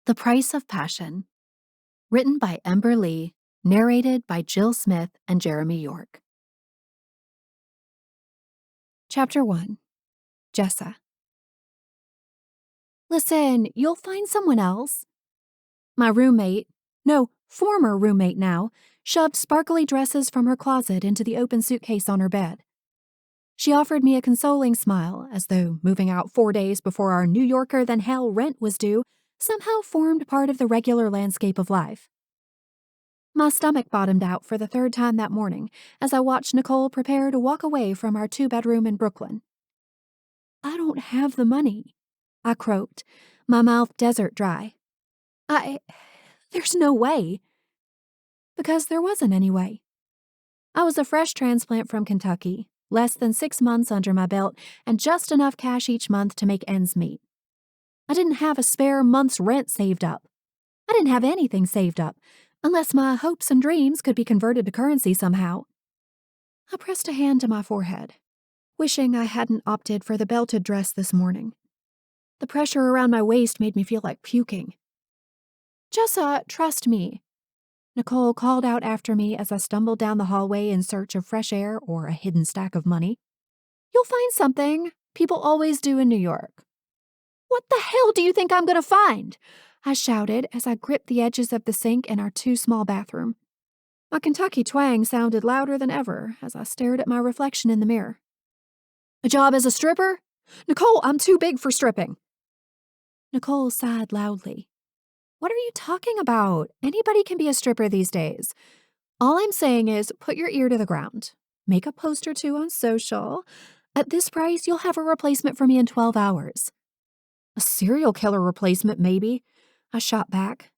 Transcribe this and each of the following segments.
The Price of Passion. Written by Ember Leigh, narrated by Jill Smith and Jeremy York. Chapter 1. Jessa. Listen, you'll find someone else. My former roommate now, shoved sparkly dresses from her closet into the open suitcase on her bed. She offered me a consoling smile, as though moving out 4 days before our New Yorker than hell rent was due somehow formed part of the regular landscape of life. My stomach bottomed out for the third time that morning as I watched Nicole prepare to walk away from our 2-bedroom in Brooklyn. I don't have the money, I croaked, my mouth desert dry. There's no way. Because there wasn't any way. I was a fresh transplant from Kentucky, less than 6 months under my belt, and just enough cash each month to make ends meet. I didn't have a spare month's rent saved up. I didn't have anything saved up, unless my hopes and dreams could be converted to currency somehow. I pressed a hand to my forehead, wishing I hadn't opted for the belted dress this morning. The pressure around my waist made me feel like puking. Jessa, trust me, Nicole called out after me as I stumbled down the hallway in search of fresh air or a hidden stack of money. You'll find something. People always do in New York. What the hell do you think I'm going to find? I shouted as I gripped the edges of the sink in our too-small bathroom. My Kentucky twang sounded louder than ever as I stared at my reflection in the mirror. A job as a stripper? Nicole, I'm too big for stripping. Nicole sighed loudly. What are you talking about? Anybody can be a stripper these days. All I'm saying is put your ear to the ground. Make a post or two on social. At this price, you'll have a replacement for me in 12 hours. A serial killer replacement, maybe, I shot back,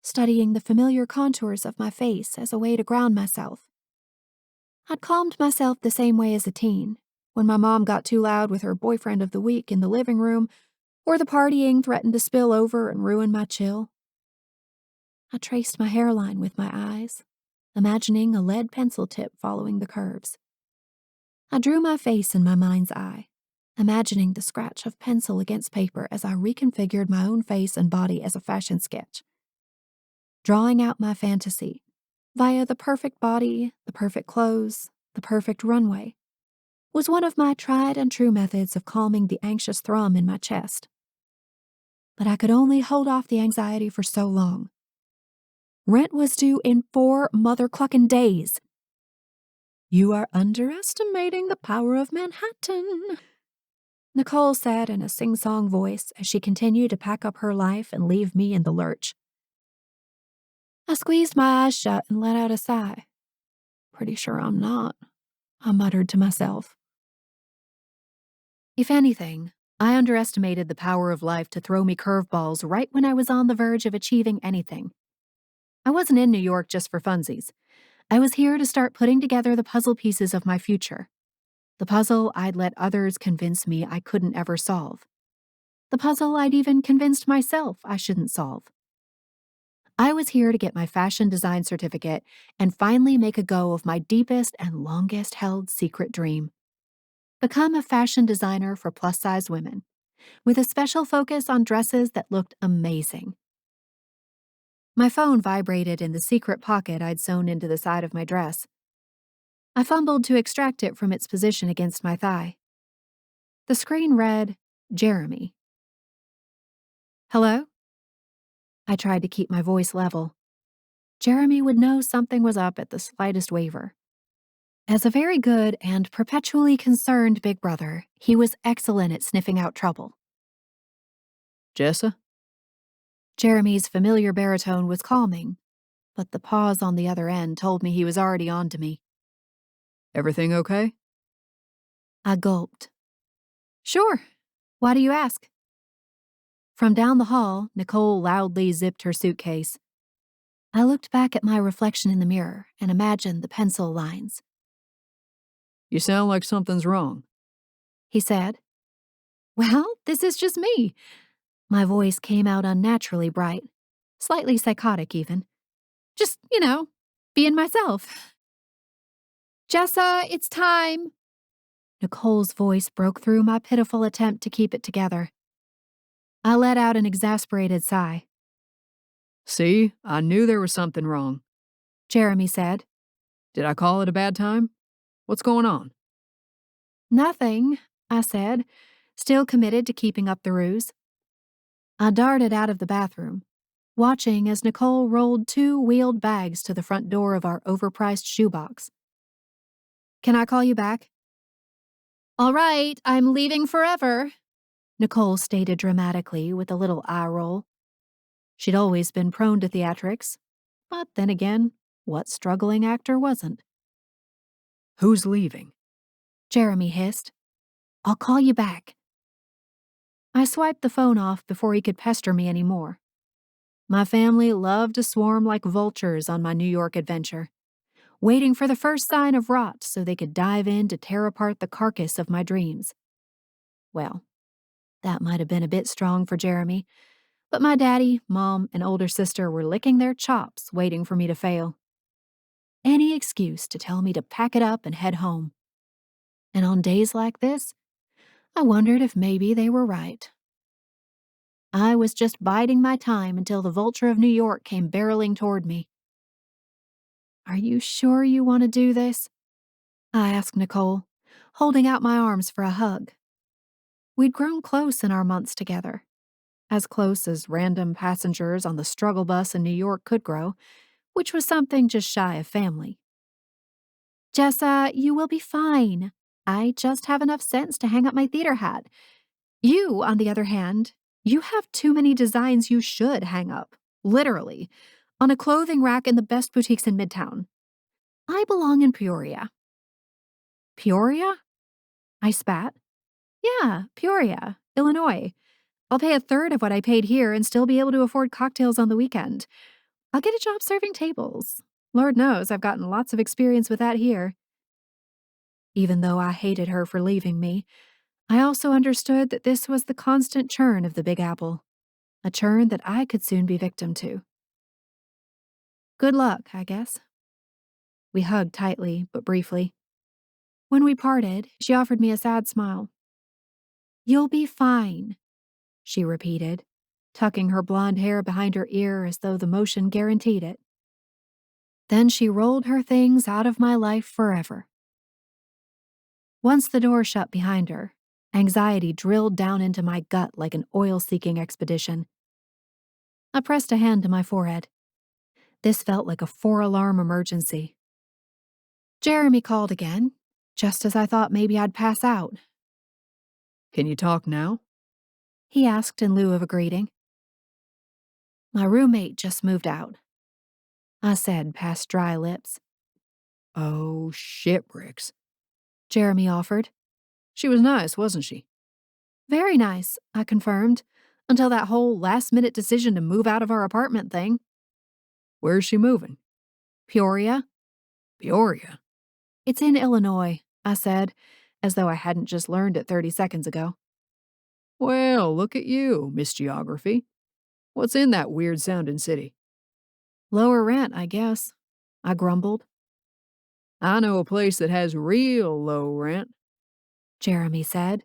studying the familiar contours of my face as a way to ground myself. I'd calmed myself the same way as a teen, when my mom got too loud with her boyfriend of the week in the living room, or the partying threatened to spill over and ruin my chill. I traced my hairline with my eyes, imagining a lead pencil tip following the curves. I drew my face in my mind's eye, imagining the scratch of pencil against paper as I reconfigured my own face and body as a fashion sketch. Drawing out my fantasy, via the perfect body, the perfect clothes, the perfect runway, was one of my tried and true methods of calming the anxious thrum in my chest. But I could only hold off the anxiety for so long. Rent was due in 4 mother-clucking days. You are underestimating the power of Manhattan, Nicole said in a sing-song voice as she continued to pack up her life and leave me in the lurch. I squeezed my eyes shut and let out a sigh. Pretty sure I'm not, I muttered to myself. If anything, I underestimated the power of life to throw me curveballs right when I was on the verge of achieving anything. I wasn't in New York just for funsies. I was here to start putting together the puzzle pieces of my future. The puzzle I'd let others convince me I couldn't ever solve. The puzzle I'd even convinced myself I shouldn't solve. I was here to get my fashion design certificate and finally make a go of my deepest and longest-held secret dream. Become a fashion designer for plus-size women, with a special focus on dresses that looked amazing. My phone vibrated in the secret pocket I'd sewn into the side of my dress. I fumbled to extract it from its position against my thigh. The screen read, Jeremy. Hello? I tried to keep my voice level. Jeremy would know something was up at the slightest waver. As a very good and perpetually concerned big brother, he was excellent at sniffing out trouble. Jessa? Jeremy's familiar baritone was calming, but the pause on the other end told me he was already on to me. Everything okay? I gulped. Sure. Why do you ask? From down the hall, Nicole loudly zipped her suitcase. I looked back at my reflection in the mirror and imagined the pencil lines. You sound like something's wrong, he said. Well, this is just me. My voice came out unnaturally bright, slightly psychotic even. Just, being myself. Jessa, it's time. Nicole's voice broke through my pitiful attempt to keep it together. I let out an exasperated sigh. See, I knew there was something wrong. Jeremy said. Did I call it a bad time? What's going on? Nothing, I said, still committed to keeping up the ruse. I darted out of the bathroom, watching as Nicole rolled 2 wheeled bags to the front door of our overpriced shoebox. Can I call you back? All right, I'm leaving forever, Nicole stated dramatically with a little eye roll. She'd always been prone to theatrics, but then again, what struggling actor wasn't? Who's leaving? Jeremy hissed. I'll call you back. I swiped the phone off before he could pester me anymore. My family loved to swarm like vultures on my New York adventure, waiting for the first sign of rot so they could dive in to tear apart the carcass of my dreams. Well, that might have been a bit strong for Jeremy, but my daddy, mom, and older sister were licking their chops waiting for me to fail. Any excuse to tell me to pack it up and head home. And on days like this, I wondered if maybe they were right. I was just biding my time until the vulture of New York came barreling toward me. Are you sure you want to do this? I asked Nicole, holding out my arms for a hug. We'd grown close in our months together, as close as random passengers on the struggle bus in New York could grow, which was something just shy of family. Jessa, you will be fine. I just have enough sense to hang up my theater hat. You, on the other hand, you have too many designs you should hang up, literally, on a clothing rack in the best boutiques in Midtown. I belong in Peoria. Peoria? I spat. Yeah, Peoria, Illinois. I'll pay a third of what I paid here and still be able to afford cocktails on the weekend. I'll get a job serving tables. Lord knows I've gotten lots of experience with that here. Even though I hated her for leaving me, I also understood that this was the constant churn of the Big Apple, a churn that I could soon be victim to. Good luck, I guess. We hugged tightly, but briefly. When we parted, she offered me a sad smile. You'll be fine, she repeated, tucking her blonde hair behind her ear as though the motion guaranteed it. Then she rolled her things out of my life forever. Once the door shut behind her, anxiety drilled down into my gut like an oil-seeking expedition. I pressed a hand to my forehead. This felt like a 4-alarm emergency. Jeremy called again, just as I thought maybe I'd pass out. Can you talk now? He asked in lieu of a greeting. My roommate just moved out, I said past dry lips. Oh, shit bricks. Jeremy offered. She was nice, wasn't she? Very nice, I confirmed, until that whole last-minute decision to move out of our apartment thing. Where's she moving? Peoria? Peoria? It's in Illinois, I said, as though I hadn't just learned it 30 seconds ago. Well, look at you, Miss Geography. What's in that weird-sounding city? Lower rent, I guess, I grumbled. I know a place that has real low rent, Jeremy said,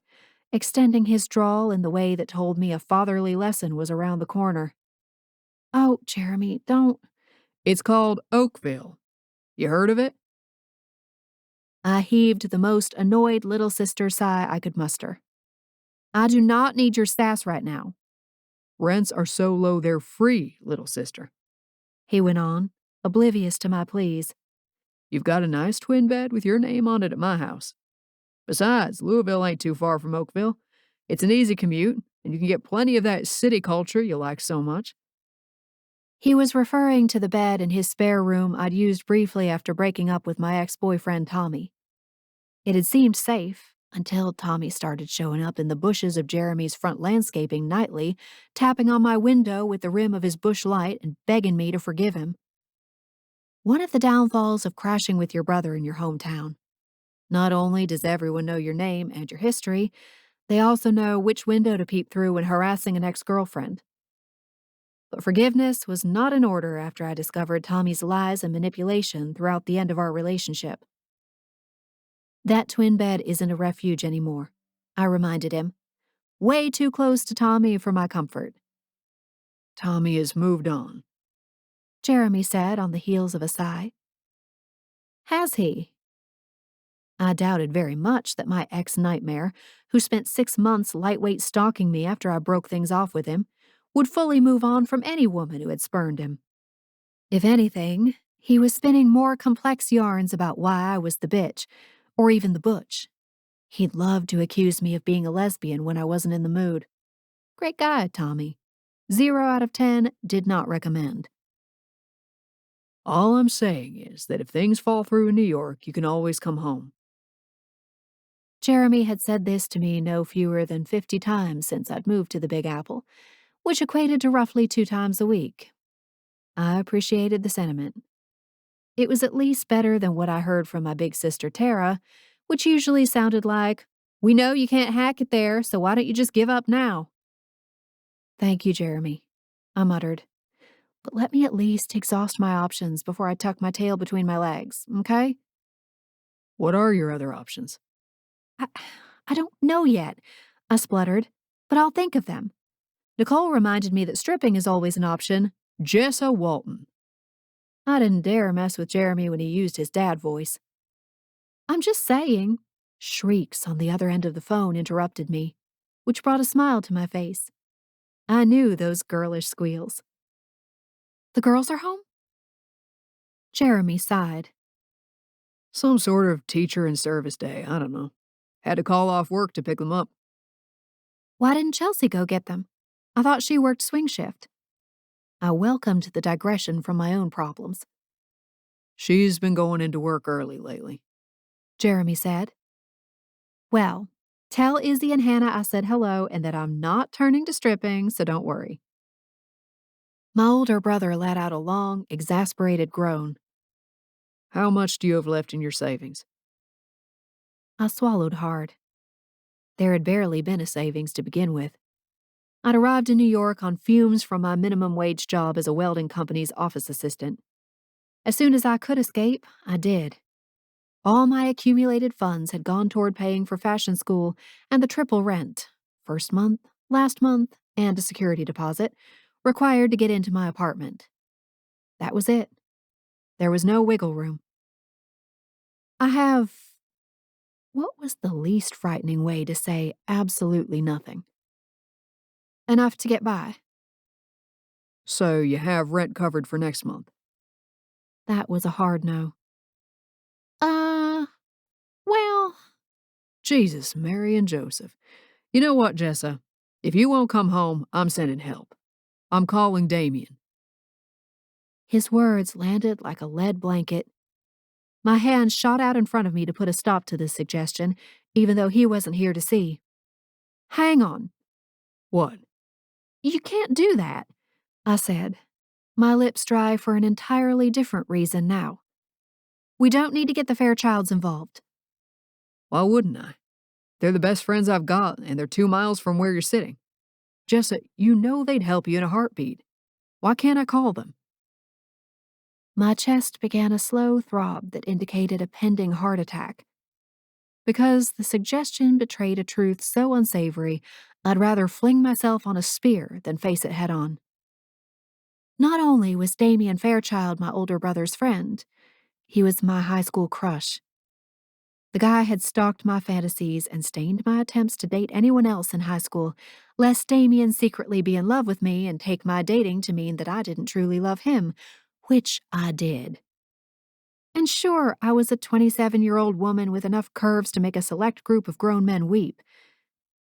extending his drawl in the way that told me a fatherly lesson was around the corner. Oh, Jeremy, don't. It's called Oakville. You heard of it? I heaved the most annoyed little sister sigh I could muster. I do not need your sass right now, Rents are so low they're free, little sister. he went on, oblivious to my pleas. You've got a nice twin bed with your name on it at my house. Besides, Louisville ain't too far from Oakville. It's an easy commute, and you can get plenty of that city culture you like so much. He was referring to the bed in his spare room I'd used briefly after breaking up with my ex-boyfriend Tommy. It had seemed safe until Tommy started showing up in the bushes of Jeremy's front landscaping nightly, tapping on my window with the rim of his bush light and begging me to forgive him. One of the downfalls of crashing with your brother in your hometown. Not only does everyone know your name and your history, they also know which window to peep through when harassing an ex-girlfriend. But forgiveness was not in order after I discovered Tommy's lies and manipulation throughout the end of our relationship. That twin bed isn't a refuge anymore, I reminded him. Way too close to Tommy for my comfort. Tommy has moved on. Jeremy said on the heels of a sigh. Has he? I doubted very much that my ex-nightmare, who spent 6 months lightweight stalking me after I broke things off with him, would fully move on from any woman who had spurned him. If anything, he was spinning more complex yarns about why I was the bitch, or even the butch. He'd love to accuse me of being a lesbian when I wasn't in the mood. Great guy, Tommy. 0 out of 10, did not recommend. All I'm saying is that if things fall through in New York, you can always come home. Jeremy had said this to me no fewer than 50 times since I'd moved to the Big Apple, which equated to roughly 2 times a week. I appreciated the sentiment. It was at least better than what I heard from my big sister Tara, which usually sounded like, "We know you can't hack it there, so why don't you just give up now?" Thank you, Jeremy, I muttered. But let me at least exhaust my options before I tuck my tail between my legs, okay? What are your other options? I, I don't know yet, I spluttered, but I'll think of them. Nicole reminded me that stripping is always an option. Jessa Walton. I didn't dare mess with Jeremy when he used his dad voice. I'm just saying. Shrieks on the other end of the phone interrupted me, which brought a smile to my face. I knew those girlish squeals. The girls are home? Jeremy sighed. Some sort of teacher and service day, I don't know. Had to call off work to pick them up. Why didn't Chelsea go get them? I thought she worked swing shift. I welcomed the digression from my own problems. She's been going into work early lately, Jeremy said. Well, tell Izzy and Hannah I said hello and that I'm not turning to stripping, so don't worry. My older brother let out a long, exasperated groan. How much do you have left in your savings? I swallowed hard. There had barely been a savings to begin with. I'd arrived in New York on fumes from my minimum wage job as a welding company's office assistant. As soon as I could escape, I did. All my accumulated funds had gone toward paying for fashion school and the triple rent, first month, last month, and a security deposit, required to get into my apartment. That was it. There was no wiggle room. I have... What was the least frightening way to say absolutely nothing? Enough to get by. So you have rent covered for next month. That was a hard no. Well... Jesus, Mary and Joseph. You know what, Jessa? If you won't come home, I'm sending help. I'm calling Damian. His words landed like a lead blanket. My hand shot out in front of me to put a stop to this suggestion, even though he wasn't here to see. Hang on. What? You can't do that, I said, my lips dry for an entirely different reason now. We don't need to get the Fairchilds involved. Why wouldn't I? They're the best friends I've got, and they're 2 miles from where you're sitting. Jessa, you know they'd help you in a heartbeat. Why can't I call them? My chest began a slow throb that indicated a pending heart attack. Because the suggestion betrayed a truth so unsavory, I'd rather fling myself on a spear than face it head on. Not only was Damian Fairchild my older brother's friend, he was my high school crush. The guy had stalked my fantasies and stained my attempts to date anyone else in high school, lest Damian secretly be in love with me and take my dating to mean that I didn't truly love him, which I did. And sure, I was a 27-year-old woman with enough curves to make a select group of grown men weep.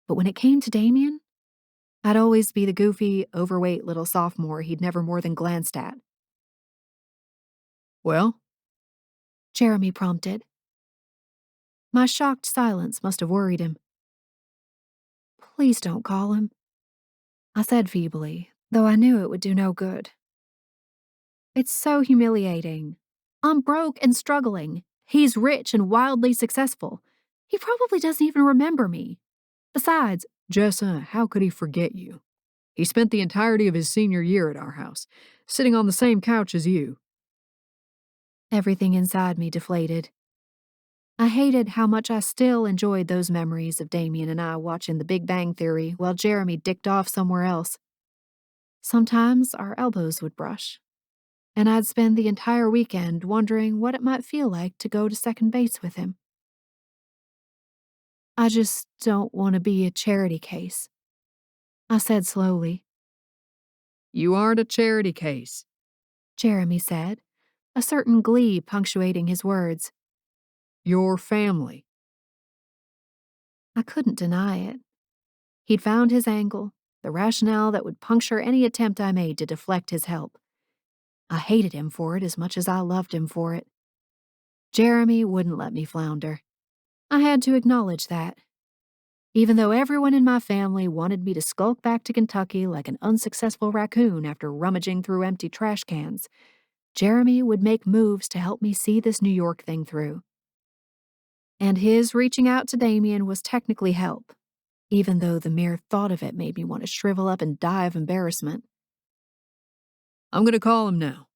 But when it came to Damian, I'd always be the goofy, overweight little sophomore he'd never more than glanced at. Well? Jeremy prompted. My shocked silence must have worried him. Please don't call him, I said feebly, though I knew it would do no good. It's so humiliating. I'm broke and struggling. He's rich and wildly successful. He probably doesn't even remember me. Besides, Jessa, how could he forget you? He spent the entirety of his senior year at our house, sitting on the same couch as you. everything inside me deflated. I hated how much I still enjoyed those memories of Damian and I watching The Big Bang Theory while Jeremy dicked off somewhere else. Sometimes our elbows would brush. and I'd spend the entire weekend wondering what it might feel like to go to second base with him. I just don't want to be a charity case, I said slowly. You aren't a charity case. Jeremy said, a certain glee punctuating his words. Your family. I couldn't deny it. He'd found his angle, the rationale that would puncture any attempt I made to deflect his help. I hated him for it as much as I loved him for it. Jeremy wouldn't let me flounder. I had to acknowledge that. Even though everyone in my family wanted me to skulk back to Kentucky like an unsuccessful raccoon after rummaging through empty trash cans, Jeremy would make moves to help me see this New York thing through. And his reaching out to Damian was technically help, even though the mere thought of it made me want to shrivel up and die of embarrassment. I'm going to call him now,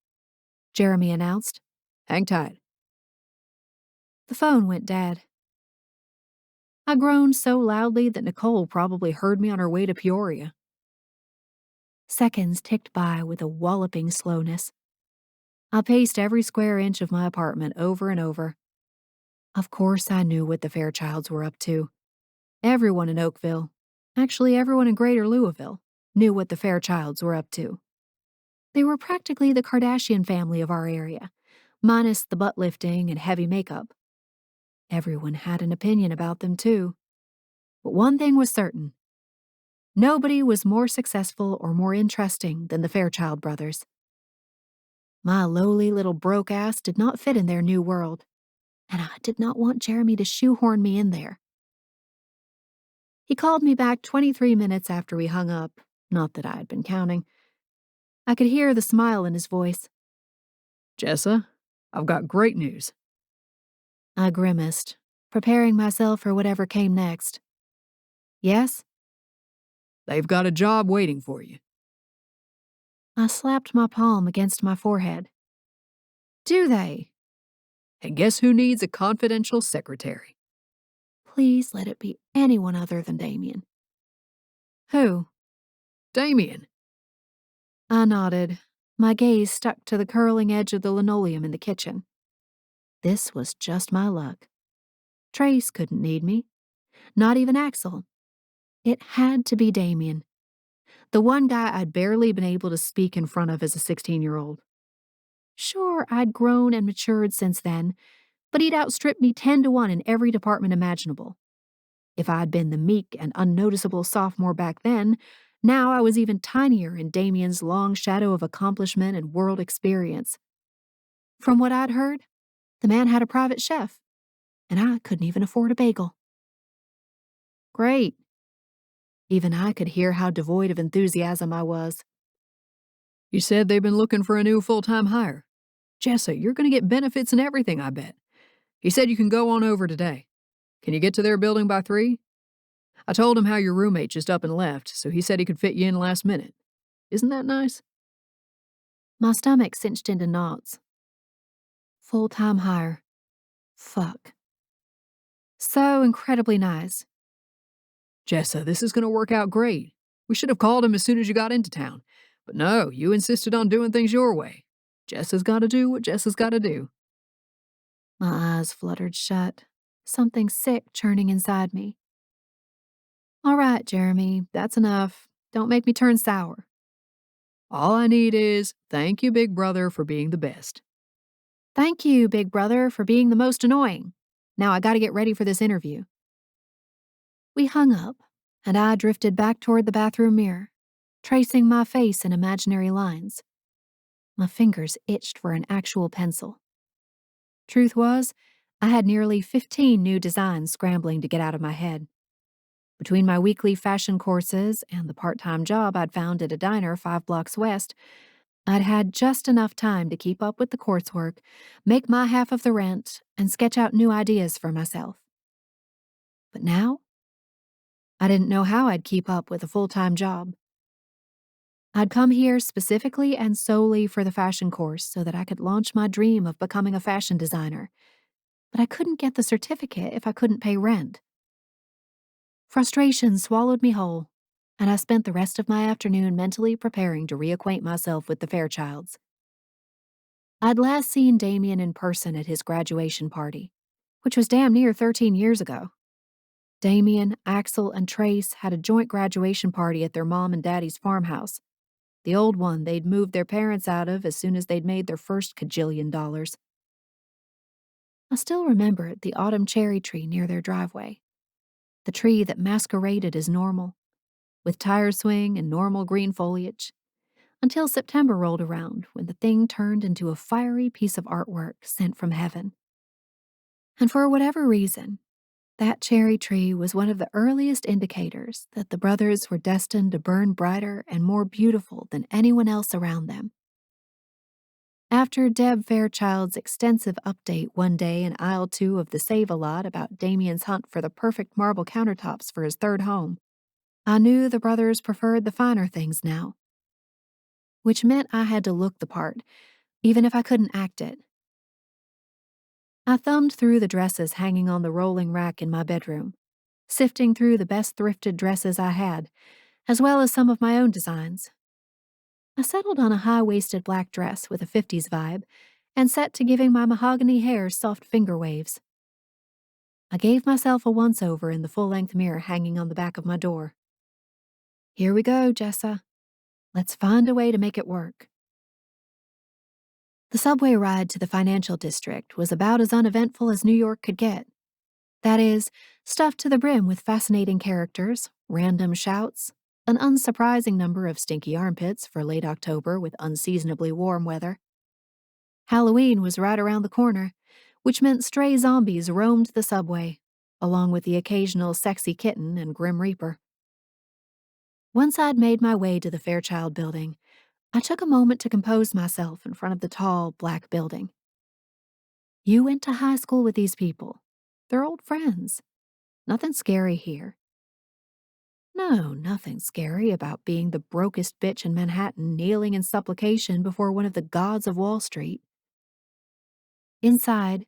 Jeremy announced. Hang tight. The phone went dead. I groaned so loudly that Nicole probably heard me on her way to Peoria. Seconds ticked by with a walloping slowness. I paced every square inch of my apartment over and over. Of course I knew what the Fairchilds were up to. Everyone in Oakville, actually everyone in Greater Louisville, knew what the Fairchilds were up to. They were practically the Kardashian family of our area, minus the butt lifting and heavy makeup. Everyone had an opinion about them, too. But one thing was certain. Nobody was more successful or more interesting than the Fairchild brothers. My lowly little broke ass did not fit in their new world, and I did not want Jeremy to shoehorn me in there. He called me back 23 minutes after we hung up, not that I had been counting. I could hear the smile in his voice. Jessa, I've got great news. I grimaced, preparing myself for whatever came next. Yes? They've got a job waiting for you. I slapped my palm against my forehead. Do they? And guess who needs a confidential secretary? Please let it be anyone other than Damian. Who? Damian. I nodded, my gaze stuck to the curling edge of the linoleum in the kitchen. This was just my luck. Trace couldn't need me. Not even Axel. It had to be Damian. The one guy I'd barely been able to speak in front of as a 16-year-old. Sure, I'd grown and matured since then, but he'd outstripped me 10 to 1 in every department imaginable. If I'd been the meek and unnoticeable sophomore back then, now I was even tinier in Damian's long shadow of accomplishment and world experience. From what I'd heard, the man had a private chef, and I couldn't even afford a bagel. Great. Even I could hear how devoid of enthusiasm I was. You said they've been looking for a new full-time hire. Jessa, you're going to get benefits and everything, I bet. He said you can go on over today. Can you get to their building by 3? I told him how your roommate just up and left, so he said he could fit you in last minute. Isn't that nice? My stomach cinched into knots. Full-time hire. Fuck. So incredibly nice. Jessa, this is going to work out great. We should have called him as soon as you got into town. But no, you insisted on doing things your way. Jessa's got to do what Jessa's got to do. My eyes fluttered shut, something sick churning inside me. All right, Jeremy, that's enough. Don't make me turn sour. All I need is, thank you, big brother, for being the best. Thank you, big brother, for being the most annoying. Now I gotta get ready for this interview. We hung up, and I drifted back toward the bathroom mirror, tracing my face in imaginary lines. My fingers itched for an actual pencil. Truth was, I had nearly 15 new designs scrambling to get out of my head. Between my weekly fashion courses and the part-time job I'd found at a diner 5 blocks west, I'd had just enough time to keep up with the coursework, make my half of the rent, and sketch out new ideas for myself. But now, I didn't know how I'd keep up with a full-time job. I'd come here specifically and solely for the fashion course so that I could launch my dream of becoming a fashion designer, but I couldn't get the certificate if I couldn't pay rent. Frustration swallowed me whole, and I spent the rest of my afternoon mentally preparing to reacquaint myself with the Fairchilds. I'd last seen Damian in person at his graduation party, which was damn near 13 years ago. Damian, Axel, and Trace had a joint graduation party at their mom and daddy's farmhouse, the old one they'd moved their parents out of as soon as they'd made their first cajillion dollars. I still remember the autumn cherry tree near their driveway, the tree that masqueraded as normal, with tire swing and normal green foliage, until September rolled around when the thing turned into a fiery piece of artwork sent from heaven. And for whatever reason, that cherry tree was one of the earliest indicators that the brothers were destined to burn brighter and more beautiful than anyone else around them. After Deb Fairchild's extensive update one day in aisle 2 of the Save-A-Lot about Damian's hunt for the perfect marble countertops for his third home, I knew the brothers preferred the finer things now, which meant I had to look the part, even if I couldn't act it. I thumbed through the dresses hanging on the rolling rack in my bedroom, sifting through the best thrifted dresses I had, as well as some of my own designs. I settled on a high-waisted black dress with a 50s vibe and set to giving my mahogany hair soft finger waves. I gave myself a once-over in the full-length mirror hanging on the back of my door. Here we go, Jessa. Let's find a way to make it work. The subway ride to the financial district was about as uneventful as New York could get. That is, stuffed to the brim with fascinating characters, random shouts, an unsurprising number of stinky armpits for late October with unseasonably warm weather. Halloween was right around the corner, which meant stray zombies roamed the subway, along with the occasional sexy kitten and grim reaper. Once I'd made my way to the Fairchild building, I took a moment to compose myself in front of the tall, black building. You went to high school with these people. They're old friends. Nothing scary here. No, nothing scary about being the brokest bitch in Manhattan kneeling in supplication before one of the gods of Wall Street. Inside,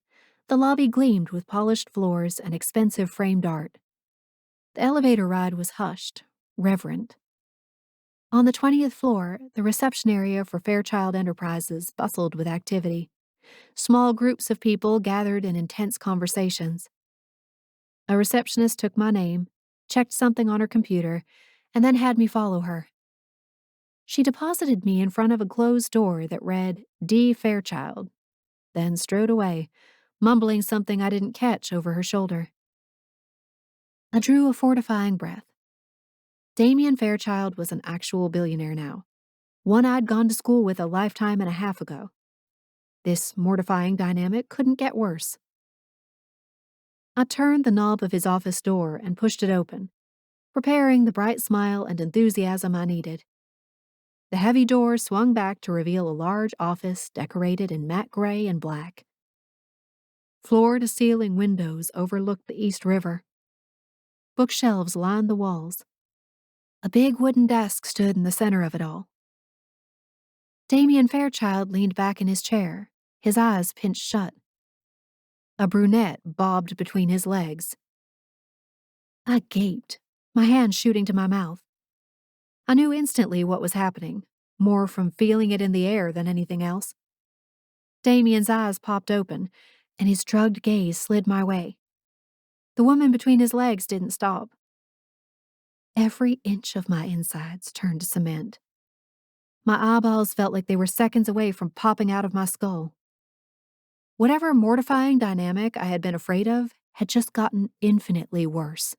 the lobby gleamed with polished floors and expensive framed art. The elevator ride was hushed, reverent. On the 20th floor, the reception area for Fairchild Enterprises bustled with activity. Small groups of people gathered in intense conversations. A receptionist took my name, checked something on her computer, and then had me follow her. She deposited me in front of a closed door that read D. Fairchild, then strode away, mumbling something I didn't catch over her shoulder. I drew a fortifying breath. Damian Fairchild was an actual billionaire now, one I'd gone to school with a lifetime and a half ago. This mortifying dynamic couldn't get worse. I turned the knob of his office door and pushed it open, preparing the bright smile and enthusiasm I needed. The heavy door swung back to reveal a large office decorated in matte gray and black. Floor-to-ceiling windows overlooked the East River. Bookshelves lined the walls. A big wooden desk stood in the center of it all. Damian Fairchild leaned back in his chair, his eyes pinched shut. A brunette bobbed between his legs. I gaped, my hand shooting to my mouth. I knew instantly what was happening, more from feeling it in the air than anything else. Damian's eyes popped open, and his drugged gaze slid my way. The woman between his legs didn't stop. Every inch of my insides turned to cement. My eyeballs felt like they were seconds away from popping out of my skull. Whatever mortifying dynamic I had been afraid of had just gotten infinitely worse.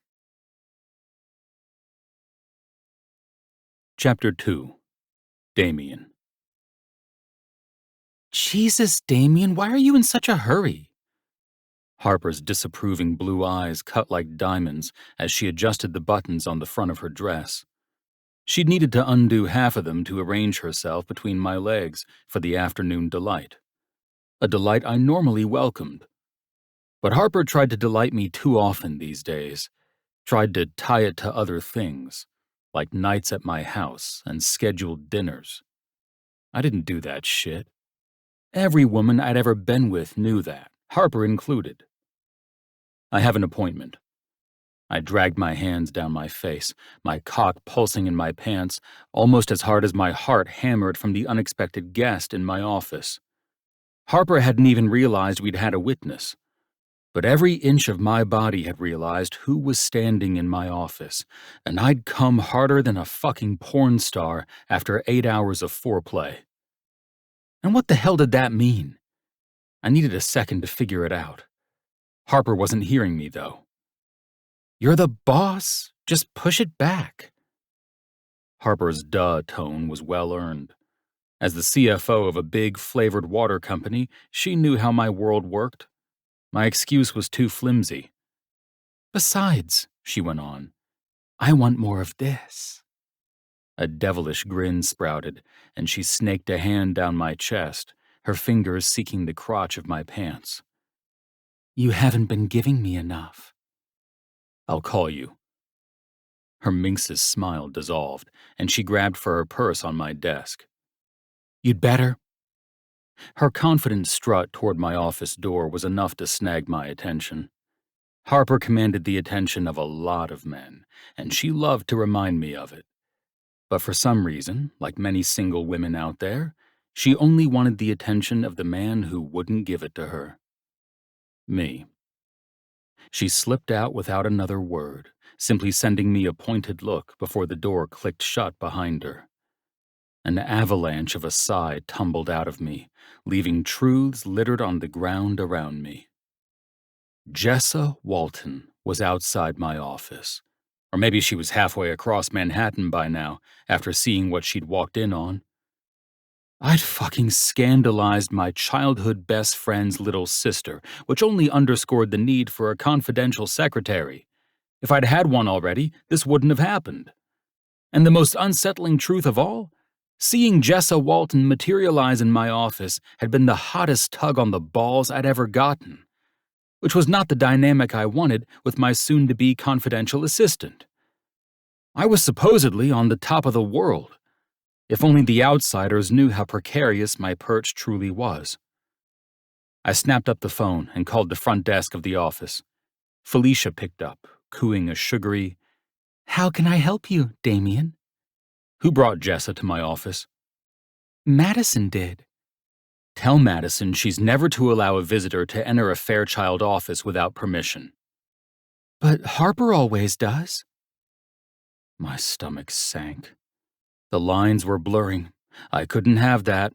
Chapter 2. Damian. Jesus, Damian, why are you in such a hurry? Harper's disapproving blue eyes cut like diamonds as she adjusted the buttons on the front of her dress. She'd needed to undo half of them to arrange herself between my legs for the afternoon delight. A delight I normally welcomed. But Harper tried to delight me too often these days, tried to tie it to other things, like nights at my house and scheduled dinners. I didn't do that shit. Every woman I'd ever been with knew that, Harper included. I have an appointment. I dragged my hands down my face, my cock pulsing in my pants, almost as hard as my heart hammered from the unexpected guest in my office. Harper hadn't even realized we'd had a witness, but every inch of my body had realized who was standing in my office, and I'd come harder than a fucking porn star after 8 hours of foreplay. And what the hell did that mean? I needed a second to figure it out. Harper wasn't hearing me, though. "You're the boss. Just push it back." Harper's duh tone was well-earned. As the CFO of a big flavored water company, she knew how my world worked. My excuse was too flimsy. "Besides," she went on, "I want more of this." A devilish grin sprouted, and she snaked a hand down my chest, her fingers seeking the crotch of my pants. "You haven't been giving me enough." "I'll call you." Her minx's smile dissolved, and she grabbed for her purse on my desk. "You'd better." Her confident strut toward my office door was enough to snag my attention. Harper commanded the attention of a lot of men, and she loved to remind me of it. But for some reason, like many single women out there, she only wanted the attention of the man who wouldn't give it to her. Me. She slipped out without another word, simply sending me a pointed look before the door clicked shut behind her. An avalanche of a sigh tumbled out of me, leaving truths littered on the ground around me. Jessa Walton was outside my office. Or maybe she was halfway across Manhattan by now, after seeing what she'd walked in on. I'd fucking scandalized my childhood best friend's little sister, which only underscored the need for a confidential secretary. If I'd had one already, this wouldn't have happened. And the most unsettling truth of all? Seeing Jessa Walton materialize in my office had been the hottest tug on the balls I'd ever gotten, which was not the dynamic I wanted with my soon-to-be confidential assistant. I was supposedly on the top of the world. If only the outsiders knew how precarious my perch truly was. I snapped up the phone and called the front desk of the office. Felicia picked up, cooing a sugary, "How can I help you, Damian?" "Who brought Jessa to my office?" "Madison did." "Tell Madison she's never to allow a visitor to enter a Fairchild office without permission." "But Harper always does." My stomach sank. The lines were blurring. I couldn't have that.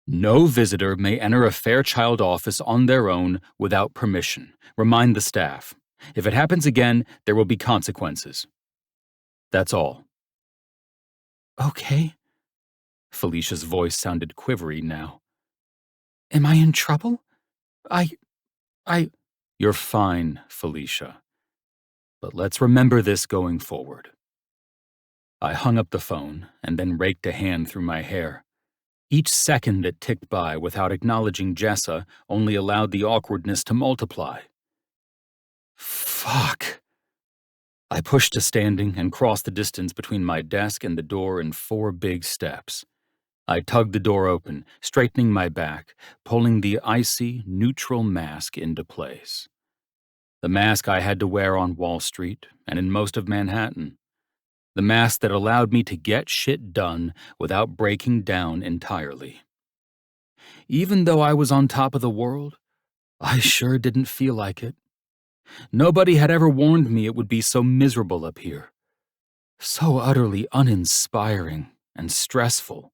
"No visitor may enter a Fairchild office on their own without permission. Remind the staff. If it happens again, there will be consequences. That's all." "Okay." Felicia's voice sounded quivery now. "Am I in trouble? I... You're fine, Felicia. But let's remember this going forward." I hung up the phone and then raked a hand through my hair. Each second that ticked by without acknowledging Jessa only allowed the awkwardness to multiply. Fuck. I pushed to standing and crossed the distance between my desk and the door in 4 big steps. I tugged the door open, straightening my back, pulling the icy, neutral mask into place. The mask I had to wear on Wall Street and in most of Manhattan. The mask that allowed me to get shit done without breaking down entirely. Even though I was on top of the world, I sure didn't feel like it. Nobody had ever warned me it would be so miserable up here. So utterly uninspiring and stressful.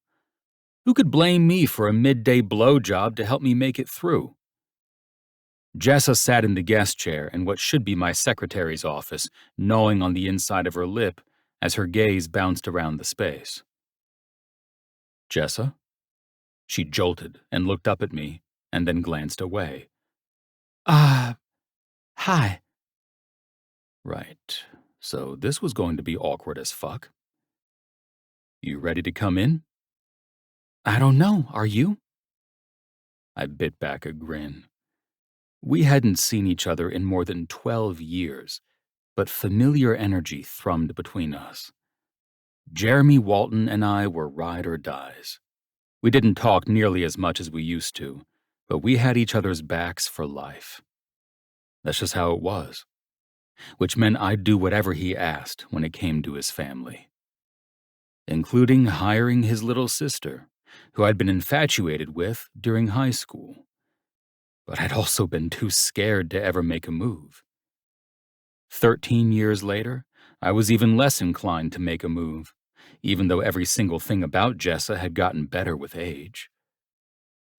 Who could blame me for a midday blowjob to help me make it through? Jessa sat in the guest chair in what should be my secretary's office, gnawing on the inside of her lip as her gaze bounced around the space. "Jessa?" She jolted and looked up at me, and then glanced away. Hi." Right, so this was going to be awkward as fuck. "You ready to come in?" "I don't know, are you?" I bit back a grin. We hadn't seen each other in more than 12 years, but familiar energy thrummed between us. Jeremy Walton and I were ride or dies. We didn't talk nearly as much as we used to, but we had each other's backs for life. That's just how it was, which meant I'd do whatever he asked when it came to his family, including hiring his little sister, who I'd been infatuated with during high school. But I'd also been too scared to ever make a move. 13 years later, I was even less inclined to make a move, even though every single thing about Jessa had gotten better with age.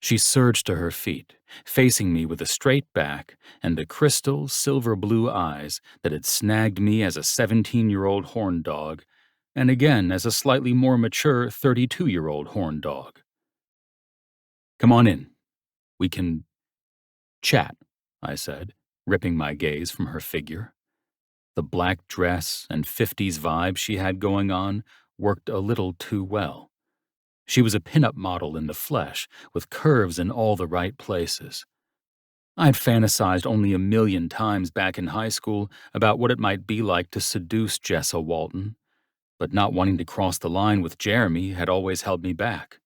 She surged to her feet, facing me with a straight back and the crystal silver blue eyes that had snagged me as a 17-year-old horn dog, and again as a slightly more mature 32-year-old horn dog. "Come on in. We can chat," I said, ripping my gaze from her figure. The black dress and 50s vibe she had going on worked a little too well. She was a pinup model in the flesh, with curves in all the right places. I'd fantasized only a million times back in high school about what it might be like to seduce Jessa Walton, but not wanting to cross the line with Jeremy had always held me back.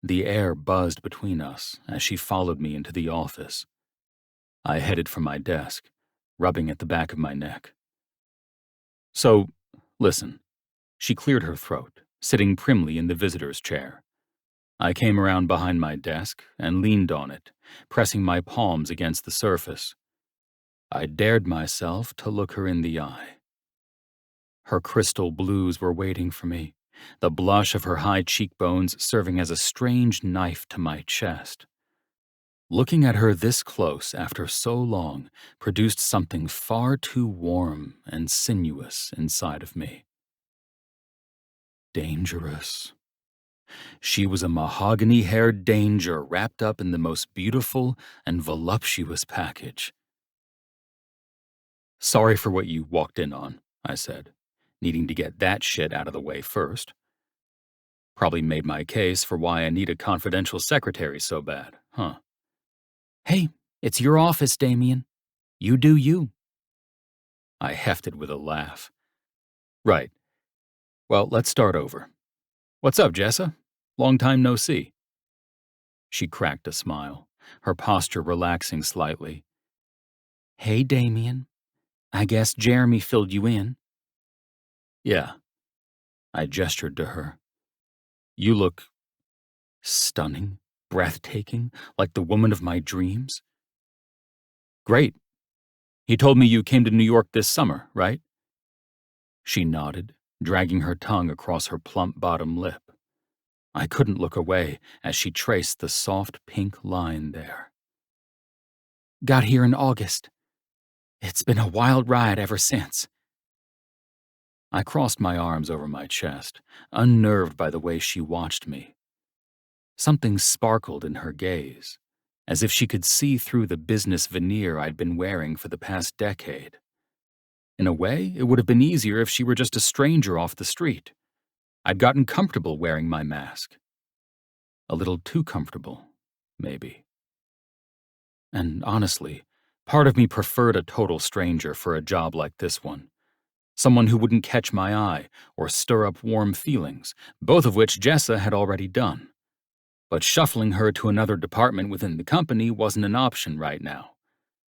The air buzzed between us as she followed me into the office. I headed for my desk, rubbing at the back of my neck. "So, listen." She cleared her throat, sitting primly in the visitor's chair. I came around behind my desk and leaned on it, pressing my palms against the surface. I dared myself to look her in the eye. Her crystal blues were waiting for me, the blush of her high cheekbones serving as a strange knife to my chest. Looking at her this close after so long produced something far too warm and sinuous inside of me. Dangerous. She was a mahogany-haired danger wrapped up in the most beautiful and voluptuous package. "Sorry for what you walked in on," I said, needing to get that shit out of the way first. Probably made my case for why I need a confidential secretary so bad, huh? "Hey, it's your office, Damian. You do you." I hefted with a laugh. "Right. Well, let's start over. What's up, Jessa? Long time no see." She cracked a smile, her posture relaxing slightly. "Hey, Damian. I guess Jeremy filled you in." "Yeah." I gestured to her. "You look stunning, breathtaking, like the woman of my dreams." "Great. He told me you came to New York this summer, right?" She nodded, dragging her tongue across her plump bottom lip. I couldn't look away as she traced the soft pink line there. "Got here in August. It's been a wild ride ever since." I crossed my arms over my chest, unnerved by the way she watched me. Something sparkled in her gaze, as if she could see through the business veneer I'd been wearing for the past decade. In a way, it would have been easier if she were just a stranger off the street. I'd gotten comfortable wearing my mask. A little too comfortable, maybe. And honestly, part of me preferred a total stranger for a job like this one. Someone who wouldn't catch my eye or stir up warm feelings, both of which Jessa had already done. But shuffling her to another department within the company wasn't an option right now.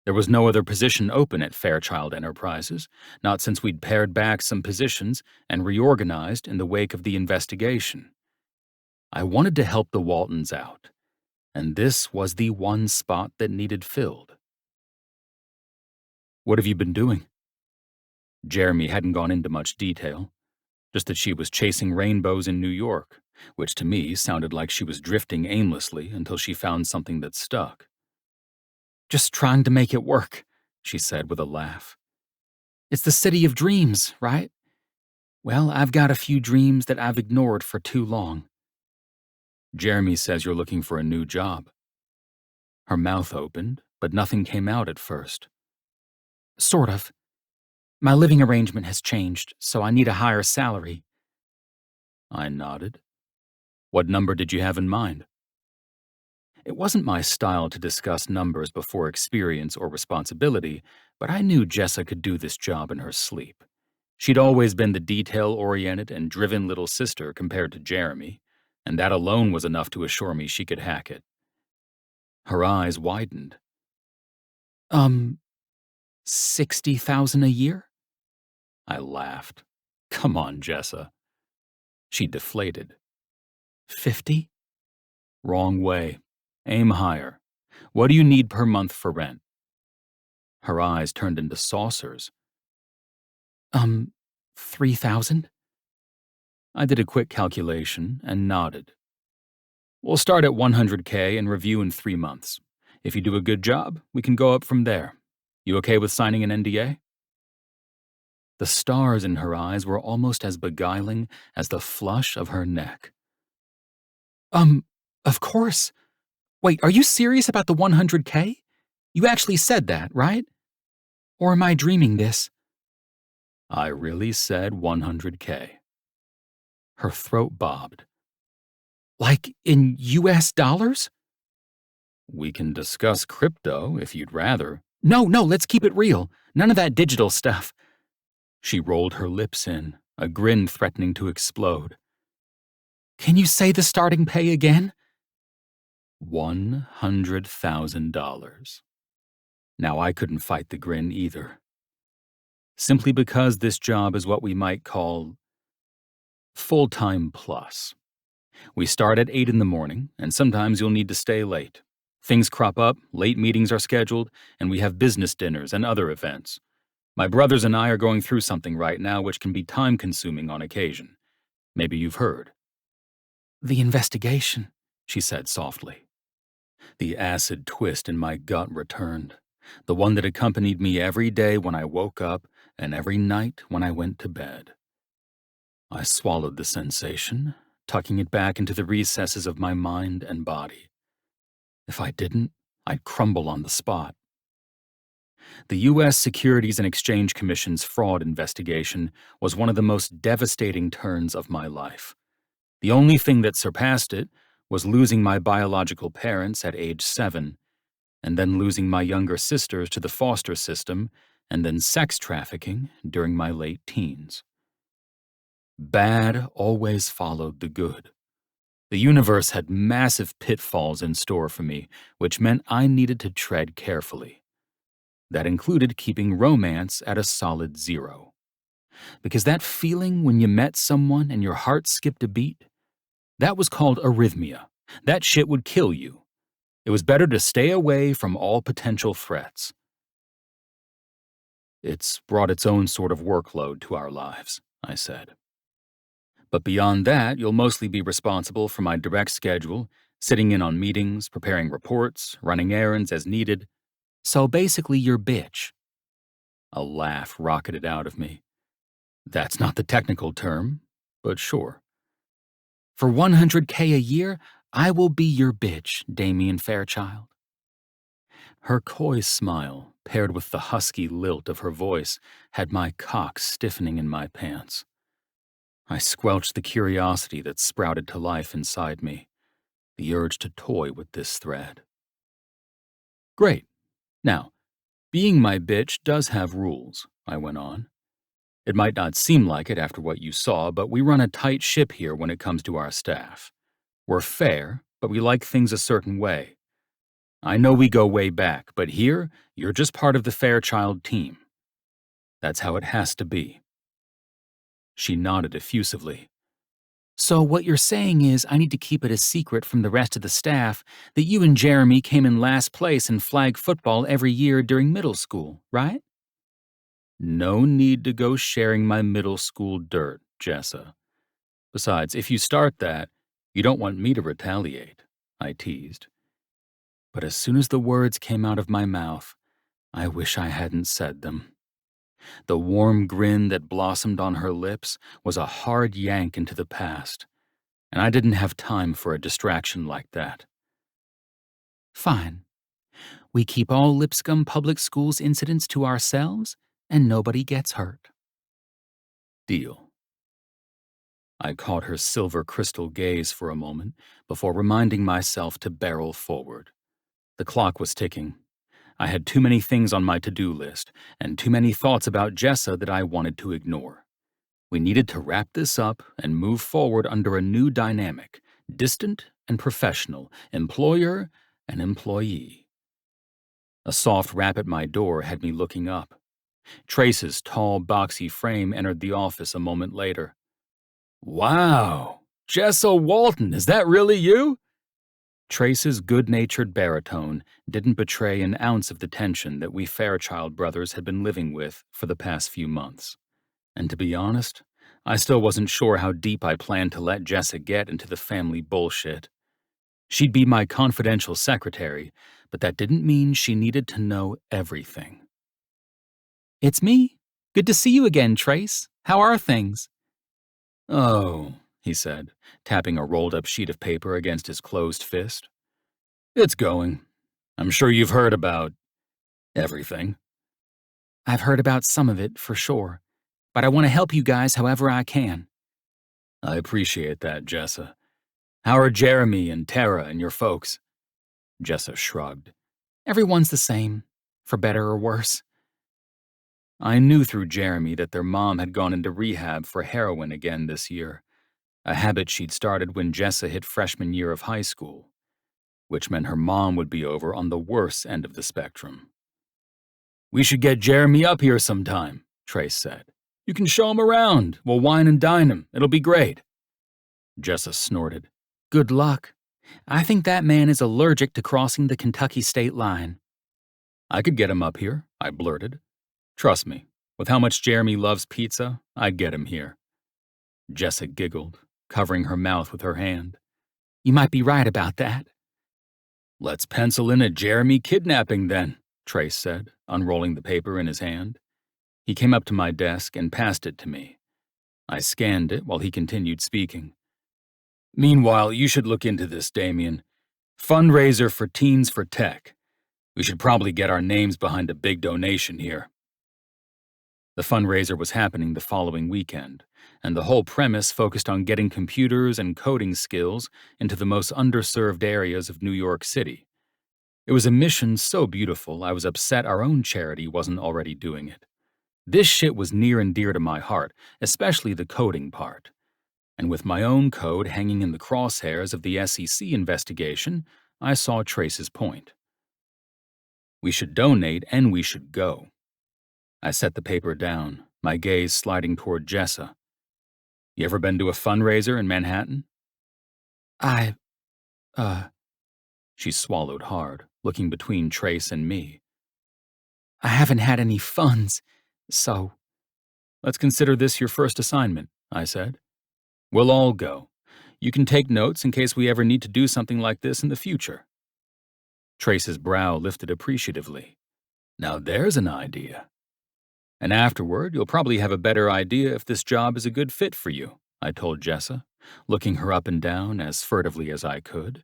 There was no other position open at Fairchild Enterprises, not since we'd pared back some positions and reorganized in the wake of the investigation. I wanted to help the Waltons out, and this was the one spot that needed filled. "What have you been doing?" Jeremy hadn't gone into much detail, just that she was chasing rainbows in New York, which to me sounded like she was drifting aimlessly until she found something that stuck. "Just trying to make it work," she said with a laugh. "It's the city of dreams, right? Well, I've got a few dreams that I've ignored for too long." "Jeremy says you're looking for a new job." Her mouth opened, but nothing came out at first. "Sort of. My living arrangement has changed, so I need a higher salary." I nodded. "What number did you have in mind?" It wasn't my style to discuss numbers before experience or responsibility, but I knew Jessa could do this job in her sleep. She'd always been the detail-oriented and driven little sister compared to Jeremy, and that alone was enough to assure me she could hack it. Her eyes widened. 60,000 a year?" I laughed. "Come on, Jessa." She deflated. 50? Wrong way. Aim higher. What do you need per month for rent? Her eyes turned into saucers. 3,000? I did a quick calculation and nodded. We'll start at 100K and review in 3 months. If you do a good job, we can go up from there. You okay with signing an NDA? The stars in her eyes were almost as beguiling as the flush of her neck. Of course. Wait, are you serious about the 100K? You actually said that, right? Or am I dreaming this? I really said 100K. Her throat bobbed. Like in US dollars? We can discuss crypto if you'd rather. No, let's keep it real. None of that digital stuff. She rolled her lips in, a grin threatening to explode. Can you say the starting pay again? $100,000. Now I couldn't fight the grin either. Simply because this job is what we might call full-time plus. We start at 8 in the morning, and sometimes you'll need to stay late. Things crop up, late meetings are scheduled, and we have business dinners and other events. My brothers and I are going through something right now which can be time-consuming on occasion. Maybe you've heard. The investigation, she said softly. The acid twist in my gut returned, the one that accompanied me every day when I woke up and every night when I went to bed. I swallowed the sensation, tucking it back into the recesses of my mind and body. If I didn't, I'd crumble on the spot. The U.S. Securities and Exchange Commission's fraud investigation was one of the most devastating turns of my life. The only thing that surpassed it was losing my biological parents at age 7, and then losing my younger sisters to the foster system, and then sex trafficking during my late teens. Bad always followed the good. The universe had massive pitfalls in store for me, which meant I needed to tread carefully. That included keeping romance at a solid 0. Because that feeling when you met someone and your heart skipped a beat, that was called arrhythmia. That shit would kill you. It was better to stay away from all potential threats. It's brought its own sort of workload to our lives, I said. But beyond that, you'll mostly be responsible for my direct schedule, sitting in on meetings, preparing reports, running errands as needed. So basically you're bitch. A laugh rocketed out of me. That's not the technical term, but sure. For 100K a year, I will be your bitch, Damian Fairchild. Her coy smile, paired with the husky lilt of her voice, had my cock stiffening in my pants. I squelched the curiosity that sprouted to life inside me, the urge to toy with this thread. Great. Now, being my bitch does have rules, I went on. It might not seem like it after what you saw, but we run a tight ship here when it comes to our staff. We're fair, but we like things a certain way. I know we go way back, but here, you're just part of the Fairchild team. That's how it has to be. She nodded effusively. So what you're saying is I need to keep it a secret from the rest of the staff that you and Jeremy came in last place in flag football every year during middle school, right? No need to go sharing my middle school dirt, Jessa. Besides, if you start that, you don't want me to retaliate, I teased. But as soon as the words came out of my mouth, I wish I hadn't said them. The warm grin that blossomed on her lips was a hard yank into the past, and I didn't have time for a distraction like that. Fine. We keep all Lipscomb Public Schools incidents to ourselves, and nobody gets hurt. Deal. I caught her silver crystal gaze for a moment before reminding myself to barrel forward. The clock was ticking. I had too many things on my to-do list, and too many thoughts about Jessa that I wanted to ignore. We needed to wrap this up and move forward under a new dynamic, distant and professional, employer and employee. A soft rap at my door had me looking up. Trace's tall, boxy frame entered the office a moment later. "Wow," Jessa Walton, is that really you? Trace's good-natured baritone didn't betray an ounce of the tension that we Fairchild brothers had been living with for the past few months. And to be honest, I still wasn't sure how deep I planned to let Jessa get into the family bullshit. She'd be my confidential secretary, but that didn't mean she needed to know everything. "It's me. Good to see you again, Trace. How are things?" "Oh," he said, tapping a rolled-up sheet of paper against his closed fist. "It's going. I'm sure you've heard about everything." "I've heard about some of it, for sure, but I want to help you guys however I can." "I appreciate that, Jessa. How are Jeremy and Tara and your folks?" Jessa shrugged. "Everyone's the same, for better or worse." I knew through Jeremy that their mom had gone into rehab for heroin again this year, a habit she'd started when Jessa hit freshman year of high school, which meant her mom would be over on the worse end of the spectrum. "We should get Jeremy up here sometime," Trace said. "You can show him around. We'll wine and dine him. It'll be great." Jessa snorted. "Good luck. I think that man is allergic to crossing the Kentucky state line." "I could get him up here," I blurted. "Trust me, with how much Jeremy loves pizza, I'd get him here." Jessa giggled, covering her mouth with her hand. "You might be right about that." "Let's pencil in a Jeremy kidnapping then," Trace said, unrolling the paper in his hand. He came up to my desk and passed it to me. I scanned it while he continued speaking. "Meanwhile, you should look into this, Damian. Fundraiser for Teens for Tech. We should probably get our names behind a big donation here." The fundraiser was happening the following weekend, and the whole premise focused on getting computers and coding skills into the most underserved areas of New York City. It was a mission so beautiful I was upset our own charity wasn't already doing it. This shit was near and dear to my heart, especially the coding part. And with my own code hanging in the crosshairs of the SEC investigation, I saw Trace's point. We should donate and we should go. I set the paper down, my gaze sliding toward Jessa. "You ever been to a fundraiser in Manhattan?" I, She swallowed hard, looking between Trace and me. "I haven't had any funds, so—" "Let's consider this your first assignment," I said. "We'll all go. You can take notes in case we ever need to do something like this in the future." Trace's brow lifted appreciatively. "Now there's an idea. And afterward, you'll probably have a better idea if this job is a good fit for you," I told Jessa, looking her up and down as furtively as I could,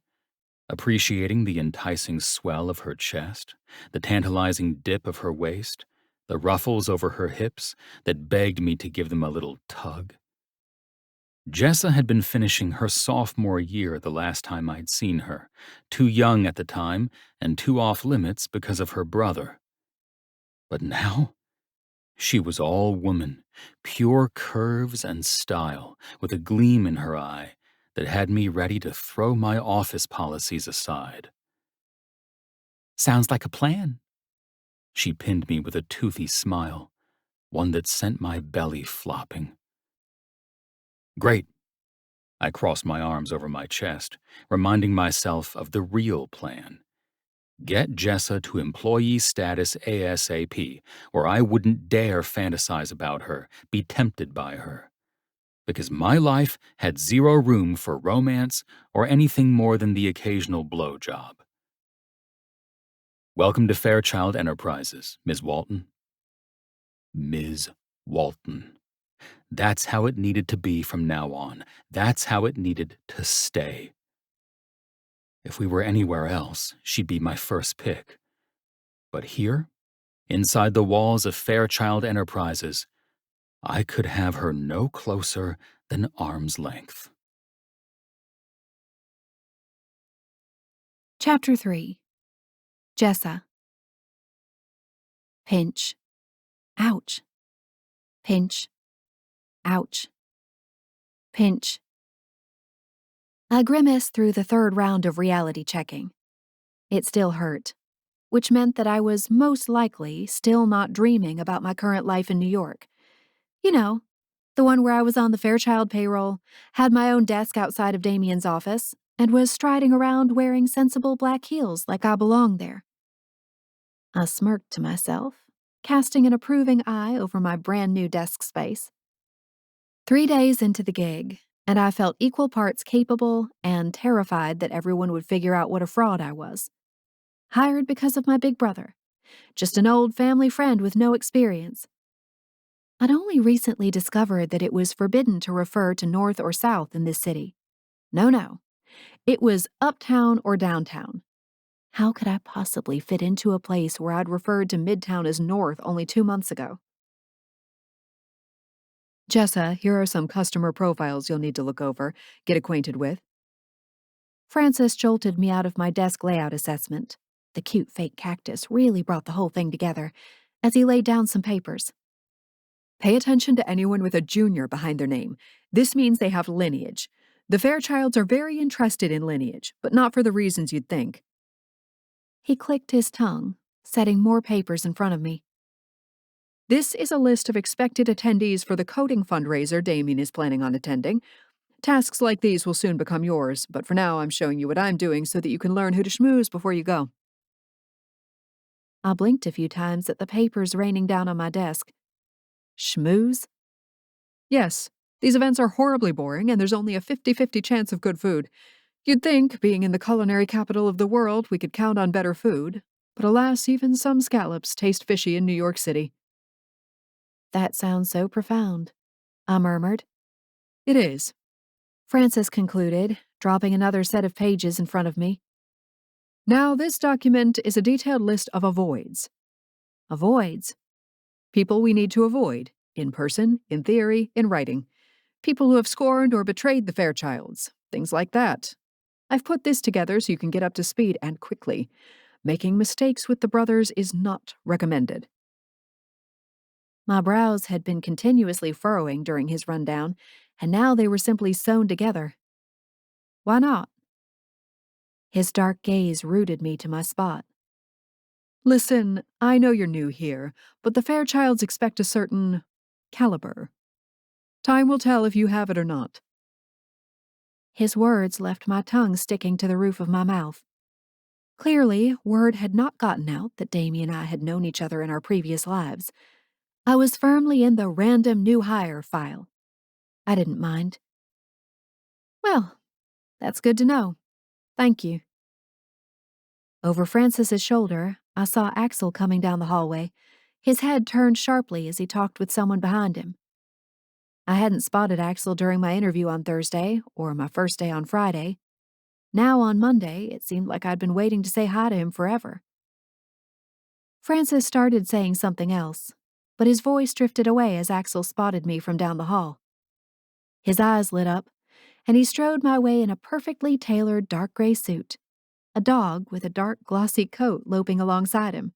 appreciating the enticing swell of her chest, the tantalizing dip of her waist, the ruffles over her hips that begged me to give them a little tug. Jessa had been finishing her sophomore year the last time I'd seen her, too young at the time and too off-limits because of her brother. But now, she was all woman, pure curves and style, with a gleam in her eye that had me ready to throw my office policies aside. "Sounds like a plan." She pinned me with a toothy smile, one that sent my belly flopping. "Great." I crossed my arms over my chest, reminding myself of the real plan. Get Jessa to employee status ASAP, or I wouldn't dare fantasize about her, be tempted by her. Because my life had zero room for romance or anything more than the occasional blowjob. "Welcome to Fairchild Enterprises, Ms. Walton." Ms. Walton. That's how it needed to be from now on. That's how it needed to stay. If we were anywhere else, she'd be my first pick. But here, inside the walls of Fairchild Enterprises, I could have her no closer than arm's length. Chapter 3. Jessa. Pinch. Ouch. Pinch. Ouch. Pinch. I grimaced through the third round of reality checking. It still hurt, which meant that I was most likely still not dreaming about my current life in New York. You know, The one where I was on the Fairchild payroll, had my own desk outside of Damian's office, and was striding around wearing sensible black heels like I belonged there. I smirked to myself, casting an approving eye over my brand new desk space. 3 days into the gig, and I felt equal parts capable and terrified that everyone would figure out what a fraud I was. Hired because of my big brother, just an old family friend with no experience. I'd only recently discovered that it was forbidden to refer to north or south in this city. No. It was uptown or downtown. How could I possibly fit into a place where I'd referred to Midtown as north only 2 months ago? Jessa, here are some customer profiles you'll need to look over, get acquainted with. Francis jolted me out of my desk layout assessment. The cute fake cactus really brought the whole thing together as he laid down some papers. Pay attention to anyone with a junior behind their name. This means they have lineage. The Fairchilds are very interested in lineage, but not for the reasons you'd think. He clicked his tongue, setting more papers in front of me. This is a list of expected attendees for the coding fundraiser Damian is planning on attending. Tasks like these will soon become yours, but for now I'm showing you what I'm doing so that you can learn who to schmooze before you go. I blinked a few times at the papers raining down on my desk. Schmooze? Yes, these events are horribly boring and there's only a 50-50 chance of good food. You'd think, being in the culinary capital of the world, we could count on better food. But alas, even some scallops taste fishy in New York City. That sounds so profound, I murmured. It is, Francis concluded, dropping another set of pages in front of me. Now this document is a detailed list of avoids. Avoids? People we need to avoid, in person, in theory, in writing. People who have scorned or betrayed the Fairchilds, things like that. I've put this together so you can get up to speed and quickly. Making mistakes with the brothers is not recommended. My brows had been continuously furrowing during his rundown, and now they were simply sewn together. Why not? His dark gaze rooted me to my spot. Listen, I know you're new here, but the Fairchilds expect a certain caliber. Time will tell if you have it or not. His words left my tongue sticking to the roof of my mouth. Clearly, word had not gotten out that Damian and I had known each other in our previous lives. I was firmly in the random new hire file. I didn't mind. Well, that's good to know. Thank you. Over Francis's shoulder, I saw Axel coming down the hallway, his head turned sharply as he talked with someone behind him. I hadn't spotted Axel during my interview on Thursday, or my first day on Friday. Now on Monday, it seemed like I'd been waiting to say hi to him forever. Francis started saying something else, but his voice drifted away as Axel spotted me from down the hall. His eyes lit up, and he strode my way in a perfectly tailored dark gray suit, a dog with a dark glossy coat loping alongside him.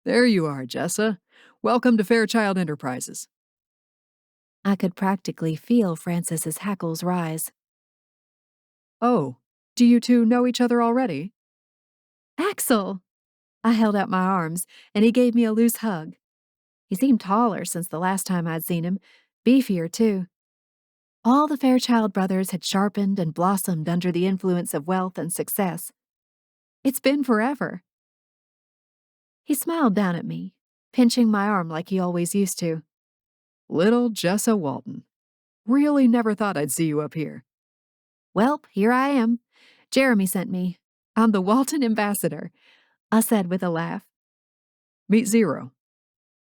There you are, Jessa. Welcome to Fairchild Enterprises. I could practically feel Francis's hackles rise. Oh, do you two know each other already? Axel! I held out my arms, and he gave me a loose hug. He seemed taller since the last time I'd seen him, beefier too. All the Fairchild brothers had sharpened and blossomed under the influence of wealth and success. It's been forever. He smiled down at me, pinching my arm like he always used to. Little Jessa Walton. Really never thought I'd see you up here. Welp, here I am. Jeremy sent me. I'm the Walton ambassador, I said with a laugh. Meet Zero,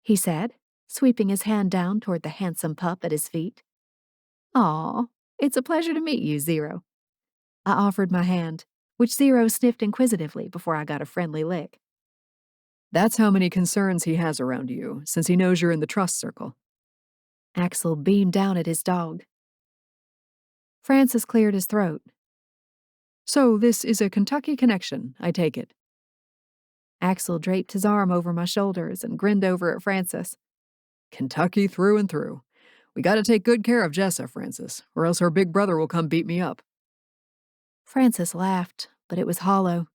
he said, sweeping his hand down toward the handsome pup at his feet. Aw, it's a pleasure to meet you, Zero. I offered my hand, which Zero sniffed inquisitively before I got a friendly lick. That's how many concerns he has around you, since he knows you're in the trust circle. Axel beamed down at his dog. Francis cleared his throat. So this is a Kentucky connection, I take it. Axel draped his arm over my shoulders and grinned over at Francis. Kentucky through and through. We gotta take good care of Jessa, Francis, or else her big brother will come beat me up. Francis laughed, but it was hollow.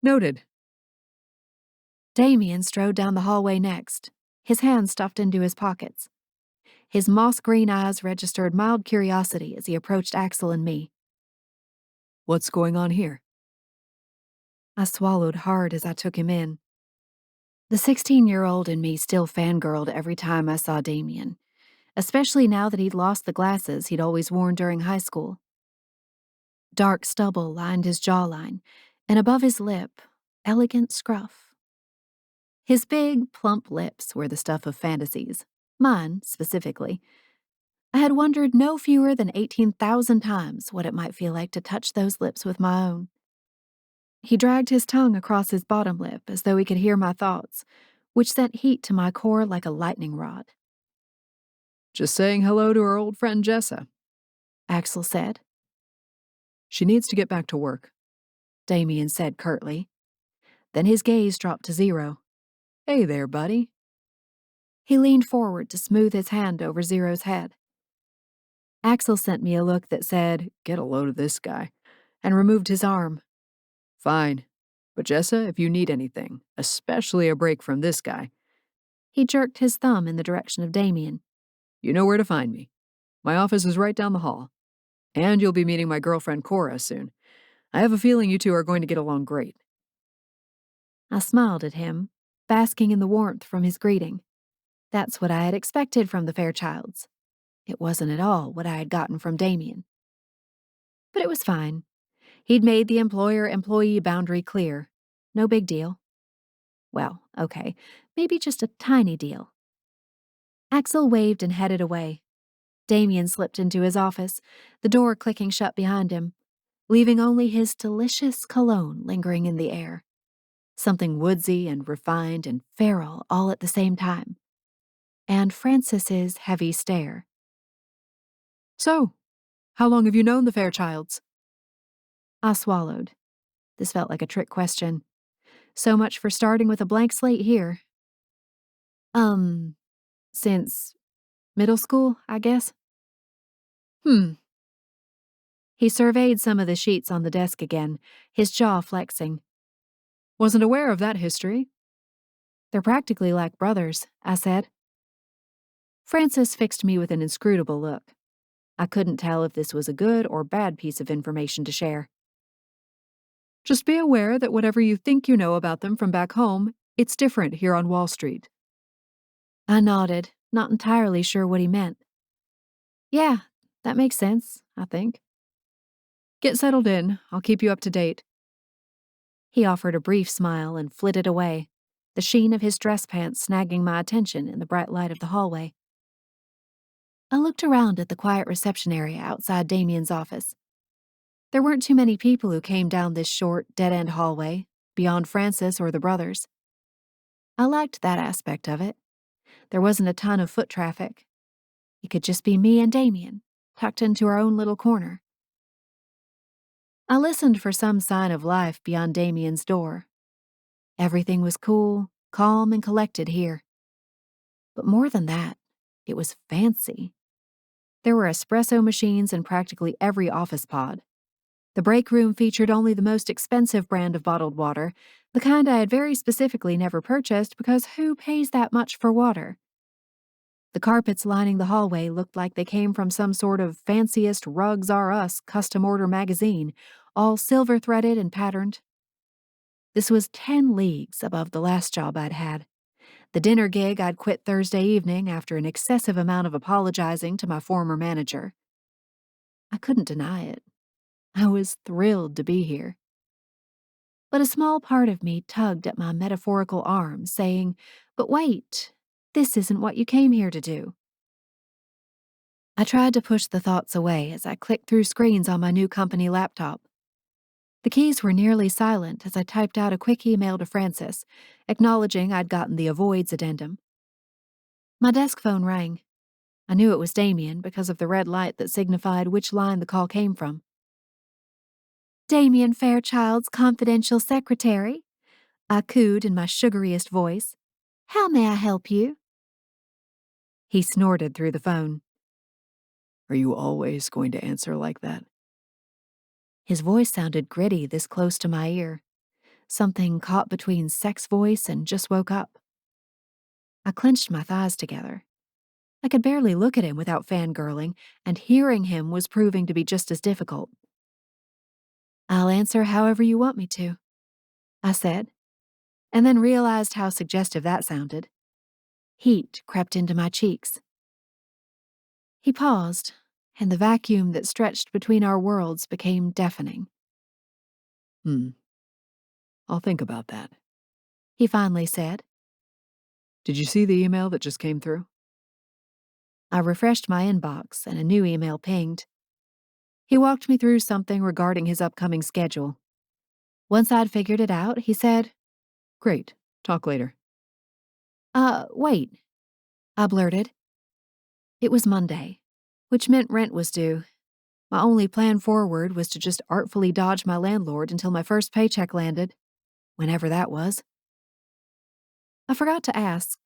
Noted. Damian strode down the hallway next, his hands stuffed into his pockets. His moss-green eyes registered mild curiosity as he approached Axel and me. What's going on here? I swallowed hard as I took him in. The 16-year-old in me still fangirled every time I saw Damian, especially now that he'd lost the glasses he'd always worn during high school. Dark stubble lined his jawline, and above his lip, elegant scruff. His big, plump lips were the stuff of fantasies, mine specifically. I had wondered no fewer than 18,000 times what it might feel like to touch those lips with my own. He dragged his tongue across his bottom lip as though he could hear my thoughts, which sent heat to my core like a lightning rod. Just saying hello to our old friend Jessa. Axel said. She needs to get back to work, Damian said curtly. Then his gaze dropped to 0. Hey there, buddy. He leaned forward to smooth his hand over Zero's head. Axel sent me a look that said, Get a load of this guy, and removed his arm. Fine. But Jessa, if you need anything, especially a break from this guy. He jerked his thumb in the direction of Damian. You know where to find me. My office is right down the hall. And you'll be meeting my girlfriend Cora soon. I have a feeling you two are going to get along great. I smiled at him, basking in the warmth from his greeting. That's what I had expected from the Fairchilds. It wasn't at all what I had gotten from Damian. But it was fine. He'd made the employer-employee boundary clear. No big deal. Well, okay, maybe just a tiny deal. Axel waved and headed away. Damian slipped into his office, the door clicking shut behind him, leaving only his delicious cologne lingering in the air. Something woodsy and refined and feral all at the same time. And Francis's heavy stare. So, how long have you known the Fairchilds? I swallowed. This felt like a trick question. So much for starting with a blank slate here. Since middle school, I guess. He surveyed some of the sheets on the desk again, his jaw flexing. Wasn't aware of that history. They're practically like brothers, I said. Francis fixed me with an inscrutable look. I couldn't tell if this was a good or bad piece of information to share. Just be aware that whatever you think you know about them from back home, it's different here on Wall Street. I nodded, not entirely sure what he meant. Yeah, that makes sense, I think. Get settled in. I'll keep you up to date. He offered a brief smile and flitted away, the sheen of his dress pants snagging my attention in the bright light of the hallway. I looked around at the quiet reception area outside Damian's office. There weren't too many people who came down this short, dead-end hallway, beyond Francis or the brothers. I liked that aspect of it. There wasn't a ton of foot traffic. It could just be me and Damian, tucked into our own little corner. I listened for some sign of life beyond Damian's door. Everything was cool, calm, and collected here. But more than that, it was fancy. There were espresso machines in practically every office pod. The break room featured only the most expensive brand of bottled water, the kind I had very specifically never purchased because who pays that much for water? The carpets lining the hallway looked like they came from some sort of fanciest Rugs R Us custom-order magazine, all silver-threaded and patterned. This was 10 leagues above the last job I'd had. The dinner gig I'd quit Thursday evening after an excessive amount of apologizing to my former manager. I couldn't deny it. I was thrilled to be here. But a small part of me tugged at my metaphorical arm, saying, "But wait, this isn't what you came here to do." I tried to push the thoughts away as I clicked through screens on my new company laptop. The keys were nearly silent as I typed out a quick email to Francis, acknowledging I'd gotten the avoids addendum. My desk phone rang. I knew it was Damian because of the red light that signified which line the call came from. "Damian Fairchild's confidential secretary," I cooed in my sugariest voice. "How may I help you?" He snorted through the phone. Are you always going to answer like that? His voice sounded gritty this close to my ear, something caught between sex voice and just woke up. I clenched my thighs together. I could barely look at him without fangirling, and hearing him was proving to be just as difficult. "I'll answer however you want me to," I said, and then realized how suggestive that sounded. Heat crept into my cheeks. He paused, and the vacuum that stretched between our worlds became deafening. I'll think about that. He finally said. Did you see the email that just came through? I refreshed my inbox, and a new email pinged. He walked me through something regarding his upcoming schedule. Once I'd figured it out, he said, Great. Talk later. Wait, I blurted. It was Monday, which meant rent was due. My only plan forward was to just artfully dodge my landlord until my first paycheck landed, whenever that was. I forgot to ask,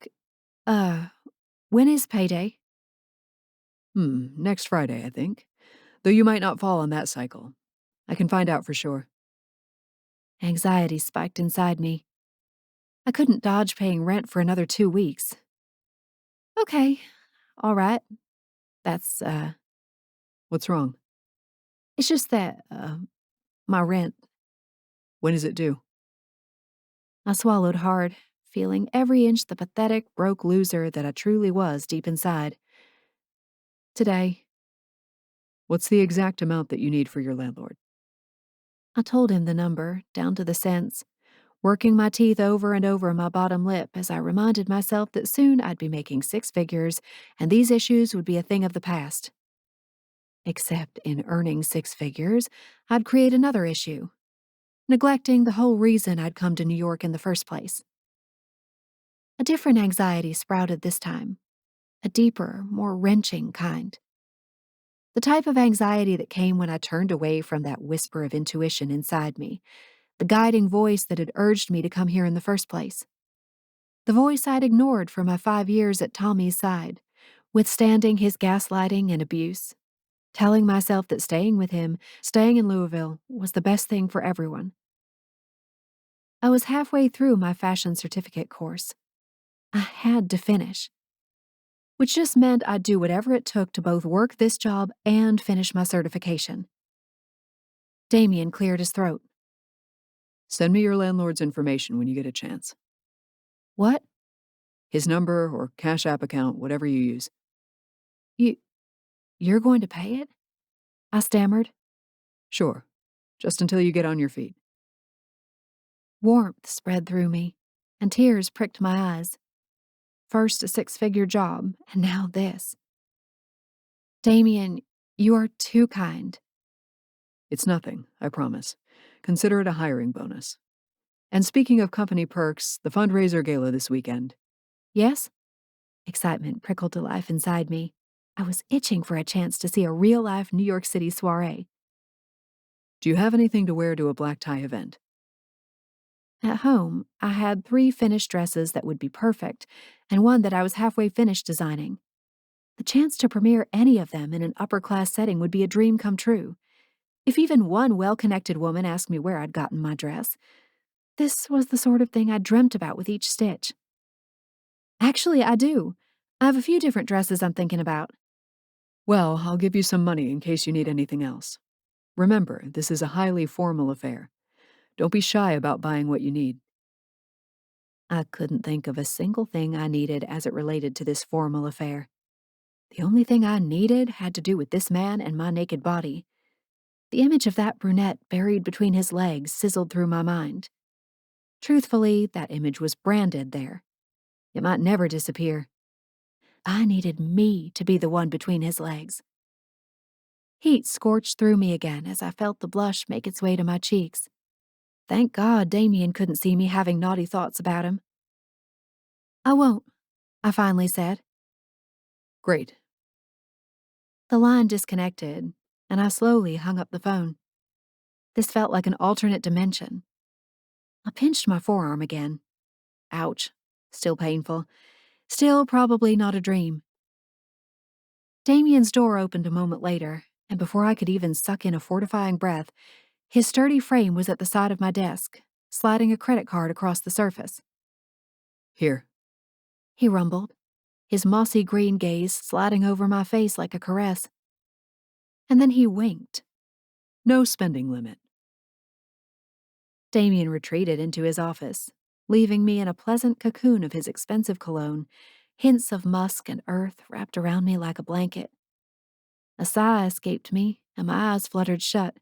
when is payday? Next Friday, I think. Though you might not fall on that cycle. I can find out for sure. Anxiety spiked inside me. I couldn't dodge paying rent for another 2 weeks. Okay, all right. That's, What's wrong? it's just that, my rent. When is it due? I swallowed hard, feeling every inch the pathetic, broke loser that I truly was deep inside. Today, What's the exact amount that you need for your landlord? I told him the number, down to the cents, working my teeth over and over my bottom lip as I reminded myself that soon I'd be making 6 figures and these issues would be a thing of the past. Except in earning 6 figures, I'd create another issue, neglecting the whole reason I'd come to New York in the first place. A different anxiety sprouted this time, a deeper, more wrenching kind. The type of anxiety that came when I turned away from that whisper of intuition inside me, the guiding voice that had urged me to come here in the first place. The voice I'd ignored for my 5 years at Tommy's side, withstanding his gaslighting and abuse, telling myself that staying with him, staying in Louisville, was the best thing for everyone. I was halfway through my fashion certificate course. I had to finish, which just meant I'd do whatever it took to both work this job and finish my certification. Damian cleared his throat. Send me your landlord's information when you get a chance. What? His number or Cash App account, whatever you use. You're going to pay it? I stammered. Sure. Just until you get on your feet. Warmth spread through me, and tears pricked my eyes. First a 6-figure job, and now this. Damian, you are too kind. It's nothing, I promise. Consider it a hiring bonus. And speaking of company perks, the fundraiser gala this weekend. Yes? Excitement prickled to life inside me. I was itching for a chance to see a real-life New York City soiree. Do you have anything to wear to a black tie event? At home, I had 3 finished dresses that would be perfect, and one that I was halfway finished designing. The chance to premiere any of them in an upper-class setting would be a dream come true. If even one well-connected woman asked me where I'd gotten my dress, this was the sort of thing I dreamt about with each stitch. Actually, I do. I have a few different dresses I'm thinking about. Well, I'll give you some money in case you need anything else. Remember, this is a highly formal affair. Don't be shy about buying what you need. I couldn't think of a single thing I needed as it related to this formal affair. The only thing I needed had to do with this man and my naked body. The image of that brunette buried between his legs sizzled through my mind. Truthfully, that image was branded there. It might never disappear. I needed me to be the one between his legs. Heat scorched through me again as I felt the blush make its way to my cheeks. Thank God Damian couldn't see me having naughty thoughts about him. I won't, I finally said. Great. The line disconnected, and I slowly hung up the phone. This felt like an alternate dimension. I pinched my forearm again. Ouch. Still painful. Still probably not a dream. Damian's door opened a moment later, and before I could even suck in a fortifying breath, his sturdy frame was at the side of my desk, sliding a credit card across the surface. Here. He rumbled. his mossy green gaze sliding over my face like a caress. And then he winked. No spending limit. Damian retreated into his office, leaving me in a pleasant cocoon of his expensive cologne, hints of musk and earth wrapped around me like a blanket. A sigh escaped me, and my eyes fluttered shut.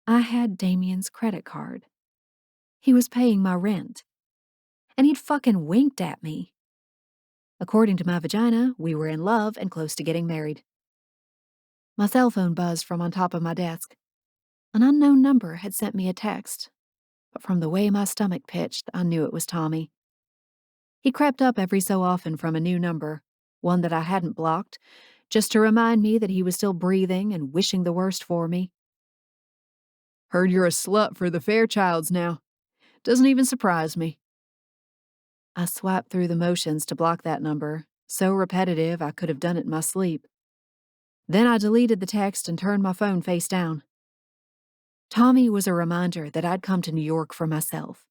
I had Damian's credit card. He was paying my rent. And he'd fucking winked at me. According to my vagina, we were in love and close to getting married. My cell phone buzzed from on top of my desk. An unknown number had sent me a text, but from the way my stomach pitched, I knew it was Tommy. He crept up every so often from a new number, one that I hadn't blocked, just to remind me that he was still breathing and wishing the worst for me. Heard you're a slut for the Fairchilds now. Doesn't even surprise me. I swiped through the motions to block that number, so repetitive I could have done it in my sleep. Then I deleted the text and turned my phone face down. Tommy was a reminder that I'd come to New York for myself.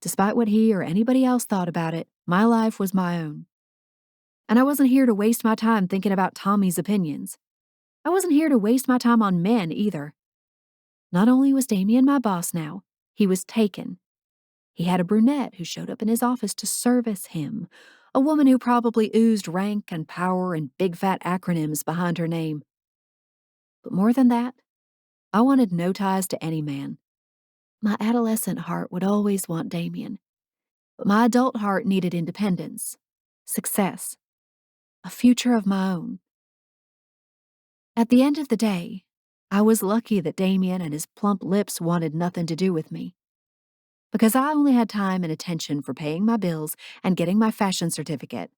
Despite what he or anybody else thought about it, my life was my own. And I wasn't here to waste my time thinking about Tommy's opinions. I wasn't here to waste my time on men either. Not only was Damian my boss now, he was taken. He had a brunette who showed up in his office to service him, a woman who probably oozed rank and power and big fat acronyms behind her name. But more than that, I wanted no ties to any man. My adolescent heart would always want Damian, but my adult heart needed independence, success, a future of my own. At the end of the day, I was lucky that Damian and his plump lips wanted nothing to do with me, because I only had time and attention for paying my bills and getting my fashion certificate,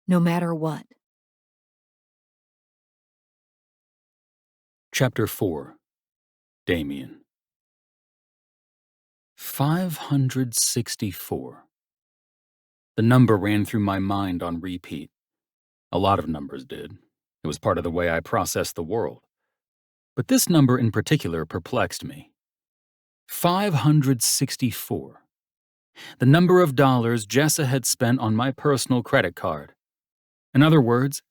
no matter what. Chapter 4. Damian. 564. The number ran through my mind on repeat. A lot of numbers did. It was part of the way I processed the world. But this number in particular perplexed me. 564. The number of dollars Jessa had spent on my personal credit card. In other words,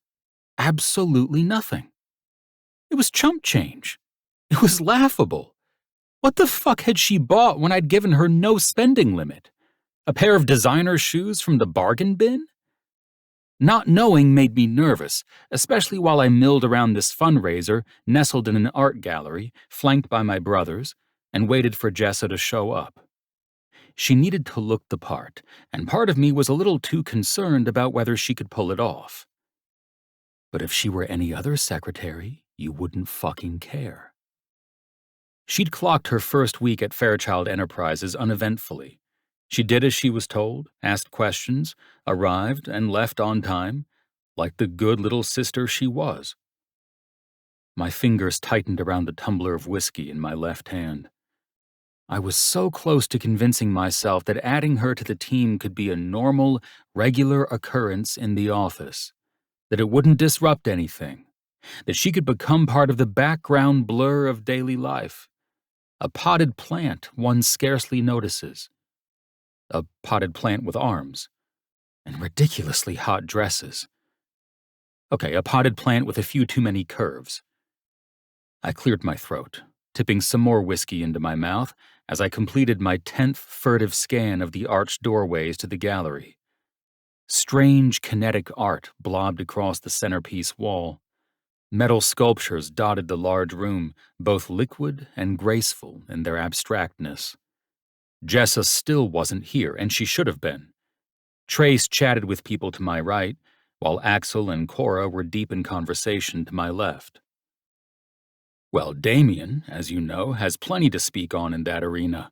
absolutely nothing. It was chump change. It was laughable. What the fuck had she bought when I'd given her no spending limit? A pair of designer shoes from the bargain bin? Not knowing made me nervous, especially while I milled around this fundraiser nestled in an art gallery, flanked by my brothers, and waited for Jessa to show up. She needed to look the part, and part of me was a little too concerned about whether she could pull it off. But if she were any other secretary, you wouldn't fucking care. She'd clocked her first week at Fairchild Enterprises uneventfully. She did as she was told, asked questions, arrived, and left on time, like the good little sister she was. My fingers tightened around the tumbler of whiskey in my left hand. I was so close to convincing myself that adding her to the team could be a normal, regular occurrence in the office, that it wouldn't disrupt anything, that she could become part of the background blur of daily life. A potted plant one scarcely notices. A potted plant with arms. And ridiculously hot dresses. Okay, a potted plant with a few too many curves. I cleared my throat, tipping some more whiskey into my mouth as I completed my 10th furtive scan of the arched doorways to the gallery. Strange kinetic art blobbed across the centerpiece wall. Metal sculptures dotted the large room, both liquid and graceful in their abstractness. Jessa still wasn't here, and she should have been. Trace chatted with people to my right, while Axel and Cora were deep in conversation to my left. Well, Damian, as you know, has plenty to speak on in that arena.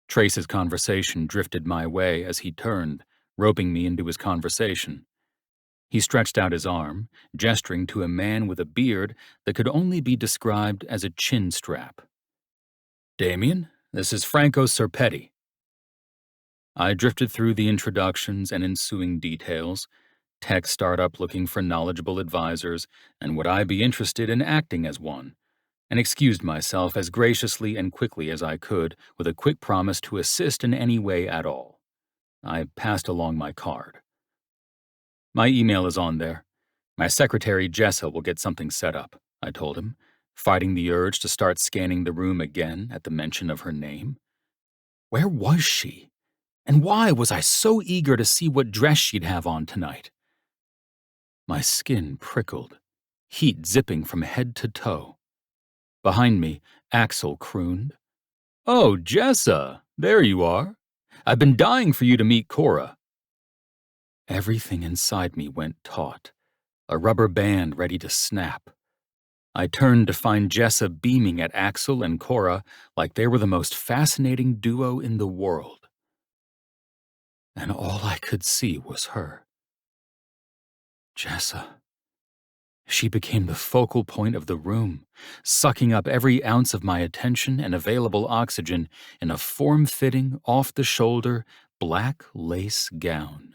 Trace's conversation drifted my way as he turned, roping me into his conversation. He stretched out his arm, gesturing to a man with a beard that could only be described as a chin strap. Damian, this is Franco Serpetti. I drifted through the introductions and ensuing details, tech startup looking for knowledgeable advisors, and would I be interested in acting as one, and excused myself as graciously and quickly as I could with a quick promise to assist in any way at all. I passed along my card. My email is on there. My secretary, Jessa, will get something set up, I told him, fighting the urge to start scanning the room again at the mention of her name. Where was she? And why was I so eager to see what dress she'd have on tonight? My skin prickled, heat zipping from head to toe. Behind me, Axel crooned, "Oh, Jessa, there you are. I've been dying for you to meet Cora." Everything inside me went taut, a rubber band ready to snap. I turned to find Jessa beaming at Axel and Cora like they were the most fascinating duo in the world. And all I could see was her. Jessa. She became the focal point of the room, sucking up every ounce of my attention and available oxygen in a form-fitting, off-the-shoulder, black lace gown.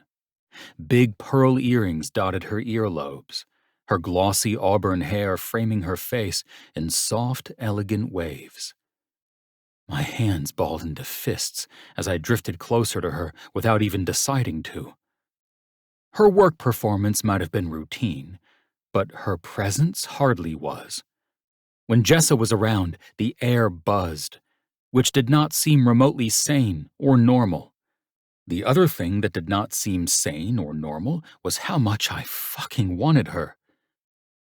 Big pearl earrings dotted her earlobes, her glossy auburn hair framing her face in soft, elegant waves. My hands balled into fists as I drifted closer to her without even deciding to. Her work performance might have been routine, but her presence hardly was. When Jessa was around, the air buzzed, which did not seem remotely sane or normal. The other thing that did not seem sane or normal was how much I fucking wanted her.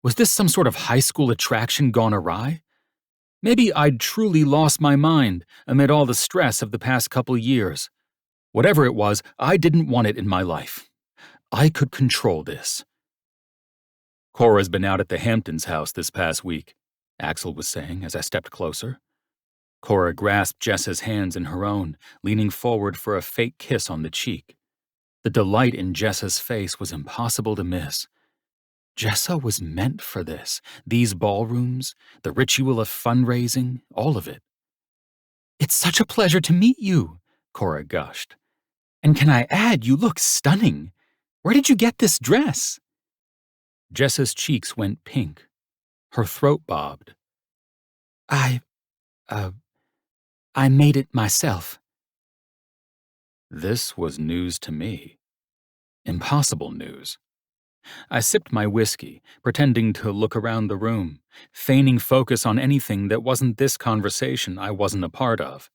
Was this some sort of high school attraction gone awry? Maybe I'd truly lost my mind amid all the stress of the past couple years. Whatever it was, I didn't want it in my life. I could control this. Cora's been out at the Hamptons' house this past week, Axel was saying as I stepped closer. Cora grasped Jessa's hands in her own, leaning forward for a fake kiss on the cheek. The delight in Jessa's face was impossible to miss. Jessa was meant for this, these ballrooms, the ritual of fundraising, all of it. "It's such a pleasure to meet you," Cora gushed. "And can I add, you look stunning. Where did you get this dress?" Jessa's cheeks went pink. Her throat bobbed. I made it myself." This was news to me. Impossible news. I sipped my whiskey, pretending to look around the room, feigning focus on anything that wasn't this conversation I wasn't a part of.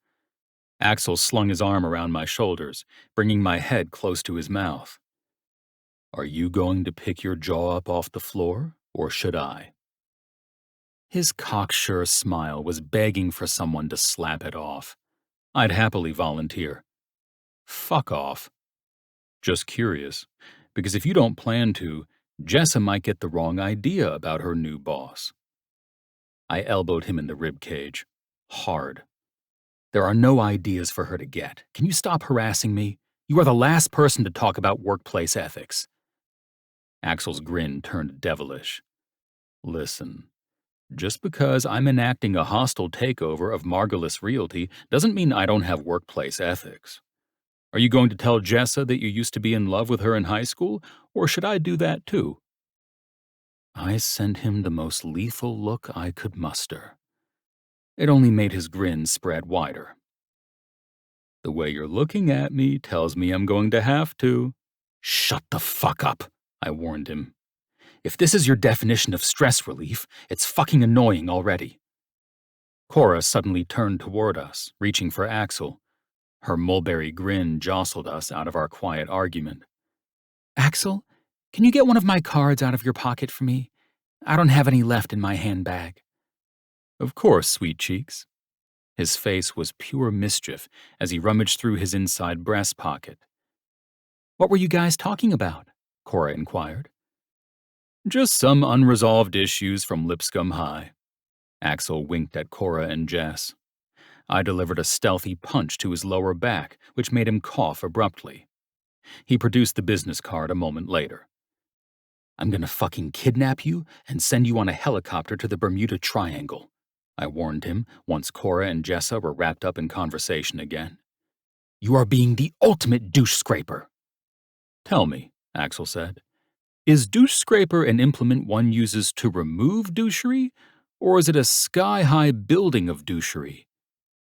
Axel slung his arm around my shoulders, bringing my head close to his mouth. "Are you going to pick your jaw up off the floor, or should I?" His cocksure smile was begging for someone to slap it off. I'd happily volunteer. "Fuck off." "Just curious, because if you don't plan to, Jessa might get the wrong idea about her new boss." I elbowed him in the ribcage. Hard. "There are no ideas for her to get. Can you stop harassing me? You are the last person to talk about workplace ethics." Axel's grin turned devilish. "Listen, just because I'm enacting a hostile takeover of Margulis Realty doesn't mean I don't have workplace ethics. Are you going to tell Jessa that you used to be in love with her in high school, or should I do that too?" I sent him the most lethal look I could muster. It only made his grin spread wider. "The way you're looking at me tells me I'm going to have to." "Shut the fuck up," I warned him. "If this is your definition of stress relief, it's fucking annoying already." Cora suddenly turned toward us, reaching for Axel. Her mulberry grin jostled us out of our quiet argument. "Axel, can you get one of my cards out of your pocket for me? I don't have any left in my handbag." "Of course, sweet cheeks." His face was pure mischief as he rummaged through his inside breast pocket. "What were you guys talking about?" Cora inquired. "Just some unresolved issues from Lipscomb High." Axel winked at Cora and Jess. I delivered a stealthy punch to his lower back, which made him cough abruptly. He produced the business card a moment later. "I'm gonna fucking kidnap you and send you on a helicopter to the Bermuda Triangle," I warned him once Cora and Jessa were wrapped up in conversation again. "You are being the ultimate douche scraper." "Tell me," Axel said, "is douche scraper an implement one uses to remove douchery, or is it a sky-high building of douchery?"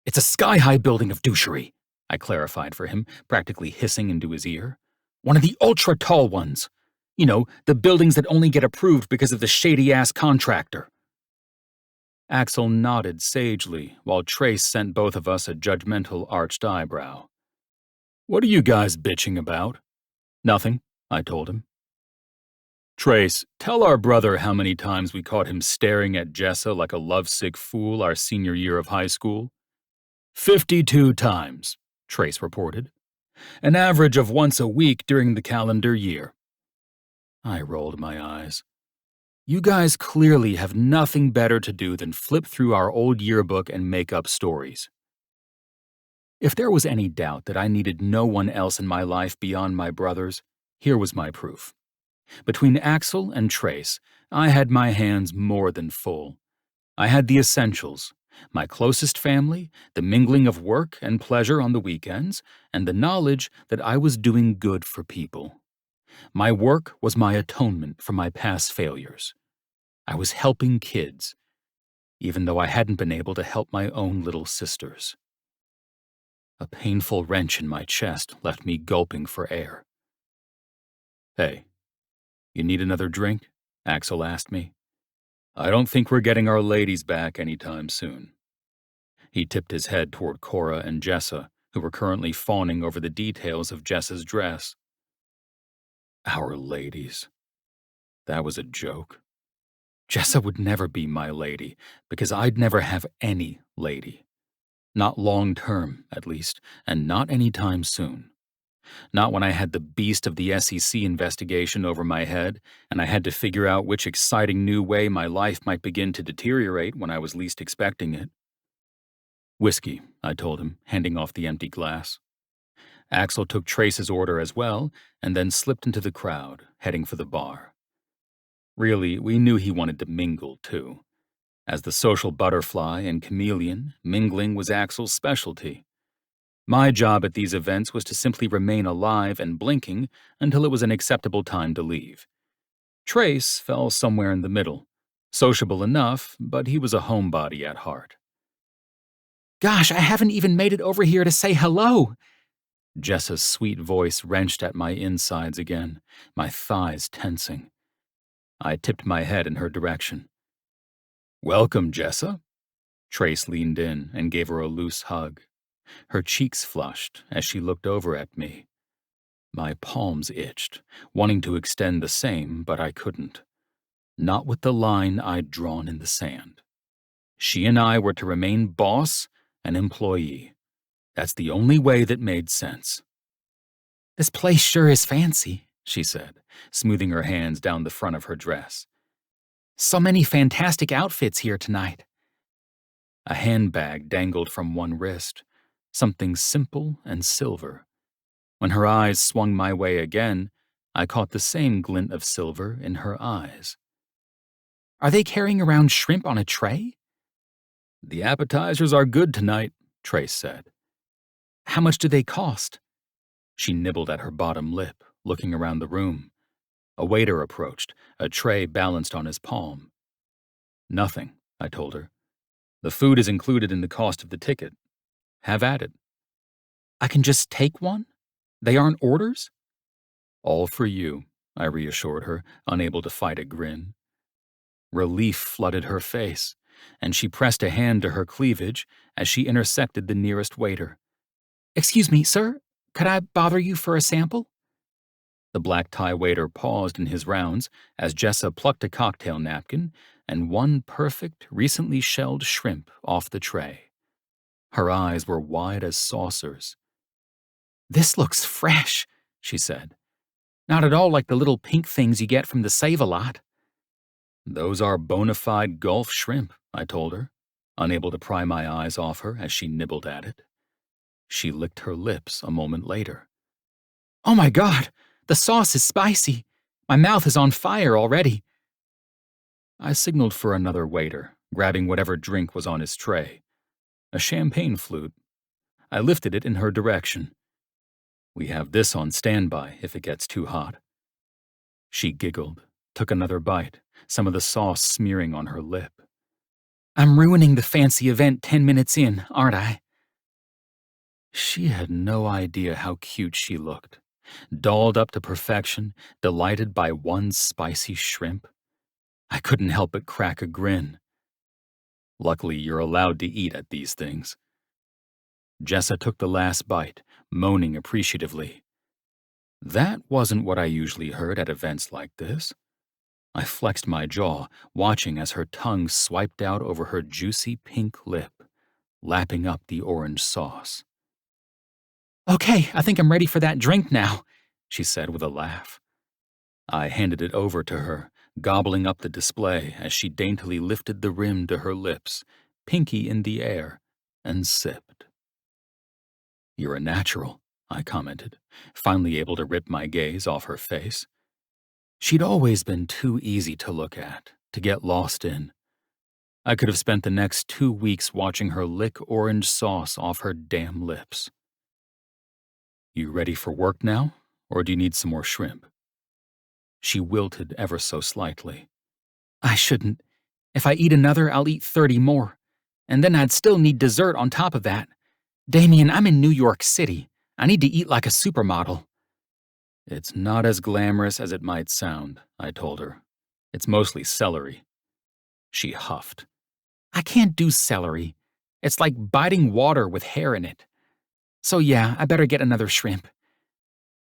"It's a sky-high building of douchery," I clarified for him, practically hissing into his ear. "One of the ultra-tall ones. You know, the buildings that only get approved because of the shady-ass contractor. Axel nodded sagely, while Trace sent both of us a judgmental arched eyebrow. What are you guys bitching about? Nothing, I told him. Trace, tell our brother how many times we caught him staring at Jessa like a lovesick fool our senior year of high school. 52 times, Trace reported. An average of once a week during the calendar year. I rolled my eyes. You guys clearly have nothing better to do than flip through our old yearbook and make up stories. If there was any doubt that I needed no one else in my life beyond my brothers, here was my proof. Between Axel and Trace, I had my hands more than full. I had the essentials, my closest family, the mingling of work and pleasure on the weekends, and the knowledge that I was doing good for people. My work was my atonement for my past failures. I was helping kids, even though I hadn't been able to help my own little sisters. A painful wrench in my chest left me gulping for air. Hey, you need another drink? Axel asked me. I don't think we're getting our ladies back anytime soon. He tipped his head toward Cora and Jessa, who were currently fawning over the details of Jessa's dress. Our ladies. That was a joke. Jessa would never be my lady, because I'd never have any lady. Not long term, at least, and not anytime soon. Not when I had the beast of the SEC investigation over my head, and I had to figure out which exciting new way my life might begin to deteriorate when I was least expecting it. Whiskey, I told him, handing off the empty glass. Axel took Trace's order as well, and then slipped into the crowd, heading for the bar. Really, we knew he wanted to mingle, too. As the social butterfly and chameleon, mingling was Axel's specialty. My job at these events was to simply remain alive and blinking until it was an acceptable time to leave. Trace fell somewhere in the middle. Sociable enough, but he was a homebody at heart. Gosh, I haven't even made it over here to say hello! Jessa's sweet voice wrenched at my insides again, my thighs tensing. I tipped my head in her direction. Welcome, Jessa. Trace leaned in and gave her a loose hug. Her cheeks flushed as she looked over at me. My palms itched, wanting to extend the same, but I couldn't. Not with the line I'd drawn in the sand. She and I were to remain boss and employee. That's the only way that made sense. This place sure is fancy, she said, smoothing her hands down the front of her dress. So many fantastic outfits here tonight. A handbag dangled from one wrist, something simple and silver. When her eyes swung my way again, I caught the same glint of silver in her eyes. Are they carrying around shrimp on a tray? The appetizers are good tonight, Trace said. How much do they cost? She nibbled at her bottom lip, looking around the room. A waiter approached, a tray balanced on his palm. Nothing, I told her. The food is included in the cost of the ticket. Have at it. I can just take one? They aren't orders? All for you, I reassured her, unable to fight a grin. Relief flooded her face, and she pressed a hand to her cleavage as she intersected the nearest waiter. Excuse me, sir, could I bother you for a sample? The black tie waiter paused in his rounds as Jessa plucked a cocktail napkin and one perfect, recently shelled shrimp off the tray. Her eyes were wide as saucers. This looks fresh, she said. Not at all like the little pink things you get from the Save-A-Lot. Those are bona fide Gulf shrimp, I told her, unable to pry my eyes off her as she nibbled at it. She licked her lips a moment later. Oh my God, the sauce is spicy. My mouth is on fire already. I signaled for another waiter, grabbing whatever drink was on his tray. A champagne flute. I lifted it in her direction. We have this on standby if it gets too hot. She giggled, took another bite, some of the sauce smearing on her lip. I'm ruining the fancy event 10 minutes in, aren't I? She had no idea how cute she looked, dolled up to perfection, delighted by one spicy shrimp. I couldn't help but crack a grin. Luckily, you're allowed to eat at these things. Jessa took the last bite, moaning appreciatively. That wasn't what I usually heard at events like this. I flexed my jaw, watching as her tongue swiped out over her juicy pink lip, lapping up the orange sauce. "Okay, I think I'm ready for that drink now," she said with a laugh. I handed it over to her, gobbling up the display as she daintily lifted the rim to her lips, pinky in the air, and sipped. "You're a natural," I commented, finally able to rip my gaze off her face. She'd always been too easy to look at, to get lost in. I could have spent the next 2 weeks watching her lick orange sauce off her damn lips. "You ready for work now, or do you need some more shrimp?" She wilted ever so slightly. "I shouldn't. If I eat another, I'll eat 30 more. And then I'd still need dessert on top of that. Damian, I'm in New York City. I need to eat like a supermodel." "It's not as glamorous as it might sound," I told her. "It's mostly celery." She huffed. "I can't do celery. It's like biting water with hair in it. So yeah, I better get another shrimp."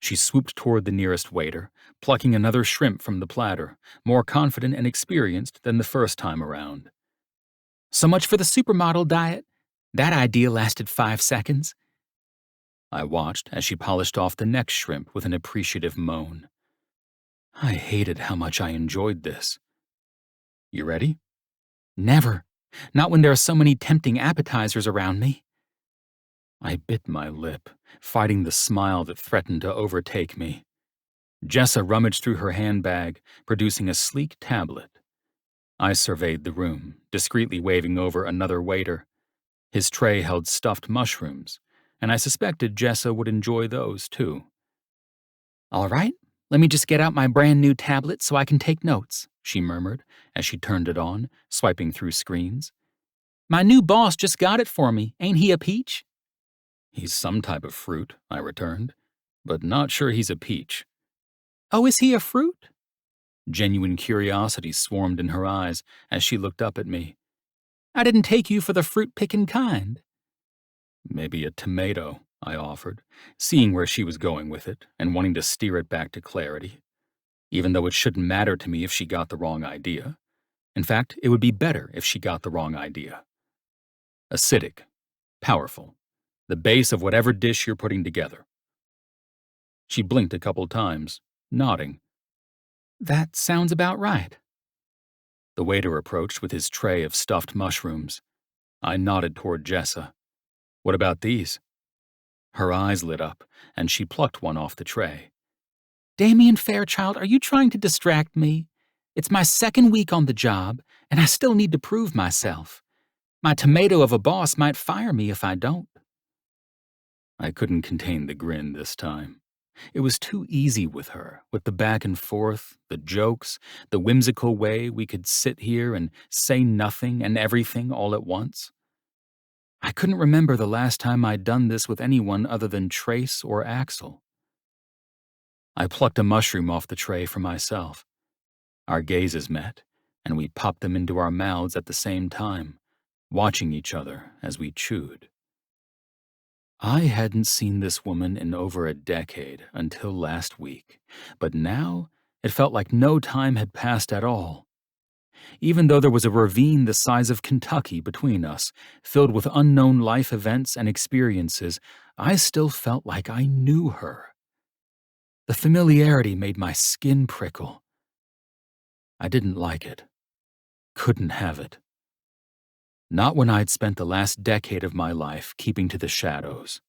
She swooped toward the nearest waiter, plucking another shrimp from the platter, more confident and experienced than the first time around. "So much for the supermodel diet. That idea lasted 5 seconds. I watched as she polished off the next shrimp with an appreciative moan. I hated how much I enjoyed this. "You ready?" "Never. Not when there are so many tempting appetizers around me." I bit my lip, fighting the smile that threatened to overtake me. Jessa rummaged through her handbag, producing a sleek tablet. I surveyed the room, discreetly waving over another waiter. His tray held stuffed mushrooms, and I suspected Jessa would enjoy those too. "All right, let me just get out my brand new tablet so I can take notes," she murmured as she turned it on, swiping through screens. "My new boss just got it for me. Ain't he a peach?" "He's some type of fruit," I returned, "but not sure he's a peach." "Oh, is he a fruit?" Genuine curiosity swarmed in her eyes as she looked up at me. "I didn't take you for the fruit-picking kind." "Maybe a tomato," I offered, seeing where she was going with it and wanting to steer it back to clarity, even though it shouldn't matter to me if she got the wrong idea. In fact, it would be better if she got the wrong idea. Acidic, powerful, the base of whatever dish you're putting together. She blinked a couple times, nodding. "That sounds about right." The waiter approached with his tray of stuffed mushrooms. I nodded toward Jessa. "What about these?" Her eyes lit up, and she plucked one off the tray. "Damian Fairchild, are you trying to distract me? It's my 2nd week on the job, and I still need to prove myself. My tomato of a boss might fire me if I don't." I couldn't contain the grin this time. It was too easy with her, with the back and forth, the jokes, the whimsical way we could sit here and say nothing and everything all at once. I couldn't remember the last time I'd done this with anyone other than Trace or Axel. I plucked a mushroom off the tray for myself. Our gazes met, and we popped them into our mouths at the same time, watching each other as we chewed. I hadn't seen this woman in over a decade until last week, but now it felt like no time had passed at all. Even though there was a ravine the size of Kentucky between us, filled with unknown life events and experiences, I still felt like I knew her. The familiarity made my skin prickle. I didn't like it. Couldn't have it. Not when I'd spent the last decade of my life keeping to the shadows.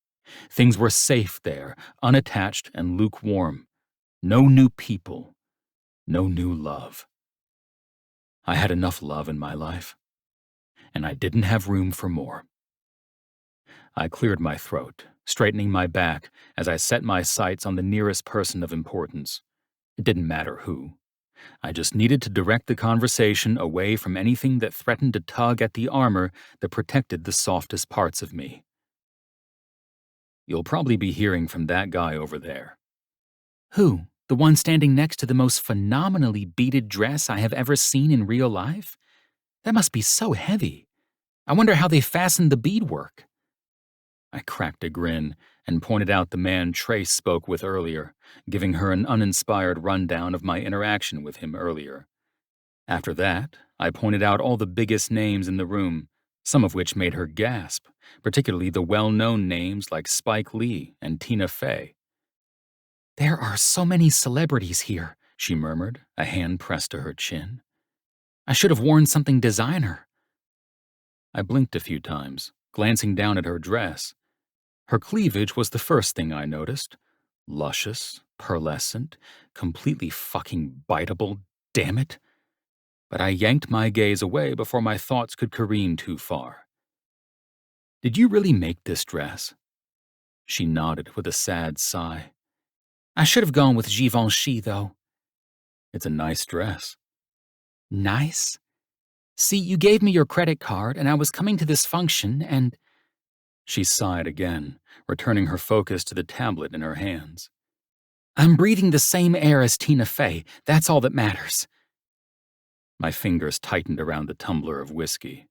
Things were safe there, unattached and lukewarm. No new people. No new love. I had enough love in my life, and I didn't have room for more. I cleared my throat, straightening my back as I set my sights on the nearest person of importance. It didn't matter who. I just needed to direct the conversation away from anything that threatened to tug at the armor that protected the softest parts of me. "You'll probably be hearing from that guy over there." Who? The one standing next to the most phenomenally beaded dress I have ever seen in real life? That must be so heavy. I wonder how they fastened the beadwork. I cracked a grin and pointed out the man Trace spoke with earlier, giving her an uninspired rundown of my interaction with him earlier. After that, I pointed out all the biggest names in the room, some of which made her gasp, particularly the well-known names like Spike Lee and Tina Fey. "There are so many celebrities here," she murmured, a hand pressed to her chin. "I should have worn something designer." I blinked a few times, glancing down at her dress. Her cleavage was the first thing I noticed. Luscious, pearlescent, completely fucking biteable, damn it. But I yanked my gaze away before my thoughts could careen too far. "Did you really make this dress?" She nodded with a sad sigh. "I should have gone with Givenchy, though." "It's a nice dress." "Nice? See, you gave me your credit card, and I was coming to this function, and—" She sighed again, returning her focus to the tablet in her hands. "I'm breathing the same air as Tina Fey. That's all that matters." My fingers tightened around the tumbler of whiskey.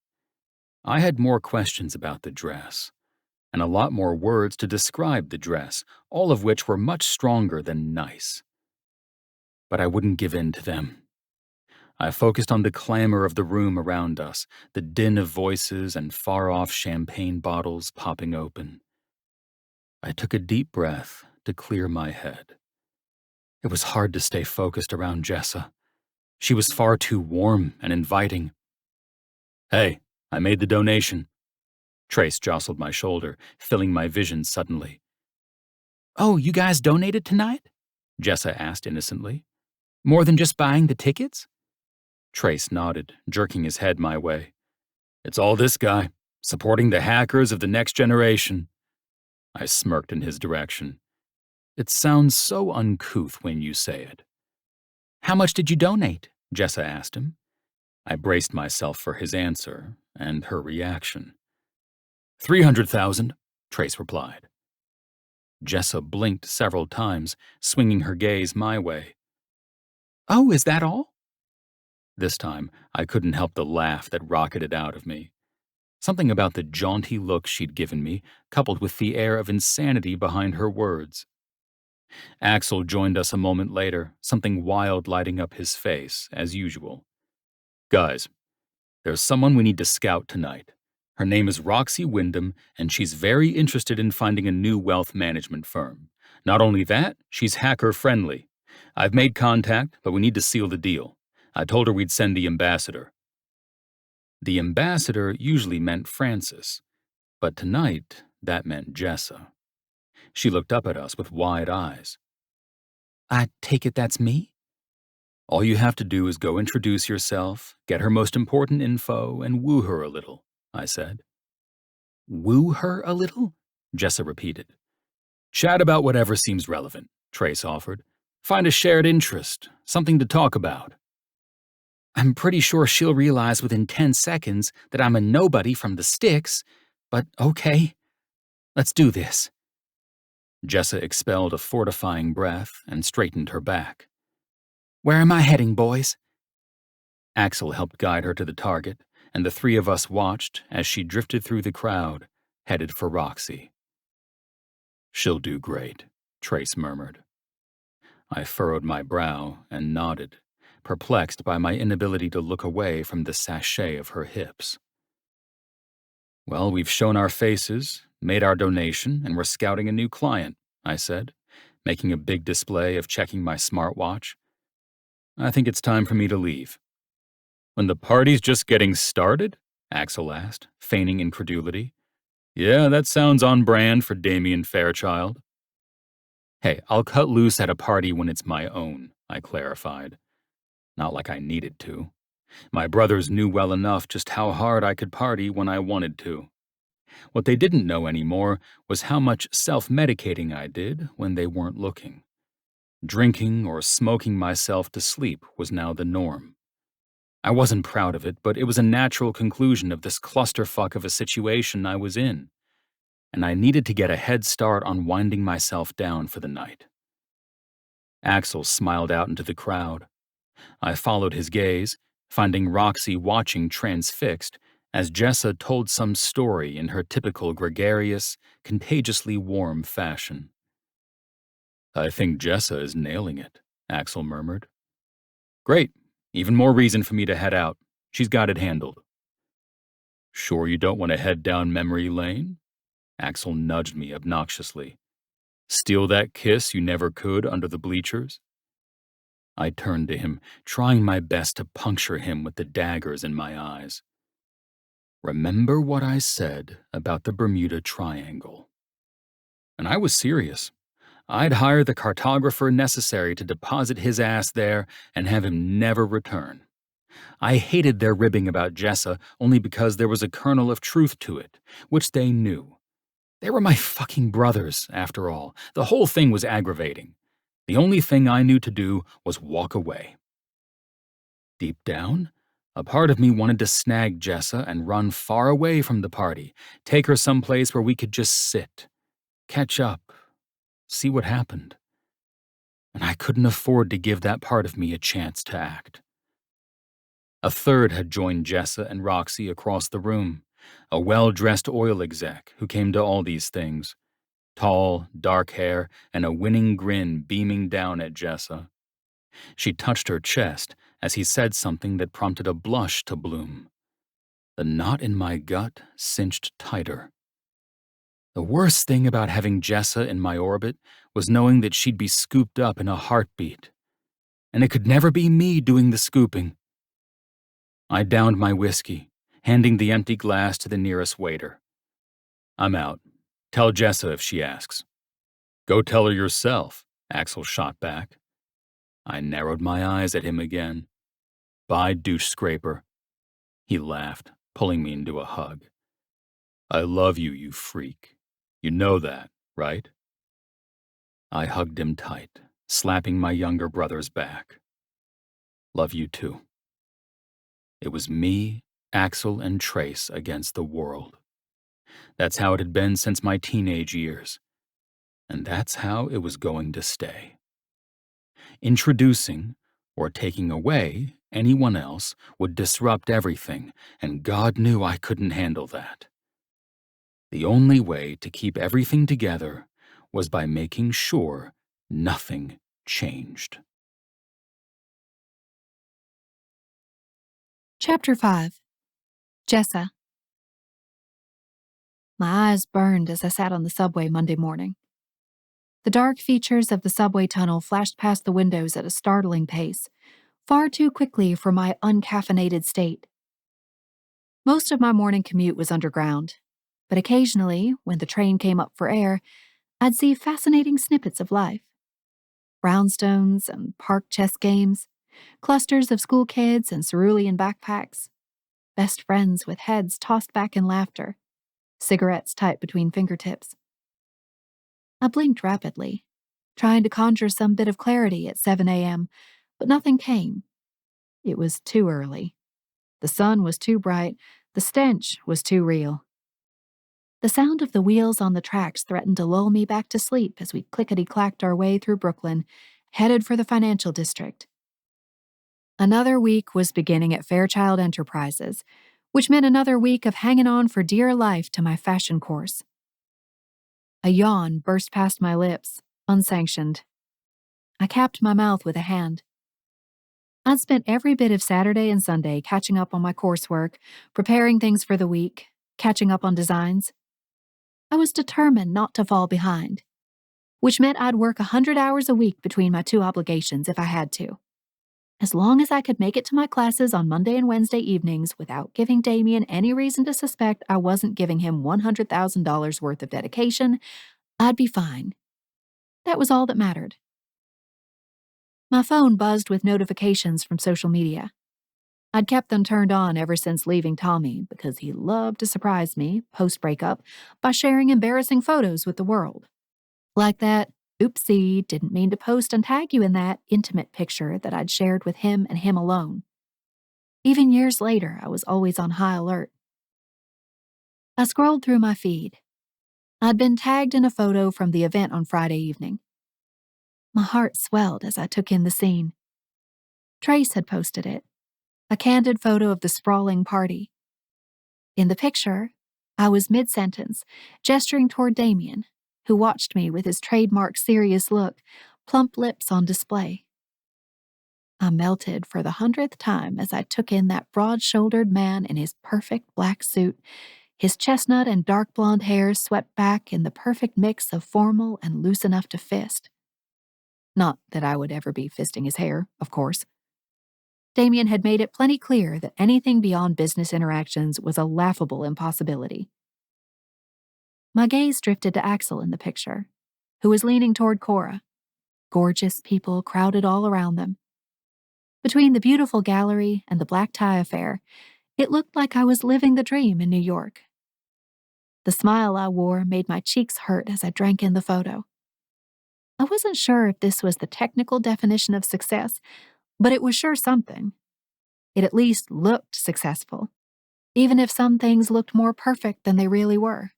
I had more questions about the dress, and a lot more words to describe the dress, all of which were much stronger than nice. But I wouldn't give in to them. I focused on the clamor of the room around us, the din of voices and far-off champagne bottles popping open. I took a deep breath to clear my head. It was hard to stay focused around Jessa. She was far too warm and inviting. "Hey, I made the donation." Trace jostled my shoulder, filling my vision suddenly. "Oh, you guys donated tonight?" Jessa asked innocently. "More than just buying the tickets?" Trace nodded, jerking his head my way. "It's all this guy, supporting the hackers of the next generation." I smirked in his direction. "It sounds so uncouth when you say it." "How much did you donate?" Jessa asked him. I braced myself for his answer and her reaction. 300,000, Trace replied. Jessa blinked several times, swinging her gaze my way. "Oh, is that all?" This time, I couldn't help the laugh that rocketed out of me. Something about the jaunty look she'd given me, coupled with the air of insanity behind her words. Axel joined us a moment later, something wild lighting up his face, as usual. "Guys, there's someone we need to scout tonight. Her name is Roxy Wyndham, and she's very interested in finding a new wealth management firm. Not only that, she's hacker-friendly. I've made contact, but we need to seal the deal. I told her we'd send the ambassador." The ambassador usually meant Francis, but tonight that meant Jessa. She looked up at us with wide eyes. "I take it that's me?" "All you have to do is go introduce yourself, get her most important info, and woo her a little," I said. "Woo her a little?" Jessa repeated. "Chat about whatever seems relevant," Trace offered. "Find a shared interest, something to talk about." "I'm pretty sure she'll realize within 10 seconds that I'm a nobody from the sticks, but okay, let's do this." Jessa expelled a fortifying breath and straightened her back. "Where am I heading, boys?" Axel helped guide her to the target, and the three of us watched as she drifted through the crowd, headed for Roxy. "She'll do great," Trace murmured. I furrowed my brow and nodded, perplexed by my inability to look away from the sachet of her hips. "Well, we've shown our faces, made our donation, and we're scouting a new client," I said, making a big display of checking my smartwatch. "I think it's time for me to leave." "When the party's just getting started?" Axel asked, feigning incredulity. "Yeah, that sounds on brand for Damian Fairchild." "Hey, I'll cut loose at a party when it's my own," I clarified. Not like I needed to. My brothers knew well enough just how hard I could party when I wanted to. What they didn't know anymore was how much self-medicating I did when they weren't looking. Drinking or smoking myself to sleep was now the norm. I wasn't proud of it, but it was a natural conclusion of this clusterfuck of a situation I was in, and I needed to get a head start on winding myself down for the night. Axel smiled out into the crowd. I followed his gaze, finding Roxy watching transfixed as Jessa told some story in her typical gregarious, contagiously warm fashion. "I think Jessa is nailing it," Axel murmured. "Great. Even more reason for me to head out. She's got it handled." "Sure you don't want to head down memory lane?" Axel nudged me obnoxiously. "Steal that kiss you never could under the bleachers?" I turned to him, trying my best to puncture him with the daggers in my eyes. "Remember what I said about the Bermuda Triangle?" And I was serious. I'd hire the cartographer necessary to deposit his ass there and have him never return. I hated their ribbing about Jessa only because there was a kernel of truth to it, which they knew. They were my fucking brothers, after all. The whole thing was aggravating. The only thing I knew to do was walk away. Deep down, a part of me wanted to snag Jessa and run far away from the party, take her someplace where we could just sit, catch up, see what happened. And I couldn't afford to give that part of me a chance to act. A third had joined Jessa and Roxy across the room, a well-dressed oil exec who came to all these things, tall, dark hair, and a winning grin beaming down at Jessa. She touched her chest as he said something that prompted a blush to bloom. The knot in my gut cinched tighter. The worst thing about having Jessa in my orbit was knowing that she'd be scooped up in a heartbeat. And it could never be me doing the scooping. I downed my whiskey, handing the empty glass to the nearest waiter. "I'm out. Tell Jessa if she asks." "Go tell her yourself," Axel shot back. I narrowed my eyes at him again. "Bye, douche scraper." He laughed, pulling me into a hug. "I love you, you freak. You know that, right?" I hugged him tight, slapping my younger brother's back. "Love you too." It was me, Axel, and Trace against the world. That's how it had been since my teenage years. And that's how it was going to stay. Introducing, or taking away, anyone else would disrupt everything, and God knew I couldn't handle that. The only way to keep everything together was by making sure nothing changed. Chapter 5. Jessa. My eyes burned as I sat on the subway Monday morning. The dark features of the subway tunnel flashed past the windows at a startling pace, far too quickly for my uncaffeinated state. Most of my morning commute was underground, but occasionally, when the train came up for air, I'd see fascinating snippets of life. Brownstones and park chess games, clusters of school kids and cerulean backpacks, best friends with heads tossed back in laughter, cigarettes tight between fingertips. I blinked rapidly, trying to conjure some bit of clarity at 7 a.m., but nothing came. It was too early. The sun was too bright, the stench was too real. The sound of the wheels on the tracks threatened to lull me back to sleep as we clickety-clacked our way through Brooklyn, headed for the financial district. Another week was beginning at Fairchild Enterprises, which meant another week of hanging on for dear life to my fashion course. A yawn burst past my lips, unsanctioned. I capped my mouth with a hand. I'd spent every bit of Saturday and Sunday catching up on my coursework, preparing things for the week, catching up on designs. I was determined not to fall behind, which meant I'd work 100 hours a week between my two obligations if I had to. As long as I could make it to my classes on Monday and Wednesday evenings without giving Damian any reason to suspect I wasn't giving him $100,000 worth of dedication, I'd be fine. That was all that mattered. My phone buzzed with notifications from social media. I'd kept them turned on ever since leaving Tommy because he loved to surprise me, post-breakup, by sharing embarrassing photos with the world. Like that, "Oopsie, didn't mean to post and tag you in that" intimate picture that I'd shared with him and him alone. Even years later, I was always on high alert. I scrolled through my feed. I'd been tagged in a photo from the event on Friday evening. My heart swelled as I took in the scene. Trace had posted it, a candid photo of the sprawling party. In the picture, I was mid-sentence, gesturing toward Damian, who watched me with his trademark serious look, plump lips on display. I melted for the 100th time as I took in that broad-shouldered man in his perfect black suit, his chestnut and dark blonde hair swept back in the perfect mix of formal and loose enough to fist. Not that I would ever be fisting his hair, of course. Damian had made it plenty clear that anything beyond business interactions was a laughable impossibility. My gaze drifted to Axel in the picture, who was leaning toward Cora. Gorgeous people crowded all around them. Between the beautiful gallery and the black tie affair, it looked like I was living the dream in New York. The smile I wore made my cheeks hurt as I drank in the photo. I wasn't sure if this was the technical definition of success, but it was sure something. It at least looked successful, even if some things looked more perfect than they really were.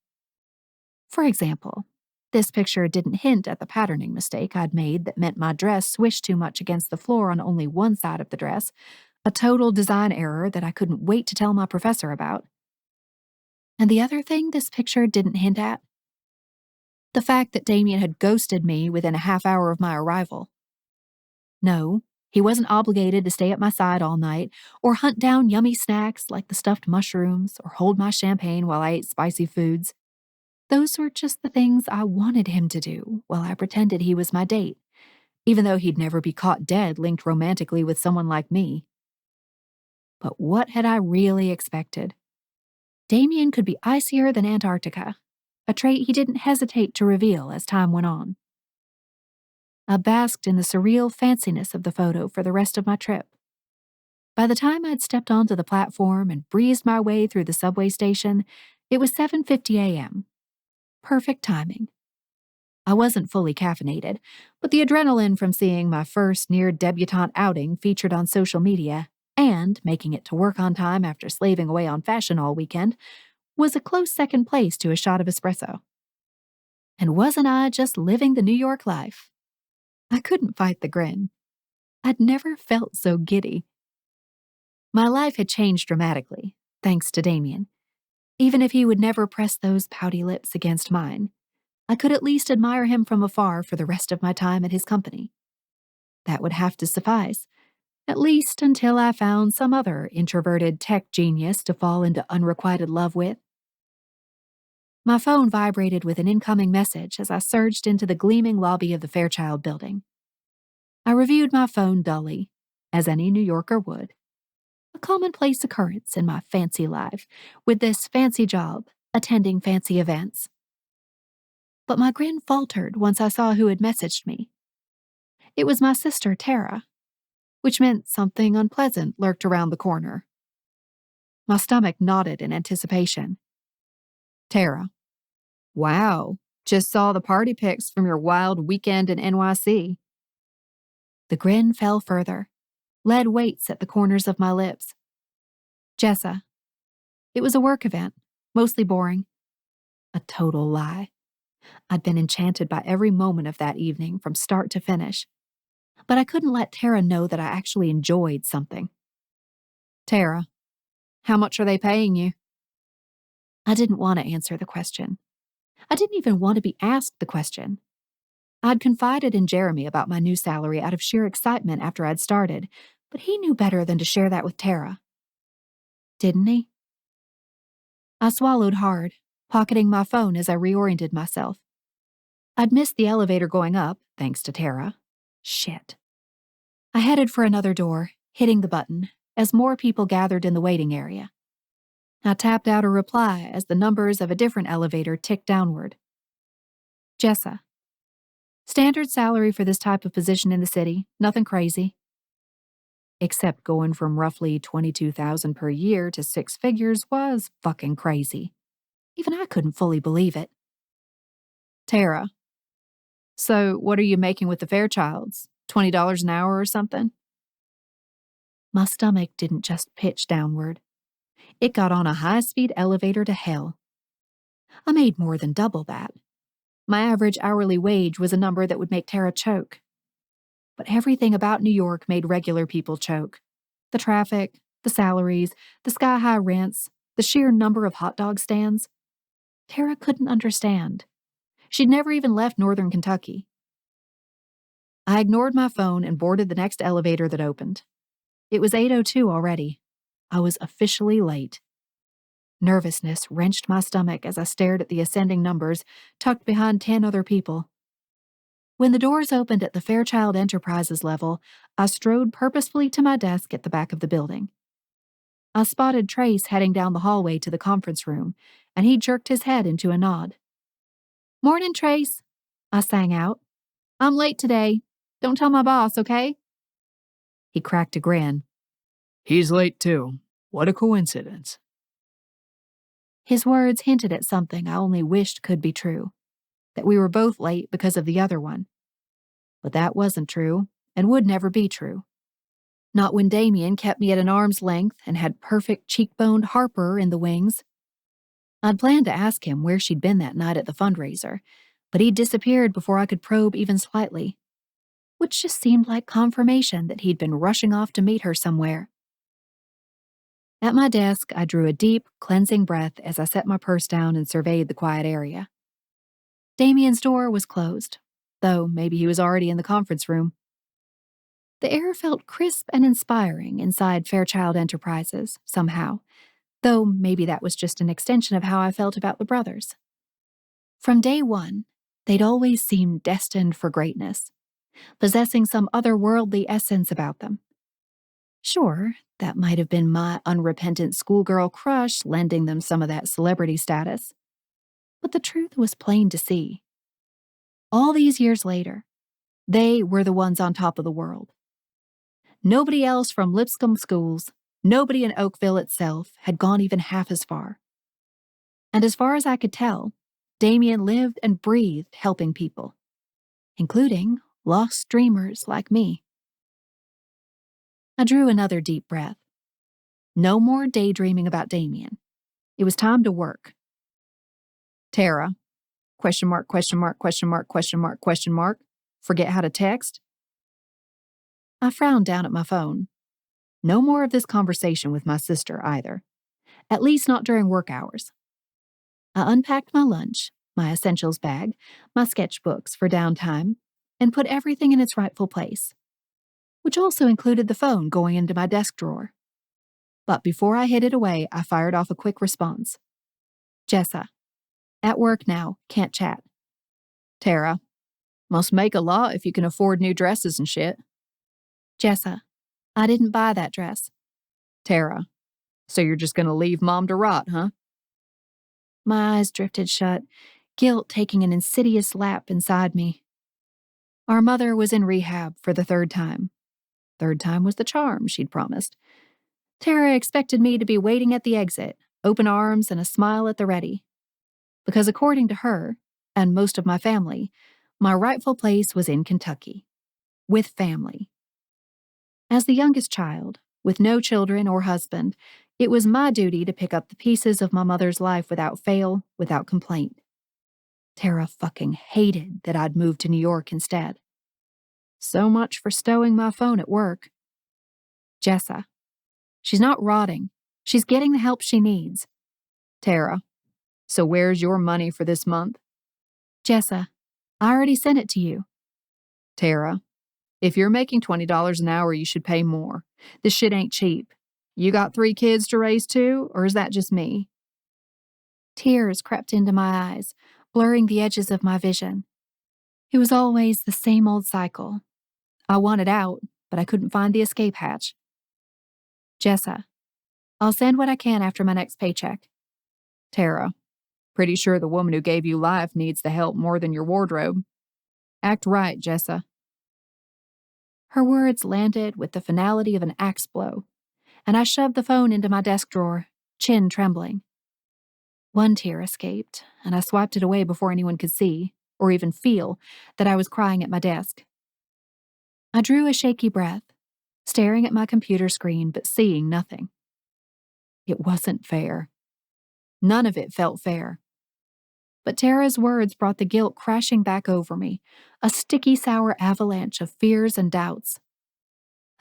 For example, this picture didn't hint at the patterning mistake I'd made that meant my dress swished too much against the floor on only one side of the dress, a total design error that I couldn't wait to tell my professor about. And the other thing this picture didn't hint at? The fact that Damian had ghosted me within a half hour of my arrival. No, he wasn't obligated to stay at my side all night, or hunt down yummy snacks like the stuffed mushrooms, or hold my champagne while I ate spicy foods. Those were just the things I wanted him to do while I pretended he was my date, even though he'd never be caught dead linked romantically with someone like me. But what had I really expected? Damian could be icier than Antarctica, a trait he didn't hesitate to reveal as time went on. I basked in the surreal fanciness of the photo for the rest of my trip. By the time I'd stepped onto the platform and breezed my way through the subway station, it was 7:50 a.m. Perfect timing. I wasn't fully caffeinated, but the adrenaline from seeing my first near-debutante outing featured on social media and making it to work on time after slaving away on fashion all weekend was a close second place to a shot of espresso. And wasn't I just living the New York life? I couldn't fight the grin. I'd never felt so giddy. My life had changed dramatically, thanks to Damian. Even if he would never press those pouty lips against mine, I could at least admire him from afar for the rest of my time at his company. That would have to suffice, at least until I found some other introverted tech genius to fall into unrequited love with. My phone vibrated with an incoming message as I surged into the gleaming lobby of the Fairchild building. I reviewed my phone dully, as any New Yorker would. A commonplace occurrence in my fancy life, with this fancy job, attending fancy events. But my grin faltered once I saw who had messaged me. It was my sister, Tara, which meant something unpleasant lurked around the corner. My stomach knotted in anticipation. Tara. Wow, just saw the party pics from your wild weekend in NYC. The grin fell further, lead weights at the corners of my lips. Jessa. It was a work event, mostly boring. A total lie. I'd been enchanted by every moment of that evening from start to finish. But I couldn't let Tara know that I actually enjoyed something. Tara, how much are they paying you? I didn't want to answer the question. I didn't even want to be asked the question. I'd confided in Jeremy about my new salary out of sheer excitement after I'd started, but he knew better than to share that with Tara. Didn't he? I swallowed hard, pocketing my phone as I reoriented myself. I'd missed the elevator going up, thanks to Tara. Shit. I headed for another door, hitting the button, as more people gathered in the waiting area. I tapped out a reply as the numbers of a different elevator ticked downward. Jessa. Standard salary for this type of position in the city, nothing crazy. Except going from roughly $22,000 per year to 6 figures was fucking crazy. Even I couldn't fully believe it. Tara. So what are you making with the Fairchilds? $20 an hour or something? My stomach didn't just pitch downward. It got on a high-speed elevator to hell. I made more than double that. My average hourly wage was a number that would make Tara choke. but everything about New York made regular people choke. The traffic, the salaries, the sky-high rents, the sheer number of hot dog stands. Tara couldn't understand. She'd never even left northern Kentucky. I ignored my phone and boarded the next elevator that opened. It was 8:02 already. I was officially late. Nervousness wrenched my stomach as I stared at the ascending numbers tucked behind 10 other people. When the doors opened at the Fairchild Enterprises level, I strode purposefully to my desk at the back of the building. I spotted Trace heading down the hallway to the conference room, and he jerked his head into a nod. "Morning, Trace," I sang out. "I'm late today. Don't tell my boss, okay?" He cracked a grin. He's late too. What a coincidence. His words hinted at something I only wished could be true, that we were both late because of the other one. But that wasn't true, and would never be true. Not when Damian kept me at an arm's length and had perfect cheekboned Harper in the wings. I'd planned to ask him where she'd been that night at the fundraiser, but he'd disappeared before I could probe even slightly, which just seemed like confirmation that he'd been rushing off to meet her somewhere. At my desk, I drew a deep, cleansing breath as I set my purse down and surveyed the quiet area. Damian's door was closed, though maybe he was already in the conference room. The air felt crisp and inspiring inside Fairchild Enterprises, somehow, though maybe that was just an extension of how I felt about the brothers. From day one, they'd always seemed destined for greatness, possessing some otherworldly essence about them. Sure, that might have been my unrepentant schoolgirl crush lending them some of that celebrity status. But the truth was plain to see. All these years later, they were the ones on top of the world. Nobody else from Lipscomb schools, nobody in Oakville itself, had gone even half as far. And as far as I could tell, Damian lived and breathed helping people, including lost dreamers like me. I drew another deep breath. No more daydreaming about Damian. It was time to work. Tara, question mark, question mark, question mark, question mark, question mark. Forget how to text? I frowned down at my phone. No more of this conversation with my sister either. At least not during work hours. I unpacked my lunch, my essentials bag, my sketchbooks for downtime, and put everything in its rightful place, which also included the phone going into my desk drawer. But before I hid it away, I fired off a quick response. Jessa, at work now, can't chat. Tara, must make a lot if you can afford new dresses and shit. Jessa, I didn't buy that dress. Tara, so you're just gonna leave Mom to rot, huh? My eyes drifted shut, guilt taking an insidious lap inside me. Our mother was in rehab for the third time. Third time was the charm, she'd promised. Tara expected me to be waiting at the exit, open arms and a smile at the ready. Because according to her, and most of my family, my rightful place was in Kentucky, with family. As the youngest child, with no children or husband, it was my duty to pick up the pieces of my mother's life without fail, without complaint. Tara fucking hated that I'd moved to New York instead. So much for stowing my phone at work. Jessa. She's not rotting. She's getting the help she needs. Tara. So where's your money for this month? Jessa. I already sent it to you. Tara. If you're making $20 an hour, you should pay more. This shit ain't cheap. You got 3 kids to raise too, or is that just me? Tears crept into my eyes, blurring the edges of my vision. It was always the same old cycle. I wanted out, but I couldn't find the escape hatch. Jessa, I'll send what I can after my next paycheck. Tara, pretty sure the woman who gave you life needs the help more than your wardrobe. Act right, Jessa. Her words landed with the finality of an axe blow, and I shoved the phone into my desk drawer, chin trembling. One tear escaped, and I swiped it away before anyone could see, or even feel, that I was crying at my desk. I drew a shaky breath, staring at my computer screen but seeing nothing. It wasn't fair. None of it felt fair. But Tara's words brought the guilt crashing back over me, a sticky, sour avalanche of fears and doubts.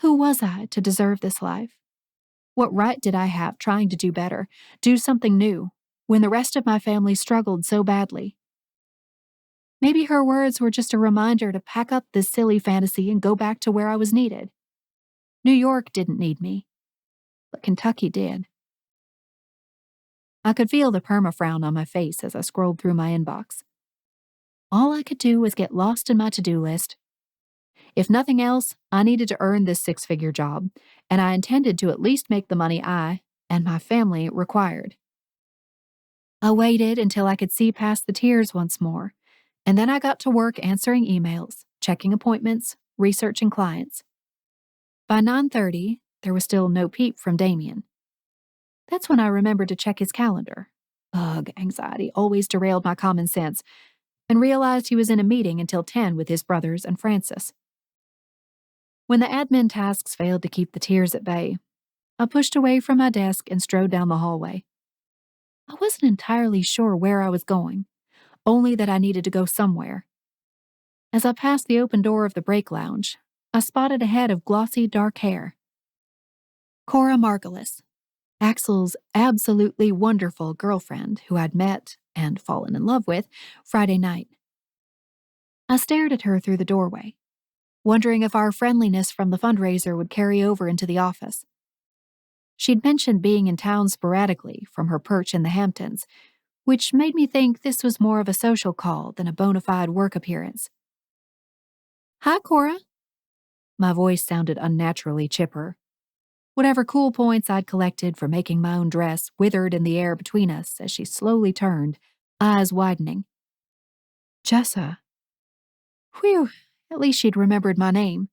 Who was I to deserve this life? What right did I have trying to do better, do something new, when the rest of my family struggled so badly? Maybe her words were just a reminder to pack up this silly fantasy and go back to where I was needed. New York didn't need me, but Kentucky did. I could feel the perma-frown on my face as I scrolled through my inbox. All I could do was get lost in my to-do list. If nothing else, I needed to earn this six-figure job, and I intended to at least make the money I and my family required. I waited until I could see past the tears once more, and then I got to work answering emails, checking appointments, researching clients. By 9:30, there was still no peep from Damian. That's when I remembered to check his calendar. Ugh, anxiety always derailed my common sense, and realized he was in a meeting until 10 with his brothers and Francis. When the admin tasks failed to keep the tears at bay, I pushed away from my desk and strode down the hallway. I wasn't entirely sure where I was going, only that I needed to go somewhere. As I passed the open door of the break lounge, I spotted a head of glossy dark hair. Cora Margulis, Axel's absolutely wonderful girlfriend who I'd met and fallen in love with Friday night. I stared at her through the doorway, wondering if our friendliness from the fundraiser would carry over into the office. She'd mentioned being in town sporadically from her perch in the Hamptons, which made me think this was more of a social call than a bona fide work appearance. "Hi, Cora." My voice sounded unnaturally chipper. Whatever cool points I'd collected for making my own dress withered in the air between us as she slowly turned, eyes widening. "Jessa." Whew, at least she'd remembered my name.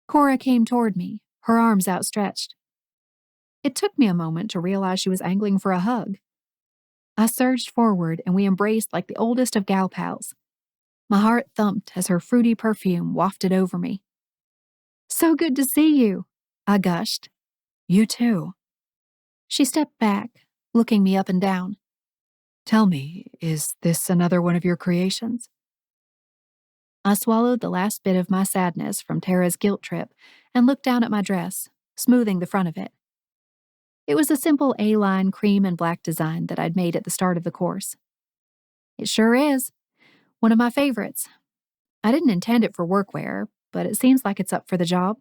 Cora came toward me, her arms outstretched. It took me a moment to realize she was angling for a hug. I surged forward and we embraced like the oldest of gal pals. My heart thumped as her fruity perfume wafted over me. "So good to see you," I gushed. "You too." She stepped back, looking me up and down. "Tell me, is this another one of your creations?" I swallowed the last bit of my sadness from Tara's guilt trip and looked down at my dress, smoothing the front of it. It was a simple A-line cream and black design that I'd made at the start of the course. It sure is. One of my favorites. I didn't intend it for workwear, but it seems like it's up for the job.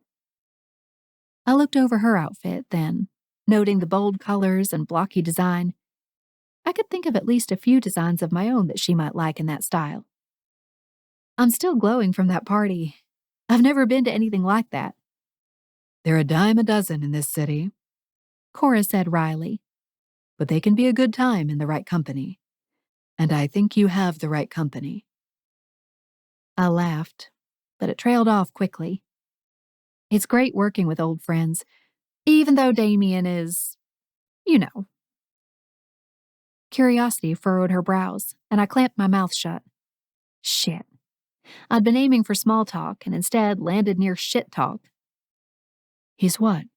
I looked over her outfit then, noting the bold colors and blocky design. I could think of at least a few designs of my own that she might like in that style. I'm still glowing from that party. I've never been to anything like that. "They're a dime a dozen in this city," Cora said wryly. "But they can be a good time in the right company. And I think you have the right company." I laughed, but it trailed off quickly. It's great working with old friends, even though Damian is, you know. Curiosity furrowed her brows, and I clamped my mouth shut. Shit. I'd been aiming for small talk and instead landed near shit talk. "He's what?"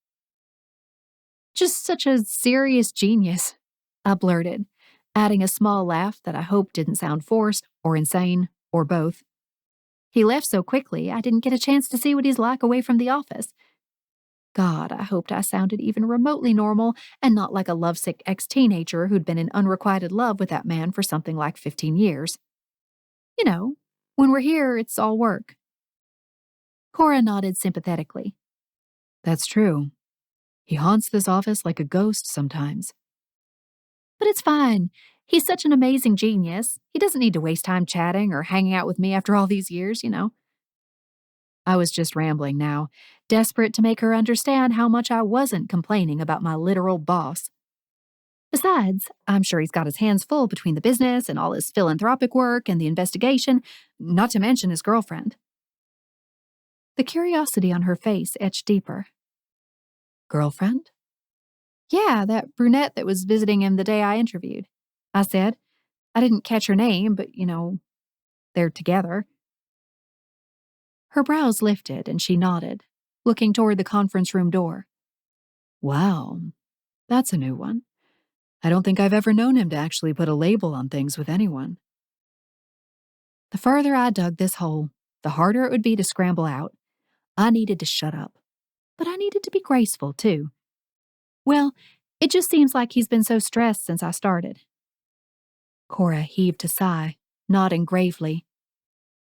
"Just such a serious genius," I blurted, adding a small laugh that I hoped didn't sound forced or insane or both. He left so quickly I didn't get a chance to see what he's like away from the office. God, I hoped I sounded even remotely normal and not like a lovesick ex-teenager who'd been in unrequited love with that man for something like 15 years. You know, when we're here, it's all work. Cora nodded sympathetically. "That's true. He haunts this office like a ghost sometimes." "But it's fine. He's such an amazing genius. He doesn't need to waste time chatting or hanging out with me after all these years, you know." I was just rambling now, desperate to make her understand how much I wasn't complaining about my literal boss. Besides, I'm sure he's got his hands full between the business and all his philanthropic work and the investigation, not to mention his girlfriend. The curiosity on her face etched deeper. "Girlfriend?" "Yeah, that brunette that was visiting him the day I interviewed," I said. I didn't catch her name, but, they're together. Her brows lifted and she nodded, looking toward the conference room door. "Wow, that's a new one. I don't think I've ever known him to actually put a label on things with anyone. The further I dug this hole, the harder it would be to scramble out. I needed to shut up. But I needed to be graceful, too. Well, it just seems like he's been so stressed since I started. Cora heaved a sigh, nodding gravely.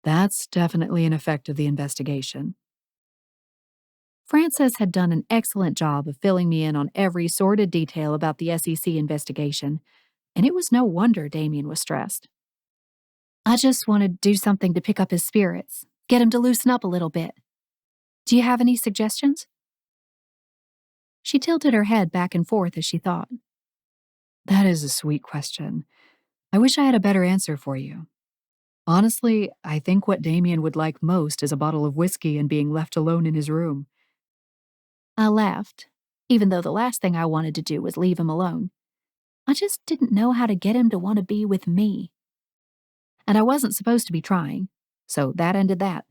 That's definitely an effect of the investigation. Frances had done an excellent job of filling me in on every sordid detail about the SEC investigation, and it was no wonder Damian was stressed. I just wanted to do something to pick up his spirits, get him to loosen up a little bit. Do you have any suggestions? She tilted her head back and forth as she thought. That is a sweet question. I wish I had a better answer for you. Honestly, I think what Damian would like most is a bottle of whiskey and being left alone in his room. I laughed, even though the last thing I wanted to do was leave him alone. I just didn't know how to get him to want to be with me. And I wasn't supposed to be trying, so that ended that.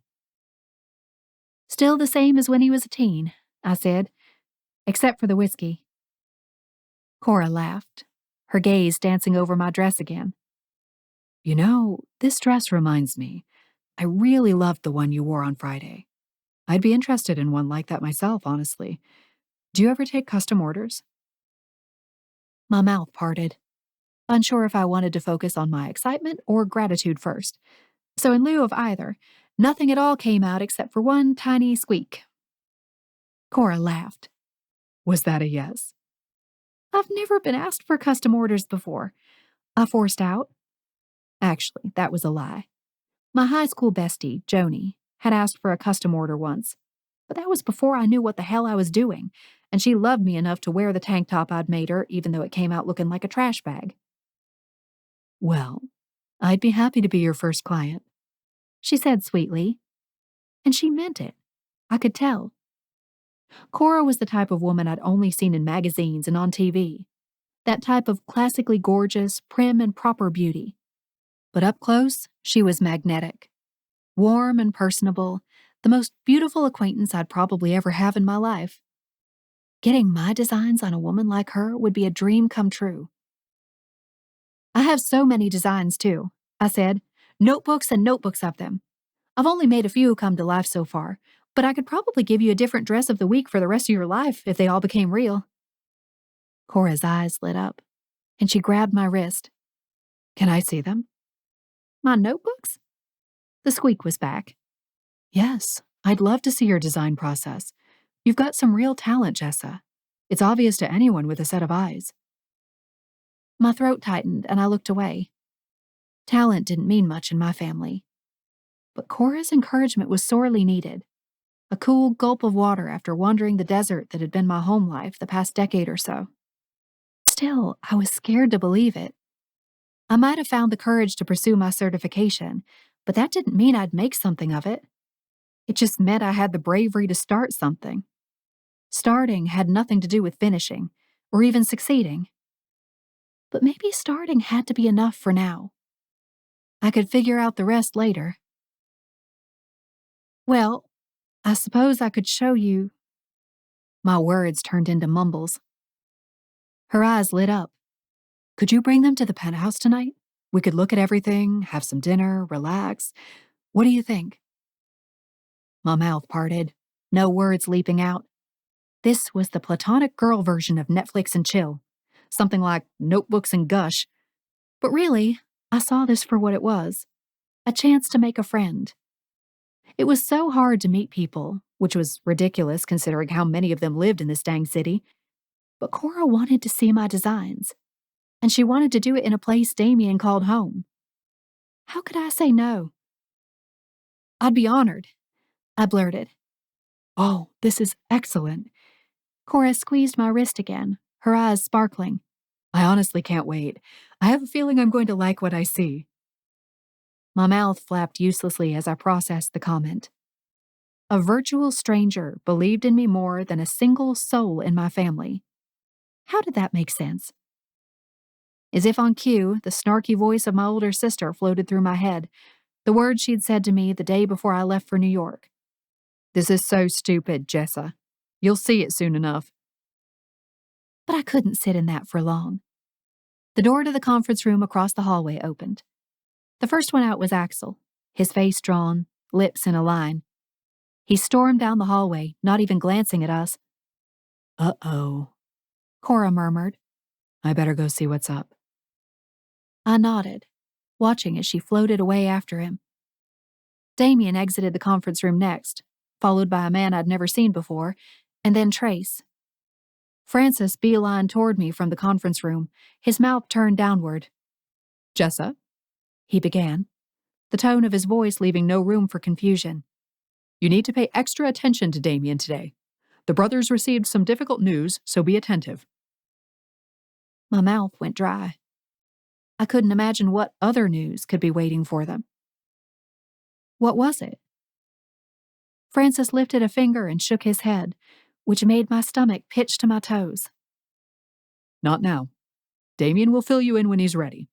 Still the same as when he was a teen, I said, except for the whiskey. Cora laughed, her gaze dancing over my dress again. You know, this dress reminds me. I really loved the one you wore on Friday. I'd be interested in one like that myself, honestly. Do you ever take custom orders? My mouth parted, unsure if I wanted to focus on my excitement or gratitude first. So in lieu of either, nothing at all came out except for one tiny squeak. Cora laughed. Was that a yes? I've never been asked for custom orders before. I forced out. Actually, that was a lie. My high school bestie, Joni, had asked for a custom order once, but that was before I knew what the hell I was doing, and she loved me enough to wear the tank top I'd made her even though it came out looking like a trash bag. Well, I'd be happy to be your first client, she said sweetly. And she meant it. I could tell. Cora was the type of woman I'd only seen in magazines and on TV. That type of classically gorgeous, prim and proper beauty. But up close, she was magnetic. Warm and personable, the most beautiful acquaintance I'd probably ever have in my life. Getting my designs on a woman like her would be a dream come true. I have so many designs, too, I said. Notebooks and notebooks of them. I've only made a few come to life so far, but I could probably give you a different dress of the week for the rest of your life if they all became real. Cora's eyes lit up, and she grabbed my wrist. Can I see them? My notebooks? The squeak was back. Yes, I'd love to see your design process. You've got some real talent, Jessa. It's obvious to anyone with a set of eyes. My throat tightened, and I looked away. Talent didn't mean much in my family. But Cora's encouragement was sorely needed. A cool gulp of water after wandering the desert that had been my home life the past decade or so. Still, I was scared to believe it. I might have found the courage to pursue my certification, but that didn't mean I'd make something of it. It just meant I had the bravery to start something. Starting had nothing to do with finishing, or even succeeding. But maybe starting had to be enough for now. I could figure out the rest later. Well, I suppose I could show you. My words turned into mumbles. Her eyes lit up. Could you bring them to the penthouse tonight? We could look at everything, have some dinner, relax. What do you think? My mouth parted, no words leaping out. This was the platonic girl version of Netflix and chill. Something like Notebooks and Gush. But really, I saw this for what it was. A chance to make a friend. It was so hard to meet people, which was ridiculous considering how many of them lived in this dang city. But Cora wanted to see my designs. And she wanted to do it in a place Damian called home. How could I say no? I'd be honored, I blurted. Oh, this is excellent. Cora squeezed my wrist again, her eyes sparkling. I honestly can't wait. I have a feeling I'm going to like what I see. My mouth flapped uselessly as I processed the comment. A virtual stranger believed in me more than a single soul in my family. How did that make sense? As if on cue, the snarky voice of my older sister floated through my head, the words she'd said to me the day before I left for New York. This is so stupid, Jessa. You'll see it soon enough. But I couldn't sit in that for long. The door to the conference room across the hallway opened. The first one out was Axel, his face drawn, lips in a line. He stormed down the hallway, not even glancing at us. Uh-oh, Cora murmured. I better go see what's up. I nodded, watching as she floated away after him. Damian exited the conference room next, followed by a man I'd never seen before, and then Trace. Francis beelined toward me from the conference room, his mouth turned downward. Jessa? He began, the tone of his voice leaving no room for confusion. You need to pay extra attention to Damian today. The brothers received some difficult news, so be attentive. My mouth went dry. I couldn't imagine what other news could be waiting for them. What was it? Francis lifted a finger and shook his head, which made my stomach pitch to my toes. Not now. Damian will fill you in when he's ready.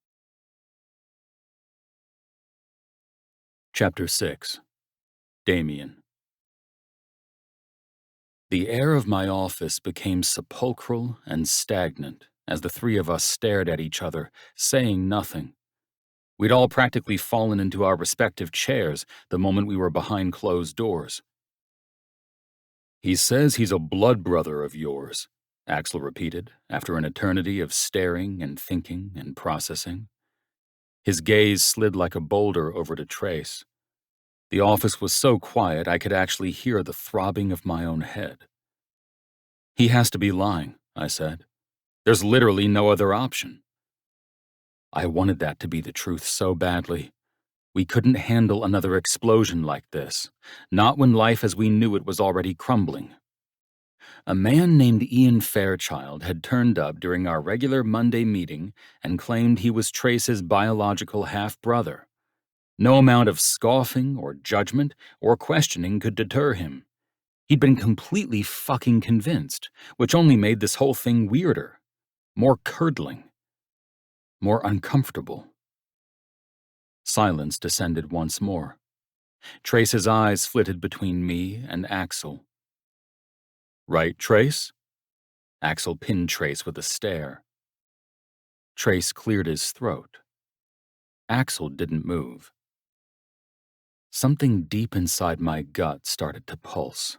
Chapter 6. Damian. The air of my office became sepulchral and stagnant as the three of us stared at each other, saying nothing. We'd all practically fallen into our respective chairs the moment we were behind closed doors. He says he's a blood brother of yours, Axel repeated, after an eternity of staring and thinking and processing. His gaze slid like a boulder over to Trace. The office was so quiet I could actually hear the throbbing of my own head. He has to be lying, I said. There's literally no other option. I wanted that to be the truth so badly. We couldn't handle another explosion like this, not when life as we knew it was already crumbling. A man named Ian Fairchild had turned up during our regular Monday meeting and claimed he was Trace's biological half-brother. No amount of scoffing or judgment or questioning could deter him. He'd been completely fucking convinced, which only made this whole thing weirder, more curdling, more uncomfortable. Silence descended once more. Trace's eyes flitted between me and Axel. Right, Trace? Axel pinned Trace with a stare. Trace cleared his throat. Axel didn't move. Something deep inside my gut started to pulse.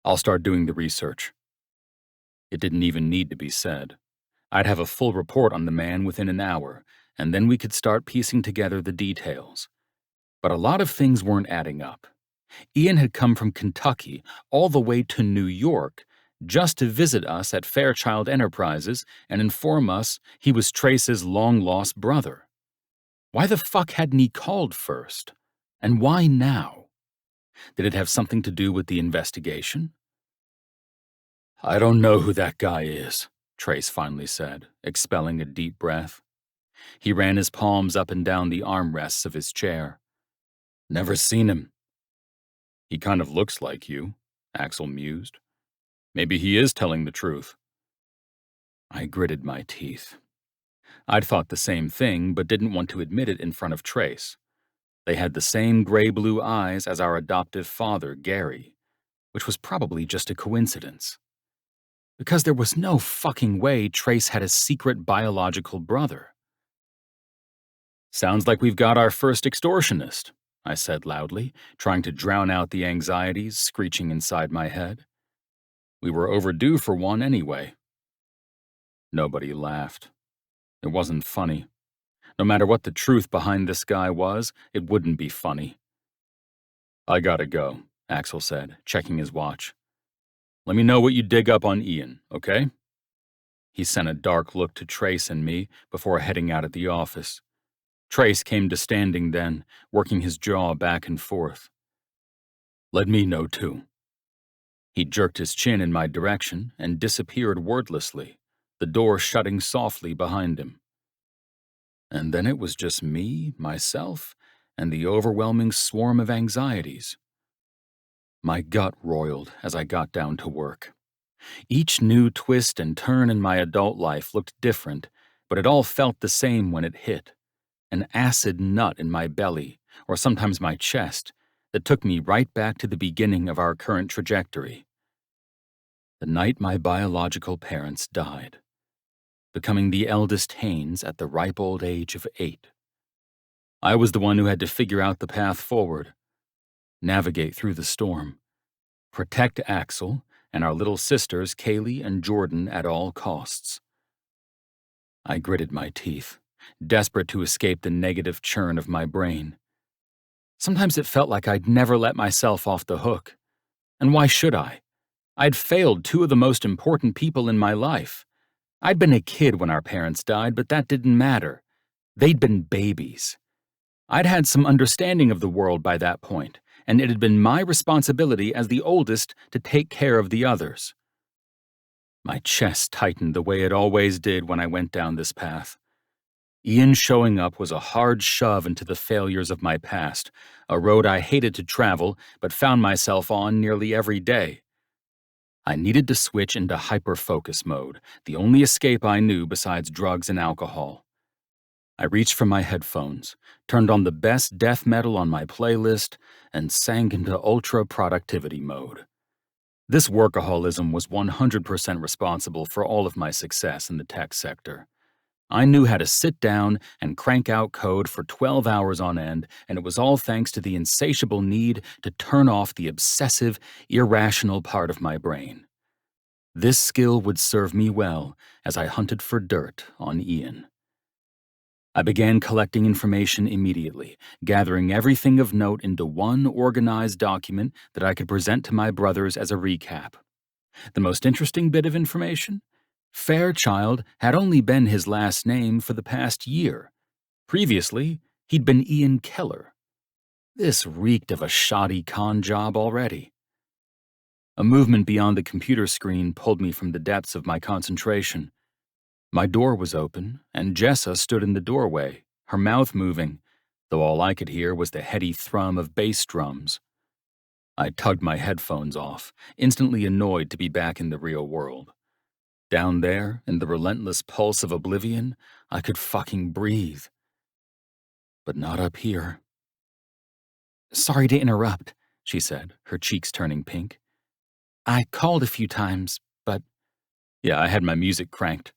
I'll start doing the research. It didn't even need to be said. I'd have a full report on the man within an hour, and then we could start piecing together the details. But a lot of things weren't adding up. Ian had come from Kentucky all the way to New York just to visit us at Fairchild Enterprises and inform us he was Trace's long-lost brother. Why the fuck hadn't he called first? And why now? Did it have something to do with the investigation? I don't know who that guy is, Trace finally said, expelling a deep breath. He ran his palms up and down the armrests of his chair. Never seen him. He kind of looks like you, Axel mused. Maybe he is telling the truth. I gritted my teeth. I'd thought the same thing, but didn't want to admit it in front of Trace. They had the same gray-blue eyes as our adoptive father, Gary, which was probably just a coincidence. Because there was no fucking way Trace had a secret biological brother. Sounds like we've got our first extortionist, I said loudly, trying to drown out the anxieties screeching inside my head. We were overdue for one anyway. Nobody laughed. It wasn't funny. No matter what the truth behind this guy was, it wouldn't be funny. I gotta go, Axel said, checking his watch. Let me know what you dig up on Ian, okay? He sent a dark look to Trace and me before heading out of the office. Trace came to standing then, working his jaw back and forth. Let me know too. He jerked his chin in my direction and disappeared wordlessly, the door shutting softly behind him. And then it was just me, myself, and the overwhelming swarm of anxieties. My gut roiled as I got down to work. Each new twist and turn in my adult life looked different, but it all felt the same when it hit. An acid nut in my belly, or sometimes my chest, that took me right back to the beginning of our current trajectory. The night my biological parents died. becoming the eldest Haynes at the ripe old age of 8. I was the one who had to figure out the path forward, navigate through the storm, protect Axel and our little sisters Kaylee and Jordan at all costs. I gritted my teeth, desperate to escape the negative churn of my brain. Sometimes it felt like I'd never let myself off the hook. And why should I? I'd failed 2 of the most important people in my life. I'd been a kid when our parents died, but that didn't matter. They'd been babies. I'd had some understanding of the world by that point, and it had been my responsibility as the oldest to take care of the others. My chest tightened the way it always did when I went down this path. Ian showing up was a hard shove into the failures of my past, a road I hated to travel but found myself on nearly every day. I needed to switch into hyper-focus mode, the only escape I knew besides drugs and alcohol. I reached for my headphones, turned on the best death metal on my playlist, and sank into ultra-productivity mode. This workaholism was 100% responsible for all of my success in the tech sector. I knew how to sit down and crank out code for 12 hours on end, and it was all thanks to the insatiable need to turn off the obsessive, irrational part of my brain. This skill would serve me well as I hunted for dirt on Ian. I began collecting information immediately, gathering everything of note into one organized document that I could present to my brothers as a recap. The most interesting bit of information? Fairchild had only been his last name for the past year. Previously, he'd been Ian Keller. This reeked of a shoddy con job already. A movement beyond the computer screen pulled me from the depths of my concentration. My door was open, and Jessa stood in the doorway, her mouth moving, though all I could hear was the heady thrum of bass drums. I tugged my headphones off, instantly annoyed to be back in the real world. Down there, in the relentless pulse of oblivion, I could fucking breathe. But not up here. "Sorry to interrupt," she said, her cheeks turning pink. "I called a few times, but—" Yeah, I had my music cranked.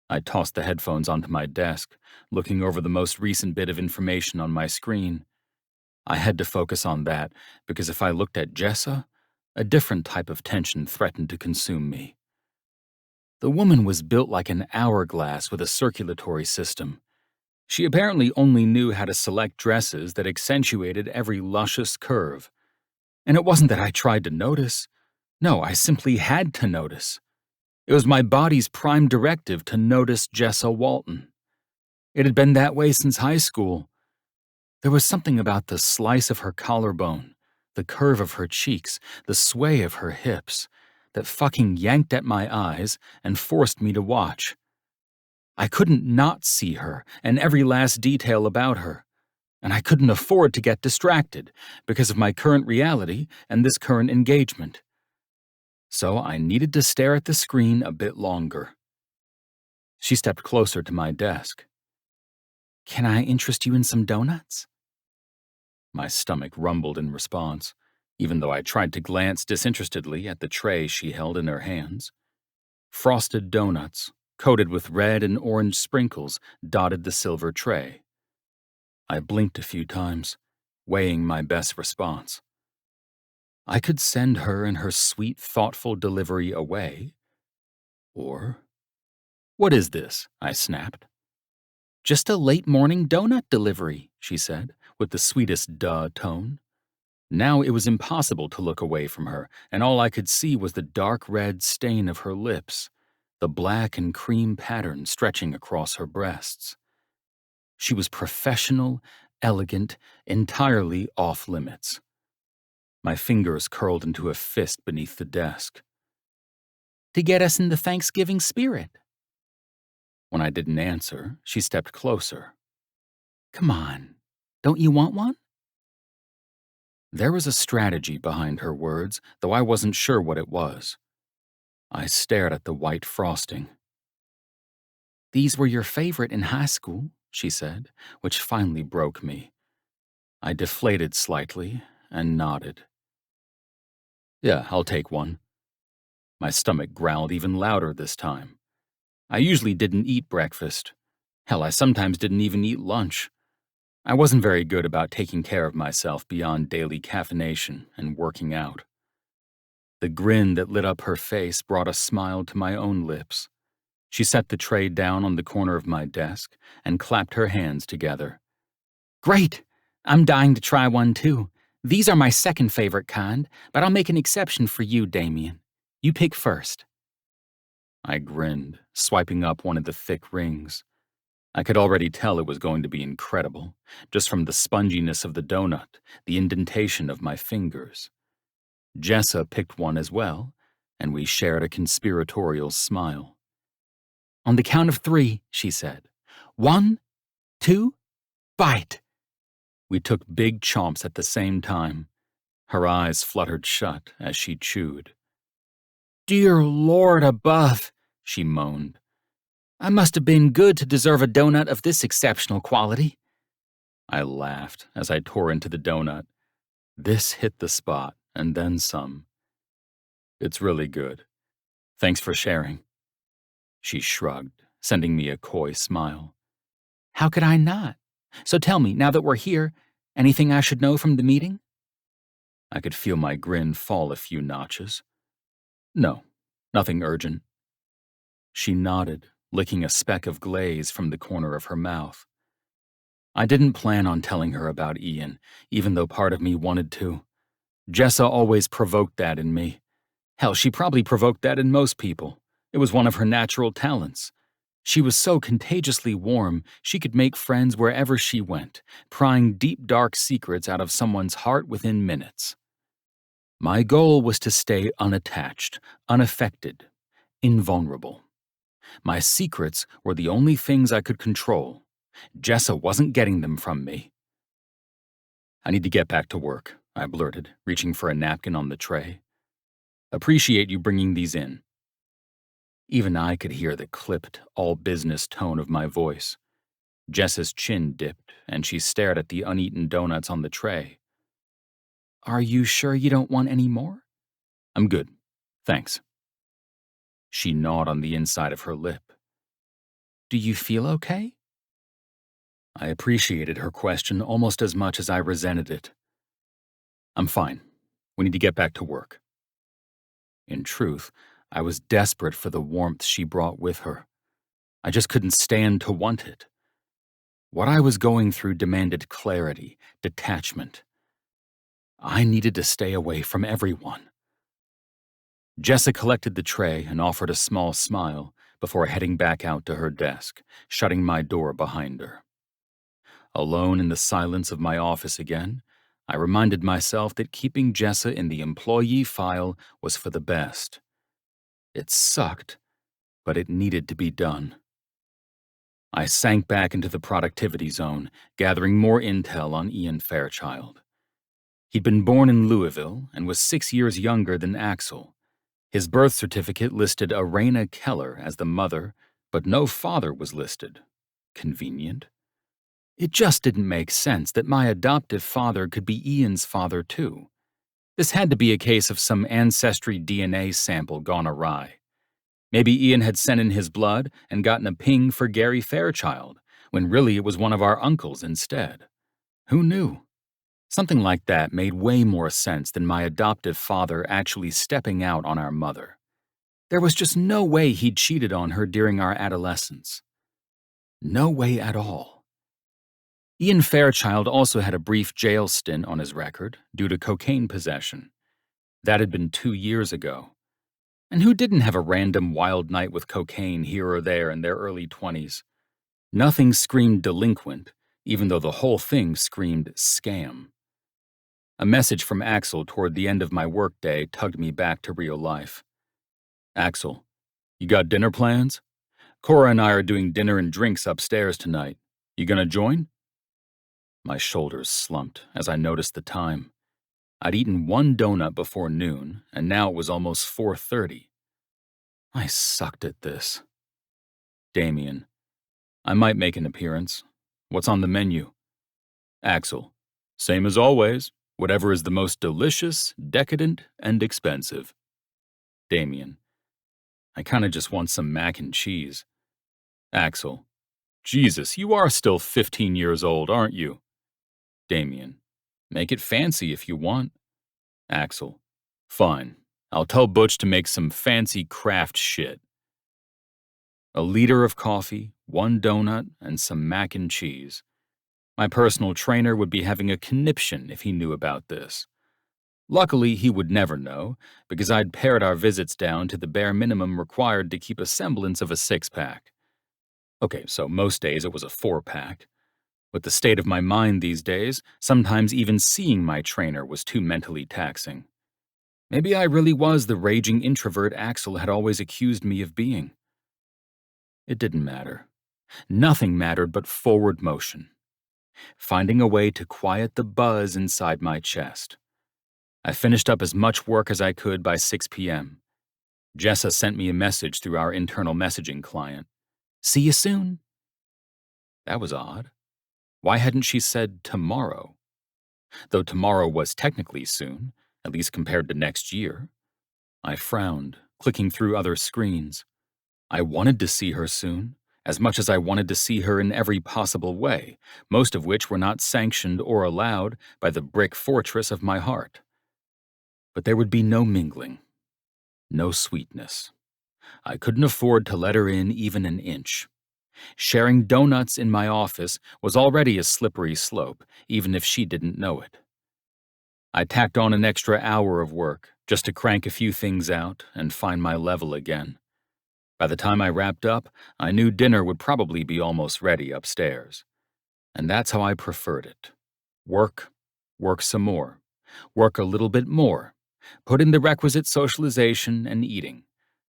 I tossed the headphones onto my desk, looking over the most recent bit of information on my screen. I had to focus on that, because if I looked at Jessa, a different type of tension threatened to consume me. The woman was built like an hourglass with a circulatory system. She apparently only knew how to select dresses that accentuated every luscious curve. And it wasn't that I tried to notice. No, I simply had to notice. It was my body's prime directive to notice Jessa Walton. It had been that way since high school. There was something about the slice of her collarbone, the curve of her cheeks, the sway of her hips, that fucking yanked at my eyes and forced me to watch. I couldn't not see her and every last detail about her, and I couldn't afford to get distracted because of my current reality and this current engagement. So I needed to stare at the screen a bit longer. She stepped closer to my desk. "Can I interest you in some donuts?" My stomach rumbled in response, even though I tried to glance disinterestedly at the tray she held in her hands. Frosted donuts, coated with red and orange sprinkles, dotted the silver tray. I blinked a few times, weighing my best response. I could send her and her sweet, thoughtful delivery away. Or— "What is this?" I snapped. "Just a late-morning donut delivery," she said, with the sweetest duh tone. Now it was impossible to look away from her, and all I could see was the dark red stain of her lips, the black and cream pattern stretching across her breasts. She was professional, elegant, entirely off-limits. My fingers curled into a fist beneath the desk. "To get us in the Thanksgiving spirit." When I didn't answer, she stepped closer. "Come on, don't you want one?" There was a strategy behind her words, though I wasn't sure what it was. I stared at the white frosting. "These were your favorite in high school," she said, which finally broke me. I deflated slightly and nodded. "Yeah, I'll take one." My stomach growled even louder this time. I usually didn't eat breakfast. Hell, I sometimes didn't even eat lunch. I wasn't very good about taking care of myself beyond daily caffeination and working out. The grin that lit up her face brought a smile to my own lips. She set the tray down on the corner of my desk and clapped her hands together. Great! I'm dying to try one too. These are my second favorite kind, but I'll make an exception for you, Damian. You pick first. I grinned, swiping up one of the thick rings. I could already tell it was going to be incredible, just from the sponginess of the donut, the indentation of my fingers. Jessa picked one as well, and we shared a conspiratorial smile. On the count of 3, she said. 1, 2, bite! We took big chomps at the same time. Her eyes fluttered shut as she chewed. Dear Lord above, she moaned. I must have been good to deserve a donut of this exceptional quality. I laughed as I tore into the donut. This hit the spot, and then some. It's really good. Thanks for sharing. She shrugged, sending me a coy smile. How could I not? So tell me, now that we're here, anything I should know from the meeting? I could feel my grin fall a few notches. No, nothing urgent. She nodded, licking a speck of glaze from the corner of her mouth. I didn't plan on telling her about Ian, even though part of me wanted to. Jessa always provoked that in me. Hell, she probably provoked that in most people. It was one of her natural talents. She was so contagiously warm, she could make friends wherever she went, prying deep, dark secrets out of someone's heart within minutes. My goal was to stay unattached, unaffected, invulnerable. My secrets were the only things I could control. Jessa wasn't getting them from me. I need to get back to work, I blurted, reaching for a napkin on the tray. Appreciate you bringing these in. Even I could hear the clipped, all-business tone of my voice. Jessa's chin dipped, and she stared at the uneaten donuts on the tray. Are you sure you don't want any more? I'm good. Thanks. She gnawed on the inside of her lip. Do you feel okay? I appreciated her question almost as much as I resented it. I'm fine. We need to get back to work. In truth, I was desperate for the warmth she brought with her. I just couldn't stand to want it. What I was going through demanded clarity, detachment. I needed to stay away from everyone. Jessa collected the tray and offered a small smile before heading back out to her desk, shutting my door behind her. Alone in the silence of my office again, I reminded myself that keeping Jessa in the employee file was for the best. It sucked, but it needed to be done. I sank back into the productivity zone, gathering more intel on Ian Fairchild. He'd been born in Louisville and was 6 years younger than Axel. His birth certificate listed Arena Keller as the mother, but no father was listed. Convenient. It just didn't make sense that my adoptive father could be Ian's father too. This had to be a case of some ancestry DNA sample gone awry. Maybe Ian had sent in his blood and gotten a ping for Gary Fairchild, when really it was one of our uncles instead. Who knew? Something like that made way more sense than my adoptive father actually stepping out on our mother. There was just no way he'd cheated on her during our adolescence. No way at all. Ian Fairchild also had a brief jail stint on his record due to cocaine possession. That had been 2 years ago. And who didn't have a random wild night with cocaine here or there in their early 20s? Nothing screamed delinquent, even though the whole thing screamed scam. A message from Axel toward the end of my workday tugged me back to real life. Axel, you got dinner plans? Cora and I are doing dinner and drinks upstairs tonight. You gonna join? My shoulders slumped as I noticed the time. I'd eaten 1 donut before noon, and now it was almost 4:30. I sucked at this. Damian, I might make an appearance. What's on the menu? Axel, same as always. Whatever is the most delicious, decadent, and expensive. Damian, I kinda just want some mac and cheese. Axel. Jesus, you are still 15 years old, aren't you? Damian. Make it fancy if you want. Axel. Fine. I'll tell Butch to make some fancy craft shit. A liter of coffee, 1 donut, and some mac and cheese. My personal trainer would be having a conniption if he knew about this. Luckily, he would never know, because I'd pared our visits down to the bare minimum required to keep a semblance of a 6-pack. Okay, so most days it was a 4-pack. With the state of my mind these days, sometimes even seeing my trainer was too mentally taxing. Maybe I really was the raging introvert Axel had always accused me of being. It didn't matter. Nothing mattered but forward motion. Finding a way to quiet the buzz inside my chest. I finished up as much work as I could by 6 p.m. Jessa sent me a message through our internal messaging client. See you soon. That was odd. Why hadn't she said tomorrow? Though tomorrow was technically soon, at least compared to next year. I frowned, clicking through other screens. I wanted to see her soon, as much as I wanted to see her in every possible way, most of which were not sanctioned or allowed by the brick fortress of my heart. But there would be no mingling, no sweetness. I couldn't afford to let her in even an inch. Sharing donuts in my office was already a slippery slope, even if she didn't know it. I tacked on an extra hour of work just to crank a few things out and find my level again. By the time I wrapped up, I knew dinner would probably be almost ready upstairs. And that's how I preferred it. Work, work some more, work a little bit more, put in the requisite socialization and eating,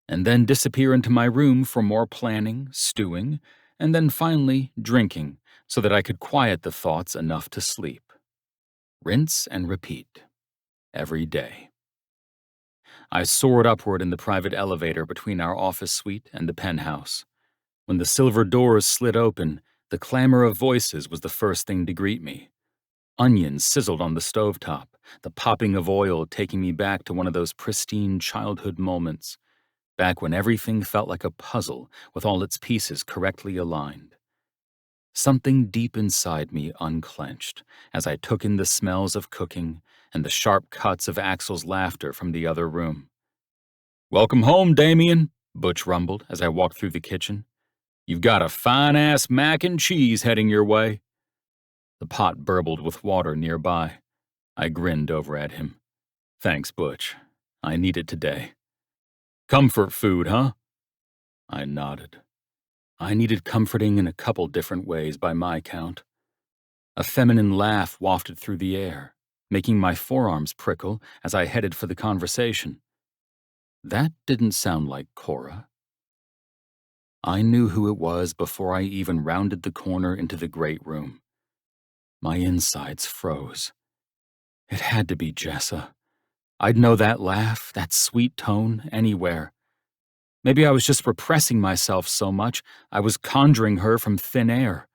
and then disappear into my room for more planning, stewing, and then finally drinking so that I could quiet the thoughts enough to sleep. Rinse and repeat. Every day. I soared upward in the private elevator between our office suite and the penthouse. When the silver doors slid open, the clamor of voices was the first thing to greet me. Onions sizzled on the stovetop, the popping of oil taking me back to one of those pristine childhood moments, back when everything felt like a puzzle with all its pieces correctly aligned. Something deep inside me unclenched as I took in the smells of cooking and the sharp cuts of Axel's laughter from the other room. "Welcome home, Damian," Butch rumbled as I walked through the kitchen. "You've got a fine-ass mac and cheese heading your way." The pot burbled with water nearby. I grinned over at him. "Thanks, Butch. I need it today." "Comfort food, huh?" I nodded. I needed comforting in a couple different ways by my count. A feminine laugh wafted through the air, making my forearms prickle as I headed for the conversation. That didn't sound like Cora. I knew who it was before I even rounded the corner into the great room. My insides froze. It had to be Jessa. I'd know that laugh, that sweet tone, anywhere. Maybe I was just repressing myself so much I was conjuring her from thin air.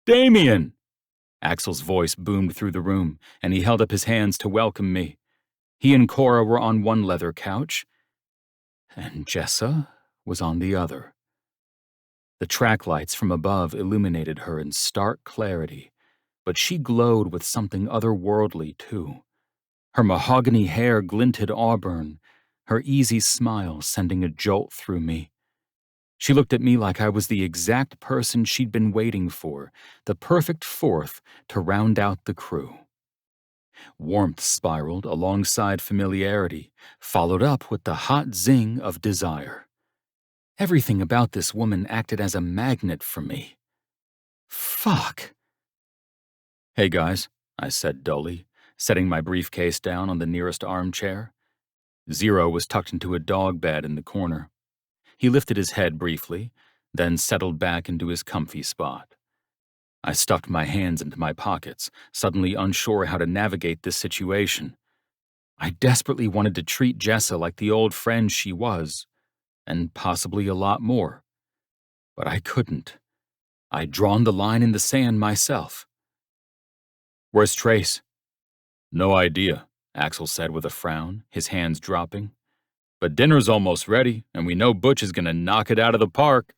"Damian!" Axel's voice boomed through the room, and he held up his hands to welcome me. He and Cora were on one leather couch, and Jessa was on the other. The track lights from above illuminated her in stark clarity, but she glowed with something otherworldly, too. Her mahogany hair glinted auburn, her easy smile sending a jolt through me. She looked at me like I was the exact person she'd been waiting for, the perfect fourth to round out the crew. Warmth spiraled alongside familiarity, followed up with the hot zing of desire. Everything about this woman acted as a magnet for me. Fuck. "Hey guys," I said dully, setting my briefcase down on the nearest armchair. Zero was tucked into a dog bed in the corner. He lifted his head briefly, then settled back into his comfy spot. I stuffed my hands into my pockets, suddenly unsure how to navigate this situation. I desperately wanted to treat Jessa like the old friend she was, and possibly a lot more. But I couldn't. I'd drawn the line in the sand myself. "Where's Trace?" "No idea," Axel said with a frown, his hands dropping. "But dinner's almost ready, and we know Butch is gonna knock it out of the park."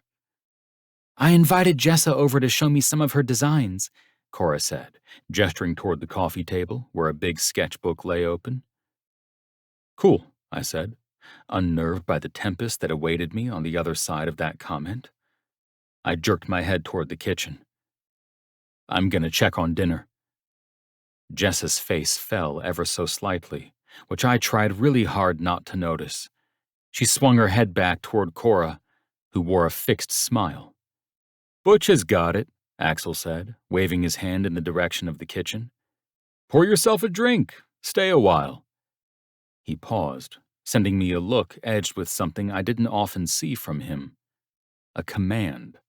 I invited Jessa over to show me some of her designs, Cora said, gesturing toward the coffee table where a big sketchbook lay open. Cool, I said, unnerved by the tempest that awaited me on the other side of that comment. I jerked my head toward the kitchen. I'm gonna check on dinner. Jessa's face fell ever so slightly, which I tried really hard not to notice. She swung her head back toward Cora, who wore a fixed smile. Butch has got it, Axel said, waving his hand in the direction of the kitchen. Pour yourself a drink. Stay a while. He paused, sending me a look edged with something I didn't often see from him. A command.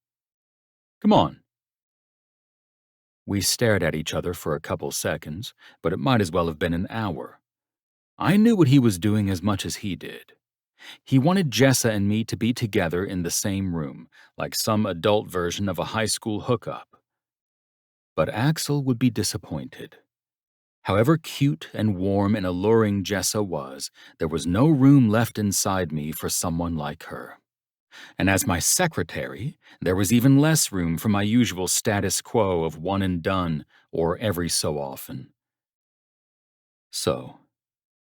Come on. We stared at each other for a couple seconds, but it might as well have been an hour. I knew what he was doing as much as he did. He wanted Jessa and me to be together in the same room, like some adult version of a high school hookup. But Axel would be disappointed. However cute and warm and alluring Jessa was, there was no room left inside me for someone like her. And as my secretary, there was even less room for my usual status quo of one and done or every so often. So,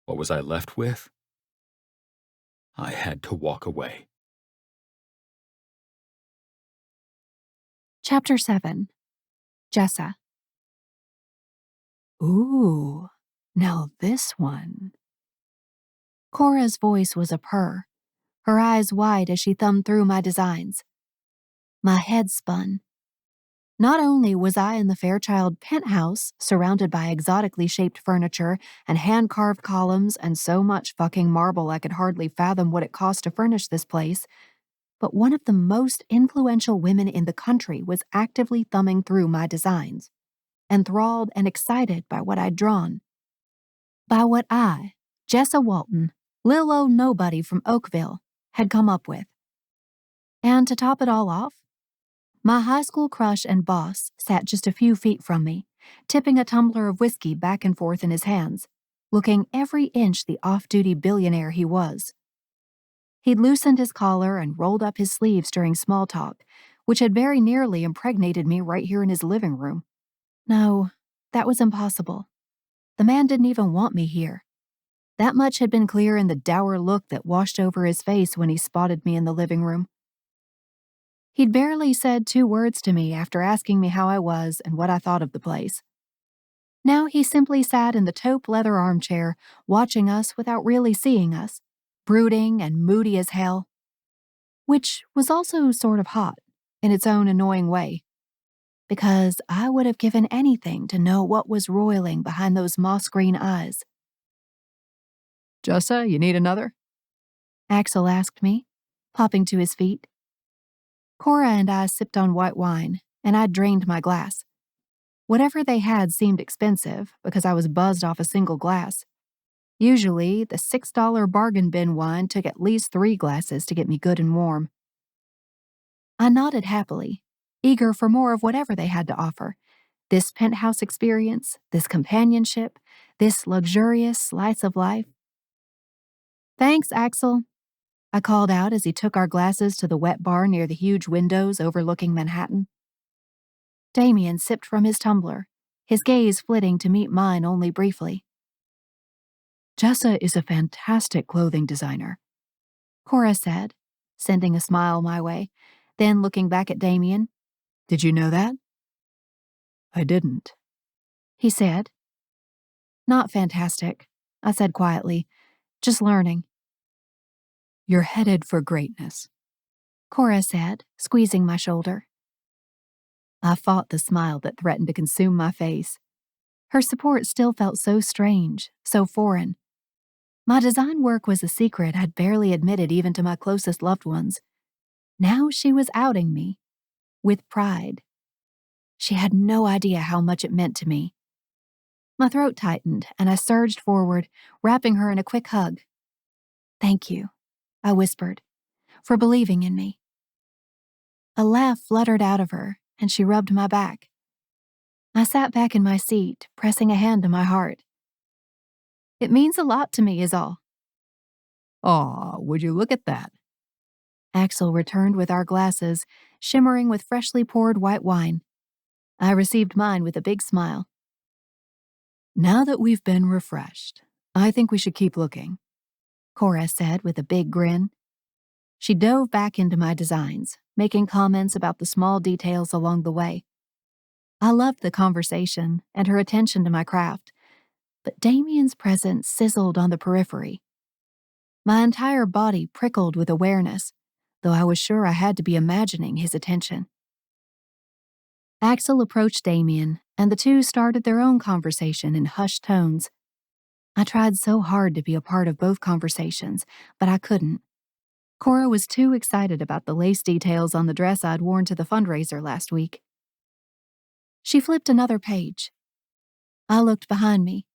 what was I left with? I had to walk away. Chapter 7. Jessa. Ooh, now this one. Cora's voice was a purr, her eyes wide as she thumbed through my designs. My head spun. Not only was I in the Fairchild penthouse, surrounded by exotically shaped furniture and hand-carved columns and so much fucking marble I could hardly fathom what it cost to furnish this place, but one of the most influential women in the country was actively thumbing through my designs, enthralled and excited by what I'd drawn. By what I, Jessa Walton, lil old nobody from Oakville, had come up with. And to top it all off, my high school crush and boss sat just a few feet from me, tipping a tumbler of whiskey back and forth in his hands, looking every inch the off-duty billionaire he was. He'd loosened his collar and rolled up his sleeves during small talk, which had very nearly impregnated me right here in his living room. No, that was impossible. The man didn't even want me here. That much had been clear in the dour look that washed over his face when he spotted me in the living room. He'd barely said 2 words to me after asking me how I was and what I thought of the place. Now he simply sat in the taupe leather armchair, watching us without really seeing us, brooding and moody as hell. Which was also sort of hot, in its own annoying way. Because I would have given anything to know what was roiling behind those moss-green eyes. Jessa, you need another? Axel asked me, popping to his feet. Cora and I sipped on white wine, and I drained my glass. Whatever they had seemed expensive because I was buzzed off a single glass. Usually, the $6 bargain bin wine took at least 3 glasses to get me good and warm. I nodded happily, eager for more of whatever they had to offer. This penthouse experience, this companionship, this luxurious slice of life. Thanks, Axel, I called out as he took our glasses to the wet bar near the huge windows overlooking Manhattan. Damian sipped from his tumbler, his gaze flitting to meet mine only briefly. Jessa is a fantastic clothing designer, Cora said, sending a smile my way, then looking back at Damian. Did you know that? I didn't, he said. Not fantastic, I said quietly, just learning. You're headed for greatness, Cora said, squeezing my shoulder. I fought the smile that threatened to consume my face. Her support still felt so strange, so foreign. My design work was a secret I'd barely admitted even to my closest loved ones. Now she was outing me, with pride. She had no idea how much it meant to me. My throat tightened, and I surged forward, wrapping her in a quick hug. Thank you, I whispered, for believing in me. A laugh fluttered out of her, and she rubbed my back. I sat back in my seat, pressing a hand to my heart. It means a lot to me, is all. Aw, would you look at that? Axel returned with our glasses, shimmering with freshly poured white wine. I received mine with a big smile. Now that we've been refreshed, I think we should keep looking, Cora said with a big grin. She dove back into my designs, making comments about the small details along the way. I loved the conversation and her attention to my craft, but Damian's presence sizzled on the periphery. My entire body prickled with awareness, though I was sure I had to be imagining his attention. Axel approached Damian, and the two started their own conversation in hushed tones. I tried so hard to be a part of both conversations, but I couldn't. Cora was too excited about the lace details on the dress I'd worn to the fundraiser last week. She flipped another page. I looked behind me.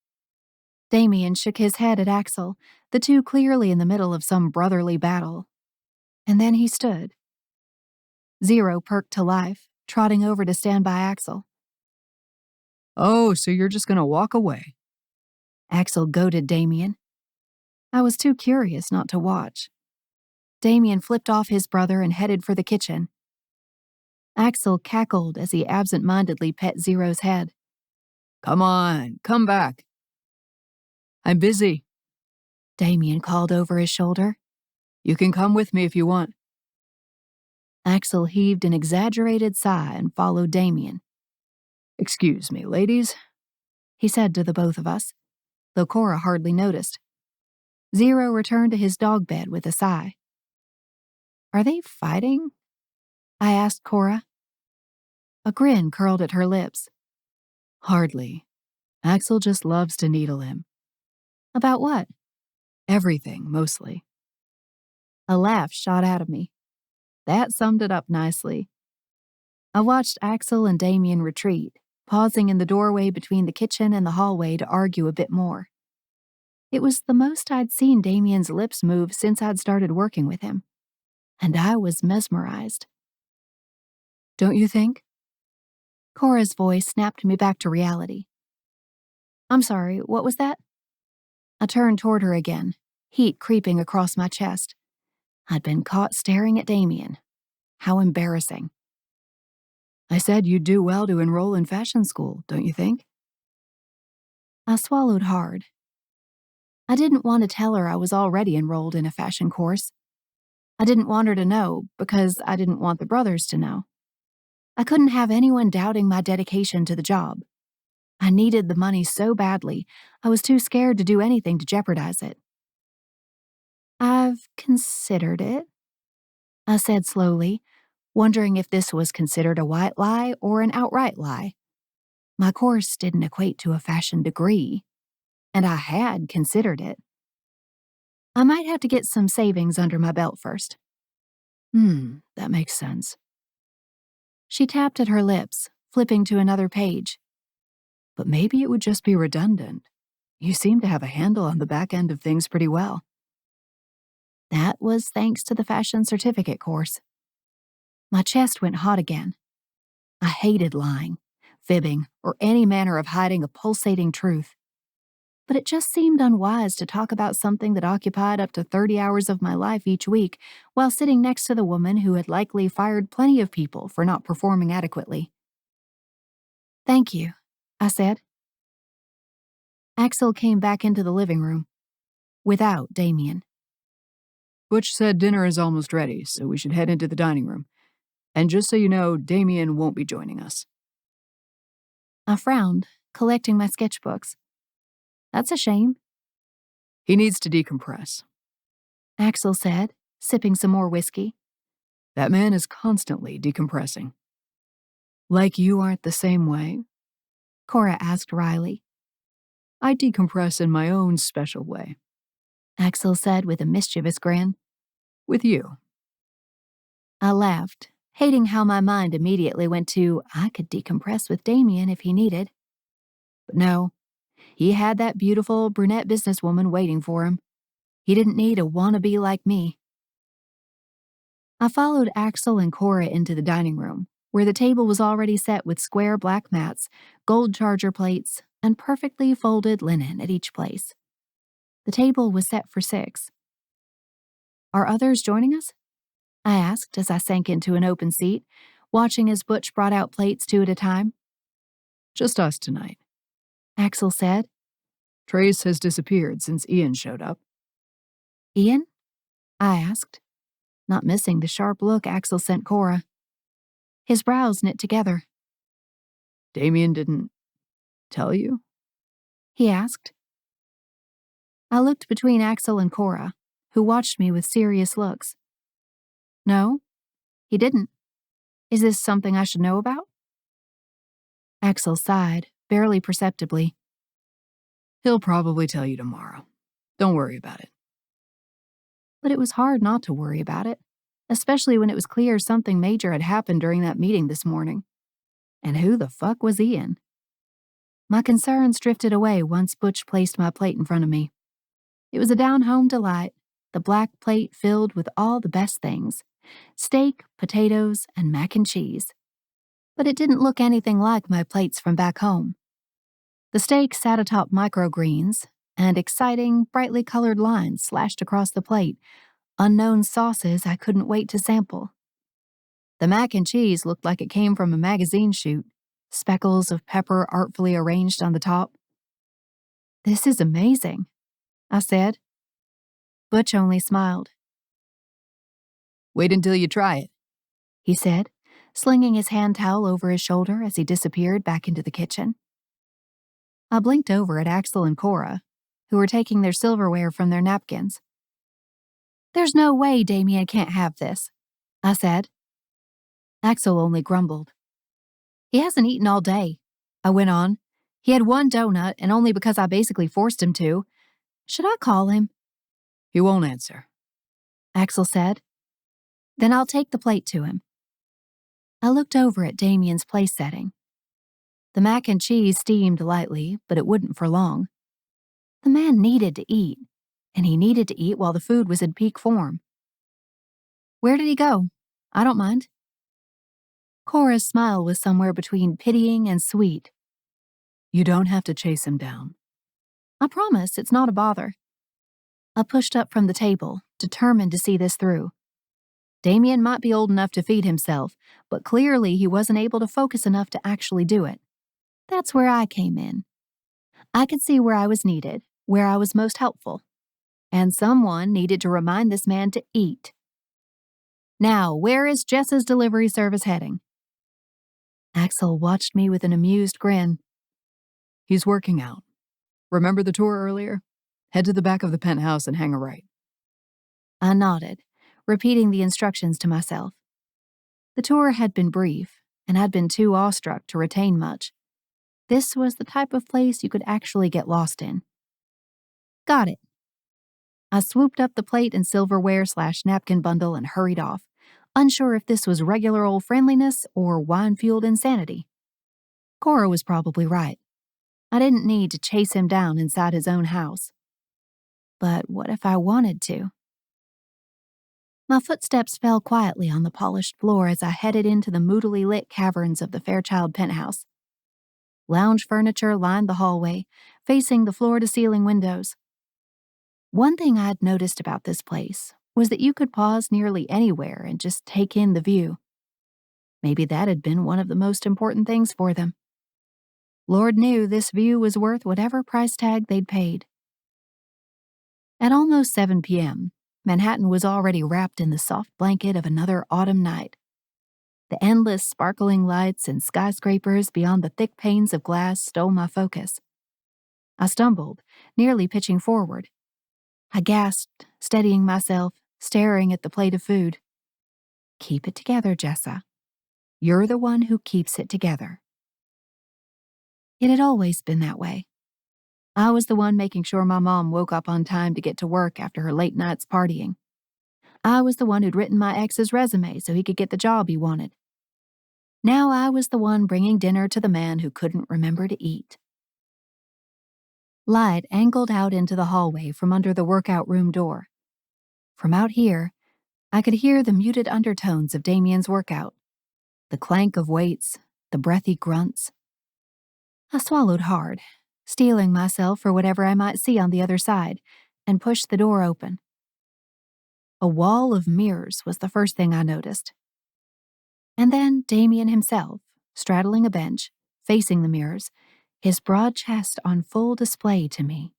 Damian shook his head at Axel, the two clearly in the middle of some brotherly battle. And then he stood. Zero perked to life, trotting over to stand by Axel. Oh, so you're just going to walk away? Axel goaded Damian. I was too curious not to watch. Damian flipped off his brother and headed for the kitchen. Axel cackled as he absent-mindedly pet Zero's head. Come on, come back. I'm busy, Damian called over his shoulder. You can come with me if you want. Axel heaved an exaggerated sigh and followed Damian. Excuse me, ladies, he said to the both of us, though Cora hardly noticed. Zero returned to his dog bed with a sigh. Are they fighting? I asked Cora. A grin curled at her lips. Hardly. Axel just loves to needle him. About what? Everything, mostly. A laugh shot out of me. That summed it up nicely. I watched Axel and Damian retreat, pausing in the doorway between the kitchen and the hallway to argue a bit more. It was the most I'd seen Damian's lips move since I'd started working with him, and I was mesmerized. Don't you think? Cora's voice snapped me back to reality. I'm sorry, what was that? I turned toward her again, heat creeping across my chest. I'd been caught staring at Damian. How embarrassing. I said you'd do well to enroll in fashion school, don't you think? I swallowed hard. I didn't want to tell her I was already enrolled in a fashion course. I didn't want her to know because I didn't want the brothers to know. I couldn't have anyone doubting my dedication to the job. I needed the money so badly, I was too scared to do anything to jeopardize it. I've considered it, I said slowly, wondering if this was considered a white lie or an outright lie. My course didn't equate to a fashion degree, and I had considered it. I might have to get some savings under my belt first. That makes sense. She tapped at her lips, flipping to another page. But maybe it would just be redundant. You seem to have a handle on the back end of things pretty well. That was thanks to the fashion certificate course. My chest went hot again. I hated lying, fibbing, or any manner of hiding a pulsating truth. But it just seemed unwise to talk about something that occupied up to 30 hours of my life each week while sitting next to the woman who had likely fired plenty of people for not performing adequately. Thank you, I said. Axel came back into the living room. Without Damian. Butch said dinner is almost ready, so we should head into the dining room. And just so you know, Damian won't be joining us. I frowned, collecting my sketchbooks. That's a shame. He needs to decompress, Axel said, sipping some more whiskey. That man is constantly decompressing. Like you aren't the same way? Cora asked wryly. I decompress in my own special way, Axel said with a mischievous grin. With you. I laughed, hating how my mind immediately went to I could decompress with Damian if he needed. But no, he had that beautiful brunette businesswoman waiting for him. He didn't need a wannabe like me. I followed Axel and Cora into the dining room, where the table was already set with square black mats, gold charger plates, and perfectly folded linen at each place. The table was set for 6. Are others joining us? I asked as I sank into an open seat, watching as Butch brought out plates 2 at a time. Just us tonight. Axel said. Trace has disappeared since Ian showed up. Ian? I asked, not missing the sharp look Axel sent Cora. His brows knit together. Damian didn't tell you? He asked. I looked between Axel and Cora, who watched me with serious looks. No, he didn't. Is this something I should know about? Axel sighed, barely perceptibly. He'll probably tell you tomorrow. Don't worry about it. But it was hard not to worry about it, especially when it was clear something major had happened during that meeting this morning. And who the fuck was Ian? My concerns drifted away once Butch placed my plate in front of me. It was a down-home delight, the black plate filled with all the best things: steak, potatoes, and mac and cheese. But it didn't look anything like my plates from back home. The steak sat atop microgreens, and exciting, brightly colored lines slashed across the plate, unknown sauces I couldn't wait to sample. The mac and cheese looked like it came from a magazine shoot, speckles of pepper artfully arranged on the top. This is amazing, I said. Butch only smiled. Wait until you try it, he said, slinging his hand towel over his shoulder as he disappeared back into the kitchen. I blinked over at Axel and Cora, who were taking their silverware from their napkins. There's no way Damian can't have this, I said. Axel only grumbled. He hasn't eaten all day, I went on. He had one donut, and only because I basically forced him to. Should I call him? He won't answer, Axel said. Then I'll take the plate to him. I looked over at Damian's place setting. The mac and cheese steamed lightly, but it wouldn't for long. The man needed to eat, and he needed to eat while the food was in peak form. Where did he go? I don't mind. Cora's smile was somewhere between pitying and sweet. You don't have to chase him down. I promise it's not a bother. I pushed up from the table, determined to see this through. Damian might be old enough to feed himself, but clearly he wasn't able to focus enough to actually do it. That's where I came in. I could see where I was needed, where I was most helpful. And someone needed to remind this man to eat. Now, where is Jess's delivery service heading? Axel watched me with an amused grin. He's working out. Remember the tour earlier? Head to the back of the penthouse and hang a right. I nodded, repeating the instructions to myself. The tour had been brief, and I'd been too awestruck to retain much. This was the type of place you could actually get lost in. Got it. I swooped up the plate and silverware/napkin bundle and hurried off, unsure if this was regular old friendliness or wine-fueled insanity. Cora was probably right. I didn't need to chase him down inside his own house. But what if I wanted to? My footsteps fell quietly on the polished floor as I headed into the moodily lit caverns of the Fairchild penthouse. Lounge furniture lined the hallway, facing the floor-to-ceiling windows. One thing I'd noticed about this place was that you could pause nearly anywhere and just take in the view. Maybe that had been one of the most important things for them. Lord knew this view was worth whatever price tag they'd paid. At almost 7 p.m., Manhattan was already wrapped in the soft blanket of another autumn night. The endless sparkling lights and skyscrapers beyond the thick panes of glass stole my focus. I stumbled, nearly pitching forward. I gasped, steadying myself, staring at the plate of food. Keep it together, Jessa. You're the one who keeps it together. It had always been that way. I was the one making sure my mom woke up on time to get to work after her late nights partying. I was the one who'd written my ex's resume so he could get the job he wanted. Now I was the one bringing dinner to the man who couldn't remember to eat. Light angled out into the hallway from under the workout room door. From out here, I could hear the muted undertones of Damian's workout, the clank of weights, the breathy grunts. I swallowed hard, steeling myself for whatever I might see on the other side, and pushed the door open. A wall of mirrors was the first thing I noticed. And then Damian himself, straddling a bench, facing the mirrors, his broad chest on full display to me.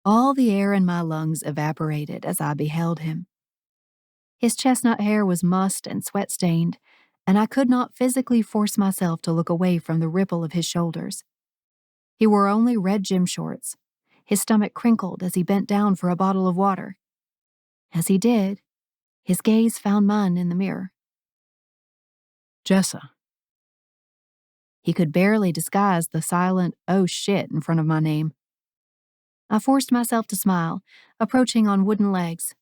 All the air in my lungs evaporated as I beheld him. His chestnut hair was mussed and sweat-stained, and I could not physically force myself to look away from the ripple of his shoulders. He wore only red gym shorts. His stomach crinkled as he bent down for a bottle of water. As he did, his gaze found mine in the mirror. Jessa. He could barely disguise the silent, "oh shit" in front of my name. I forced myself to smile, approaching on wooden legs.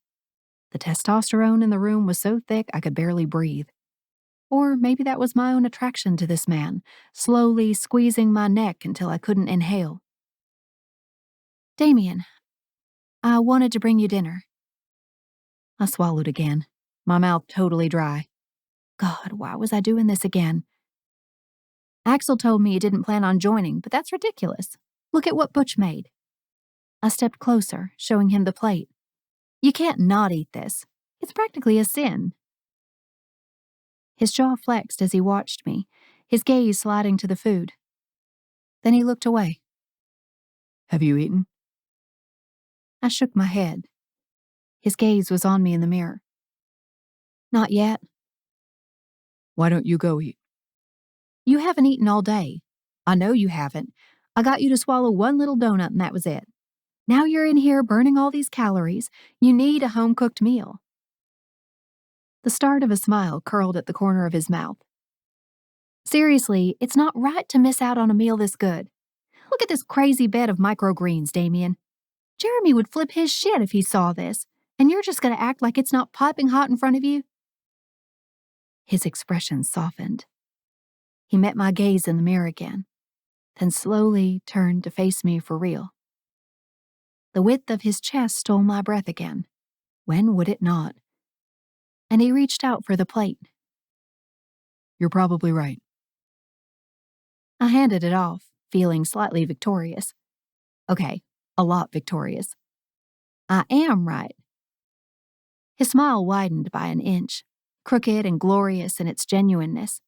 The testosterone in the room was so thick I could barely breathe. Or maybe that was my own attraction to this man, slowly squeezing my neck until I couldn't inhale. "Damian, I wanted to bring you dinner." I swallowed again, my mouth totally dry. God, why was I doing this again? Axel told me he didn't plan on joining, but that's ridiculous. Look at what Butch made. I stepped closer, showing him the plate. You can't not eat this. It's practically a sin. His jaw flexed as he watched me, his gaze sliding to the food. Then he looked away. Have you eaten? I shook my head. His gaze was on me in the mirror. Not yet. Why don't you go eat? You haven't eaten all day. I know you haven't. I got you to swallow one little donut and that was it. Now you're in here burning all these calories. You need a home-cooked meal. The start of a smile curled at the corner of his mouth. Seriously, it's not right to miss out on a meal this good. Look at this crazy bed of microgreens, Damian. Jeremy would flip his shit if he saw this, and you're just going to act like it's not piping hot in front of you? His expression softened. He met my gaze in the mirror again, then slowly turned to face me for real. The width of his chest stole my breath again. When would it not? And he reached out for the plate. You're probably right. I handed it off, feeling slightly victorious. Okay, a lot victorious. I am right. His smile widened by an inch, crooked and glorious in its genuineness.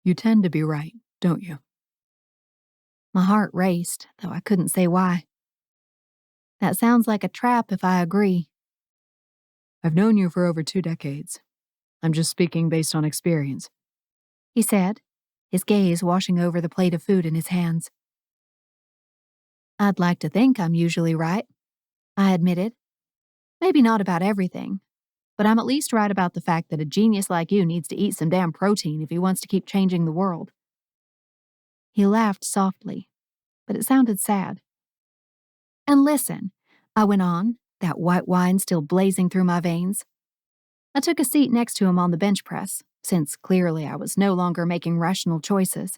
You tend to be right, don't you? My heart raced, though I couldn't say why. That sounds like a trap if I agree. I've known you for over 2 decades. I'm just speaking based on experience, He said, his gaze washing over the plate of food in his hands. I'd like to think I'm usually right, I admitted. Maybe not about everything, but I'm at least right about the fact that a genius like you needs to eat some damn protein if he wants to keep changing the world. He laughed softly, but it sounded sad. And listen, I went on, that white wine still blazing through my veins. I took a seat next to him on the bench press, since clearly I was no longer making rational choices.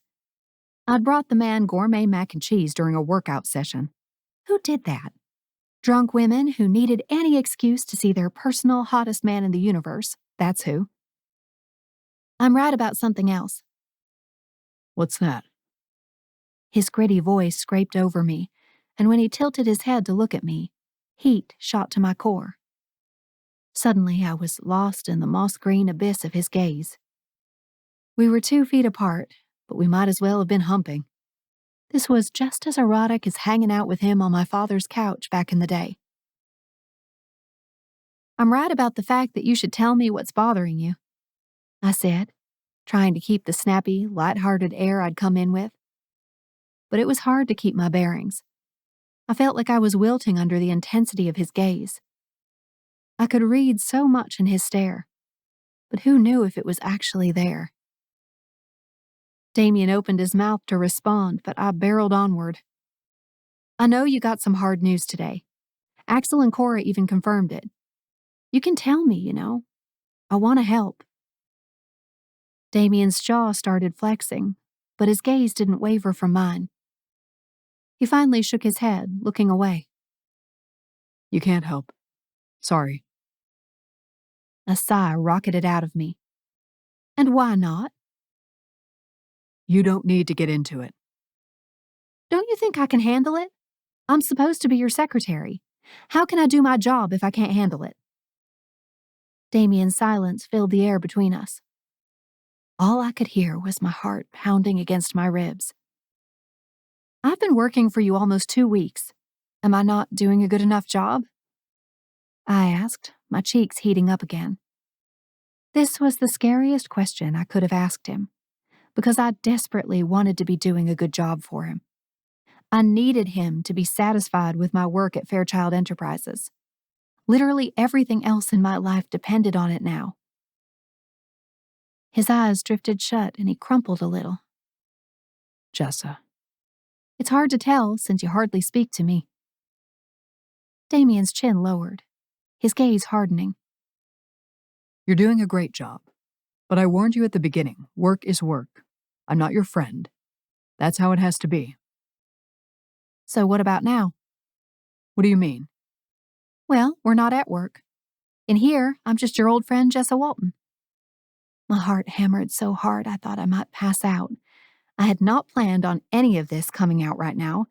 I'd brought the man gourmet mac and cheese during a workout session. Who did that? Drunk women who needed any excuse to see their personal hottest man in the universe, that's who. I'm right about something else. What's that? His gritty voice scraped over me, and when he tilted his head to look at me, heat shot to my core. Suddenly I was lost in the moss-green abyss of his gaze. We were 2 feet apart, but we might as well have been humping. This was just as erotic as hanging out with him on my father's couch back in the day. I'm right about the fact that you should tell me what's bothering you, I said, trying to keep the snappy, light-hearted air I'd come in with. But it was hard to keep my bearings. I felt like I was wilting under the intensity of his gaze. I could read so much in his stare, but who knew if it was actually there? Damian opened his mouth to respond, but I barreled onward. I know you got some hard news today. Axel and Cora even confirmed it. You can tell me, you know. I want to help. Damian's jaw started flexing, but his gaze didn't waver from mine. He finally shook his head, looking away. You can't help. Sorry. A sigh rocketed out of me. And why not? You don't need to get into it. Don't you think I can handle it? I'm supposed to be your secretary. How can I do my job if I can't handle it? Damian's silence filled the air between us. All I could hear was my heart pounding against my ribs. I've been working for you almost 2 weeks. Am I not doing a good enough job? I asked, my cheeks heating up again. This was the scariest question I could have asked him, because I desperately wanted to be doing a good job for him. I needed him to be satisfied with my work at Fairchild Enterprises. Literally everything else in my life depended on it now. His eyes drifted shut and he crumpled a little. Jessa. It's hard to tell since you hardly speak to me. Damian's chin lowered, his gaze hardening. You're doing a great job. But I warned you at the beginning, work is work. I'm not your friend. That's how it has to be. So what about now? What do you mean? Well, we're not at work. In here, I'm just your old friend Jessa Walton. My heart hammered so hard I thought I might pass out. I had not planned on any of this coming out right now,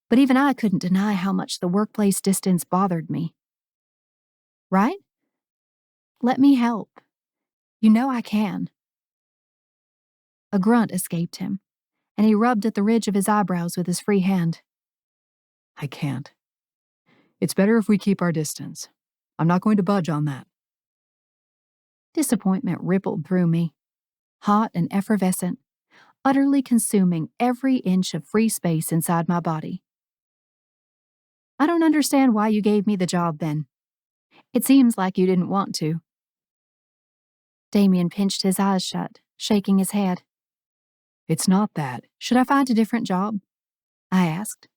but even I couldn't deny how much the workplace distance bothered me. Right? Let me help. You know I can. A grunt escaped him, and he rubbed at the ridge of his eyebrows with his free hand. I can't. It's better if we keep our distance. I'm not going to budge on that. Disappointment rippled through me, hot and effervescent, utterly consuming every inch of free space inside my body. I don't understand why you gave me the job then. It seems like you didn't want to. Damian pinched his eyes shut, shaking his head. It's not that. Should I find a different job? I asked.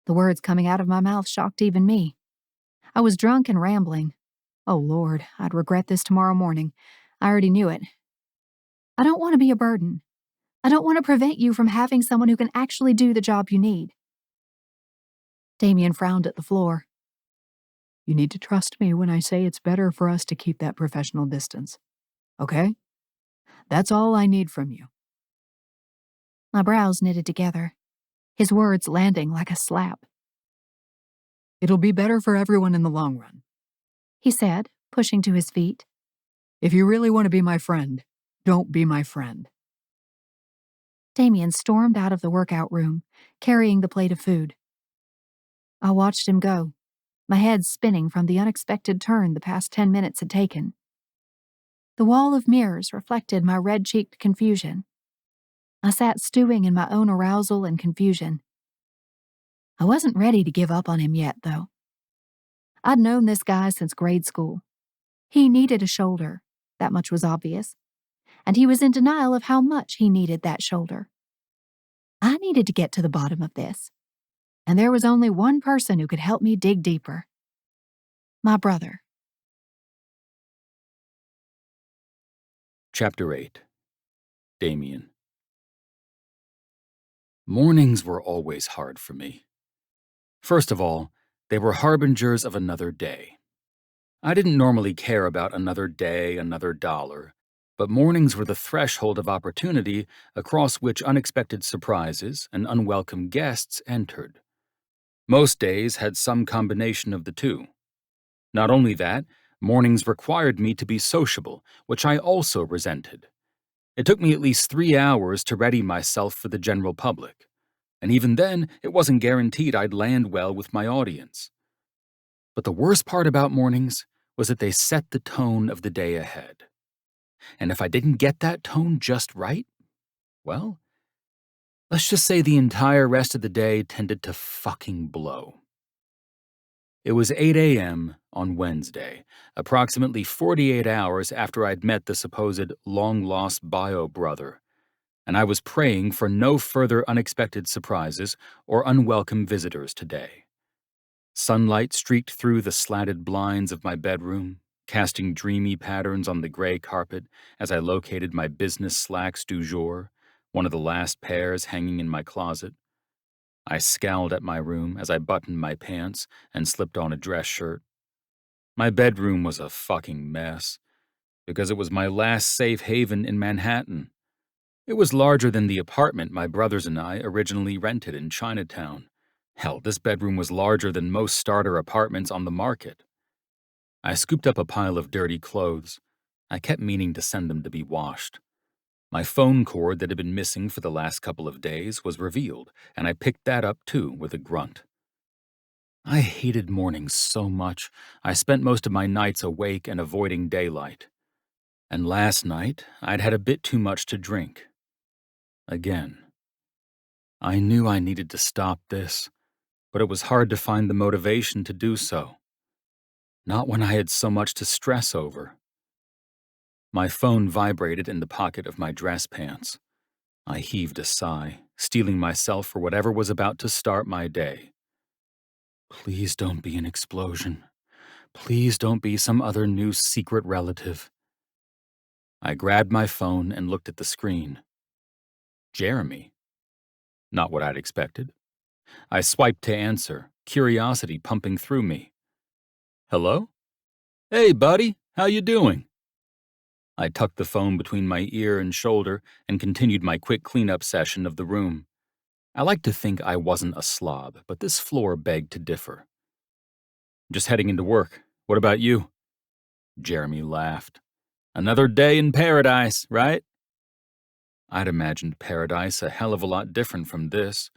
The words coming out of my mouth shocked even me. I was drunk and rambling. Oh, Lord, I'd regret this tomorrow morning. I already knew it. I don't want to be a burden. I don't want to prevent you from having someone who can actually do the job you need. Damian frowned at the floor. You need to trust me when I say it's better for us to keep that professional distance. Okay? That's all I need from you. My brows knitted together, his words landing like a slap. It'll be better for everyone in the long run, he said, pushing to his feet. If you really want to be my friend, don't be my friend. Damian stormed out of the workout room, carrying the plate of food. I watched him go, my head spinning from the unexpected turn the past 10 minutes had taken. The wall of mirrors reflected my red-cheeked confusion. I sat stewing in my own arousal and confusion. I wasn't ready to give up on him yet, though. I'd known this guy since grade school. He needed a shoulder, that much was obvious, and he was in denial of how much he needed that shoulder. I needed to get to the bottom of this, and there was only one person who could help me dig deeper. My brother. Chapter 8. Damian. Mornings were always hard for me. First of all, they were harbingers of another day. I didn't normally care about another day, another dollar, but mornings were the threshold of opportunity across which unexpected surprises and unwelcome guests entered. Most days had some combination of the two. Not only that, mornings required me to be sociable, which I also resented. It took me at least 3 hours to ready myself for the general public, and even then, it wasn't guaranteed I'd land well with my audience. But the worst part about mornings was that they set the tone of the day ahead. And if I didn't get that tone just right, well, let's just say the entire rest of the day tended to fucking blow. It was 8 a.m. on Wednesday, approximately 48 hours after I'd met the supposed long-lost bio brother, and I was praying for no further unexpected surprises or unwelcome visitors today. Sunlight streaked through the slatted blinds of my bedroom, casting dreamy patterns on the gray carpet as I located my business slacks du jour, one of the last pairs hanging in my closet. I scowled at my room as I buttoned my pants and slipped on a dress shirt. My bedroom was a fucking mess, because it was my last safe haven in Manhattan. It was larger than the apartment my brothers and I originally rented in Chinatown, Hell, this bedroom was larger than most starter apartments on the market. I scooped up a pile of dirty clothes. I kept meaning to send them to be washed. My phone cord that had been missing for the last couple of days was revealed, and I picked that up too with a grunt. I hated mornings so much. I spent most of my nights awake and avoiding daylight. And last night, I'd had a bit too much to drink. Again. I knew I needed to stop this, but it was hard to find the motivation to do so. Not when I had so much to stress over. My phone vibrated in the pocket of my dress pants. I heaved a sigh, steeling myself for whatever was about to start my day. Please don't be an explosion. Please don't be some other new secret relative. I grabbed my phone and looked at the screen. Jeremy. Not what I'd expected. I swiped to answer, curiosity pumping through me. Hello? Hey, buddy, how you doing? I tucked the phone between my ear and shoulder and continued my quick cleanup session of the room. I like to think I wasn't a slob, but this floor begged to differ. Just heading into work. What about you? Jeremy laughed. Another day in paradise, right? I'd imagined paradise a hell of a lot different from this,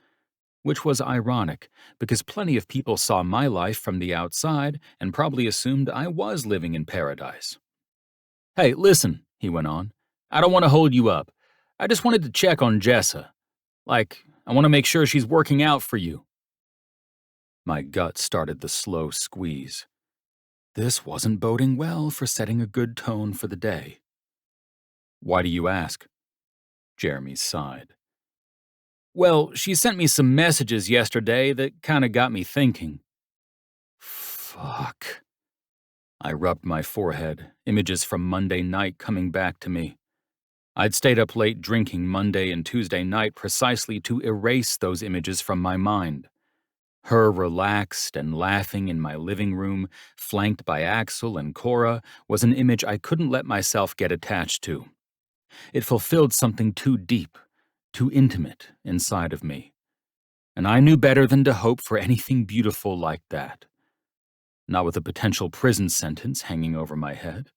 which was ironic because plenty of people saw my life from the outside and probably assumed I was living in paradise. Hey, listen, he went on. I don't want to hold you up. I just wanted to check on Jessa. I want to make sure she's working out for you. My gut started the slow squeeze. This wasn't boding well for setting a good tone for the day. Why do you ask? Jeremy sighed. Well, she sent me some messages yesterday that kind of got me thinking. Fuck. I rubbed my forehead, images from Monday night coming back to me. I'd stayed up late drinking Monday and Tuesday night precisely to erase those images from my mind. Her relaxed and laughing in my living room, flanked by Axel and Cora, was an image I couldn't let myself get attached to. It fulfilled something too deep, too intimate inside of me. And I knew better than to hope for anything beautiful like that. Not with a potential prison sentence hanging over my head.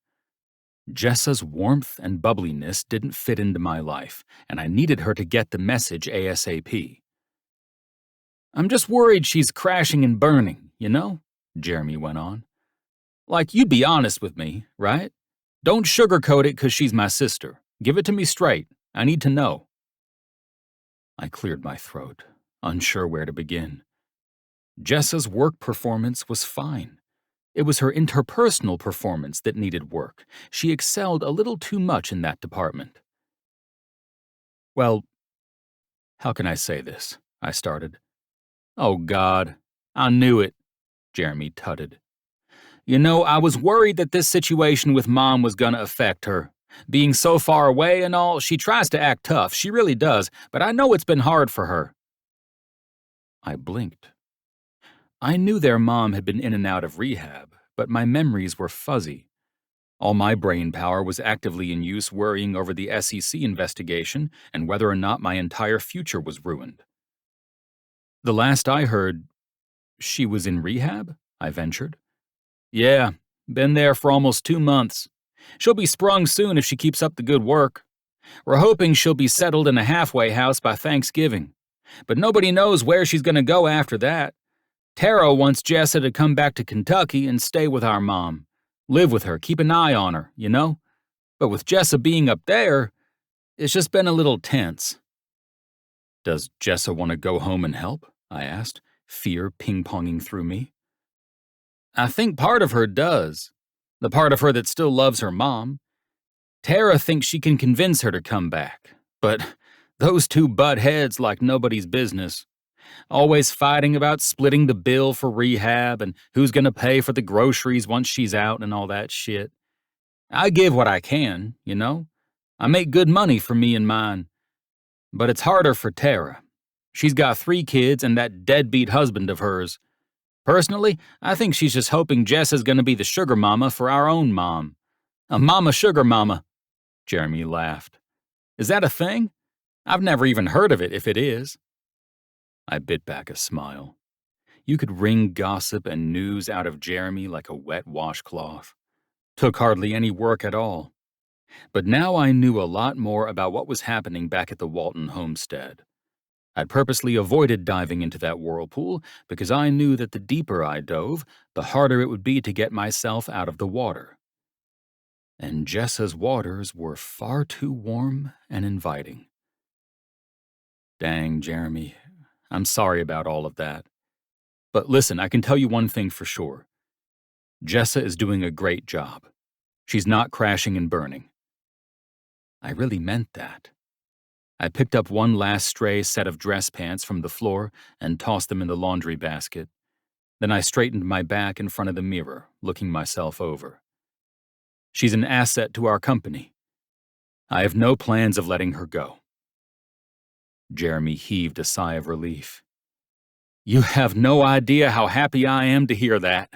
Jessa's warmth and bubbliness didn't fit into my life, and I needed her to get the message ASAP. I'm just worried she's crashing and burning, you know? Jeremy went on. Like, you'd be honest with me, right? Don't sugarcoat it 'cause she's my sister. Give it to me straight. I need to know. I cleared my throat, unsure where to begin. Jessa's work performance was fine. It was her interpersonal performance that needed work. She excelled a little too much in that department. Well, how can I say this? I started. Oh, God, I knew it, Jeremy tutted. You know, I was worried that this situation with Mom was gonna affect her. Being so far away and all, she tries to act tough, she really does, but I know it's been hard for her. I blinked. I knew their mom had been in and out of rehab, but my memories were fuzzy. All my brain power was actively in use worrying over the SEC investigation and whether or not my entire future was ruined. The last I heard, she was in rehab? I ventured. Yeah, been there for almost 2 months. She'll be sprung soon if she keeps up the good work. We're hoping she'll be settled in a halfway house by Thanksgiving. But nobody knows where she's going to go after that. Tara wants Jessa to come back to Kentucky and stay with our mom. Live with her, keep an eye on her, you know? But with Jessa being up there, it's just been a little tense. Does Jessa want to go home and help? I asked, fear ping-ponging through me. I think part of her does. The part of her that still loves her mom. Tara thinks she can convince her to come back. But those two butt heads like nobody's business. Always fighting about splitting the bill for rehab and who's gonna pay for the groceries once she's out and all that shit. I give what I can, you know? I make good money for me and mine. But it's harder for Tara. She's got 3 kids and that deadbeat husband of hers. Personally, I think she's just hoping Jessa's gonna be the sugar mama for our own mom. A mama sugar mama. Jeremy laughed. Is that a thing? I've never even heard of it if it is. I bit back a smile. You could wring gossip and news out of Jeremy like a wet washcloth. Took hardly any work at all. But now I knew a lot more about what was happening back at the Walton homestead. I'd purposely avoided diving into that whirlpool because I knew that the deeper I dove, the harder it would be to get myself out of the water. And Jessa's waters were far too warm and inviting. Dang, Jeremy, I'm sorry about all of that. But listen, I can tell you one thing for sure. Jessa is doing a great job. She's not crashing and burning. I really meant that. I picked up one last stray set of dress pants from the floor and tossed them in the laundry basket. Then I straightened my back in front of the mirror, looking myself over. She's an asset to our company. I have no plans of letting her go. Jeremy heaved a sigh of relief. You have no idea how happy I am to hear that.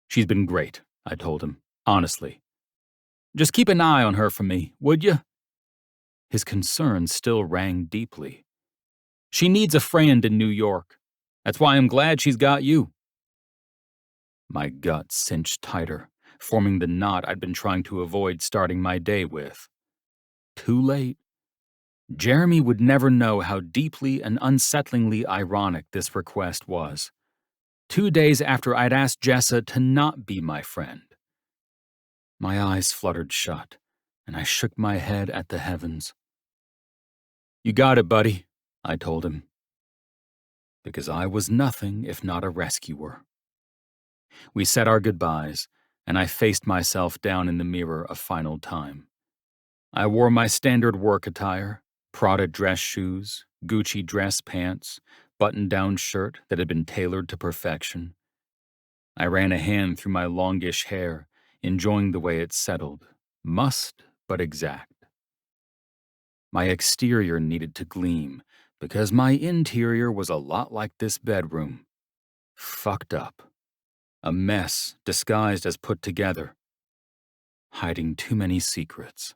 She's been great, I told him, honestly. Just keep an eye on her for me, would you? His concern still rang deeply. She needs a friend in New York. That's why I'm glad she's got you. My gut cinched tighter, forming the knot I'd been trying to avoid starting my day with. Too late. Jeremy would never know how deeply and unsettlingly ironic this request was. 2 days after I'd asked Jessa to not be my friend. My eyes fluttered shut, and I shook my head at the heavens. You got it, buddy, I told him. Because I was nothing if not a rescuer. We said our goodbyes, and I faced myself down in the mirror a final time. I wore my standard work attire, Prada dress shoes, Gucci dress pants, button-down shirt that had been tailored to perfection. I ran a hand through my longish hair, enjoying the way it settled, mussed but exact. My exterior needed to gleam, because my interior was a lot like this bedroom. Fucked up. A mess disguised as put together. Hiding too many secrets.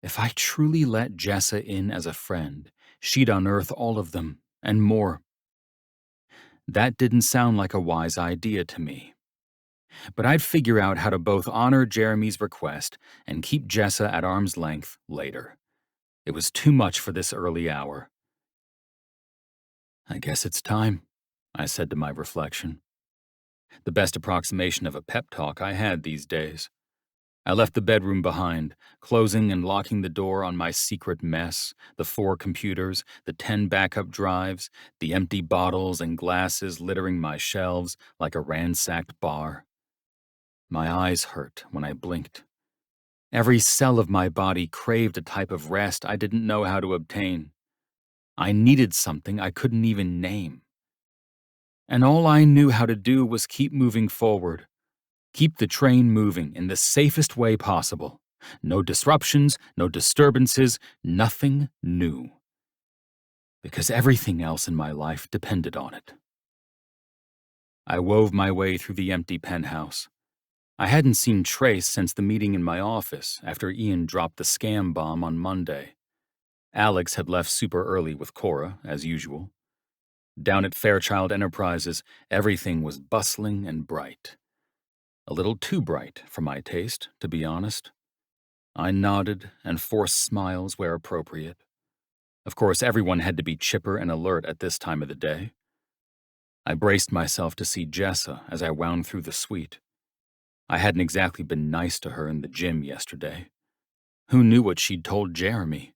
If I truly let Jessa in as a friend, she'd unearth all of them, and more. That didn't sound like a wise idea to me. But I'd figure out how to both honor Jeremy's request and keep Jessa at arm's length later. It was too much for this early hour. I guess it's time, I said to my reflection. The best approximation of a pep talk I had these days. I left the bedroom behind, closing and locking the door on my secret mess, the 4 computers, the 10 backup drives, the empty bottles and glasses littering my shelves like a ransacked bar. My eyes hurt when I blinked. Every cell of my body craved a type of rest I didn't know how to obtain. I needed something I couldn't even name. And all I knew how to do was keep moving forward. Keep the train moving in the safest way possible. No disruptions, no disturbances, nothing new. Because everything else in my life depended on it. I wove my way through the empty penthouse. I hadn't seen Trace since the meeting in my office after Ian dropped the scam bomb on Monday. Alex had left super early with Cora, as usual. Down at Fairchild Enterprises, everything was bustling and bright. A little too bright for my taste, to be honest. I nodded and forced smiles where appropriate. Of course, everyone had to be chipper and alert at this time of the day. I braced myself to see Jessa as I wound through the suite. I hadn't exactly been nice to her in the gym yesterday. Who knew what she'd told Jeremy?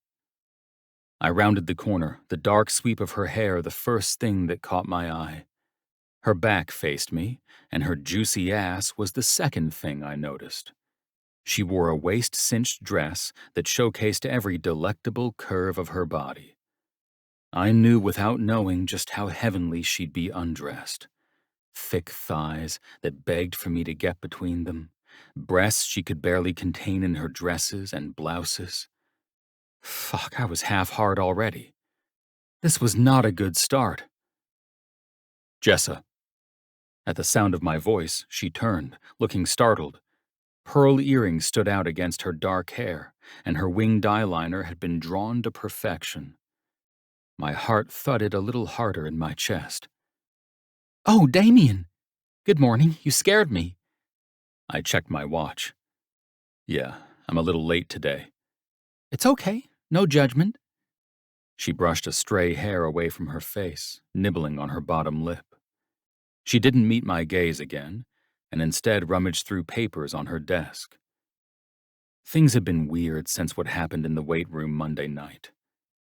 I rounded the corner, the dark sweep of her hair the first thing that caught my eye. Her back faced me, and her juicy ass was the second thing I noticed. She wore a waist-cinched dress that showcased every delectable curve of her body. I knew without knowing just how heavenly she'd be undressed. Thick thighs that begged for me to get between them, breasts she could barely contain in her dresses and blouses. Fuck, I was half hard already. This was not a good start. Jessa. At the sound of my voice, she turned, looking startled. Pearl earrings stood out against her dark hair, and her winged eyeliner had been drawn to perfection. My heart thudded a little harder in my chest. Oh, Damian! Good morning, you scared me. I checked my watch. Yeah, I'm a little late today. It's okay, no judgment. She brushed a stray hair away from her face, nibbling on her bottom lip. She didn't meet my gaze again, and instead rummaged through papers on her desk. Things had been weird since what happened in the weight room Monday night.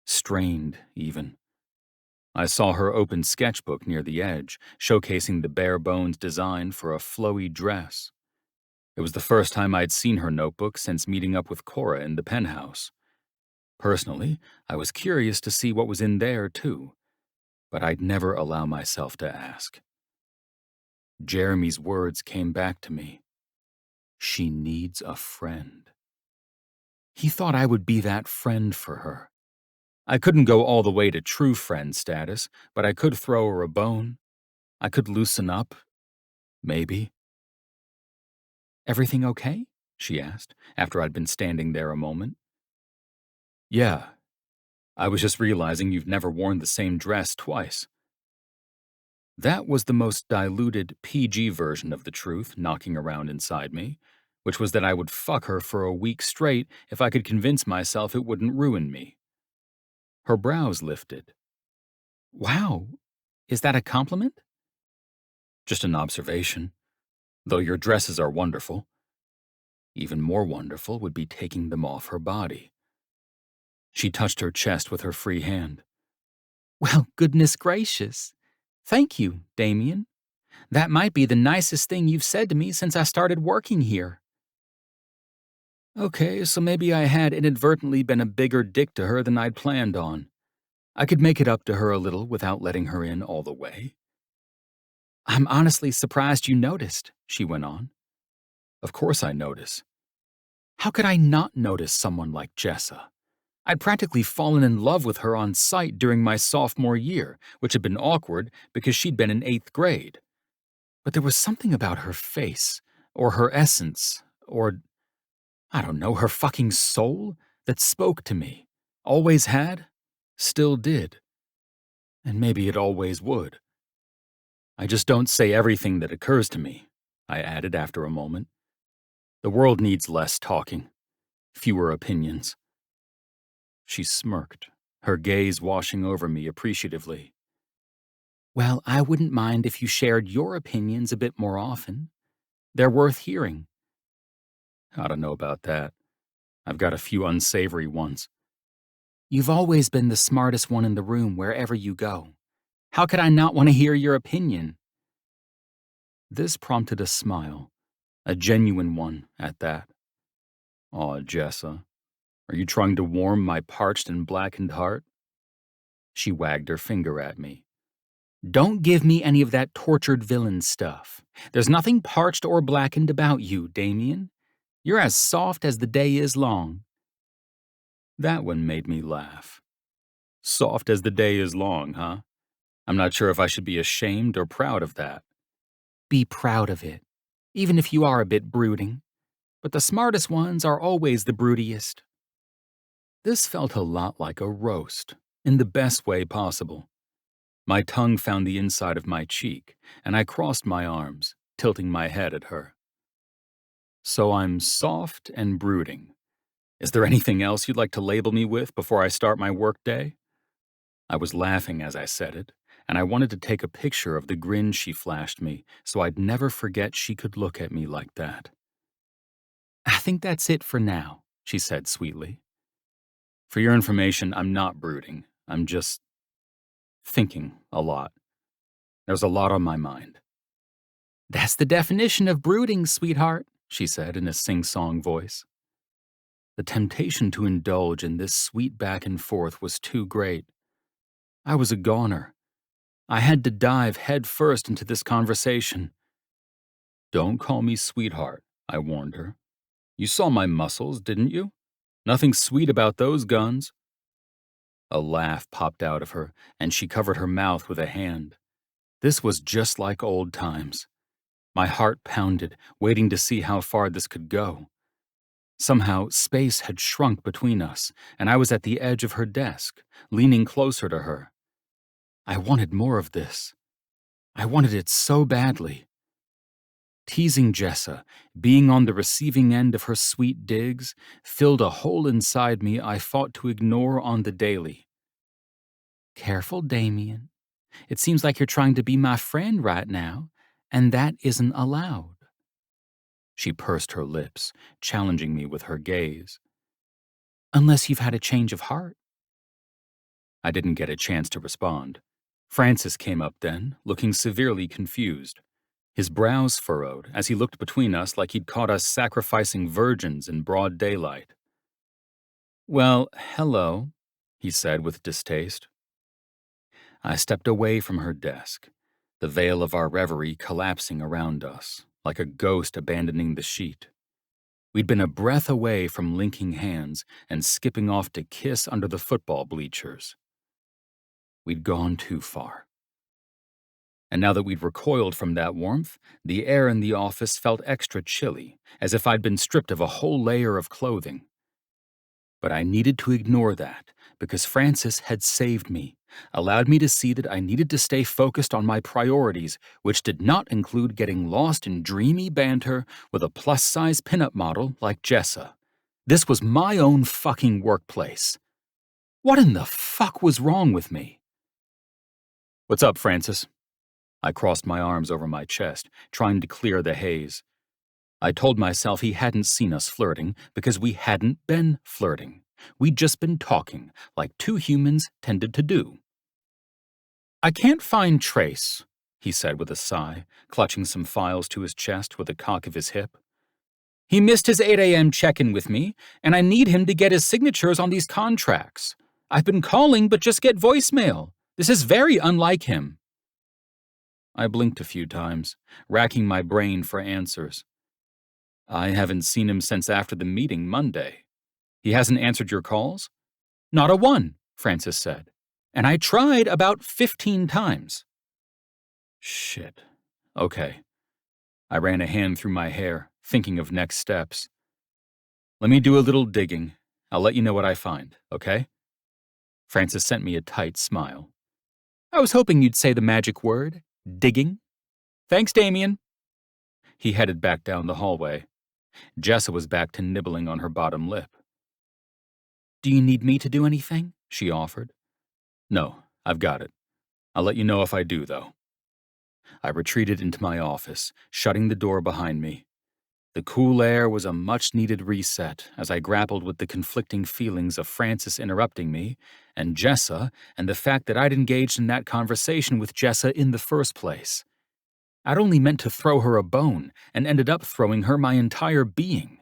Strained, even. I saw her open sketchbook near the edge, showcasing the bare-bones design for a flowy dress. It was the first time I'd seen her notebook since meeting up with Cora in the penthouse. Personally, I was curious to see what was in there, too, but I'd never allow myself to ask. Jeremy's words came back to me. She needs a friend. He thought I would be that friend for her. I couldn't go all the way to true friend status, but I could throw her a bone. I could loosen up. Maybe. Everything okay? She asked, after I'd been standing there a moment. Yeah. I was just realizing you've never worn the same dress twice. That was the most diluted, PG version of the truth knocking around inside me, which was that I would fuck her for a week straight if I could convince myself it wouldn't ruin me. Her brows lifted. Wow, is that a compliment? Just an observation, though your dresses are wonderful. Even more wonderful would be taking them off her body. She touched her chest with her free hand. Well, goodness gracious. Thank you, Damian. That might be the nicest thing you've said to me since I started working here. Okay, so maybe I had inadvertently been a bigger dick to her than I'd planned on. I could make it up to her a little without letting her in all the way. I'm honestly surprised you noticed, she went on. Of course I notice. How could I not notice someone like Jessa? I'd practically fallen in love with her on sight during my sophomore year, which had been awkward because she'd been in 8th grade. But there was something about her face, or her essence, or, I don't know, her fucking soul that spoke to me. Always had, still did. And maybe it always would. I just don't say everything that occurs to me, I added after a moment. The world needs less talking, fewer opinions. She smirked, her gaze washing over me appreciatively. Well, I wouldn't mind if you shared your opinions a bit more often. They're worth hearing. I don't know about that. I've got a few unsavory ones. You've always been the smartest one in the room wherever you go. How could I not want to hear your opinion? This prompted a smile, a genuine one at that. Aw, Jessa, are you trying to warm my parched and blackened heart? She wagged her finger at me. Don't give me any of that tortured villain stuff. There's nothing parched or blackened about you, Damian. You're as soft as the day is long. That one made me laugh. Soft as the day is long, huh? I'm not sure if I should be ashamed or proud of that. Be proud of it, even if you are a bit brooding. But the smartest ones are always the broodiest. This felt a lot like a roast, in the best way possible. My tongue found the inside of my cheek, and I crossed my arms, tilting my head at her. So I'm soft and brooding. Is there anything else you'd like to label me with before I start my workday? I was laughing as I said it, and I wanted to take a picture of the grin she flashed me so I'd never forget she could look at me like that. I think that's it for now, she said sweetly. For your information, I'm not brooding. I'm just thinking a lot. There's a lot on my mind. That's the definition of brooding, sweetheart, she said in a sing-song voice. The temptation to indulge in this sweet back and forth was too great. I was a goner. I had to dive head first into this conversation. Don't call me sweetheart, I warned her. You saw my muscles, didn't you? Nothing sweet about those guns. A laugh popped out of her, and she covered her mouth with a hand. This was just like old times. My heart pounded, waiting to see how far this could go. Somehow, space had shrunk between us, and I was at the edge of her desk, leaning closer to her. I wanted more of this. I wanted it so badly. Teasing Jessa, being on the receiving end of her sweet digs, filled a hole inside me I fought to ignore on the daily. Careful, Damian. It seems like you're trying to be my friend right now, and that isn't allowed. She pursed her lips, challenging me with her gaze. Unless you've had a change of heart. I didn't get a chance to respond. Francis came up then, looking severely confused. His brows furrowed as he looked between us like he'd caught us sacrificing virgins in broad daylight. Well, hello, he said with distaste. I stepped away from her desk, the veil of our reverie collapsing around us, like a ghost abandoning the sheet. We'd been a breath away from linking hands and skipping off to kiss under the football bleachers. We'd gone too far. And now that we'd recoiled from that warmth, the air in the office felt extra chilly, as if I'd been stripped of a whole layer of clothing. But I needed to ignore that, because Francis had saved me, allowed me to see that I needed to stay focused on my priorities, which did not include getting lost in dreamy banter with a plus-size pinup model like Jessa. This was my own fucking workplace. What in the fuck was wrong with me? What's up, Francis? I crossed my arms over my chest, trying to clear the haze. I told myself he hadn't seen us flirting because we hadn't been flirting. We'd just been talking, like two humans tended to do. I can't find Trace, he said with a sigh, clutching some files to his chest with a cock of his hip. He missed his 8 a.m. check-in with me, and I need him to get his signatures on these contracts. I've been calling but just get voicemail. This is very unlike him. I blinked a few times, racking my brain for answers. I haven't seen him since after the meeting Monday. He hasn't answered your calls? Not a one, Francis said. And I tried about 15 times. Shit. Okay. I ran a hand through my hair, thinking of next steps. Let me do a little digging. I'll let you know what I find, okay? Francis sent me a tight smile. I was hoping you'd say the magic word. Digging? Thanks, Damian. He headed back down the hallway. Jessa was back to nibbling on her bottom lip. Do you need me to do anything? She offered. No, I've got it. I'll let you know if I do, though. I retreated into my office, shutting the door behind me. The cool air was a much-needed reset as I grappled with the conflicting feelings of Francis interrupting me, and Jessa, and the fact that I'd engaged in that conversation with Jessa in the first place. I'd only meant to throw her a bone, and ended up throwing her my entire being.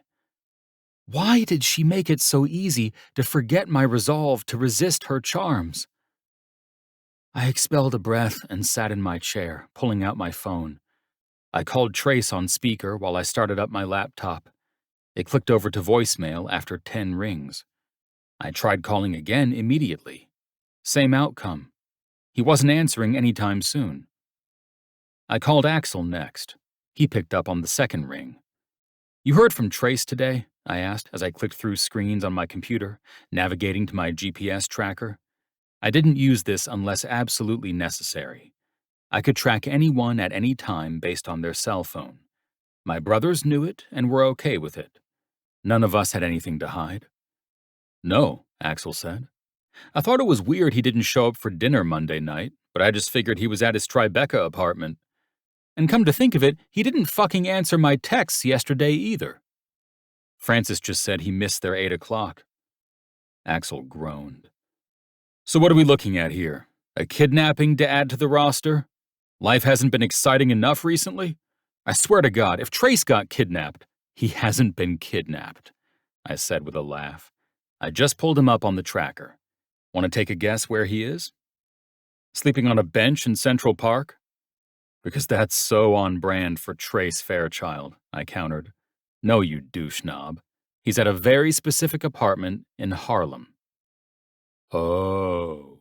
Why did she make it so easy to forget my resolve to resist her charms? I expelled a breath and sat in my chair, pulling out my phone. I called Trace on speaker while I started up my laptop. It clicked over to voicemail after 10 rings. I tried calling again immediately. Same outcome. He wasn't answering anytime soon. I called Axel next. He picked up on the second ring. You heard from Trace today? I asked as I clicked through screens on my computer, navigating to my GPS tracker. I didn't use this unless absolutely necessary. I could track anyone at any time based on their cell phone. My brothers knew it and were okay with it. None of us had anything to hide. No, Axel said. I thought it was weird he didn't show up for dinner Monday night, but I just figured he was at his Tribeca apartment. And come to think of it, he didn't fucking answer my texts yesterday either. Francis just said he missed their 8 o'clock. Axel groaned. So what are we looking at here? A kidnapping to add to the roster? Life hasn't been exciting enough recently? I swear to God, if Trace got kidnapped, he hasn't been kidnapped, I said with a laugh. I just pulled him up on the tracker. Want to take a guess where he is? Sleeping on a bench in Central Park? Because that's so on brand for Trace Fairchild, I countered. No, you douche knob. He's at a very specific apartment in Harlem. Oh.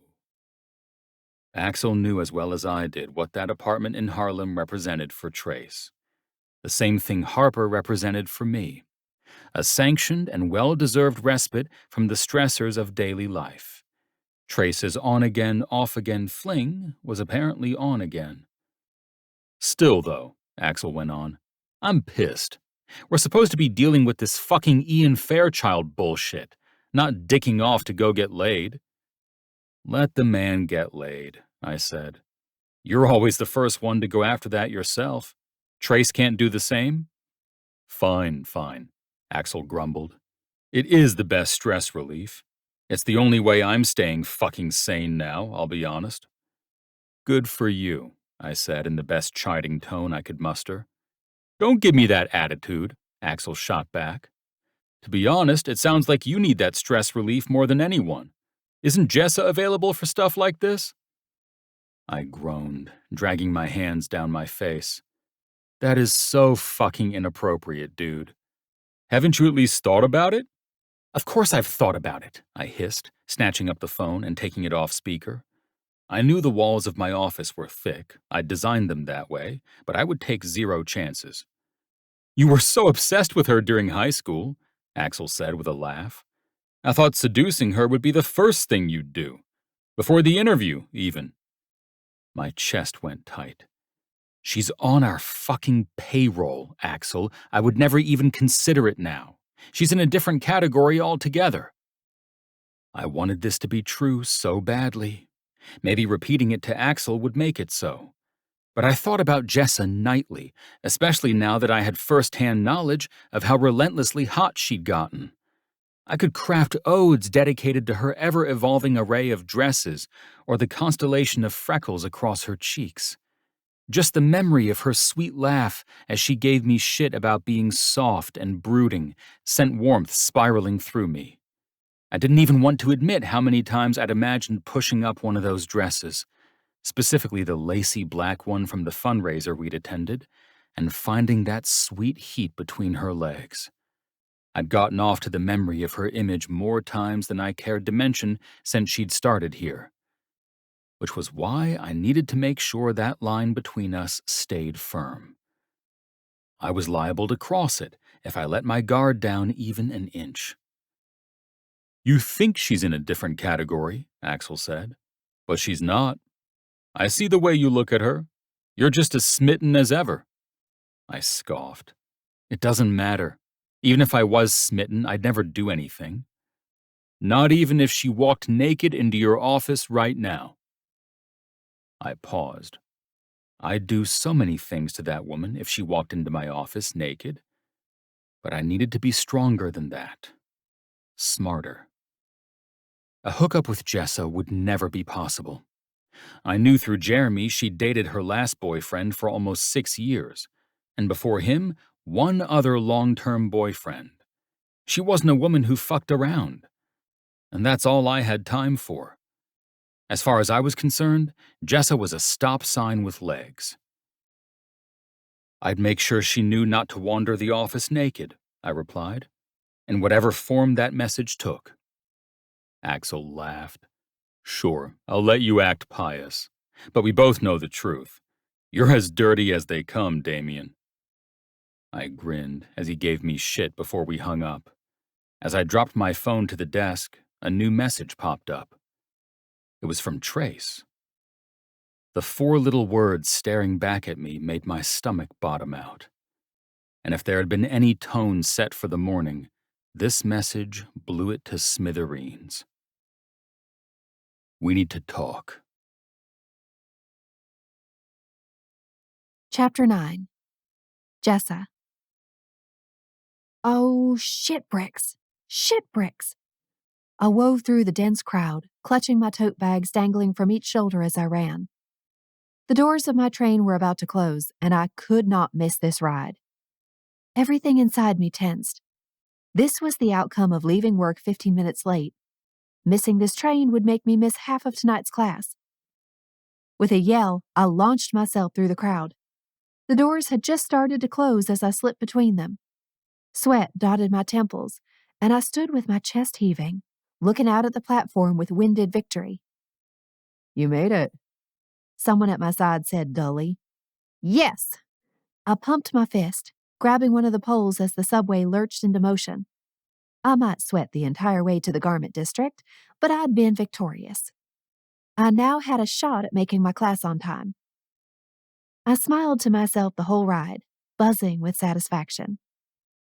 Axel knew as well as I did what that apartment in Harlem represented for Trace. The same thing Harper represented for me. A sanctioned and well-deserved respite from the stressors of daily life. Trace's on-again, off-again fling was apparently on again. Still, though, Axel went on, I'm pissed. We're supposed to be dealing with this fucking Ian Fairchild bullshit, not dicking off to go get laid. Let the man get laid, I said. You're always the first one to go after that yourself. Trace can't do the same? Fine, Axel grumbled. It is the best stress relief. It's the only way I'm staying fucking sane now, I'll be honest. Good for you, I said in the best chiding tone I could muster. Don't give me that attitude, Axel shot back. To be honest, it sounds like you need that stress relief more than anyone. Isn't Jessa available for stuff like this? I groaned, dragging my hands down my face. That is so fucking inappropriate, dude. Haven't you at least thought about it? Of course I've thought about it, I hissed, snatching up the phone and taking it off speaker. I knew the walls of my office were thick. I'd designed them that way, but I would take 0 chances. You were so obsessed with her during high school, Axel said with a laugh. I thought seducing her would be the first thing you'd do. Before the interview, even. My chest went tight. She's on our fucking payroll, Axel. I would never even consider it now. She's in a different category altogether. I wanted this to be true so badly. Maybe repeating it to Axel would make it so. But I thought about Jessa nightly, especially now that I had first-hand knowledge of how relentlessly hot she'd gotten. I could craft odes dedicated to her ever-evolving array of dresses or the constellation of freckles across her cheeks. Just the memory of her sweet laugh as she gave me shit about being soft and brooding sent warmth spiraling through me. I didn't even want to admit how many times I'd imagined pushing up one of those dresses, specifically the lacy black one from the fundraiser we'd attended, and finding that sweet heat between her legs. I'd gotten off to the memory of her image more times than I cared to mention since she'd started here. Which was why I needed to make sure that line between us stayed firm. I was liable to cross it if I let my guard down even an inch. You think she's in a different category, Axel said, but she's not. I see the way you look at her. You're just as smitten as ever. I scoffed. It doesn't matter. Even if I was smitten, I'd never do anything. Not even if she walked naked into your office right now. I paused. I'd do so many things to that woman if she walked into my office naked. But I needed to be stronger than that. Smarter. A hookup with Jessa would never be possible. I knew through Jeremy she'd dated her last boyfriend for almost 6 years, and before him, one other long-term boyfriend. She wasn't a woman who fucked around. And that's all I had time for. As far as I was concerned, Jessa was a stop sign with legs. I'd make sure she knew not to wander the office naked, I replied, in whatever form that message took. Axel laughed. Sure, I'll let you act pious, but we both know the truth. You're as dirty as they come, Damian. I grinned as he gave me shit before we hung up. As I dropped my phone to the desk, a new message popped up. It was from Trace. The 4 little words staring back at me made my stomach bottom out. And if there had been any tone set for the morning, this message blew it to smithereens. We need to talk. Chapter 9. Jessa. Oh, shit bricks. Shit bricks. I wove through the dense crowd, clutching my tote bags dangling from each shoulder as I ran. The doors of my train were about to close, and I could not miss this ride. Everything inside me tensed. This was the outcome of leaving work 15 minutes late. Missing this train would make me miss half of tonight's class. With a yell, I launched myself through the crowd. The doors had just started to close as I slipped between them. Sweat dotted my temples, and I stood with my chest heaving, looking out at the platform with winded victory. You made it, Someone at my side said dully. Yes! I pumped my fist, grabbing one of the poles as the subway lurched into motion. I might sweat the entire way to the garment district, but I'd been victorious. I now had a shot at making my class on time. I smiled to myself the whole ride, buzzing with satisfaction.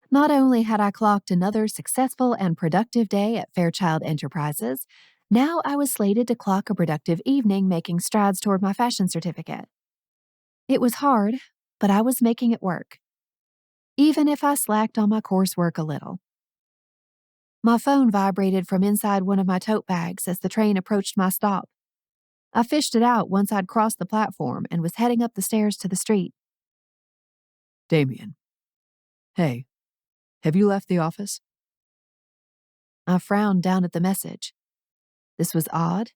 Not only had I clocked another successful and productive day at Fairchild Enterprises, now I was slated to clock a productive evening making strides toward my fashion certificate. It was hard, but I was making it work, even if I slacked on my coursework a little. My phone vibrated from inside one of my tote bags as the train approached my stop. I fished it out once I'd crossed the platform and was heading up the stairs to the street. Damian. Hey, have you left the office? I frowned down at the message. This was odd.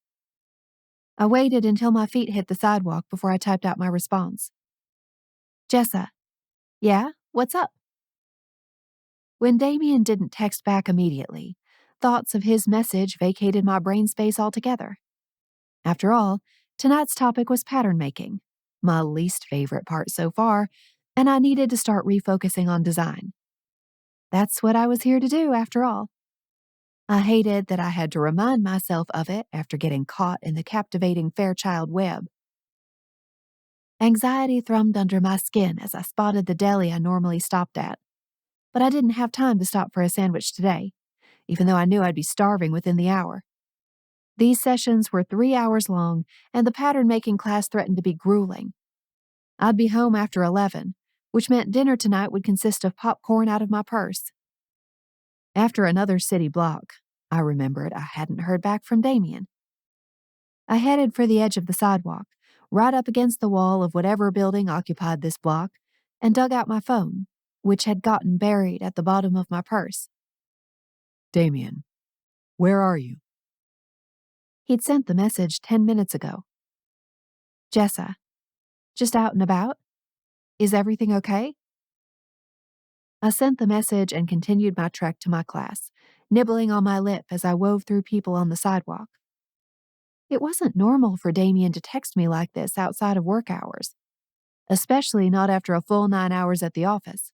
I waited until my feet hit the sidewalk before I typed out my response. Jessa. Yeah? What's up? When Damian didn't text back immediately, thoughts of his message vacated my brain space altogether. After all, tonight's topic was pattern making, my least favorite part so far, and I needed to start refocusing on design. That's what I was here to do, after all. I hated that I had to remind myself of it after getting caught in the captivating Fairchild web. Anxiety thrummed under my skin as I spotted the deli I normally stopped at. But I didn't have time to stop for a sandwich today, even though I knew I'd be starving within the hour. These sessions were 3 hours long, and the pattern-making class threatened to be grueling. I'd be home after 11, which meant dinner tonight would consist of popcorn out of my purse. After another city block, I remembered I hadn't heard back from Damian. I headed for the edge of the sidewalk, right up against the wall of whatever building occupied this block, and dug out my phone, which had gotten buried at the bottom of my purse. Damian, where are you? He'd sent the message 10 minutes ago. Jessa, just out and about? Is everything okay? I sent the message and continued my trek to my class, nibbling on my lip as I wove through people on the sidewalk. It wasn't normal for Damian to text me like this outside of work hours, especially not after a full 9 hours at the office,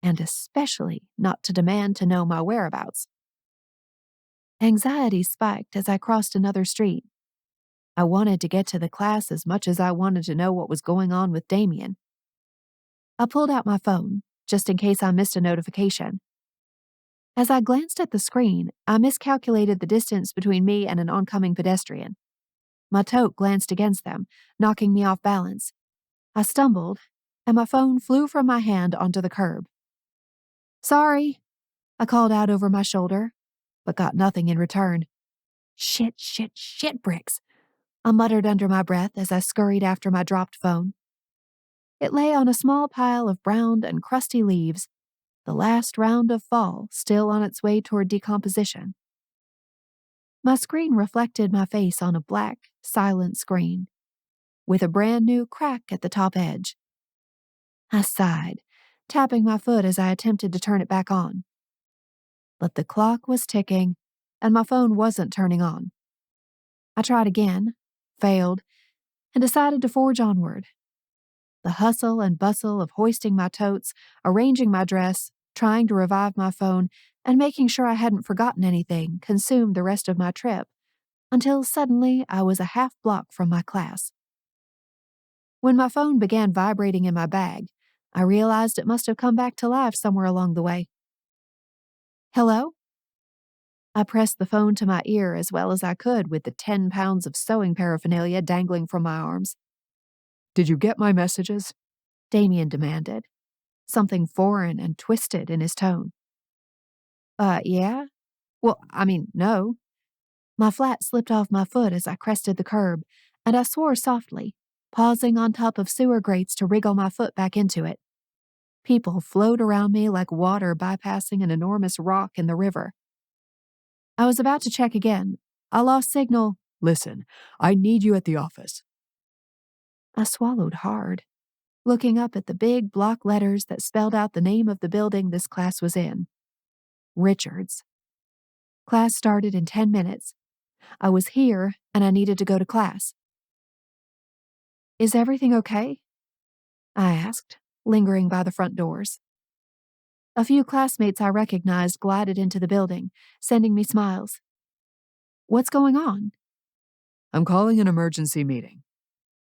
and especially not to demand to know my whereabouts. Anxiety spiked as I crossed another street. I wanted to get to the class as much as I wanted to know what was going on with Damian. I pulled out my phone, just in case I missed a notification. As I glanced at the screen, I miscalculated the distance between me and an oncoming pedestrian. My tote glanced against them, knocking me off balance. I stumbled, and my phone flew from my hand onto the curb. Sorry, I called out over my shoulder, but got nothing in return. Shit bricks, I muttered under my breath as I scurried after my dropped phone. It lay on a small pile of browned and crusty leaves, the last round of fall still on its way toward decomposition. My screen reflected my face on a black, silent screen, with a brand new crack at the top edge. I sighed, tapping my foot as I attempted to turn it back on. But the clock was ticking, and my phone wasn't turning on. I tried again, failed, and decided to forge onward. The hustle and bustle of hoisting my totes, arranging my dress, trying to revive my phone, and making sure I hadn't forgotten anything consumed the rest of my trip, until suddenly I was a half block from my class. When my phone began vibrating in my bag, I realized it must have come back to life somewhere along the way. Hello? I pressed the phone to my ear as well as I could with the 10 pounds of sewing paraphernalia dangling from my arms. Did you get my messages? Damian demanded, something foreign and twisted in his tone. Yeah? Well, no. My flat slipped off my foot as I crested the curb, and I swore softly, pausing on top of sewer grates to wriggle my foot back into it. People flowed around me like water bypassing an enormous rock in the river. I was about to check again. I lost signal. Listen, I need you at the office. I swallowed hard, looking up at the big block letters that spelled out the name of the building this class was in. Richards. Class started in 10 minutes. I was here, and I needed to go to class. Is everything okay? I asked, lingering by the front doors. A few classmates I recognized glided into the building, sending me smiles. What's going on? I'm calling an emergency meeting,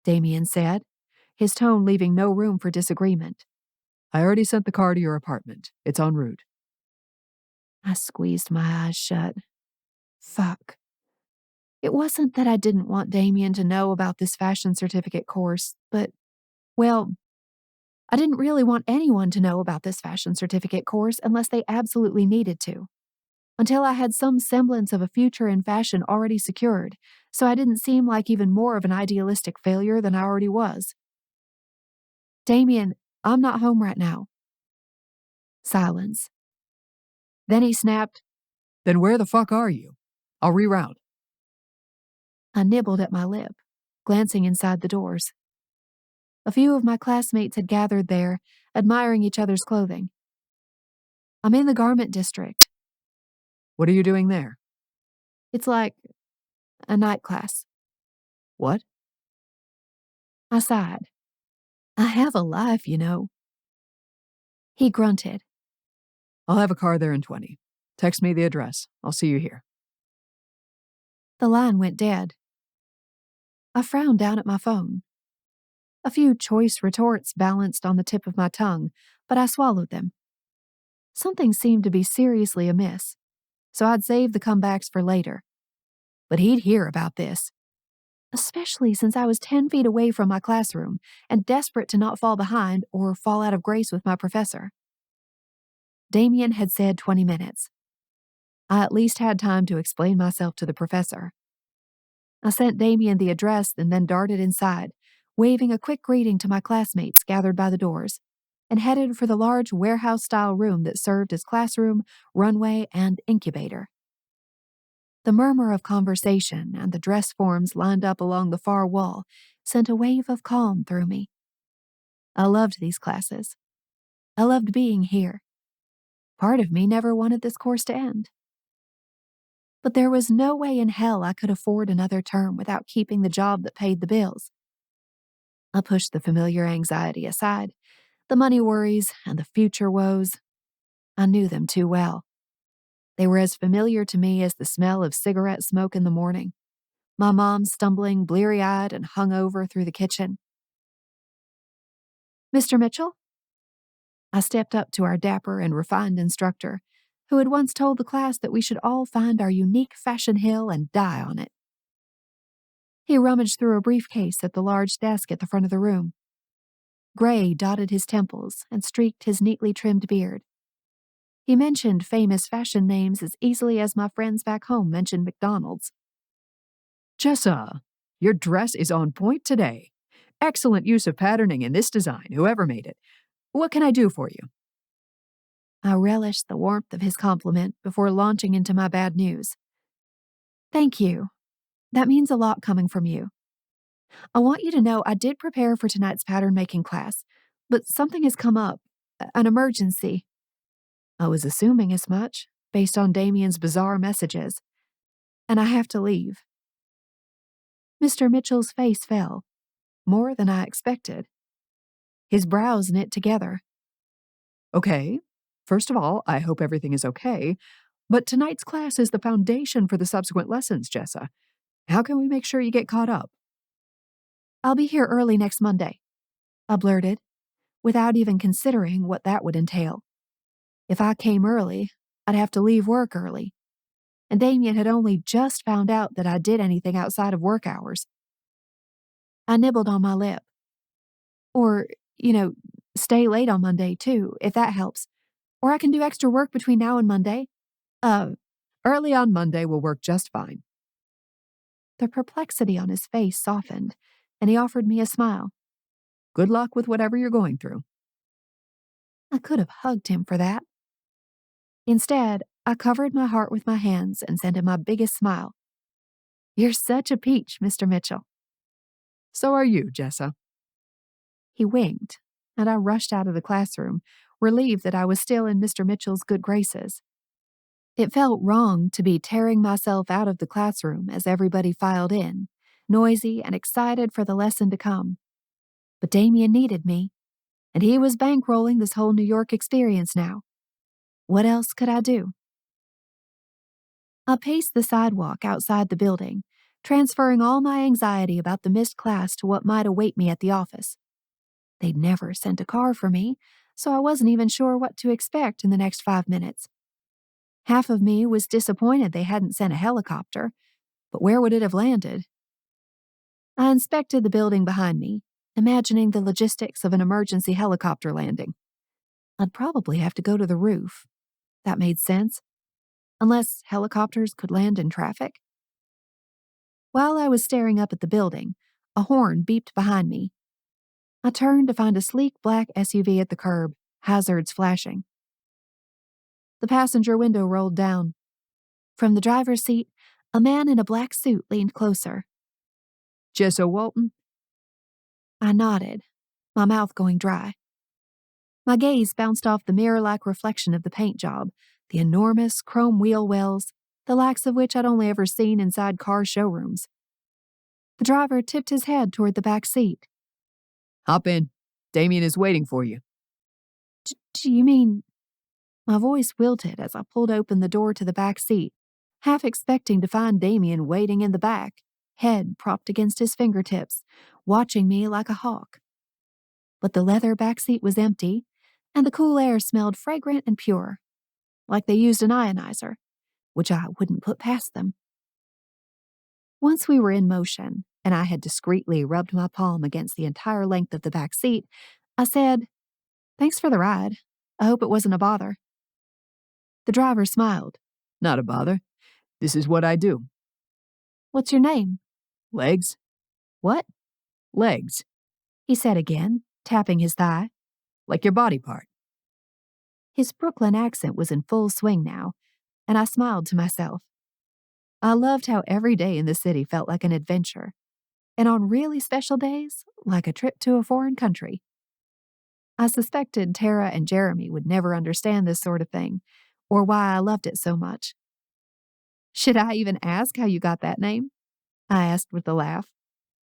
Damian said, his tone leaving no room for disagreement. I already sent the car to your apartment. It's en route. I squeezed my eyes shut. Fuck. It wasn't that I didn't want Damian to know about this fashion certificate course, but, well, I didn't really want anyone to know about this fashion certificate course unless they absolutely needed to. Until I had some semblance of a future in fashion already secured, so I didn't seem like even more of an idealistic failure than I already was. Damian, I'm not home right now. Silence. Then he snapped, Then where the fuck are you? I'll reroute. I nibbled at my lip, glancing inside the doors. A few of my classmates had gathered there, admiring each other's clothing. I'm in the garment district. What are you doing there? It's like a night class. What? I sighed. I have a life, you know. He grunted. I'll have a car there in 20. Text me the address. I'll see you here. The line went dead. I frowned down at my phone. A few choice retorts balanced on the tip of my tongue, but I swallowed them. Something seemed to be seriously amiss, so I'd save the comebacks for later. But he'd hear about this, especially since I was 10 feet away from my classroom and desperate to not fall behind or fall out of grace with my professor. Damian had said 20 minutes. I at least had time to explain myself to the professor. I sent Damian the address and then darted inside, waving a quick greeting to my classmates gathered by the doors, and headed for the large warehouse-style room that served as classroom, runway, and incubator. The murmur of conversation and the dress forms lined up along the far wall sent a wave of calm through me. I loved these classes. I loved being here. Part of me never wanted this course to end. But there was no way in hell I could afford another term without keeping the job that paid the bills. I pushed the familiar anxiety aside, the money worries and the future woes. I knew them too well. They were as familiar to me as the smell of cigarette smoke in the morning, my mom stumbling bleary-eyed and hungover through the kitchen. Mr. Mitchell? I stepped up to our dapper and refined instructor, who had once told the class that we should all find our unique fashion hill and die on it. He rummaged through a briefcase at the large desk at the front of the room. Gray dotted his temples and streaked his neatly trimmed beard. He mentioned famous fashion names as easily as my friends back home mentioned McDonald's. Jessa, your dress is on point today. Excellent use of patterning in this design, whoever made it. What can I do for you? I relished the warmth of his compliment before launching into my bad news. Thank you. That means a lot coming from you. I want you to know I did prepare for tonight's pattern-making class, but something has come up, an emergency. I was assuming as much, based on Damian's bizarre messages, and I have to leave. Mr. Mitchell's face fell, more than I expected. His brows knit together. Okay. First of all, I hope everything is okay, but tonight's class is the foundation for the subsequent lessons, Jessa. How can we make sure you get caught up? I'll be here early next Monday, I blurted, without even considering what that would entail. If I came early, I'd have to leave work early, and Damian had only just found out that I did anything outside of work hours. I nibbled on my lip. Or, stay late on Monday, too, if that helps. Or I can do extra work between now and Monday. Early on Monday will work just fine. The perplexity on his face softened, and he offered me a smile. Good luck with whatever you're going through. I could have hugged him for that. Instead, I covered my heart with my hands and sent him my biggest smile. You're such a peach, Mr. Mitchell. So are you, Jessa. He winked, and I rushed out of the classroom, relieved that I was still in Mr. Mitchell's good graces. It felt wrong to be tearing myself out of the classroom as everybody filed in, noisy and excited for the lesson to come. But Damian needed me, and he was bankrolling this whole New York experience now. What else could I do? I paced the sidewalk outside the building, transferring all my anxiety about the missed class to what might await me at the office. They'd never sent a car for me, so I wasn't even sure what to expect in the next 5 minutes. Half of me was disappointed they hadn't sent a helicopter, but where would it have landed? I inspected the building behind me, imagining the logistics of an emergency helicopter landing. I'd probably have to go to the roof. That made sense. Unless helicopters could land in traffic. While I was staring up at the building, a horn beeped behind me. I turned to find a sleek black SUV at the curb, hazards flashing. The passenger window rolled down. From the driver's seat, a man in a black suit leaned closer. Jessa Walton? I nodded, my mouth going dry. My gaze bounced off the mirror-like reflection of the paint job, the enormous chrome wheel wells, the likes of which I'd only ever seen inside car showrooms. The driver tipped his head toward the back seat. Hop in. Damian is waiting for you. Do you mean... My voice wilted as I pulled open the door to the back seat, half expecting to find Damian waiting in the back, head propped against his fingertips, watching me like a hawk. But the leather back seat was empty, and the cool air smelled fragrant and pure, like they used an ionizer, which I wouldn't put past them. Once we were in motion, and I had discreetly rubbed my palm against the entire length of the back seat, I said, "Thanks for the ride. I hope it wasn't a bother." The driver smiled. Not a bother. This is what I do. "What's your name?" Legs? "What?" Legs. he said again, tapping his thigh. Like your body part. His Brooklyn accent was in full swing now, and I smiled to myself. I loved how every day in the city felt like an adventure, and on really special days, like a trip to a foreign country. I suspected Tara and Jeremy would never understand this sort of thing, or why I loved it so much. "Should I even ask how you got that name?" I asked with a laugh.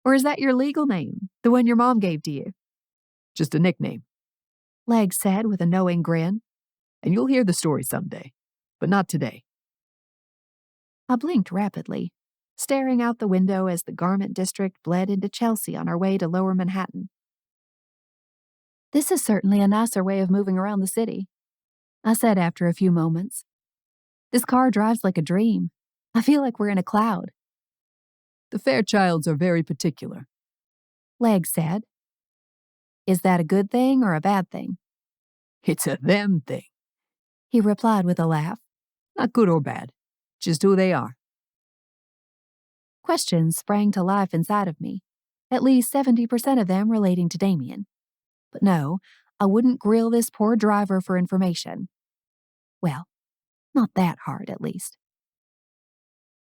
"Or is that your legal name, the one your mom gave to you?" Just a nickname. Legs said with a knowing grin. And you'll hear the story someday. But not today. I blinked rapidly, staring out the window as the garment district bled into Chelsea on our way to Lower Manhattan. "This is certainly a nicer way of moving around the city," I said after a few moments. "This car drives like a dream. I feel like we're in a cloud." The Fairchilds are very particular. Legs said. "Is that a good thing or a bad thing?" It's a them thing. he replied with a laugh. Not good or bad. Just who they are. Questions sprang to life inside of me, at least 70% of them relating to Damian. But no, I wouldn't grill this poor driver for information. Well, not that hard, at least.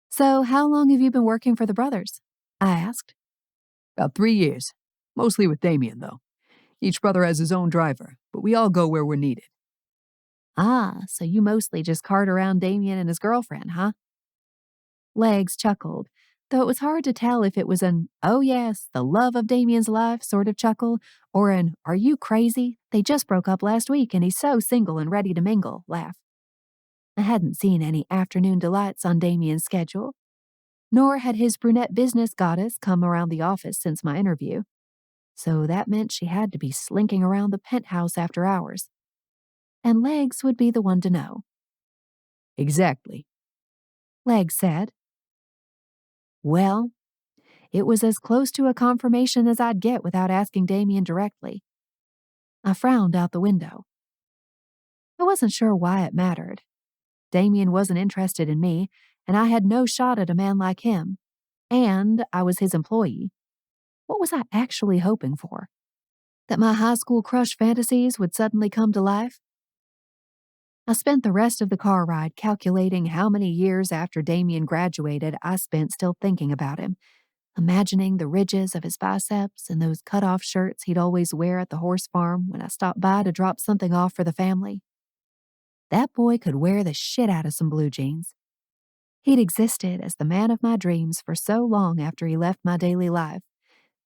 "So, how long have you been working for the brothers?" I asked. About 3 years. Mostly with Damian, though. Each brother has his own driver, but we all go where we're needed. "Ah, so you mostly just cart around Damian and his girlfriend, huh?" Legs chuckled, though it was hard to tell if it was an, "oh yes, the love of Damian's life" sort of chuckle, or an, "are you crazy? They just broke up last week and he's so single and ready to mingle" laugh. I hadn't seen any afternoon delights on Damian's schedule, nor had his brunette business goddess come around the office since my interview, so that meant she had to be slinking around the penthouse after hours. And Legs would be the one to know. Exactly. Legs said. Well, it was as close to a confirmation as I'd get without asking Damian directly. I frowned out the window. I wasn't sure why it mattered. Damian wasn't interested in me, and I had no shot at a man like him. And I was his employee. What was I actually hoping for? That my high school crush fantasies would suddenly come to life? I spent the rest of the car ride calculating how many years after Damian graduated I spent still thinking about him, imagining the ridges of his biceps and those cut-off shirts he'd always wear at the horse farm when I stopped by to drop something off for the family. That boy could wear the shit out of some blue jeans. He'd existed as the man of my dreams for so long after he left my daily life.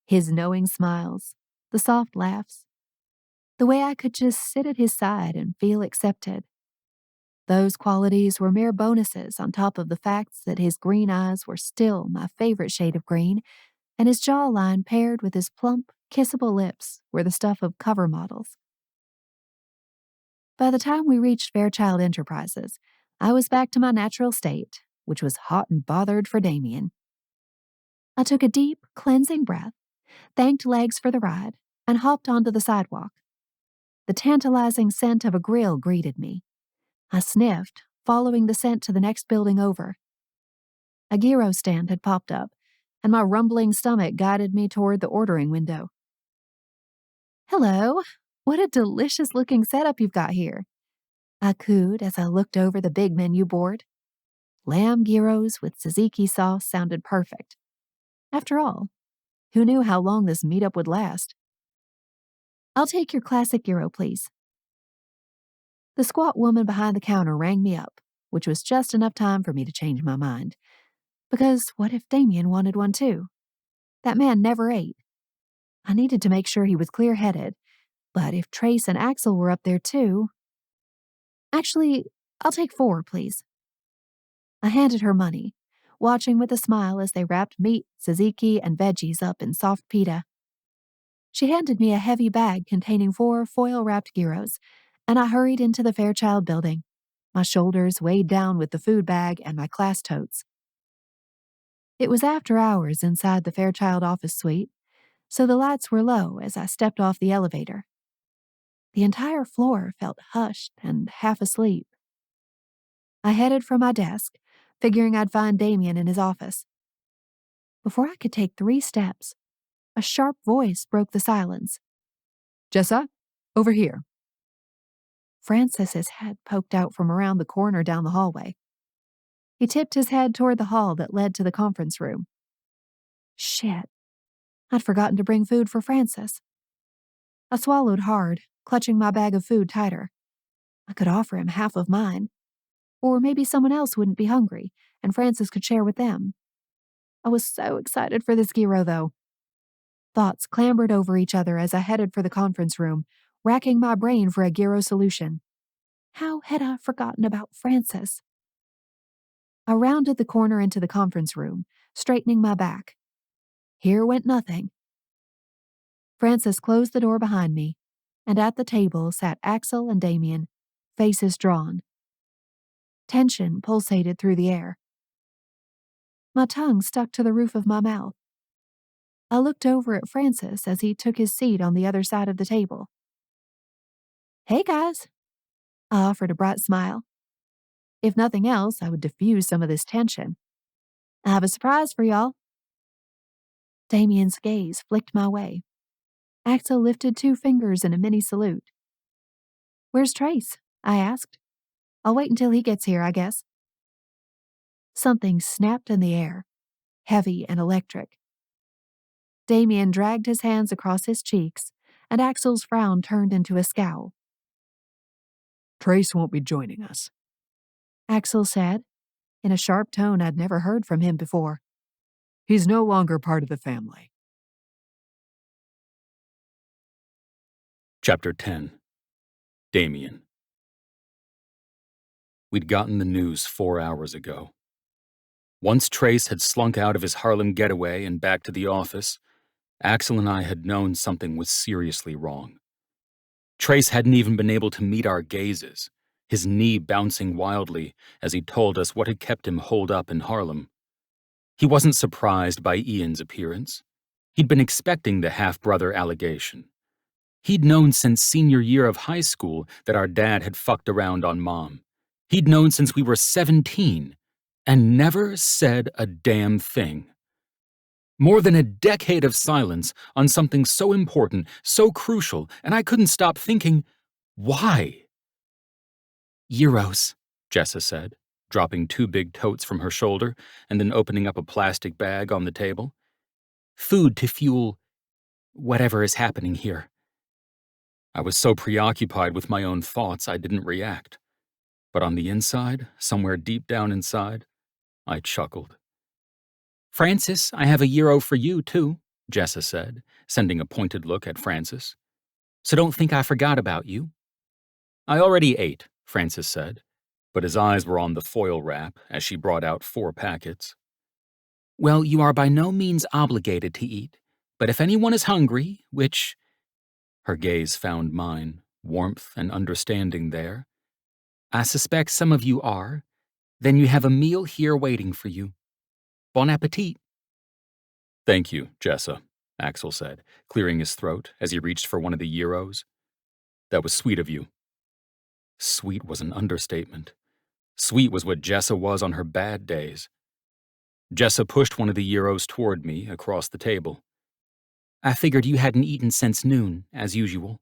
His knowing smiles, the soft laughs, the way I could just sit at his side and feel accepted. Those qualities were mere bonuses on top of the facts that his green eyes were still my favorite shade of green, and his jawline paired with his plump, kissable lips were the stuff of cover models. By the time we reached Fairchild Enterprises, I was back to my natural state, which was hot and bothered for Damian. I took a deep, cleansing breath, thanked Legs for the ride, and hopped onto the sidewalk. The tantalizing scent of a grill greeted me. I sniffed, following the scent to the next building over. A gyro stand had popped up, and my rumbling stomach guided me toward the ordering window. "Hello, what a delicious-looking setup you've got here," I cooed as I looked over the big menu board. Lamb gyros with tzatziki sauce sounded perfect. After all, who knew how long this meetup would last? "I'll take your classic gyro, please." The squat woman behind the counter rang me up, which was just enough time for me to change my mind. Because what if Damian wanted one too? That man never ate. I needed to make sure he was clear-headed, but if Trace and Axel were up there too... "Actually, I'll take 4, please." I handed her money, watching with a smile as they wrapped meat, tzatziki, and veggies up in soft pita. She handed me a heavy bag containing 4 foil-wrapped gyros, and I hurried into the Fairchild building, my shoulders weighed down with the food bag and my class totes. It was after hours inside the Fairchild office suite, so the lights were low as I stepped off the elevator. The entire floor felt hushed and half asleep. I headed for my desk, figuring I'd find Damian in his office. Before I could take 3 steps, a sharp voice broke the silence. "Jessa, over here." Francis's head poked out from around the corner down the hallway. He tipped his head toward the hall that led to the conference room. Shit. I'd forgotten to bring food for Francis. I swallowed hard, clutching my bag of food tighter. I could offer him half of mine. Or maybe someone else wouldn't be hungry, and Francis could share with them. I was so excited for this gyro, though. Thoughts clambered over each other as I headed for the conference room, racking my brain for a gyro solution. How had I forgotten about Francis? I rounded the corner into the conference room, straightening my back. Here went nothing. Francis closed the door behind me, and at the table sat Axel and Damian, faces drawn. Tension pulsated through the air. My tongue stuck to the roof of my mouth. I looked over at Francis as he took his seat on the other side of the table. "Hey, guys." I offered a bright smile. If nothing else, I would diffuse some of this tension. "I have a surprise for y'all." Damian's gaze flicked my way. Axel lifted 2 fingers in a mini salute. "Where's Trace?" I asked. "I'll wait until he gets here, I guess." Something snapped in the air, heavy and electric. Damian dragged his hands across his cheeks, and Axel's frown turned into a scowl. "Trace won't be joining us," Axel said, in a sharp tone I'd never heard from him before. "He's no longer part of the family." Chapter 10. Damian. We'd gotten the news 4 hours ago. Once Trace had slunk out of his Harlem getaway and back to the office, Axel and I had known something was seriously wrong. Trace hadn't even been able to meet our gazes, his knee bouncing wildly as he told us what had kept him holed up in Harlem. He wasn't surprised by Ian's appearance. He'd been expecting the half-brother allegation. He'd known since senior year of high school that our dad had fucked around on Mom. He'd known since we were 17, and never said a damn thing. More than a decade of silence on something so important, so crucial, and I couldn't stop thinking, why? "Euros," Jessa said, dropping 2 big totes from her shoulder and then opening up a plastic bag on the table. "Food to fuel whatever is happening here." I was so preoccupied with my own thoughts I didn't react. But on the inside, somewhere deep down inside, I chuckled. "Francis, I have a euro for you, too," Jessa said, sending a pointed look at Francis. "So don't think I forgot about you." "I already ate," Francis said, but his eyes were on the foil wrap as she brought out 4 packets. Well, you are by no means obligated to eat, but if anyone is hungry, which— Her gaze found mine, warmth and understanding there. I suspect some of you are. Then you have a meal here waiting for you. Bon appetit. Thank you, Jessa, Axel said, clearing his throat as he reached for one of the gyros. That was sweet of you. Sweet was an understatement. Sweet was what Jessa was on her bad days. Jessa pushed one of the gyros toward me across the table. I figured you hadn't eaten since noon, as usual.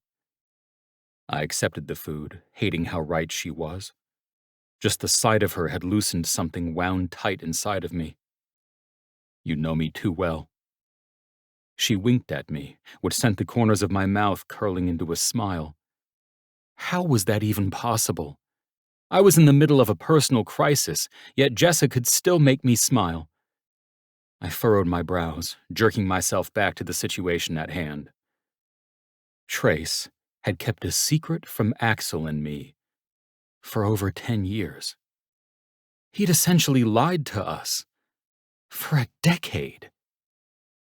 I accepted the food, hating how right she was. Just the sight of her had loosened something wound tight inside of me. You know me too well. She winked at me, which sent the corners of my mouth curling into a smile. How was that even possible? I was in the middle of a personal crisis, yet Jessa could still make me smile. I furrowed my brows, jerking myself back to the situation at hand. Trace had kept a secret from Axel and me for over 10 years. He'd essentially lied to us for a decade.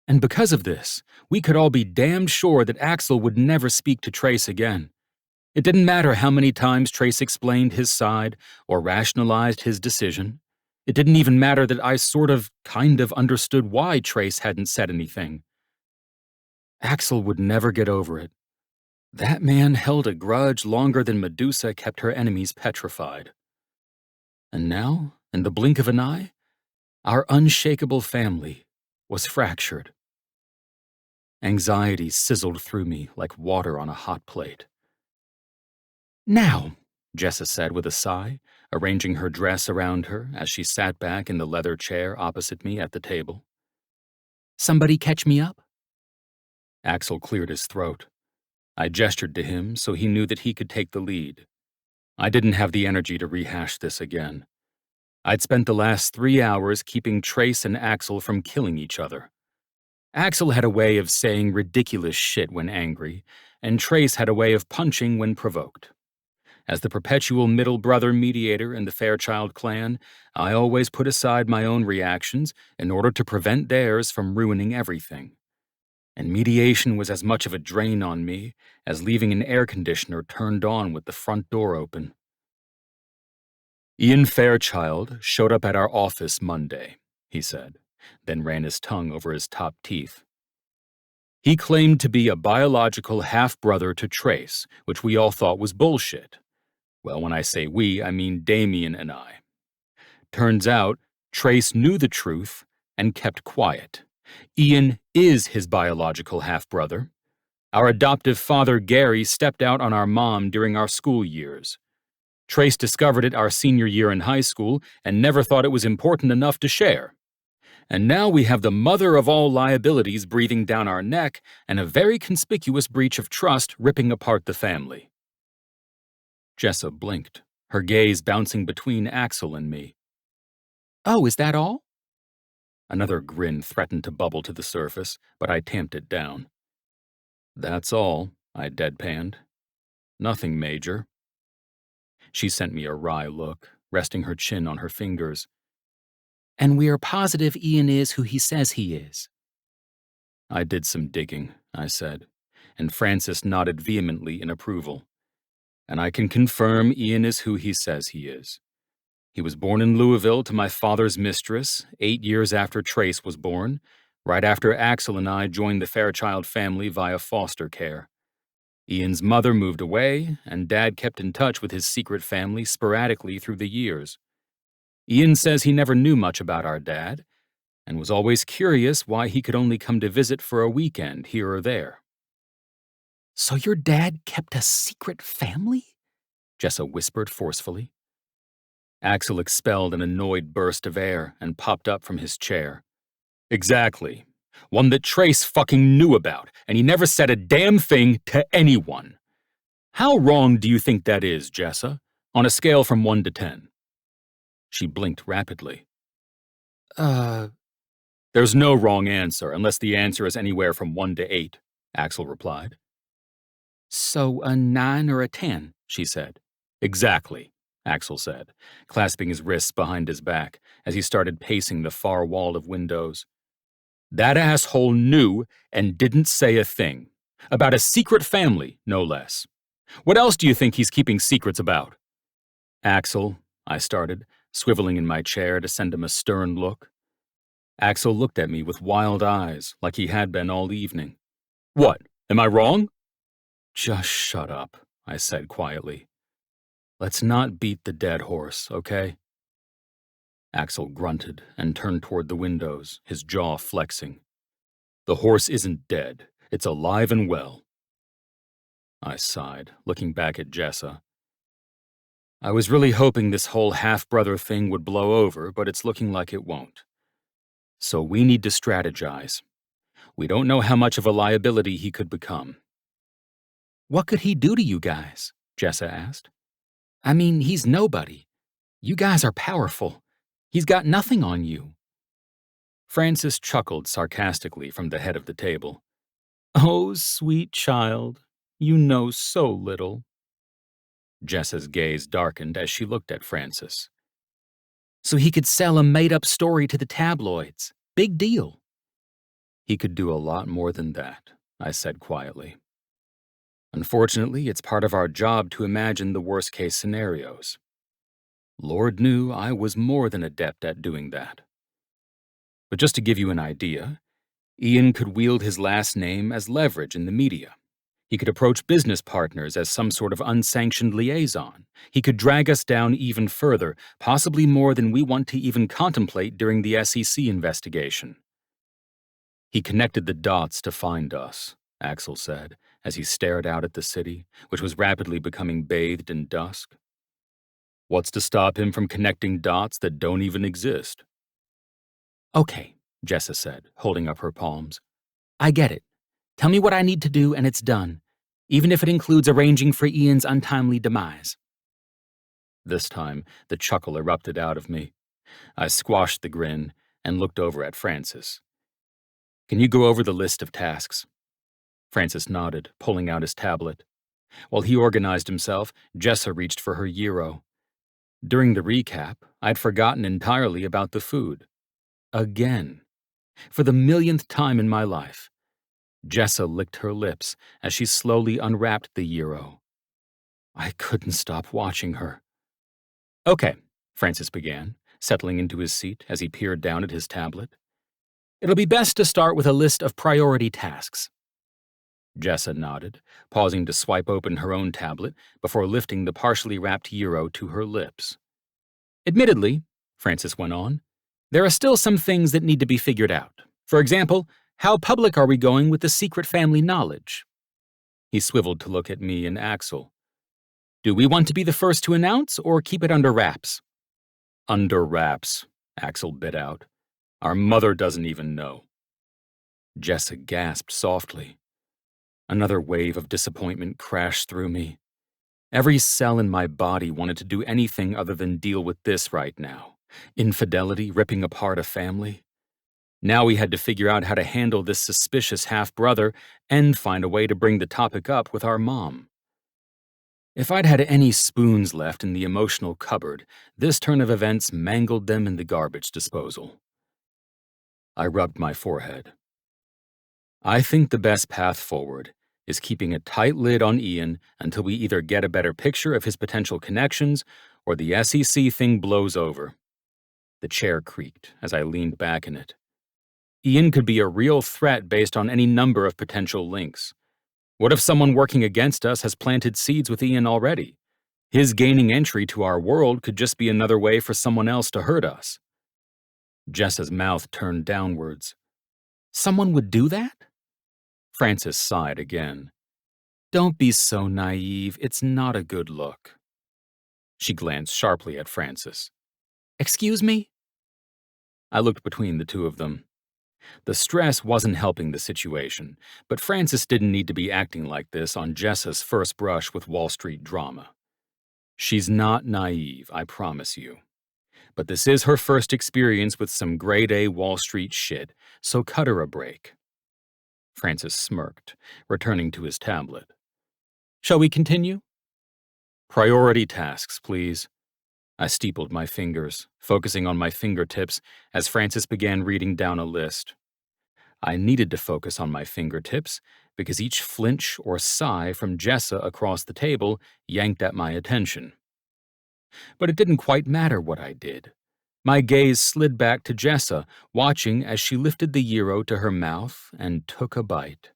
And because of this, we could all be damned sure that Axel would never speak to Trace again. It didn't matter how many times Trace explained his side or rationalized his decision. It didn't even matter that I kind of understood why Trace hadn't said anything. Axel would never get over it. That man held a grudge longer than Medusa kept her enemies petrified. And now, in the blink of an eye, our unshakable family was fractured. Anxiety sizzled through me like water on a hot plate. Now, Jessa said with a sigh, arranging her dress around her as she sat back in the leather chair opposite me at the table. Somebody catch me up? Axel cleared his throat. I gestured to him so he knew that he could take the lead. I didn't have the energy to rehash this again. I'd spent the last 3 hours keeping Trace and Axel from killing each other. Axel had a way of saying ridiculous shit when angry, and Trace had a way of punching when provoked. As the perpetual middle brother mediator in the Fairchild clan, I always put aside my own reactions in order to prevent theirs from ruining everything. And mediation was as much of a drain on me as leaving an air conditioner turned on with the front door open. Ian Fairchild showed up at our office Monday, he said, then ran his tongue over his top teeth. He claimed to be a biological half-brother to Trace, which we all thought was bullshit. Well, when I say we, I mean Damian and I. Turns out, Trace knew the truth and kept quiet. Ian is his biological half-brother. Our adoptive father, Gary, stepped out on our mom during our school years. Trace discovered it our senior year in high school and never thought it was important enough to share. And now we have the mother of all liabilities breathing down our neck and a very conspicuous breach of trust ripping apart the family. Jessa blinked, her gaze bouncing between Axel and me. Oh, is that all? Another grin threatened to bubble to the surface, but I tamped it down. That's all, I deadpanned. Nothing major. She sent me a wry look, resting her chin on her fingers. And we're positive Ian is who he says he is. I did some digging, I said, and Francis nodded vehemently in approval. And I can confirm Ian is who he says he is. He was born in Louisville to my father's mistress 8 years after Trace was born, right after Axel and I joined the Fairchild family via foster care. Ian's mother moved away, and Dad kept in touch with his secret family sporadically through the years. Ian says he never knew much about our dad, and was always curious why he could only come to visit for a weekend here or there. So your dad kept a secret family? Jessa whispered forcefully. Axel expelled an annoyed burst of air and popped up from his chair. Exactly. One that Trace fucking knew about, and he never said a damn thing to anyone. How wrong do you think that is, Jessa, on a scale from 1 to 10? She blinked rapidly. There's no wrong answer unless the answer is anywhere from 1 to 8, Axel replied. So a 9 or a 10, she said. Exactly. Axel said, clasping his wrists behind his back as he started pacing the far wall of windows. That asshole knew and didn't say a thing. About a secret family, no less. What else do you think he's keeping secrets about? Axel, I started, swiveling in my chair to send him a stern look. Axel looked at me with wild eyes, like he had been all evening. What? Am I wrong? Just shut up, I said quietly. Let's not beat the dead horse, okay? Axel grunted and turned toward the windows, his jaw flexing. The horse isn't dead. It's alive and well. I sighed, looking back at Jessa. I was really hoping this whole half-brother thing would blow over, but it's looking like it won't. So we need to strategize. We don't know how much of a liability he could become. What could he do to you guys? Jessa asked. I mean, he's nobody. You guys are powerful. He's got nothing on you. Francis chuckled sarcastically from the head of the table. Oh, sweet child, you know so little. Jessa's gaze darkened as she looked at Francis. So he could sell a made-up story to the tabloids. Big deal. He could do a lot more than that, I said quietly. Unfortunately, it's part of our job to imagine the worst-case scenarios. Lord knew I was more than adept at doing that. But just to give you an idea, Ian could wield his last name as leverage in the media. He could approach business partners as some sort of unsanctioned liaison. He could drag us down even further, possibly more than we want to even contemplate during the SEC investigation. He connected the dots to find us, Axel said, as he stared out at the city, which was rapidly becoming bathed in dusk. What's to stop him from connecting dots that don't even exist? Okay, Jessa said, holding up her palms. I get it. Tell me what I need to do and it's done, even if it includes arranging for Ian's untimely demise. This time, the chuckle erupted out of me. I squashed the grin and looked over at Francis. Can you go over the list of tasks? Francis nodded, pulling out his tablet. While he organized himself, Jessa reached for her gyro. During the recap, I'd forgotten entirely about the food. Again. For the millionth time in my life. Jessa licked her lips as she slowly unwrapped the gyro. I couldn't stop watching her. Okay, Francis began, settling into his seat as he peered down at his tablet. It'll be best to start with a list of priority tasks. Jessa nodded, pausing to swipe open her own tablet before lifting the partially wrapped gyro to her lips. Admittedly, Francis went on, there are still some things that need to be figured out. For example, how public are we going with the secret family knowledge? He swiveled to look at me and Axel. Do we want to be the first to announce or keep it under wraps? Under wraps, Axel bit out. Our mother doesn't even know. Jessa gasped softly. Another wave of disappointment crashed through me. Every cell in my body wanted to do anything other than deal with this right now. Infidelity ripping apart a family. Now we had to figure out how to handle this suspicious half-brother and find a way to bring the topic up with our mom. If I'd had any spoons left in the emotional cupboard, this turn of events mangled them in the garbage disposal. I rubbed my forehead. I think the best path forward is keeping a tight lid on Ian until we either get a better picture of his potential connections or the SEC thing blows over. The chair creaked as I leaned back in it. Ian could be a real threat based on any number of potential links. What if someone working against us has planted seeds with Ian already? His gaining entry to our world could just be another way for someone else to hurt us. Jessa's mouth turned downwards. Someone would do that? Francis sighed again. Don't be so naive, it's not a good look. She glanced sharply at Francis. Excuse me? I looked between the two of them. The stress wasn't helping the situation, but Francis didn't need to be acting like this on Jessa's first brush with Wall Street drama. She's not naive, I promise you. But this is her first experience with some grade-A Wall Street shit, so cut her a break. Francis smirked, returning to his tablet. Shall we continue? Priority tasks, please. I steepled my fingers, focusing on my fingertips as Frances began reading down a list. I needed to focus on my fingertips because each flinch or sigh from Jessa across the table yanked at my attention. But it didn't quite matter what I did. My gaze slid back to Jessa, watching as she lifted the gyro to her mouth and took a bite.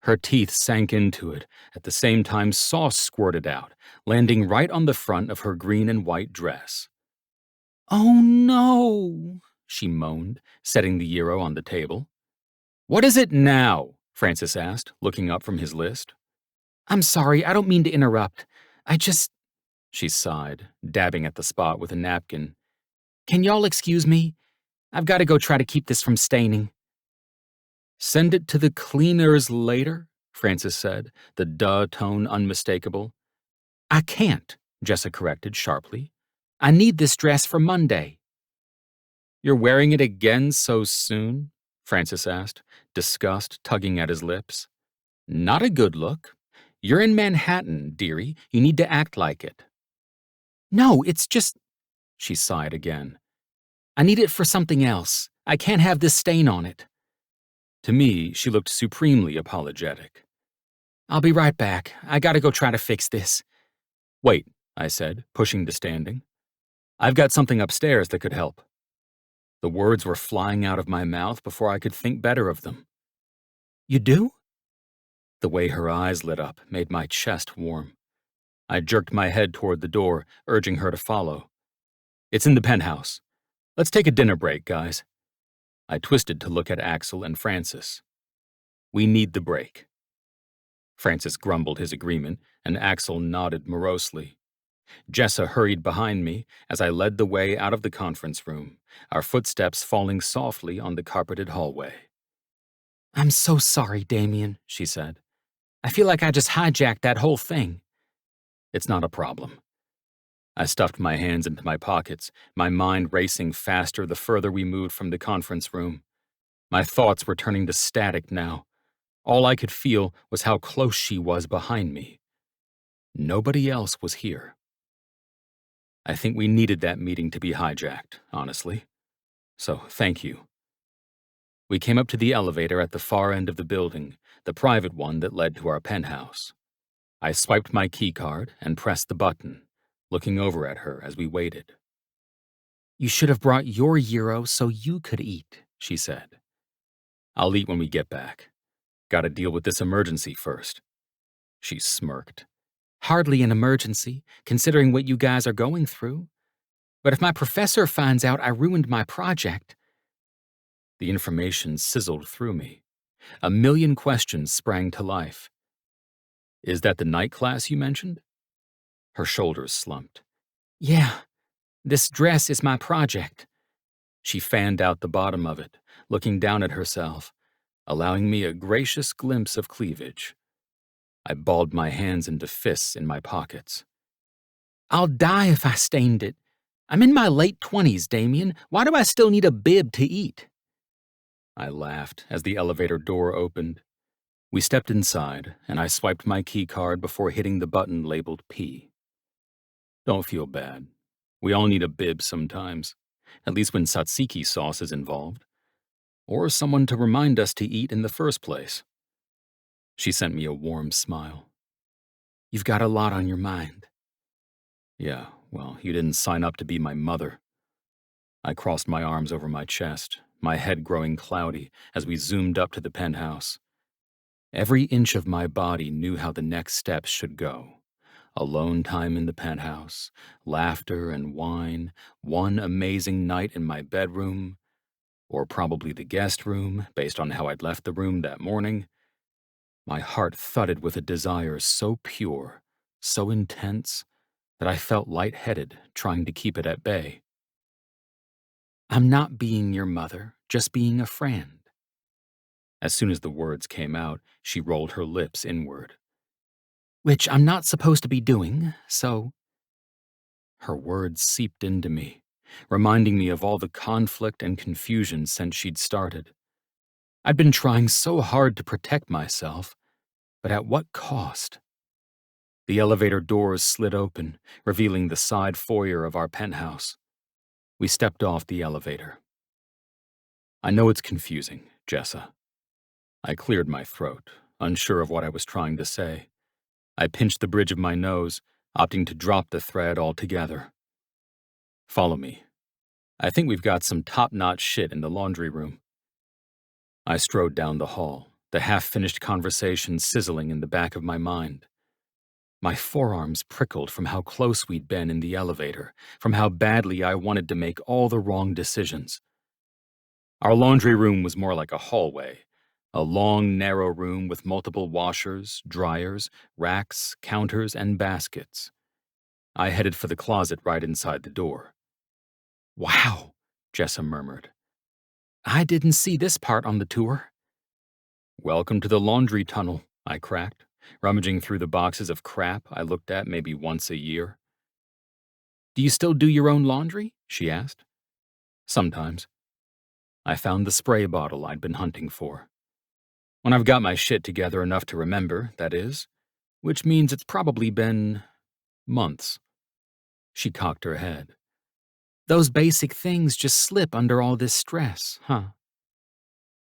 Her teeth sank into it, at the same time sauce squirted out, landing right on the front of her green and white dress. "Oh no," she moaned, setting the gyro on the table. "What is it now?" Francis asked, looking up from his list. "I'm sorry, I don't mean to interrupt. She sighed, dabbing at the spot with a napkin. "Can y'all excuse me? I've got to go try to keep this from staining." "Send it to the cleaners later," Francis said, the duh tone unmistakable. "I can't," Jessa corrected sharply. "I need this dress for Monday." "You're wearing it again so soon?" Francis asked, disgust tugging at his lips. "Not a good look. You're in Manhattan, dearie. You need to act like it." "No, it's just—" She sighed again. "I need it for something else. I can't have this stain on it." To me, she looked supremely apologetic. "I'll be right back. I gotta go try to fix this." "Wait," I said, pushing to standing. "I've got something upstairs that could help." The words were flying out of my mouth before I could think better of them. "You do?" The way her eyes lit up made my chest warm. I jerked my head toward the door, urging her to follow. "It's in the penthouse. Let's take a dinner break, guys." I twisted to look at Axel and Francis. "We need the break." Francis grumbled his agreement, and Axel nodded morosely. Jessa hurried behind me as I led the way out of the conference room, our footsteps falling softly on the carpeted hallway. "I'm so sorry, Damian," she said. "I feel like I just hijacked that whole thing." "It's not a problem." I stuffed my hands into my pockets, my mind racing faster the further we moved from the conference room. My thoughts were turning to static now. All I could feel was how close she was behind me. Nobody else was here. I think we needed that meeting to be hijacked, honestly. So, thank you. We came up to the elevator at the far end of the building, the private one that led to our penthouse. I swiped my keycard and pressed the button, looking over at her as we waited. "You should have brought your gyro so you could eat," she said. "I'll eat when we get back. Gotta deal with this emergency first." She smirked. "Hardly an emergency, considering what you guys are going through. But if my professor finds out I ruined my project—" The information sizzled through me. A million questions sprang to life. "Is that the night class you mentioned?" Her shoulders slumped. "Yeah, this dress is my project." She fanned out the bottom of it, looking down at herself, allowing me a gracious glimpse of cleavage. I balled my hands into fists in my pockets. "I'll die if I stained it. I'm in my late 20s, Damian. Why do I still need a bib to eat?" I laughed as the elevator door opened. We stepped inside, and I swiped my keycard before hitting the button labeled P. "Don't feel bad. We all need a bib sometimes, at least when tzatziki sauce is involved, or someone to remind us to eat in the first place." She sent me a warm smile. "You've got a lot on your mind." "Yeah, well, you didn't sign up to be my mother." I crossed my arms over my chest, my head growing cloudy as we zoomed up to the penthouse. Every inch of my body knew how the next steps should go. Alone time in the penthouse, laughter and wine, one amazing night in my bedroom, or probably the guest room, based on how I'd left the room that morning. My heart thudded with a desire so pure, so intense, that I felt lightheaded trying to keep it at bay. "I'm not being your mother, just being a friend." As soon as the words came out, she rolled her lips inward. "Which I'm not supposed to be doing, so—" Her words seeped into me, reminding me of all the conflict and confusion since she'd started. I'd been trying so hard to protect myself, but at what cost? The elevator doors slid open, revealing the side foyer of our penthouse. We stepped off the elevator. I know it's confusing, Jessa. I cleared my throat, unsure of what I was trying to say. I pinched the bridge of my nose, opting to drop the thread altogether. Follow me. I think we've got some top-notch shit in the laundry room. I strode down the hall, the half-finished conversation sizzling in the back of my mind. My forearms prickled from how close we'd been in the elevator, from how badly I wanted to make all the wrong decisions. Our laundry room was more like a hallway, a long, narrow room with multiple washers, dryers, racks, counters, and baskets. I headed for the closet right inside the door. "Wow," Jessa murmured. "I didn't see this part on the tour." "Welcome to the laundry tunnel," I cracked, rummaging through the boxes of crap I looked at maybe once a year. "Do you still do your own laundry?" she asked. "Sometimes." I found the spray bottle I'd been hunting for. When I've got my shit together enough to remember, that is, which means it's probably been months. She cocked her head. "Those basic things just slip under all this stress, huh?"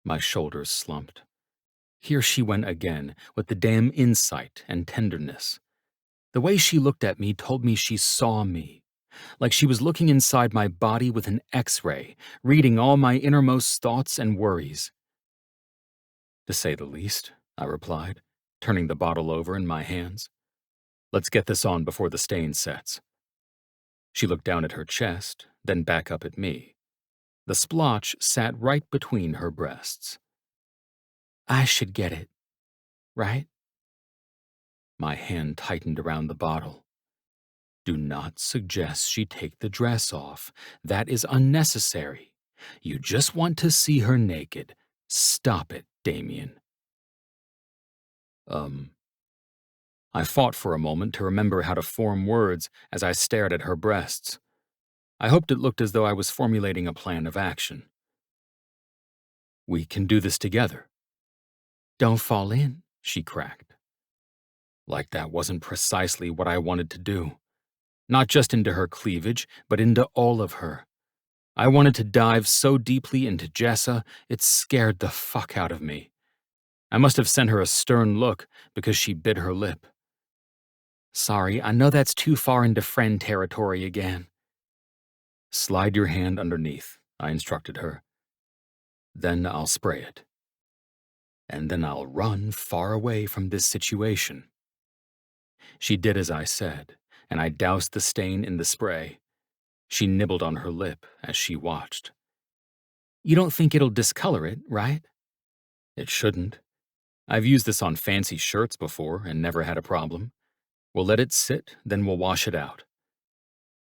My shoulders slumped. Here she went again, with the damn insight and tenderness. The way she looked at me told me she saw me, like she was looking inside my body with an X-ray, reading all my innermost thoughts and worries. "To say the least," I replied, turning the bottle over in my hands. "Let's get this on before the stain sets." She looked down at her chest, then back up at me. The splotch sat right between her breasts. "I should get it, right?" My hand tightened around the bottle. "Do not suggest she take the dress off. That is unnecessary. You just want to see her naked. Stop it, Damian." I fought for a moment to remember how to form words as I stared at her breasts. I hoped it looked as though I was formulating a plan of action. "We can do this together." "Don't fall in," she cracked. Like that wasn't precisely what I wanted to do. Not just into her cleavage, but into all of her. I wanted to dive so deeply into Jessa, it scared the fuck out of me. I must have sent her a stern look because she bit her lip. "Sorry, I know that's too far into friend territory again." "Slide your hand underneath," I instructed her. "Then I'll spray it. And then I'll run far away from this situation." She did as I said, and I doused the stain in the spray. She nibbled on her lip as she watched. "You don't think it'll discolor it, right?" "It shouldn't. I've used this on fancy shirts before and never had a problem. We'll let it sit, then we'll wash it out."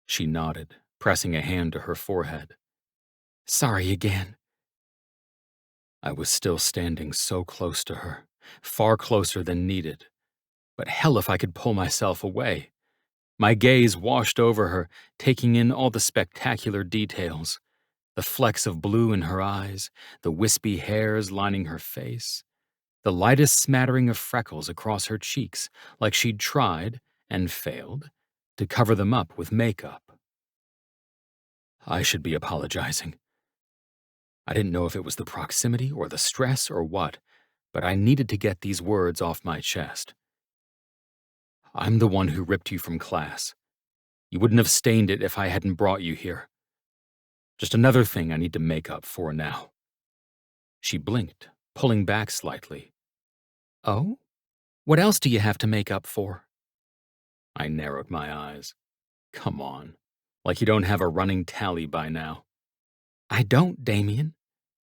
She nodded, pressing a hand to her forehead. "Sorry again." I was still standing so close to her, far closer than needed. But hell if I could pull myself away. My gaze washed over her, taking in all the spectacular details. The flecks of blue in her eyes, the wispy hairs lining her face, the lightest smattering of freckles across her cheeks, like she'd tried, and failed, to cover them up with makeup. I should be apologizing. I didn't know if it was the proximity or the stress or what, but I needed to get these words off my chest. "I'm the one who ripped you from class. You wouldn't have stained it if I hadn't brought you here. Just another thing I need to make up for now." She blinked, pulling back slightly. "Oh? What else do you have to make up for?" I narrowed my eyes. "Come on. Like you don't have a running tally by now." "I don't, Damian.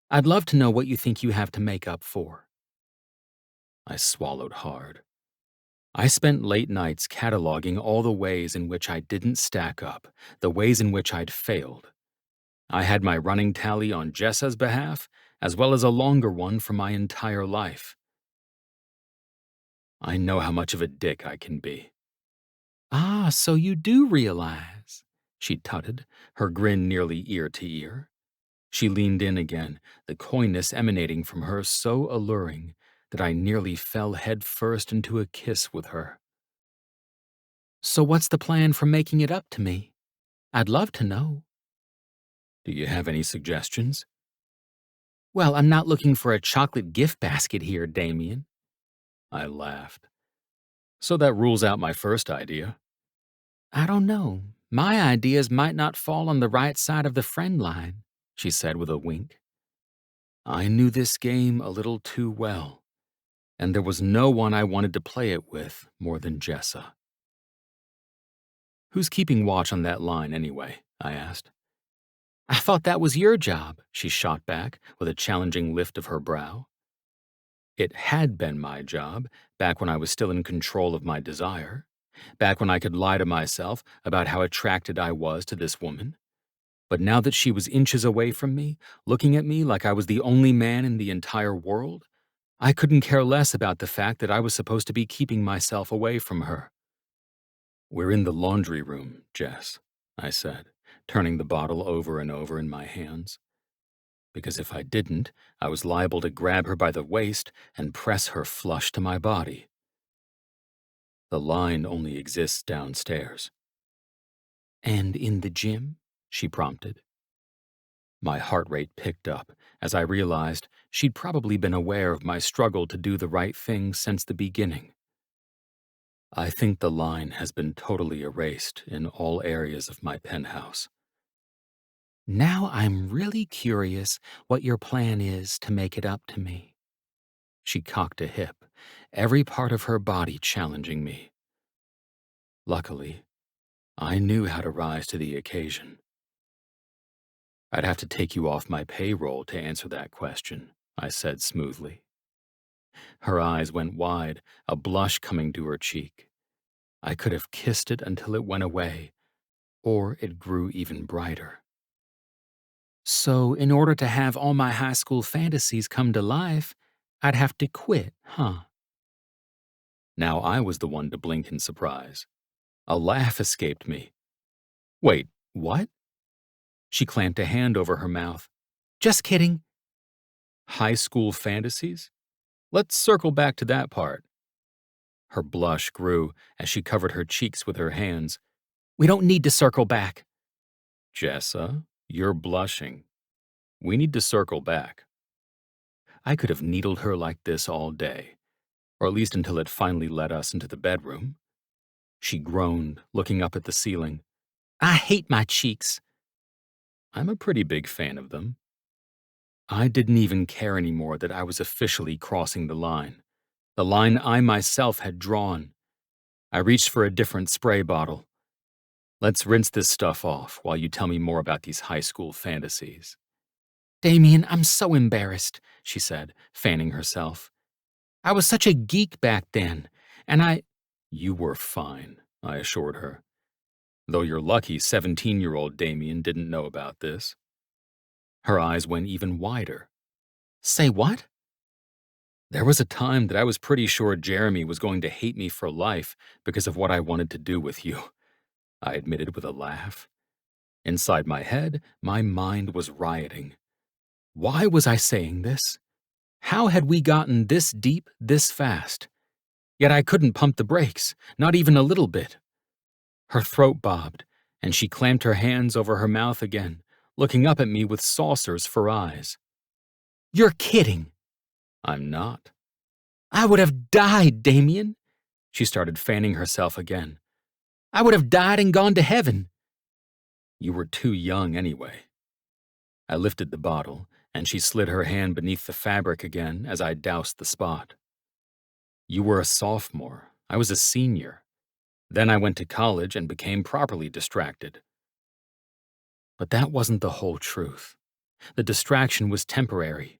I'd love to know what you think you have to make up for." I swallowed hard. I spent late nights cataloging all the ways in which I didn't stack up, the ways in which I'd failed. I had my running tally on Jessa's behalf, as well as a longer one for my entire life. "I know how much of a dick I can be." "Ah, so you do realize," she tutted, her grin nearly ear to ear. She leaned in again, the coyness emanating from her so alluring that I nearly fell head first into a kiss with her. So what's the plan for making it up to me? I'd love to know. Do you have any suggestions? Well, I'm not looking for a chocolate gift basket here, Damian. I laughed. So that rules out my first idea. I don't know. My ideas might not fall on the right side of the friend line, she said with a wink. I knew this game a little too well, and there was no one I wanted to play it with more than Jessa. Who's keeping watch on that line anyway? I asked. I thought that was your job, she shot back with a challenging lift of her brow. It had been my job back when I was still in control of my desire, back when I could lie to myself about how attracted I was to this woman. But now that she was inches away from me, looking at me like I was the only man in the entire world, I couldn't care less about the fact that I was supposed to be keeping myself away from her. We're in the laundry room, Jess, I said, turning the bottle over and over in my hands. Because if I didn't, I was liable to grab her by the waist and press her flush to my body. The line only exists downstairs. And in the gym? She prompted. My heart rate picked up as I realized she'd probably been aware of my struggle to do the right thing since the beginning. I think the line has been totally erased in all areas of my penthouse. Now I'm really curious what your plan is to make it up to me. She cocked a hip, every part of her body challenging me. Luckily, I knew how to rise to the occasion. I'd have to take you off my payroll to answer that question, I said smoothly. Her eyes went wide, a blush coming to her cheek. I could have kissed it until it went away, or it grew even brighter. So, in order to have all my high school fantasies come to life, I'd have to quit, huh? Now I was the one to blink in surprise. A laugh escaped me. Wait, what? She clamped a hand over her mouth. Just kidding. High school fantasies? Let's circle back to that part. Her blush grew as she covered her cheeks with her hands. We don't need to circle back. Jessa, you're blushing. We need to circle back. I could have needled her like this all day, or at least until it finally led us into the bedroom. She groaned, looking up at the ceiling. I hate my cheeks. I'm a pretty big fan of them. I didn't even care anymore that I was officially crossing the line I myself had drawn. I reached for a different spray bottle. Let's rinse this stuff off while you tell me more about these high school fantasies. Damian, I'm so embarrassed, she said, fanning herself. I was such a geek back then, and You were fine, I assured her. Though you're lucky 17-year-old Damian didn't know about this. Her eyes went even wider. Say what? There was a time that I was pretty sure Jeremy was going to hate me for life because of what I wanted to do with you, I admitted with a laugh. Inside my head, my mind was rioting. Why was I saying this? How had we gotten this deep this fast? Yet I couldn't pump the brakes, not even a little bit. Her throat bobbed, and she clamped her hands over her mouth again, looking up at me with saucers for eyes. You're kidding. I'm not. I would have died, Damian. She started fanning herself again. I would have died and gone to heaven. You were too young anyway. I lifted the bottle, and she slid her hand beneath the fabric again as I doused the spot. You were a sophomore. I was a senior. Then I went to college and became properly distracted. But that wasn't the whole truth. The distraction was temporary,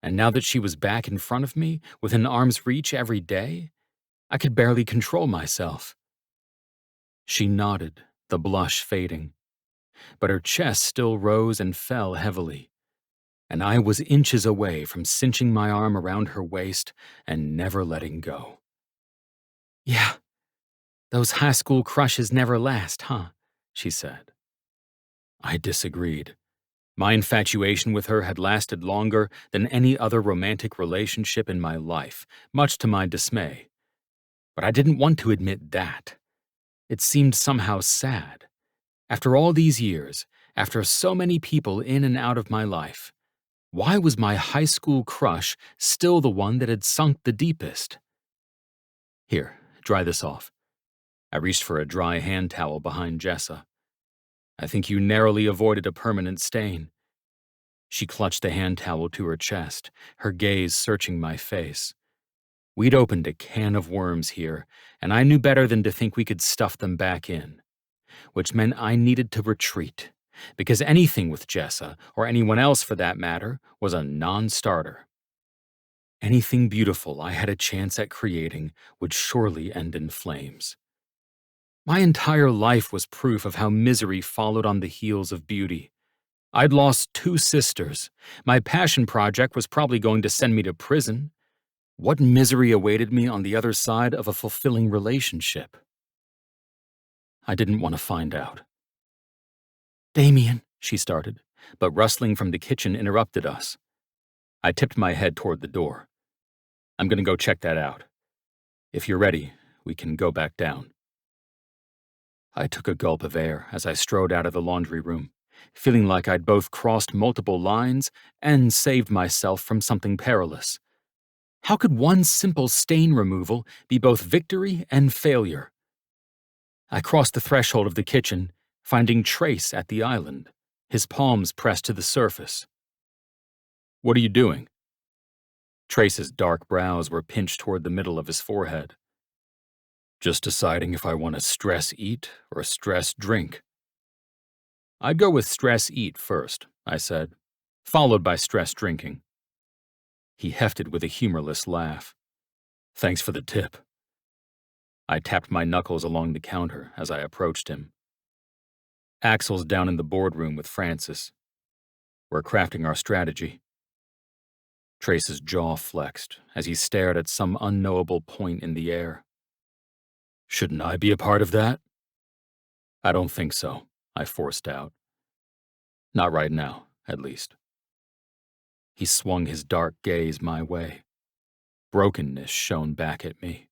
and now that she was back in front of me, within arm's reach every day, I could barely control myself. She nodded, the blush fading, but her chest still rose and fell heavily, and I was inches away from cinching my arm around her waist and never letting go. Yeah, those high school crushes never last, huh? She said. I disagreed. My infatuation with her had lasted longer than any other romantic relationship in my life, much to my dismay. But I didn't want to admit that. It seemed somehow sad. After all these years, after so many people in and out of my life, why was my high school crush still the one that had sunk the deepest? Here, dry this off. I reached for a dry hand towel behind Jessa. I think you narrowly avoided a permanent stain. She clutched the hand towel to her chest, her gaze searching my face. We'd opened a can of worms here, and I knew better than to think we could stuff them back in, which meant I needed to retreat, because anything with Jessa, or anyone else for that matter, was a non-starter. Anything beautiful I had a chance at creating would surely end in flames. My entire life was proof of how misery followed on the heels of beauty. I'd lost 2 sisters. My passion project was probably going to send me to prison. What misery awaited me on the other side of a fulfilling relationship? I didn't want to find out. "Damian," she started, but rustling from the kitchen interrupted us. I tipped my head toward the door. "I'm going to go check that out. If you're ready, we can go back down." I took a gulp of air as I strode out of the laundry room, feeling like I'd both crossed multiple lines and saved myself from something perilous. How could one simple stain removal be both victory and failure? I crossed the threshold of the kitchen, finding Trace at the island, his palms pressed to the surface. "What are you doing?" Trace's dark brows were pinched toward the middle of his forehead. "Just deciding if I want to stress eat or stress drink." "I'd go with stress eat first," I said, followed by stress drinking. He hefted with a humorless laugh. "Thanks for the tip." I tapped my knuckles along the counter as I approached him. "Axel's down in the boardroom with Francis. We're crafting our strategy." Trace's jaw flexed as he stared at some unknowable point in the air. "Shouldn't I be a part of that?" "I don't think so," I forced out. "Not right now, at least." He swung his dark gaze my way. Brokenness shone back at me,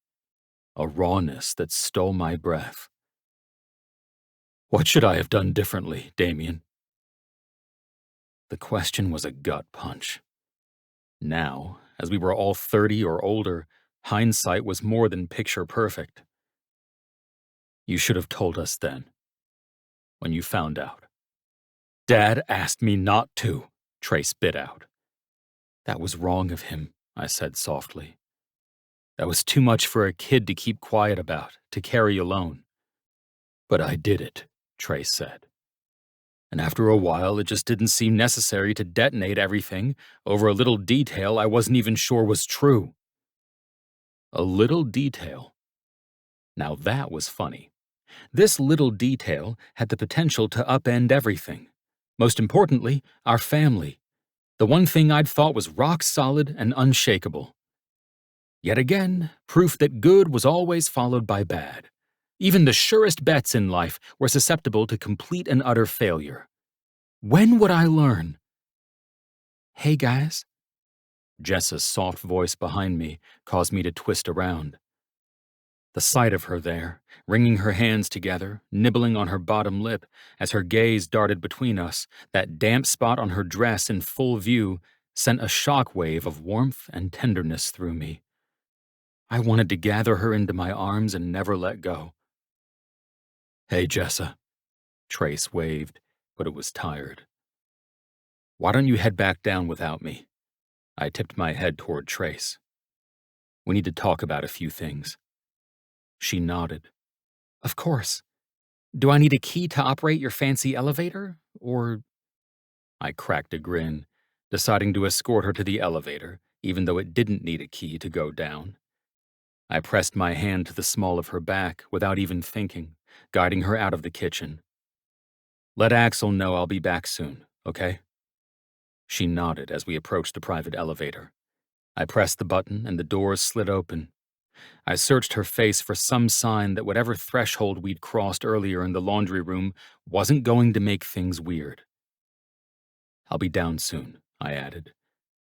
a rawness that stole my breath. "What should I have done differently, Damian?" The question was a gut punch. Now, as we were all 30 or older, hindsight was more than picture perfect. "You should have told us then, when you found out." "Dad asked me not to," Trace bit out. "That was wrong of him," I said softly. "That was too much for a kid to keep quiet about, to carry alone." "But I did it," Trace said. "And after a while, it just didn't seem necessary to detonate everything over a little detail I wasn't even sure was true." A little detail. Now that was funny. This little detail had the potential to upend everything. Most importantly, our family. The one thing I'd thought was rock solid and unshakable. Yet again, proof that good was always followed by bad. Even the surest bets in life were susceptible to complete and utter failure. When would I learn? "Hey, guys." Jessa's soft voice behind me caused me to twist around. The sight of her there, wringing her hands together, nibbling on her bottom lip as her gaze darted between us, that damp spot on her dress in full view, sent a shock wave of warmth and tenderness through me. I wanted to gather her into my arms and never let go. "Hey, Jessa." Trace waved, but it was tired. "Why don't you head back down without me?" I tipped my head toward Trace. "We need to talk about a few things." She nodded. "Of course. Do I need a key to operate your fancy elevator, or—" I cracked a grin, deciding to escort her to the elevator, even though it didn't need a key to go down. I pressed my hand to the small of her back without even thinking, guiding her out of the kitchen. "Let Axel know I'll be back soon, okay?" She nodded as we approached the private elevator. I pressed the button and the doors slid open. I searched her face for some sign that whatever threshold we'd crossed earlier in the laundry room wasn't going to make things weird. "I'll be down soon," I added,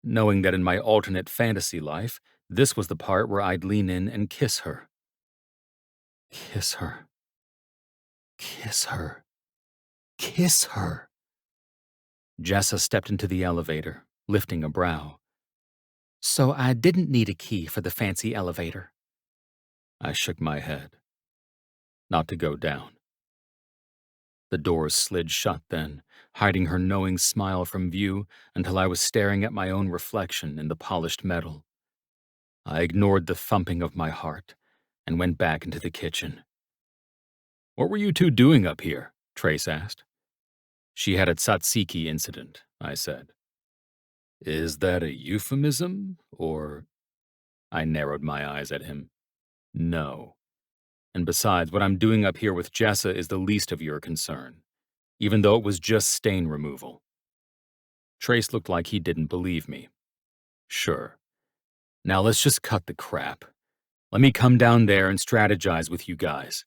knowing that in my alternate fantasy life, this was the part where I'd lean in and kiss her. Kiss her. Kiss her. Kiss her. Jessa stepped into the elevator, lifting a brow. So I didn't need a key for the fancy elevator. I shook my head. Not to go down. The doors slid shut then, hiding her knowing smile from view until I was staring at my own reflection in the polished metal. I ignored the thumping of my heart and went back into the kitchen. What were you two doing up here? Trace asked. She had a tzatziki incident, I said. Is that a euphemism, or? I narrowed my eyes at him. No. And besides, what I'm doing up here with Jessa is the least of your concern, even though it was just stain removal. Trace looked like he didn't believe me. Sure. Now let's just cut the crap. Let me come down there and strategize with you guys.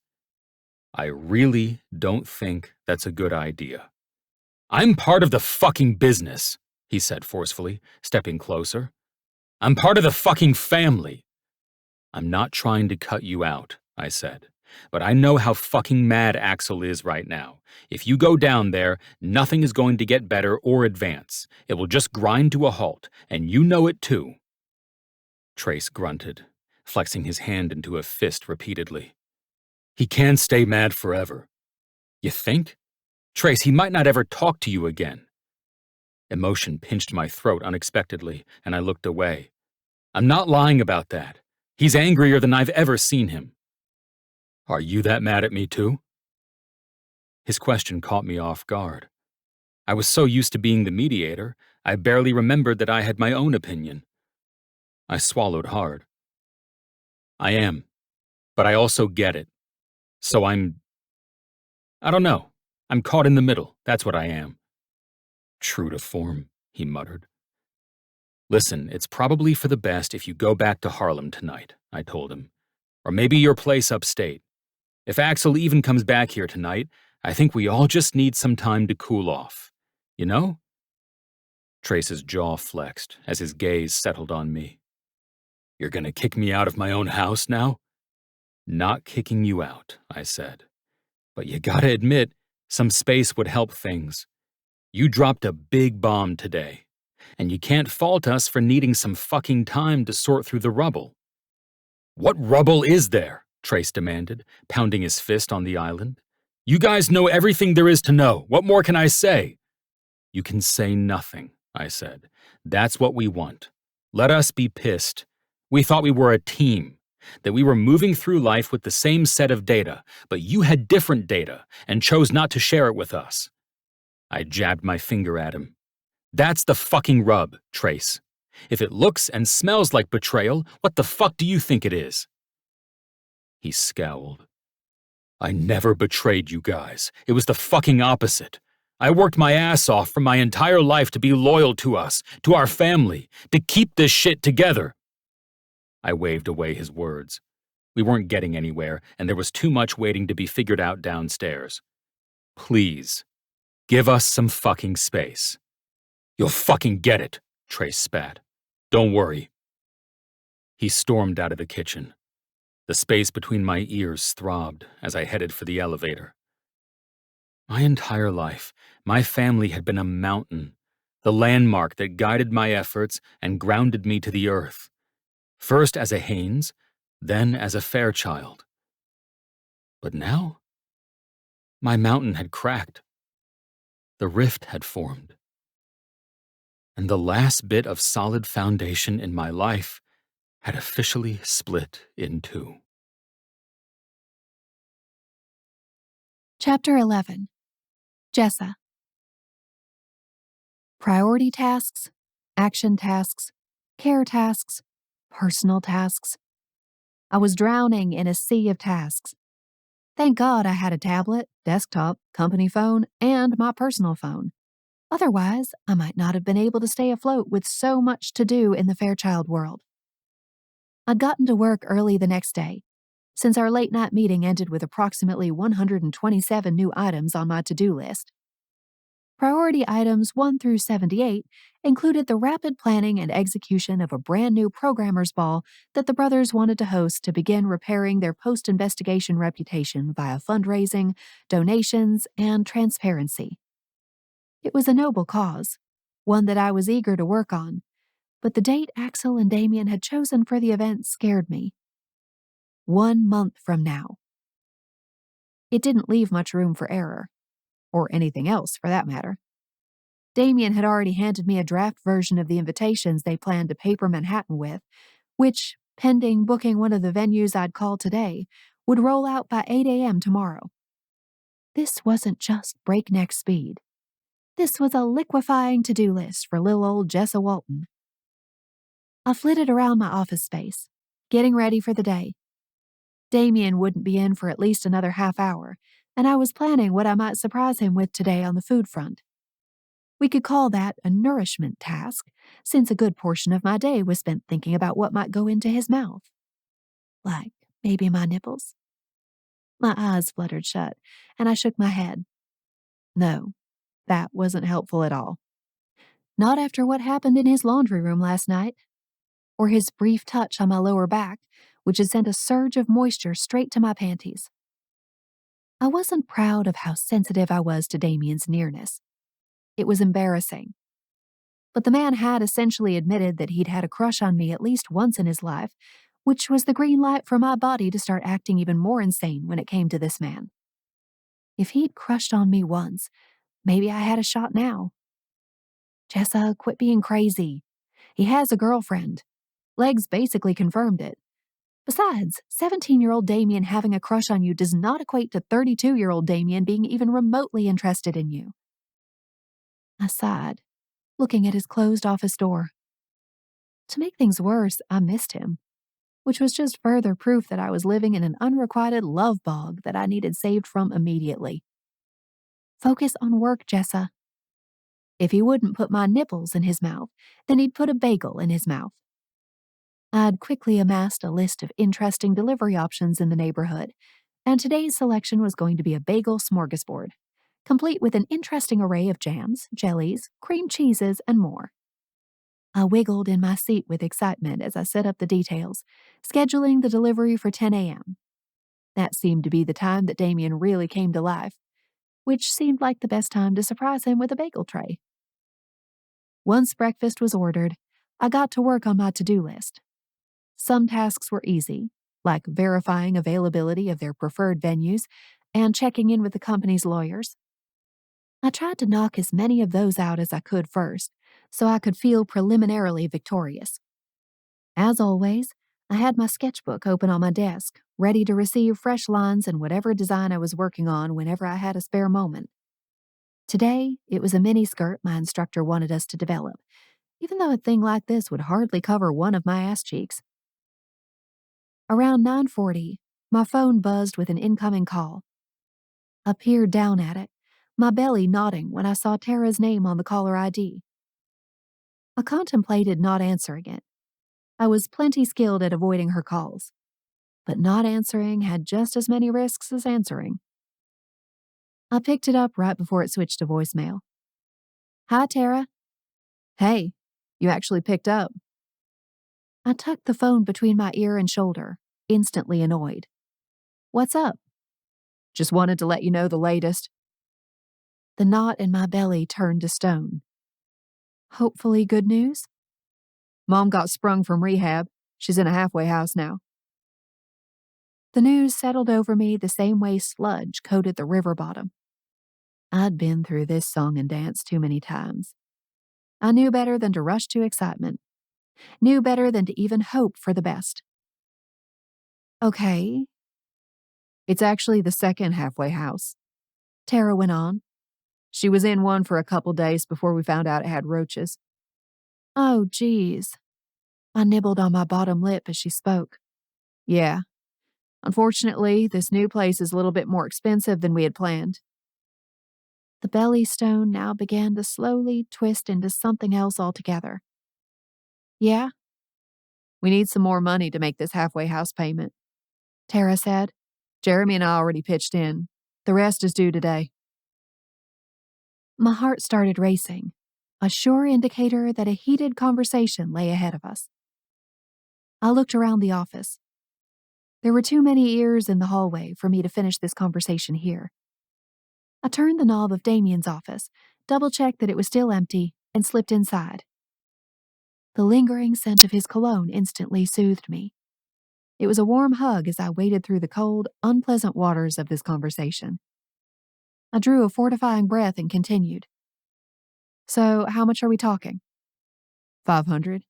I really don't think that's a good idea. I'm part of the fucking business, he said forcefully, stepping closer. I'm part of the fucking family. I'm not trying to cut you out, I said, but I know how fucking mad Axel is right now. If you go down there, nothing is going to get better or advance. It will just grind to a halt, and you know it too. Trace grunted, flexing his hand into a fist repeatedly. He can't stay mad forever. You think? Trace, he might not ever talk to you again. Emotion pinched my throat unexpectedly, and I looked away. I'm not lying about that. He's angrier than I've ever seen him. Are you that mad at me too? His question caught me off guard. I was so used to being the mediator, I barely remembered that I had my own opinion. I swallowed hard. I am, but I also get it. So I don't know. I'm caught in the middle, that's what I am. True to form, he muttered. Listen, it's probably for the best if you go back to Harlem tonight, I told him. Or maybe your place upstate. If Axel even comes back here tonight, I think we all just need some time to cool off. You know? Trace's jaw flexed as his gaze settled on me. You're gonna kick me out of my own house now? Not kicking you out, I said. But you gotta admit, some space would help things. You dropped a big bomb today, and you can't fault us for needing some fucking time to sort through the rubble. What rubble is there? Trace demanded, pounding his fist on the island. You guys know everything there is to know. What more can I say? You can say nothing, I said. That's what we want. Let us be pissed. We thought we were a team, that we were moving through life with the same set of data, but you had different data and chose not to share it with us. I jabbed my finger at him. That's the fucking rub, Trace. If it looks and smells like betrayal, what the fuck do you think it is? He scowled. I never betrayed you guys. It was the fucking opposite. I worked my ass off for my entire life to be loyal to us, to our family, to keep this shit together. I waved away his words. We weren't getting anywhere, and there was too much waiting to be figured out downstairs. Please, give us some fucking space. You'll fucking get it, Trace spat. Don't worry. He stormed out of the kitchen. The space between my ears throbbed as I headed for the elevator. My entire life, my family had been a mountain, the landmark that guided my efforts and grounded me to the earth. First as a Haynes, then as a Fairchild. But now, my mountain had cracked. The rift had formed. And the last bit of solid foundation in my life had officially split in two. Chapter 11. Jessa. Priority tasks, action tasks, care tasks, personal tasks. I was drowning in a sea of tasks. Thank God I had a tablet, desktop, company phone, and my personal phone. Otherwise, I might not have been able to stay afloat with so much to do in the Fairchild world. I'd gotten to work early the next day, since our late-night meeting ended with approximately 127 new items on my to-do list. Priority items 1 through 78 included the rapid planning and execution of a brand new programmers' ball that the brothers wanted to host to begin repairing their post-investigation reputation via fundraising, donations, and transparency. It was a noble cause, one that I was eager to work on, but the date Axel and Damian had chosen for the event scared me. 1 month from now. It didn't leave much room for error, or anything else for that matter. Damian had already handed me a draft version of the invitations they planned to paper Manhattan with, which, pending booking one of the venues I'd called today, would roll out by 8 a.m. tomorrow. This wasn't just breakneck speed. This was a liquefying to-do list for little old Jessa Walton. I flitted around my office space, getting ready for the day. Damian wouldn't be in for at least another half hour, and I was planning what I might surprise him with today on the food front. We could call that a nourishment task, since a good portion of my day was spent thinking about what might go into his mouth. Like maybe my nipples? My eyes fluttered shut, and I shook my head. No, that wasn't helpful at all. Not after what happened in his laundry room last night, or his brief touch on my lower back, which had sent a surge of moisture straight to my panties. I wasn't proud of how sensitive I was to Damian's nearness. It was embarrassing. But the man had essentially admitted that he'd had a crush on me at least once in his life, which was the green light for my body to start acting even more insane when it came to this man. If he'd crushed on me once, maybe I had a shot now. Jessa, quit being crazy. He has a girlfriend. Legs basically confirmed it. Besides, 17-year-old Damian having a crush on you does not equate to 32-year-old Damian being even remotely interested in you. I sighed, looking at his closed office door. To make things worse, I missed him, which was just further proof that I was living in an unrequited love bog that I needed saved from immediately. Focus on work, Jessa. If he wouldn't put my nipples in his mouth, then he'd put a bagel in his mouth. I'd quickly amassed a list of interesting delivery options in the neighborhood, and today's selection was going to be a bagel smorgasbord, complete with an interesting array of jams, jellies, cream cheeses, and more. I wiggled in my seat with excitement as I set up the details, scheduling the delivery for 10 a.m. That seemed to be the time that Damian really came to life, which seemed like the best time to surprise him with a bagel tray. Once breakfast was ordered, I got to work on my to-do list. Some tasks were easy, like verifying availability of their preferred venues and checking in with the company's lawyers. I tried to knock as many of those out as I could first, so I could feel preliminarily victorious. As always, I had my sketchbook open on my desk, ready to receive fresh lines and whatever design I was working on whenever I had a spare moment. Today, it was a miniskirt my instructor wanted us to develop, even though a thing like this would hardly cover one of my ass cheeks. Around 9:40, my phone buzzed with an incoming call. I peered down at it, my belly nodding when I saw Tara's name on the caller ID. I contemplated not answering it. I was plenty skilled at avoiding her calls, but not answering had just as many risks as answering. I picked it up right before it switched to voicemail. Hi, Tara. Hey, you actually picked up. I tucked the phone between my ear and shoulder, instantly annoyed. What's up? Just wanted to let you know the latest. The knot in my belly turned to stone. Hopefully good news? Mom got sprung from rehab. She's in a halfway house now. The news settled over me the same way sludge coated the river bottom. I'd been through this song and dance too many times. I knew better than to rush to excitement. Knew better than to even hope for the best. Okay. It's actually the second halfway house, Tara went on. She was in one for a couple days before we found out it had roaches. Oh, geez. I nibbled on my bottom lip as she spoke. Yeah. Unfortunately, this new place is a little bit more expensive than we had planned. The belly stone now began to slowly twist into something else altogether. Yeah? We need some more money to make this halfway house payment, Tara said. Jeremy and I already pitched in. The rest is due today. My heart started racing, a sure indicator that a heated conversation lay ahead of us. I looked around the office. There were too many ears in the hallway for me to finish this conversation here. I turned the knob of Damian's office, double-checked that it was still empty, and slipped inside. The lingering scent of his cologne instantly soothed me. It was a warm hug as I waded through the cold, unpleasant waters of this conversation. I drew a fortifying breath and continued. So, how much are we talking? 500.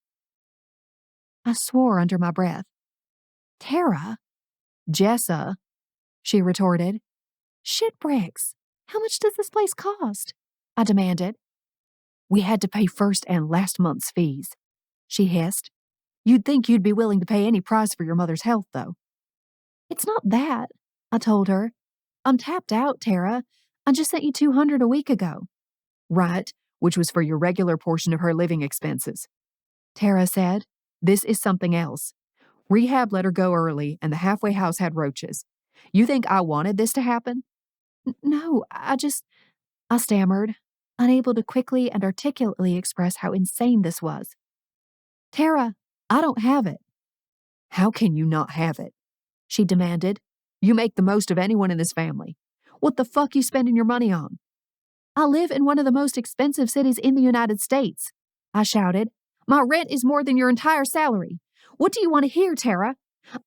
I swore under my breath. Tara? Jessa, she retorted. Shit bricks. How much does this place cost? I demanded. We had to pay first and last month's fees, she hissed. You'd think you'd be willing to pay any price for your mother's health, though. It's not that, I told her. I'm tapped out, Tara. I just sent you $200 a week ago. Right, which was for your regular portion of her living expenses. Tara said, this is something else. Rehab let her go early, and the halfway house had roaches. You think I wanted this to happen? No, I stammered, unable to quickly and articulately express how insane this was. Tara, I don't have it. How can you not have it? She demanded. You make the most of anyone in this family. What the fuck you spending your money on? I live in one of the most expensive cities in the United States, I shouted. My rent is more than your entire salary. What do you want to hear, Tara?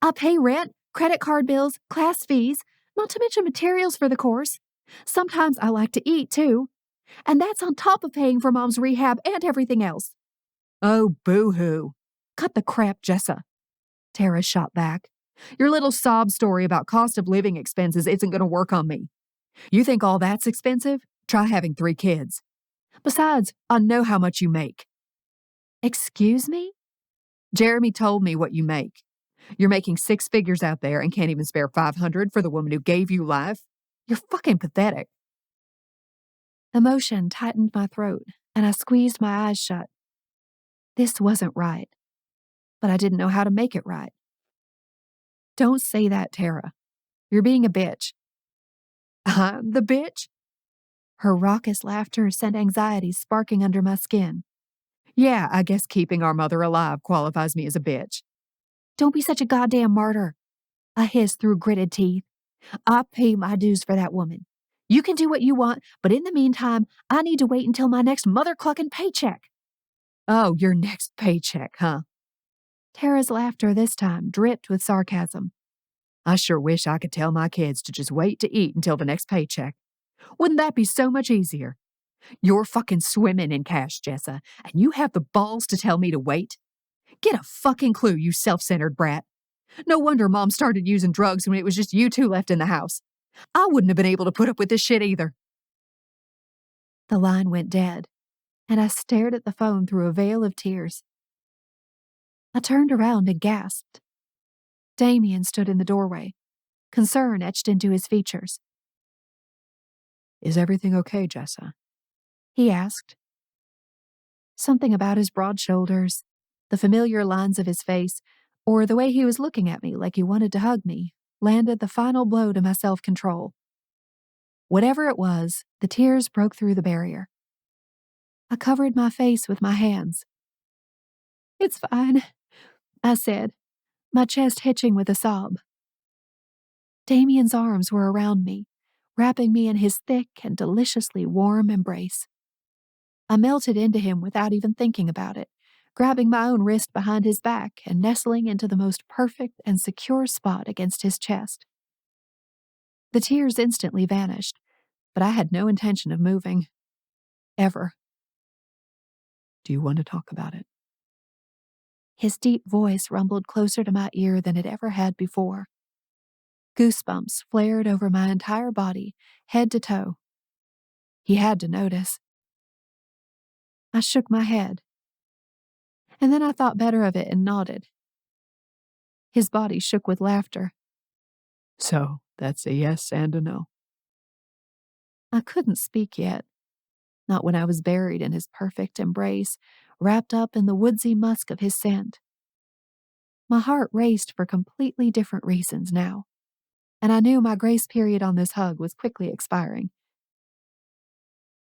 I pay rent, credit card bills, class fees, not to mention materials for the course. Sometimes I like to eat, too. And that's on top of paying for Mom's rehab and everything else. Oh, boo-hoo. Cut the crap, Jessa. Tara shot back. Your little sob story about cost of living expenses isn't going to work on me. You think all that's expensive? Try having 3 kids. Besides, I know how much you make. Excuse me? Jeremy told me what you make. You're making 6 figures out there and can't even spare $500 for the woman who gave you life? You're fucking pathetic. Emotion tightened my throat, and I squeezed my eyes shut. This wasn't right, but I didn't know how to make it right. Don't say that, Tara. You're being a bitch. I'm the bitch? Her raucous laughter sent anxiety sparking under my skin. Yeah, I guess keeping our mother alive qualifies me as a bitch. Don't be such a goddamn martyr, I hissed through gritted teeth. I pay my dues for that woman. You can do what you want, but in the meantime, I need to wait until my next mother-clucking paycheck. Oh, your next paycheck, huh? Tara's laughter this time dripped with sarcasm. I sure wish I could tell my kids to just wait to eat until the next paycheck. Wouldn't that be so much easier? You're fucking swimming in cash, Jessa, and you have the balls to tell me to wait? Get a fucking clue, you self-centered brat. No wonder Mom started using drugs when it was just you two left in the house. I wouldn't have been able to put up with this shit either. The line went dead, and I stared at the phone through a veil of tears. I turned around and gasped. Damian stood in the doorway, concern etched into his features. Is everything okay, Jessa? He asked. Something about his broad shoulders, the familiar lines of his face, or the way he was looking at me like he wanted to hug me, landed the final blow to my self-control. Whatever it was, the tears broke through the barrier. I covered my face with my hands. It's fine, I said, my chest hitching with a sob. Damian's arms were around me, wrapping me in his thick and deliciously warm embrace. I melted into him without even thinking about it, grabbing my own wrist behind his back and nestling into the most perfect and secure spot against his chest. The tears instantly vanished, but I had no intention of moving. Ever. Do you want to talk about it? His deep voice rumbled closer to my ear than it ever had before. Goosebumps flared over my entire body, head to toe. He had to notice. I shook my head. And then I thought better of it and nodded. His body shook with laughter. So, that's a yes and a no. I couldn't speak yet. Not when I was buried in his perfect embrace, wrapped up in the woodsy musk of his scent. My heart raced for completely different reasons now, and I knew my grace period on this hug was quickly expiring.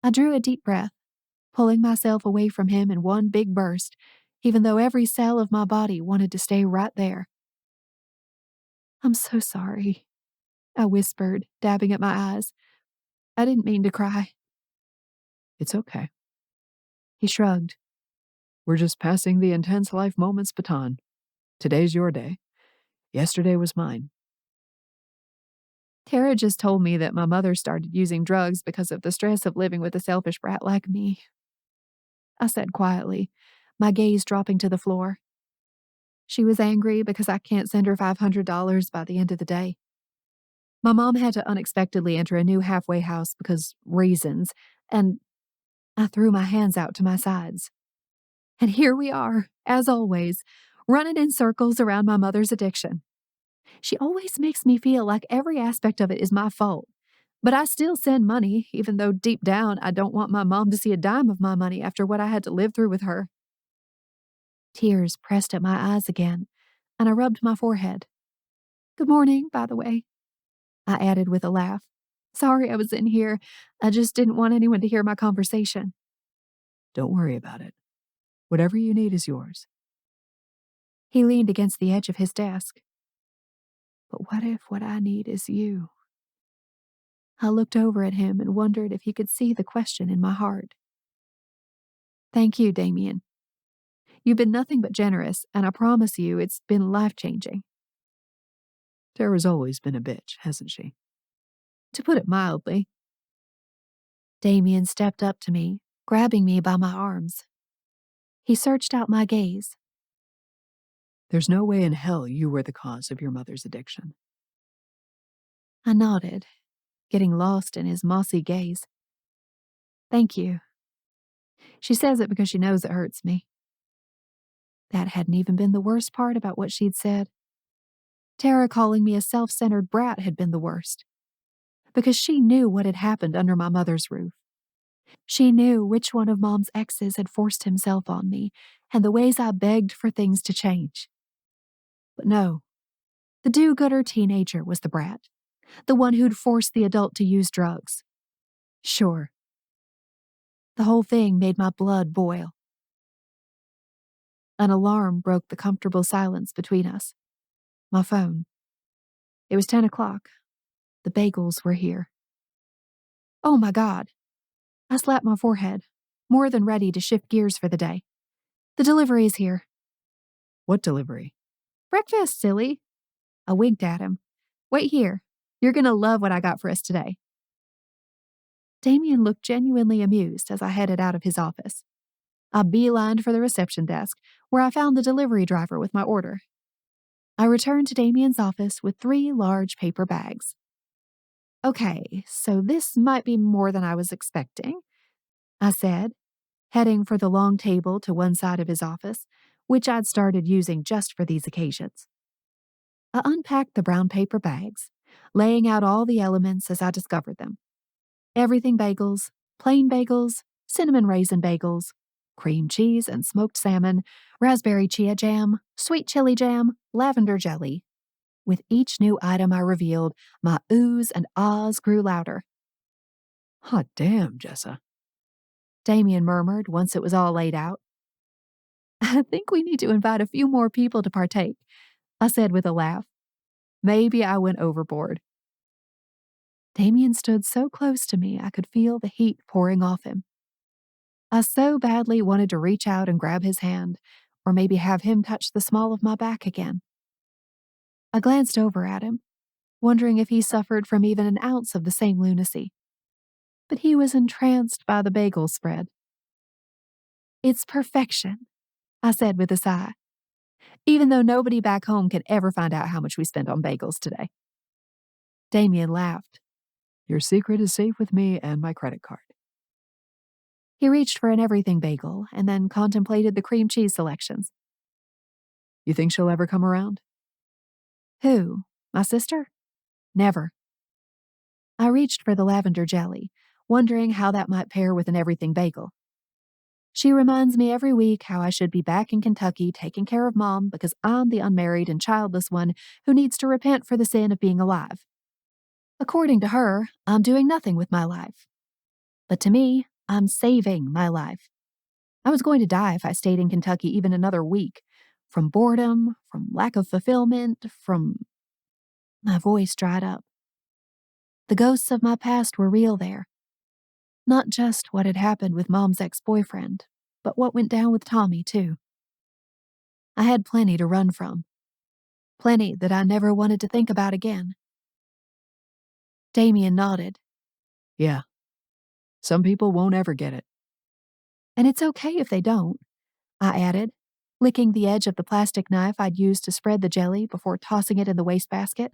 I drew a deep breath, pulling myself away from him in one big burst, even though every cell of my body wanted to stay right there. "I'm so sorry," I whispered, dabbing at my eyes. "I didn't mean to cry." It's okay. He shrugged. We're just passing the intense life moments baton. Today's your day. Yesterday was mine. Tara just told me that my mother started using drugs because of the stress of living with a selfish brat like me, I said quietly, my gaze dropping to the floor. She was angry because I can't send her $500 by the end of the day. My mom had to unexpectedly enter a new halfway house because reasons, and I threw my hands out to my sides. And here we are, as always, running in circles around my mother's addiction. She always makes me feel like every aspect of it is my fault. But I still send money, even though deep down I don't want my mom to see a dime of my money after what I had to live through with her. Tears pressed at my eyes again, and I rubbed my forehead. "Good morning, by the way," I added with a laugh. "Sorry I was in here. I just didn't want anyone to hear my conversation." Don't worry about it. Whatever you need is yours. He leaned against the edge of his desk. "But what if what I need is you?" I looked over at him and wondered if he could see the question in my heart. "Thank you, Damian. You've been nothing but generous, and I promise you it's been life-changing." Tara's always been a bitch, hasn't she? To put it mildly. Damian stepped up to me, grabbing me by my arms. He searched out my gaze. There's no way in hell you were the cause of your mother's addiction. I nodded, getting lost in his mossy gaze. "Thank you." She says it because she knows it hurts me. That hadn't even been the worst part about what she'd said. Tara calling me a self-centered brat had been the worst. Because she knew what had happened under my mother's roof. She knew which one of Mom's exes had forced himself on me, and the ways I begged for things to change. But no, the do-gooder teenager was the brat, the one who'd forced the adult to use drugs. Sure. The whole thing made my blood boil. An alarm broke the comfortable silence between us. My phone. It was 10 o'clock. The bagels were here. Oh my God. I slapped my forehead, more than ready to shift gears for the day. "The delivery is here." What delivery? "Breakfast, silly." I winked at him. "Wait here. You're going to love what I got for us today." Damian looked genuinely amused as I headed out of his office. I beelined for the reception desk, where I found the delivery driver with my order. I returned to Damian's office with 3 large paper bags. "Okay, so this might be more than I was expecting," I said, heading for the long table to one side of his office, which I'd started using just for these occasions. I unpacked the brown paper bags, laying out all the elements as I discovered them. Everything bagels, plain bagels, cinnamon raisin bagels, cream cheese and smoked salmon, raspberry chia jam, sweet chili jam, lavender jelly. With each new item I revealed, my oohs and ahs grew louder. Hot damn, Jessa. Damian murmured once it was all laid out. "I think we need to invite a few more people to partake," I said with a laugh. Maybe I went overboard. Damian stood so close to me I could feel the heat pouring off him. I so badly wanted to reach out and grab his hand, or maybe have him touch the small of my back again. I glanced over at him, wondering if he suffered from even an ounce of the same lunacy. But he was entranced by the bagel spread. "It's perfection," I said with a sigh, even though nobody back home can ever find out how much we spent on bagels today. Damian laughed. Your secret is safe with me and my credit card. He reached for an everything bagel and then contemplated the cream cheese selections. You think she'll ever come around? Who? My sister? Never. I reached for the lavender jelly, wondering how that might pair with an everything bagel. She reminds me every week how I should be back in Kentucky taking care of Mom because I'm the unmarried and childless one who needs to repent for the sin of being alive. According to her, I'm doing nothing with my life. But to me, I'm saving my life. I was going to die if I stayed in Kentucky even another week. From boredom, from lack of fulfillment, from... My voice dried up. The ghosts of my past were real there. Not just what had happened with Mom's ex-boyfriend, but what went down with Tommy, too. I had plenty to run from. Plenty that I never wanted to think about again. Damian nodded. Yeah. Some people won't ever get it. And it's okay if they don't, I added, licking the edge of the plastic knife I'd used to spread the jelly before tossing it in the wastebasket.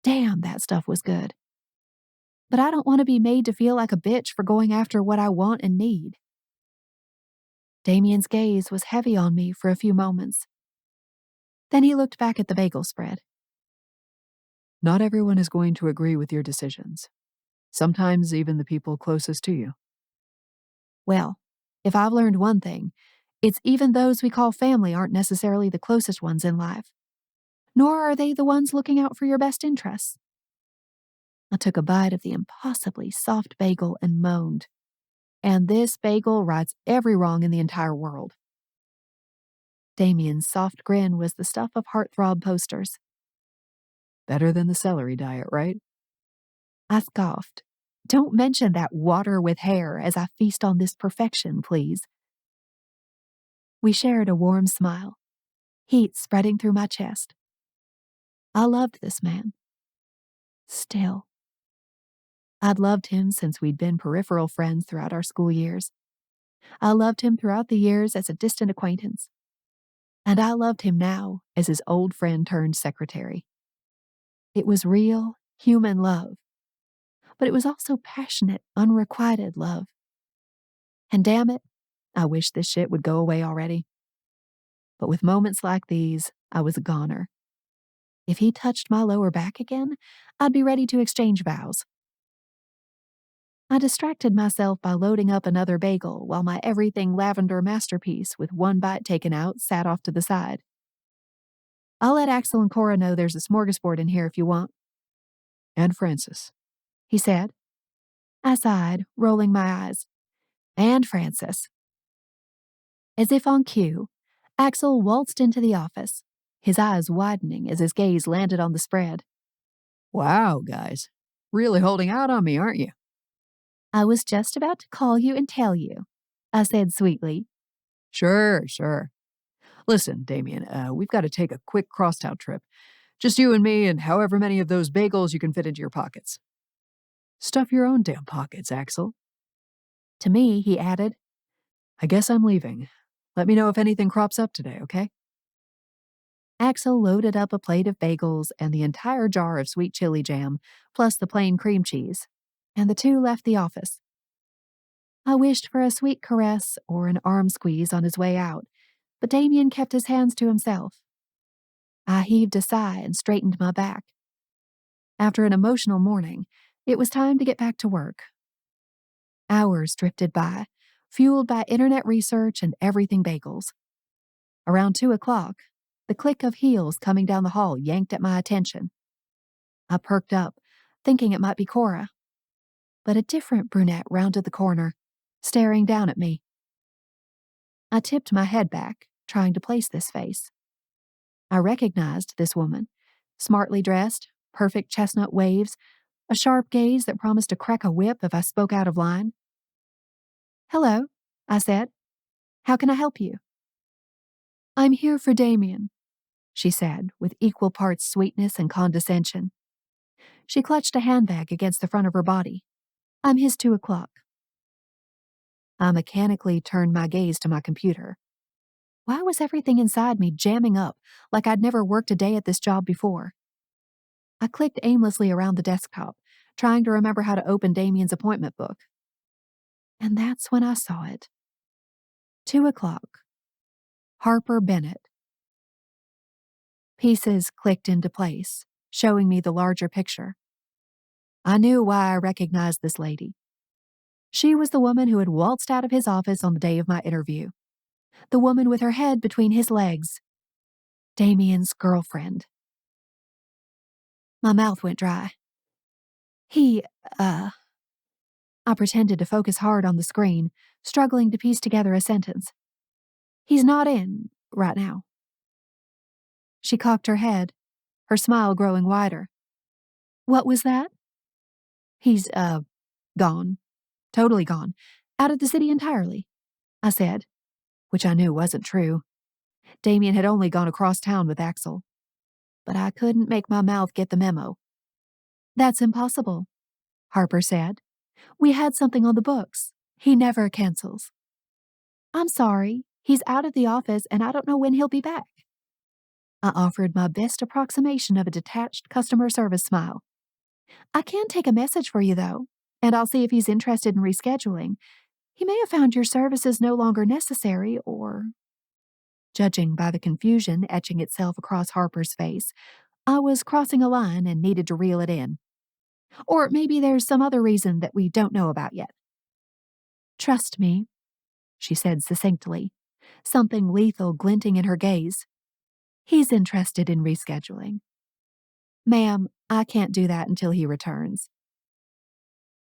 Damn, that stuff was good. But I don't want to be made to feel like a bitch for going after what I want and need. Damian's gaze was heavy on me for a few moments. Then he looked back at the bagel spread. Not everyone is going to agree with your decisions. Sometimes even the people closest to you. Well, if I've learned one thing, it's even those we call family aren't necessarily the closest ones in life. Nor are they the ones looking out for your best interests. I took a bite of the impossibly soft bagel and moaned. And this bagel rights every wrong in the entire world. Damian's soft grin was the stuff of heartthrob posters. Better than the celery diet, right? I scoffed. Don't mention that water with hair as I feast on this perfection, please. We shared a warm smile, heat spreading through my chest. I loved this man. Still. I'd loved him since we'd been peripheral friends throughout our school years. I loved him throughout the years as a distant acquaintance. And I loved him now as his old friend turned secretary. It was real, human love. But it was also passionate, unrequited love. And damn it, I wish this shit would go away already. But with moments like these, I was a goner. If he touched my lower back again, I'd be ready to exchange vows. I distracted myself by loading up another bagel while my everything lavender masterpiece with one bite taken out sat off to the side. I'll let Axel and Cora know there's a smorgasbord in here if you want, And Francis. he said. I sighed, rolling my eyes. And Francis. As if on cue, Axel waltzed into the office, his eyes widening as his gaze landed on the spread. Wow, guys. Really holding out on me, aren't you? I was just about to call you and tell you, I said sweetly. Sure. Listen, Damian, we've got to take a quick crosstown trip. Just you and me and however many of those bagels you can fit into your pockets. Stuff your own damn pockets, Axel. To me, he added, I guess I'm leaving. Let me know if anything crops up today, okay? Axel loaded up a plate of bagels and the entire jar of sweet chili jam, plus the plain cream cheese, and the two left the office. I wished for a sweet caress or an arm squeeze on his way out, but Damian kept his hands to himself. I heaved a sigh and straightened my back. After an emotional morning, it was time to get back to work. Hours drifted by, fueled by internet research and everything bagels. Around 2 o'clock, the click of heels coming down the hall yanked at my attention. I perked up, thinking it might be Cora. But a different brunette rounded the corner, staring down at me. I tipped my head back, trying to place this face. I recognized this woman, smartly dressed, perfect chestnut waves, a sharp gaze that promised to crack a whip if I spoke out of line. Hello, I said. How can I help you? I'm here for Damian, she said, with equal parts sweetness and condescension. She clutched a handbag against the front of her body. I'm his 2 o'clock. I mechanically turned my gaze to my computer. Why was everything inside me jamming up like I'd never worked a day at this job before? I clicked aimlessly around the desktop, trying to remember how to open Damian's appointment book. And that's when I saw it. 2 o'clock. Harper Bennett. Pieces clicked into place, showing me the larger picture. I knew why I recognized this lady. She was the woman who had waltzed out of his office on the day of my interview. The woman with her head between his legs. Damian's girlfriend. My mouth went dry. I pretended to focus hard on the screen, struggling to piece together a sentence. He's not in right now. She cocked her head, her smile growing wider. What was that? He's, gone. Totally gone. Out of the city entirely, I said, which I knew wasn't true. Damian had only gone across town with Axel. But I couldn't make my mouth get the memo. That's impossible, Harper said. We had something on the books. He never cancels. I'm sorry. He's out of the office and I don't know when he'll be back. I offered my best approximation of a detached customer service smile. I can take a message for you, though, and I'll see if he's interested in rescheduling. He may have found your services no longer necessary, or... Judging by the confusion etching itself across Harper's face, I was crossing a line and needed to reel it in. Or maybe there's some other reason that we don't know about yet. Trust me, she said succinctly, something lethal glinting in her gaze. He's interested in rescheduling. Ma'am, I can't do that until he returns.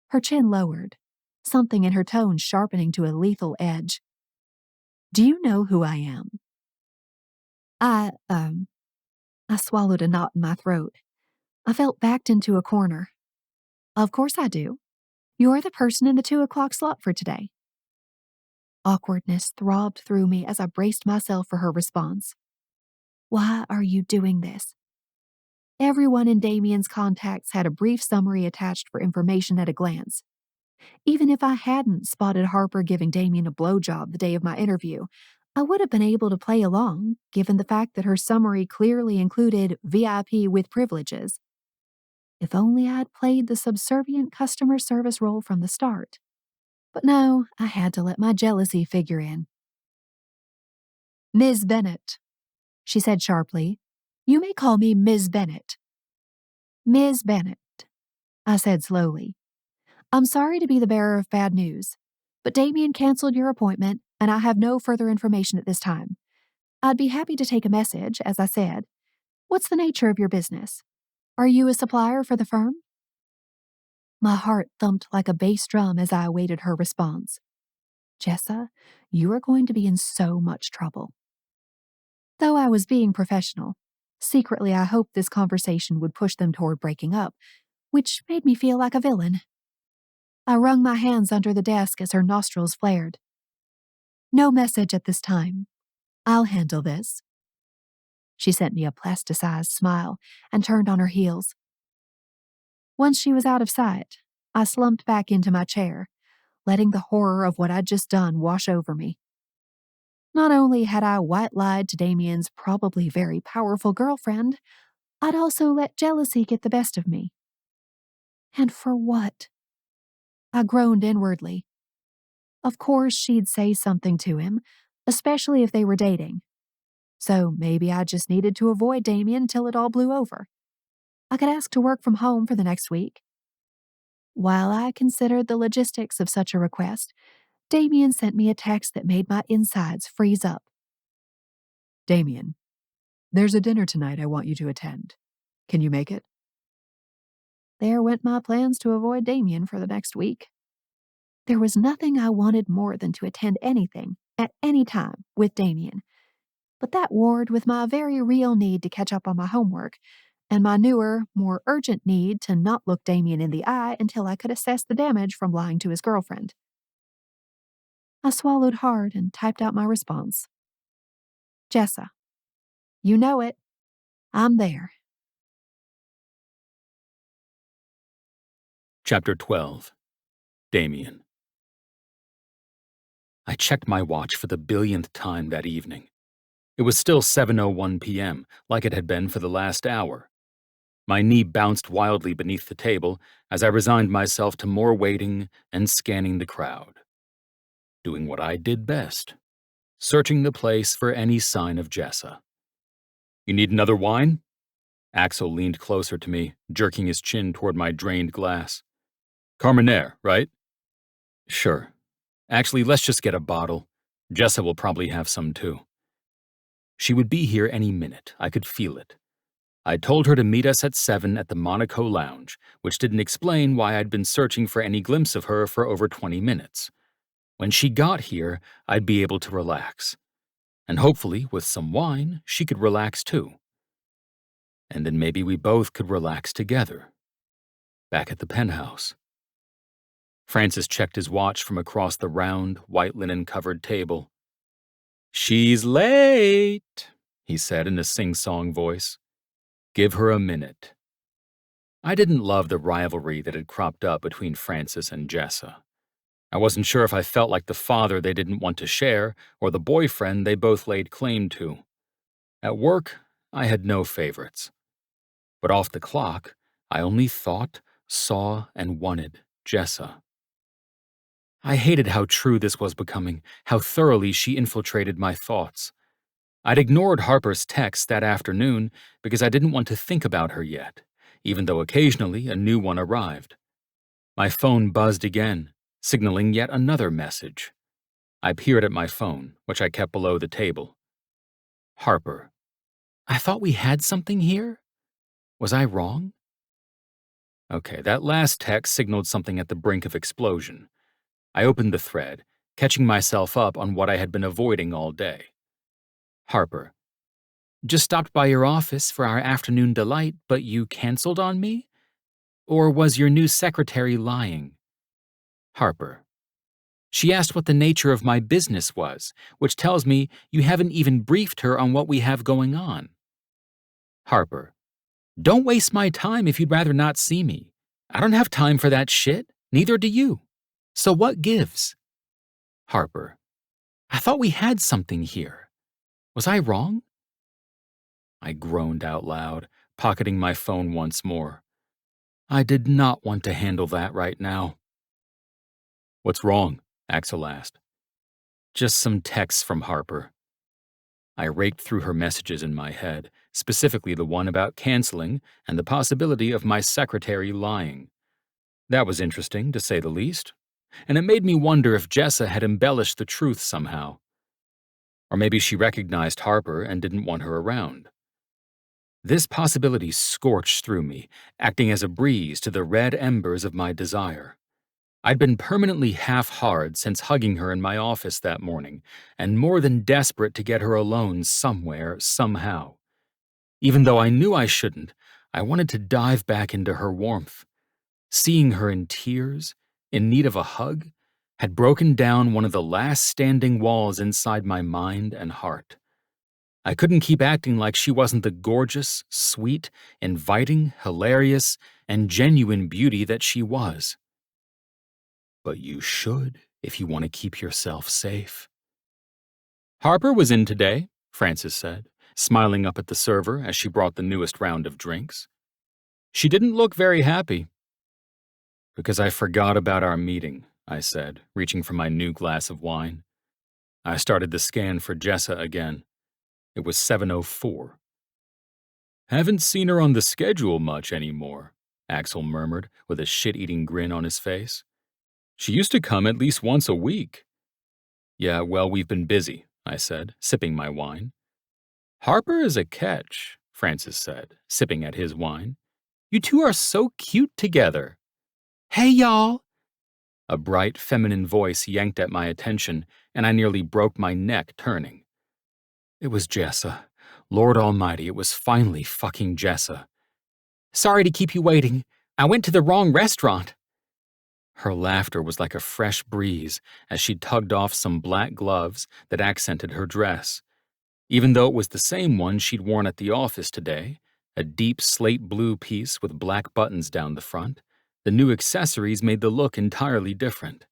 Her chin lowered, something in her tone sharpening to a lethal edge. Do you know who I am? I swallowed a knot in my throat. I felt backed into a corner. Of course I do. You're the person in the 2 o'clock slot for today. Awkwardness throbbed through me as I braced myself for her response. Why are you doing this? Everyone in Damian's contacts had a brief summary attached for information at a glance. Even if I hadn't spotted Harper giving Damian a blowjob the day of my interview, I would have been able to play along, given the fact that her summary clearly included VIP with privileges. If only I'd played the subservient customer service role from the start. But no, I had to let my jealousy figure in. Ms. Bennett, she said sharply. You may call me Ms. Bennett. Ms. Bennett, I said slowly. I'm sorry to be the bearer of bad news, but Damian canceled your appointment, and I have no further information at this time. I'd be happy to take a message, as I said. What's the nature of your business? Are you a supplier for the firm? My heart thumped like a bass drum as I awaited her response. Jessa, you are going to be in so much trouble. Though I was being professional, secretly I hoped this conversation would push them toward breaking up, which made me feel like a villain. I wrung my hands under the desk as her nostrils flared. No message at this time. I'll handle this. She sent me a plasticized smile and turned on her heels. Once she was out of sight, I slumped back into my chair, letting the horror of what I'd just done wash over me. Not only had I white-lied to Damian's probably very powerful girlfriend, I'd also let jealousy get the best of me. And for what? I groaned inwardly. Of course she'd say something to him, especially if they were dating. So maybe I just needed to avoid Damian till it all blew over. I could ask to work from home for the next week. While I considered the logistics of such a request, Damian sent me a text that made my insides freeze up. Damian, there's a dinner tonight I want you to attend. Can you make it? There went my plans to avoid Damian for the next week. There was nothing I wanted more than to attend anything, at any time, with Damian. But that warred with my very real need to catch up on my homework, and my newer, more urgent need to not look Damian in the eye until I could assess the damage from lying to his girlfriend. I swallowed hard and typed out my response. Jessa, you know it. I'm there. Chapter 12. Damian. I checked my watch for the billionth time that evening. It was still 7:01 p.m., like it had been for the last hour. My knee bounced wildly beneath the table as I resigned myself to more waiting and scanning the crowd. Doing what I did best, searching the place for any sign of Jessa. You need another wine? Axel leaned closer to me, jerking his chin toward my drained glass. Carmenere, right? Sure. Actually, let's just get a bottle. Jessa will probably have some too. She would be here any minute. I could feel it. I told her to meet us at 7 at the Monaco Lounge, which didn't explain why I'd been searching for any glimpse of her for over 20 minutes. When she got here, I'd be able to relax. And hopefully, with some wine, she could relax too. And then maybe we both could relax together. Back at the penthouse. Francis checked his watch from across the round, white linen-covered table. "She's late," he said in a sing-song voice. "Give her a minute." I didn't love the rivalry that had cropped up between Francis and Jessa. I wasn't sure if I felt like the father they didn't want to share or the boyfriend they both laid claim to. At work, I had no favorites. But off the clock, I only thought, saw, and wanted Jessa. I hated how true this was becoming, how thoroughly she infiltrated my thoughts. I'd ignored Harper's text that afternoon because I didn't want to think about her yet, even though occasionally a new one arrived. My phone buzzed again, signaling yet another message. I peered at my phone, which I kept below the table. Harper. I thought we had something here? Was I wrong? Okay, that last text signaled something at the brink of explosion. I opened the thread, catching myself up on what I had been avoiding all day. Harper. Just stopped by your office for our afternoon delight, but you canceled on me? Or was your new secretary lying? Harper. She asked what the nature of my business was, which tells me you haven't even briefed her on what we have going on. Harper. Don't waste my time if you'd rather not see me. I don't have time for that shit, neither do you. So what gives? Harper. I thought we had something here. Was I wrong? I groaned out loud, pocketing my phone once more. I did not want to handle that right now. What's wrong? Axel asked. Just some texts from Harper. I raked through her messages in my head, specifically the one about canceling and the possibility of my secretary lying. That was interesting, to say the least, and it made me wonder if Jessa had embellished the truth somehow. Or maybe she recognized Harper and didn't want her around. This possibility scorched through me, acting as a breeze to the red embers of my desire. I'd been permanently half-hard since hugging her in my office that morning, and more than desperate to get her alone somewhere, somehow. Even though I knew I shouldn't, I wanted to dive back into her warmth. Seeing her in tears, in need of a hug, had broken down one of the last standing walls inside my mind and heart. I couldn't keep acting like she wasn't the gorgeous, sweet, inviting, hilarious, and genuine beauty that she was. But you should if you want to keep yourself safe. Harper was in today, Francis said, smiling up at the server as she brought the newest round of drinks. She didn't look very happy. Because I forgot about our meeting, I said, reaching for my new glass of wine. I started the scan for Jessa again. It was 7:04. Haven't seen her on the schedule much anymore, Axel murmured with a shit-eating grin on his face. She used to come at least once a week. Yeah, well, we've been busy, I said, sipping my wine. Harper is a catch, Francis said, sipping at his wine. You two are so cute together. Hey, y'all! A bright, feminine voice yanked at my attention, and I nearly broke my neck turning. It was Jessa. Lord Almighty, it was finally fucking Jessa. Sorry to keep you waiting. I went to the wrong restaurant. Her laughter was like a fresh breeze as she tugged off some black gloves that accented her dress. Even though it was the same one she'd worn at the office today, a deep slate blue piece with black buttons down the front, the new accessories made the look entirely different.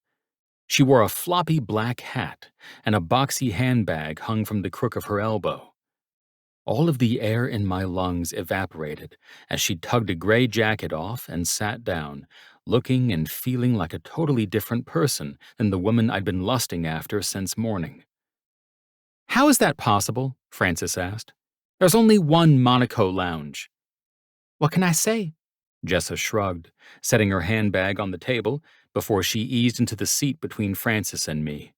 She wore a floppy black hat, and a boxy handbag hung from the crook of her elbow. All of the air in my lungs evaporated as she tugged a gray jacket off and sat down, looking and feeling like a totally different person than the woman I'd been lusting after since morning. How is that possible? Francis asked. There's only one Monaco lounge. What can I say? Jessa shrugged, setting her handbag on the table before she eased into the seat between Francis and me.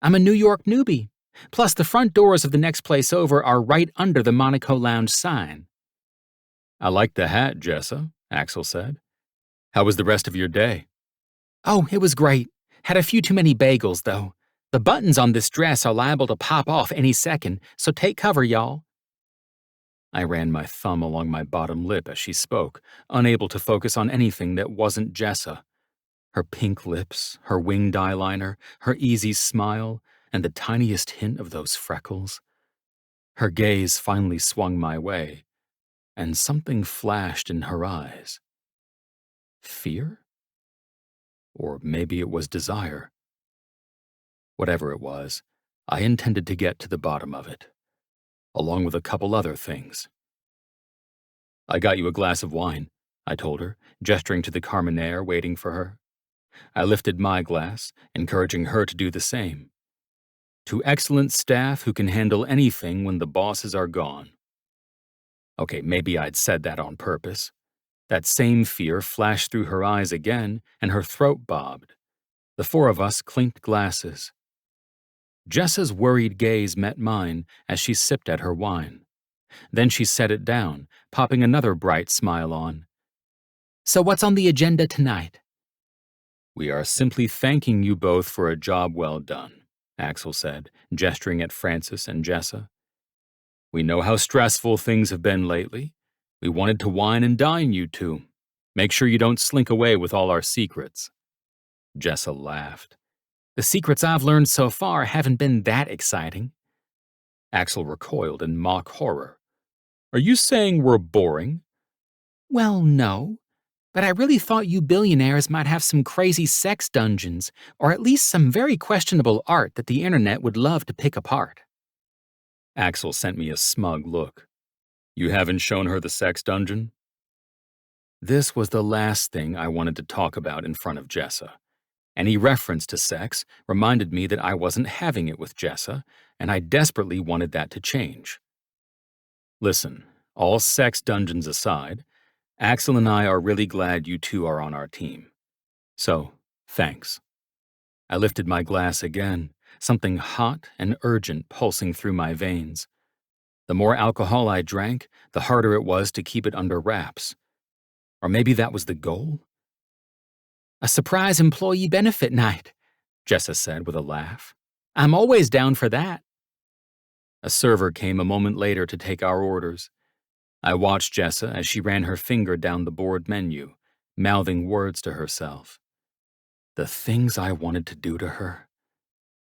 I'm a New York newbie. Plus, the front doors of the next place over are right under the Monaco Lounge sign. I like the hat, Jessa, Axel said. How was the rest of your day? Oh, it was great. Had a few too many bagels, though. The buttons on this dress are liable to pop off any second, so take cover, y'all. I ran my thumb along my bottom lip as she spoke, unable to focus on anything that wasn't Jessa. Her pink lips, her winged eyeliner, her easy smile, and the tiniest hint of those freckles. Her gaze finally swung my way, and something flashed in her eyes. Fear? Or maybe it was desire. Whatever it was, I intended to get to the bottom of it, along with a couple other things. I got you a glass of wine, I told her, gesturing to the Carmenere waiting for her. I lifted my glass, encouraging her to do the same. To excellent staff who can handle anything when the bosses are gone. Okay, maybe I'd said that on purpose. That same fear flashed through her eyes again, and her throat bobbed. The four of us clinked glasses. Jessa's worried gaze met mine as she sipped at her wine. Then she set it down, popping another bright smile on. So what's on the agenda tonight? We are simply thanking you both for a job well done, Axel said, gesturing at Francis and Jessa. We know how stressful things have been lately. We wanted to wine and dine you two. Make sure you don't slink away with all our secrets. Jessa laughed. The secrets I've learned so far haven't been that exciting. Axel recoiled in mock horror. Are you saying we're boring? Well, no. But I really thought you billionaires might have some crazy sex dungeons, or at least some very questionable art that the internet would love to pick apart. Axel sent me a smug look. You haven't shown her the sex dungeon? This was the last thing I wanted to talk about in front of Jessa. Any reference to sex reminded me that I wasn't having it with Jessa, and I desperately wanted that to change. Listen, all sex dungeons aside, Axel and I are really glad you two are on our team. So, thanks. I lifted my glass again, something hot and urgent pulsing through my veins. The more alcohol I drank, the harder it was to keep it under wraps. Or maybe that was the goal? A surprise employee benefit night, Jessa said with a laugh. I'm always down for that. A server came a moment later to take our orders. I watched Jessa as she ran her finger down the board menu, mouthing words to herself. The things I wanted to do to her.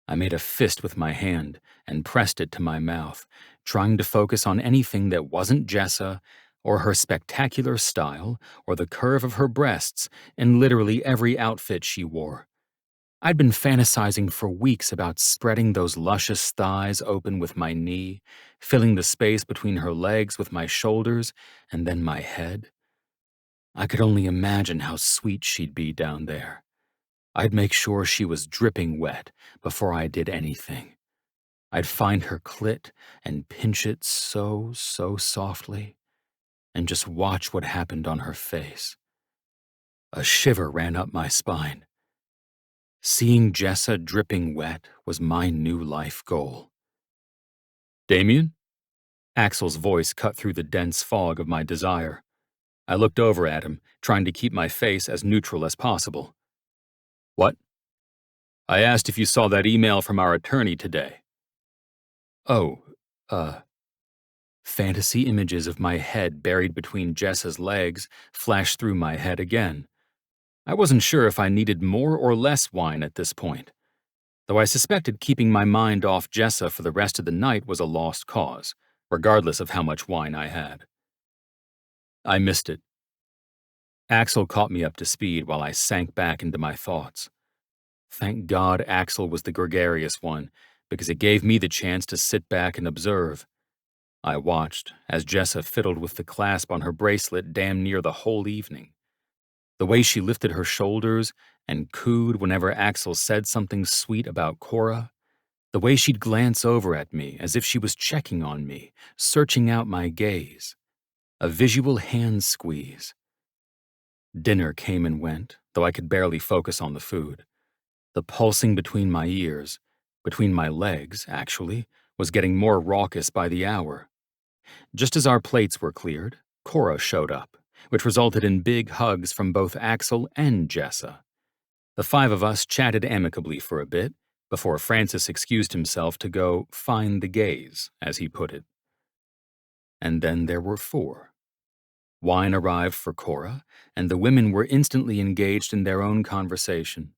I made a fist with my hand and pressed it to my mouth, trying to focus on anything that wasn't Jessa, or her spectacular style, or the curve of her breasts in literally every outfit she wore. I'd been fantasizing for weeks about spreading those luscious thighs open with my knee, filling the space between her legs with my shoulders, and then my head. I could only imagine how sweet she'd be down there. I'd make sure she was dripping wet before I did anything. I'd find her clit and pinch it so softly, and just watch what happened on her face. A shiver ran up my spine. Seeing Jessa dripping wet was my new life goal. Damian? Axel's voice cut through the dense fog of my desire. I looked over at him, trying to keep my face as neutral as possible. What? I asked if you saw that email from our attorney today. Oh, Fantasy images of my head buried between Jessa's legs flashed through my head again. I wasn't sure if I needed more or less wine at this point, though I suspected keeping my mind off Jessa for the rest of the night was a lost cause, regardless of how much wine I had. I missed it. Axel caught me up to speed while I sank back into my thoughts. Thank God Axel was the gregarious one, because it gave me the chance to sit back and observe. I watched as Jessa fiddled with the clasp on her bracelet damn near the whole evening. The way she lifted her shoulders and cooed whenever Axel said something sweet about Cora. The way she'd glance over at me as if she was checking on me, searching out my gaze. A visual hand squeeze. Dinner came and went, though I could barely focus on the food. The pulsing between my ears, between my legs, actually, was getting more raucous by the hour. Just as our plates were cleared, Cora showed up, which resulted in big hugs from both Axel and Jessa. The five of us chatted amicably for a bit before Francis excused himself to go find the gays, as he put it. And then there were four. Wine arrived for Cora, and the women were instantly engaged in their own conversation.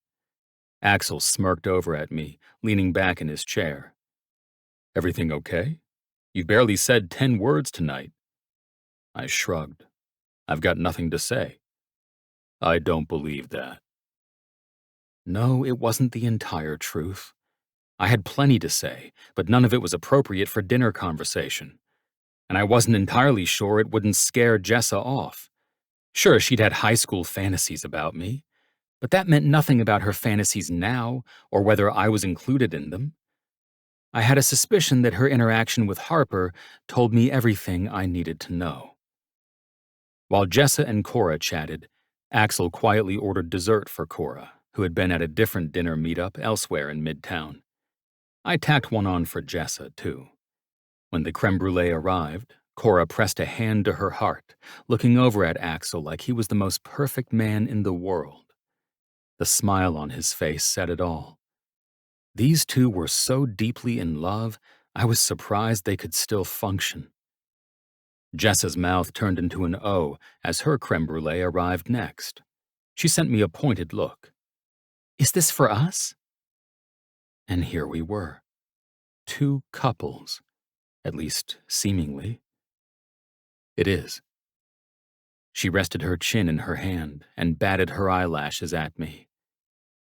Axel smirked over at me, leaning back in his chair. "Everything okay? You barely said 10 words tonight." I shrugged. "I've got nothing to say." "I don't believe that." No, it wasn't the entire truth. I had plenty to say, but none of it was appropriate for dinner conversation. And I wasn't entirely sure it wouldn't scare Jessa off. Sure, she'd had high school fantasies about me, but that meant nothing about her fantasies now or whether I was included in them. I had a suspicion that her interaction with Harper told me everything I needed to know. While Jessa and Cora chatted, Axel quietly ordered dessert for Cora, who had been at a different dinner meetup elsewhere in Midtown. I tacked one on for Jessa, too. When the creme brulee arrived, Cora pressed a hand to her heart, looking over at Axel like he was the most perfect man in the world. The smile on his face said it all. These two were so deeply in love, I was surprised they could still function. Jessa's mouth turned into an O as her creme brulee arrived next. She sent me a pointed look. "Is this for us?" And here we were. Two couples, at least seemingly. "It is." She rested her chin in her hand and batted her eyelashes at me.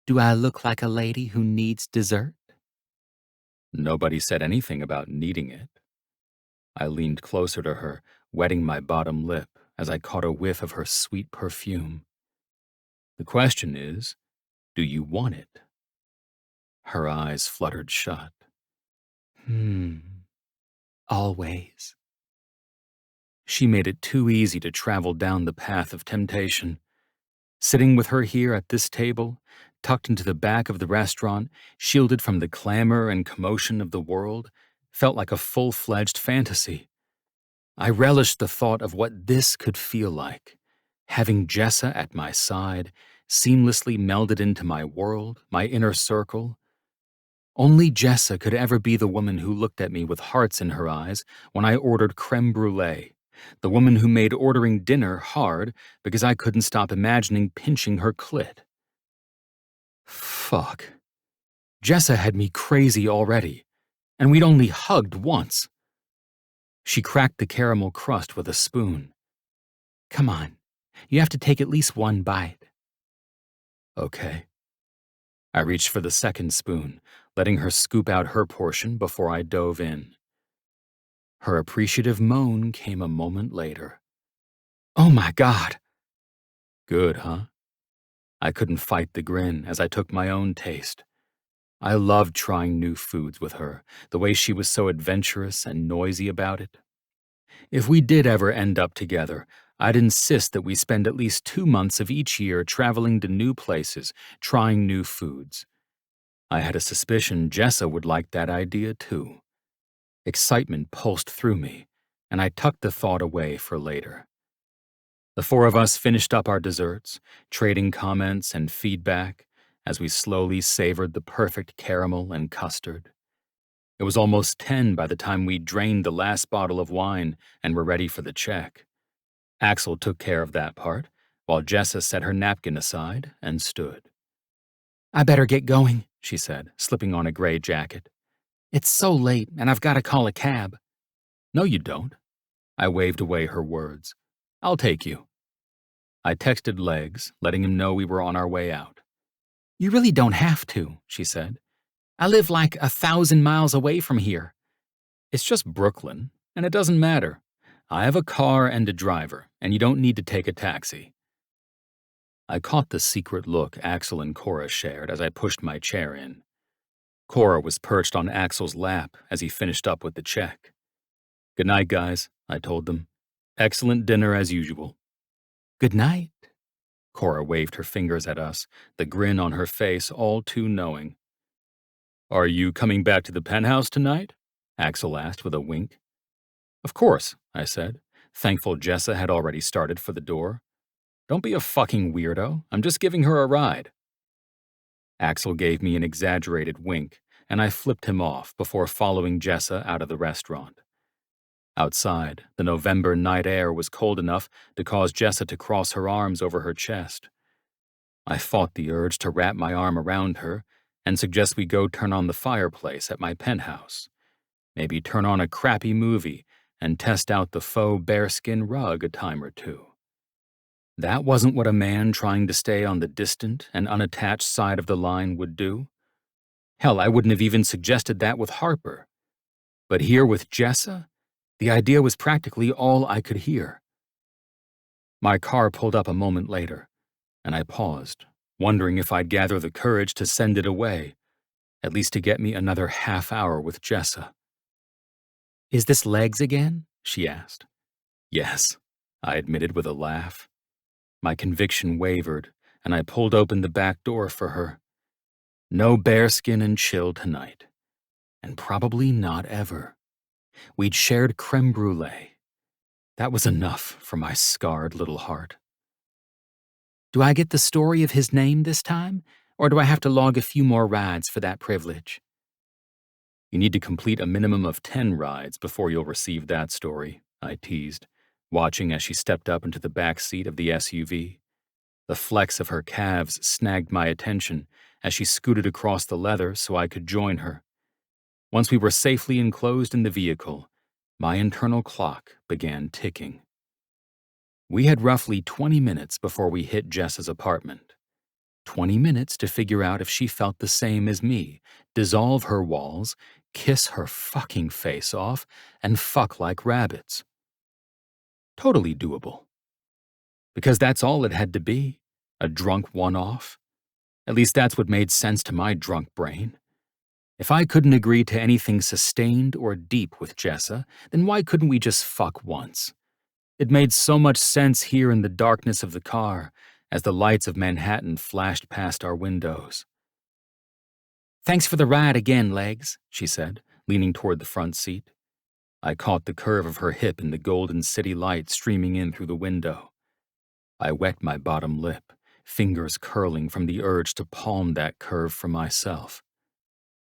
"Do I look like a lady who needs dessert?" Nobody said anything about needing it. I leaned closer to her, wetting my bottom lip as I caught a whiff of her sweet perfume. "The question is, do you want it?" Her eyes fluttered shut. Always." She made it too easy to travel down the path of temptation. Sitting with her here at this table, tucked into the back of the restaurant, shielded from the clamor and commotion of the world, felt like a full-fledged fantasy. I relished the thought of what this could feel like, having Jessa at my side, seamlessly melded into my world, my inner circle. Only Jessa could ever be the woman who looked at me with hearts in her eyes when I ordered creme brulee, the woman who made ordering dinner hard because I couldn't stop imagining pinching her clit. Fuck. Jessa had me crazy already, and we'd only hugged once. She cracked the caramel crust with a spoon. "Come on, you have to take at least one bite." "Okay." I reached for the second spoon, letting her scoop out her portion before I dove in. Her appreciative moan came a moment later. "Oh my God!" "Good, huh?" I couldn't fight the grin as I took my own taste. I loved trying new foods with her, the way she was so adventurous and noisy about it. If we did ever end up together, I'd insist that we spend at least 2 months of each year traveling to new places, trying new foods. I had a suspicion Jessa would like that idea too. Excitement pulsed through me, and I tucked the thought away for later. The four of us finished up our desserts, trading comments and feedback as we slowly savored the perfect caramel and custard. It was almost 10 by the time we drained the last bottle of wine and were ready for the check. Axel took care of that part, while Jessa set her napkin aside and stood. "I better get going," she said, slipping on a gray jacket. "It's so late, and I've got to call a cab." "No, you don't." I waved away her words. "I'll take you." I texted Legs, letting him know we were on our way out. "You really don't have to," she said. "I live like 1,000 miles away from here." "It's just Brooklyn, and it doesn't matter. I have a car and a driver, and you don't need to take a taxi." I caught the secret look Axel and Cora shared as I pushed my chair in. Cora was perched on Axel's lap as he finished up with the check. "Good night, guys," I told them. "Excellent dinner as usual." "Good night." Cora waved her fingers at us, the grin on her face all too knowing. "Are you coming back to the penthouse tonight?" Axel asked with a wink. "Of course," I said. thankful Jessa had already started for the door. Don't be a fucking weirdo. I'm just giving her a ride. Axel gave me an exaggerated wink, and I flipped him off before following Jessa out of the restaurant. Outside, the November night air was cold enough to cause Jessa to cross her arms over her chest. I fought the urge to wrap my arm around her and suggest we go turn on the fireplace at my penthouse. Maybe turn on a crappy movie and test out the faux bearskin rug a time or two. That wasn't what a man trying to stay on the distant and unattached side of the line would do. Hell, I wouldn't have even suggested that with Harper. But here with Jessa, the idea was practically all I could hear. My car pulled up a moment later, and I paused, wondering if I'd gather the courage to send it away, at least to get me another half hour with Jessa. Is this Legs again? She asked. Yes, I admitted with a laugh. My conviction wavered, and I pulled open the back door for her. No bearskin and chill tonight. And probably not ever. We'd shared creme brulee. That was enough for my scarred little heart. Do I get the story of his name this time, or do I have to log a few more rides for that privilege? You need to complete a minimum of 10 rides before you'll receive that story, I teased, watching as she stepped up into the back seat of the SUV. The flex of her calves snagged my attention as she scooted across the leather so I could join her. Once we were safely enclosed in the vehicle, my internal clock began ticking. We had roughly 20 minutes before we hit Jessa's apartment. 20 minutes to figure out if she felt the same as me, dissolve her walls, kiss her fucking face off, and fuck like rabbits. Totally doable. Because that's all it had to be, a drunk one-off. At least that's what made sense to my drunk brain. If I couldn't agree to anything sustained or deep with Jessa, then why couldn't we just fuck once? It made so much sense here in the darkness of the car as the lights of Manhattan flashed past our windows. Thanks for the ride again, Legs, she said, leaning toward the front seat. I caught the curve of her hip in the golden city light streaming in through the window. I wet my bottom lip, fingers curling from the urge to palm that curve for myself.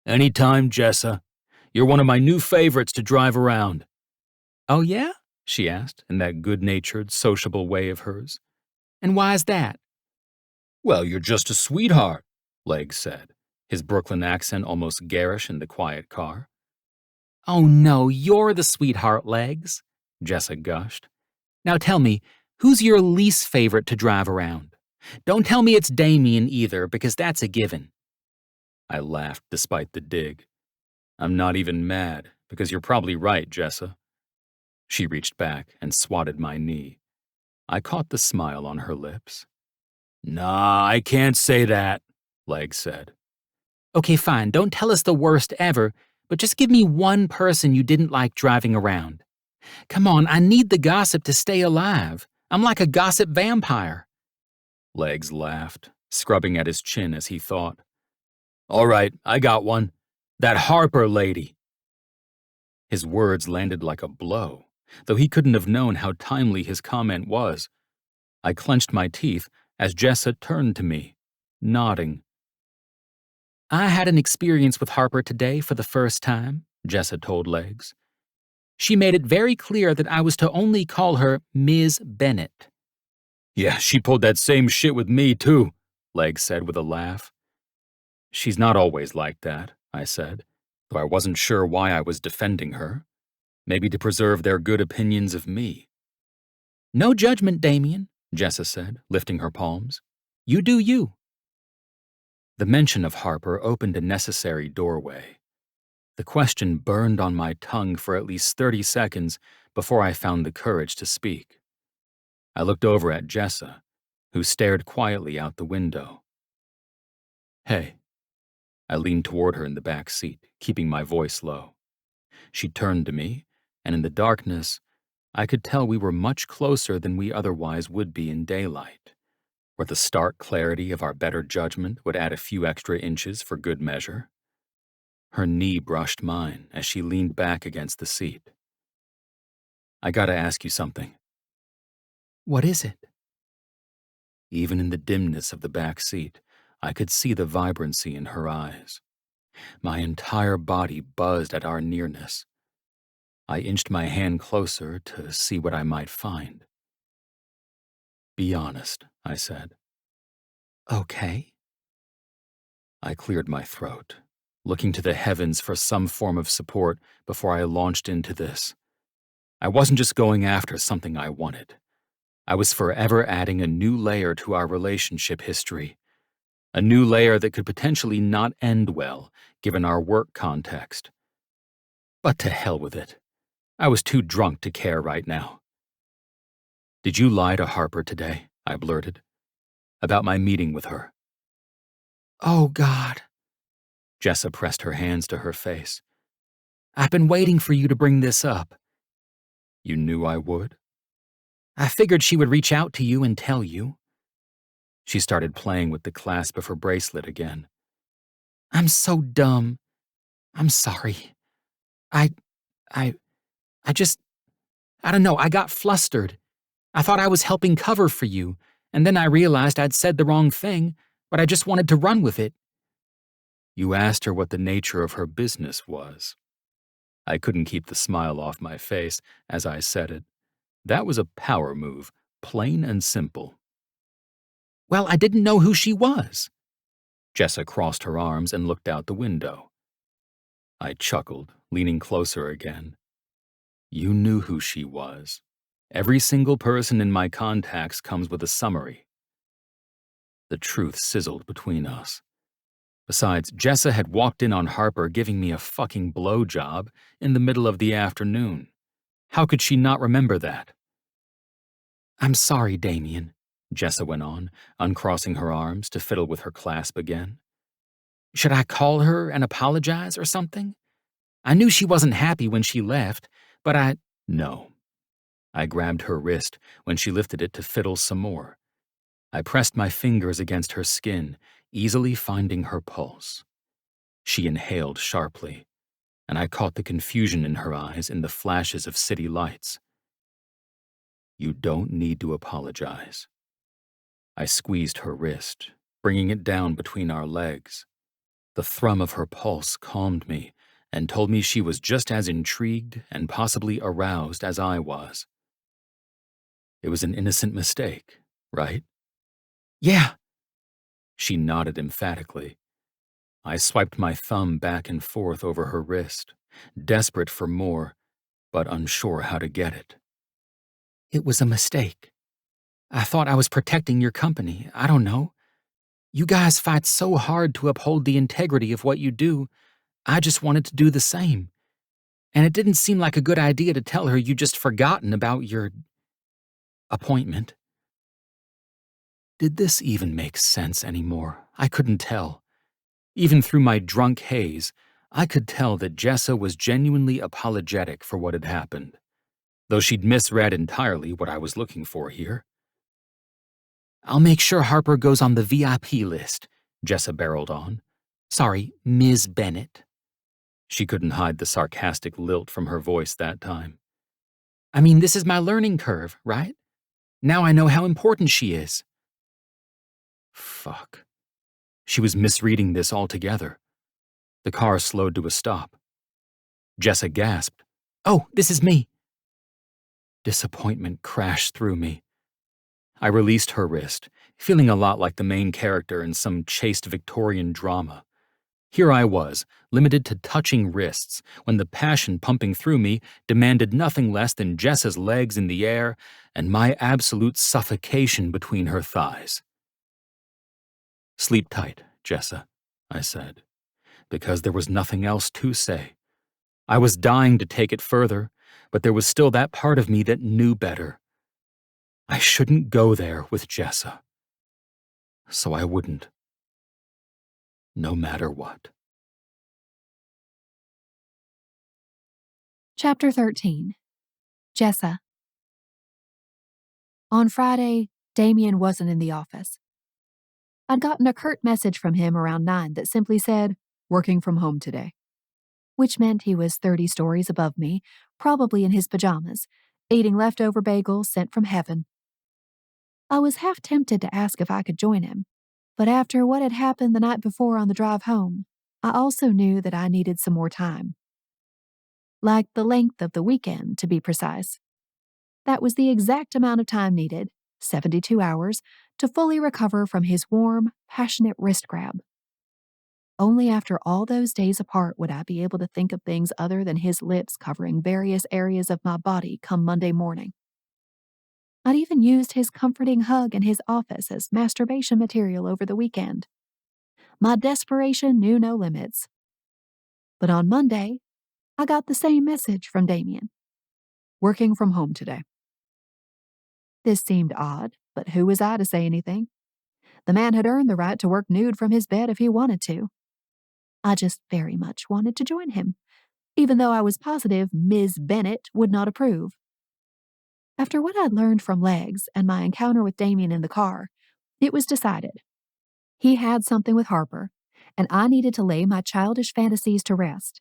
Anytime, Jessa. You're one of my new favorites to drive around. Oh, yeah? She asked in that good-natured, sociable way of hers. And why is that? Well, you're just a sweetheart, Legs said, his Brooklyn accent almost garish in the quiet car. Oh no, you're the sweetheart, Legs, Jessa gushed. Now tell me, who's your least favorite to drive around? Don't tell me it's Damian either, because that's a given. I laughed despite the dig. I'm not even mad, because you're probably right, Jessa. She reached back and swatted my knee. I caught the smile on her lips. Nah, I can't say that, Legs said. Okay, fine, don't tell us the worst ever, but just give me one person you didn't like driving around. Come on, I need the gossip to stay alive. I'm like a gossip vampire. Legs laughed, scrubbing at his chin as he thought. All right, I got one. That Harper lady. His words landed like a blow, though he couldn't have known how timely his comment was. I clenched my teeth as Jessa turned to me, nodding. I had an experience with Harper today for the first time, Jessa told Legs. She made it very clear that I was to only call her Ms. Bennett. Yeah, she pulled that same shit with me, too, Legs said with a laugh. She's not always like that, I said, though I wasn't sure why I was defending her. Maybe to preserve their good opinions of me. No judgment, Damian, Jessa said, lifting her palms. You do you. The mention of Harper opened a necessary doorway. The question burned on my tongue for at least 30 seconds before I found the courage to speak. I looked over at Jessa, who stared quietly out the window. Hey. I leaned toward her in the back seat, keeping my voice low. She turned to me, and in the darkness, I could tell we were much closer than we otherwise would be in daylight, where the stark clarity of our better judgment would add a few extra inches for good measure. Her knee brushed mine as she leaned back against the seat. I gotta ask you something. What is it? Even in the dimness of the back seat, I could see the vibrancy in her eyes. My entire body buzzed at our nearness. I inched my hand closer to see what I might find. Be honest, I said. Okay. I cleared my throat, looking to the heavens for some form of support before I launched into this. I wasn't just going after something I wanted. I was forever adding a new layer to our relationship history. A new layer that could potentially not end well, given our work context. But to hell with it. I was too drunk to care right now. Did you lie to Harper today? I blurted. About my meeting with her. Oh, God. Jessa pressed her hands to her face. I've been waiting for you to bring this up. You knew I would? I figured she would reach out to you and tell you. She started playing with the clasp of her bracelet again. I'm so dumb. I'm sorry. I don't know, I got flustered. I thought I was helping cover for you, and then I realized I'd said the wrong thing, but I just wanted to run with it. You asked her what the nature of her business was. I couldn't keep the smile off my face as I said it. That was a power move, plain and simple. Well, I didn't know who she was. Jessa crossed her arms and looked out the window. I chuckled, leaning closer again. You knew who she was. Every single person in my contacts comes with a summary. The truth sizzled between us. Besides, Jessa had walked in on Harper giving me a fucking blowjob in the middle of the afternoon. How could she not remember that? I'm sorry, Damian, Jessa went on, uncrossing her arms to fiddle with her clasp again. Should I call her and apologize or something? I knew she wasn't happy when she left, but No. I grabbed her wrist when she lifted it to fiddle some more. I pressed my fingers against her skin, easily finding her pulse. She inhaled sharply, and I caught the confusion in her eyes in the flashes of city lights. You don't need to apologize. I squeezed her wrist, bringing it down between our legs. The thrum of her pulse calmed me and told me she was just as intrigued and possibly aroused as I was. It was an innocent mistake, right? Yeah. She nodded emphatically. I swiped my thumb back and forth over her wrist, desperate for more, but unsure how to get it. It was a mistake. I thought I was protecting your company. I don't know. You guys fight so hard to uphold the integrity of what you do. I just wanted to do the same. And it didn't seem like a good idea to tell her you'd just forgotten about your appointment. Did this even make sense anymore? I couldn't tell. Even through my drunk haze, I could tell that Jessa was genuinely apologetic for what had happened, though she'd misread entirely what I was looking for here. I'll make sure Harper goes on the VIP list, Jessa barreled on. Sorry, Ms. Bennett. She couldn't hide the sarcastic lilt from her voice that time. I mean, this is my learning curve, right? Now I know how important she is. Fuck. She was misreading this altogether. The car slowed to a stop. Jessa gasped. Oh, this is me. Disappointment crashed through me. I released her wrist, feeling a lot like the main character in some chaste Victorian drama. Here I was, limited to touching wrists, when the passion pumping through me demanded nothing less than Jessa's legs in the air and my absolute suffocation between her thighs. Sleep tight, Jessa, I said, because there was nothing else to say. I was dying to take it further, but there was still that part of me that knew better. I shouldn't go there with Jessa. So I wouldn't. No matter what. Chapter 13. Jessa. On Friday, Damian wasn't in the office. I'd gotten a curt message from him around 9 that simply said, "Working from home today," which meant he was 30 stories above me, probably in his pajamas, eating leftover bagels sent from heaven. I was half tempted to ask if I could join him, but after what had happened the night before on the drive home, I also knew that I needed some more time. Like the length of the weekend, to be precise. That was the exact amount of time needed, 72 hours, to fully recover from his warm, passionate wrist grab. Only after all those days apart would I be able to think of things other than his lips covering various areas of my body come Monday morning. I'd even used his comforting hug in his office as masturbation material over the weekend. My desperation knew no limits. But on Monday, I got the same message from Damian. Working from home today. This seemed odd, but who was I to say anything? The man had earned the right to work nude from his bed if he wanted to. I just very much wanted to join him, even though I was positive Ms. Bennett would not approve. After what I'd learned from Legs and my encounter with Damian in the car, it was decided. He had something with Harper, and I needed to lay my childish fantasies to rest.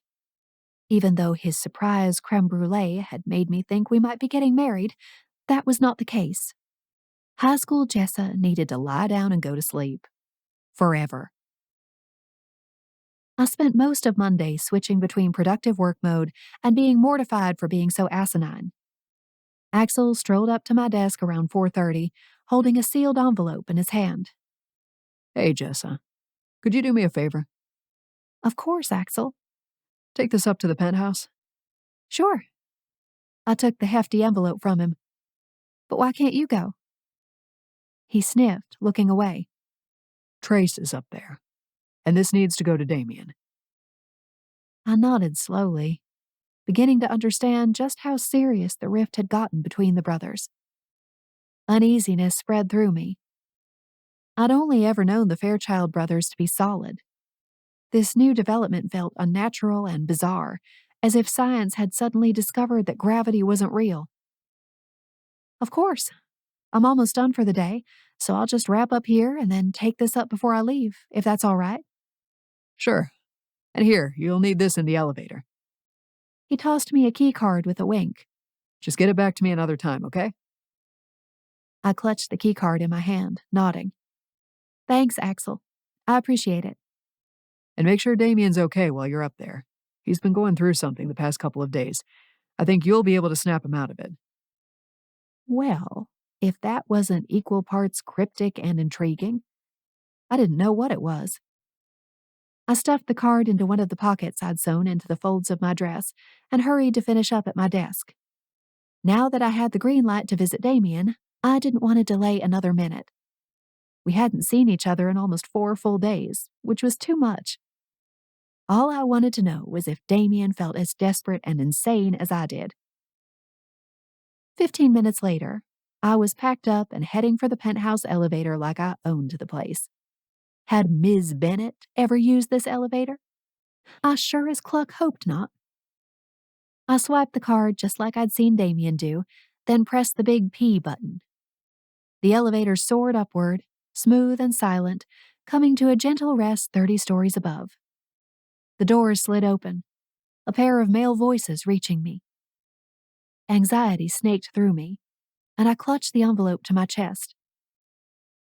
Even though his surprise creme brulee had made me think we might be getting married, that was not the case. High school Jessa needed to lie down and go to sleep. Forever. I spent most of Monday switching between productive work mode and being mortified for being so asinine. Axel strolled up to my desk around 4:30, holding a sealed envelope in his hand. Hey, Jessa. Could you do me a favor? Of course, Axel. Take this up to the penthouse. Sure. I took the hefty envelope from him. But why can't you go? He sniffed, looking away. Trace is up there, and this needs to go to Damian. I nodded slowly, beginning to understand just how serious the rift had gotten between the brothers. Uneasiness spread through me. I'd only ever known the Fairchild brothers to be solid. This new development felt unnatural and bizarre, as if science had suddenly discovered that gravity wasn't real. Of course. I'm almost done for the day, so I'll just wrap up here and then take this up before I leave, if that's all right. Sure. And here, you'll need this in the elevator. He tossed me a key card with a wink. Just get it back to me another time, okay? I clutched the key card in my hand, nodding. Thanks, Axel. I appreciate it. And make sure Damian's okay while you're up there. He's been going through something the past couple of days. I think you'll be able to snap him out of it. Well, if that wasn't equal parts cryptic and intriguing, I didn't know what it was. I stuffed the card into one of the pockets I'd sewn into the folds of my dress and hurried to finish up at my desk. Now that I had the green light to visit Damian, I didn't want to delay another minute. We hadn't seen each other in almost 4 full days, which was too much. All I wanted to know was if Damian felt as desperate and insane as I did. 15 minutes later, I was packed up and heading for the penthouse elevator like I owned the place. Had Ms. Bennett ever used this elevator? I sure as cluck hoped not. I swiped the card just like I'd seen Damian do, then pressed the big P button. The elevator soared upward, smooth and silent, coming to a gentle rest 30 stories above. The doors slid open, a pair of male voices reaching me. Anxiety snaked through me, and I clutched the envelope to my chest.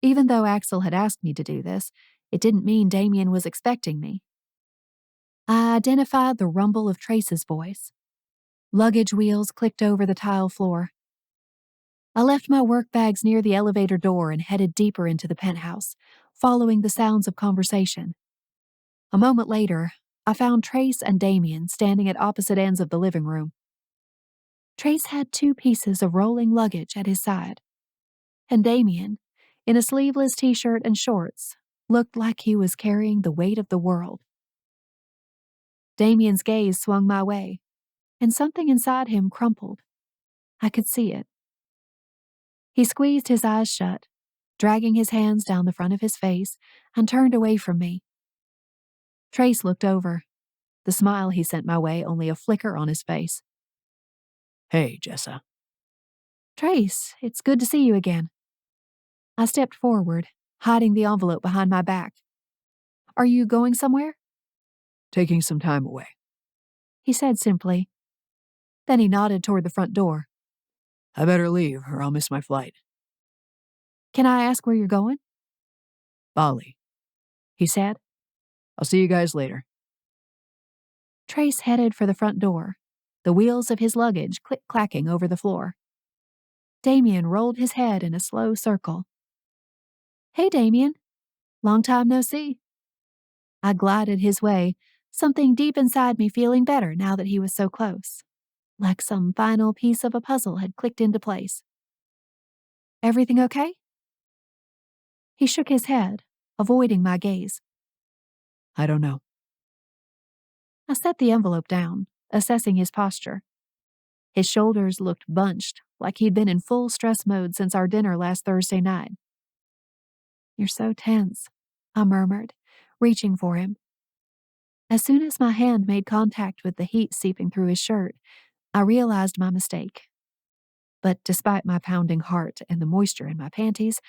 Even though Axel had asked me to do this, it didn't mean Damian was expecting me. I identified the rumble of Trace's voice. Luggage wheels clicked over the tile floor. I left my work bags near the elevator door and headed deeper into the penthouse, following the sounds of conversation. A moment later, I found Trace and Damian standing at opposite ends of the living room. Trace had 2 pieces of rolling luggage at his side, and Damian, in a sleeveless t-shirt and shorts, looked like he was carrying the weight of the world. Damian's gaze swung my way, and something inside him crumpled. I could see it. He squeezed his eyes shut, dragging his hands down the front of his face, and turned away from me. Trace looked over, the smile he sent my way only a flicker on his face. Hey, Jessa. Trace, it's good to see you again. I stepped forward, hiding the envelope behind my back. Are you going somewhere? Taking some time away. He said simply. Then he nodded toward the front door. I better leave or I'll miss my flight. Can I ask where you're going? Bali, He said. I'll see you guys later. Trace headed for the front door, the wheels of his luggage click-clacking over the floor. Damian rolled his head in a slow circle. Hey, Damian. Long time no see. I glided his way, something deep inside me feeling better now that he was so close, like some final piece of a puzzle had clicked into place. Everything okay? He shook his head, avoiding my gaze. I don't know. I set the envelope down, assessing his posture. His shoulders looked bunched, like he'd been in full stress mode since our dinner last Thursday night. You're so tense, I murmured, reaching for him. As soon as my hand made contact with the heat seeping through his shirt, I realized my mistake. But despite my pounding heart and the moisture in my panties,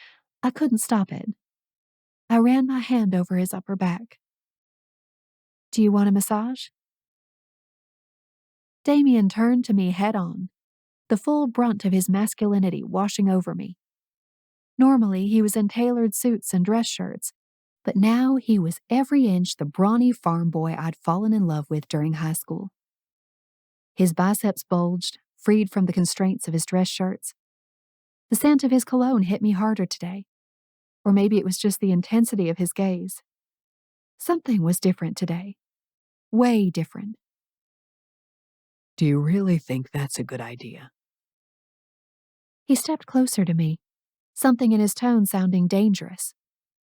I couldn't stop it. I ran my hand over his upper back. Do you want a massage? Damian turned to me head on, the full brunt of his masculinity washing over me. Normally, he was in tailored suits and dress shirts, but now he was every inch the brawny farm boy I'd fallen in love with during high school. His biceps bulged, freed from the constraints of his dress shirts. The scent of his cologne hit me harder today, or maybe it was just the intensity of his gaze. Something was different today. Way different. Do you really think that's a good idea? He stepped closer to me, something in his tone sounding dangerous,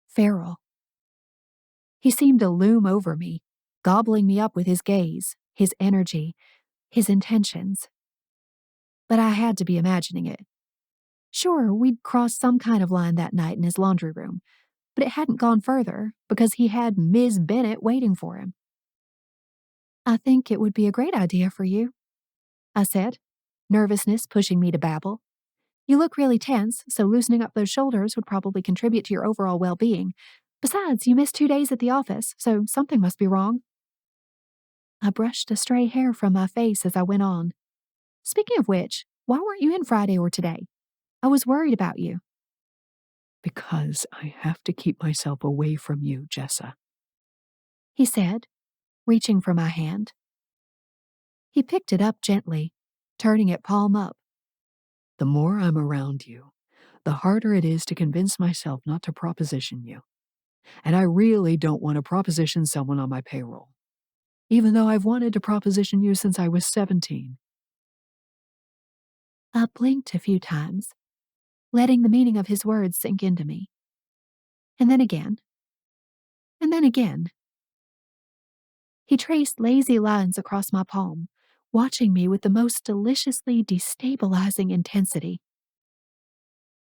feral. He seemed to loom over me, gobbling me up with his gaze, his energy, his intentions. But I had to be imagining it. Sure, we'd crossed some kind of line that night in his laundry room, but it hadn't gone further because he had Ms. Bennett waiting for him. I think it would be a great idea for you, I said, nervousness pushing me to babble. You look really tense, so loosening up those shoulders would probably contribute to your overall well-being. Besides, you missed 2 days at the office, so something must be wrong. I brushed a stray hair from my face as I went on. Speaking of which, why weren't you in Friday or today? I was worried about you. Because I have to keep myself away from you, Jessa. He said, reaching for my hand. He picked it up gently, turning it palm up. The more I'm around you, the harder it is to convince myself not to proposition you. And I really don't want to proposition someone on my payroll, even though I've wanted to proposition you since I was 17. I blinked a few times, letting the meaning of his words sink into me. And then again. And then again. He traced lazy lines across my palm, watching me with the most deliciously destabilizing intensity.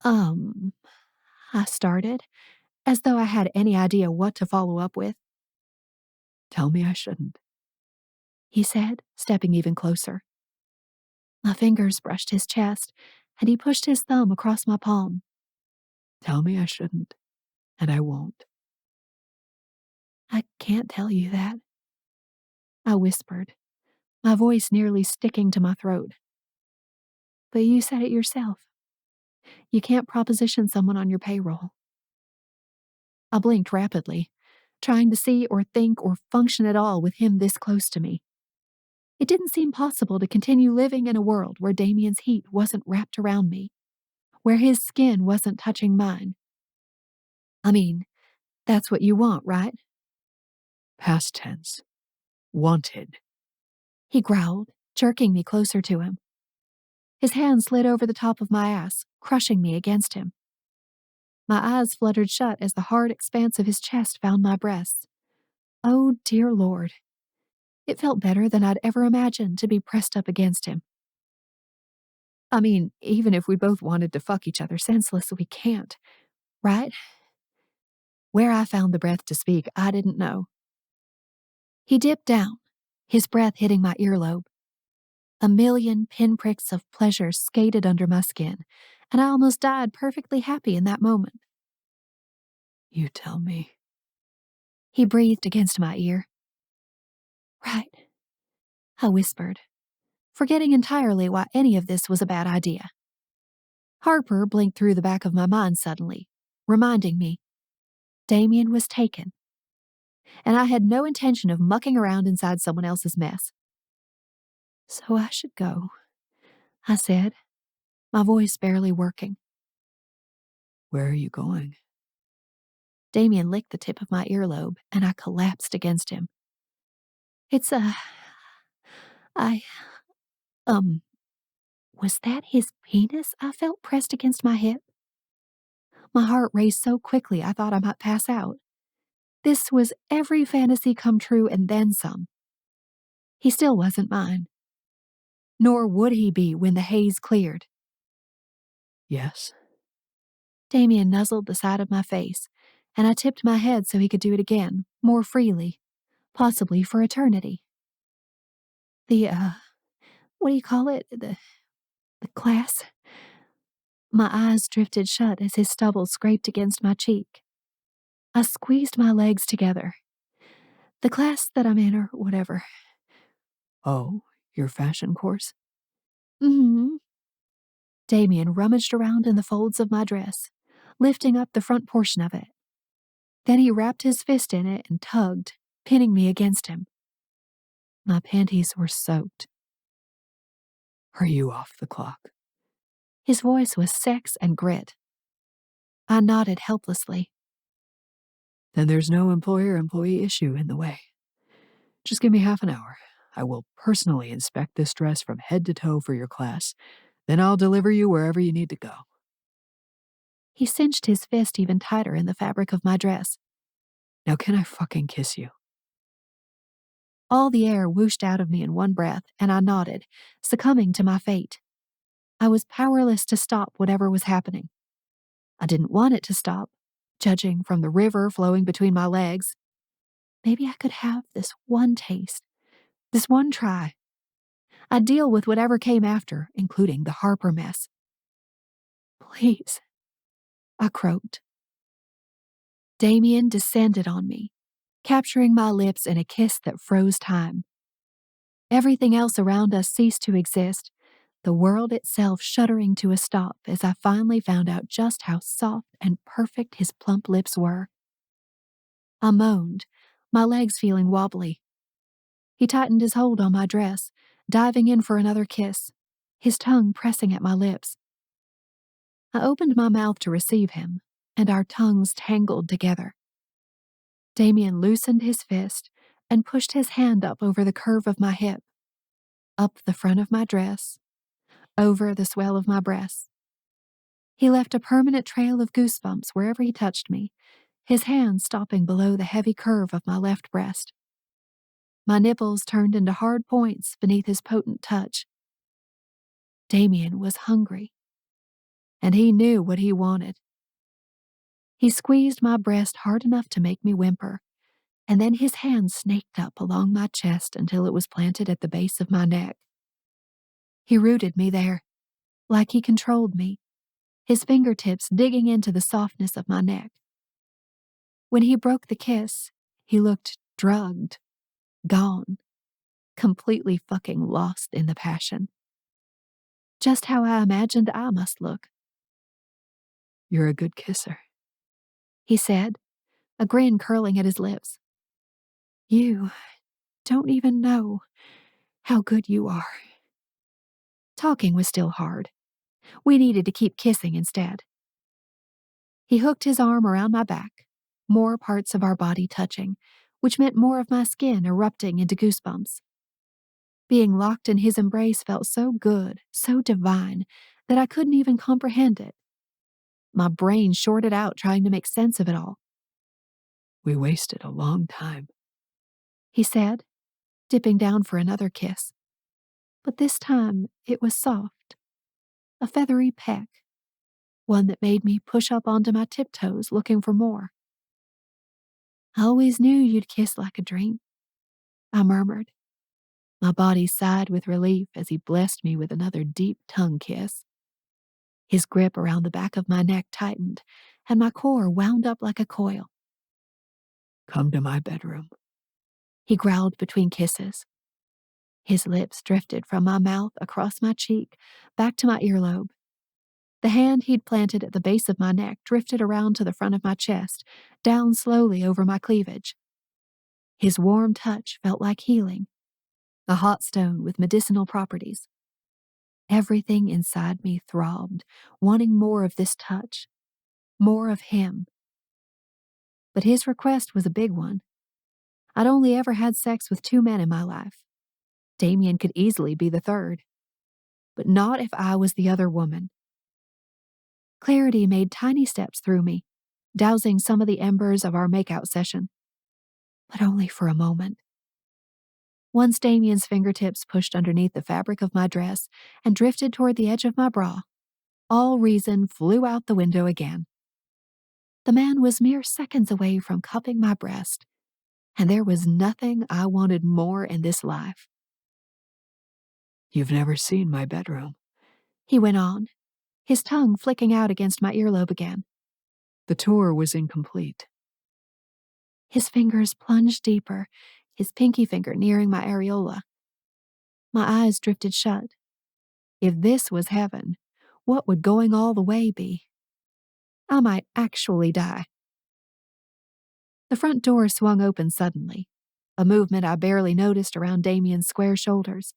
I started, as though I had any idea what to follow up with. Tell me I shouldn't, he said, stepping even closer. My fingers brushed his chest, and he pushed his thumb across my palm. Tell me I shouldn't, and I won't. I can't tell you that, I whispered, my voice nearly sticking to my throat. But you said it yourself. You can't proposition someone on your payroll. I blinked rapidly, trying to see or think or function at all with him this close to me. It didn't seem possible to continue living in a world where Damian's heat wasn't wrapped around me, where his skin wasn't touching mine. I mean, that's what you want, right? Past tense. Wanted. He growled, jerking me closer to him. His hand slid over the top of my ass, crushing me against him. My eyes fluttered shut as the hard expanse of his chest found my breasts. Oh, dear Lord. It felt better than I'd ever imagined to be pressed up against him. I mean, even if we both wanted to fuck each other senseless, we can't, right? Where I found the breath to speak, I didn't know. He dipped down, his breath hitting my earlobe. A million pinpricks of pleasure skated under my skin, and I almost died perfectly happy in that moment. You tell me. He breathed against my ear. Right, I whispered, forgetting entirely why any of this was a bad idea. Harper blinked through the back of my mind suddenly, reminding me Damian was taken, and I had no intention of mucking around inside someone else's mess. So I should go, I said, my voice barely working. Where are you going? Damian licked the tip of my earlobe, and I collapsed against him. It's was that his penis I felt pressed against my hip? My heart raced so quickly I thought I might pass out. This was every fantasy come true and then some. He still wasn't mine. Nor would he be when the haze cleared. Yes. Damian nuzzled the side of my face, and I tipped my head so he could do it again, more freely, possibly for eternity. What do you call it? The class? My eyes drifted shut as his stubble scraped against my cheek. I squeezed my legs together. The class that I'm in, or whatever. Oh, your fashion course? Mm-hmm. Damian rummaged around in the folds of my dress, lifting up the front portion of it. Then he wrapped his fist in it and tugged, pinning me against him. My panties were soaked. Are you off the clock? His voice was sex and grit. I nodded helplessly. Then there's no employer-employee issue in the way. Just give me half an hour. I will personally inspect this dress from head to toe for your class. Then I'll deliver you wherever you need to go. He cinched his fist even tighter in the fabric of my dress. Now can I fucking kiss you? All the air whooshed out of me in one breath, and I nodded, succumbing to my fate. I was powerless to stop whatever was happening. I didn't want it to stop, judging from the river flowing between my legs. Maybe I could have this one taste, this one try. I'd deal with whatever came after, including the Harper mess. Please, I croaked. Damian descended on me, capturing my lips in a kiss that froze time. Everything else around us ceased to exist, the world itself shuddering to a stop as I finally found out just how soft and perfect his plump lips were. I moaned, my legs feeling wobbly. He tightened his hold on my dress, diving in for another kiss, his tongue pressing at my lips. I opened my mouth to receive him, and our tongues tangled together. Damian loosened his fist and pushed his hand up over the curve of my hip, up the front of my dress, over the swell of my breasts. He left a permanent trail of goosebumps wherever he touched me, his hand stopping below the heavy curve of my left breast. My nipples turned into hard points beneath his potent touch. Damian was hungry, and he knew what he wanted. He squeezed my breast hard enough to make me whimper, and then his hand snaked up along my chest until it was planted at the base of my neck. He rooted me there, like he controlled me, his fingertips digging into the softness of my neck. When he broke the kiss, he looked drugged, gone, completely fucking lost in the passion. Just how I imagined I must look. You're a good kisser, He said, a grin curling at his lips. You don't even know how good you are. Talking was still hard. We needed to keep kissing instead. He hooked his arm around my back, more parts of our body touching, which meant more of my skin erupting into goosebumps. Being locked in his embrace felt so good, so divine, that I couldn't even comprehend it. My brain shorted out trying to make sense of it all. We wasted a long time, He said, dipping down for another kiss. But this time it was soft, a feathery peck, one that made me push up onto my tiptoes looking for more. I always knew you'd kiss like a dream, I murmured. My body sighed with relief as he blessed me with another deep tongue kiss. His grip around the back of my neck tightened, and my core wound up like a coil. Come to my bedroom. He growled between kisses. His lips drifted from my mouth across my cheek, back to my earlobe. The hand he'd planted at the base of my neck drifted around to the front of my chest, down slowly over my cleavage. His warm touch felt like healing, a hot stone with medicinal properties. Everything inside me throbbed, wanting more of this touch, more of him. But his request was a big one. I'd only ever had sex with 2 men in my life. Damian could easily be the third. But not if I was the other woman. Clarity made tiny steps through me, dousing some of the embers of our makeout session. But only for a moment. Once Damian's fingertips pushed underneath the fabric of my dress and drifted toward the edge of my bra, all reason flew out the window again. The man was mere seconds away from cupping my breast, and there was nothing I wanted more in this life. You've never seen my bedroom, He went on, his tongue flicking out against my earlobe again. The tour was incomplete. His fingers plunged deeper, his pinky finger nearing my areola. My eyes drifted shut. If this was heaven, what would going all the way be? I might actually die. The front door swung open suddenly, a movement I barely noticed around Damian's square shoulders.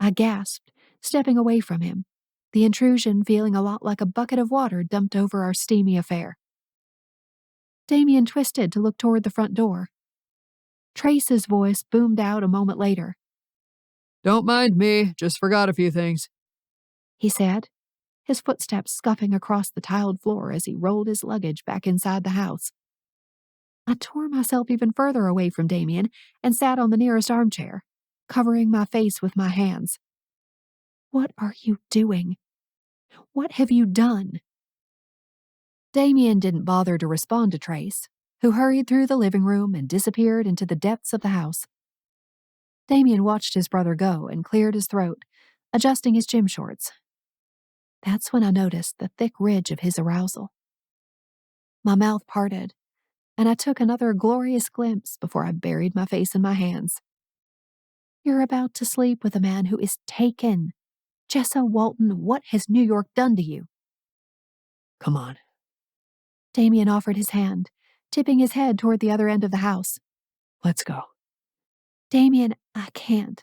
I gasped, stepping away from him, the intrusion feeling a lot like a bucket of water dumped over our steamy affair. Damian twisted to look toward the front door. Trace's voice boomed out a moment later. Don't mind me, just forgot a few things. He said, his footsteps scuffing across the tiled floor as he rolled his luggage back inside the house. I tore myself even further away from Damian and sat on the nearest armchair, covering my face with my hands. What are you doing? What have you done? Damian didn't bother to respond to Trace, who hurried through the living room and disappeared into the depths of the house. Damian watched his brother go and cleared his throat, adjusting his gym shorts. That's when I noticed the thick ridge of his arousal. My mouth parted, and I took another glorious glimpse before I buried my face in my hands. You're about to sleep with a man who is taken. Jessa Walton, what has New York done to you? Come on. Damian offered his hand, tipping his head toward the other end of the house. Let's go. Damian, I can't.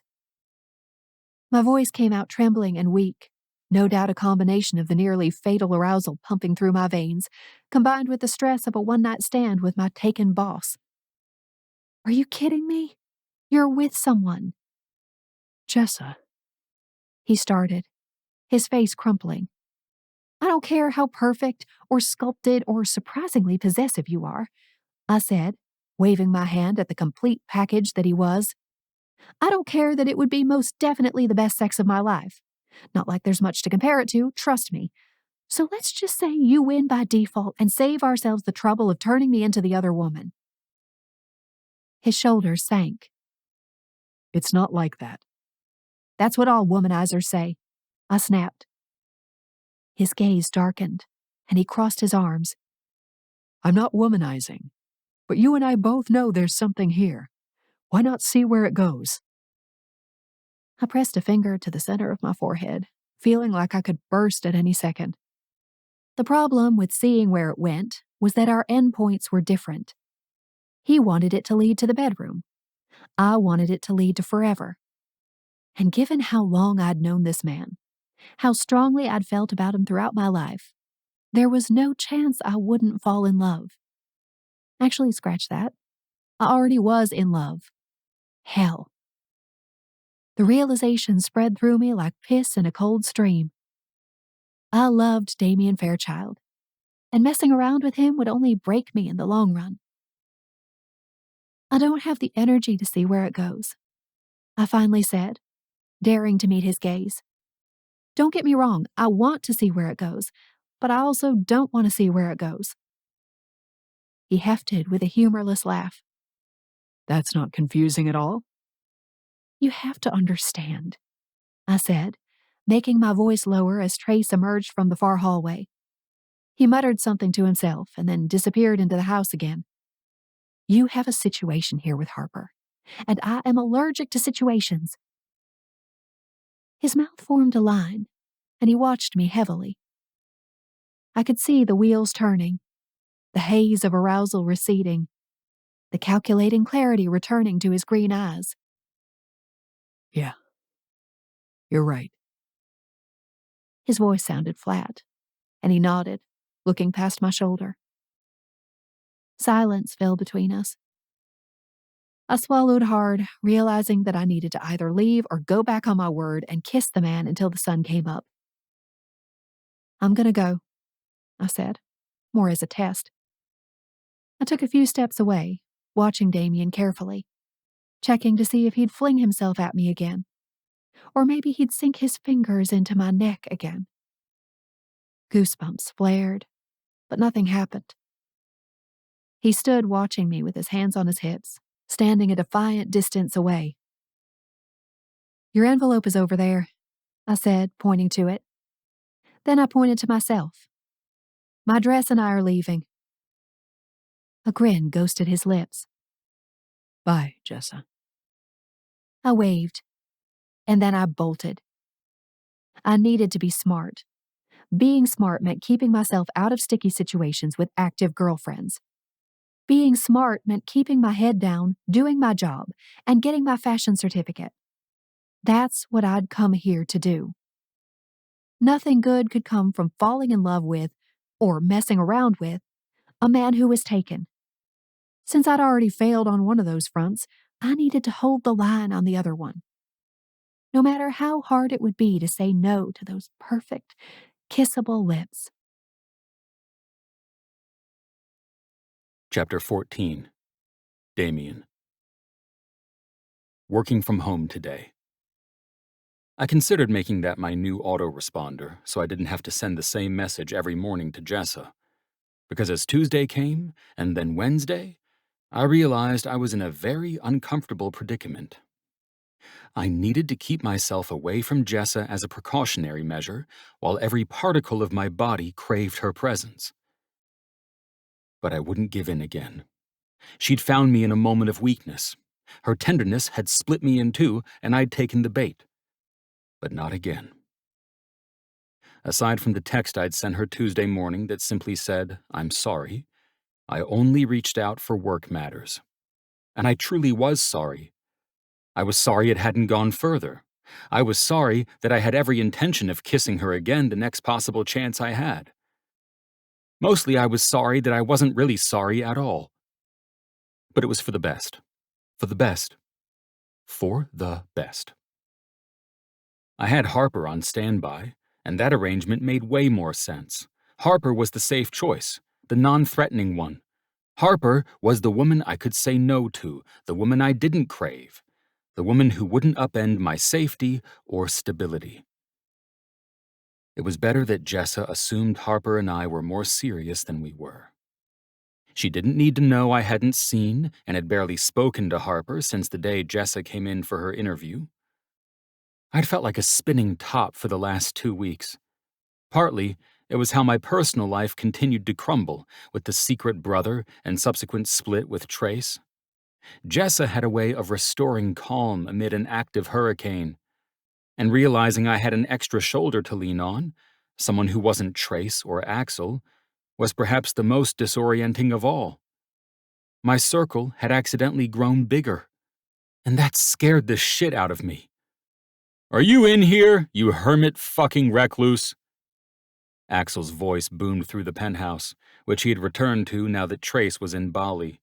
My voice came out trembling and weak, no doubt a combination of the nearly fatal arousal pumping through my veins, combined with the stress of a one-night stand with my taken boss. Are you kidding me? You're with someone. Jessa. He started, his face crumpling. I don't care how perfect or sculpted or surprisingly possessive you are, I said, waving my hand at the complete package that he was. I don't care that it would be most definitely the best sex of my life. Not like there's much to compare it to, trust me. So let's just say you win by default and save ourselves the trouble of turning me into the other woman. His shoulders sank. It's not like that. That's what all womanizers say, I snapped. His gaze darkened, and he crossed his arms. I'm not womanizing, but you and I both know there's something here. Why not see where it goes? I pressed a finger to the center of my forehead, feeling like I could burst at any second. The problem with seeing where it went was that our endpoints were different. He wanted it to lead to the bedroom. I wanted it to lead to forever. And given how long I'd known this man, how strongly I'd felt about him throughout my life, there was no chance I wouldn't fall in love. Actually, scratch that. I already was in love. Hell. The realization spread through me like piss in a cold stream. I loved Damian Fairchild, and messing around with him would only break me in the long run. I don't have the energy to see where it goes, I finally said, daring to meet his gaze. Don't get me wrong, I want to see where it goes, but I also don't want to see where it goes. He hefted with a humorless laugh. That's not confusing at all. You have to understand, I said, making my voice lower as Trace emerged from the far hallway. He muttered something to himself and then disappeared into the house again. You have a situation here with Harper, and I am allergic to situations. His mouth formed a line, and he watched me heavily. I could see the wheels turning, the haze of arousal receding, the calculating clarity returning to his green eyes. Yeah, you're right. His voice sounded flat, and he nodded, looking past my shoulder. Silence fell between us. I swallowed hard, realizing that I needed to either leave or go back on my word and kiss the man until the sun came up. I'm gonna go, I said, more as a test. I took a few steps away, watching Damian carefully, checking to see if he'd fling himself at me again, or maybe he'd sink his fingers into my neck again. Goosebumps flared, but nothing happened. He stood watching me with his hands on his hips, standing a defiant distance away. Your envelope is over there, I said, pointing to it. Then I pointed to myself. My dress and I are leaving. A grin ghosted his lips. Bye, Jessa. I waved, and then I bolted. I needed to be smart. Being smart meant keeping myself out of sticky situations with active girlfriends. Being smart meant keeping my head down, doing my job, and getting my fashion certificate. That's what I'd come here to do. Nothing good could come from falling in love with, or messing around with, a man who was taken. Since I'd already failed on one of those fronts, I needed to hold the line on the other one. No matter how hard it would be to say no to those perfect, kissable lips. Chapter 14. Damian. Working from home today. I considered making that my new autoresponder so I didn't have to send the same message every morning to Jessa. Because as Tuesday came, and then Wednesday, I realized I was in a very uncomfortable predicament. I needed to keep myself away from Jessa as a precautionary measure, while every particle of my body craved her presence. But I wouldn't give in again. She'd found me in a moment of weakness. Her tenderness had split me in two, and I'd taken the bait. But not again. Aside from the text I'd sent her Tuesday morning that simply said, "I'm sorry," I only reached out for work matters. And I truly was sorry. I was sorry it hadn't gone further. I was sorry that I had every intention of kissing her again the next possible chance I had. Mostly I was sorry that I wasn't really sorry at all. But it was for the best. For the best. For the best. I had Harper on standby, and that arrangement made way more sense. Harper was the safe choice, the non-threatening one. Harper was the woman I could say no to, the woman I didn't crave, the woman who wouldn't upend my safety or stability. It was better that Jessa assumed Harper and I were more serious than we were. She didn't need to know I hadn't seen and had barely spoken to Harper since the day Jessa came in for her interview. I'd felt like a spinning top for the last 2 weeks. Partly, it was how my personal life continued to crumble with the secret brother and subsequent split with Trace. Jessa had a way of restoring calm amid an active hurricane. And realizing I had an extra shoulder to lean on, someone who wasn't Trace or Axel, was perhaps the most disorienting of all. My circle had accidentally grown bigger, and that scared the shit out of me. "Are you in here, you hermit fucking recluse?" Axel's voice boomed through the penthouse, which he had returned to now that Trace was in Bali.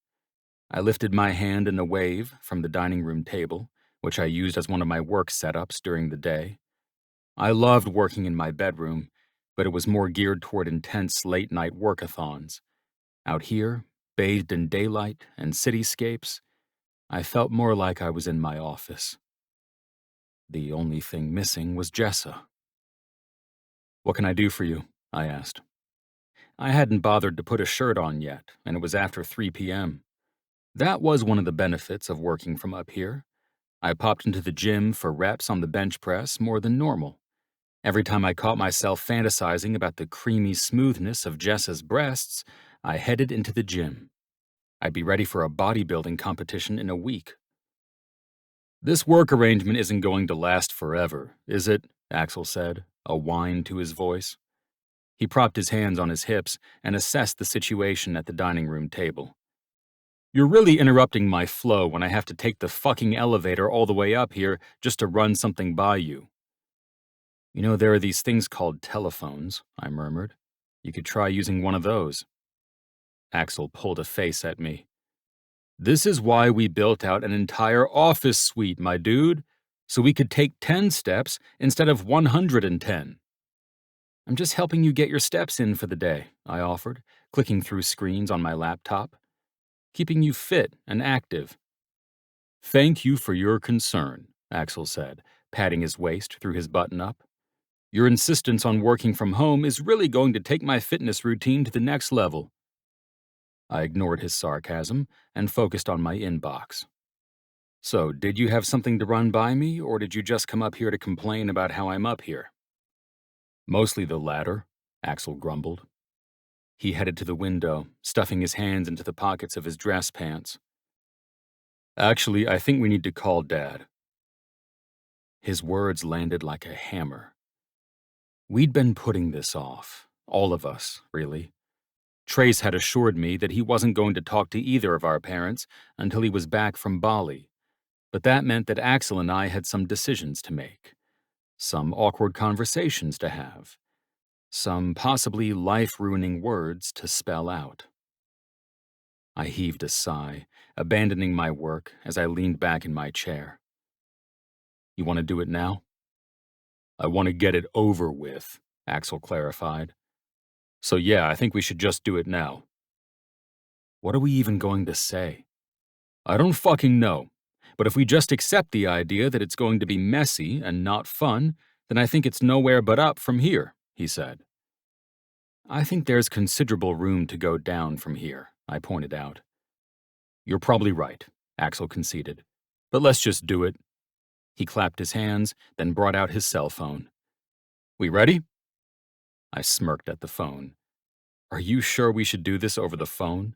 I lifted my hand in a wave from the dining room table, which I used as one of my work setups during the day. I loved working in my bedroom, but it was more geared toward intense late-night workathons. Out here, bathed in daylight and cityscapes, I felt more like I was in my office. The only thing missing was Jessa. "What can I do for you?" I asked. I hadn't bothered to put a shirt on yet, and it was after 3 p.m. That was one of the benefits of working from up here. I popped into the gym for reps on the bench press more than normal. Every time I caught myself fantasizing about the creamy smoothness of Jessa's breasts, I headed into the gym. I'd be ready for a bodybuilding competition in a week. "This work arrangement isn't going to last forever, is it?" Axel said, a whine to his voice. He propped his hands on his hips and assessed the situation at the dining room table. You're really interrupting my flow when I have to take the fucking elevator all the way up here just to run something by you. You know, there are these things called telephones, I murmured. You could try using one of those. Axel pulled a face at me. This is why we built out an entire office suite, my dude, so we could take 10 steps instead of 110. I'm just helping you get your steps in for the day, I offered, clicking through screens on my laptop. Keeping you fit and active. Thank you for your concern, Axel said, patting his waist through his button-up. Your insistence on working from home is really going to take my fitness routine to the next level. I ignored his sarcasm and focused on my inbox. So, did you have something to run by me, or did you just come up here to complain about how I'm up here? Mostly the latter, Axel grumbled. He headed to the window, stuffing his hands into the pockets of his dress pants. Actually, I think we need to call Dad. His words landed like a hammer. We'd been putting this off, all of us, really. Trace had assured me that he wasn't going to talk to either of our parents until he was back from Bali, but that meant that Axel and I had some decisions to make, some awkward conversations to have, some possibly life-ruining words to spell out. I heaved a sigh, abandoning my work as I leaned back in my chair. You want to do it now? I want to get it over with, Axel clarified. So yeah, I think we should just do it now. What are we even going to say? I don't fucking know, but if we just accept the idea that it's going to be messy and not fun, then I think it's nowhere but up from here, he said. I think there's considerable room to go down from here, I pointed out. You're probably right, Axel conceded, but let's just do it. He clapped his hands, then brought out his cell phone. We ready? I smirked at the phone. Are you sure we should do this over the phone?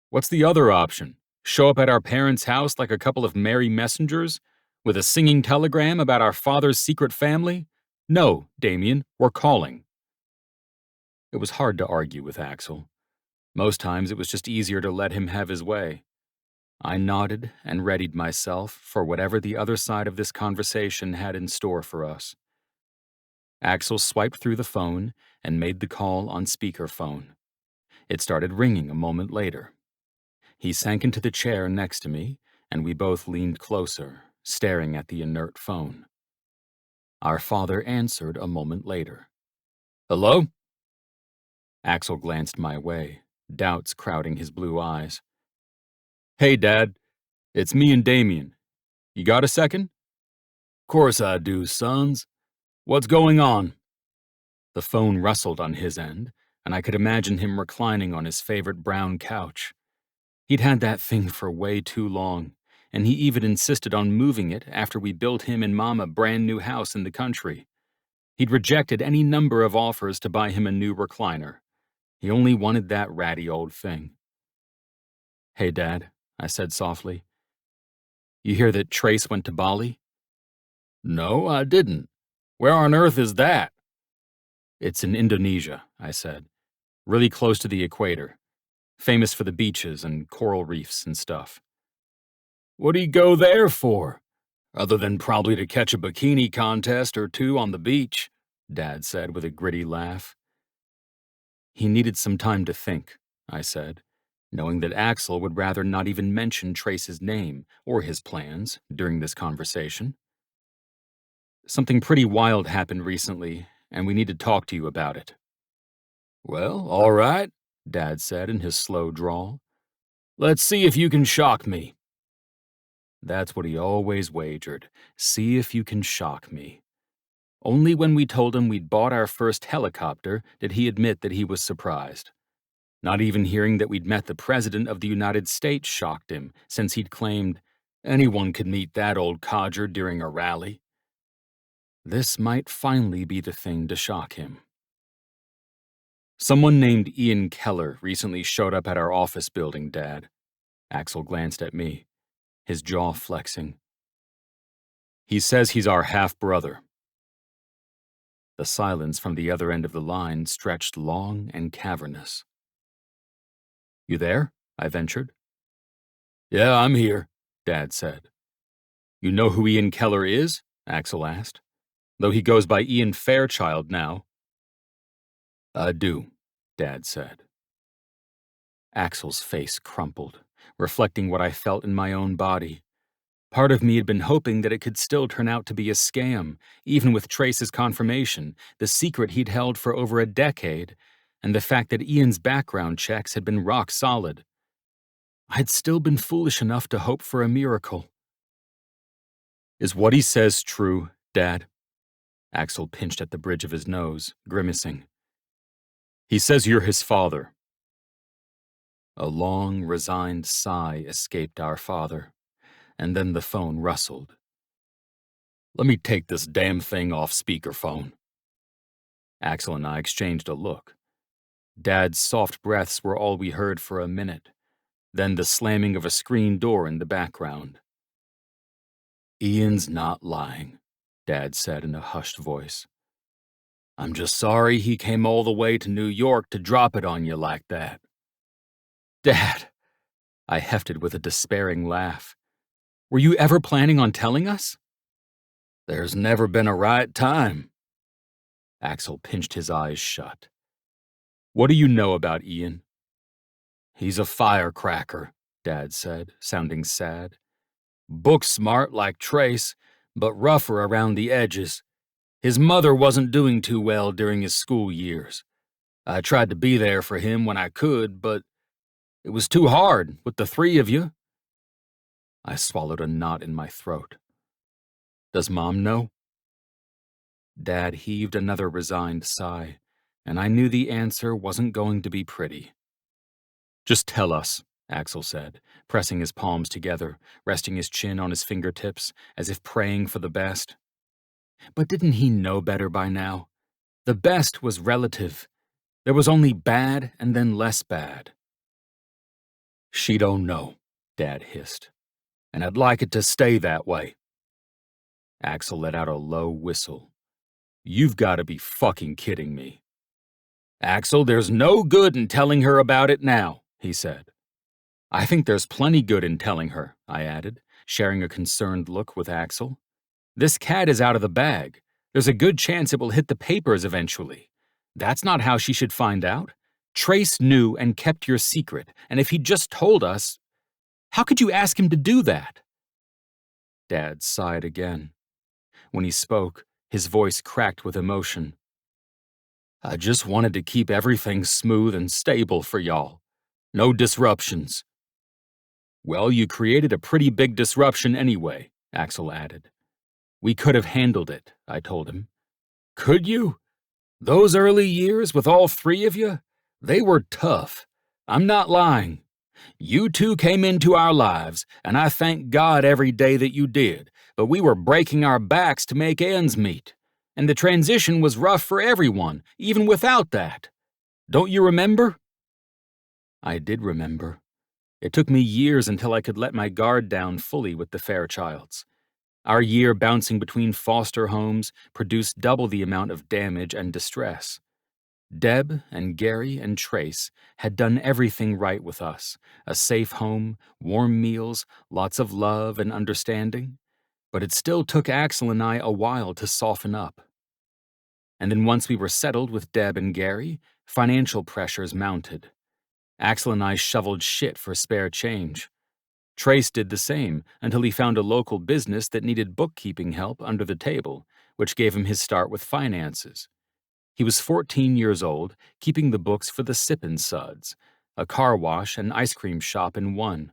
What's the other option? Show up at our parents' house like a couple of merry messengers? With a singing telegram about our father's secret family? No, Damian, we're calling. It was hard to argue with Axel. Most times it was just easier to let him have his way. I nodded and readied myself for whatever the other side of this conversation had in store for us. Axel swiped through the phone and made the call on speakerphone. It started ringing a moment later. He sank into the chair next to me, and we both leaned closer, staring at the inert phone. Our father answered a moment later. Hello? Axel glanced my way, doubts crowding his blue eyes. Hey, Dad. It's me and Damian. You got a second? Course I do, sons. What's going on? The phone rustled on his end, and I could imagine him reclining on his favorite brown couch. He'd had that thing for way too long, and he even insisted on moving it after we built him and Mom a brand new house in the country. He'd rejected any number of offers to buy him a new recliner. He only wanted that ratty old thing. Hey, Dad, I said softly. You hear that Trace went to Bali? No, I didn't. Where on earth is that? It's in Indonesia, I said. Really close to the equator. Famous for the beaches and coral reefs and stuff. What'd he go there for? Other than probably to catch a bikini contest or two on the beach, Dad said with a gritty laugh. He needed some time to think, I said, knowing that Axel would rather not even mention Trace's name or his plans during this conversation. Something pretty wild happened recently, and we need to talk to you about it. Well, all right, Dad said in his slow drawl. Let's see if you can shock me. That's what he always wagered. See if you can shock me. Only when we told him we'd bought our first helicopter did he admit that he was surprised. Not even hearing that we'd met the President of the United States shocked him, since he'd claimed anyone could meet that old codger during a rally. This might finally be the thing to shock him. Someone named Ian Keller recently showed up at our office building, Dad. Axel glanced at me, his jaw flexing. He says he's our half-brother. The silence from the other end of the line stretched long and cavernous. "You there?" I ventured. "Yeah, I'm here," Dad said. "You know who Ian Keller is?" Axel asked. "Though he goes by Ian Fairchild now." "I do," Dad said. Axel's face crumpled, reflecting what I felt in my own body. Part of me had been hoping that it could still turn out to be a scam, even with Trace's confirmation, the secret he'd held for over a decade, and the fact that Ian's background checks had been rock solid. I'd still been foolish enough to hope for a miracle. "Is what he says true, Dad?" Axel pinched at the bridge of his nose, grimacing. "He says you're his father." A long, resigned sigh escaped our father, and then the phone rustled. "Let me take this damn thing off speakerphone." Axel and I exchanged a look. Dad's soft breaths were all we heard for a minute, then the slamming of a screen door in the background. "Ian's not lying," Dad said in a hushed voice. "I'm just sorry he came all the way to New York to drop it on you like that." "Dad," I hefted with a despairing laugh, "were you ever planning on telling us?" "There's never been a right time." Axel pinched his eyes shut. "What do you know about Ian?" "He's a firecracker," Dad said, sounding sad. "Book smart like Trace, but rougher around the edges. His mother wasn't doing too well during his school years. I tried to be there for him when I could, but it was too hard with the three of you." I swallowed a knot in my throat. "Does Mom know?" Dad heaved another resigned sigh, and I knew the answer wasn't going to be pretty. "Just tell us," Axel said, pressing his palms together, resting his chin on his fingertips, as if praying for the best. But didn't he know better by now? The best was relative. There was only bad and then less bad. "She don't know," Dad hissed, "and I'd like it to stay that way." Axel let out a low whistle. "You've got to be fucking kidding me." "Axel, there's no good in telling her about it now," he said. "I think there's plenty good in telling her," I added, sharing a concerned look with Axel. "This cat is out of the bag. There's a good chance it will hit the papers eventually. That's not how she should find out. Trace knew and kept your secret, and if he'd just told us, how could you ask him to do that?" Dad sighed again. When he spoke, his voice cracked with emotion. "I just wanted to keep everything smooth and stable for y'all. No disruptions." "Well, you created a pretty big disruption anyway," Axel added. "We could have handled it," I told him. "Could you? Those early years with all three of you? They were tough. I'm not lying. You two came into our lives, and I thank God every day that you did, but we were breaking our backs to make ends meet. And the transition was rough for everyone, even without that. Don't you remember?" I did remember. It took me years until I could let my guard down fully with the Fairchilds. Our year bouncing between foster homes produced double the amount of damage and distress. Deb and Gary and Trace had done everything right with us: a safe home, warm meals, lots of love and understanding. But it still took Axel and I a while to soften up. And then once we were settled with Deb and Gary, financial pressures mounted. Axel and I shoveled shit for spare change. Trace did the same until he found a local business that needed bookkeeping help under the table, which gave him his start with finances. He was 14 years old, keeping the books for the Sippin' Suds, a car wash and ice cream shop in one.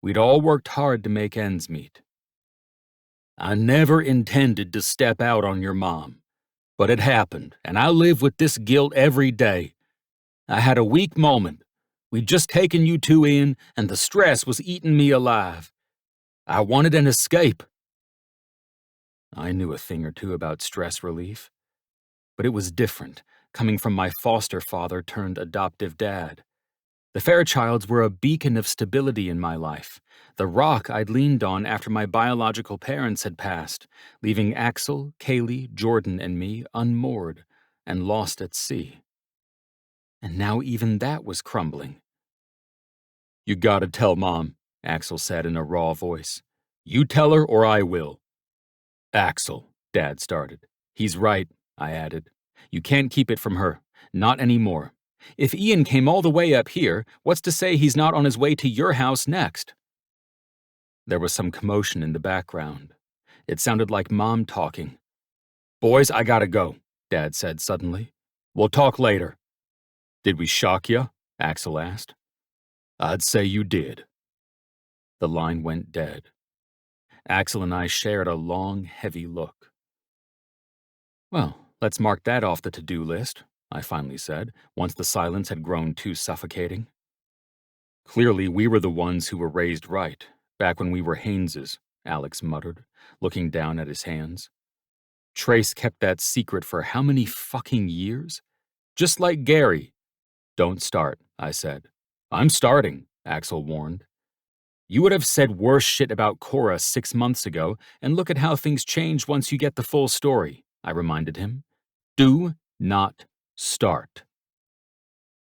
We'd all worked hard to make ends meet. "I never intended to step out on your mom, but it happened, and I live with this guilt every day. I had a weak moment. We'd just taken you two in, and the stress was eating me alive. I wanted an escape." I knew a thing or two about stress relief, but it was different, coming from my foster father turned adoptive dad. The Fairchilds were a beacon of stability in my life, the rock I'd leaned on after my biological parents had passed, leaving Axel, Kaylee, Jordan, and me unmoored and lost at sea. And now even that was crumbling. "You gotta tell Mom," Axel said in a raw voice. "You tell her or I will." "Axel," Dad started. "He's right," I added. "You can't keep it from her. Not anymore. If Ian came all the way up here, what's to say he's not on his way to your house next?" There was some commotion in the background. It sounded like Mom talking. "Boys, I gotta go," Dad said suddenly. "We'll talk later." "Did we shock you?" Axel asked. "I'd say you did." The line went dead. Axel and I shared a long, heavy look. "Well, let's mark that off the to-do list," I finally said, once the silence had grown too suffocating. "Clearly we were the ones who were raised right, back when we were Hayneses," Alex muttered, looking down at his hands. "Trace kept that secret for how many fucking years? Just like Gary." "Don't start," I said. "I'm starting," Axel warned. "You would have said worse shit about Cora 6 months ago, and look at how things change once you get the full story," I reminded him. "Do not start."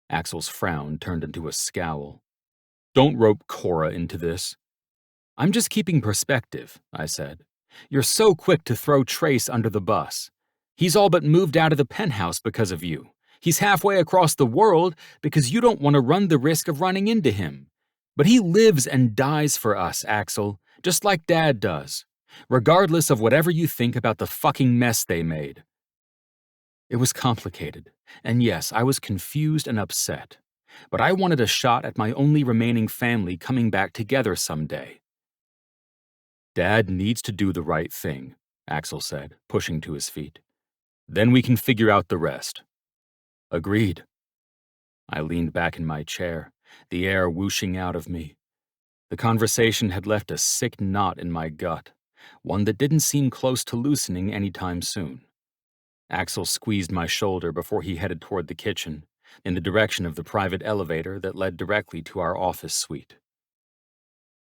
Axel's frown turned into a scowl. "Don't rope Cora into this." "I'm just keeping perspective," I said. "You're so quick to throw Trace under the bus. He's all but moved out of the penthouse because of you. He's halfway across the world because you don't want to run the risk of running into him. But he lives and dies for us, Axel, just like Dad does, regardless of whatever you think about the fucking mess they made." It was complicated, and yes, I was confused and upset, but I wanted a shot at my only remaining family coming back together someday. "Dad needs to do the right thing," Axel said, pushing to his feet. "Then we can figure out the rest." "Agreed." I leaned back in my chair, the air whooshing out of me. The conversation had left a sick knot in my gut, one that didn't seem close to loosening anytime soon. Axel squeezed my shoulder before he headed toward the kitchen, in the direction of the private elevator that led directly to our office suite.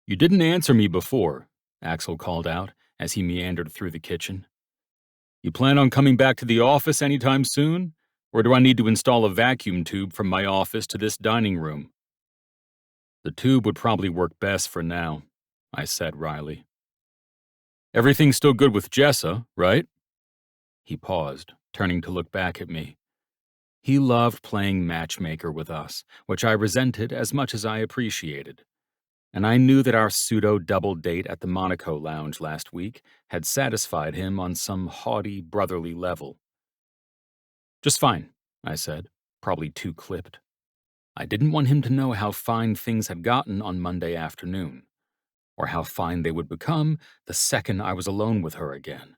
"You didn't answer me before," Axel called out as he meandered through the kitchen. "You plan on coming back to the office anytime soon? Or do I need to install a vacuum tube from my office to this dining room?" "The tube would probably work best for now," I said wryly. "Everything's still good with Jessa, right?" He paused, turning to look back at me. He loved playing matchmaker with us, which I resented as much as I appreciated. And I knew that our pseudo-double date at the Monaco Lounge last week had satisfied him on some haughty, brotherly level. "Just fine," I said, probably too clipped. I didn't want him to know how fine things had gotten on Monday afternoon, or how fine they would become the second I was alone with her again.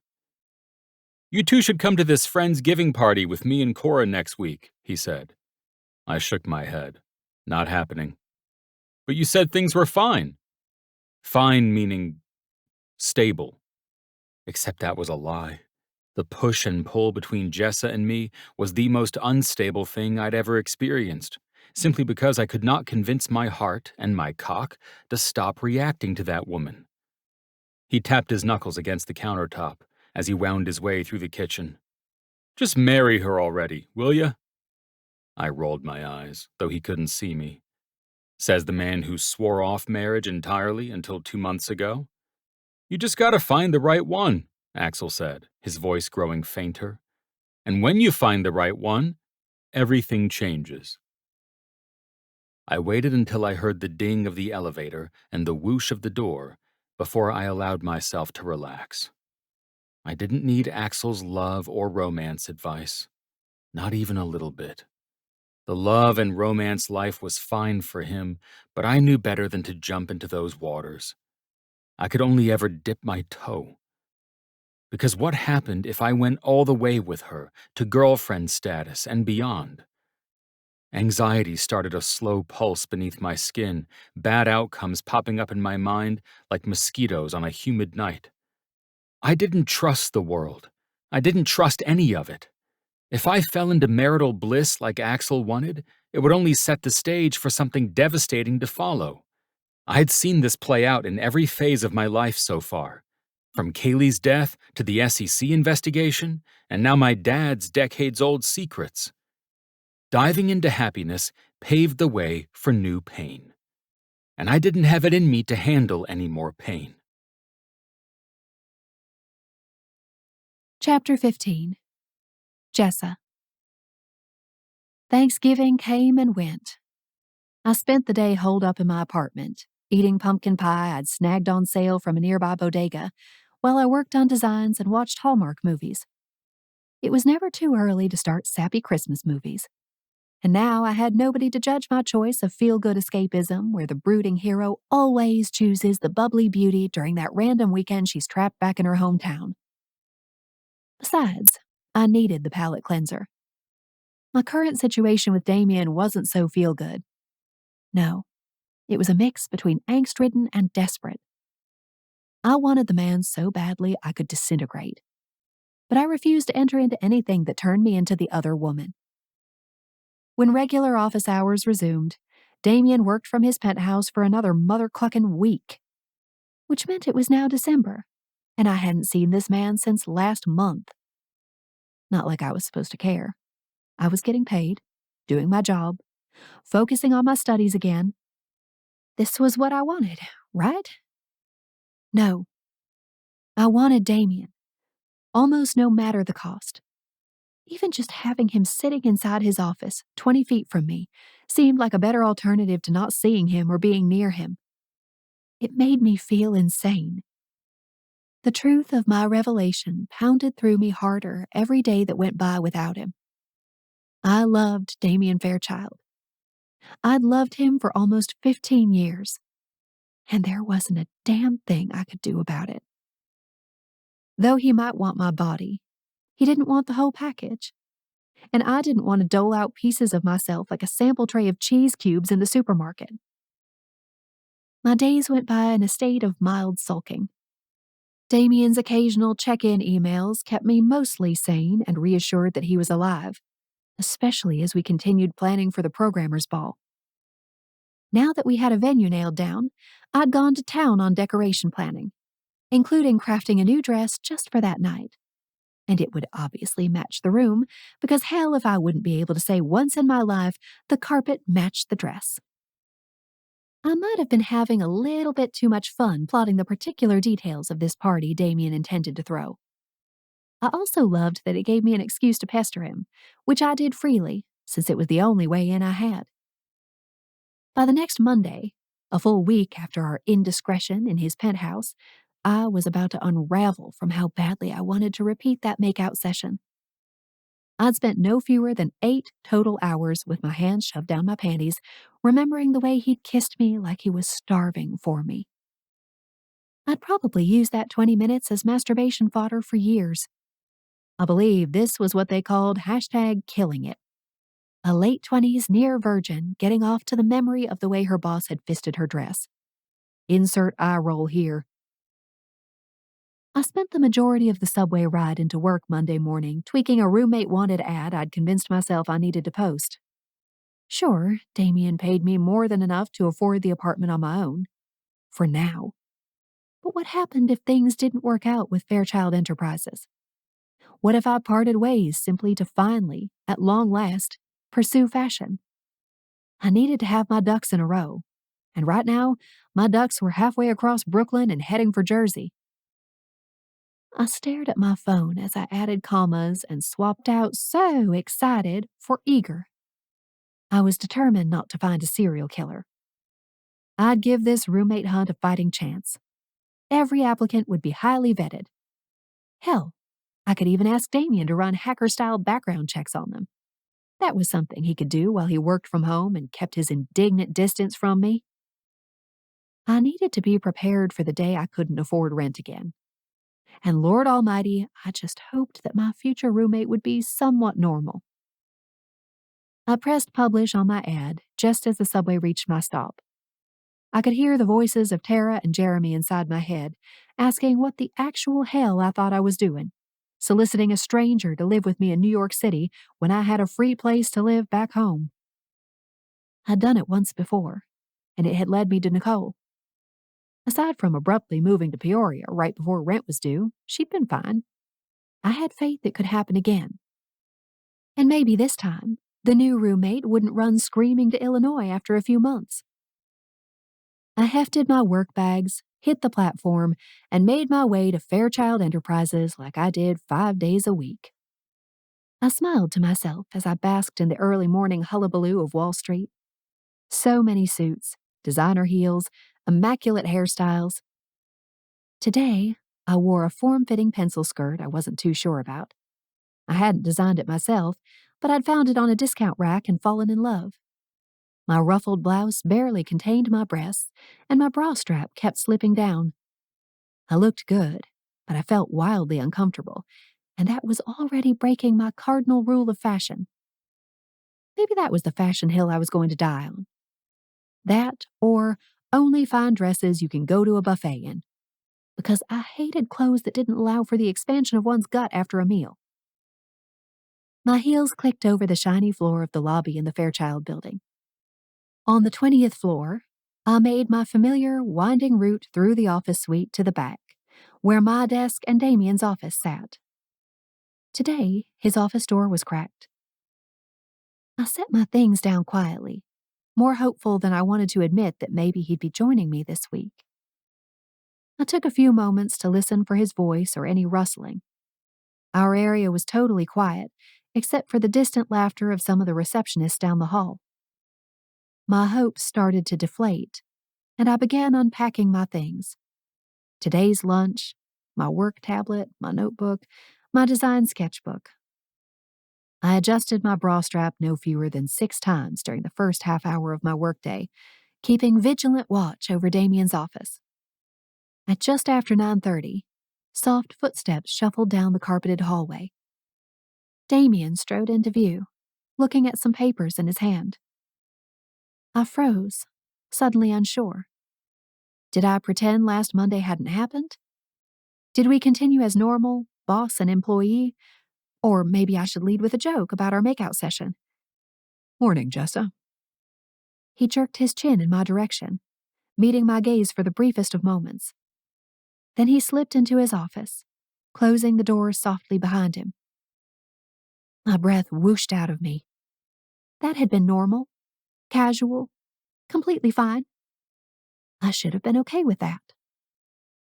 "You two should come to this Friendsgiving party with me and Cora next week," he said. I shook my head. "Not happening." "But you said things were fine." "Fine meaning stable." Except that was a lie. The push and pull between Jessa and me was the most unstable thing I'd ever experienced, simply because I could not convince my heart and my cock to stop reacting to that woman. He tapped his knuckles against the countertop as he wound his way through the kitchen. "Just marry her already, will ya?" I rolled my eyes, though he couldn't see me. Says the man who swore off marriage entirely until 2 months ago. "You just gotta find the right one," Axel said, his voice growing fainter. "And when you find the right one, everything changes." I waited until I heard the ding of the elevator and the whoosh of the door before I allowed myself to relax. I didn't need Axel's love or romance advice. Not even a little bit. The love and romance life was fine for him, but I knew better than to jump into those waters. I could only ever dip my toe. Because what happened if I went all the way with her, to girlfriend status and beyond? Anxiety started a slow pulse beneath my skin, bad outcomes popping up in my mind like mosquitoes on a humid night. I didn't trust the world. I didn't trust any of it. If I fell into marital bliss like Axel wanted, It would only set the stage for something devastating to follow. I had seen this play out in every phase of my life so far, from Kaylee's death to the SEC investigation, and now my dad's decades-old secrets. Diving into happiness paved the way for new pain, and I didn't have it in me to handle any more pain. Chapter 15. Jessa. Thanksgiving came and went. I spent the day holed up in my apartment, eating pumpkin pie I'd snagged on sale from a nearby bodega, while I worked on designs and watched Hallmark movies. It was never too early to start sappy Christmas movies. And now I had nobody to judge my choice of feel-good escapism where the brooding hero always chooses the bubbly beauty during that random weekend she's trapped back in her hometown. Besides, I needed the palate cleanser. My current situation with Damian wasn't so feel-good. No, it was a mix between angst-ridden and desperate. I wanted the man so badly I could disintegrate. But I refused to enter into anything that turned me into the other woman. When regular office hours resumed, Damian worked from his penthouse for another mother-clucking week, which meant it was now December, and I hadn't seen this man since last month. Not like I was supposed to care. I was getting paid, doing my job, focusing on my studies again. This was what I wanted, right? No. I wanted Damian, almost no matter the cost. Even just having him sitting inside his office, 20 feet from me, seemed like a better alternative to not seeing him or being near him. It made me feel insane. The truth of my revelation pounded through me harder every day that went by without him. I loved Damian Fairchild. I'd loved him for almost 15 years, and there wasn't a damn thing I could do about it. Though he might want my body, he didn't want the whole package. And I didn't want to dole out pieces of myself like a sample tray of cheese cubes in the supermarket. My days went by in a state of mild sulking. Damian's occasional check-in emails kept me mostly sane and reassured that he was alive, especially as we continued planning for the programmer's ball. Now that we had a venue nailed down, I'd gone to town on decoration planning, including crafting a new dress just for that night. And it would obviously match the room, because hell if I wouldn't be able to say once in my life the carpet matched the dress. I might have been having a little bit too much fun plotting the particular details of this party Damian intended to throw. I also loved that it gave me an excuse to pester him, which I did freely, since it was the only way in I had. By the next Monday, a full week after our indiscretion in his penthouse, I was about to unravel from how badly I wanted to repeat that makeout session. I'd spent no fewer than 8 total hours with my hands shoved down my panties, remembering the way he'd kissed me like he was starving for me. I'd probably used that 20 minutes as masturbation fodder for years. I believe this was what they called #killing it. A late 20s near virgin getting off to the memory of the way her boss had fisted her dress. Insert eye roll here. I spent the majority of the subway ride into work Monday morning tweaking a roommate wanted ad I'd convinced myself I needed to post. Sure, Damian paid me more than enough to afford the apartment on my own. For now. But what happened if things didn't work out with Fairchild Enterprises? What if I parted ways simply to finally, at long last, pursue fashion? I needed to have my ducks in a row. And right now, my ducks were halfway across Brooklyn and heading for Jersey. I stared at my phone as I added commas and swapped out so excited for eager. I was determined not to find a serial killer. I'd give this roommate hunt a fighting chance. Every applicant would be highly vetted. Hell, I could even ask Damian to run hacker-style background checks on them. That was something he could do while he worked from home and kept his indignant distance from me. I needed to be prepared for the day I couldn't afford rent again. And Lord Almighty, I just hoped that my future roommate would be somewhat normal. I pressed publish on my ad just as the subway reached my stop. I could hear the voices of Tara and Jeremy inside my head, asking what the actual hell I thought I was doing, soliciting a stranger to live with me in New York City when I had a free place to live back home. I'd done it once before, and it had led me to Nicole. Aside from abruptly moving to Peoria right before rent was due, she'd been fine. I had faith it could happen again. And maybe this time, the new roommate wouldn't run screaming to Illinois after a few months. I hefted my work bags, hit the platform, and made my way to Fairchild Enterprises like I did 5 days a week. I smiled to myself as I basked in the early morning hullabaloo of Wall Street. So many suits, designer heels, immaculate hairstyles. Today, I wore a form-fitting pencil skirt I wasn't too sure about. I hadn't designed it myself, but I'd found it on a discount rack and fallen in love. My ruffled blouse barely contained my breasts, and my bra strap kept slipping down. I looked good, but I felt wildly uncomfortable, and that was already breaking my cardinal rule of fashion. Maybe that was the fashion hill I was going to die on. That, or only find dresses you can go to a buffet in, because I hated clothes that didn't allow for the expansion of one's gut after a meal. My heels clicked over the shiny floor of the lobby in the Fairchild building. On the 20th floor, I made my familiar winding route through the office suite to the back, where my desk and Damian's office sat. Today, his office door was cracked. I set my things down quietly, more hopeful than I wanted to admit that maybe he'd be joining me this week. I took a few moments to listen for his voice or any rustling. Our area was totally quiet, except for the distant laughter of some of the receptionists down the hall. My hopes started to deflate, and I began unpacking my things. Today's lunch, my work tablet, my notebook, my design sketchbook. I adjusted my bra strap no fewer than 6 times during the first half hour of my workday, keeping vigilant watch over Damian's office. At just after 9:30, soft footsteps shuffled down the carpeted hallway. Damian strode into view, looking at some papers in his hand. I froze, suddenly unsure. Did I pretend last Monday hadn't happened? Did we continue as normal, boss and employee? Or maybe I should lead with a joke about our makeout session. Morning, Jessa. He jerked his chin in my direction, meeting my gaze for the briefest of moments. Then he slipped into his office, closing the door softly behind him. My breath whooshed out of me. That had been normal, casual, completely fine. I should have been okay with that.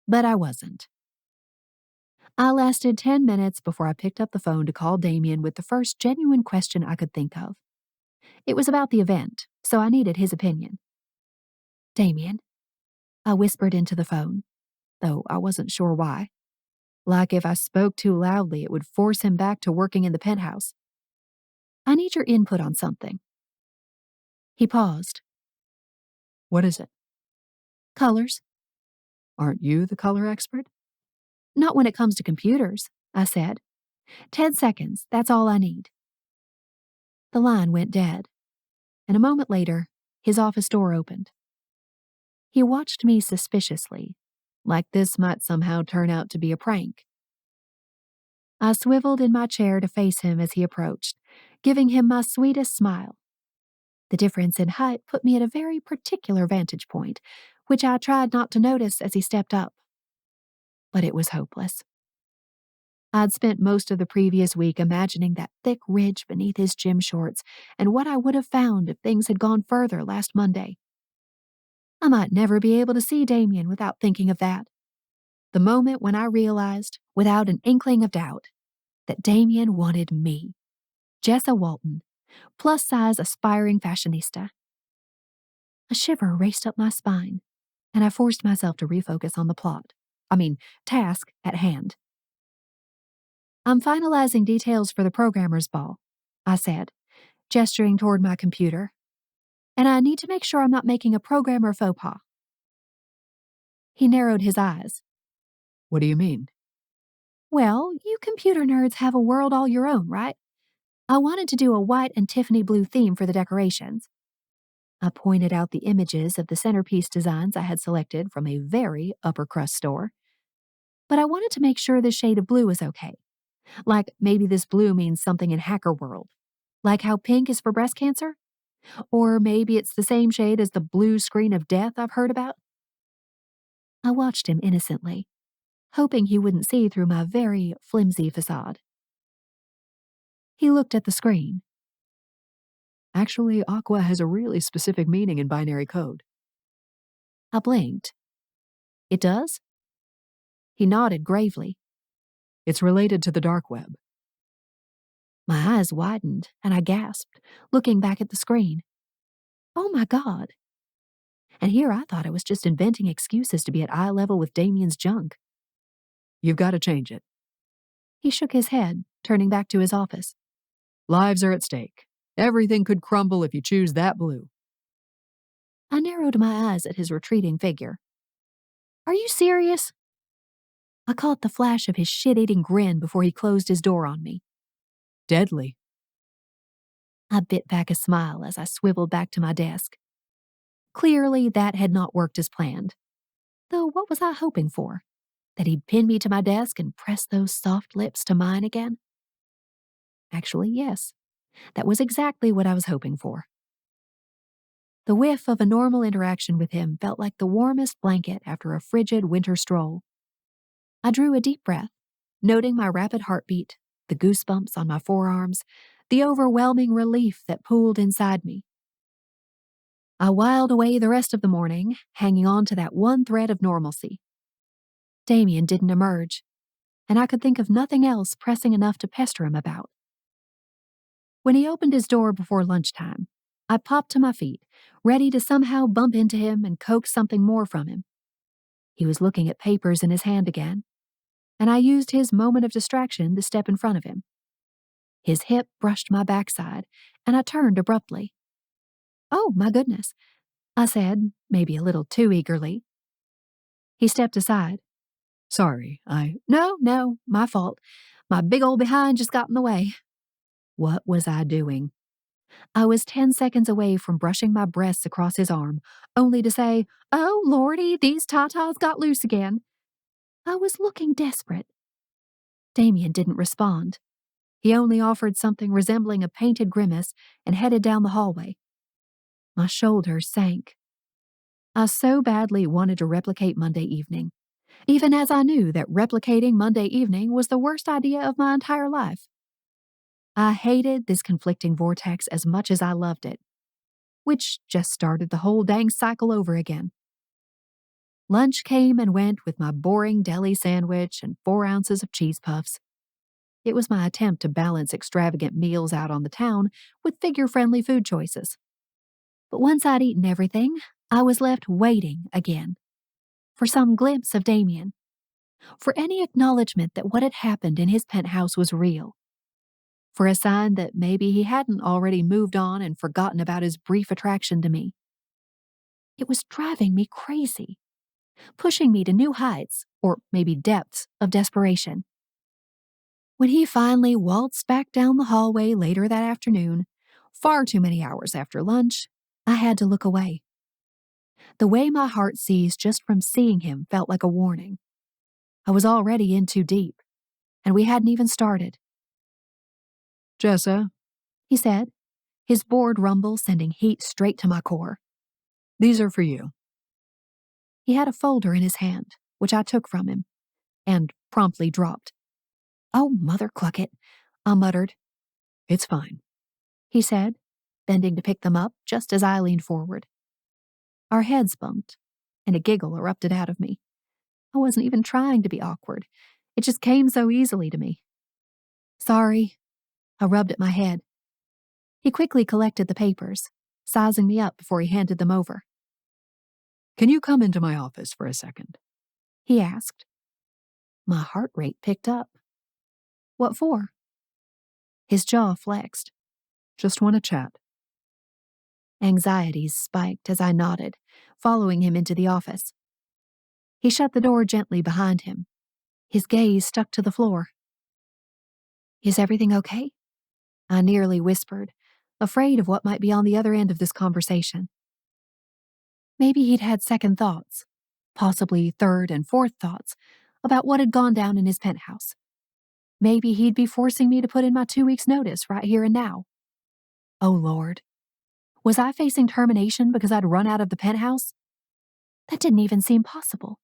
But I wasn't. I lasted 10 minutes before I picked up the phone to call Damian with the first genuine question I could think of. It was about the event, so I needed his opinion. Damian, I whispered into the phone, though I wasn't sure why. Like if I spoke too loudly, it would force him back to working in the penthouse. I need your input on something. He paused. What is it? Colors. Aren't you the color expert? Not when it comes to computers, I said. 10 seconds, that's all I need. The line went dead, and a moment later, his office door opened. He watched me suspiciously, like this might somehow turn out to be a prank. I swiveled in my chair to face him as he approached, giving him my sweetest smile. The difference in height put me at a very particular vantage point, which I tried not to notice as he stepped up. But it was hopeless. I'd spent most of the previous week imagining that thick ridge beneath his gym shorts and what I would have found if things had gone further last Monday. I might never be able to see Damian without thinking of that. The moment when I realized, without an inkling of doubt, that Damian wanted me, Jessa Walton, plus-size aspiring fashionista. A shiver raced up my spine, and I forced myself to refocus on the task at hand. I'm finalizing details for the programmer's ball, I said, gesturing toward my computer. And I need to make sure I'm not making a programmer faux pas. He narrowed his eyes. What do you mean? Well, you computer nerds have a world all your own, right? I wanted to do a white and Tiffany blue theme for the decorations. I pointed out the images of the centerpiece designs I had selected from a very upper-crust store. But I wanted to make sure the shade of blue is okay. Like maybe this blue means something in hacker world. Like how pink is for breast cancer? Or maybe it's the same shade as the blue screen of death I've heard about? I watched him innocently, hoping he wouldn't see through my very flimsy facade. He looked at the screen. Actually, aqua has a really specific meaning in binary code. I blinked. It does? He nodded gravely. It's related to the dark web. My eyes widened, and I gasped, looking back at the screen. Oh my God. And here I thought I was just inventing excuses to be at eye level with Damian's junk. You've got to change it. He shook his head, turning back to his office. Lives are at stake. Everything could crumble if you choose that blue. I narrowed my eyes at his retreating figure. Are you serious? I caught the flash of his shit-eating grin before he closed his door on me. Deadly. I bit back a smile as I swiveled back to my desk. Clearly, that had not worked as planned. Though what was I hoping for? That he'd pin me to my desk and press those soft lips to mine again? Actually, yes. That was exactly what I was hoping for. The whiff of a normal interaction with him felt like the warmest blanket after a frigid winter stroll. I drew a deep breath, noting my rapid heartbeat, the goosebumps on my forearms, the overwhelming relief that pooled inside me. I whiled away the rest of the morning, hanging on to that one thread of normalcy. Damian didn't emerge, and I could think of nothing else pressing enough to pester him about. When he opened his door before lunchtime, I popped to my feet, ready to somehow bump into him and coax something more from him. He was looking at papers in his hand again, and I used his moment of distraction to step in front of him. His hip brushed my backside, and I turned abruptly. Oh, my goodness, I said, maybe a little too eagerly. He stepped aside. Sorry, No, my fault. My big old behind just got in the way. What was I doing? I was 10 seconds away from brushing my breasts across his arm, only to say, "Oh, Lordy, these tatas got loose again." I was looking desperate. Damian didn't respond. He only offered something resembling a painted grimace and headed down the hallway. My shoulders sank. I so badly wanted to replicate Monday evening, even as I knew that replicating Monday evening was the worst idea of my entire life. I hated this conflicting vortex as much as I loved it, which just started the whole dang cycle over again. Lunch came and went with my boring deli sandwich and 4 ounces of cheese puffs. It was my attempt to balance extravagant meals out on the town with figure-friendly food choices. But once I'd eaten everything, I was left waiting again. For some glimpse of Damian. For any acknowledgement that what had happened in his penthouse was real. For a sign that maybe he hadn't already moved on and forgotten about his brief attraction to me. It was driving me crazy, pushing me to new heights, or maybe depths, of desperation. When he finally waltzed back down the hallway later that afternoon, far too many hours after lunch, I had to look away. The way my heart seized just from seeing him felt like a warning. I was already in too deep, and we hadn't even started. Jessa, He said, his bored rumble sending heat straight to my core. These are for you. He had a folder in his hand, which I took from him, and promptly dropped. Oh, mother cluck it, I muttered. It's fine, He said, bending to pick them up just as I leaned forward. Our heads bumped, and a giggle erupted out of me. I wasn't even trying to be awkward. It just came so easily to me. Sorry. I rubbed at my head. He quickly collected the papers, sizing me up before he handed them over. Can you come into my office for a second? He asked. My heart rate picked up. What for? His jaw flexed. Just want to chat. Anxieties spiked as I nodded, following him into the office. He shut the door gently behind him. His gaze stuck to the floor. Is everything okay? I nearly whispered, afraid of what might be on the other end of this conversation. Maybe he'd had second thoughts, possibly third and fourth thoughts, about what had gone down in his penthouse. Maybe he'd be forcing me to put in my 2 weeks' notice right here and now. Oh, Lord. Was I facing termination because I'd run out of the penthouse? That didn't even seem possible.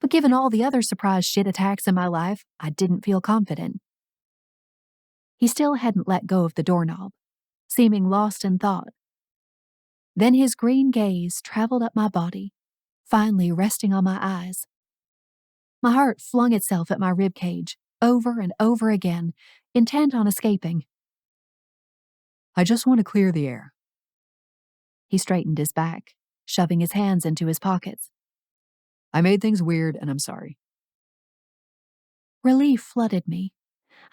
But given all the other surprise shit attacks in my life, I didn't feel confident. He still hadn't let go of the doorknob, seeming lost in thought. Then his green gaze traveled up my body, finally resting on my eyes. My heart flung itself at my ribcage, over and over again, intent on escaping. I just want to clear the air. He straightened his back, shoving his hands into his pockets. I made things weird, and I'm sorry. Relief flooded me,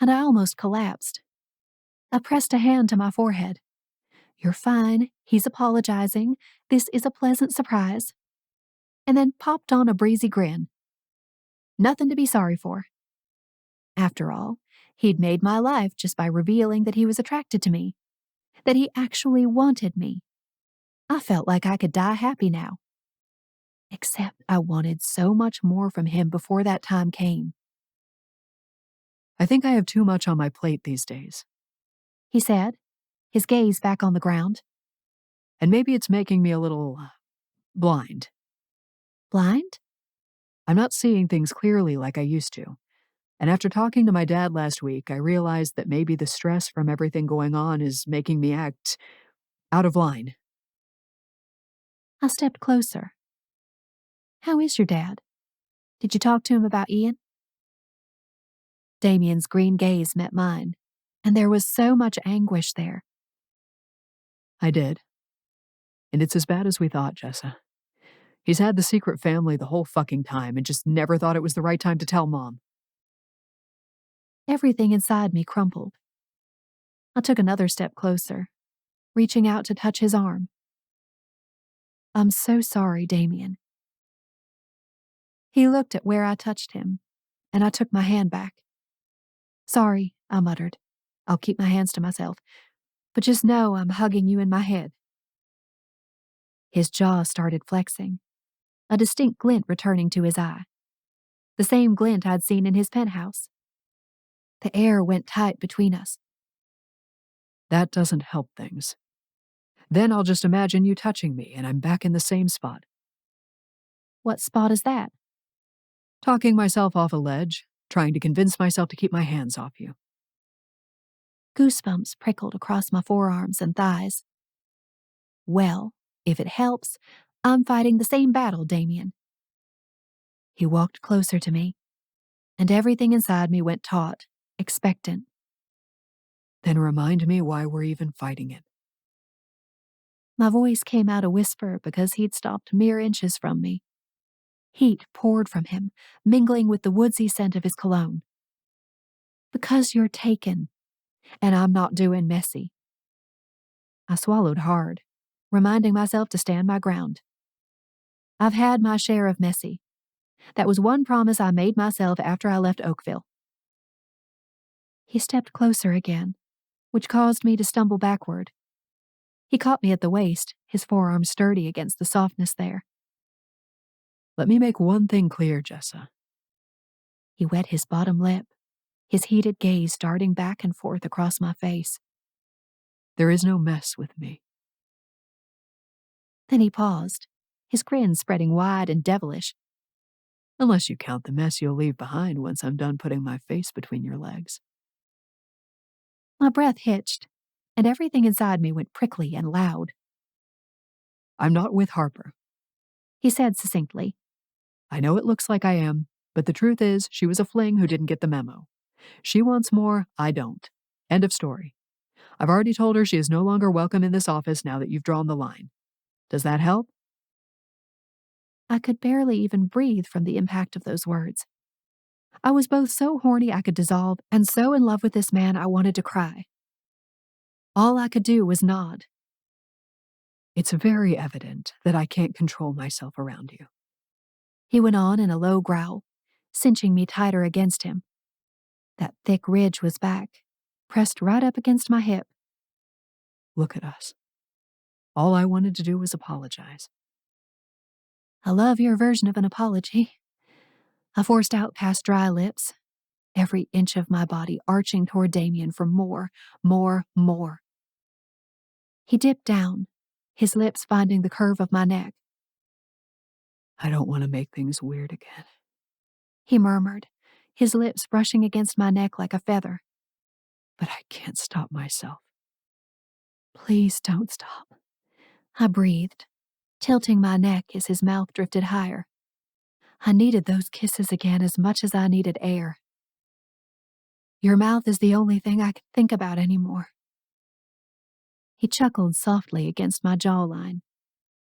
and I almost collapsed. I pressed a hand to my forehead. You're fine. He's apologizing. This is a pleasant surprise. And then popped on a breezy grin. Nothing to be sorry for. After all, he'd made my life just by revealing that he was attracted to me, that he actually wanted me. I felt like I could die happy now. Except I wanted so much more from him before that time came. I think I have too much on my plate these days. He said, his gaze back on the ground. And maybe it's making me a little blind. Blind? I'm not seeing things clearly like I used to. And after talking to my dad last week, I realized that maybe the stress from everything going on is making me act out of line. I stepped closer. How is your dad? Did you talk to him about Ian? Damian's green gaze met mine, and there was so much anguish there. I did. And it's as bad as we thought, Jessa. He's had the secret family the whole fucking time and just never thought it was the right time to tell Mom. Everything inside me crumpled. I took another step closer, reaching out to touch his arm. I'm so sorry, Damian. He looked at where I touched him, and I took my hand back. Sorry, I muttered. I'll keep my hands to myself. But just know I'm hugging you in my head. His jaw started flexing, a distinct glint returning to his eye. The same glint I'd seen in his penthouse. The air went tight between us. That doesn't help things. Then I'll just imagine you touching me, and I'm back in the same spot. What spot is that? Talking myself off a ledge, trying to convince myself to keep my hands off you. Goosebumps prickled across my forearms and thighs. Well, if it helps, I'm fighting the same battle, Damian. He walked closer to me, and everything inside me went taut, expectant. Then remind me why we're even fighting it. My voice came out a whisper because he'd stopped mere inches from me. Heat poured from him, mingling with the woodsy scent of his cologne. Because you're taken, and I'm not doing messy. I swallowed hard, reminding myself to stand my ground. I've had my share of messy. That was one promise I made myself after I left Oakville. He stepped closer again, which caused me to stumble backward. He caught me at the waist, his forearm sturdy against the softness there. Let me make one thing clear, Jessa. He wet his bottom lip, his heated gaze darting back and forth across my face. There is no mess with me. Then he paused, his grin spreading wide and devilish. Unless you count the mess you'll leave behind once I'm done putting my face between your legs. My breath hitched, and everything inside me went prickly and loud. I'm not with Harper, He said succinctly. I know it looks like I am, but the truth is she was a fling who didn't get the memo. She wants more, I don't. End of story. I've already told her she is no longer welcome in this office now that you've drawn the line. Does that help? I could barely even breathe from the impact of those words. I was both so horny I could dissolve and so in love with this man I wanted to cry. All I could do was nod. It's very evident that I can't control myself around you. He went on in a low growl, cinching me tighter against him. That thick ridge was back, pressed right up against my hip. Look at us. All I wanted to do was apologize. I love your version of an apology. I forced out past dry lips, every inch of my body arching toward Damian for more. He dipped down, his lips finding the curve of my neck. I don't want to make things weird again. He murmured, his lips brushing against my neck like a feather. But I can't stop myself. Please don't stop. I breathed, tilting my neck as his mouth drifted higher. I needed those kisses again as much as I needed air. Your mouth is the only thing I can think about anymore. He chuckled softly against my jawline,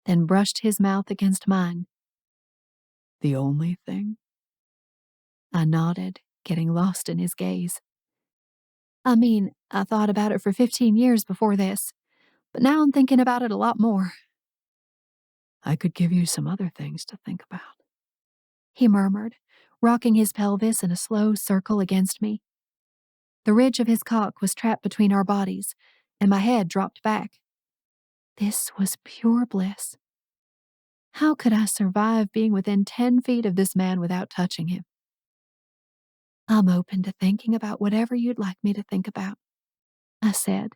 then brushed his mouth against mine. The only thing? I nodded, getting lost in his gaze. I mean, I thought about it for 15 years before this, but now I'm thinking about it a lot more. I could give you some other things to think about. He murmured, rocking his pelvis in a slow circle against me. The ridge of his cock was trapped between our bodies, and my head dropped back. This was pure bliss. How could I survive being within 10 feet of this man without touching him? I'm open to thinking about whatever you'd like me to think about, I said,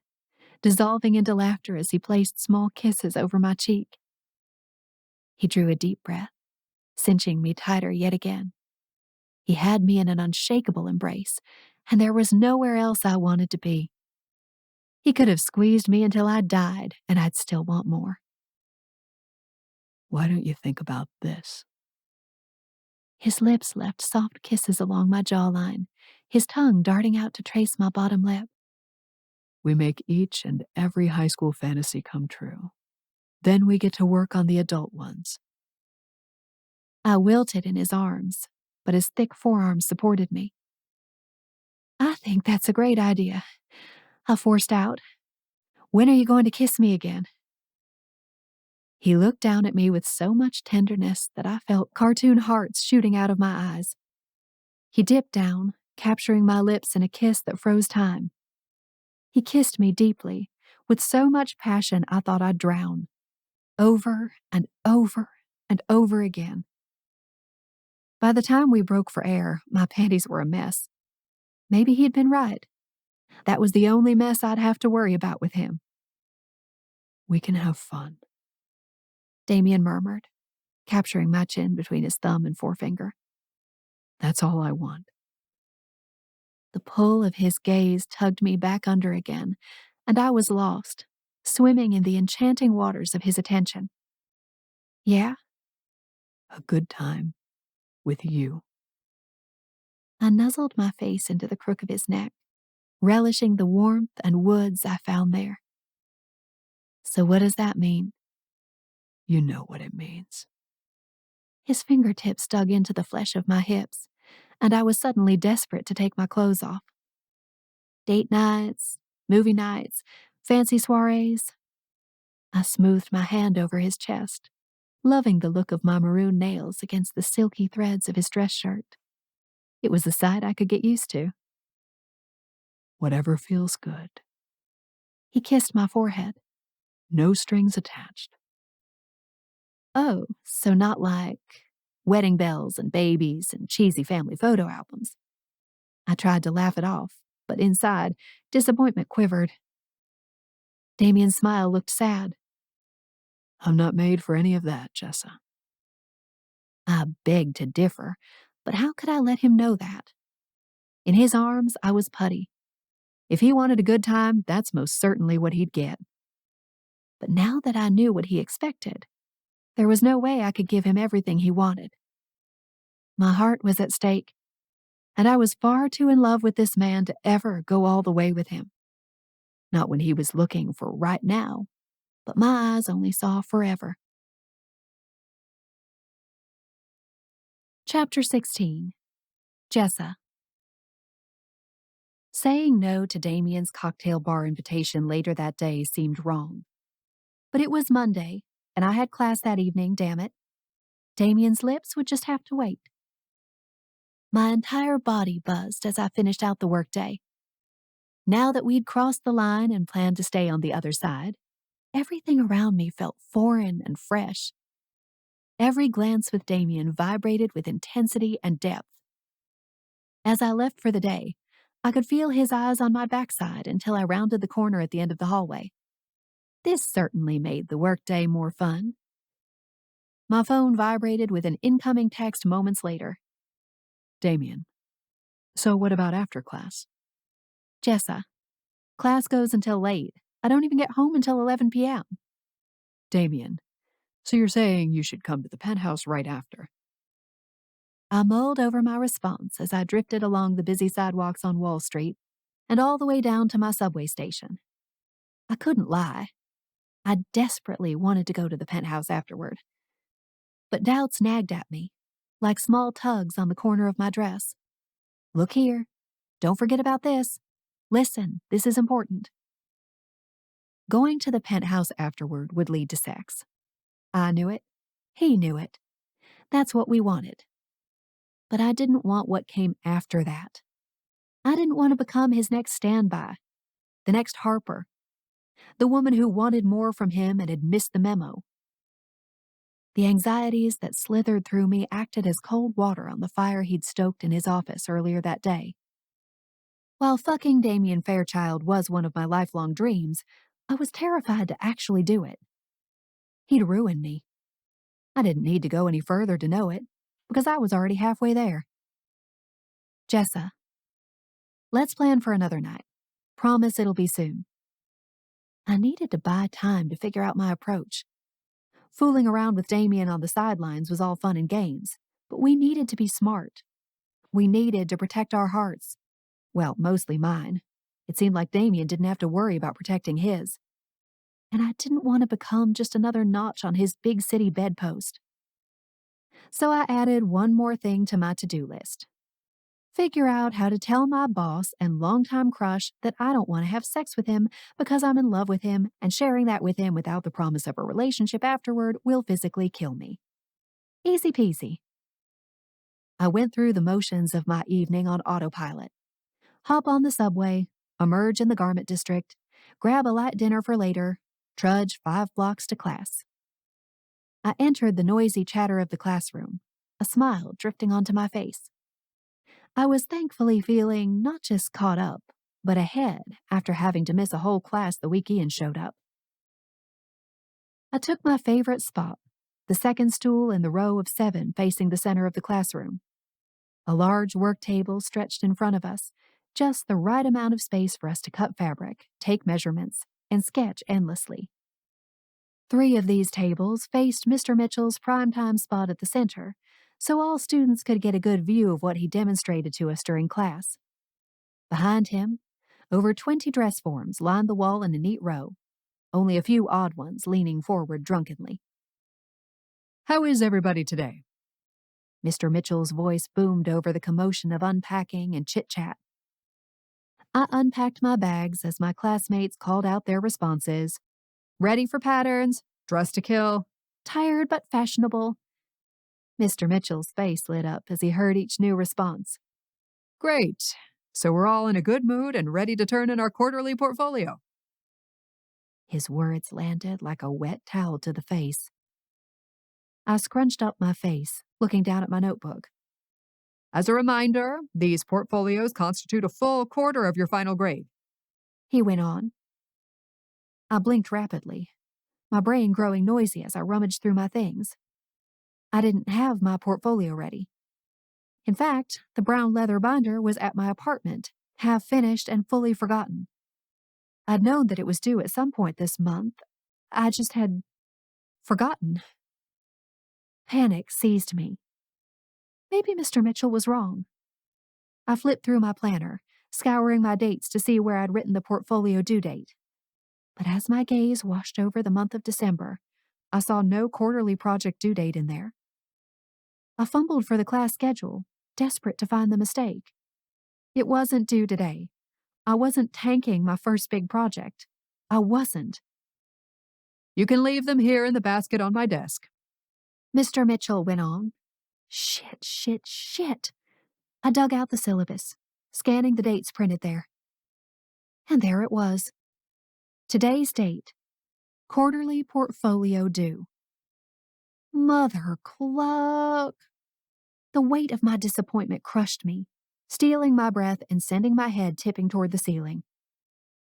dissolving into laughter as he placed small kisses over my cheek. He drew a deep breath, cinching me tighter yet again. He had me in an unshakable embrace, and there was nowhere else I wanted to be. He could have squeezed me until I died, and I'd still want more. Why don't you think about this? His lips left soft kisses along my jawline, his tongue darting out to trace my bottom lip. We make each and every high school fantasy come true. Then we get to work on the adult ones. I wilted in his arms, but his thick forearms supported me. I think that's a great idea, I forced out. When are you going to kiss me again? He looked down at me with so much tenderness that I felt cartoon hearts shooting out of my eyes. He dipped down, capturing my lips in a kiss that froze time. He kissed me deeply, with so much passion I thought I'd drown. Over and over and over again. By the time we broke for air, my panties were a mess. Maybe he'd been right. That was the only mess I'd have to worry about with him. We can have fun, Damian murmured, capturing my chin between his thumb and forefinger. That's all I want. The pull of his gaze tugged me back under again, and I was lost, swimming in the enchanting waters of his attention. Yeah? A good time with you. I nuzzled my face into the crook of his neck, relishing the warmth and woods I found there. So what does that mean? You know what it means. His fingertips dug into the flesh of my hips, and I was suddenly desperate to take my clothes off. Date nights, movie nights, fancy soirees. I smoothed my hand over his chest, loving the look of my maroon nails against the silky threads of his dress shirt. It was a sight I could get used to. Whatever feels good. He kissed my forehead. No strings attached. Oh, so not like wedding bells and babies and cheesy family photo albums. I tried to laugh it off, but inside, disappointment quivered. Damian's smile looked sad. I'm not made for any of that, Jessa. I begged to differ, but how could I let him know that? In his arms, I was putty. If he wanted a good time, that's most certainly what he'd get. But now that I knew what he expected, there was no way I could give him everything he wanted. My heart was at stake, and I was far too in love with this man to ever go all the way with him. Not when he was looking for right now, but my eyes only saw forever. Chapter 16. Jessa. Saying no to Damian's cocktail bar invitation later that day seemed wrong. But it was Monday, and I had class that evening, damn it. Damian's lips would just have to wait. My entire body buzzed as I finished out the workday. Now that we'd crossed the line and planned to stay on the other side, everything around me felt foreign and fresh. Every glance with Damian vibrated with intensity and depth. As I left for the day, I could feel his eyes on my backside until I rounded the corner at the end of the hallway. This certainly made the workday more fun. My phone vibrated with an incoming text moments later. Damian, so what about after class? Jessa, class goes until late. I don't even get home until 11 p.m. Damian, so you're saying you should come to the penthouse right after? I mulled over my response as I drifted along the busy sidewalks on Wall Street and all the way down to my subway station. I couldn't lie. I desperately wanted to go to the penthouse afterward. But doubts nagged at me, like small tugs on the corner of my dress. Look here. Don't forget about this. Listen, this is important. Going to the penthouse afterward would lead to sex. I knew it. He knew it. That's what we wanted. But I didn't want what came after that. I didn't want to become his next standby, the next Harper, the woman who wanted more from him and had missed the memo. The anxieties that slithered through me acted as cold water on the fire he'd stoked in his office earlier that day. While fucking Damian Fairchild was one of my lifelong dreams, I was terrified to actually do it. He'd ruin me. I didn't need to go any further to know it, because I was already halfway there. Jessa, let's plan for another night. Promise it'll be soon. I needed to buy time to figure out my approach. Fooling around with Damian on the sidelines was all fun and games, but we needed to be smart. We needed to protect our hearts. Well, mostly mine. It seemed like Damian didn't have to worry about protecting his. And I didn't want to become just another notch on his big city bedpost. So I added one more thing to my to-do list. Figure out how to tell my boss and longtime crush that I don't want to have sex with him because I'm in love with him, and sharing that with him without the promise of a relationship afterward will physically kill me. Easy peasy. I went through the motions of my evening on autopilot. Hop on the subway, emerge in the garment district, grab a light dinner for later, trudge 5 blocks to class. I entered the noisy chatter of the classroom, a smile drifting onto my face. I was thankfully feeling not just caught up, but ahead after having to miss a whole class the week Ian showed up. I took my favorite spot, the second stool in the row of 7 facing the center of the classroom. A large work table stretched in front of us, just the right amount of space for us to cut fabric, take measurements, and sketch endlessly. 3 of these tables faced Mr. Mitchell's primetime spot at the center, so all students could get a good view of what he demonstrated to us during class. Behind him, over 20 dress forms lined the wall in a neat row, only a few odd ones leaning forward drunkenly. How is everybody today? Mr. Mitchell's voice boomed over the commotion of unpacking and chit-chat. I unpacked my bags as my classmates called out their responses. Ready for patterns, dressed to kill, tired but fashionable. Mr. Mitchell's face lit up as he heard each new response. Great. So we're all in a good mood and ready to turn in our quarterly portfolio. His words landed like a wet towel to the face. I scrunched up my face, looking down at my notebook. As a reminder, these portfolios constitute a full quarter of your final grade. He went on. I blinked rapidly, my brain growing noisy as I rummaged through my things. I didn't have my portfolio ready. In fact, the brown leather binder was at my apartment, half finished and fully forgotten. I'd known that it was due at some point this month. I just had forgotten. Panic seized me. Maybe Mr. Mitchell was wrong. I flipped through my planner, scouring my dates to see where I'd written the portfolio due date. But as my gaze washed over the month of December, I saw no quarterly project due date in there. I fumbled for the class schedule, desperate to find the mistake. It wasn't due today. I wasn't tanking my first big project. I wasn't. You can leave them here in the basket on my desk. Mr. Mitchell went on. Shit. I dug out the syllabus, scanning the dates printed there. And there it was. Today's date. Quarterly portfolio due. Mother cluck. The weight of my disappointment crushed me, stealing my breath and sending my head tipping toward the ceiling.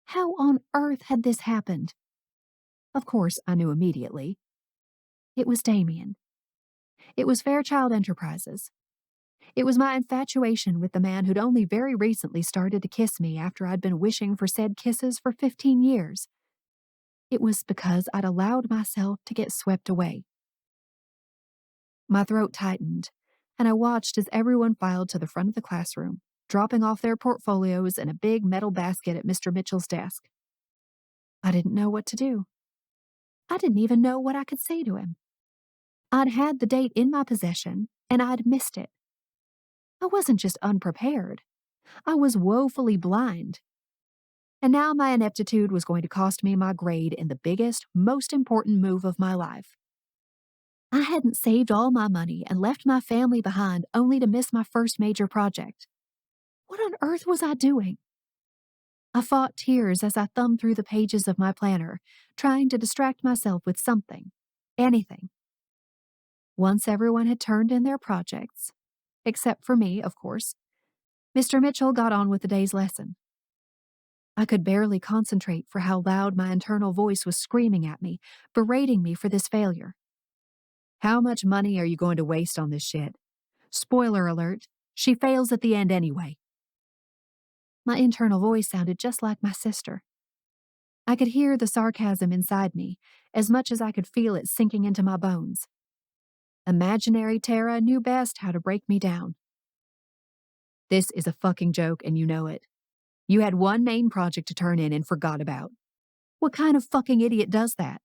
How on earth had this happened? Of course, I knew immediately. It was Damian. It was Fairchild Enterprises. It was my infatuation with the man who'd only very recently started to kiss me after I'd been wishing for said kisses for 15 years. It was because I'd allowed myself to get swept away. My throat tightened, and I watched as everyone filed to the front of the classroom, dropping off their portfolios in a big metal basket at Mr. Mitchell's desk. I didn't know what to do. I didn't even know what I could say to him. I'd had the date in my possession, and I'd missed it. I wasn't just unprepared. I was woefully blind. And now my ineptitude was going to cost me my grade in the biggest, most important move of my life. I hadn't saved all my money and left my family behind only to miss my first major project. What on earth was I doing? I fought tears as I thumbed through the pages of my planner, trying to distract myself with something, anything. Once everyone had turned in their projects, except for me, of course, Mr. Mitchell got on with the day's lesson. I could barely concentrate for how loud my internal voice was screaming at me, berating me for this failure. How much money are you going to waste on this shit? Spoiler alert, she fails at the end anyway. My internal voice sounded just like my sister. I could hear the sarcasm inside me, as much as I could feel it sinking into my bones. Imaginary Tara knew best how to break me down. This is a fucking joke and you know it. You had one main project to turn in and forgot about. What kind of fucking idiot does that?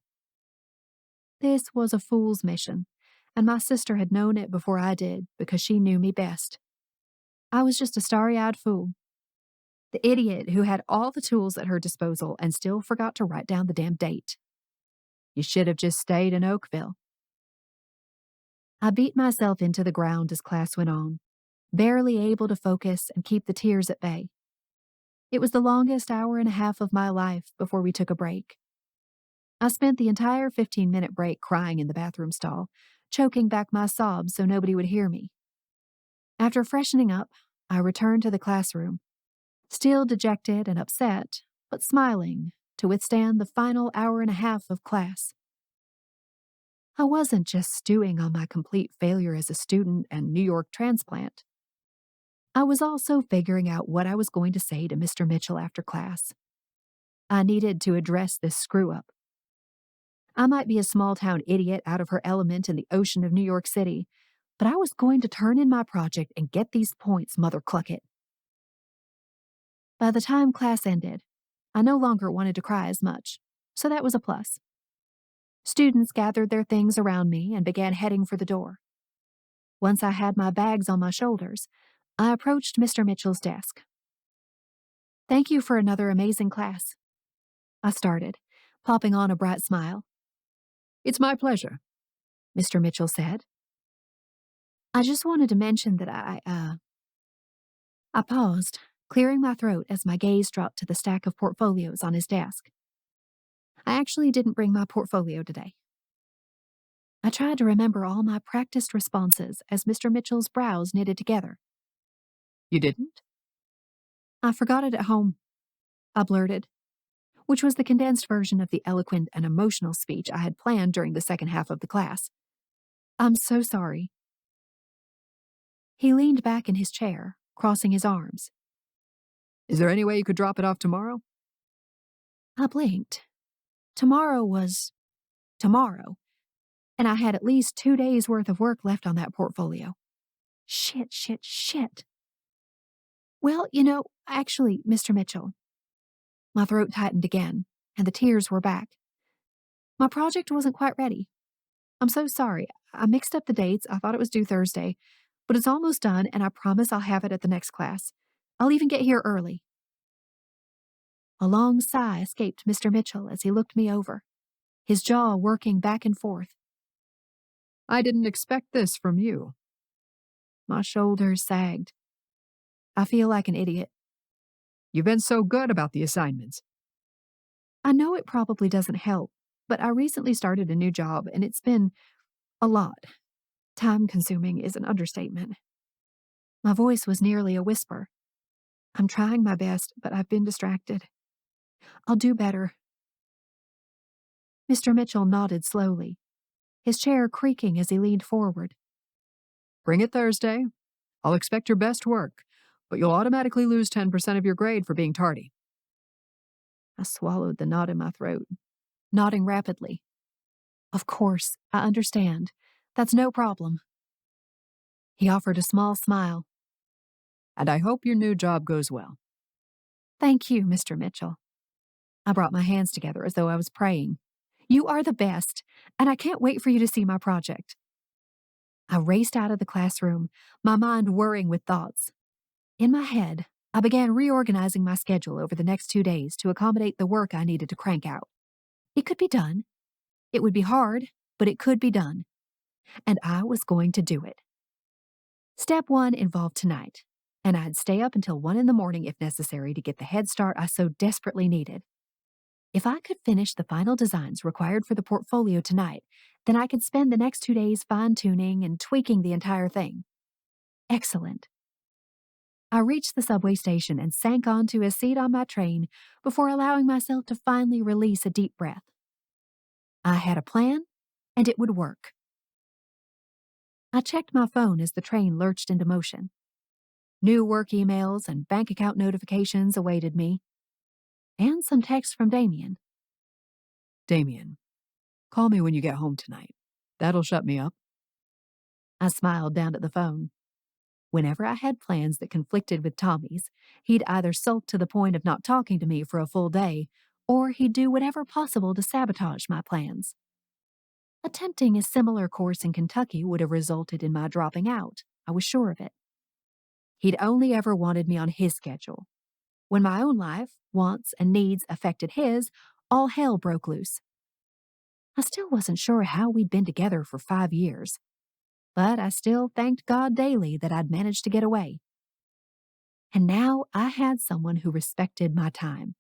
This was a fool's mission, and my sister had known it before I did because she knew me best. I was just a starry-eyed fool. The idiot who had all the tools at her disposal and still forgot to write down the damn date. You should have just stayed in Oakville. I beat myself into the ground as class went on, barely able to focus and keep the tears at bay. It was the longest hour and a half of my life before we took a break. I spent the entire 15-minute break crying in the bathroom stall, choking back my sobs so nobody would hear me. After freshening up, I returned to the classroom, still dejected and upset, but smiling to withstand the final hour and a half of class. I wasn't just stewing on my complete failure as a student and New York transplant. I was also figuring out what I was going to say to Mr. Mitchell after class. I needed to address this screw-up. I might be a small-town idiot out of her element in the ocean of New York City, but I was going to turn in my project and get these points, mother cluck it. By the time class ended, I no longer wanted to cry as much, so that was a plus. Students gathered their things around me and began heading for the door. Once I had my bags on my shoulders, I approached Mr. Mitchell's desk. Thank you for another amazing class. I started, popping on a bright smile. It's my pleasure, Mr. Mitchell said. I just wanted to mention that I paused, clearing my throat as my gaze dropped to the stack of portfolios on his desk. I actually didn't bring my portfolio today. I tried to remember all my practiced responses as Mr. Mitchell's brows knitted together. You didn't? I forgot it at home, I blurted, which was the condensed version of the eloquent and emotional speech I had planned during the second half of the class. I'm so sorry. He leaned back in his chair, crossing his arms. Is there any way you could drop it off tomorrow? I blinked. Tomorrow was tomorrow, and I had at least 2 days' worth of work left on that portfolio. Shit. Well, actually, Mr. Mitchell. My throat tightened again, and the tears were back. My project wasn't quite ready. I'm so sorry. I mixed up the dates. I thought it was due Thursday, but it's almost done, and I promise I'll have it at the next class. I'll even get here early. A long sigh escaped Mr. Mitchell as he looked me over, his jaw working back and forth. I didn't expect this from you. My shoulders sagged. I feel like an idiot. You've been so good about the assignments. I know it probably doesn't help, but I recently started a new job, and it's been a lot. Time-consuming is an understatement. My voice was nearly a whisper. I'm trying my best, but I've been distracted. I'll do better. Mr. Mitchell nodded slowly, his chair creaking as he leaned forward. Bring it Thursday. I'll expect your best work, but you'll automatically lose 10% of your grade for being tardy. I swallowed the knot in my throat, nodding rapidly. Of course, I understand. That's no problem. He offered a small smile. And I hope your new job goes well. Thank you, Mr. Mitchell. I brought my hands together as though I was praying. You are the best, and I can't wait for you to see my project. I raced out of the classroom, my mind whirring with thoughts. In my head, I began reorganizing my schedule over the next 2 days to accommodate the work I needed to crank out. It could be done. It would be hard, but it could be done. And I was going to do it. Step 1 involved tonight, and I'd stay up until 1 in the morning if necessary to get the head start I so desperately needed. If I could finish the final designs required for the portfolio tonight, then I could spend the next 2 days fine-tuning and tweaking the entire thing. Excellent. I reached the subway station and sank onto a seat on my train before allowing myself to finally release a deep breath. I had a plan, and it would work. I checked my phone as the train lurched into motion. New work emails and bank account notifications awaited me, and some texts from Damian. Damian, call me when you get home tonight. That'll shut me up. I smiled down at the phone. Whenever I had plans that conflicted with Tommy's, he'd either sulk to the point of not talking to me for a full day, or he'd do whatever possible to sabotage my plans. Attempting a similar course in Kentucky would have resulted in my dropping out. I was sure of it. He'd only ever wanted me on his schedule. When my own life, wants, and needs affected his, all hell broke loose. I still wasn't sure how we'd been together for 5 years, but I still thanked God daily that I'd managed to get away. And now I had someone who respected my time.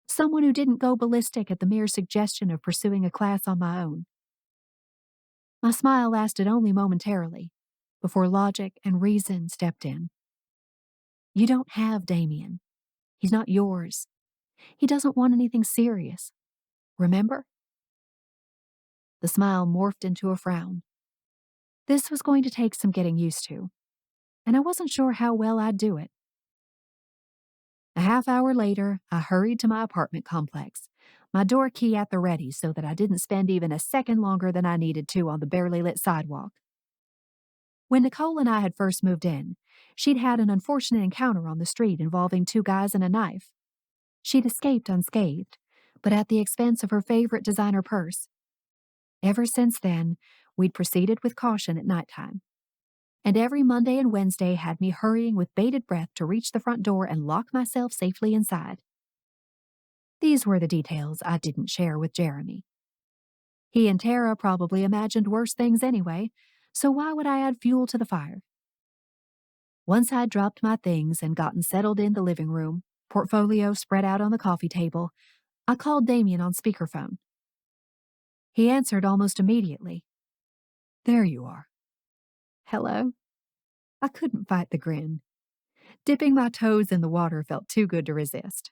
Someone who didn't go ballistic at the mere suggestion of pursuing a class on my own. My smile lasted only momentarily, before logic and reason stepped in. You don't have Damian. He's not yours. He doesn't want anything serious. Remember? The smile morphed into a frown. This was going to take some getting used to, and I wasn't sure how well I'd do it. A half hour later, I hurried to my apartment complex, my door key at the ready so that I didn't spend even a second longer than I needed to on the barely lit sidewalk. When Nicole and I had first moved in, she'd had an unfortunate encounter on the street involving 2 guys and a knife. She'd escaped unscathed, but at the expense of her favorite designer purse. Ever since then, we'd proceeded with caution at nighttime. And every Monday and Wednesday had me hurrying with bated breath to reach the front door and lock myself safely inside. These were the details I didn't share with Jeremy. He and Tara probably imagined worse things anyway, so why would I add fuel to the fire? Once I'd dropped my things and gotten settled in the living room, portfolio spread out on the coffee table, I called Damian on speakerphone. He answered almost immediately. There you are. Hello? I couldn't fight the grin. Dipping my toes in the water felt too good to resist.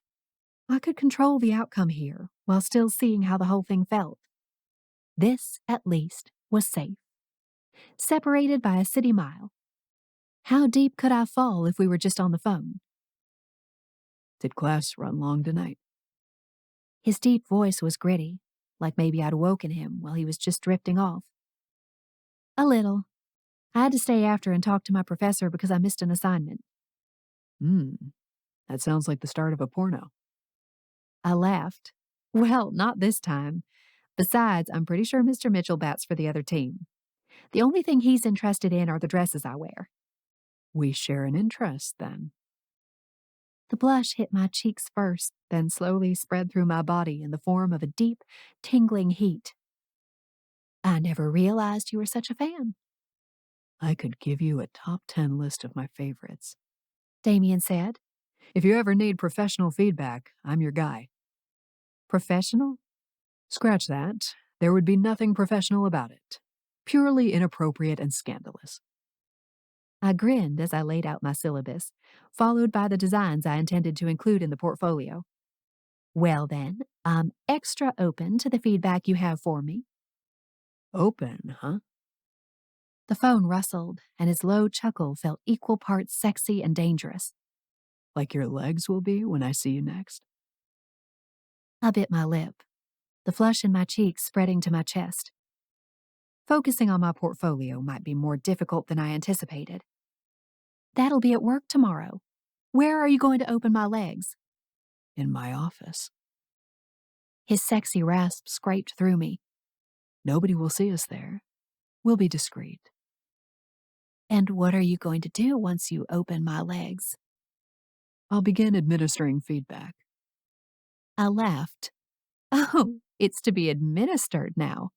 I could control the outcome here while still seeing how the whole thing felt. This, at least, was safe. Separated by a city mile. How deep could I fall if we were just on the phone? Did class run long tonight? His deep voice was gritty, like maybe I'd woken him while he was just drifting off. A little. I had to stay after and talk to my professor because I missed an assignment. That sounds like the start of a porno. I laughed. Well, not this time. Besides, I'm pretty sure Mr. Mitchell bats for the other team. The only thing he's interested in are the dresses I wear. We share an interest, then. The blush hit my cheeks first, then slowly spread through my body in the form of a deep, tingling heat. I never realized you were such a fan. I could give you a top 10 list of my favorites. Damian said. If you ever need professional feedback, I'm your guy. Professional? Scratch that. There would be nothing professional about it. Purely inappropriate and scandalous. I grinned as I laid out my syllabus, followed by the designs I intended to include in the portfolio. Well then, I'm extra open to the feedback you have for me. Open, huh? The phone rustled, and his low chuckle felt equal parts sexy and dangerous. Like your legs will be when I see you next? I bit my lip, the flush in my cheeks spreading to my chest. Focusing on my portfolio might be more difficult than I anticipated. That'll be at work tomorrow. Where are you going to open my legs? In my office. His sexy rasp scraped through me. Nobody will see us there. We'll be discreet. And what are you going to do once you open my legs? I'll begin administering feedback. I laughed. Oh, it's to be administered now.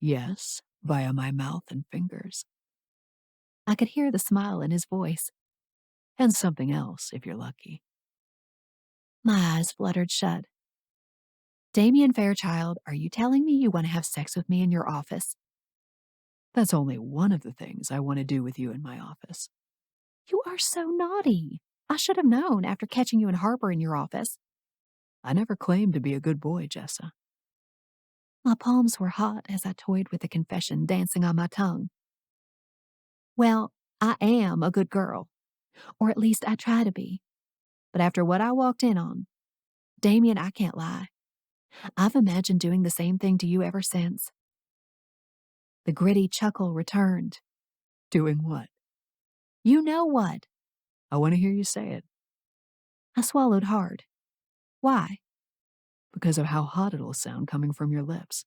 Yes, via my mouth and fingers. I could hear the smile in his voice. And something else, if you're lucky. My eyes fluttered shut. Damian Fairchild, are you telling me you want to have sex with me in your office? That's only one of the things I want to do with you in my office. You are so naughty. I should have known after catching you and Harper in your office. I never claimed to be a good boy, Jessa. My palms were hot as I toyed with the confession dancing on my tongue. Well, I am a good girl. Or at least I try to be. But after what I walked in on, Damian, I can't lie. I've imagined doing the same thing to you ever since. The gritty chuckle returned. Doing what? You know what? I want to hear you say it. I swallowed hard. Why? Because of how hot it'll sound coming from your lips.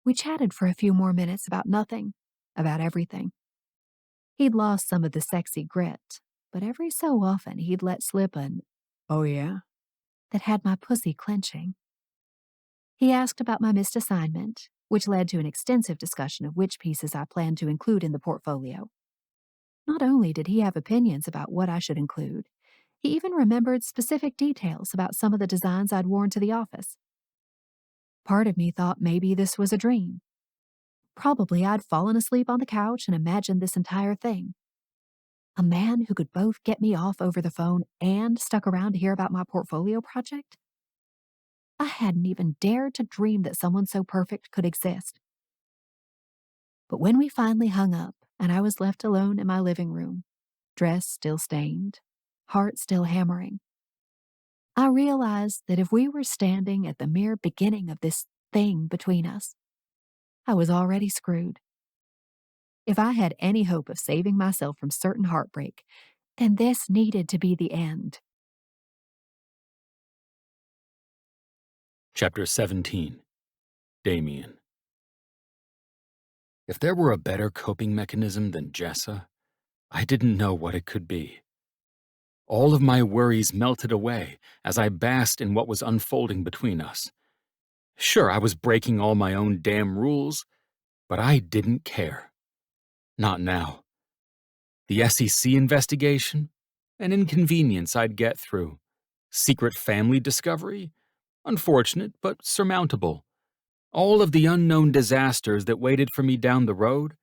We chatted for a few more minutes about nothing, about everything. He'd lost some of the sexy grit, but every so often he'd let slip an "Oh yeah?" that had my pussy clenching. He asked about my missed assignment, which led to an extensive discussion of which pieces I planned to include in the portfolio. Not only did he have opinions about what I should include, he even remembered specific details about some of the designs I'd worn to the office. Part of me thought maybe this was a dream. Probably I'd fallen asleep on the couch and imagined this entire thing. A man who could both get me off over the phone and stuck around to hear about my portfolio project? I hadn't even dared to dream that someone so perfect could exist. But when we finally hung up and I was left alone in my living room, dress still stained, heart still hammering, I realized that if we were standing at the mere beginning of this thing between us, I was already screwed. If I had any hope of saving myself from certain heartbreak, then this needed to be the end. Chapter 17. Damian. If there were a better coping mechanism than Jessa, I didn't know what it could be. All of my worries melted away as I basked in what was unfolding between us. Sure, I was breaking all my own damn rules, but I didn't care. Not now. The SEC investigation? An inconvenience I'd get through. Secret family discovery? Unfortunate, but surmountable. All of the unknown disasters that waited for me down the road?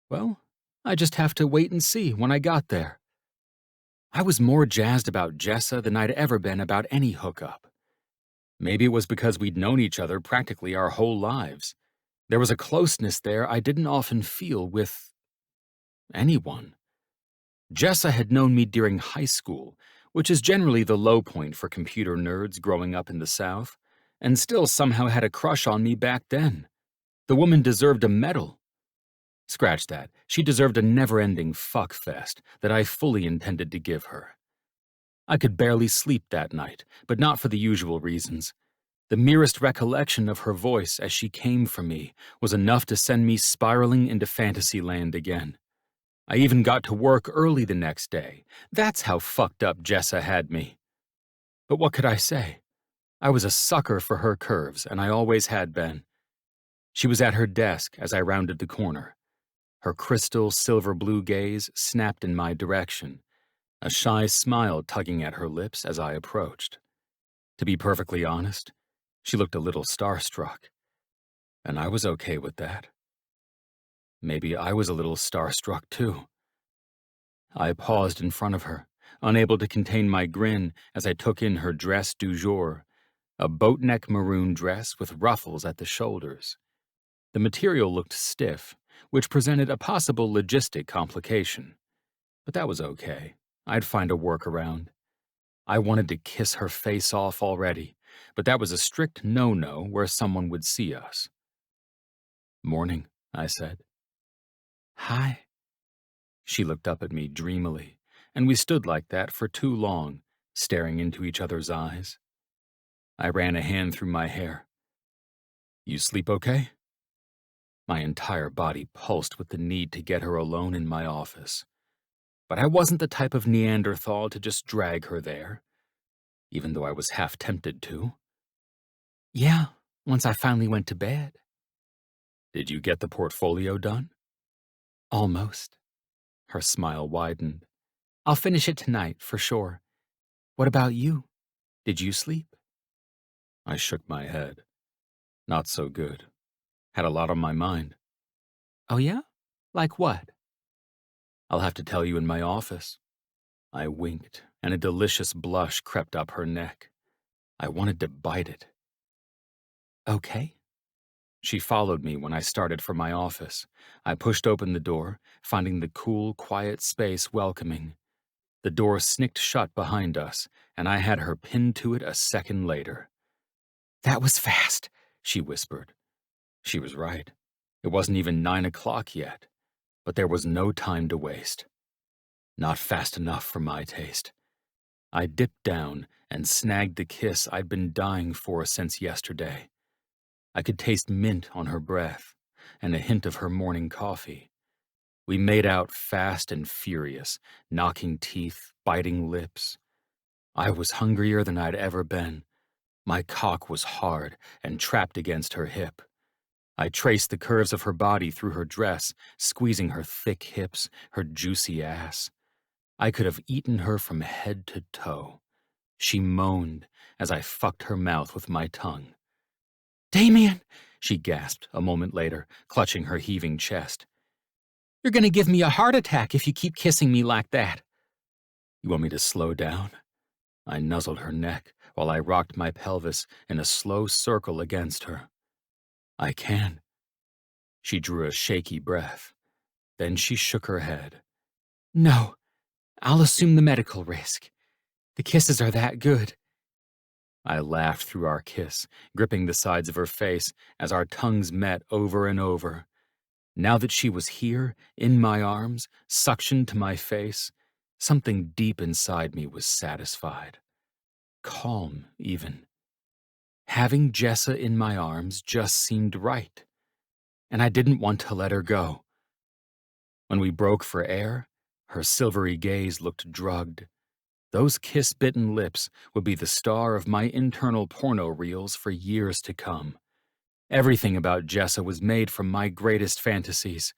Well, I just have to wait and see when I got there. I was more jazzed about Jessa than I'd ever been about any hookup. Maybe it was because we'd known each other practically our whole lives. There was a closeness there I didn't often feel with anyone. Jessa had known me during high school, which is generally the low point for computer nerds growing up in the South, and still somehow had a crush on me back then. The woman deserved a medal. Scratch that. She deserved a never-ending fuckfest that I fully intended to give her. I could barely sleep that night, but not for the usual reasons. The merest recollection of her voice as she came for me was enough to send me spiraling into fantasy land again. I even got to work early the next day. That's how fucked up Jessa had me. But what could I say? I was a sucker for her curves, and I always had been. She was at her desk as I rounded the corner. Her crystal silver blue gaze snapped in my direction. a shy smile tugging at her lips as I approached. To be perfectly honest, she looked a little starstruck, and I was okay with that. Maybe I was a little starstruck too. I paused in front of her, unable to contain my grin as I took in her dress du jour, a boat-neck maroon dress with ruffles at the shoulders. The material looked stiff, which presented a possible logistic complication. But that was okay. I'd find a workaround. I wanted to kiss her face off already, but that was a strict no-no where someone would see us. "Morning," I said. "Hi." She looked up at me dreamily, and we stood like that for too long, staring into each other's eyes. I ran a hand through my hair. "You sleep okay?" My entire body pulsed with the need to get her alone in my office. But I wasn't the type of Neanderthal to just drag her there, even though I was half tempted to. "Yeah, once I finally went to bed." "Did you get the portfolio done?" "Almost." Her smile widened. "I'll finish it tonight, for sure. What about you? Did you sleep?" I shook my head. Not so good. Had a lot on my mind. "Oh yeah? Like what?" "I'll have to tell you in my office." I winked, and a delicious blush crept up her neck. I wanted to bite it. "Okay." She followed me when I started for my office. I pushed open the door, finding the cool, quiet space welcoming. The door snicked shut behind us, and I had her pinned to it a second later. "That was fast," she whispered. She was right. It wasn't even 9 o'clock yet, but there was no time to waste. Not fast enough for my taste. I dipped down and snagged the kiss I'd been dying for since yesterday. I could taste mint on her breath and a hint of her morning coffee. We made out fast and furious, knocking teeth, biting lips. I was hungrier than I'd ever been. My cock was hard and trapped against her hip. I traced the curves of her body through her dress, squeezing her thick hips, her juicy ass. I could have eaten her from head to toe. She moaned as I fucked her mouth with my tongue. "Damian," she gasped a moment later, clutching her heaving chest. "you're gonna give me a heart attack if you keep kissing me like that." "You want me to slow down?" I nuzzled her neck while I rocked my pelvis in a slow circle against her. "I can." She drew a shaky breath. Then she shook her head. "No, I'll assume the medical risk. The kisses are that good." I laughed through our kiss, gripping the sides of her face as our tongues met over and over. Now that she was here, in my arms, suctioned to my face, something deep inside me was satisfied. Calm, even. Having Jessa in my arms just seemed right, and I didn't want to let her go. When we broke for air, her silvery gaze looked drugged. Those kiss-bitten lips would be the star of my internal porno reels for years to come. Everything about Jessa was made from my greatest fantasies.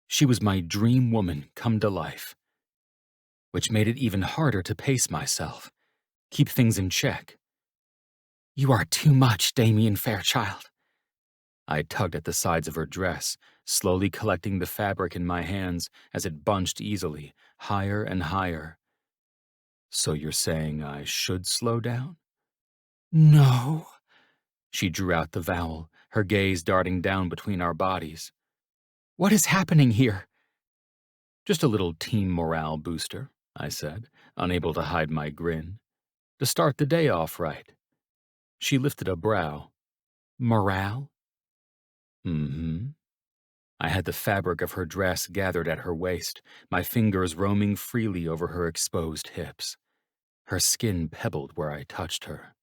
She was my dream woman come to life. Which made it even harder to pace myself, keep things in check. "You are too much, Damian Fairchild." I tugged at the sides of her dress, slowly collecting the fabric in my hands as it bunched easily, higher and higher. "So you're saying I should slow down?" "No." She drew out the vowel, her gaze darting down between our bodies. "What is happening here?" "Just a little team morale booster," I said, unable to hide my grin. "To start the day off right." She lifted a brow. "Morale?" "Mm-hmm." I had the fabric of her dress gathered at her waist, my fingers roaming freely over her exposed hips. Her skin pebbled where I touched her.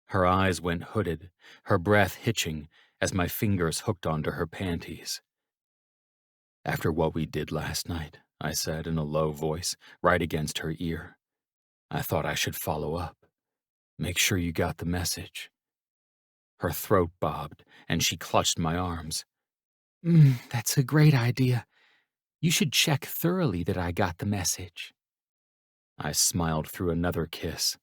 Her eyes went hooded, her breath hitching as my fingers hooked onto her panties. "After what we did last night," I said in a low voice, right against her ear, "I thought I should follow up. Make sure you got the message." Her throat bobbed, and she clutched my arms. "That's a great idea. You should check thoroughly that I got the message." I smiled through another kiss.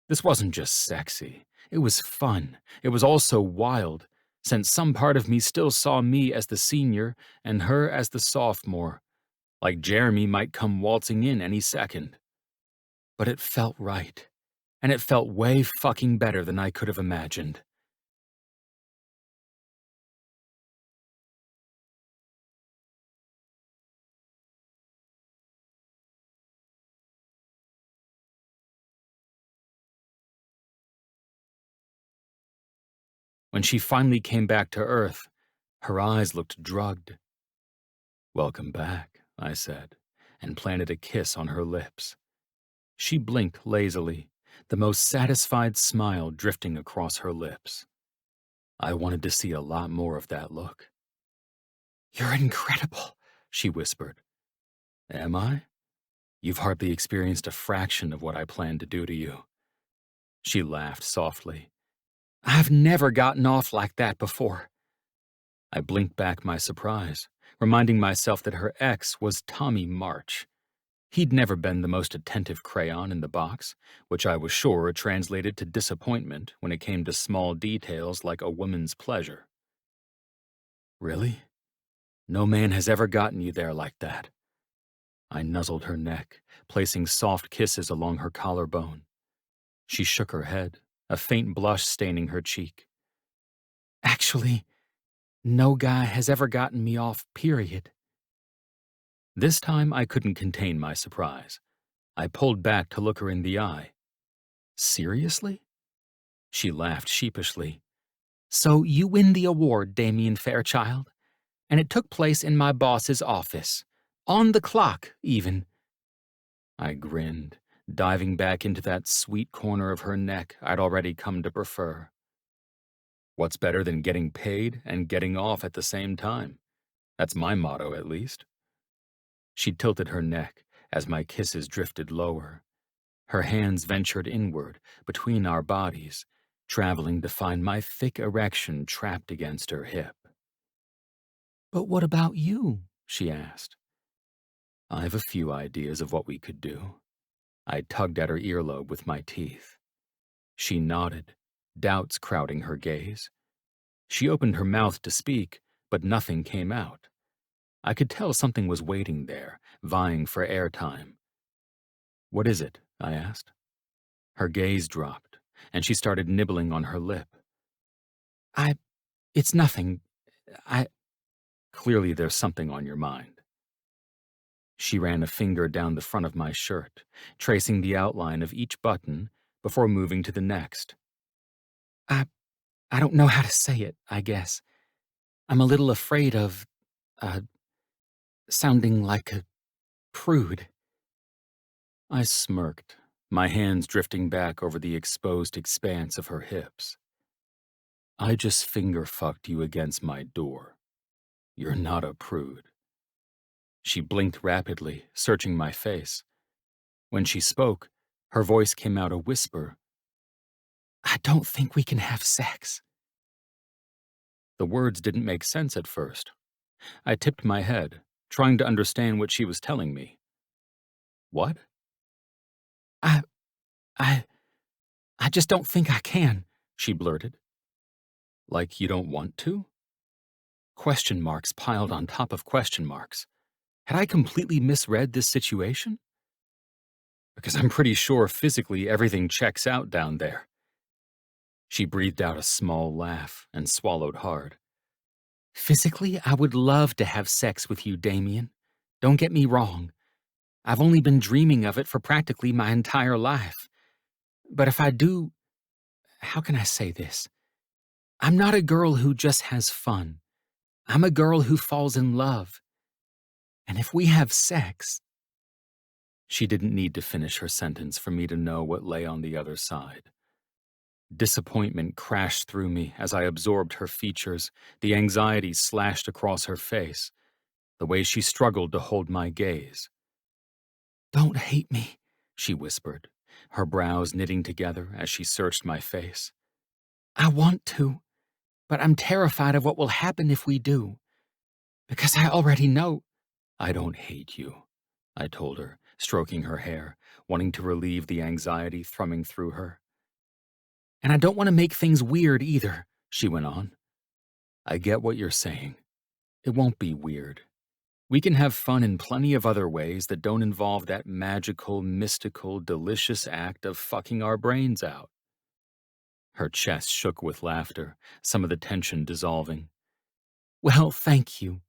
This wasn't just sexy. It was fun. It was also wild, since some part of me still saw me as the senior and her as the sophomore, like Jeremy might come waltzing in any second. But it felt right, and it felt way fucking better than I could have imagined. When she finally came back to Earth, her eyes looked drugged. "Welcome back," I said, and planted a kiss on her lips. She blinked lazily, the most satisfied smile drifting across her lips. I wanted to see a lot more of that look. "You're incredible," she whispered. "Am I? You've hardly experienced a fraction of what I plan to do to you." She laughed softly. "I've never gotten off like that before." I blinked back my surprise, reminding myself that her ex was Tommy March. He'd never been the most attentive crayon in the box, which I was sure translated to disappointment when it came to small details like a woman's pleasure. "Really? No man has ever gotten you there like that?" I nuzzled her neck, placing soft kisses along her collarbone. She shook her head, a faint blush staining her cheek. "Actually, no guy has ever gotten me off, period." This time I couldn't contain my surprise. I pulled back to look her in the eye. "Seriously?" She laughed sheepishly. "So you win the award, Damian Fairchild. And it took place in my boss's office. On the clock, even." I grinned, diving back into that sweet corner of her neck I'd already come to prefer. What's better than getting paid and getting off at the same time? That's my motto, at least. She tilted her neck as my kisses drifted lower. Her hands ventured inward, between our bodies, traveling to find my thick erection trapped against her hip. "But what about you?" she asked. "I've a few ideas of what we could do." I tugged at her earlobe with my teeth. She nodded, doubts crowding her gaze. She opened her mouth to speak, but nothing came out. I could tell something was waiting there, vying for airtime. "What is it?" I asked. Her gaze dropped, and she started nibbling on her lip. It's nothing. Clearly there's something on your mind." She ran a finger down the front of my shirt, tracing the outline of each button before moving to the next. I don't know how to say it, I guess. I'm a little afraid of, sounding like a prude." I smirked, my hands drifting back over the exposed expanse of her hips. "I just finger-fucked you against my door. You're not a prude." She blinked rapidly, searching my face. When she spoke, her voice came out a whisper. "I don't think we can have sex." The words didn't make sense at first. I tipped my head, trying to understand what she was telling me. "What?" I, I, I just don't think I can," she blurted. "Like you don't want to?" Question marks piled on top of question marks. Had I completely misread this situation? Because I'm pretty sure physically everything checks out down there. She breathed out a small laugh and swallowed hard. "Physically, I would love to have sex with you, Damian. Don't get me wrong. I've only been dreaming of it for practically my entire life. But if I do, how can I say this? I'm not a girl who just has fun. I'm a girl who falls in love. And if we have sex..." She didn't need to finish her sentence for me to know what lay on the other side. Disappointment crashed through me as I absorbed her features, the anxiety slashed across her face, the way she struggled to hold my gaze. "Don't hate me," she whispered, her brows knitting together as she searched my face. "I want to, but I'm terrified of what will happen if we do. Because I already know..." "I don't hate you," I told her, stroking her hair, wanting to relieve the anxiety thrumming through her. "And I don't want to make things weird either," she went on. "I get what you're saying. It won't be weird. We can have fun in plenty of other ways that don't involve that magical, mystical, delicious act of fucking our brains out." Her chest shook with laughter, some of the tension dissolving. "Well, thank you."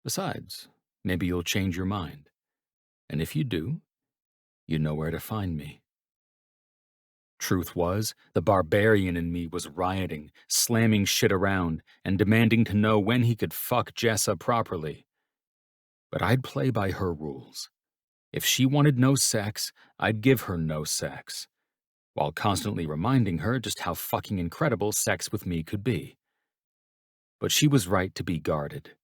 "Besides, maybe you'll change your mind. And if you do, you know where to find me." Truth was, the barbarian in me was rioting, slamming shit around, and demanding to know when he could fuck Jessa properly. But I'd play by her rules. If she wanted no sex, I'd give her no sex, while constantly reminding her just how fucking incredible sex with me could be. But she was right to be guarded,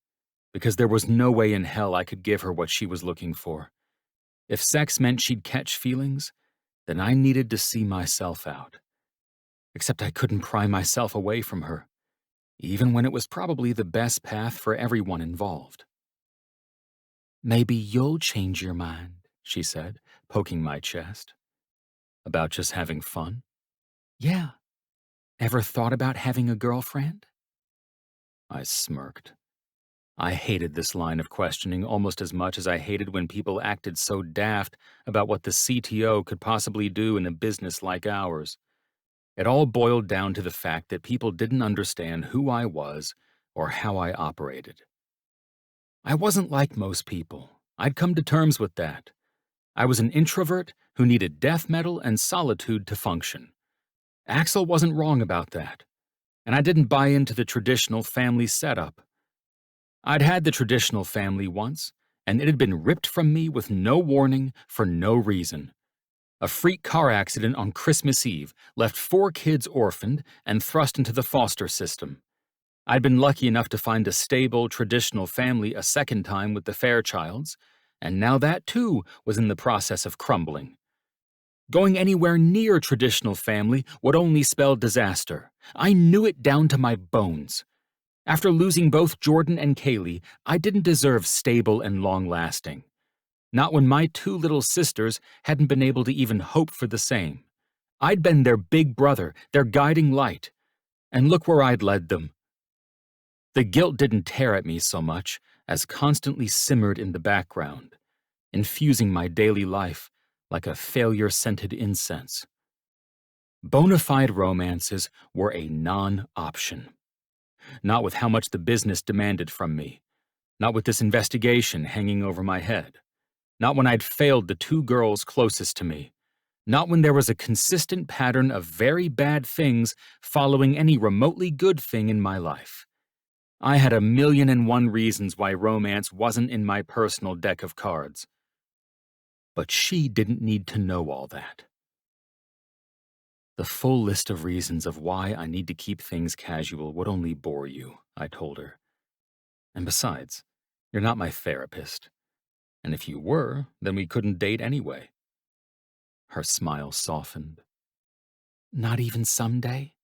because there was no way in hell I could give her what she was looking for. If sex meant she'd catch feelings, then I needed to see myself out. Except I couldn't pry myself away from her, even when it was probably the best path for everyone involved. "Maybe you'll change your mind," she said, poking my chest. "About just having fun?" "Yeah. Ever thought about having a girlfriend?" I smirked. I hated this line of questioning almost as much as I hated when people acted so daft about what the CTO could possibly do in a business like ours. It all boiled down to the fact that people didn't understand who I was or how I operated. I wasn't like most people. I'd come to terms with that. I was an introvert who needed death metal and solitude to function. Axel wasn't wrong about that, and I didn't buy into the traditional family setup. I'd had the traditional family once, and it had been ripped from me with no warning for no reason. A freak car accident on Christmas Eve left 4 kids orphaned and thrust into the foster system. I'd been lucky enough to find a stable, traditional family a second time with the Fairchilds, and now that too was in the process of crumbling. Going anywhere near traditional family would only spell disaster. I knew it down to my bones. After losing both Jordan and Kaylee, I didn't deserve stable and long-lasting. Not when my 2 little sisters hadn't been able to even hope for the same. I'd been their big brother, their guiding light. And look where I'd led them. The guilt didn't tear at me so much as constantly simmered in the background, infusing my daily life like a failure-scented incense. Bona fide romances were a non-option. Not with how much the business demanded from me. Not with this investigation hanging over my head. Not when I'd failed the 2 girls closest to me. Not when there was a consistent pattern of very bad things following any remotely good thing in my life. I had 1,000,001 reasons why romance wasn't in my personal deck of cards. But she didn't need to know all that. "The full list of reasons of why I need to keep things casual would only bore you," I told her. "And besides, you're not my therapist. And if you were, then we couldn't date anyway." Her smile softened. "Not even someday?"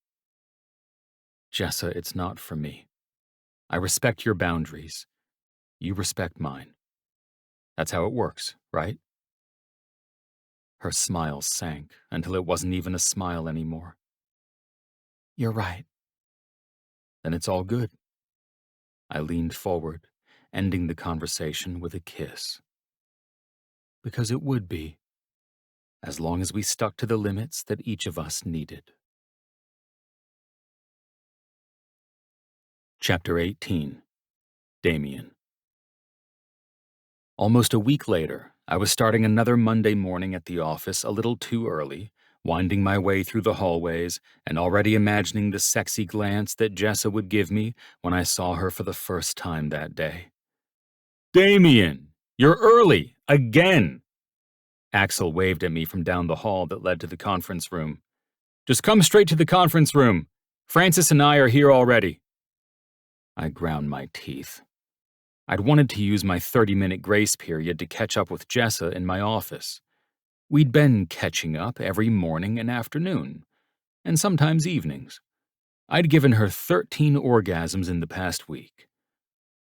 "Jessa, it's not for me. I respect your boundaries. You respect mine. That's how it works, right?" Her smile sank until it wasn't even a smile anymore. "You're right." "Then it's all good." I leaned forward, ending the conversation with a kiss. Because it would be, as long as we stuck to the limits that each of us needed. Chapter 18. Damian. Almost a week later, I was starting another Monday morning at the office a little too early, winding my way through the hallways and already imagining the sexy glance that Jessa would give me when I saw her for the first time that day. "Damian, you're early, again!" Axel waved at me from down the hall that led to the conference room. "Just come straight to the conference room. Francis and I are here already." I ground my teeth. I'd wanted to use my 30-minute grace period to catch up with Jessa in my office. We'd been catching up every morning and afternoon, and sometimes evenings. I'd given her 13 orgasms in the past week.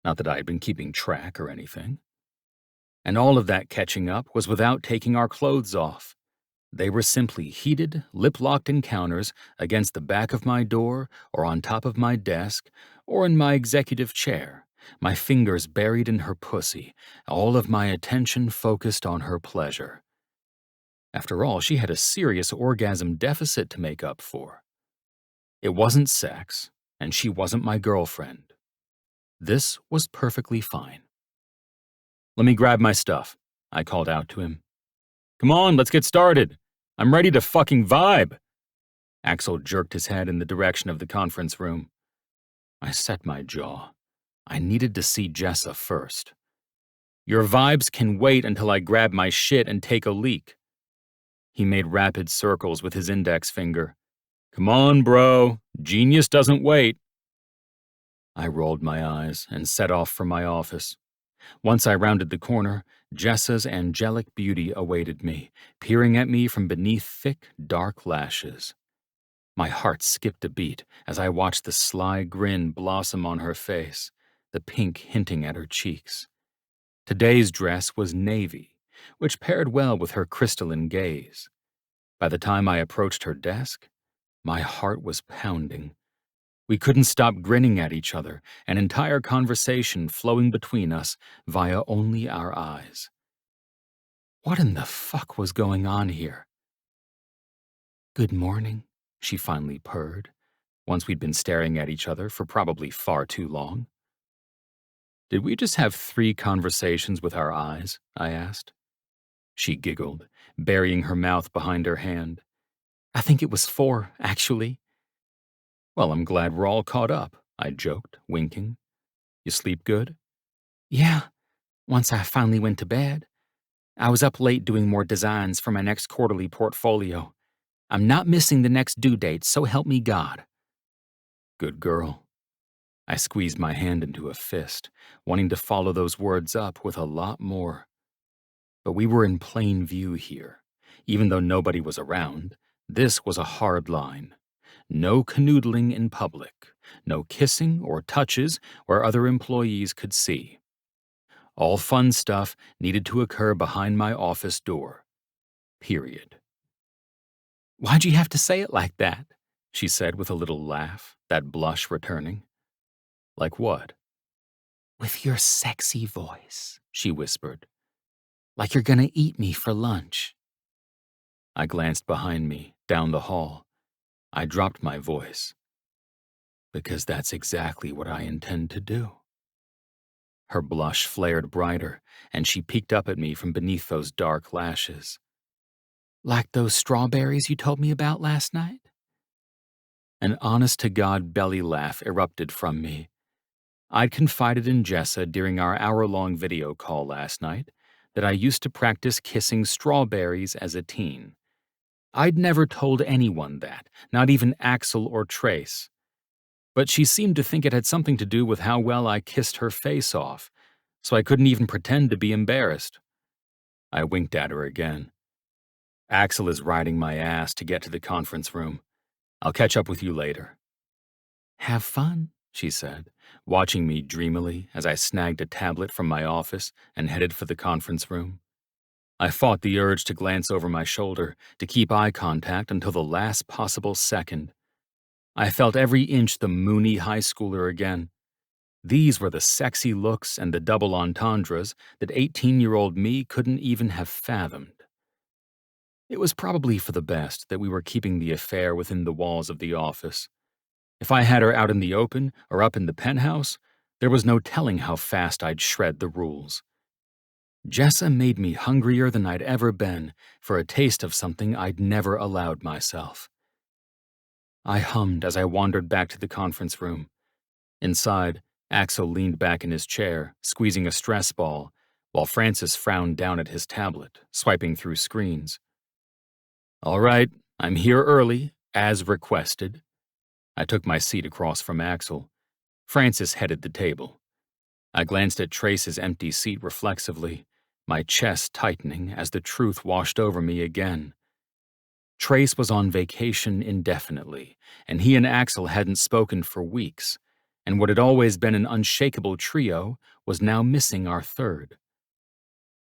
Not that I'd been keeping track or anything. And all of that catching up was without taking our clothes off. They were simply heated, lip-locked encounters against the back of my door or on top of my desk or in my executive chair, my fingers buried in her pussy, all of my attention focused on her pleasure. After all, she had a serious orgasm deficit to make up for. It wasn't sex, and she wasn't my girlfriend. This was perfectly fine. "Let me grab my stuff," I called out to him. "Come on, let's get started. I'm ready to fucking vibe." Axel jerked his head in the direction of the conference room. I set my jaw. I needed to see Jessa first. "Your vibes can wait until I grab my shit and take a leak." He made rapid circles with his index finger. "Come on, bro. Genius doesn't wait." I rolled my eyes and set off for my office. Once I rounded the corner, Jessa's angelic beauty awaited me, peering at me from beneath thick, dark lashes. My heart skipped a beat as I watched the sly grin blossom on her face, the pink hinting at her cheeks. Today's dress was navy, which paired well with her crystalline gaze. By the time I approached her desk, my heart was pounding. We couldn't stop grinning at each other, an entire conversation flowing between us via only our eyes. What in the fuck was going on here? "Good morning," she finally purred, once we'd been staring at each other for probably far too long. "Did we just have 3 conversations with our eyes?" I asked. She giggled, burying her mouth behind her hand. "I think it was 4, actually." "Well, I'm glad we're all caught up," I joked, winking. "You sleep good?" "Yeah, once I finally went to bed. I was up late doing more designs for my next quarterly portfolio. I'm not missing the next due date, so help me God." "Good girl." I squeezed my hand into a fist, wanting to follow those words up with a lot more. But we were in plain view here. Even though nobody was around, this was a hard line. No canoodling in public, no kissing or touches where other employees could see. All fun stuff needed to occur behind my office door. Period. "Why'd you have to say it like that?" she said with a little laugh, that blush returning. "Like what?" "With your sexy voice," she whispered. "Like you're gonna eat me for lunch." I glanced behind me, down the hall. I dropped my voice. "Because that's exactly what I intend to do." Her blush flared brighter, and she peeked up at me from beneath those dark lashes. "Like those strawberries you told me about last night?" An honest-to-God belly laugh erupted from me. I'd confided in Jessa during our hour-long video call last night that I used to practice kissing strawberries as a teen. I'd never told anyone that, not even Axel or Trace. But she seemed to think it had something to do with how well I kissed her face off, so I couldn't even pretend to be embarrassed. I winked at her again. "Axel is riding my ass to get to the conference room. I'll catch up with you later." "Have fun," she said, watching me dreamily as I snagged a tablet from my office and headed for the conference room. I fought the urge to glance over my shoulder, to keep eye contact until the last possible second. I felt every inch the moony high schooler again. These were the sexy looks and the double entendres that 18-year-old me couldn't even have fathomed. It was probably for the best that we were keeping the affair within the walls of the office. If I had her out in the open or up in the penthouse, there was no telling how fast I'd shred the rules. Jessa made me hungrier than I'd ever been for a taste of something I'd never allowed myself. I hummed as I wandered back to the conference room. Inside, Axel leaned back in his chair, squeezing a stress ball, while Francis frowned down at his tablet, swiping through screens. "All right, I'm here early, as requested." I took my seat across from Axel. Francis headed the table. I glanced at Trace's empty seat reflexively, my chest tightening as the truth washed over me again. Trace was on vacation indefinitely, and he and Axel hadn't spoken for weeks, and what had always been an unshakable trio was now missing our third.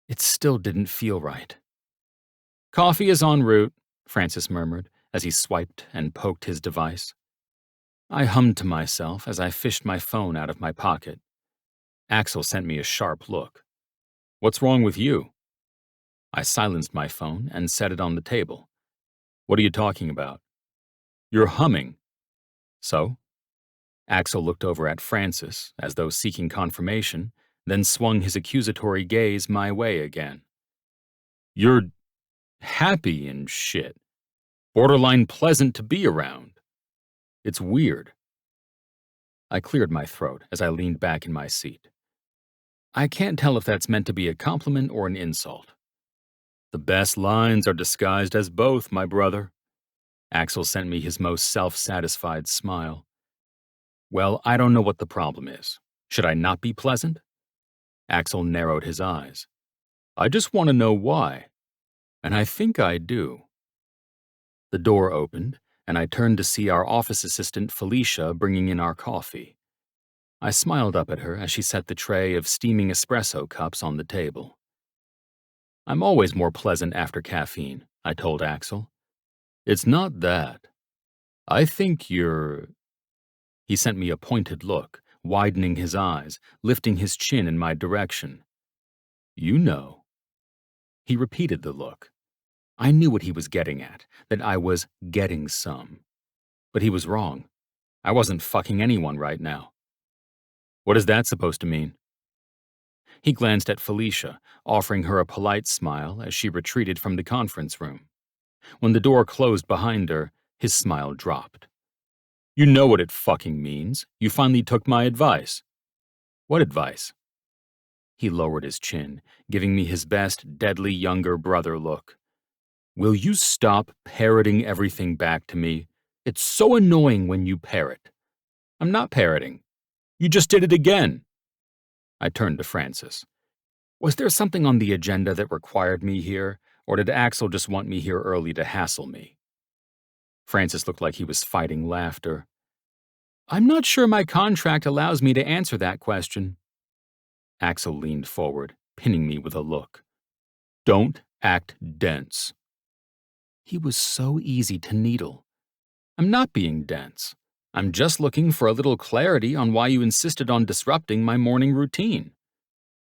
It still didn't feel right. "Coffee is en route," Francis murmured as he swiped and poked his device. I hummed to myself as I fished my phone out of my pocket. Axel sent me a sharp look. "What's wrong with you?" I silenced my phone and set it on the table. "What are you talking about?" "You're humming." "So?" Axel looked over at Francis, as though seeking confirmation, then swung his accusatory gaze my way again. "You're happy and shit. Borderline pleasant to be around. It's weird." I cleared my throat as I leaned back in my seat. I can't tell if that's meant to be a compliment or an insult. "The best lines are disguised as both, my brother." Axel sent me his most self-satisfied smile. "Well, I don't know what the problem is. Should I not be pleasant?" Axel narrowed his eyes. "I just want to know why. And I think I do." The door opened, and I turned to see our office assistant Felicia bringing in our coffee. I smiled up at her as she set the tray of steaming espresso cups on the table. "I'm always more pleasant after caffeine," I told Axel. "It's not that. I think you're—" He sent me a pointed look, widening his eyes, lifting his chin in my direction. "You know." He repeated the look. I knew what he was getting at, that I was getting some. But he was wrong. I wasn't fucking anyone right now. "What is that supposed to mean?" He glanced at Felicia, offering her a polite smile as she retreated from the conference room. When the door closed behind her, his smile dropped. "You know what it fucking means. You finally took my advice." "What advice?" He lowered his chin, giving me his best, deadly younger brother look. "Will you stop parroting everything back to me? It's so annoying when you parrot." "I'm not parroting. You just did it again." I turned to Francis. Was there something on the agenda that required me here, or did Axel just want me here early to hassle me? Francis looked like he was fighting laughter. "I'm not sure my contract allows me to answer that question." Axel leaned forward, pinning me with a look. "Don't act dense." He was so easy to needle. "I'm not being dense. I'm just looking for a little clarity on why you insisted on disrupting my morning routine."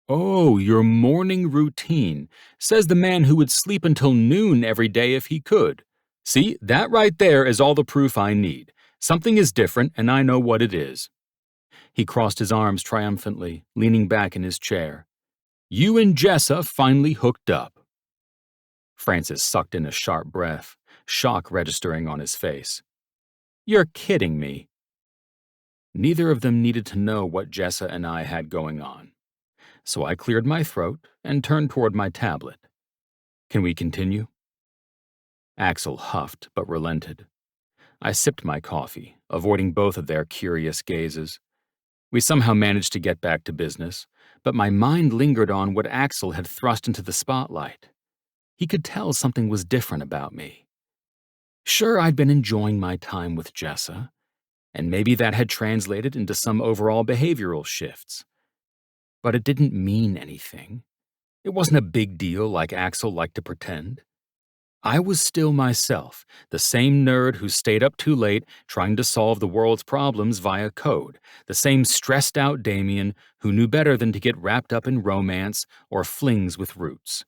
"Oh, your morning routine," says the man who would sleep until noon every day if he could. "See, that right there is all the proof I need. Something is different, and I know what it is." He crossed his arms triumphantly, leaning back in his chair. "You and Jessa finally hooked up." Francis sucked in a sharp breath, shock registering on his face. "You're kidding me." Neither of them needed to know what Jessa and I had going on. So I cleared my throat and turned toward my tablet. "Can we continue?" Axel huffed but relented. I sipped my coffee, avoiding both of their curious gazes. We somehow managed to get back to business, but my mind lingered on what Axel had thrust into the spotlight. He could tell something was different about me. Sure, I'd been enjoying my time with Jessa, and maybe that had translated into some overall behavioral shifts. But it didn't mean anything. It wasn't a big deal like Axel liked to pretend. I was still myself, the same nerd who stayed up too late trying to solve the world's problems via code, the same stressed-out Damian who knew better than to get wrapped up in romance or flings with Roots.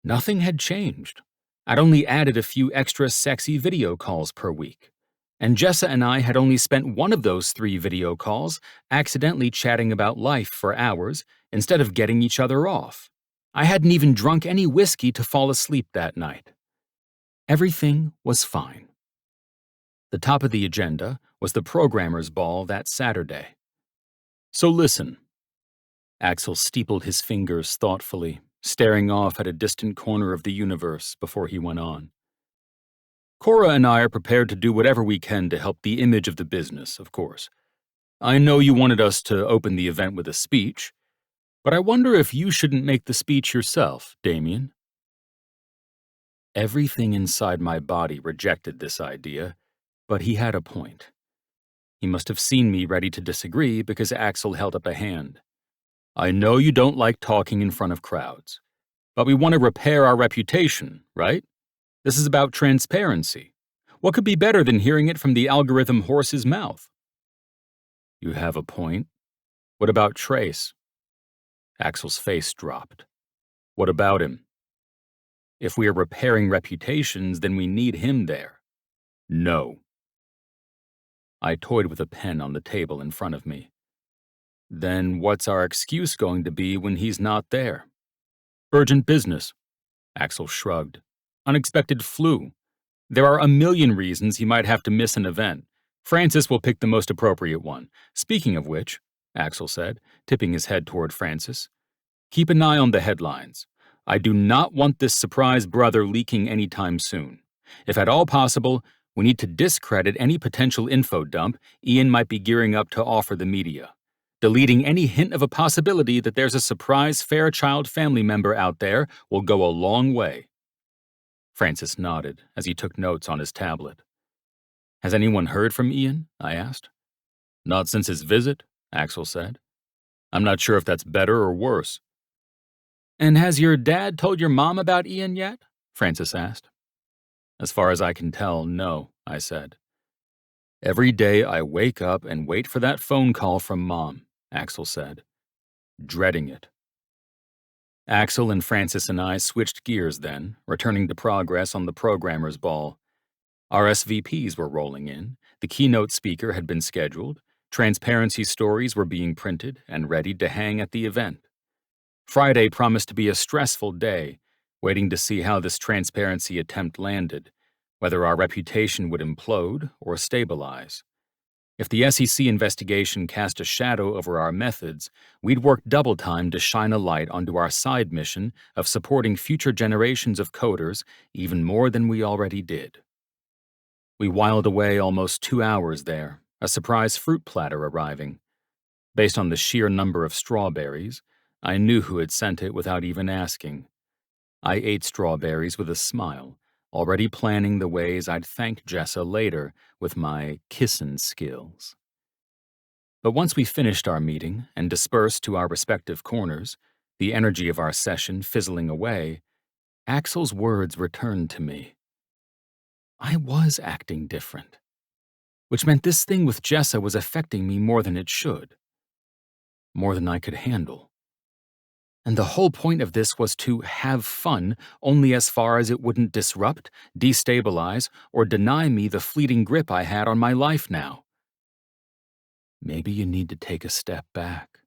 Nothing had changed. I'd only added a few extra sexy video calls per week. And Jessa and I had only spent one of those 3 video calls accidentally chatting about life for hours instead of getting each other off. I hadn't even drunk any whiskey to fall asleep that night. Everything was fine. The top of the agenda was the programmers' ball that Saturday. "So listen." Axel steepled his fingers thoughtfully, staring off at a distant corner of the universe before he went on. "Cora and I are prepared to do whatever we can to help the image of the business, of course. I know you wanted us to open the event with a speech, but I wonder if you shouldn't make the speech yourself, Damian." Everything inside my body rejected this idea, but he had a point. He must have seen me ready to disagree because Axel held up a hand. "I know you don't like talking in front of crowds, But we want to repair our reputation, right? This is about transparency. What could be better than hearing it from the algorithm horse's mouth? You have a point. What about Trace? Axel's face dropped. What about him? If we are repairing reputations, then we need him there. No. I toyed with a pen on the table in front of me. Then what's our excuse going to be when he's not there? Urgent business. Axel shrugged. Unexpected flu. There are a million reasons he might have to miss an event. Francis will pick the most appropriate one. Speaking of which, Axel said, tipping his head toward Francis, keep an eye on the headlines. I do not want this surprise brother leaking anytime soon. If at all possible, we need to discredit any potential info dump Ian might be gearing up to offer the media. Deleting any hint of a possibility that there's a surprise Fairchild family member out there will go a long way. Francis nodded as he took notes on his tablet. Has anyone heard from Ian? I asked. Not since his visit, Axel said. I'm not sure if that's better or worse. And has your dad told your mom about Ian yet? Francis asked. As far as I can tell, no, I said. Every day I wake up and wait for that phone call from Mom, Axel said, dreading it. Axel and Francis and I switched gears then, returning to progress on the programmer's ball. RSVPs were rolling in, the keynote speaker had been scheduled, transparency stories were being printed and ready to hang at the event. Friday promised to be a stressful day, waiting to see how this transparency attempt landed, whether our reputation would implode or stabilize. If the SEC investigation cast a shadow over our methods, we'd work double time to shine a light onto our side mission of supporting future generations of coders even more than we already did. We whiled away almost 2 hours there, a surprise fruit platter arriving. Based on the sheer number of strawberries, I knew who had sent it without even asking. I ate strawberries with a smile, already planning the ways I'd thank Jessa later with my kissin' skills. But once we finished our meeting and dispersed to our respective corners, the energy of our session fizzling away, Axel's words returned to me. I was acting different, which meant this thing with Jessa was affecting me more than it should, more than I could handle. And the whole point of this was to have fun only as far as it wouldn't disrupt, destabilize, or deny me the fleeting grip I had on my life now. Maybe you need to take a step back.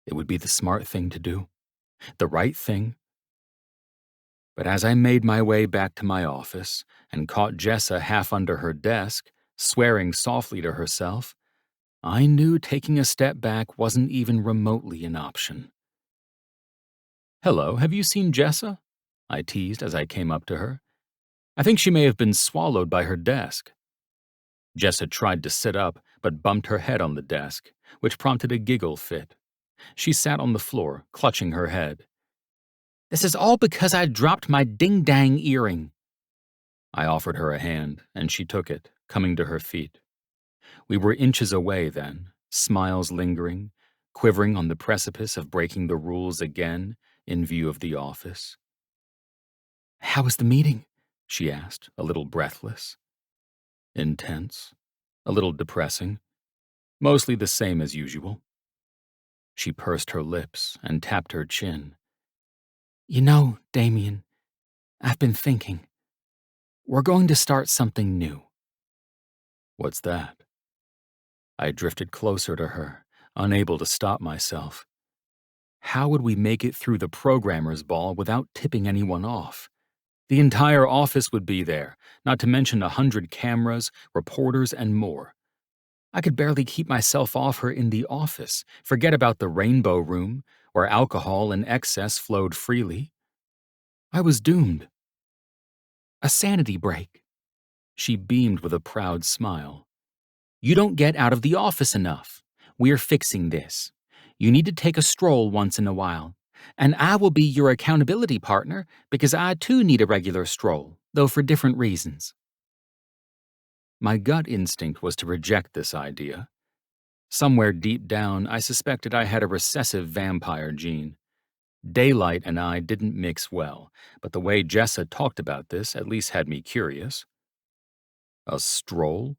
It would be the smart thing to do, the right thing. But as I made my way back to my office and caught Jessa half under her desk, swearing softly to herself, I knew taking a step back wasn't even remotely an option. Hello, have you seen Jessa? I teased as I came up to her. I think she may have been swallowed by her desk. Jessa tried to sit up, but bumped her head on the desk, which prompted a giggle fit. She sat on the floor, clutching her head. This is all because I dropped my ding-dang earring. I offered her a hand, and she took it, coming to her feet. We were inches away then, smiles lingering, quivering on the precipice of breaking the rules again, in view of the office. How was the meeting? She asked, a little breathless. Intense, a little depressing, mostly the same as usual. She pursed her lips and tapped her chin. You know, Damian, I've been thinking. We're going to start something new. What's that? I drifted closer to her, unable to stop myself. How would we make it through the programmer's ball without tipping anyone off? The entire office would be there, not to mention 100 cameras, reporters, and more. I could barely keep myself off her in the office, forget about the rainbow room, where alcohol in excess flowed freely. I was doomed. A sanity break. She beamed with a proud smile. You don't get out of the office enough. We're fixing this. You need to take a stroll once in a while, and I will be your accountability partner because I too need a regular stroll, though for different reasons. My gut instinct was to reject this idea. Somewhere deep down, I suspected I had a recessive vampire gene. Daylight and I didn't mix well, but the way Jessa talked about this at least had me curious. A stroll?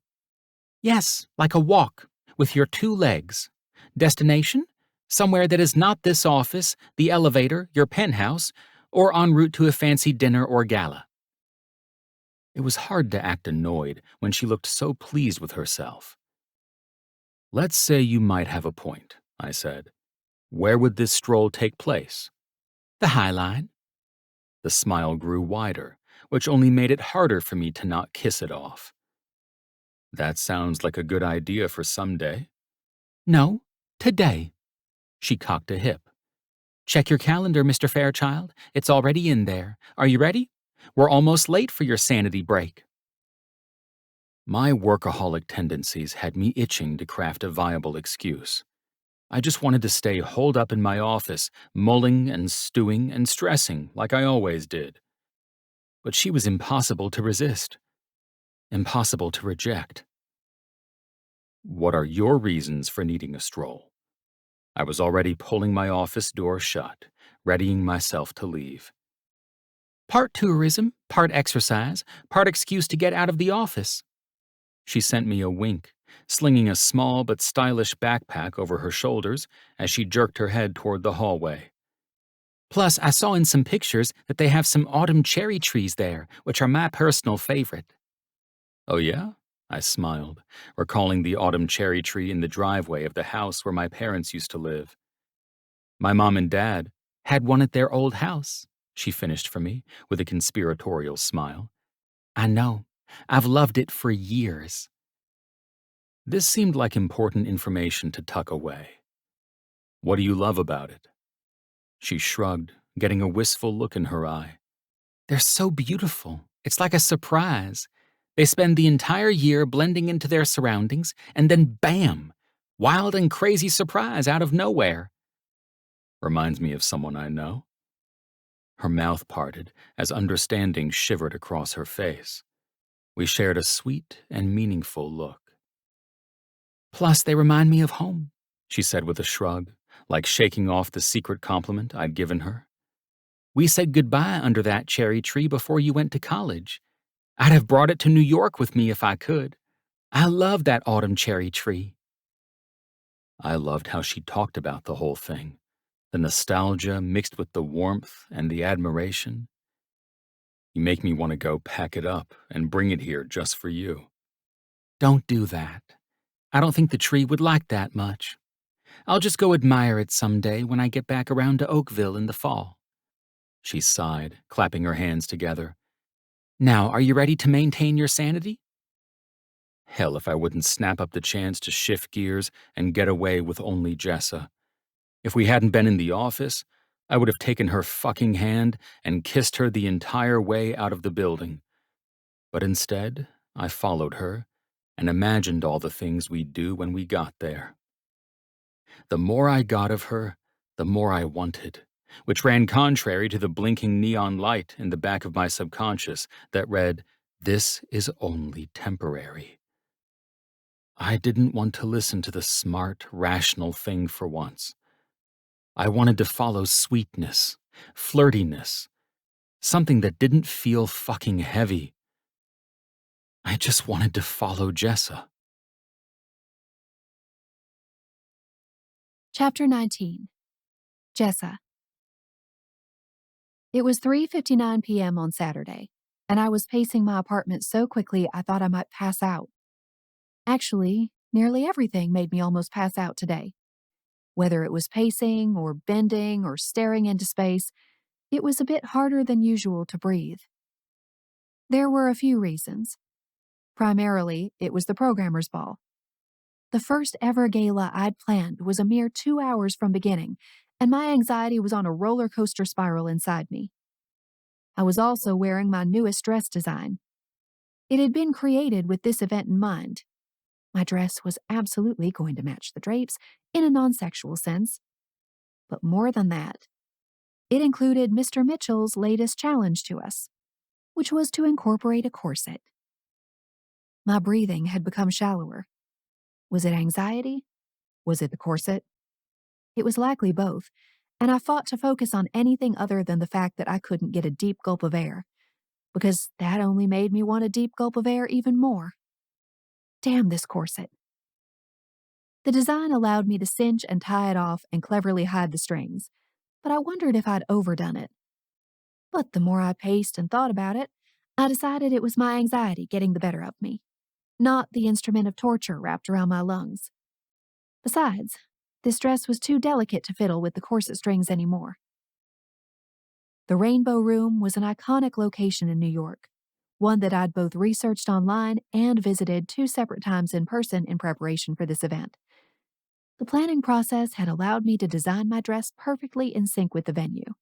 Yes, like a walk, with your 2 legs. Destination? Somewhere that is not this office, the elevator, your penthouse, or en route to a fancy dinner or gala. It was hard to act annoyed when she looked so pleased with herself. Let's say you might have a point, I said. Where would this stroll take place? The High Line. The smile grew wider, which only made it harder for me to not kiss it off. That sounds like a good idea for someday. No, today. She cocked a hip. Check your calendar, Mr. Fairchild. It's already in there. Are you ready? We're almost late for your sanity break. My workaholic tendencies had me itching to craft a viable excuse. I just wanted to stay holed up in my office, mulling and stewing and stressing like I always did. But she was impossible to resist. Impossible to reject. What are your reasons for needing a stroll? I was already pulling my office door shut, readying myself to leave. Part tourism, part exercise, part excuse to get out of the office. She sent me a wink, slinging a small but stylish backpack over her shoulders as she jerked her head toward the hallway. Plus, I saw in some pictures that they have some autumn cherry trees there, which are my personal favorite. Oh yeah? I smiled, recalling the autumn cherry tree in the driveway of the house where my parents used to live. My mom and dad Had one at their old house. she finished for me with a conspiratorial smile. I know. I've loved it for years. This seemed like important information to tuck away. What do you love about it? She shrugged, getting a wistful look in her eye. They're so beautiful. It's like a surprise. They spend the entire year blending into their surroundings, and then bam! Wild and crazy surprise out of nowhere. Reminds me of someone I know. Her mouth parted as understanding shivered across her face. We shared a sweet and meaningful look. Plus, they remind me of home. She said with a shrug, like shaking off the secret compliment I'd given her. We said goodbye under that cherry tree before you went to college. I'd have brought it to New York with me if I could. I love that autumn cherry tree. I loved how she talked about the whole thing, the nostalgia mixed with the warmth and the admiration. You make me want to go pack it up and bring it here just for you. Don't do that. I don't think the tree would like that much. I'll just go admire it someday when I get back around to Oakville in the fall. She sighed, clapping her hands together. Now, are you ready to maintain your sanity? Hell if I wouldn't snap up the chance to shift gears and get away with only Jessa. If we hadn't been in the office, I would have taken her fucking hand and kissed her the entire way out of the building. But instead, I followed her and imagined all the things we'd do when we got there. The more I got of her, the more I wanted, which ran contrary to the blinking neon light in the back of my subconscious that read, "This is only temporary." I didn't want to listen to the smart, rational thing for once. I wanted to follow sweetness, flirtiness, something that didn't feel fucking heavy. I just wanted to follow Jessa. Chapter 19. Jessa. It was 3:59 p.m. on Saturday, and I was pacing my apartment so quickly I thought I might pass out. Actually, nearly everything made me almost pass out today. Whether it was pacing or bending or staring into space, it was a bit harder than usual to breathe. There were a few reasons. Primarily, it was the programmer's ball. The first ever gala I'd planned was a mere 2 hours from beginning, and my anxiety was on a roller coaster spiral inside me. I was also wearing my newest dress design. It had been created with this event in mind. My dress was absolutely going to match the drapes in a non-sexual sense. But more than that, it included Mr. Mitchell's latest challenge to us, which was to incorporate a corset. My breathing had become shallower. Was it anxiety? Was it the corset? It was likely both, and I fought to focus on anything other than the fact that I couldn't get a deep gulp of air, because that only made me want a deep gulp of air even more. Damn this corset. The design allowed me to cinch and tie it off and cleverly hide the strings, but I wondered if I'd overdone it. But the more I paced and thought about it, I decided it was my anxiety getting the better of me, not the instrument of torture wrapped around my lungs. Besides, this dress was too delicate to fiddle with the corset strings anymore. The Rainbow Room was an iconic location in New York, one that I'd both researched online and visited 2 separate times in person in preparation for this event. The planning process had allowed me to design my dress perfectly in sync with the venue.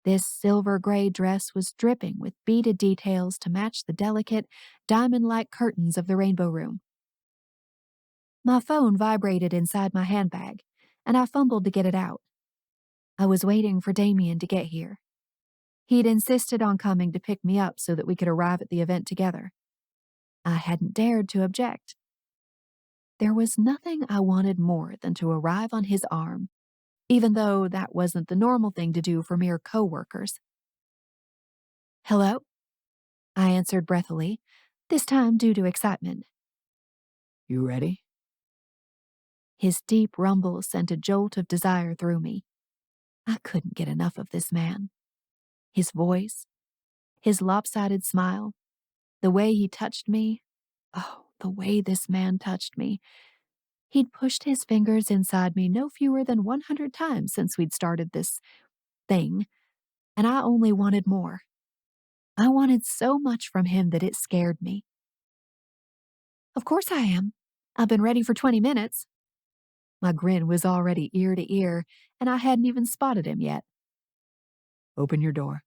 This silver gray dress was dripping with beaded details to match the delicate, diamond-like curtains of the Rainbow Room. My phone vibrated inside my handbag, and I fumbled to get it out. I was waiting for Damian to get here. He'd insisted on coming to pick me up so that we could arrive at the event together. I hadn't dared to object. There was nothing I wanted more than to arrive on his arm, even though that wasn't the normal thing to do for mere co-workers. "Hello?" I answered breathily, this time due to excitement. You ready? His deep rumble sent a jolt of desire through me. I couldn't get enough of this man. His voice, his lopsided smile, the way he touched me. Oh, the way this man touched me. He'd pushed his fingers inside me no fewer than 100 times since we'd started this thing, and I only wanted more. I wanted so much from him that it scared me. "Of course I am. I've been ready for 20 minutes. My grin was already ear to ear, and I hadn't even spotted him yet. Open your door.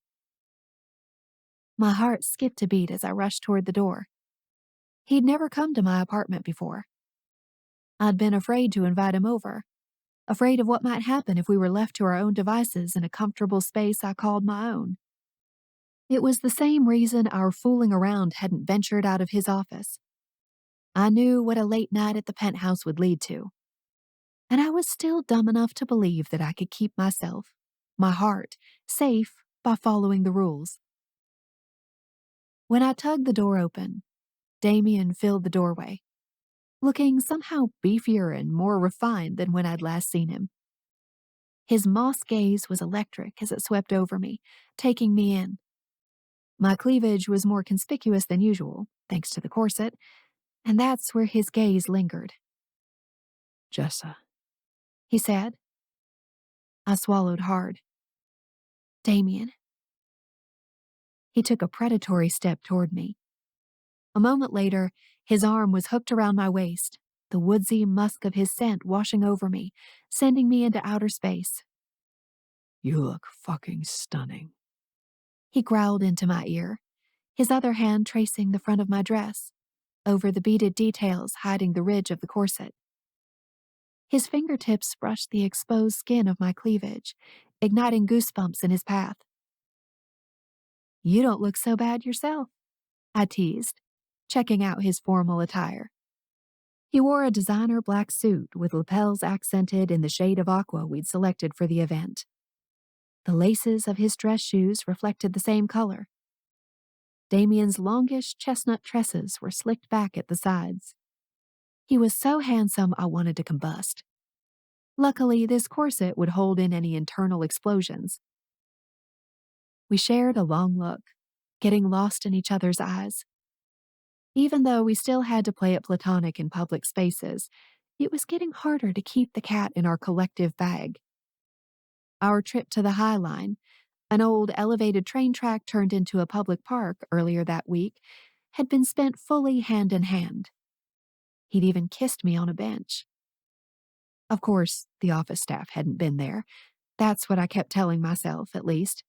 My heart skipped a beat as I rushed toward the door. He'd never come to my apartment before. I'd been afraid to invite him over, afraid of what might happen if we were left to our own devices in a comfortable space I called my own. It was the same reason our fooling around hadn't ventured out of his office. I knew what a late night at the penthouse would lead to. And I was still dumb enough to believe that I could keep myself, my heart, safe by following the rules. When I tugged the door open, Damian filled the doorway, looking somehow beefier and more refined than when I'd last seen him. His moss gaze was electric as it swept over me, taking me in. My cleavage was more conspicuous than usual, thanks to the corset, and that's where his gaze lingered. Jessa. He said. I swallowed hard. Damian. He took a predatory step toward me. A moment later, his arm was hooked around my waist, the woodsy musk of his scent washing over me, sending me into outer space. You look fucking stunning. He growled into my ear, his other hand tracing the front of my dress, over the beaded details hiding the ridge of the corset. His fingertips brushed the exposed skin of my cleavage, igniting goosebumps in his path. You don't look so bad yourself, I teased, checking out his formal attire. He wore a designer black suit with lapels accented in the shade of aqua we'd selected for the event. The laces of his dress shoes reflected the same color. Damian's longish chestnut tresses were slicked back at the sides. He was so handsome I wanted to combust. Luckily, this corset would hold in any internal explosions. We shared a long look, getting lost in each other's eyes. Even though we still had to play it platonic in public spaces, it was getting harder to keep the cat in our collective bag. Our trip to the High Line, an old elevated train track turned into a public park earlier that week, had been spent fully hand in hand. He'd even kissed me on a bench. Of course, the office staff hadn't been there. That's what I kept telling myself, at least.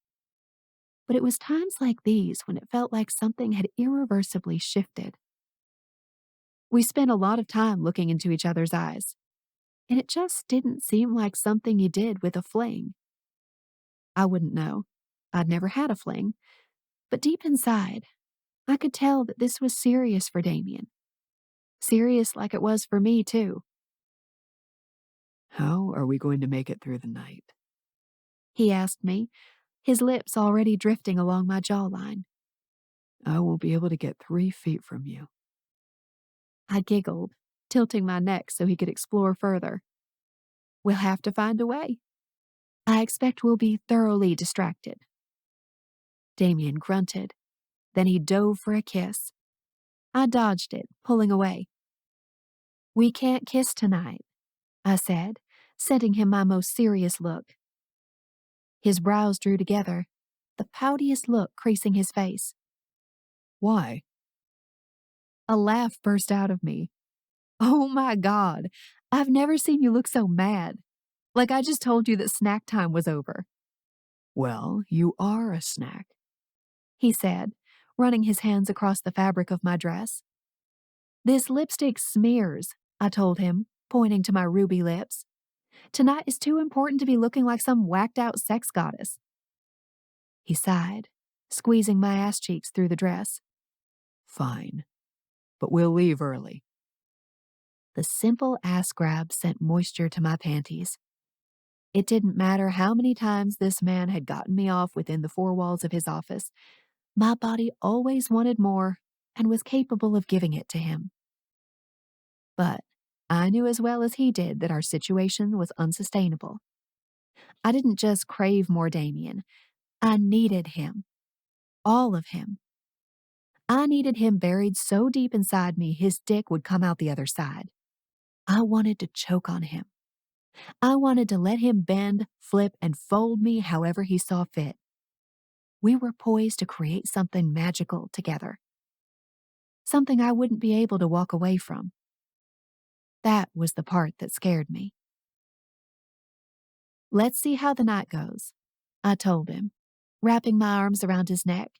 But it was times like these when it felt like something had irreversibly shifted. We spent a lot of time looking into each other's eyes, and it just didn't seem like something you did with a fling. I wouldn't know. I'd never had a fling. But deep inside, I could tell that this was serious for Damian. Serious like it was for me, too. How are we going to make it through the night? he asked me, his lips already drifting along my jawline. I will be able to get 3 feet from you. I giggled, tilting my neck so he could explore further. We'll have to find a way. I expect we'll be thoroughly distracted. Damian grunted. Then he dove for a kiss. I dodged it, pulling away. We can't kiss tonight, I said, sending him my most serious look. His brows drew together, the poutiest look creasing his face. Why? A laugh burst out of me. Oh my God, I've never seen you look so mad. Like I just told you that snack time was over. Well, you are a snack, he said, running his hands across the fabric of my dress. This lipstick smears, I told him, pointing to my ruby lips. Tonight is too important to be looking like some whacked-out sex goddess. He sighed, squeezing my ass cheeks through the dress. Fine, but we'll leave early. The simple ass grab sent moisture to my panties. It didn't matter how many times this man had gotten me off within the 4 walls of his office. My body always wanted more and was capable of giving it to him. But I knew as well as he did that our situation was unsustainable. I didn't just crave more Damian. I needed him. All of him. I needed him buried so deep inside me his dick would come out the other side. I wanted to choke on him. I wanted to let him bend, flip, and fold me however he saw fit. We were poised to create something magical together. Something I wouldn't be able to walk away from. That was the part that scared me. Let's see how the night goes, I told him, wrapping my arms around his neck.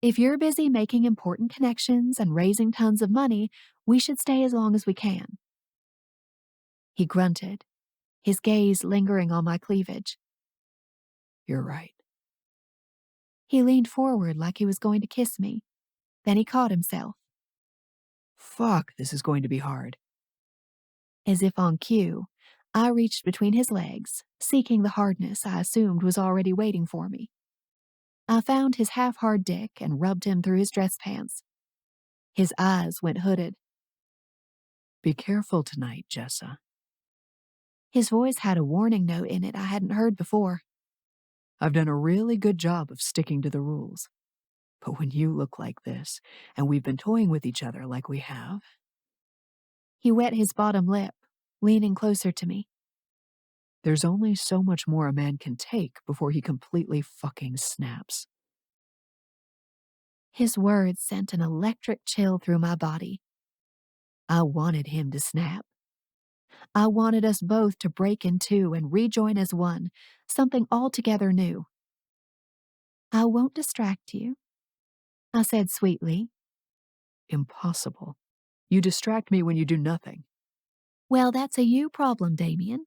If you're busy making important connections and raising tons of money, we should stay as long as we can. He grunted, his gaze lingering on my cleavage. You're right. He leaned forward like he was going to kiss me. Then he caught himself. Fuck, this is going to be hard. As if on cue, I reached between his legs, seeking the hardness I assumed was already waiting for me. I found his half-hard dick and rubbed him through his dress pants. His eyes went hooded. Be careful tonight, Jessa. His voice had a warning note in it I hadn't heard before. I've done a really good job of sticking to the rules. But when you look like this, and we've been toying with each other like we have... He wet his bottom lip, leaning closer to me. There's only so much more a man can take before he completely fucking snaps. His words sent an electric chill through my body. I wanted him to snap. I wanted us both to break in two and rejoin as one, something altogether new. I won't distract you, I said sweetly. Impossible. You distract me when you do nothing. Well, that's a you problem, Damian.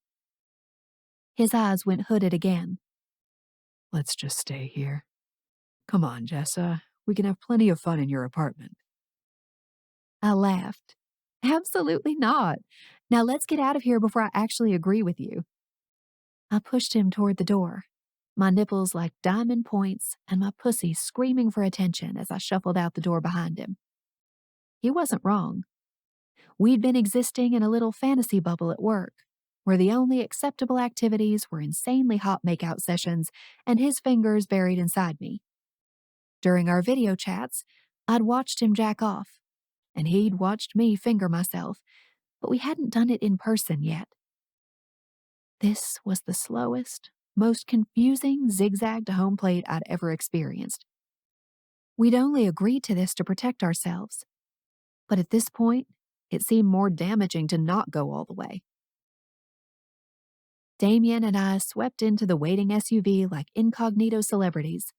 His eyes went hooded again. Let's just stay here. Come on, Jessa. We can have plenty of fun in your apartment. I laughed. Absolutely not. Now let's get out of here before I actually agree with you. I pushed him toward the door, my nipples like diamond points and my pussy screaming for attention as I shuffled out the door behind him. He wasn't wrong. We'd been existing in a little fantasy bubble at work, where the only acceptable activities were insanely hot makeout sessions and his fingers buried inside me. During our video chats, I'd watched him jack off, and he'd watched me finger myself, but we hadn't done it in person yet. This was the slowest, most confusing zigzag to home plate I'd ever experienced. We'd only agreed to this to protect ourselves, but at this point, it seemed more damaging to not go all the way. Damian and I swept into the waiting SUV like incognito celebrities.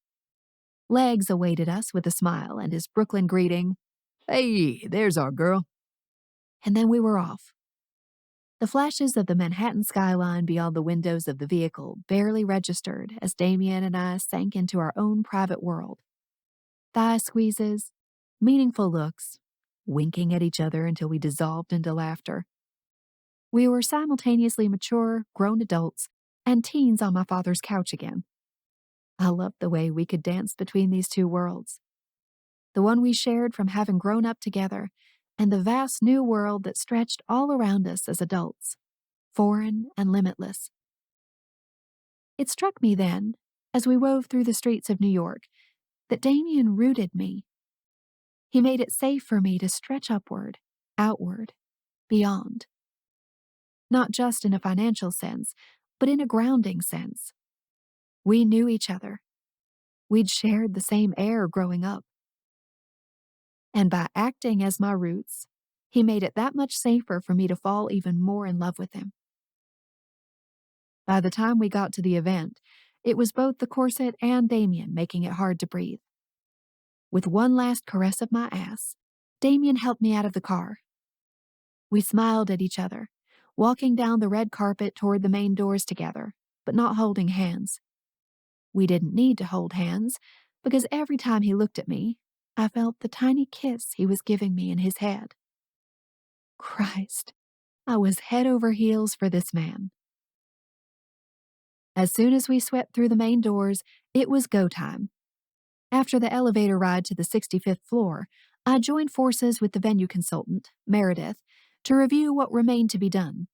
Legs awaited us with a smile and his Brooklyn greeting, Hey, there's our girl. And then we were off. The flashes of the Manhattan skyline beyond the windows of the vehicle barely registered as Damian and I sank into our own private world. Thigh squeezes, meaningful looks, winking at each other until we dissolved into laughter. We were simultaneously mature, grown adults, and teens on my father's couch again. I loved the way we could dance between these two worlds. The one we shared from having grown up together, and the vast new world that stretched all around us as adults, foreign and limitless. It struck me then, as we wove through the streets of New York, that Damian rooted me. He made it safe for me to stretch upward, outward, beyond. Not just in a financial sense, but in a grounding sense. We knew each other. We'd shared the same air growing up. And by acting as my roots, he made it that much safer for me to fall even more in love with him. By the time we got to the event, it was both the corset and Damian making it hard to breathe. With one last caress of my ass, Damian helped me out of the car. We smiled at each other, walking down the red carpet toward the main doors together, but not holding hands. We didn't need to hold hands, because every time he looked at me, I felt the tiny kiss he was giving me in his head. Christ, I was head over heels for this man. As soon as we swept through the main doors, it was go time. After the elevator ride to the 65th floor, I joined forces with the venue consultant, Meredith, to review what remained to be done.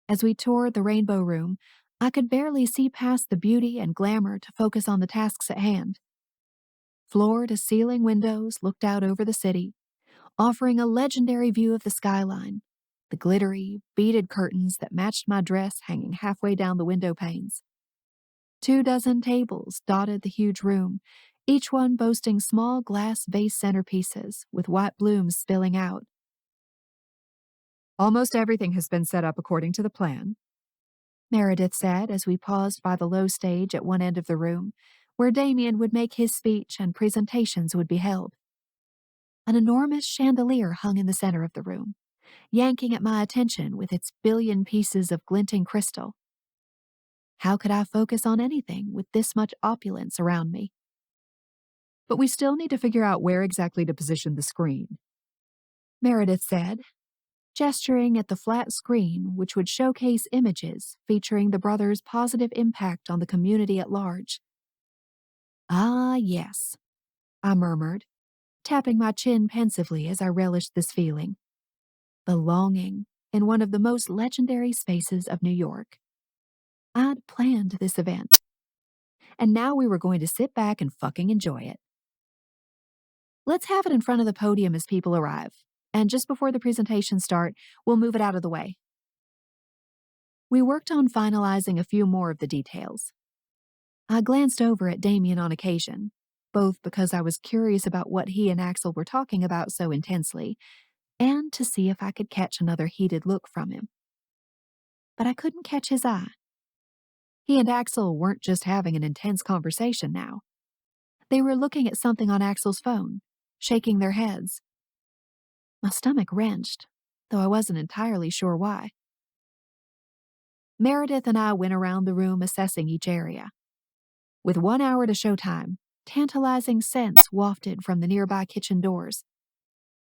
As we toured the Rainbow Room, I could barely see past the beauty and glamour to focus on the tasks at hand. Floor-to-ceiling windows looked out over the city, offering a legendary view of the skyline, the glittery, beaded curtains that matched my dress hanging halfway down the window panes. 24 tables dotted the huge room, each one boasting small glass vase centerpieces with white blooms spilling out. Almost everything has been set up according to the plan, Meredith said as we paused by the low stage at one end of the room, where Damian would make his speech and presentations would be held. An enormous chandelier hung in the center of the room, yanking at my attention with its billion pieces of glinting crystal. How could I focus on anything with this much opulence around me? but we still need to figure out where exactly to position the screen, Meredith said, gesturing at the flat screen which would showcase images featuring the brothers' positive impact on the community at large. Ah, yes, I murmured, tapping my chin pensively as I relished this feeling. Belonging in one of the most legendary spaces of New York. I'd planned this event, and now we were going to sit back and fucking enjoy it. Let's have it in front of the podium as people arrive, and just before the presentations start, we'll move it out of the way. We worked on finalizing a few more of the details. I glanced over at Damian on occasion, both because I was curious about what he and Axel were talking about so intensely, and to see if I could catch another heated look from him. But I couldn't catch his eye. He and Axel weren't just having an intense conversation now. They were looking at something on Axel's phone, shaking their heads. My stomach wrenched, though I wasn't entirely sure why. Meredith and I went around the room assessing each area. With 1 hour to showtime, tantalizing scents wafted from the nearby kitchen doors.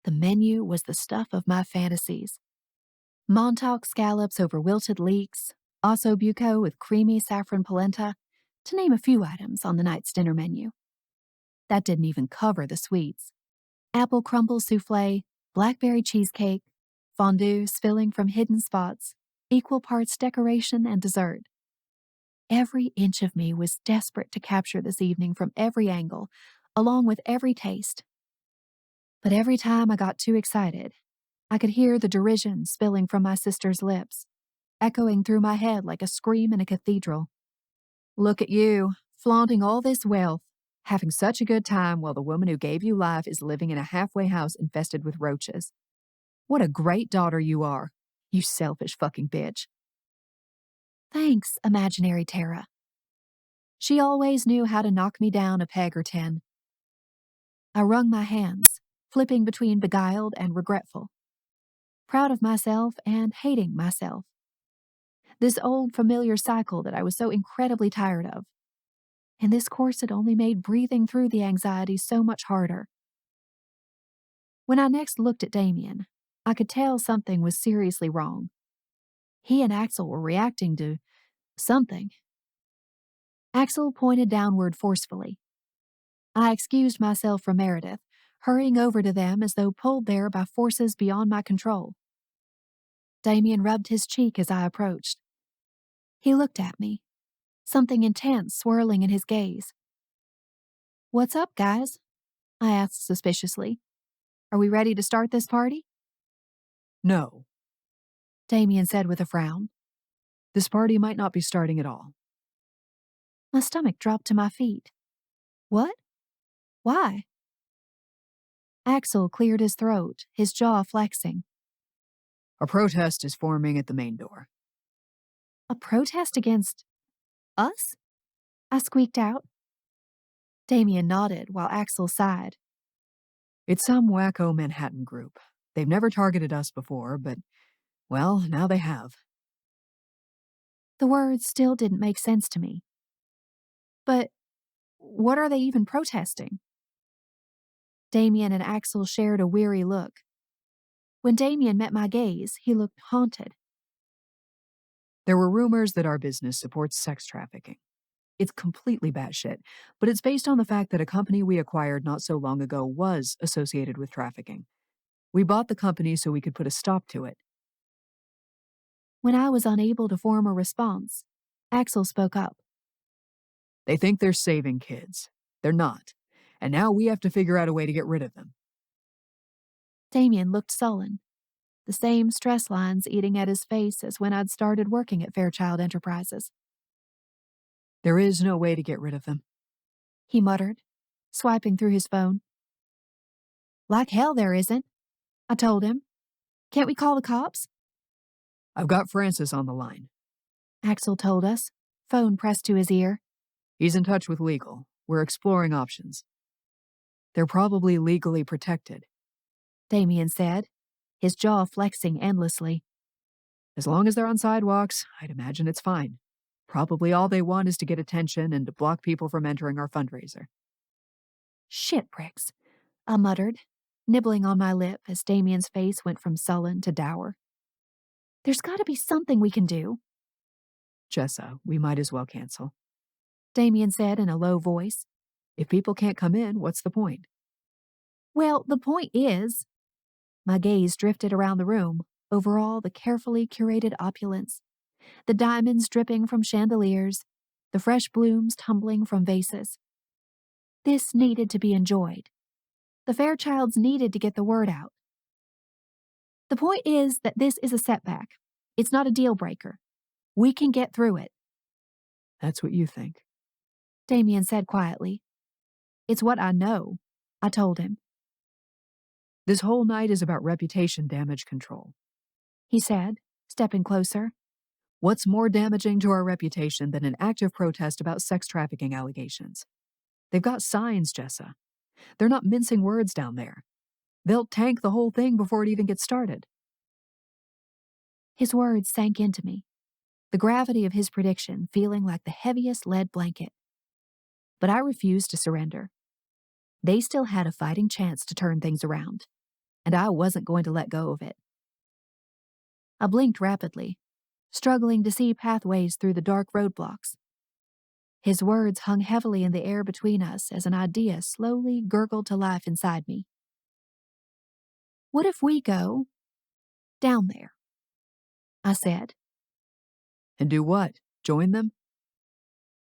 The menu was the stuff of my fantasies. Montauk scallops over wilted leeks, osso buco with creamy saffron polenta, to name a few items on the night's dinner menu. That didn't even cover the sweets. Apple crumble souffle, blackberry cheesecake, fondue spilling from hidden spots, equal parts decoration and dessert. Every inch of me was desperate to capture this evening from every angle, along with every taste. But every time I got too excited, I could hear the derision spilling from my sister's lips, echoing through my head like a scream in a cathedral. Look at you, flaunting all this wealth, having such a good time while the woman who gave you life is living in a halfway house infested with roaches. What a great daughter you are, you selfish fucking bitch. Thanks, imaginary Tara. She always knew how to knock me down a peg or 10. I wrung my hands, flipping between beguiled and regretful. Proud of myself and hating myself. This old familiar cycle that I was so incredibly tired of. And this corset only made breathing through the anxiety so much harder. When I next looked at Damian, I could tell something was seriously wrong. He and Axel were reacting to Something. Axel pointed downward forcefully. I excused myself from Meredith, hurrying over to them as though pulled there by forces beyond my control. Damian rubbed his cheek as I approached. He looked at me, something intense swirling in his gaze. "What's up, guys?" I asked suspiciously. "Are we ready to start this party?" No, Damian said with a frown. this party might not be starting at all. My stomach dropped to my feet. What? Why? Axel cleared his throat, his jaw flexing. A protest is forming at the main door. A protest against us? I squeaked out. Damian nodded while Axel sighed. It's some wacko Manhattan group. They've never targeted us before, but, well, now they have. The words still didn't make sense to me. But what are they even protesting? Damian and Axel shared a weary look. When Damian met my gaze, he looked haunted. There were rumors that our business supports sex trafficking. It's completely batshit, but it's based on the fact that a company we acquired not so long ago was associated with trafficking. We bought the company so we could put a stop to it. When I was unable to form a response, Axel spoke up. They think they're saving kids. They're not. And now we have to figure out a way to get rid of them. Damian looked sullen, the same stress lines eating at his face as when I'd started working at Fairchild Enterprises. There is no way to get rid of them, he muttered, swiping through his phone. Like hell there isn't, I told him. Can't we call the cops? I've got Francis on the line. Axel told us, phone pressed to his ear. He's in touch with legal. We're exploring options. They're probably legally protected, Damian said, his jaw flexing endlessly. As long as they're on sidewalks, I'd imagine it's fine. Probably all they want is to get attention and to block people from entering our fundraiser. Shit bricks, I muttered, nibbling on my lip as Damian's face went from sullen to dour. There's got to be something we can do. Jessa, we might as well cancel, Damian said in a low voice. If people can't come in, what's the point? Well, the point is... My gaze drifted around the room, over all the carefully curated opulence, the diamonds dripping from chandeliers, the fresh blooms tumbling from vases. This needed to be enjoyed. The Fairchilds needed to get the word out. The point is that this is a setback. It's not a deal breaker. We can get through it. That's what you think, Damian said quietly. It's what I know, I told him. This whole night is about reputation damage control, he said, stepping closer. What's more damaging to our reputation than an active protest about sex trafficking allegations? They've got signs, Jessa. They're not mincing words down there. They'll tank the whole thing before it even gets started. His words sank into me, the gravity of his prediction feeling like the heaviest lead blanket. But I refused to surrender. They still had a fighting chance to turn things around, and I wasn't going to let go of it. I blinked rapidly, struggling to see pathways through the dark roadblocks. His words hung heavily in the air between us as an idea slowly gurgled to life inside me. What if we go down there? I said. And do what? Join them?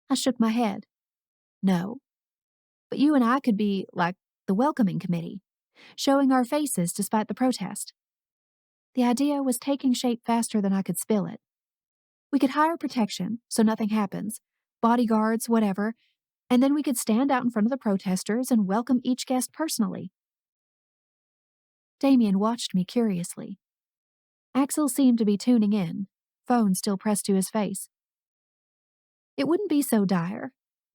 I shook my head. No. But you and I could be like the welcoming committee, showing our faces despite the protest. The idea was taking shape faster than I could spill it. We could hire protection so nothing happens, bodyguards, whatever, and then we could stand out in front of the protesters and welcome each guest personally. Damian watched me curiously. Axel seemed to be tuning in, phone still pressed to his face. It wouldn't be so dire.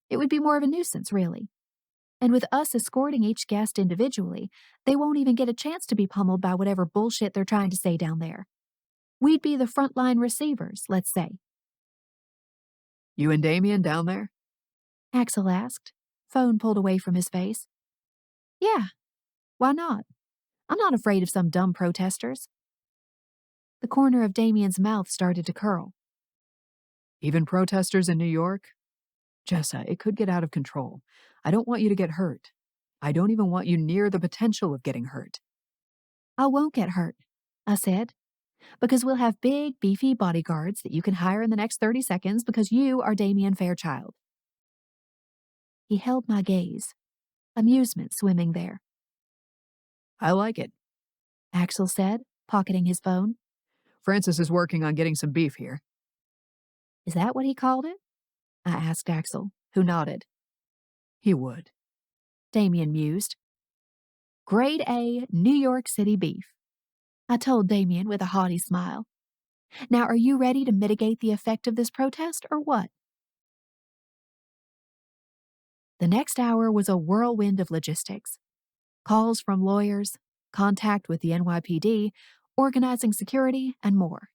It would be more of a nuisance, really. And with us escorting each guest individually, they won't even get a chance to be pummeled by whatever bullshit they're trying to say down there. We'd be the frontline receivers, let's say. You and Damian down there? Axel asked, phone pulled away from his face. Yeah, why not? I'm not afraid of some dumb protesters. The corner of Damian's mouth started to curl. Even protesters in New York? Jessa, it could get out of control. I don't want you to get hurt. I don't even want you near the potential of getting hurt. I won't get hurt, I said, because we'll have big, beefy bodyguards that you can hire in the next 30 seconds because you are Damian Fairchild. He held my gaze, amusement swimming there. I like it. Axel said, pocketing his phone. Francis is working on getting some beef here. Is that what he called it? I asked Axel, who nodded. He would. Damian mused. Grade A New York City beef, I told Damian with a haughty smile. Now, are you ready to mitigate the effect of this protest, or what? The next hour was a whirlwind of logistics. Calls from lawyers, contact with the NYPD, organizing security, and more.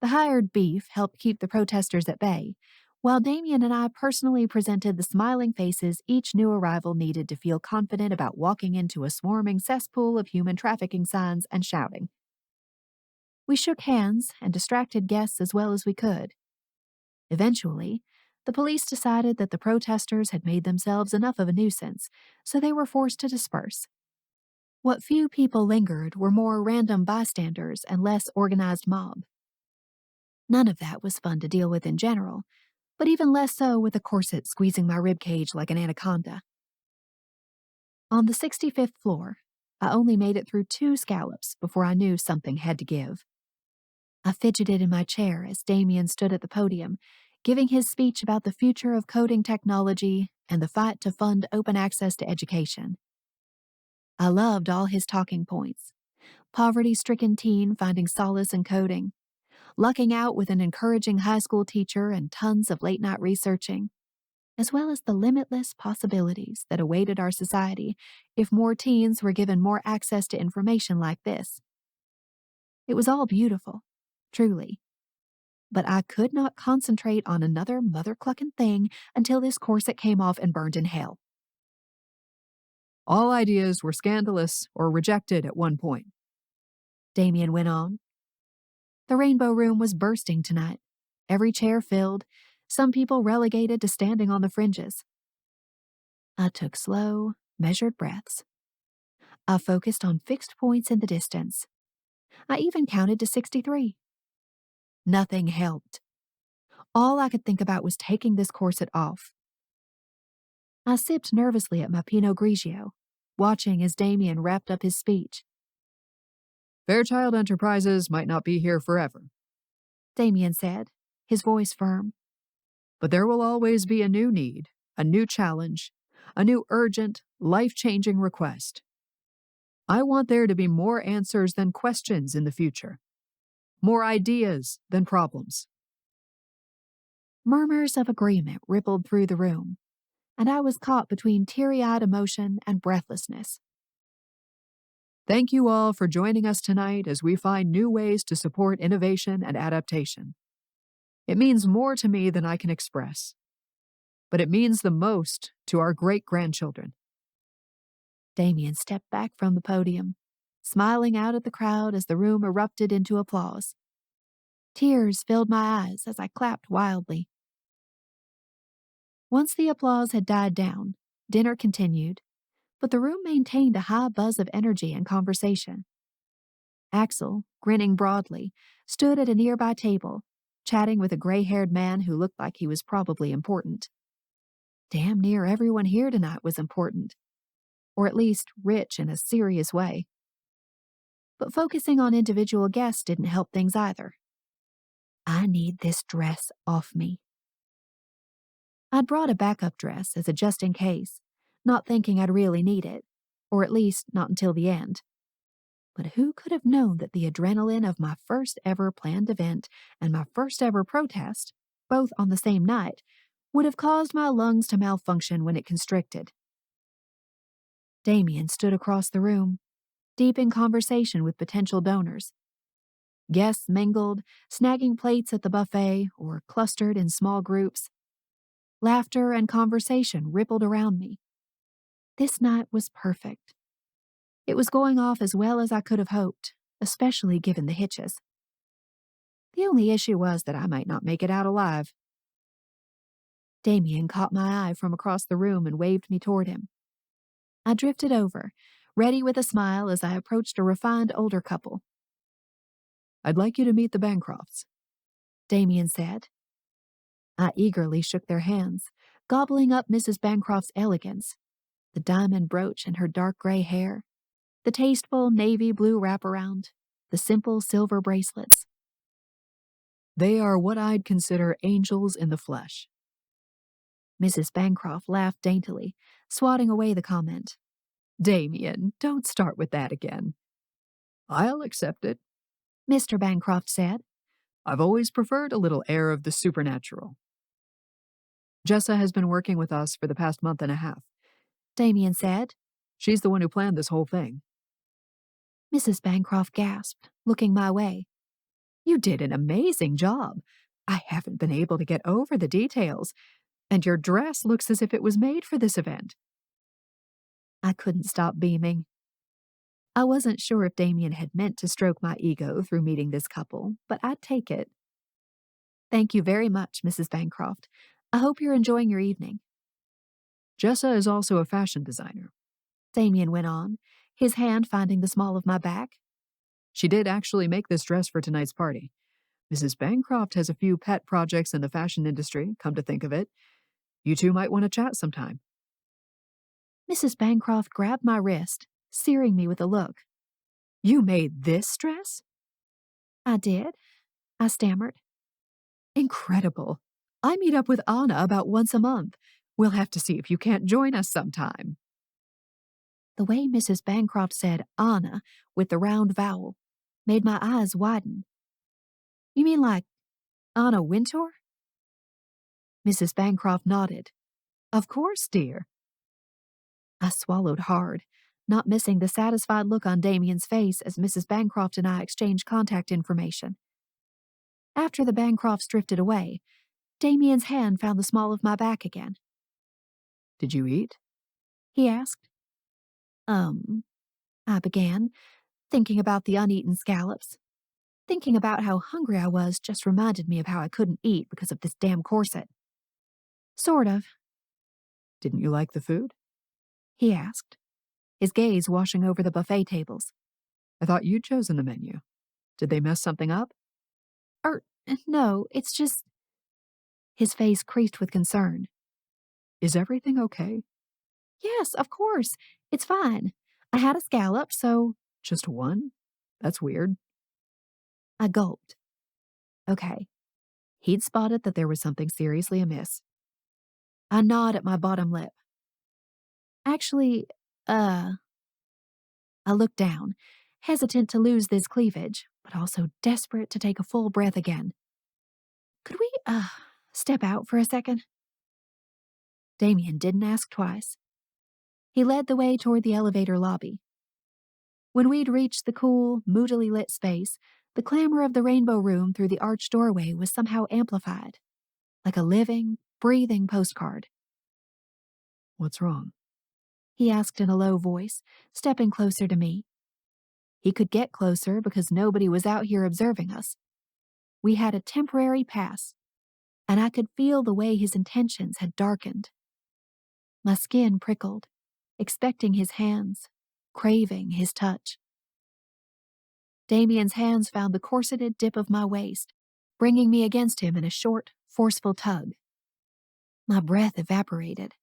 The hired beef helped keep the protesters at bay, while Damian and I personally presented the smiling faces each new arrival needed to feel confident about walking into a swarming cesspool of human trafficking signs and shouting. We shook hands and distracted guests as well as we could. Eventually, the police decided that the protesters had made themselves enough of a nuisance, so they were forced to disperse. What few people lingered were more random bystanders and less organized mob. None of that was fun to deal with in general, but even less so with a corset squeezing my ribcage like an anaconda. On the 65th floor, I only made it through 2 scallops before I knew something had to give. I fidgeted in my chair as Damian stood at the podium, giving his speech about the future of coding technology and the fight to fund open access to education. I loved all his talking points. Poverty-stricken teen finding solace in coding, lucking out with an encouraging high school teacher and tons of late-night researching, as well as the limitless possibilities that awaited our society if more teens were given more access to information like this. It was all beautiful, truly. But I could not concentrate on another mother-clucking thing until this corset came off and burned in hell. All ideas were scandalous or rejected at one point. Damian went on. The Rainbow Room was bursting tonight, every chair filled, some people relegated to standing on the fringes. I took slow, measured breaths. I focused on fixed points in the distance. I even counted to 63. Nothing helped. All I could think about was taking this corset off. I sipped nervously at my Pinot Grigio, watching as Damian wrapped up his speech. Fairchild Enterprises might not be here forever, Damian said, his voice firm. but there will always be a new need, a new challenge, a new urgent, life-changing request. I want there to be more answers than questions in the future, more ideas than problems. Murmurs of agreement rippled through the room, and I was caught between teary-eyed emotion and breathlessness. Thank you all for joining us tonight as we find new ways to support innovation and adaptation. It means more to me than I can express, but it means the most to our great-grandchildren. Damian stepped back from the podium, smiling out at the crowd as the room erupted into applause. Tears filled my eyes as I clapped wildly. Once the applause had died down, dinner continued, but the room maintained a high buzz of energy and conversation. Axel, grinning broadly, stood at a nearby table, chatting with a gray-haired man who looked like he was probably important. Damn near everyone here tonight was important, or at least rich in a serious way. But focusing on individual guests didn't help things either. I need this dress off me. I'd brought a backup dress as a just in case, not thinking I'd really need it, or at least not until the end. But who could have known that the adrenaline of my first ever planned event and my first ever protest, both on the same night, would have caused my lungs to malfunction when it constricted. Damian stood across the room, deep in conversation with potential donors. Guests mingled, snagging plates at the buffet or clustered in small groups. Laughter and conversation rippled around me. This night was perfect. It was going off as well as I could have hoped, especially given the hitches. The only issue was that I might not make it out alive. Damian caught my eye from across the room and waved me toward him. I drifted over, ready with a smile as I approached a refined older couple. I'd like you to meet the Bancrofts, Damian said. I eagerly shook their hands, gobbling up Mrs. Bancroft's elegance, the diamond brooch in her dark gray hair, the tasteful navy blue wraparound, the simple silver bracelets. They are what I'd consider angels in the flesh. Mrs. Bancroft laughed daintily, swatting away the comment. Damian, don't start with that again. I'll accept it, Mr. Bancroft said. I've always preferred a little air of the supernatural. Jessa has been working with us for the past month and a half, Damian said. She's the one who planned this whole thing. Mrs. Bancroft gasped, looking my way. You did an amazing job. I haven't been able to get over the details, and your dress looks as if it was made for this event. I couldn't stop beaming. I wasn't sure if Damian had meant to stroke my ego through meeting this couple, but I'd take it. Thank you very much, Mrs. Bancroft. I hope you're enjoying your evening. Jessa is also a fashion designer, Damian went on, his hand finding the small of my back. She did actually make this dress for tonight's party. Mrs. Bancroft has a few pet projects in the fashion industry, come to think of it. You two might want to chat sometime. Mrs. Bancroft grabbed my wrist, searing me with a look. You made this dress? I did, I stammered. Incredible. I meet up with Anna about once a month. We'll have to see if you can't join us sometime. The way Mrs. Bancroft said Anna with the round vowel made my eyes widen. You mean like Anna Wintour? Mrs. Bancroft nodded. Of course, dear. I swallowed hard, not missing the satisfied look on Damian's face as Mrs. Bancroft and I exchanged contact information. After the Bancrofts drifted away, Damian's hand found the small of my back again. Did you eat? He asked. I began, thinking about the uneaten scallops. Thinking about how hungry I was just reminded me of how I couldn't eat because of this damn corset. Sort of. Didn't you like the food? He asked, his gaze washing over the buffet tables. I thought you'd chosen the menu. Did they mess something up? No, it's just... His face creased with concern. Is everything okay? Yes, of course. It's fine. I had a scallop, so... Just one? That's weird. I gulped. Okay. He'd spotted that there was something seriously amiss. I gnawed at my bottom lip. Actually, I looked down, hesitant to lose this cleavage, but also desperate to take a full breath again. Could we, step out for a second? Damian didn't ask twice. He led the way toward the elevator lobby. When we'd reached the cool, moodily lit space, the clamor of the Rainbow Room through the arched doorway was somehow amplified, like a living, breathing postcard. What's wrong? He asked in a low voice, stepping closer to me. He could get closer because nobody was out here observing us. We had a temporary pass, and I could feel the way his intentions had darkened. My skin prickled, expecting his hands, craving his touch. Damian's hands found the corseted dip of my waist, bringing me against him in a short, forceful tug. My breath evaporated.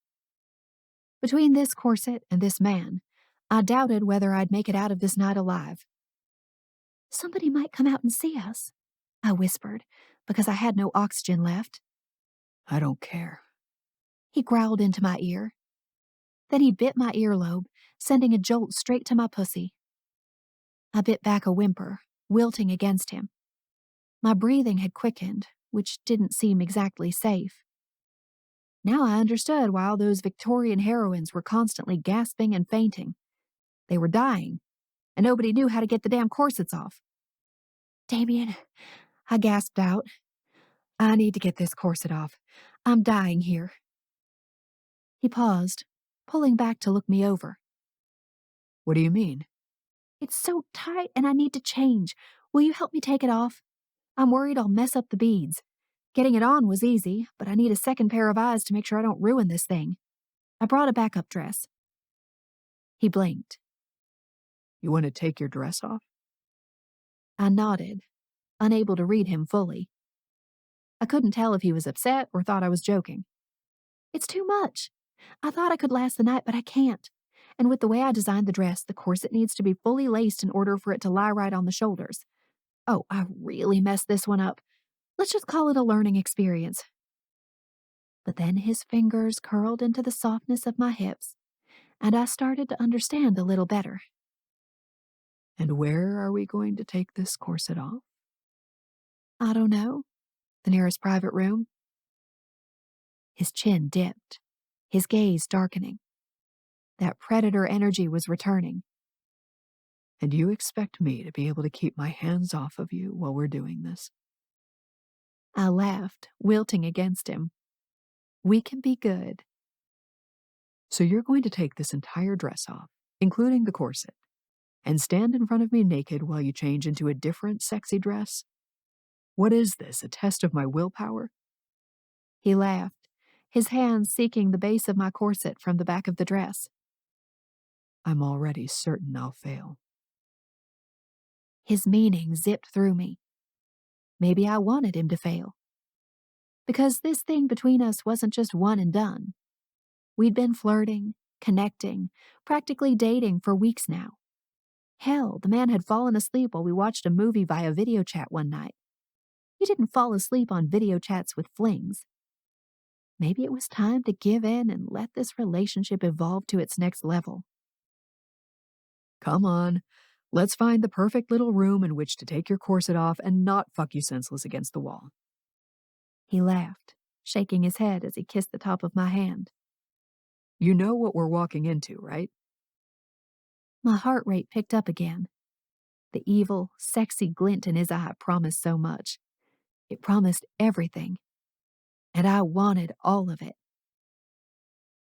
Between this corset and this man, I doubted whether I'd make it out of this night alive. Somebody might come out and see us, I whispered, because I had no oxygen left. I don't care. He growled into my ear. Then he bit my earlobe, sending a jolt straight to my pussy. I bit back a whimper, wilting against him. My breathing had quickened, which didn't seem exactly safe. Now I understood why all those Victorian heroines were constantly gasping and fainting. They were dying, and nobody knew how to get the damn corsets off. Damian, I gasped out. I need to get this corset off. I'm dying here. He paused, pulling back to look me over. What do you mean? It's so tight and I need to change. Will you help me take it off? I'm worried I'll mess up the beads. Getting it on was easy, but I need a second pair of eyes to make sure I don't ruin this thing. I brought a backup dress. He blinked. You want to take your dress off? I nodded, unable to read him fully. I couldn't tell if he was upset or thought I was joking. It's too much. I thought I could last the night, but I can't. And with the way I designed the dress, the corset needs to be fully laced in order for it to lie right on the shoulders. Oh, I really messed this one up. Let's just call it a learning experience. But then his fingers curled into the softness of my hips, and I started to understand a little better. And where are we going to take this corset off? I don't know. The nearest private room? His chin dipped, his gaze darkening. That predator energy was returning. And you expect me to be able to keep my hands off of you while we're doing this? I laughed, wilting against him. We can be good. So you're going to take this entire dress off, including the corset, and stand in front of me naked while you change into a different sexy dress? What is this, a test of my willpower? He laughed, his hands seeking the base of my corset from the back of the dress. I'm already certain I'll fail. His meaning zipped through me. Maybe I wanted him to fail. Because this thing between us wasn't just one and done. We'd been flirting, connecting, practically dating for weeks now. Hell, the man had fallen asleep while we watched a movie via video chat one night. He didn't fall asleep on video chats with flings. Maybe it was time to give in and let this relationship evolve to its next level. Come on, let's find the perfect little room in which to take your corset off and not fuck you senseless against the wall. He laughed, shaking his head as he kissed the top of my hand. You know what we're walking into, right? My heart rate picked up again. The evil, sexy glint in his eye promised so much. It promised everything. And I wanted all of it.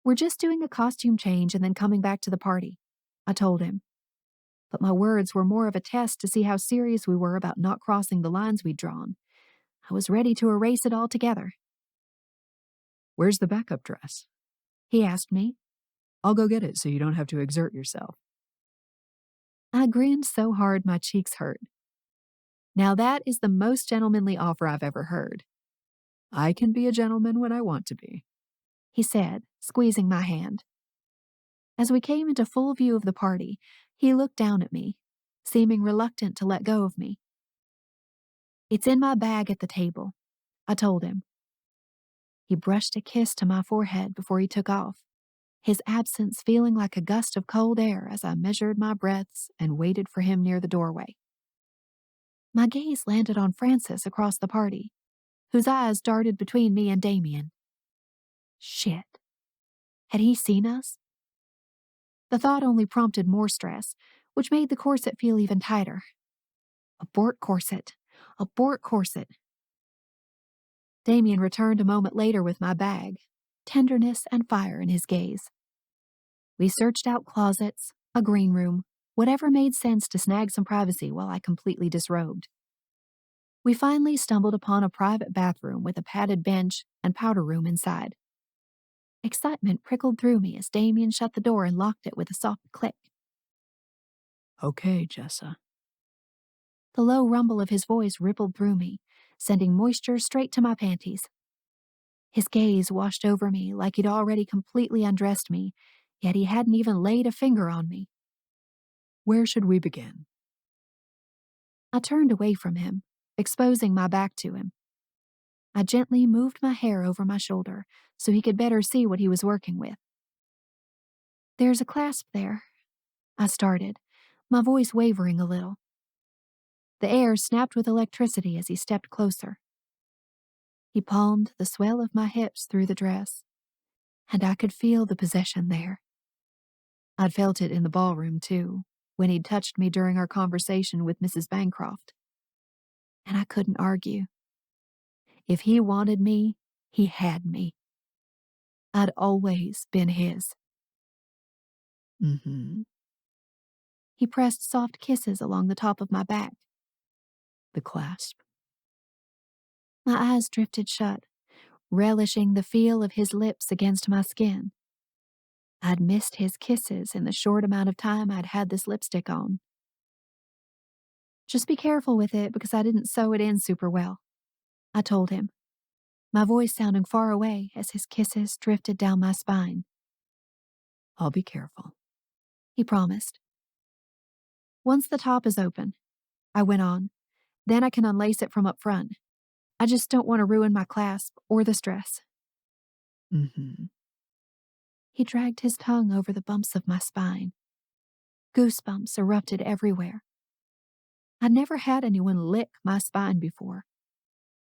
We're just doing a costume change and then coming back to the party, I told him. But my words were more of a test to see how serious we were about not crossing the lines we'd drawn. I was ready to erase it altogether. Where's the backup dress? He asked me. I'll go get it so you don't have to exert yourself. I grinned so hard my cheeks hurt. Now that is the most gentlemanly offer I've ever heard. I can be a gentleman when I want to be, he said, squeezing my hand. As we came into full view of the party, he looked down at me, seeming reluctant to let go of me. It's in my bag at the table, I told him. He brushed a kiss to my forehead before he took off, his absence feeling like a gust of cold air as I measured my breaths and waited for him near the doorway. My gaze landed on Francis across the party, whose eyes darted between me and Damian. Shit. Had he seen us? The thought only prompted more stress, which made the corset feel even tighter. Abort corset. Abort corset. Damian returned a moment later with my bag, tenderness and fire in his gaze. We searched out closets, a green room, whatever made sense to snag some privacy while I completely disrobed. We finally stumbled upon a private bathroom with a padded bench and powder room inside. Excitement prickled through me as Damian shut the door and locked it with a soft click. Okay, Jessa. The low rumble of his voice rippled through me, sending moisture straight to my panties. His gaze washed over me like he'd already completely undressed me, yet he hadn't even laid a finger on me. Where should we begin? I turned away from him, exposing my back to him. I gently moved my hair over my shoulder so he could better see what he was working with. There's a clasp there, I started, my voice wavering a little. The air snapped with electricity as he stepped closer. He palmed the swell of my hips through the dress, and I could feel the possession there. I'd felt it in the ballroom, too, when he'd touched me during our conversation with Mrs. Bancroft. And I couldn't argue. If he wanted me, he had me. I'd always been his. Mm-hmm. He pressed soft kisses along the top of my back. The clasp. My eyes drifted shut, relishing the feel of his lips against my skin. I'd missed his kisses in the short amount of time I'd had this lipstick on. Just be careful with it because I didn't sew it in super well, I told him, my voice sounding far away as his kisses drifted down my spine. I'll be careful, he promised. Once the top is open, I went on, then I can unlace it from up front. I just don't want to ruin my clasp or the stress. Mm-hmm. He dragged his tongue over the bumps of my spine. Goosebumps erupted everywhere. I'd never had anyone lick my spine before.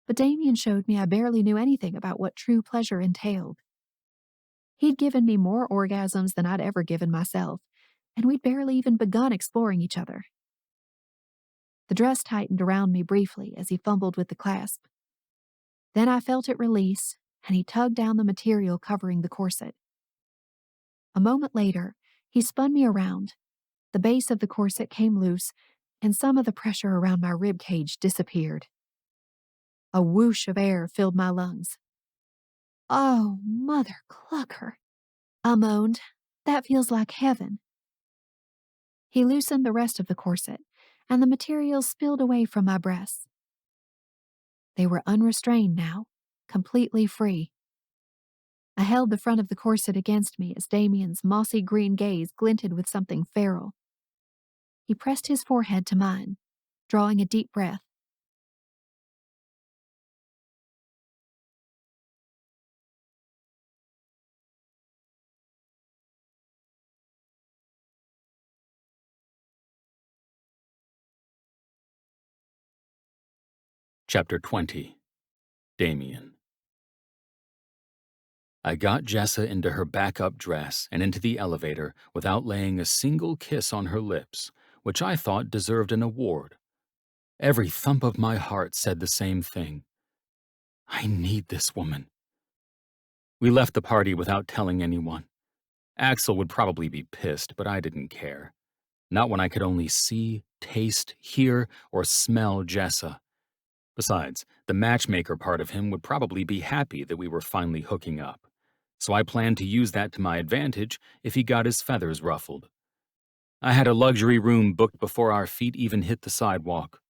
But Damian showed me I barely knew anything about what true pleasure entailed. He'd given me more orgasms than I'd ever given myself, and we'd barely even begun exploring each other. The dress tightened around me briefly as he fumbled with the clasp. Then I felt it release, and he tugged down the material covering the corset. A moment later, he spun me around. The base of the corset came loose, and some of the pressure around my rib cage disappeared. A whoosh of air filled my lungs. Oh, Mother Clucker, I moaned. That feels like heaven. He loosened the rest of the corset, and the material spilled away from my breasts. They were unrestrained now, completely free. I held the front of the corset against me as Damian's mossy green gaze glinted with something feral. He pressed his forehead to mine, drawing a deep breath. Chapter 20. Damian. I got Jessa into her backup dress and into the elevator without laying a single kiss on her lips, which I thought deserved an award. Every thump of my heart said the same thing. I need this woman. We left the party without telling anyone. Axel would probably be pissed, but I didn't care. Not when I could only see, taste, hear, or smell Jessa. Besides, the matchmaker part of him would probably be happy that we were finally hooking up. So I planned to use that to my advantage if he got his feathers ruffled. I had a luxury room booked before our feet even hit the sidewalk.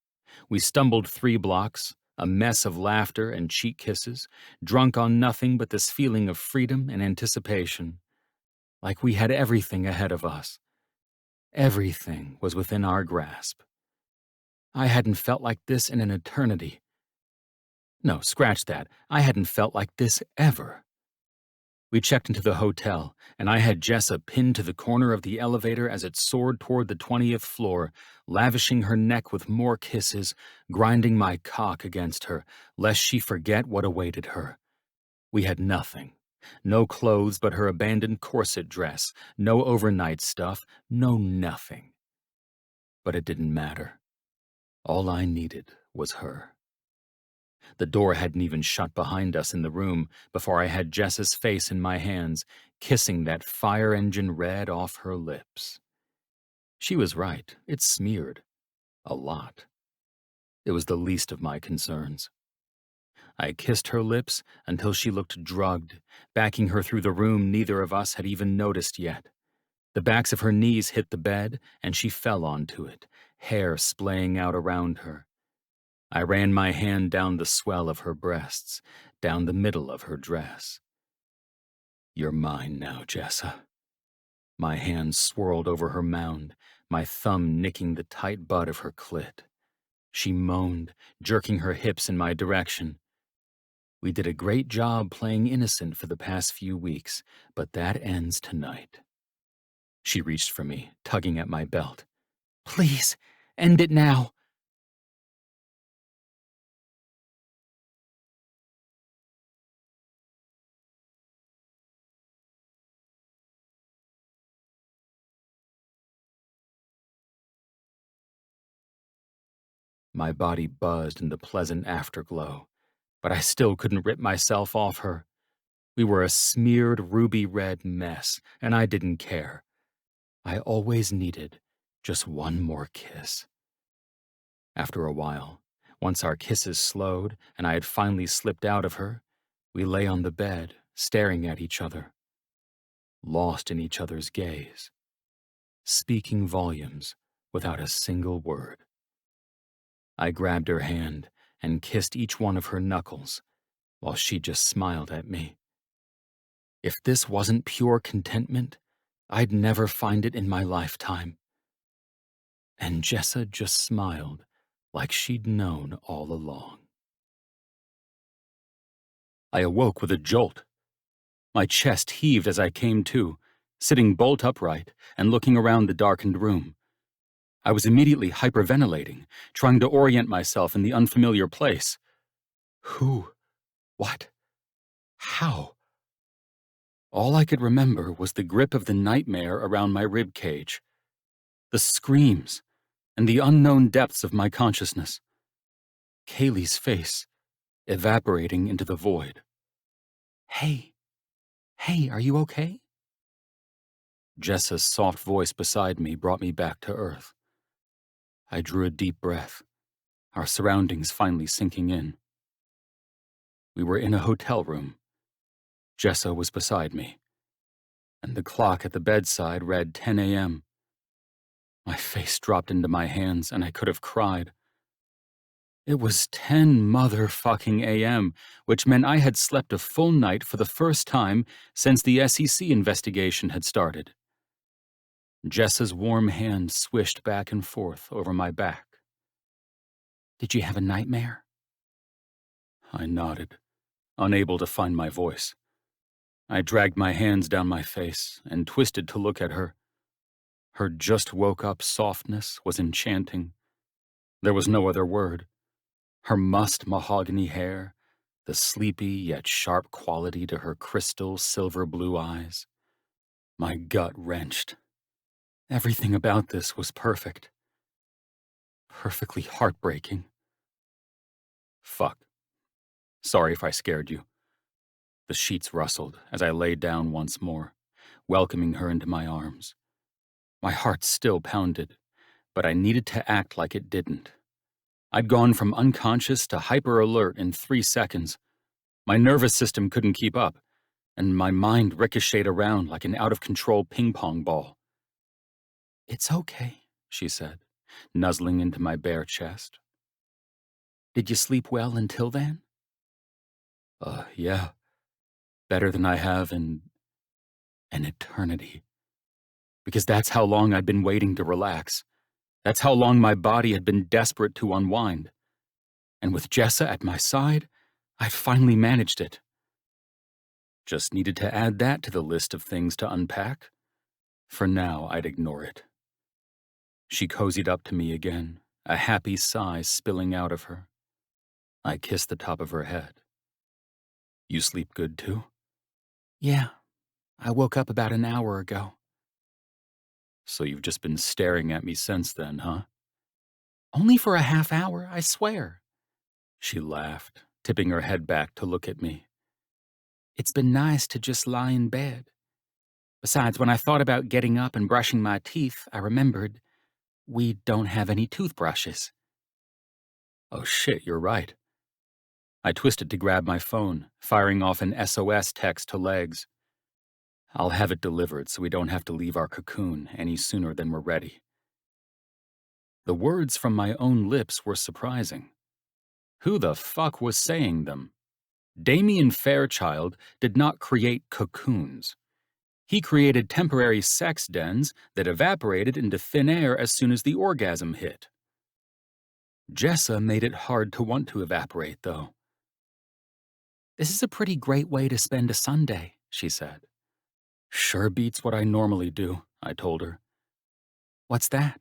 We stumbled 3 blocks, a mess of laughter and cheek kisses, drunk on nothing but this feeling of freedom and anticipation. Like we had everything ahead of us. Everything was within our grasp. I hadn't felt like this in an eternity. No, scratch that. I hadn't felt like this ever. We checked into the hotel, and I had Jessa pinned to the corner of the elevator as it soared toward the 20th floor, lavishing her neck with more kisses, grinding my cock against her, lest she forget what awaited her. We had nothing. No clothes but her abandoned corset dress, no overnight stuff, no nothing. But it didn't matter. All I needed was her. The door hadn't even shut behind us in the room before I had Jessa's face in my hands, kissing that fire engine red off her lips. She was right. It smeared. A lot. It was the least of my concerns. I kissed her lips until she looked drugged, backing her through the room neither of us had even noticed yet. The backs of her knees hit the bed, and she fell onto it, hair splaying out around her. I ran my hand down the swell of her breasts, down the middle of her dress. You're mine now, Jessa. My hand swirled over her mound, my thumb nicking the tight butt of her clit. She moaned, jerking her hips in my direction. We did a great job playing innocent for the past few weeks, but that ends tonight. She reached for me, tugging at my belt. Please, end it now. My body buzzed in the pleasant afterglow, but I still couldn't rip myself off her. We were a smeared ruby-red mess, and I didn't care. I always needed just one more kiss. After a while, Once our kisses slowed and I had finally slipped out of her, we lay on the bed, staring at each other, lost in each other's gaze, speaking volumes without a single word. I grabbed her hand and kissed each one of her knuckles, while she just smiled at me. If this wasn't pure contentment, I'd never find it in my lifetime. And Jessa just smiled like she'd known all along. I awoke with a jolt. My chest heaved as I came to, sitting bolt upright and looking around the darkened room. I was immediately hyperventilating, trying to orient myself in the unfamiliar place. Who? What? How? All I could remember was the grip of the nightmare around my rib cage, the screams, and the unknown depths of my consciousness. Kaylee's face, evaporating into the void. Hey, are you okay? Jessa's soft voice beside me brought me back to earth. I drew a deep breath, our surroundings finally sinking in. We were in a hotel room. Jessa was beside me, and the clock at the bedside read 10 a.m. My face dropped into my hands and I could have cried. It was 10 motherfucking a.m., which meant I had slept a full night for the first time since the SEC investigation had started. Jessa's warm hand swished back and forth over my back. Did you have a nightmare? I nodded, unable to find my voice. I dragged my hands down my face and twisted to look at her. Her just-woke-up softness was enchanting. There was no other word. Her mussed mahogany hair, the sleepy yet sharp quality to her crystal silver blue eyes. My gut wrenched. Everything about this was perfect. Perfectly heartbreaking. Fuck. Sorry if I scared you. The sheets rustled as I lay down once more, welcoming her into my arms. My heart still pounded, but I needed to act like it didn't. I'd gone from unconscious to hyper-alert in 3 seconds. My nervous system couldn't keep up, and my mind ricocheted around like an out-of-control ping-pong ball. It's okay, she said, nuzzling into my bare chest. Did you sleep well until then? Yeah. Better than I have in an eternity. Because that's how long I'd been waiting to relax. That's how long my body had been desperate to unwind. And with Jessa at my side, I'd finally managed it. Just needed to add that to the list of things to unpack. For now, I'd ignore it. She cozied up to me again, a happy sigh spilling out of her. I kissed the top of her head. You sleep good too? Yeah, I woke up about an hour ago. So you've just been staring at me since then, huh? Only for a half hour, I swear. She laughed, tipping her head back to look at me. It's been nice to just lie in bed. Besides, when I thought about getting up and brushing my teeth, I remembered we don't have any toothbrushes. Oh shit, you're right. I twisted to grab my phone, firing off an SOS text to Legs. I'll have it delivered so we don't have to leave our cocoon any sooner than we're ready. The words from my own lips were surprising. Who the fuck was saying them? Damian Fairchild did not create cocoons. He created temporary sex dens that evaporated into thin air as soon as the orgasm hit. Jessa made it hard to want to evaporate, though. This is a pretty great way to spend a Sunday, she said. Sure beats what I normally do, I told her. What's that?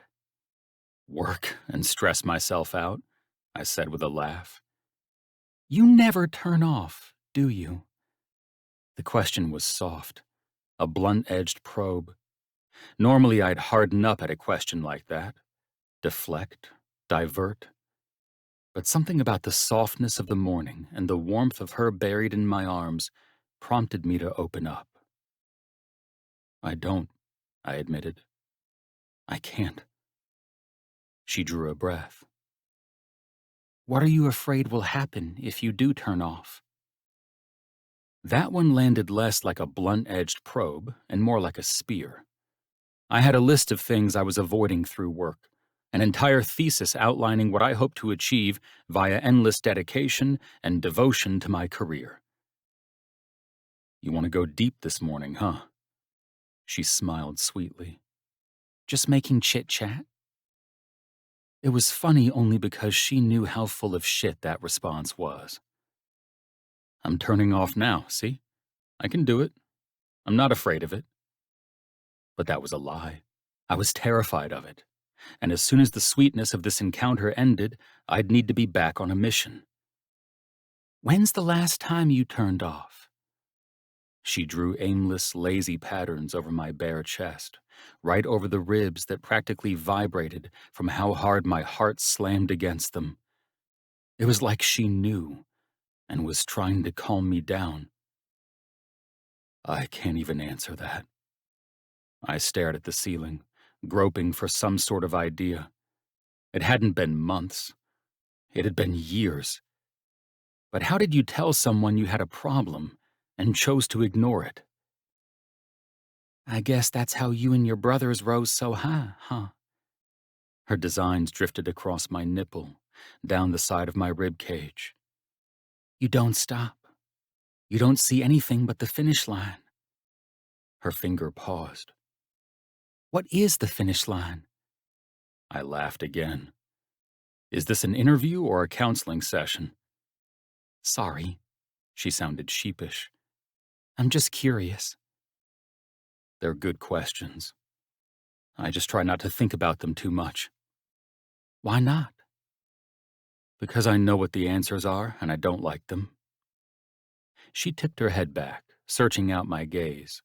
Work and stress myself out, I said with a laugh. You never turn off, do you? The question was soft, a blunt-edged probe. Normally I'd harden up at a question like that, deflect, divert. But something about the softness of the morning and the warmth of her buried in my arms prompted me to open up. I don't, I admitted. I can't. She drew a breath. What are you afraid will happen if you do turn off? That one landed less like a blunt-edged probe and more like a spear. I had a list of things I was avoiding through work, an entire thesis outlining what I hoped to achieve via endless dedication and devotion to my career. You want to go deep this morning, huh? She smiled sweetly. Just making chit-chat? It was funny only because she knew how full of shit that response was. I'm turning off now, see? I can do it. I'm not afraid of it. But that was a lie. I was terrified of it. And as soon as the sweetness of this encounter ended, I'd need to be back on a mission. When's the last time you turned off? She drew aimless, lazy patterns over my bare chest, right over the ribs that practically vibrated from how hard my heart slammed against them. It was like she knew and was trying to calm me down. I can't even answer that. I stared at the ceiling, groping for some sort of idea. It hadn't been months. It had been years. But how did you tell someone you had a problem and chose to ignore it? I guess that's how you and your brothers rose so high, huh? Her designs drifted across my nipple, down the side of my rib cage. You don't stop. You don't see anything but the finish line. Her finger paused. What is the finish line? I laughed again. Is this an interview or a counseling session? Sorry. She sounded sheepish. I'm just curious. They're good questions. I just try not to think about them too much. Why not? Because I know what the answers are and I don't like them. She tipped her head back, searching out my gaze.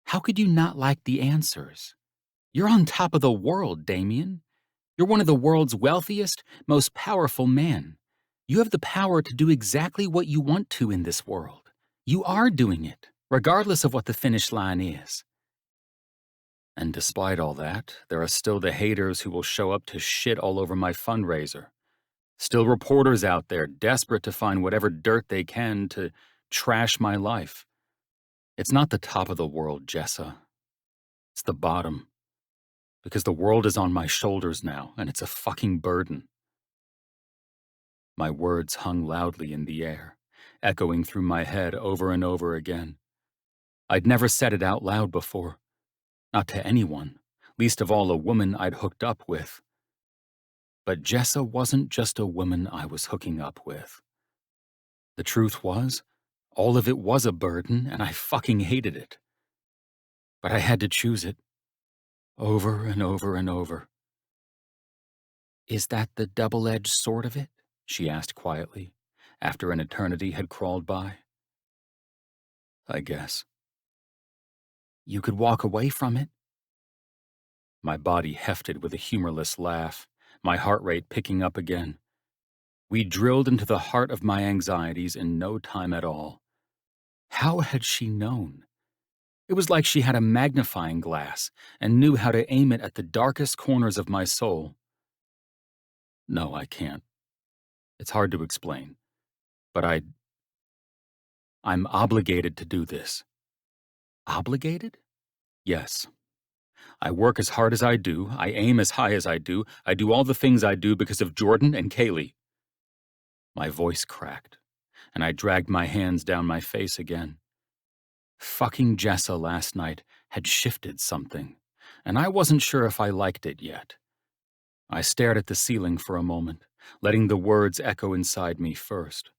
How could you not like the answers? You're on top of the world, Damian. You're one of the world's wealthiest, most powerful men. You have the power to do exactly what you want to in this world. You are doing it, regardless of what the finish line is. And despite all that, there are still the haters who will show up to shit all over my fundraiser. Still reporters out there desperate to find whatever dirt they can to trash my life. It's not the top of the world, Jessa. It's the bottom. Because the world is on my shoulders now, and it's a fucking burden. My words hung loudly in the air, echoing through my head over and over again. I'd never said it out loud before. Not to anyone, least of all a woman I'd hooked up with. But Jessa wasn't just a woman I was hooking up with. The truth was, all of it was a burden, and I fucking hated it. But I had to choose it. Over and over and over. Is that the double-edged sword of it? She asked quietly, after an eternity had crawled by. I guess. You could walk away from it. My body hefted with a humorless laugh, my heart rate picking up again. We drilled into the heart of my anxieties in no time at all. How had she known? It was like she had a magnifying glass and knew how to aim it at the darkest corners of my soul. No, I can't. It's hard to explain. But I'm obligated to do this. Obligated? Yes. I work as hard as I do, I aim as high as I do all the things I do because of Jordan and Kaylee. My voice cracked, and I dragged my hands down my face again. Fucking Jessa last night had shifted something, and I wasn't sure if I liked it yet. I stared at the ceiling for a moment, letting the words echo inside me first.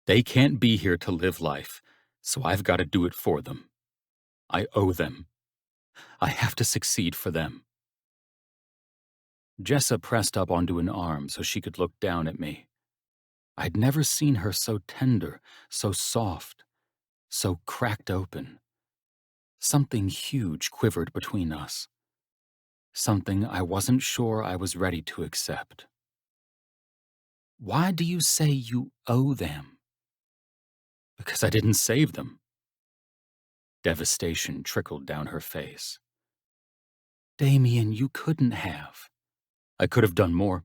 They can't be here to live life, so I've got to do it for them. I owe them. I have to succeed for them. Jessa pressed up onto an arm so she could look down at me. I'd never seen her so tender, so soft, so cracked open. Something huge quivered between us. Something I wasn't sure I was ready to accept. Why do you say you owe them? Because I didn't save them. Devastation trickled down her face. Damian, you couldn't have. I could have done more.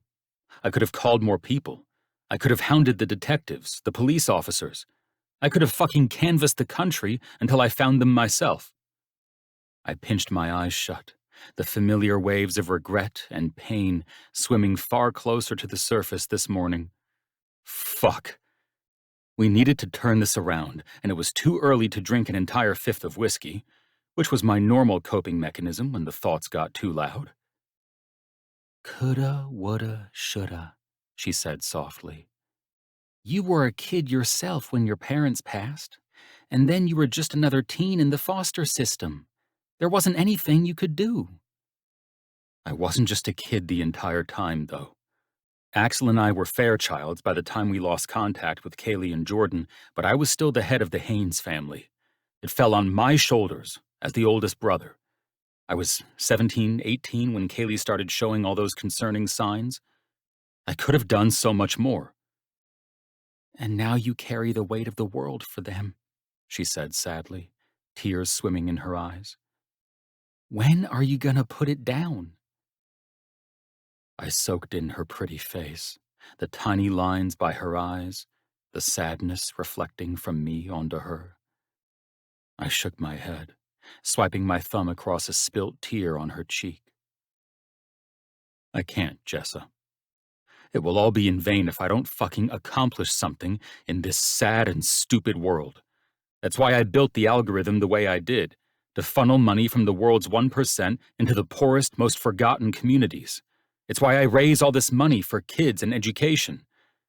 I could have called more people. I could have hounded the detectives, the police officers. I could have fucking canvassed the country until I found them myself. I pinched my eyes shut, the familiar waves of regret and pain swimming far closer to the surface this morning. Fuck. We needed to turn this around, and it was too early to drink an entire fifth of whiskey, which was my normal coping mechanism when the thoughts got too loud. Coulda, woulda, shoulda, she said softly. You were a kid yourself when your parents passed, and then you were just another teen in the foster system. There wasn't anything you could do. I wasn't just a kid the entire time, though. Axel and I were Fairchilds by the time we lost contact with Kaylee and Jordan, but I was still the head of the Haynes family. It fell on my shoulders as the oldest brother. I was 17, 18 when Kaylee started showing all those concerning signs. I could have done so much more. And now you carry the weight of the world for them, she said sadly, tears swimming in her eyes. When are you gonna put it down? I soaked in her pretty face, the tiny lines by her eyes, the sadness reflecting from me onto her. I shook my head, swiping my thumb across a spilt tear on her cheek. I can't, Jessa. It will all be in vain if I don't fucking accomplish something in this sad and stupid world. That's why I built the algorithm the way I did, to funnel money from the world's 1% into the poorest, most forgotten communities. It's why I raise all this money for kids and education.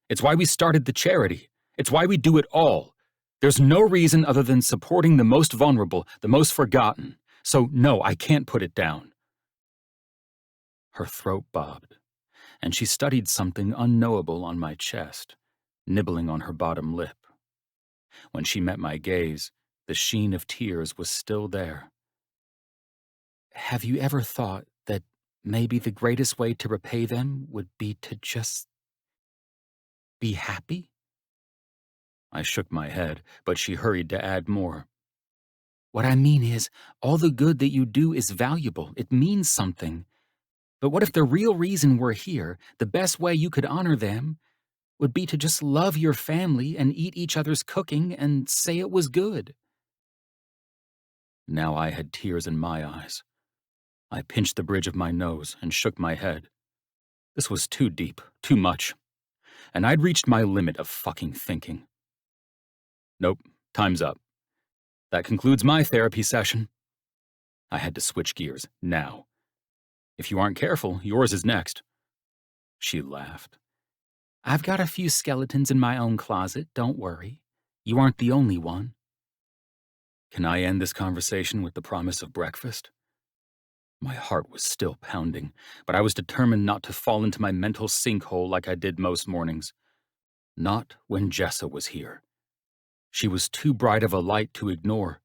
It's why we started the charity. It's why we do it all. There's no reason other than supporting the most vulnerable, the most forgotten. So no, I can't put it down. Her throat bobbed, and she studied something unknowable on my chest, nibbling on her bottom lip. When she met my gaze, the sheen of tears was still there. Have you ever thought that maybe the greatest way to repay them would be to just be happy? I shook my head, but she hurried to add more. What I mean is, all the good that you do is valuable. It means something. But what if the real reason we're here, the best way you could honor them, would be to just love your family and eat each other's cooking and say it was good? Now I had tears in my eyes. I pinched the bridge of my nose and shook my head. This was too deep, too much. And I'd reached my limit of fucking thinking. Nope, time's up. That concludes my therapy session. I had to switch gears, now. If you aren't careful, yours is next. She laughed. I've got a few skeletons in my own closet, don't worry. You aren't the only one. Can I end this conversation with the promise of breakfast? My heart was still pounding, but I was determined not to fall into my mental sinkhole like I did most mornings. Not when Jessa was here. She was too bright of a light to ignore,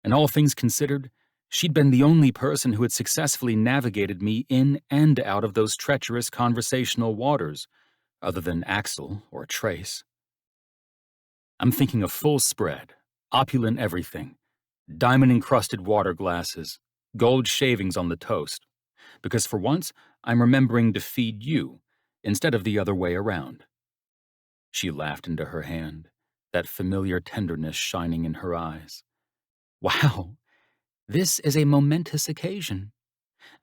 and all things considered, she'd been the only person who had successfully navigated me in and out of those treacherous conversational waters, other than Axel or Trace. I'm thinking of full spread, opulent everything, diamond-encrusted water glasses, gold shavings on the toast, because for once I'm remembering to feed you instead of the other way around. She laughed into her hand, that familiar tenderness shining in her eyes. Wow, this is a momentous occasion.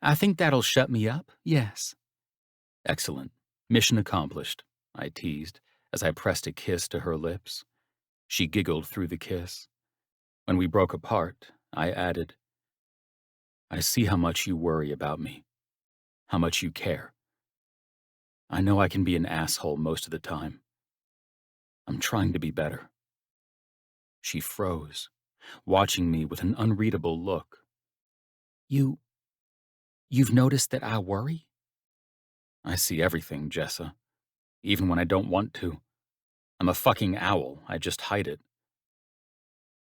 I think that'll shut me up, yes. Excellent. Mission accomplished, I teased as I pressed a kiss to her lips. She giggled through the kiss. When we broke apart, I added, I see how much you worry about me, how much you care. I know I can be an asshole most of the time. I'm trying to be better. She froze, watching me with an unreadable look. You've noticed that I worry? I see everything, Jessa, even when I don't want to. I'm a fucking owl, I just hide it.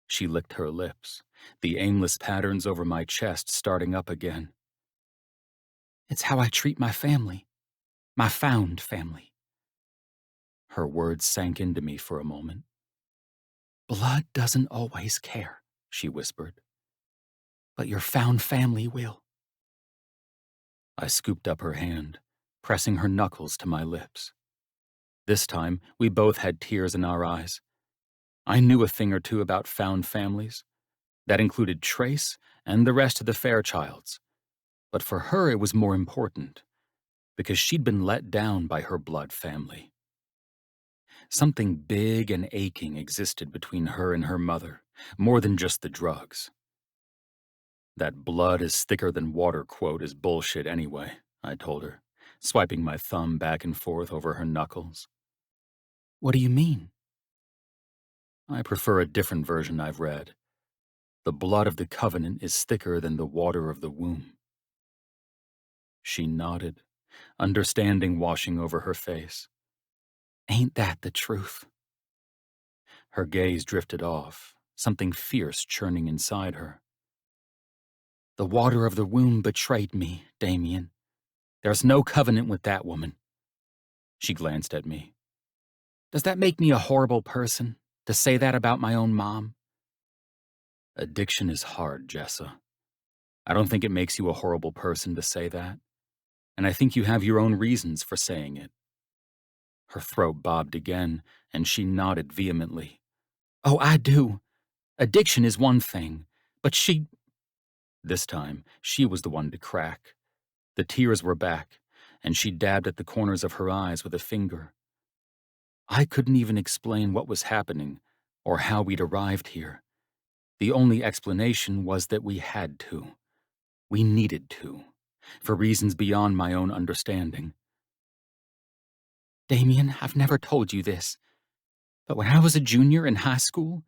She licked her lips, the aimless patterns over my chest starting up again. It's how I treat my family, my found family. Her words sank into me for a moment. Blood doesn't always care, she whispered. But your found family will. I scooped up her hand, pressing her knuckles to my lips. This time, we both had tears in our eyes. I knew a thing or two about found families. That included Trace and the rest of the Fairchilds. But for her, it was more important, because she'd been let down by her blood family. Something big and aching existed between her and her mother, more than just the drugs. That blood is thicker than water quote is bullshit anyway, I told her, swiping my thumb back and forth over her knuckles. What do you mean? I prefer a different version I've read. The blood of the covenant is thicker than the water of the womb. She nodded, understanding washing over her face. Ain't that the truth? Her gaze drifted off, something fierce churning inside her. The water of the womb betrayed me, Damian. There's no covenant with that woman. She glanced at me. Does that make me a horrible person, to say that about my own mom? Addiction is hard, Jessa. I don't think it makes you a horrible person to say that, and I think you have your own reasons for saying it. Her throat bobbed again, and she nodded vehemently. Oh, I do. Addiction is one thing, but she... This time, she was the one to crack. The tears were back, and she dabbed at the corners of her eyes with a finger. I couldn't even explain what was happening, or how we'd arrived here. The only explanation was that we had to. We needed to, for reasons beyond my own understanding. Damian, I've never told you this, but when I was a junior in high school,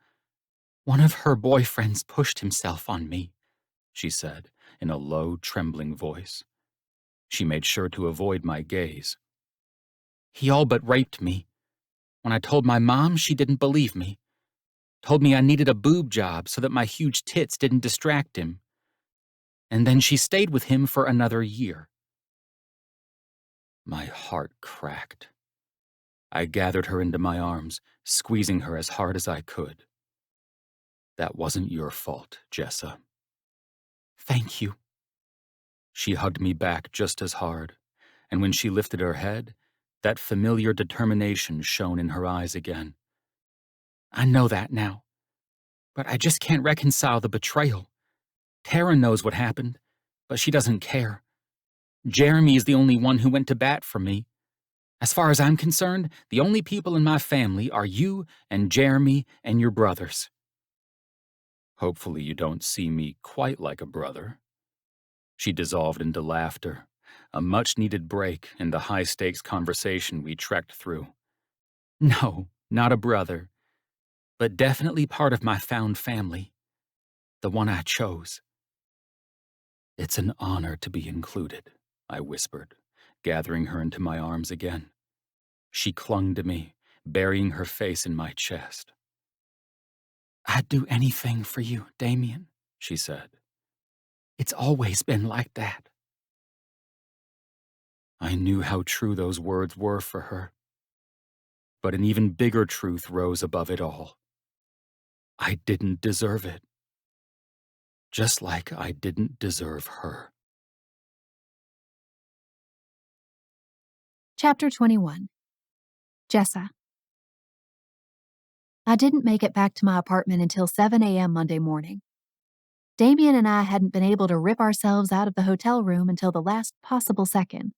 one of her boyfriends pushed himself on me, she said, in a low, trembling voice. She made sure to avoid my gaze. He all but raped me. When I told my mom, she didn't believe me. Told me I needed a boob job so that my huge tits didn't distract him. And then she stayed with him for another year. My heart cracked. I gathered her into my arms, squeezing her as hard as I could. That wasn't your fault, Jessa. Thank you. She hugged me back just as hard, and when she lifted her head, that familiar determination shone in her eyes again. I know that now, but I just can't reconcile the betrayal. Tara knows what happened, but she doesn't care. Jeremy is the only one who went to bat for me. As far as I'm concerned, the only people in my family are you and Jeremy and your brothers. Hopefully you don't see me quite like a brother. She dissolved into laughter, a much-needed break in the high-stakes conversation we trekked through. No, not a brother, but definitely part of my found family, the one I chose. It's an honor to be included, I whispered, gathering her into my arms again. She clung to me, burying her face in my chest. I'd do anything for you, Damian, she said. It's always been like that. I knew how true those words were for her. But an even bigger truth rose above it all. I didn't deserve it. Just like I didn't deserve her. Chapter 21. Jessa. I didn't make it back to my apartment until 7 a.m. Monday morning. Damian and I hadn't been able to rip ourselves out of the hotel room until the last possible second,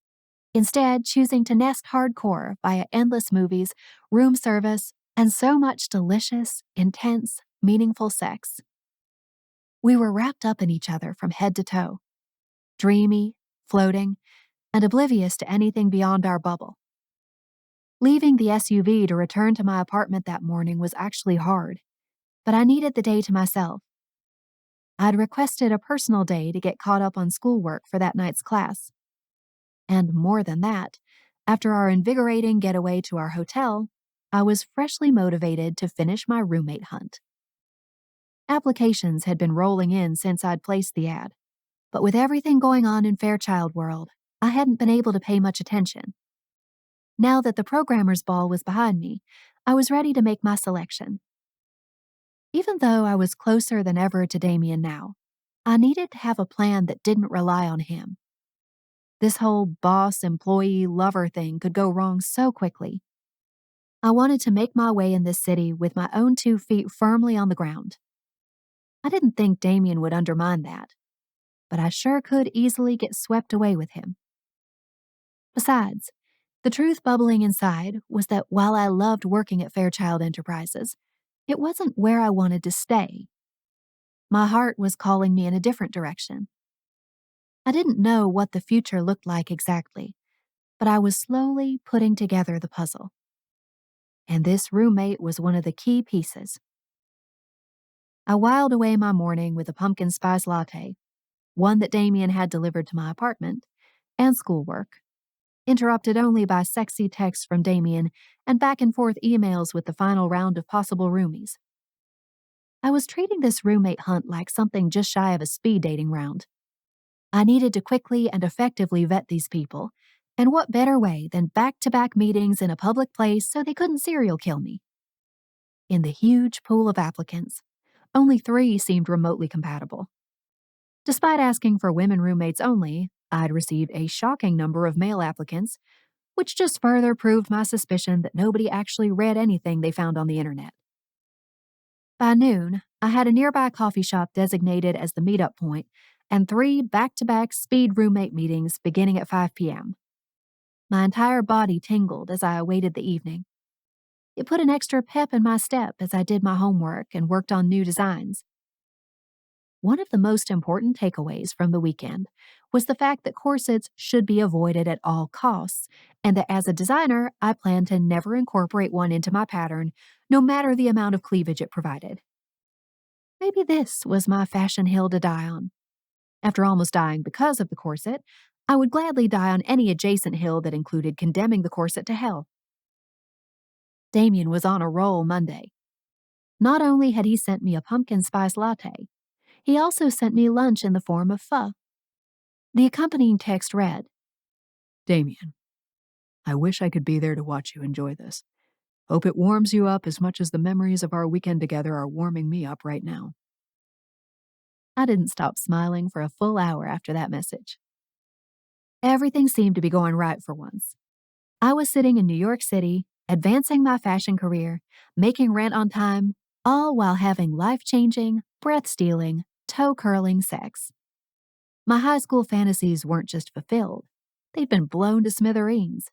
instead choosing to nest hardcore via endless movies, room service, and so much delicious, intense, meaningful sex. We were wrapped up in each other from head to toe, dreamy, floating, and oblivious to anything beyond our bubble. Leaving the SUV to return to my apartment that morning was actually hard, but I needed the day to myself. I'd requested a personal day to get caught up on schoolwork for that night's class. And more than that, after our invigorating getaway to our hotel, I was freshly motivated to finish my roommate hunt. Applications had been rolling in since I'd placed the ad, but with everything going on in Fairchild world, I hadn't been able to pay much attention. Now that the programmer's ball was behind me, I was ready to make my selection. Even though I was closer than ever to Damian now, I needed to have a plan that didn't rely on him. This whole boss-employee-lover thing could go wrong so quickly. I wanted to make my way in this city with my own 2 feet firmly on the ground. I didn't think Damian would undermine that, but I sure could easily get swept away with him. Besides, the truth bubbling inside was that while I loved working at Fairchild Enterprises, it wasn't where I wanted to stay. My heart was calling me in a different direction. I didn't know what the future looked like exactly, but I was slowly putting together the puzzle. And this roommate was one of the key pieces. I whiled away my morning with a pumpkin spice latte, one that Damian had delivered to my apartment, and schoolwork, interrupted only by sexy texts from Damian and back-and-forth emails with the final round of possible roomies. I was treating this roommate hunt like something just shy of a speed dating round. I needed to quickly and effectively vet these people, and what better way than back-to-back meetings in a public place so they couldn't serial kill me? In the huge pool of applicants, only 3 seemed remotely compatible. Despite asking for women roommates only, I'd received a shocking number of male applicants, which just further proved my suspicion that nobody actually read anything they found on the internet. By noon, I had a nearby coffee shop designated as the meetup point and 3 back-to-back speed roommate meetings beginning at 5 p.m. My entire body tingled as I awaited the evening. It put an extra pep in my step as I did my homework and worked on new designs. One of the most important takeaways from the weekend was the fact that corsets should be avoided at all costs, and that as a designer, I planned to never incorporate one into my pattern, no matter the amount of cleavage it provided. Maybe this was my fashion hill to die on. After almost dying because of the corset, I would gladly die on any adjacent hill that included condemning the corset to hell. Damian was on a roll Monday. Not only had he sent me a pumpkin spice latte, he also sent me lunch in the form of pho. The accompanying text read, Damian, I wish I could be there to watch you enjoy this. Hope it warms you up as much as the memories of our weekend together are warming me up right now. I didn't stop smiling for a full hour after that message. Everything seemed to be going right for once. I was sitting in New York City, advancing my fashion career, making rent on time, all while having life-changing, breath-stealing, toe-curling sex. My high school fantasies weren't just fulfilled, they'd been blown to smithereens.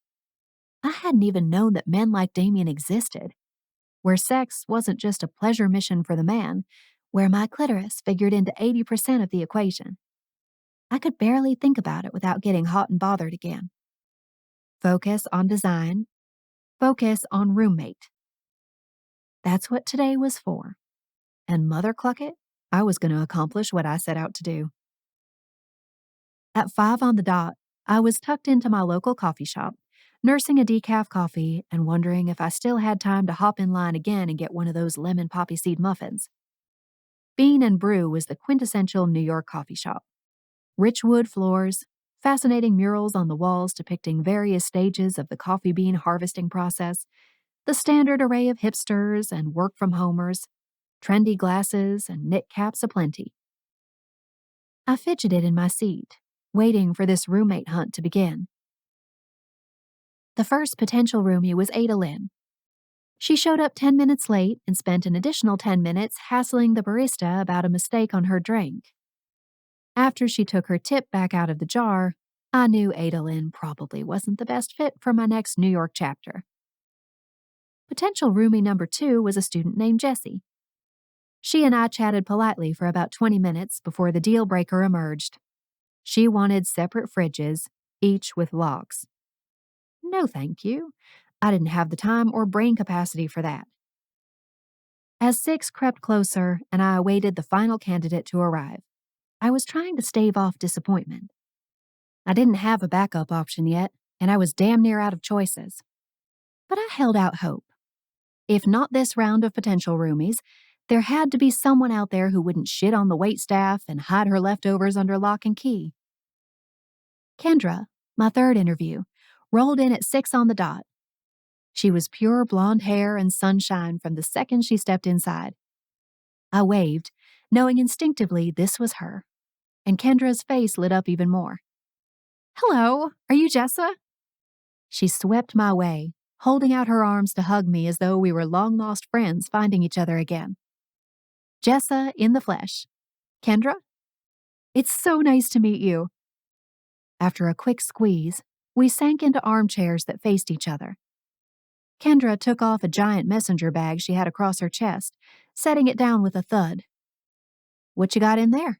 I hadn't even known that men like Damian existed, where sex wasn't just a pleasure mission for the man, where my clitoris figured into 80% of the equation. I could barely think about it without getting hot and bothered again. Focus on design. Focus on roommate. That's what today was for. And mother cluck it, I was going to accomplish what I set out to do. At 5 on the dot, I was tucked into my local coffee shop, nursing a decaf coffee and wondering if I still had time to hop in line again and get one of those lemon poppy seed muffins. Bean and Brew was the quintessential New York coffee shop. Rich wood floors, fascinating murals on the walls depicting various stages of the coffee bean harvesting process, the standard array of hipsters and work-from-homers, trendy glasses and knit caps aplenty. I fidgeted in my seat, waiting for this roommate hunt to begin. The first potential roomie was Ada Lynn. She showed up 10 minutes late and spent an additional 10 minutes hassling the barista about a mistake on her drink. After she took her tip back out of the jar, I knew Ada Lynn probably wasn't the best fit for my next New York chapter. Potential roomie number 2 was a student named Jessie. She and I chatted politely for about 20 minutes before the deal breaker emerged. She wanted separate fridges, each with locks. No thank you. I didn't have the time or brain capacity for that. As 6 crept closer and I awaited the final candidate to arrive, I was trying to stave off disappointment. I didn't have a backup option yet, and I was damn near out of choices. But I held out hope. If not this round of potential roomies, there had to be someone out there who wouldn't shit on the waitstaff and hide her leftovers under lock and key. Kendra, my third interview, rolled in at 6 on the dot. She was pure blonde hair and sunshine from the second she stepped inside. I waved, knowing instinctively this was her, and Kendra's face lit up even more. Hello, are you Jessa? She swept my way, holding out her arms to hug me as though we were long-lost friends finding each other again. Jessa in the flesh. Kendra? It's so nice to meet you. After a quick squeeze, we sank into armchairs that faced each other. Kendra took off a giant messenger bag she had across her chest, setting it down with a thud. What you got in there?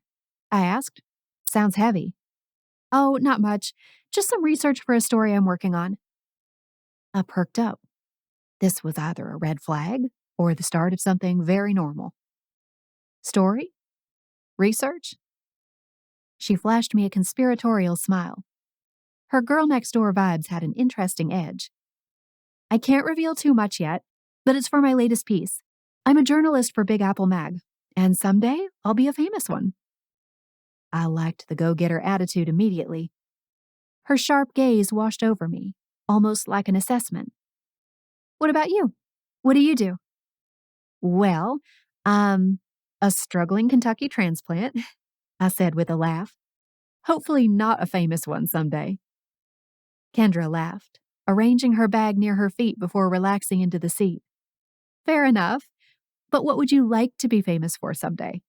I asked. Sounds heavy. Oh, not much. Just some research for a story I'm working on. I perked up. This was either a red flag or the start of something very normal. Story? Research? She flashed me a conspiratorial smile. Her girl next door vibes had an interesting edge. I can't reveal too much yet, but it's for my latest piece. I'm a journalist for Big Apple Mag, and someday I'll be a famous one. I liked the go-getter attitude immediately. Her sharp gaze washed over me, almost like an assessment. What about you? What do you do? Well, I'm a struggling Kentucky transplant, I said with a laugh. Hopefully not a famous one someday. Kendra laughed, arranging her bag near her feet before relaxing into the seat. Fair enough, but what would you like to be famous for someday?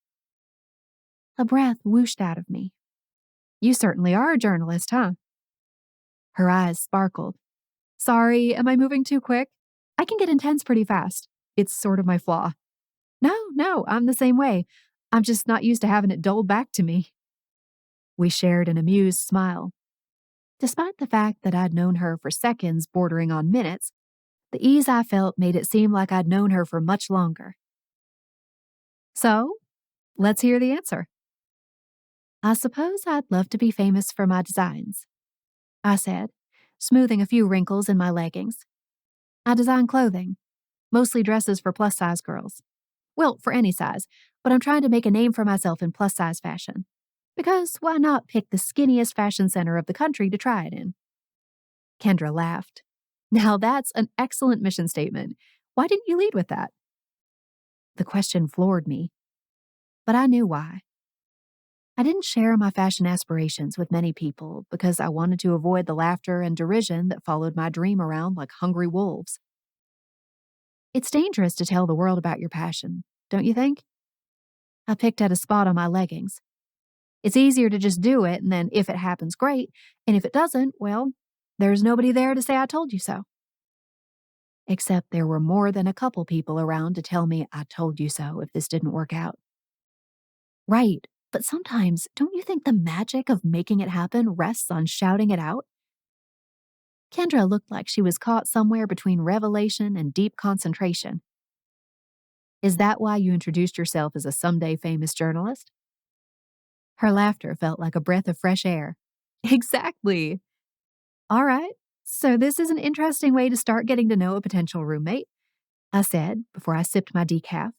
A breath whooshed out of me. You certainly are a journalist, huh? Her eyes sparkled. Sorry, am I moving too quick? I can get intense pretty fast. It's sort of my flaw. No, I'm the same way. I'm just not used to having it doled back to me. We shared an amused smile. Despite the fact that I'd known her for seconds bordering on minutes, the ease I felt made it seem like I'd known her for much longer. So, let's hear the answer. I suppose I'd love to be famous for my designs, I said, smoothing a few wrinkles in my leggings. I design clothing, mostly dresses for plus-size girls. Well, for any size, but I'm trying to make a name for myself in plus-size fashion. Because why not pick the skinniest fashion center of the country to try it in? Kendra laughed. Now that's an excellent mission statement. Why didn't you lead with that? The question floored me. But I knew why. I didn't share my fashion aspirations with many people because I wanted to avoid the laughter and derision that followed my dream around like hungry wolves. It's dangerous to tell the world about your passion, don't you think? I picked at a spot on my leggings. It's easier to just do it, and then if it happens, great, and if it doesn't, well, there's nobody there to say I told you so. Except there were more than a couple people around to tell me I told you so if this didn't work out. Right, but sometimes don't you think the magic of making it happen rests on shouting it out? Kendra looked like she was caught somewhere between revelation and deep concentration. Is that why you introduced yourself as a someday famous journalist? Her laughter felt like a breath of fresh air. Exactly. All right, so this is an interesting way to start getting to know a potential roommate, I said before I sipped my decaf.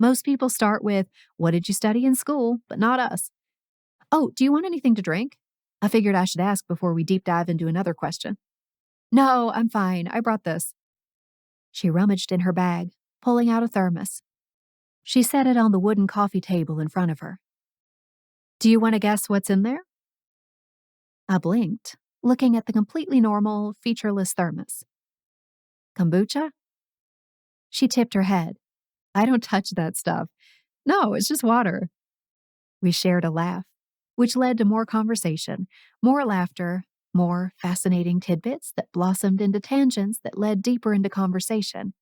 Most people start with, what did you study in school, but not us. Oh, do you want anything to drink? I figured I should ask before we deep dive into another question. No, I'm fine. I brought this. She rummaged in her bag, pulling out a thermos. She set it on the wooden coffee table in front of her. Do you want to guess what's in there? I blinked, looking at the completely normal, featureless thermos. Kombucha? She tipped her head. I don't touch that stuff. No, it's just water. We shared a laugh, which led to more conversation, more laughter, more fascinating tidbits that blossomed into tangents that led deeper into conversation.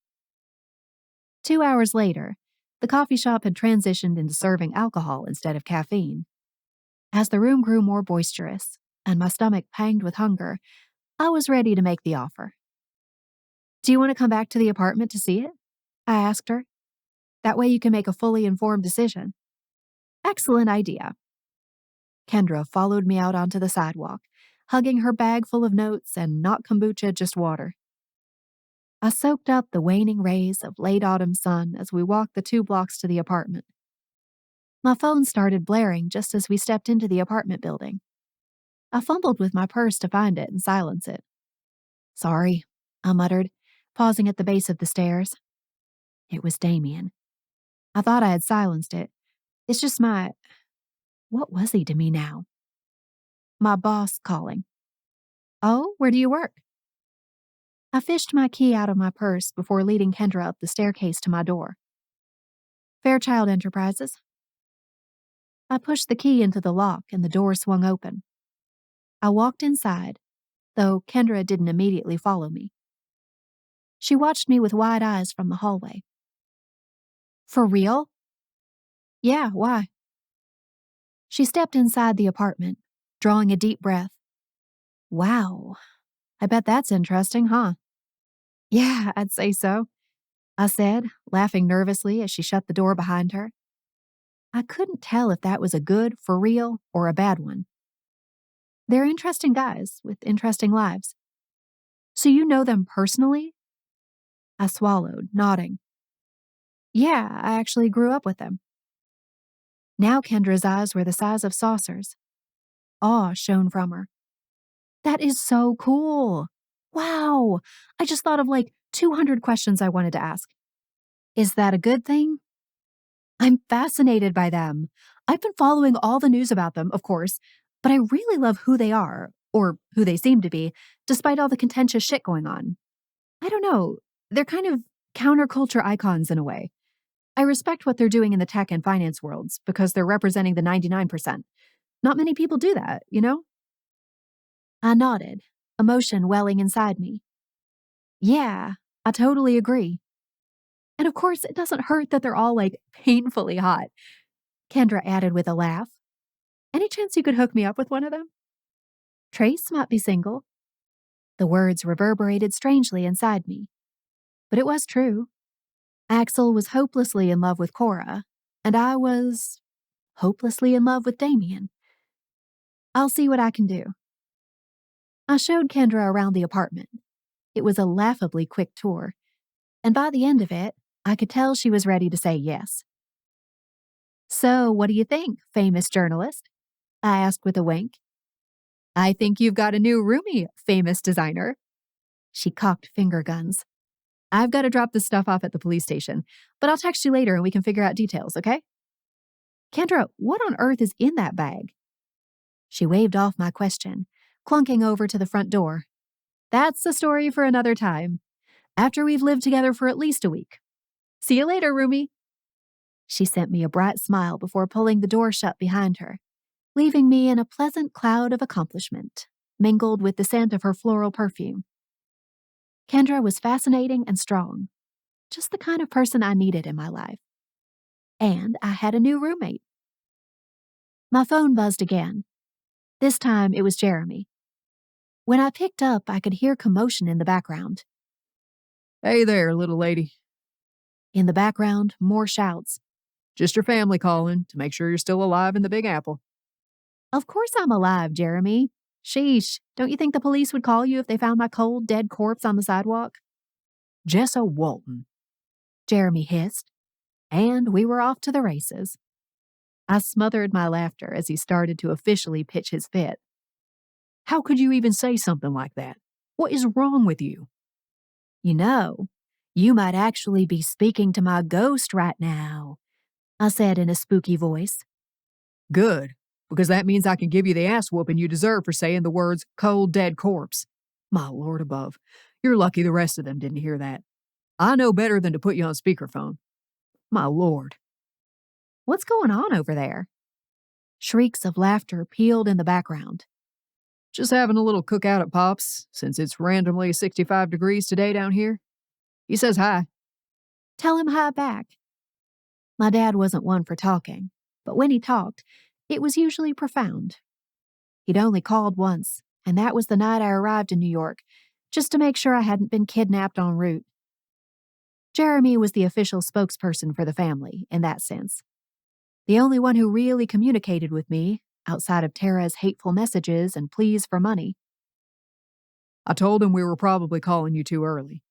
2 hours later, the coffee shop had transitioned into serving alcohol instead of caffeine. As the room grew more boisterous, and my stomach panged with hunger, I was ready to make the offer. Do you want to come back to the apartment to see it? I asked her. That way you can make a fully informed decision. Excellent idea. Kendra followed me out onto the sidewalk, hugging her bag full of notes and not kombucha, just water. I soaked up the waning rays of late autumn sun as we walked the 2 blocks to the apartment. My phone started blaring just as we stepped into the apartment building. I fumbled with my purse to find it and silence it. Sorry, I muttered, pausing at the base of the stairs. It was Damian. I thought I had silenced it. It's just what was he to me now? My boss calling. Oh, where do you work? I fished my key out of my purse before leading Kendra up the staircase to my door. Fairchild Enterprises. I pushed the key into the lock and the door swung open. I walked inside, though Kendra didn't immediately follow me. She watched me with wide eyes from the hallway. For real? Yeah, why? She stepped inside the apartment, drawing a deep breath. Wow, I bet that's interesting, huh? Yeah, I'd say so, I said, laughing nervously as she shut the door behind her. I couldn't tell if that was a good, for real, or a bad one. They're interesting guys with interesting lives. So you know them personally? I swallowed, nodding. Yeah, I actually grew up with them. Now Kendra's eyes were the size of saucers. Awe shone from her. That is so cool. Wow, I just thought of like 200 questions I wanted to ask. Is that a good thing? I'm fascinated by them. I've been following all the news about them, of course, but I really love who they are, or who they seem to be, despite all the contentious shit going on. I don't know, they're kind of counterculture icons in a way. I respect what they're doing in the tech and finance worlds because they're representing the 99%. Not many people do that, you know? I nodded, emotion welling inside me. Yeah, I totally agree. And of course, it doesn't hurt that they're all like painfully hot. Kendra added with a laugh. Any chance you could hook me up with one of them? Trace might be single. The words reverberated strangely inside me. But it was true. Axel was hopelessly in love with Cora, and I was hopelessly in love with Damian. I'll see what I can do. I showed Kendra around the apartment. It was a laughably quick tour, and by the end of it, I could tell she was ready to say yes. So, what do you think, famous journalist? I asked with a wink. I think you've got a new roomie, famous designer. She cocked finger guns. I've got to drop this stuff off at the police station, but I'll text you later and we can figure out details, okay? Kendra, what on earth is in that bag? She waved off my question, clunking over to the front door. That's a story for another time, after we've lived together for at least a week. See you later, roomie. She sent me a bright smile before pulling the door shut behind her, leaving me in a pleasant cloud of accomplishment, mingled with the scent of her floral perfume. Kendra was fascinating and strong, just the kind of person I needed in my life. And I had a new roommate. My phone buzzed again. This time it was Jeremy. When I picked up, I could hear commotion in the background. Hey there, little lady. In the background, more shouts. Just your family calling to make sure you're still alive in the Big Apple. Of course I'm alive, Jeremy. Sheesh, don't you think the police would call you if they found my cold, dead corpse on the sidewalk? Jessa Walton, Jeremy hissed, and we were off to the races. I smothered my laughter as he started to officially pitch his fit. How could you even say something like that? What is wrong with you? You know, you might actually be speaking to my ghost right now, I said in a spooky voice. Good, because that means I can give you the ass whooping you deserve for saying the words cold, dead corpse. My Lord above, you're lucky the rest of them didn't hear that. I know better than to put you on speakerphone. My Lord. What's going on over there? Shrieks of laughter pealed in the background. Just having a little cookout at Pop's, since it's randomly 65 degrees today down here. He says hi. Tell him hi back. My dad wasn't one for talking, but when he talked, it was usually profound. He'd only called once, and that was the night I arrived in New York, just to make sure I hadn't been kidnapped en route. Jeremy was the official spokesperson for the family, in that sense. The only one who really communicated with me, outside of Tara's hateful messages and pleas for money. I told him we were probably calling you too early.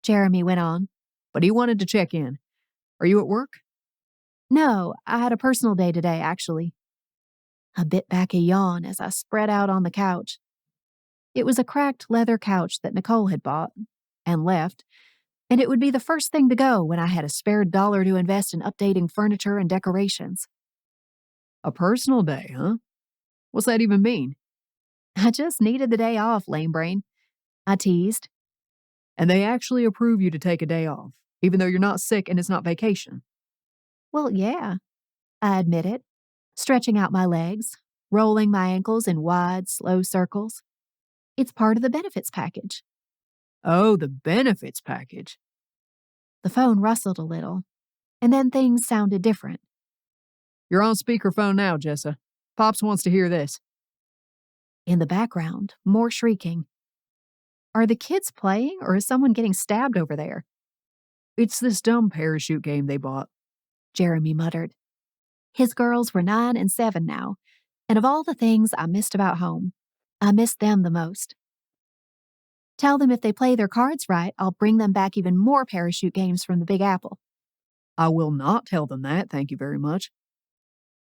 Jeremy went on. But he wanted to check in. Are you at work? No, I had a personal day today, actually. I bit back a yawn as I spread out on the couch. It was a cracked leather couch that Nicole had bought and left, and it would be the first thing to go when I had a spare dollar to invest in updating furniture and decorations. A personal day, huh? What's that even mean? I just needed the day off, lame brain. I teased. And they actually approve you to take a day off, even though you're not sick and it's not vacation. Well, yeah, I admitted, stretching out my legs, rolling my ankles in wide, slow circles. It's part of the benefits package. Oh, the benefits package. The phone rustled a little, and then things sounded different. You're on speakerphone now, Jessa. Pops wants to hear this. In the background, more shrieking. Are the kids playing, or is someone getting stabbed over there? It's this dumb parachute game they bought. Jeremy muttered. His girls were 9 and 7 now, and of all the things I missed about home, I missed them the most. Tell them if they play their cards right, I'll bring them back even more parachute games from the Big Apple. I will not tell them that, thank you very much.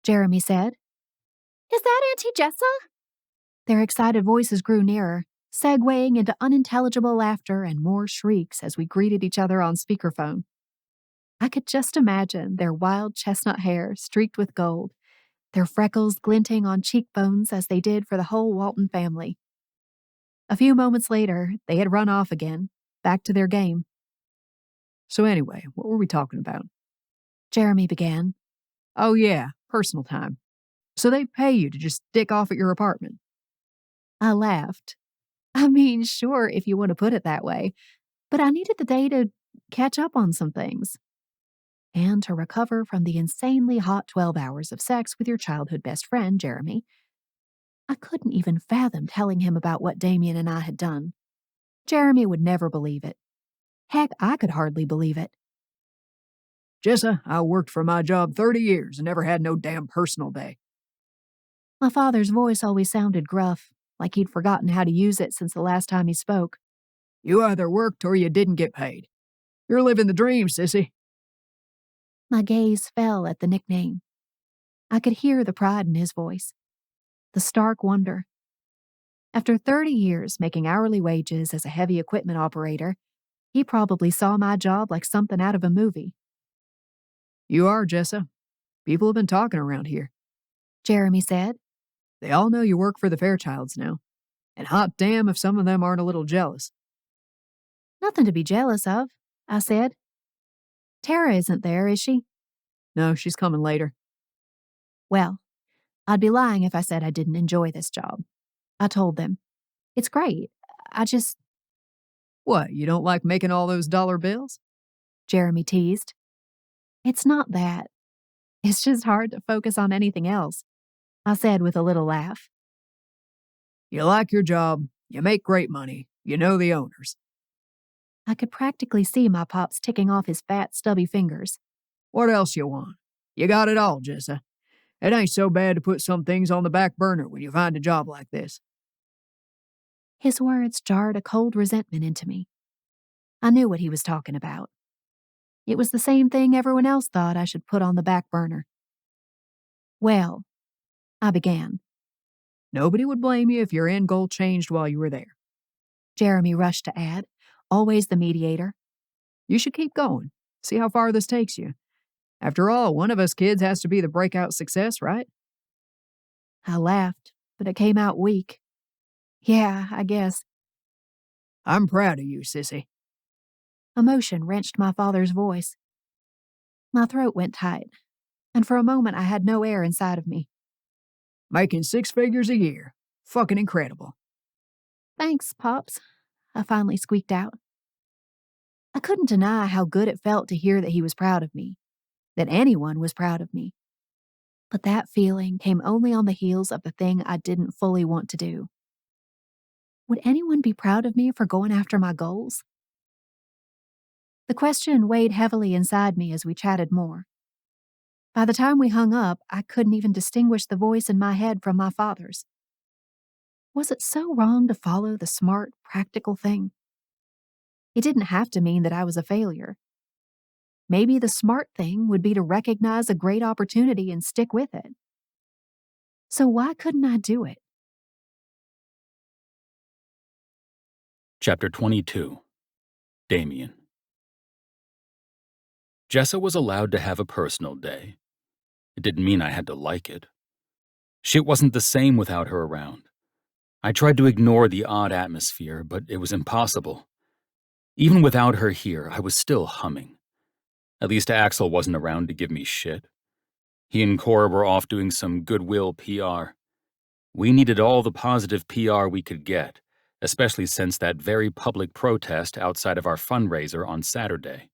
Jeremy said. Is that Auntie Jessa? Their excited voices grew nearer, segueing into unintelligible laughter and more shrieks as we greeted each other on speakerphone. I could just imagine their wild chestnut hair streaked with gold, their freckles glinting on cheekbones as they did for the whole Walton family. A few moments later, they had run off again, back to their game. So anyway, what were we talking about? Jeremy began. Oh yeah, personal time. So they pay you to just dick off at your apartment. I laughed. I mean, sure, if you want to put it that way, but I needed the day to catch up on some things. And to recover from the insanely hot 12 hours of sex with your childhood best friend, Jeremy. I couldn't even fathom telling him about what Damian and I had done. Jeremy would never believe it. Heck, I could hardly believe it. Jessa, I worked for my job 30 years and never had no damn personal day. My father's voice always sounded gruff, like he'd forgotten how to use it since the last time he spoke. You either worked or you didn't get paid. You're living the dream, sissy. My gaze fell at the nickname. I could hear the pride in his voice, the stark wonder. After 30 years making hourly wages as a heavy equipment operator, he probably saw my job like something out of a movie. You are, Jessa. People have been talking around here. Jeremy said. They all know you work for the Fairchilds now. And hot damn if some of them aren't a little jealous. Nothing to be jealous of, I said. Tara isn't there, is she? No, she's coming later. Well, I'd be lying if I said I didn't enjoy this job. I told them. It's great. I just... What, you don't like making all those dollar bills? Jeremy teased. It's not that. It's just hard to focus on anything else, I said with a little laugh. You like your job, you make great money, you know the owners. I could practically see my pops ticking off his fat, stubby fingers. What else you want? You got it all, Jessa. It ain't so bad to put some things on the back burner when you find a job like this. His words jarred a cold resentment into me. I knew what he was talking about. It was the same thing everyone else thought I should put on the back burner. Well, I began. Nobody would blame you if your end goal changed while you were there. Jeremy rushed to add, always the mediator. You should keep going. See how far this takes you. After all, one of us kids has to be the breakout success, right? I laughed, but it came out weak. Yeah, I guess. I'm proud of you, sissy. Emotion wrenched my father's voice. My throat went tight, and for a moment I had no air inside of me. Making 6 figures a year. Fucking incredible. Thanks, Pops, I finally squeaked out. I couldn't deny how good it felt to hear that he was proud of me, that anyone was proud of me. But that feeling came only on the heels of the thing I didn't fully want to do. Would anyone be proud of me for going after my goals? The question weighed heavily inside me as we chatted more. By the time we hung up, I couldn't even distinguish the voice in my head from my father's. Was it so wrong to follow the smart, practical thing? It didn't have to mean that I was a failure. Maybe the smart thing would be to recognize a great opportunity and stick with it. So why couldn't I do it? Chapter 22. Damian. Jessa was allowed to have a personal day. It didn't mean I had to like it. Shit wasn't the same without her around. I tried to ignore the odd atmosphere, but it was impossible. Even without her here, I was still humming. At least Axel wasn't around to give me shit. He and Cora were off doing some goodwill PR. We needed all the positive PR we could get, especially since that very public protest outside of our fundraiser on Saturday.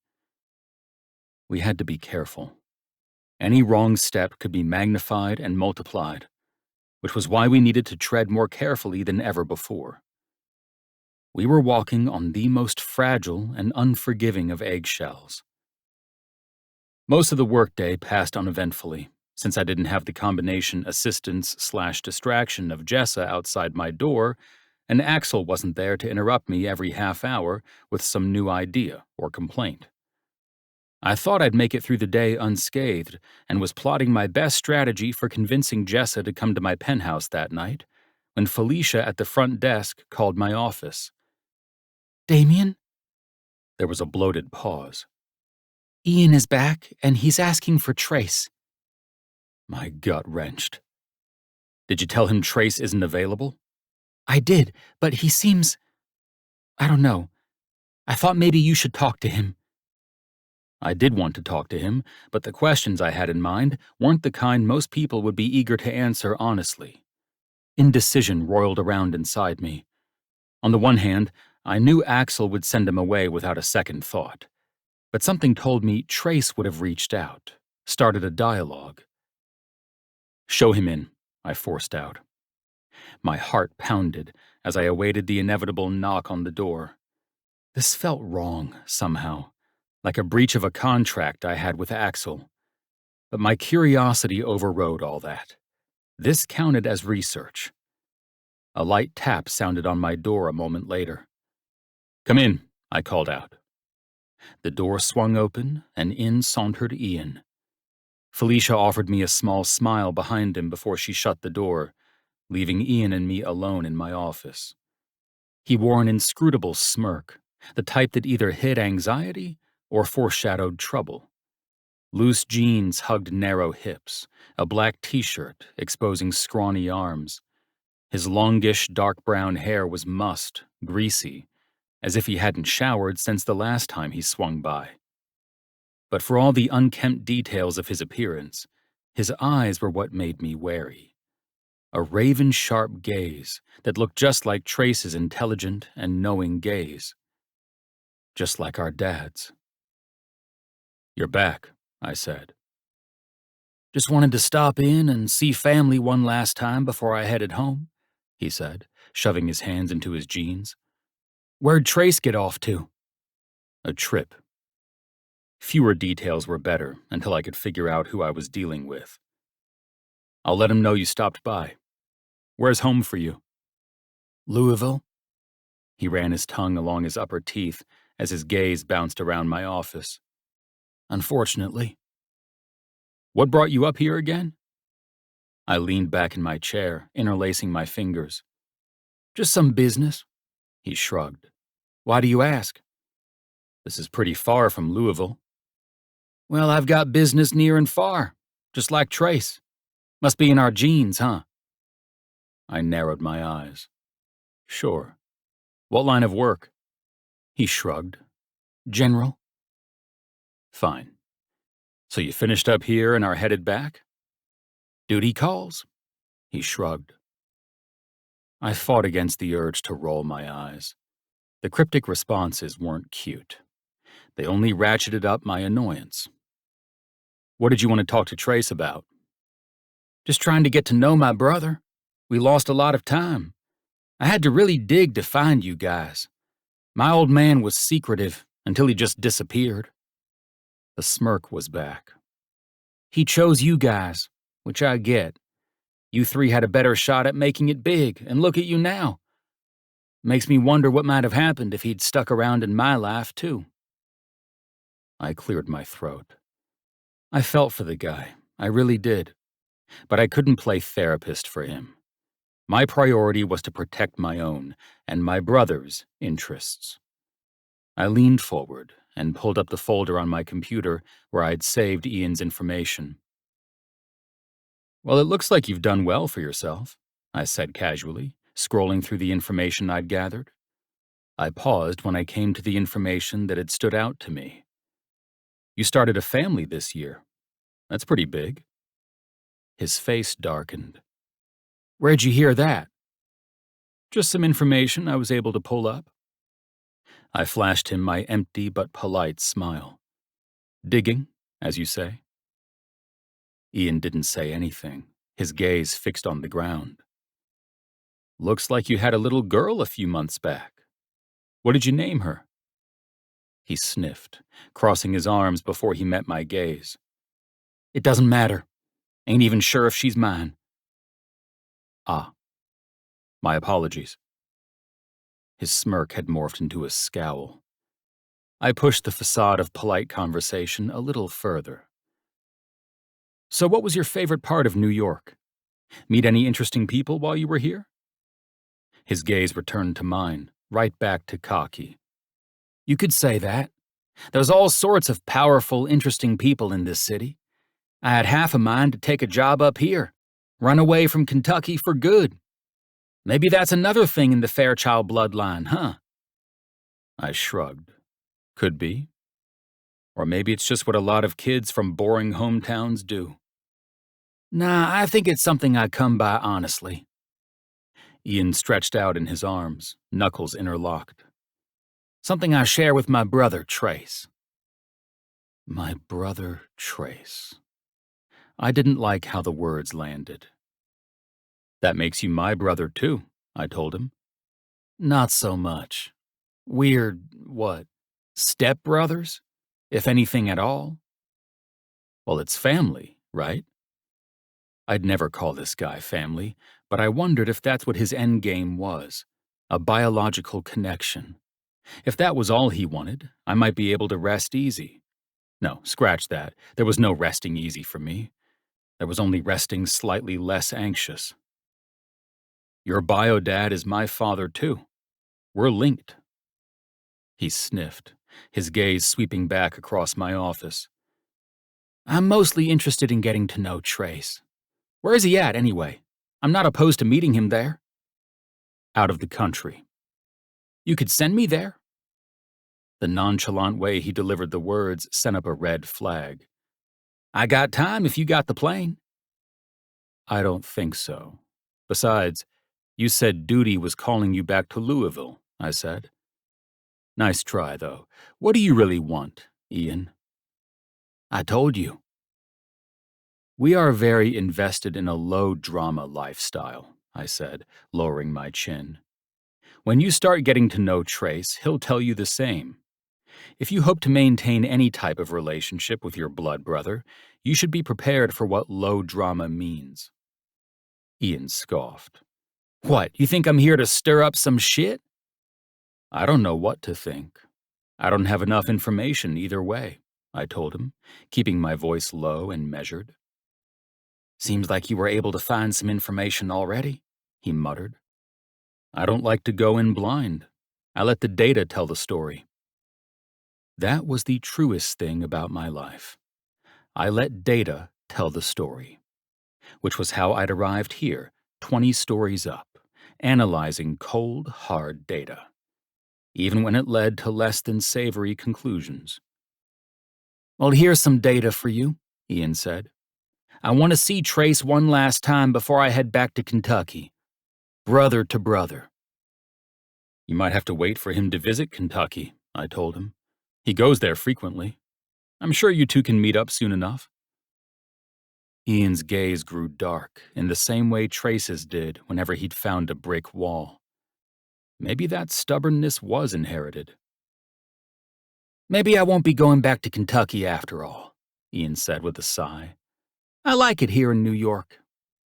We had to be careful. Any wrong step could be magnified and multiplied, which was why we needed to tread more carefully than ever before. We were walking on the most fragile and unforgiving of eggshells. Most of the workday passed uneventfully, since I didn't have the combination assistance/distraction of Jessa outside my door, and Axel wasn't there to interrupt me every half hour with some new idea or complaint. I thought I'd make it through the day unscathed and was plotting my best strategy for convincing Jessa to come to my penthouse that night when Felicia at the front desk called my office. Damian? There was a bloated pause. Ian is back, and he's asking for Trace. My gut wrenched. Did you tell him Trace isn't available? I did, but he seems... I don't know. I thought maybe you should talk to him. I did want to talk to him, but the questions I had in mind weren't the kind most people would be eager to answer honestly. Indecision roiled around inside me. On the one hand, I knew Axel would send him away without a second thought. But something told me Trace would have reached out, started a dialogue. Show him in, I forced out. My heart pounded as I awaited the inevitable knock on the door. This felt wrong, somehow, like a breach of a contract I had with Axel. But my curiosity overrode all that. This counted as research. A light tap sounded on my door a moment later. Come in, I called out. The door swung open, and in sauntered Ian. Felicia offered me a small smile behind him before she shut the door, leaving Ian and me alone in my office. He wore an inscrutable smirk, the type that either hid anxiety or foreshadowed trouble. Loose jeans hugged narrow hips, a black t-shirt exposing scrawny arms. His longish, dark brown hair was mussed, greasy, as if he hadn't showered since the last time he swung by. But for all the unkempt details of his appearance, his eyes were what made me wary. A raven-sharp gaze that looked just like Trace's intelligent and knowing gaze. Just like our dad's. You're back, I said. Just wanted to stop in and see family one last time before I headed home, he said, shoving his hands into his jeans. Where'd Trace get off to? A trip. Fewer details were better until I could figure out who I was dealing with. I'll let him know you stopped by. Where's home for you? Louisville? He ran his tongue along his upper teeth as his gaze bounced around my office. Unfortunately. What brought you up here again? I leaned back in my chair, interlacing my fingers. Just some business, he shrugged. Why do you ask? This is pretty far from Louisville. Well, I've got business near and far, just like Trace. Must be in our genes, huh? I narrowed my eyes. Sure. What line of work? He shrugged. General. Fine. So you finished up here and are headed back? Duty calls. He shrugged. I fought against the urge to roll my eyes. The cryptic responses weren't cute. They only ratcheted up my annoyance. What did you want to talk to Trace about? Just trying to get to know my brother. We lost a lot of time. I had to really dig to find you guys. My old man was secretive until he just disappeared. The smirk was back. He chose you guys, which I get. You three had a better shot at making it big, and look at you now. Makes me wonder what might have happened if he'd stuck around in my life, too. I cleared my throat. I felt for the guy, I really did. But I couldn't play therapist for him. My priority was to protect my own and my brother's interests. I leaned forward and pulled up the folder on my computer where I'd saved Ian's information. Well, it looks like you've done well for yourself, I said casually, scrolling through the information I'd gathered. I paused when I came to the information that had stood out to me. You started a family this year. That's pretty big. His face darkened. Where'd you hear that? Just some information I was able to pull up. I flashed him my empty but polite smile. Digging, as you say. Ian didn't say anything, his gaze fixed on the ground. Looks like you had a little girl a few months back. What did you name her? He sniffed, crossing his arms before he met my gaze. It doesn't matter. Ain't even sure if she's mine. Ah. My apologies. His smirk had morphed into a scowl. I pushed the facade of polite conversation a little further. So what was your favorite part of New York? Meet any interesting people while you were here? His gaze returned to mine, right back to cocky. You could say that. There's all sorts of powerful, interesting people in this city. I had half a mind to take a job up here, run away from Kentucky for good. Maybe that's another thing in the Fairchild bloodline, huh? I shrugged. Could be. Or maybe it's just what a lot of kids from boring hometowns do. Nah, I think it's something I come by honestly. Ian stretched out in his arms, knuckles interlocked. Something I share with my brother, Trace. My brother, Trace. I didn't like how the words landed. That makes you my brother, too, I told him. Not so much. We're, stepbrothers? If anything at all? Well, it's family, right? I'd never call this guy family, but I wondered if that's what his endgame was, a biological connection. If that was all he wanted, I might be able to rest easy. No, scratch that. There was no resting easy for me. There was only resting slightly less anxious. Your bio dad is my father, too. We're linked. He sniffed, his gaze sweeping back across my office. I'm mostly interested in getting to know Trace. Where is he at, anyway? I'm not opposed to meeting him there. Out of the country. You could send me there? The nonchalant way he delivered the words sent up a red flag. I got time if you got the plane. I don't think so. Besides, you said duty was calling you back to Louisville, I said. Nice try, though. What do you really want, Ian? I told you. We are very invested in a low-drama lifestyle, I said, lowering my chin. When you start getting to know Trace, he'll tell you the same. If you hope to maintain any type of relationship with your blood brother, you should be prepared for what low drama means. Ian scoffed. What, you think I'm here to stir up some shit? I don't know what to think. I don't have enough information either way, I told him, keeping my voice low and measured. Seems like you were able to find some information already, he muttered. I don't like to go in blind. I let the data tell the story. That was the truest thing about my life. I let data tell the story, which was how I'd arrived here, 20 stories up, analyzing cold, hard data, even when it led to less than savory conclusions. Well, here's some data for you, Ian said. I want to see Trace one last time before I head back to Kentucky. Brother to brother. You might have to wait for him to visit Kentucky, I told him. He goes there frequently. I'm sure you two can meet up soon enough. Ian's gaze grew dark in the same way Trace's did whenever he'd found a brick wall. Maybe that stubbornness was inherited. Maybe I won't be going back to Kentucky after all, Ian said with a sigh. I like it here in New York.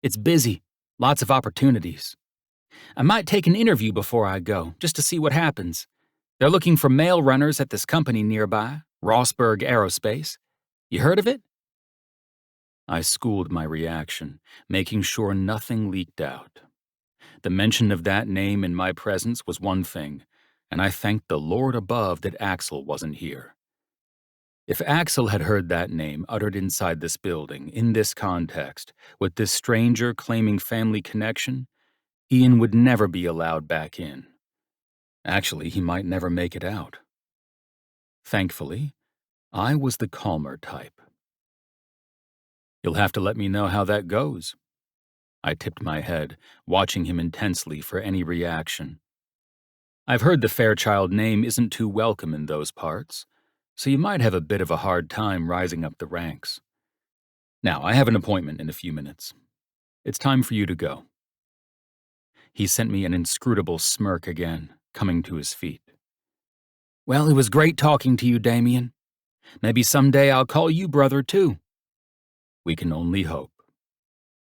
It's busy, lots of opportunities. I might take an interview before I go, just to see what happens. They're looking for mail runners at this company nearby, Rossberg Aerospace. You heard of it? I schooled my reaction, making sure nothing leaked out. The mention of that name in my presence was one thing, and I thanked the Lord above that Axel wasn't here. If Axel had heard that name uttered inside this building, in this context, with this stranger claiming family connection, Ian would never be allowed back in. Actually, he might never make it out. Thankfully, I was the calmer type. "You'll have to let me know how that goes." I tipped my head, watching him intensely for any reaction. "I've heard the Fairchild name isn't too welcome in those parts, so you might have a bit of a hard time rising up the ranks. Now, I have an appointment in a few minutes. It's time for you to go." He sent me an inscrutable smirk again, coming to his feet. "Well, it was great talking to you, Damian. Maybe someday I'll call you brother, too." "We can only hope."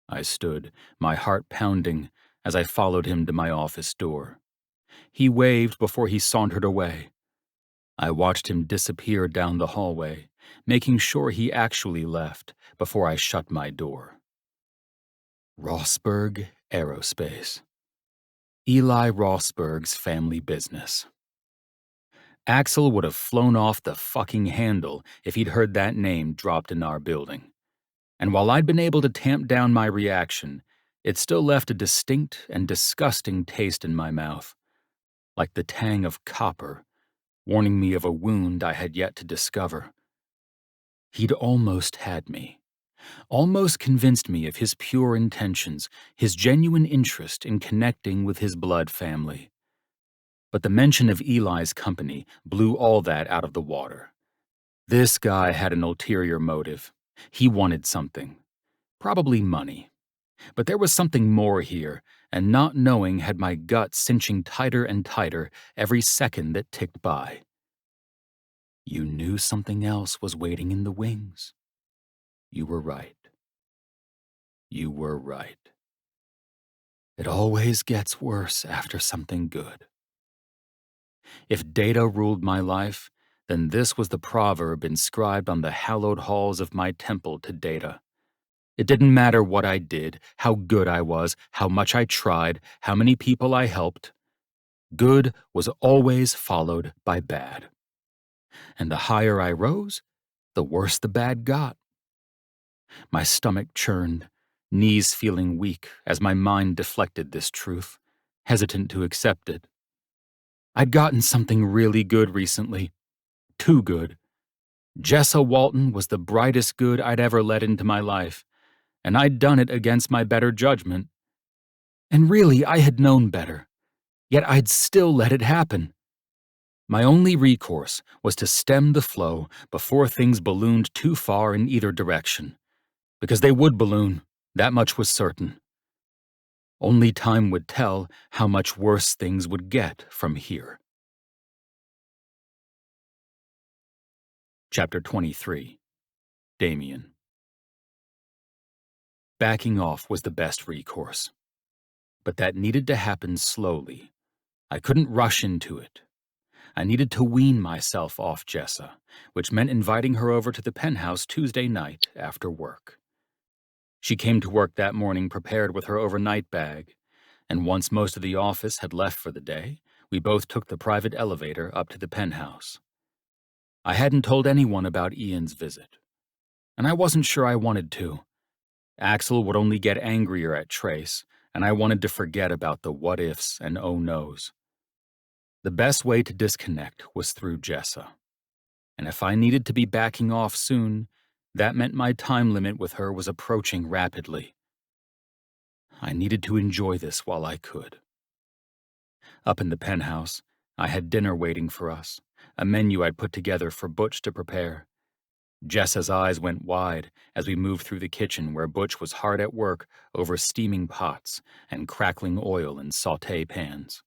I stood, my heart pounding, as I followed him to my office door. He waved before he sauntered away. I watched him disappear down the hallway, making sure he actually left before I shut my door. Rossberg Aerospace. Eli Rossberg's family business. Axel would have flown off the fucking handle if he'd heard that name dropped in our building. And while I'd been able to tamp down my reaction, it still left a distinct and disgusting taste in my mouth, like the tang of copper, warning me of a wound I had yet to discover. He'd almost had me, almost convinced me of his pure intentions, his genuine interest in connecting with his blood family. But the mention of Eli's company blew all that out of the water. This guy had an ulterior motive. He wanted something. Probably money. But there was something more here, and not knowing had my gut cinching tighter and tighter every second that ticked by. You knew something else was waiting in the wings. You were right. You were right. It always gets worse after something good. If data ruled my life, then this was the proverb inscribed on the hallowed halls of my temple to data. It didn't matter what I did, how good I was, how much I tried, how many people I helped. Good was always followed by bad. And the higher I rose, the worse the bad got. My stomach churned, knees feeling weak as my mind deflected this truth, hesitant to accept it. I'd gotten something really good recently. Too good. Jessa Walton was the brightest good I'd ever let into my life, and I'd done it against my better judgment. And really, I had known better, yet I'd still let it happen. My only recourse was to stem the flow before things ballooned too far in either direction, because they would balloon, that much was certain. Only time would tell how much worse things would get from here. Chapter 23. Damian. Backing off was the best recourse. But that needed to happen slowly. I couldn't rush into it. I needed to wean myself off Jessa, which meant inviting her over to the penthouse Tuesday night after work. She came to work that morning prepared with her overnight bag, and once most of the office had left for the day, we both took the private elevator up to the penthouse. I hadn't told anyone about Ian's visit, and I wasn't sure I wanted to. Axel would only get angrier at Trace, and I wanted to forget about the what-ifs and oh-nos. The best way to disconnect was through Jessa, and if I needed to be backing off soon, that meant my time limit with her was approaching rapidly. I needed to enjoy this while I could. Up in the penthouse, I had dinner waiting for us, a menu I'd put together for Butch to prepare. Jessa's eyes went wide as we moved through the kitchen where Butch was hard at work over steaming pots and crackling oil in sauté pans.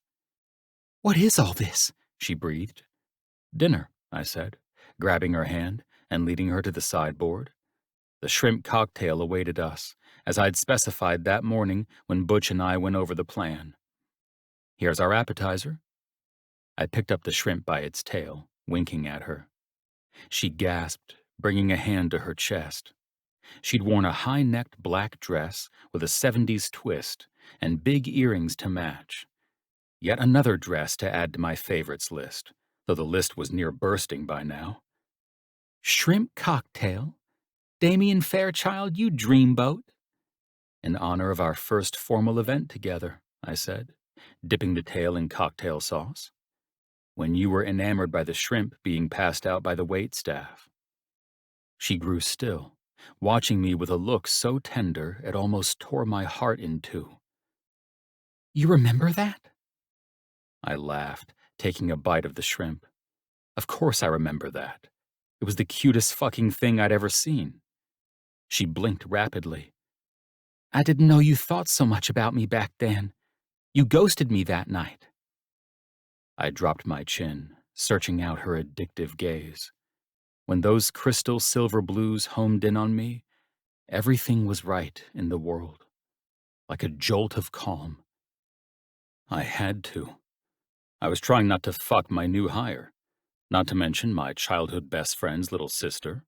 "What is all this?" she breathed. "Dinner," I said, grabbing her hand and leading her to the sideboard. The shrimp cocktail awaited us, as I'd specified that morning when Butch and I went over the plan. "Here's our appetizer." I picked up the shrimp by its tail, winking at her. She gasped, bringing a hand to her chest. She'd worn a high-necked black dress with a 70s twist and big earrings to match. Yet another dress to add to my favorites list, though the list was near bursting by now. "Shrimp cocktail? Damian Fairchild, you dreamboat." "In honor of our first formal event together," I said, dipping the tail in cocktail sauce. When you were enamored by the shrimp being passed out by the waitstaff. She grew still, watching me with a look so tender it almost tore my heart in two. You remember that? I laughed, taking a bite of the shrimp. Of course I remember that. It was the cutest fucking thing I'd ever seen. She blinked rapidly. I didn't know you thought so much about me back then. You ghosted me that night. I dropped my chin, searching out her addictive gaze. When those crystal silver blues homed in on me, everything was right in the world. Like a jolt of calm. I had to. I was trying not to fuck my new hire, not to mention my childhood best friend's little sister.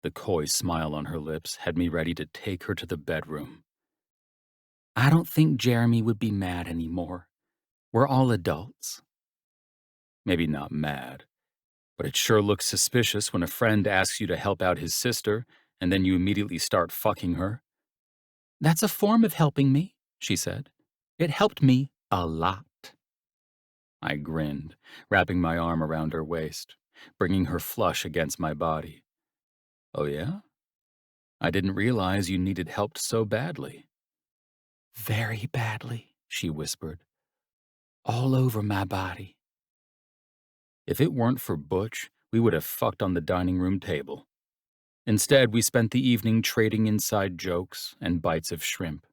The coy smile on her lips had me ready to take her to the bedroom. I don't think Jeremy would be mad anymore. We're all adults. Maybe not mad, but it sure looks suspicious when a friend asks you to help out his sister and then you immediately start fucking her. That's a form of helping me, she said. It helped me a lot. I grinned, wrapping my arm around her waist, bringing her flush against my body. Oh yeah? I didn't realize you needed help so badly. Very badly, she whispered. All over my body. If it weren't for Butch, we would have fucked on the dining room table. Instead, we spent the evening trading inside jokes and bites of shrimp.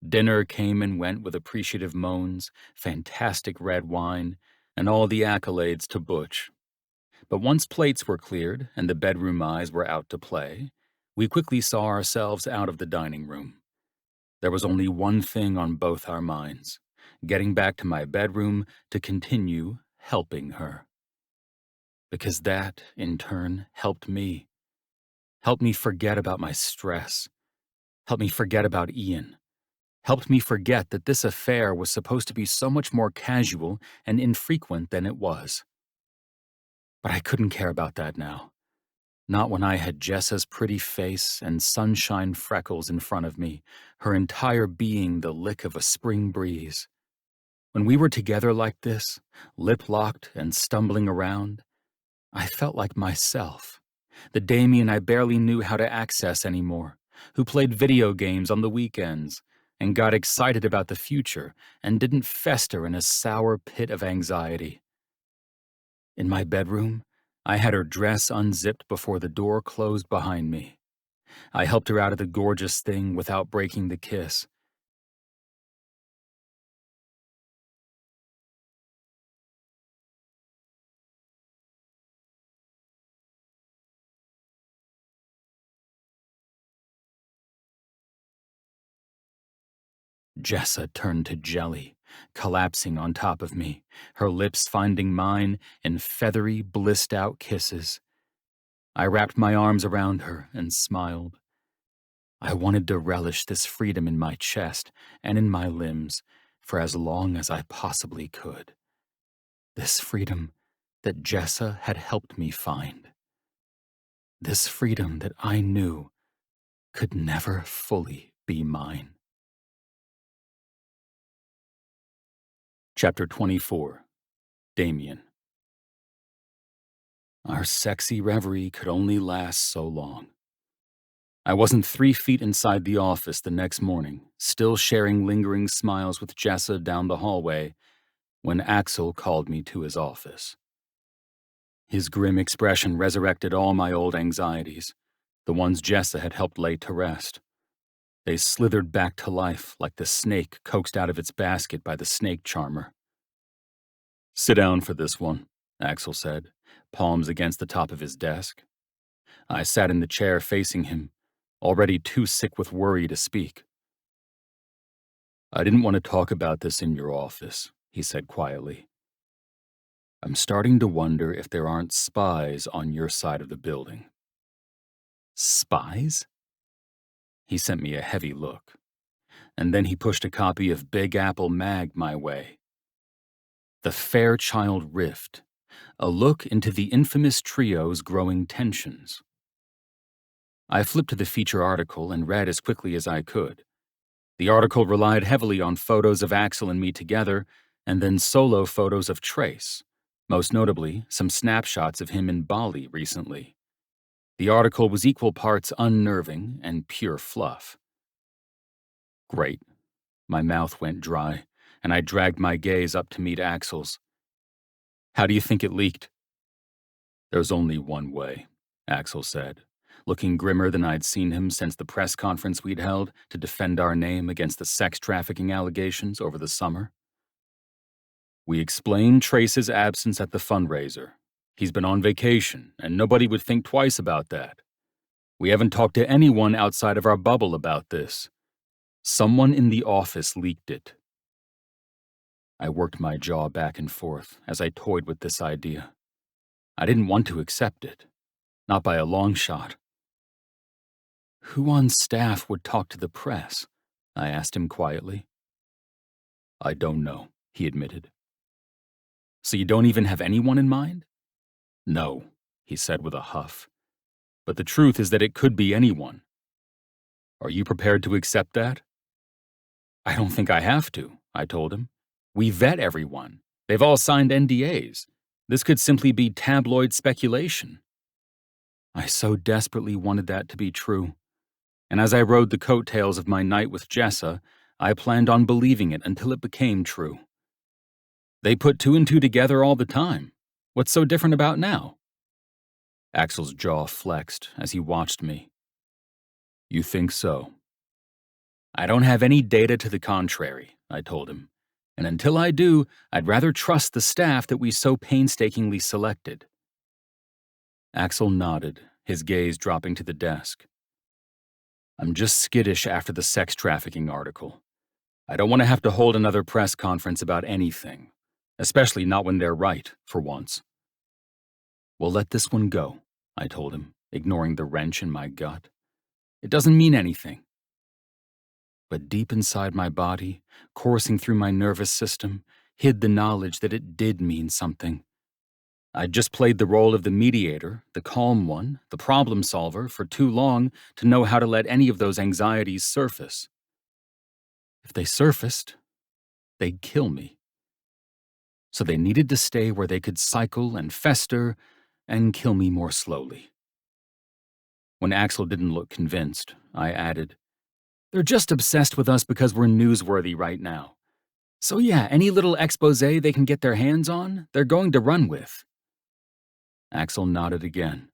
Dinner came and went with appreciative moans, fantastic red wine, and all the accolades to Butch. But once plates were cleared and the bedroom eyes were out to play, we quickly saw ourselves out of the dining room. There was only one thing on both our minds, getting back to my bedroom to continue helping her. Because that, in turn, helped me. Helped me forget about my stress. Helped me forget about Ian. Helped me forget that this affair was supposed to be so much more casual and infrequent than it was. But I couldn't care about that now. Not when I had Jessa's pretty face and sunshine freckles in front of me, her entire being the lick of a spring breeze. When we were together like this, lip-locked and stumbling around, I felt like myself, the Damian I barely knew how to access anymore, who played video games on the weekends and got excited about the future and didn't fester in a sour pit of anxiety. In my bedroom, I had her dress unzipped before the door closed behind me. I helped her out of the gorgeous thing without breaking the kiss. Jessa turned to jelly, collapsing on top of me, her lips finding mine in feathery, blissed-out kisses. I wrapped my arms around her and smiled. I wanted to relish this freedom in my chest and in my limbs for as long as I possibly could. This freedom that Jessa had helped me find. This freedom that I knew could never fully be mine. Chapter 24. Damian. Our sexy reverie could only last so long. I wasn't 3 feet inside the office the next morning, still sharing lingering smiles with Jessa down the hallway, when Axel called me to his office. His grim expression resurrected all my old anxieties, the ones Jessa had helped lay to rest. They slithered back to life like the snake coaxed out of its basket by the snake charmer. "Sit down for this one," Axel said, palms against the top of his desk. I sat in the chair facing him, already too sick with worry to speak. "I didn't want to talk about this in your office," he said quietly. "I'm starting to wonder if there aren't spies on your side of the building." Spies? He sent me a heavy look, and then he pushed a copy of Big Apple Mag my way. The Fairchild Rift, a look into the infamous trio's growing tensions. I flipped to the feature article and read as quickly as I could. The article relied heavily on photos of Axel and me together, and then solo photos of Trace, most notably some snapshots of him in Bali recently. The article was equal parts unnerving and pure fluff. Great. My mouth went dry, and I dragged my gaze up to meet Axel's. How do you think it leaked? There's only one way, Axel said, looking grimmer than I'd seen him since the press conference we'd held to defend our name against the sex trafficking allegations over the summer. We explained Trace's absence at the fundraiser. He's been on vacation, and nobody would think twice about that. We haven't talked to anyone outside of our bubble about this. Someone in the office leaked it. I worked my jaw back and forth as I toyed with this idea. I didn't want to accept it. Not by a long shot. Who on staff would talk to the press? I asked him quietly. I don't know, he admitted. So you don't even have anyone in mind? No, he said with a huff. But the truth is that it could be anyone. Are you prepared to accept that? I don't think I have to, I told him. We vet everyone. They've all signed NDAs. This could simply be tabloid speculation. I so desperately wanted that to be true. And as I rode the coattails of my night with Jessa, I planned on believing it until it became true. They put two and two together all the time. What's so different about now? Axel's jaw flexed as he watched me. You think so? I don't have any data to the contrary, I told him. And until I do, I'd rather trust the staff that we so painstakingly selected. Axel nodded, his gaze dropping to the desk. I'm just skittish after the sex trafficking article. I don't want to have to hold another press conference about anything, especially not when they're right, for once. We'll let this one go, I told him, ignoring the wrench in my gut. It doesn't mean anything. But deep inside my body, coursing through my nervous system, hid the knowledge that it did mean something. I'd just played the role of the mediator, the calm one, the problem solver, for too long to know how to let any of those anxieties surface. If they surfaced, they'd kill me. So they needed to stay where they could cycle and fester and kill me more slowly. When Axel didn't look convinced, I added, They're just obsessed with us because we're newsworthy right now. So yeah, any little exposé they can get their hands on, they're going to run with. Axel nodded again.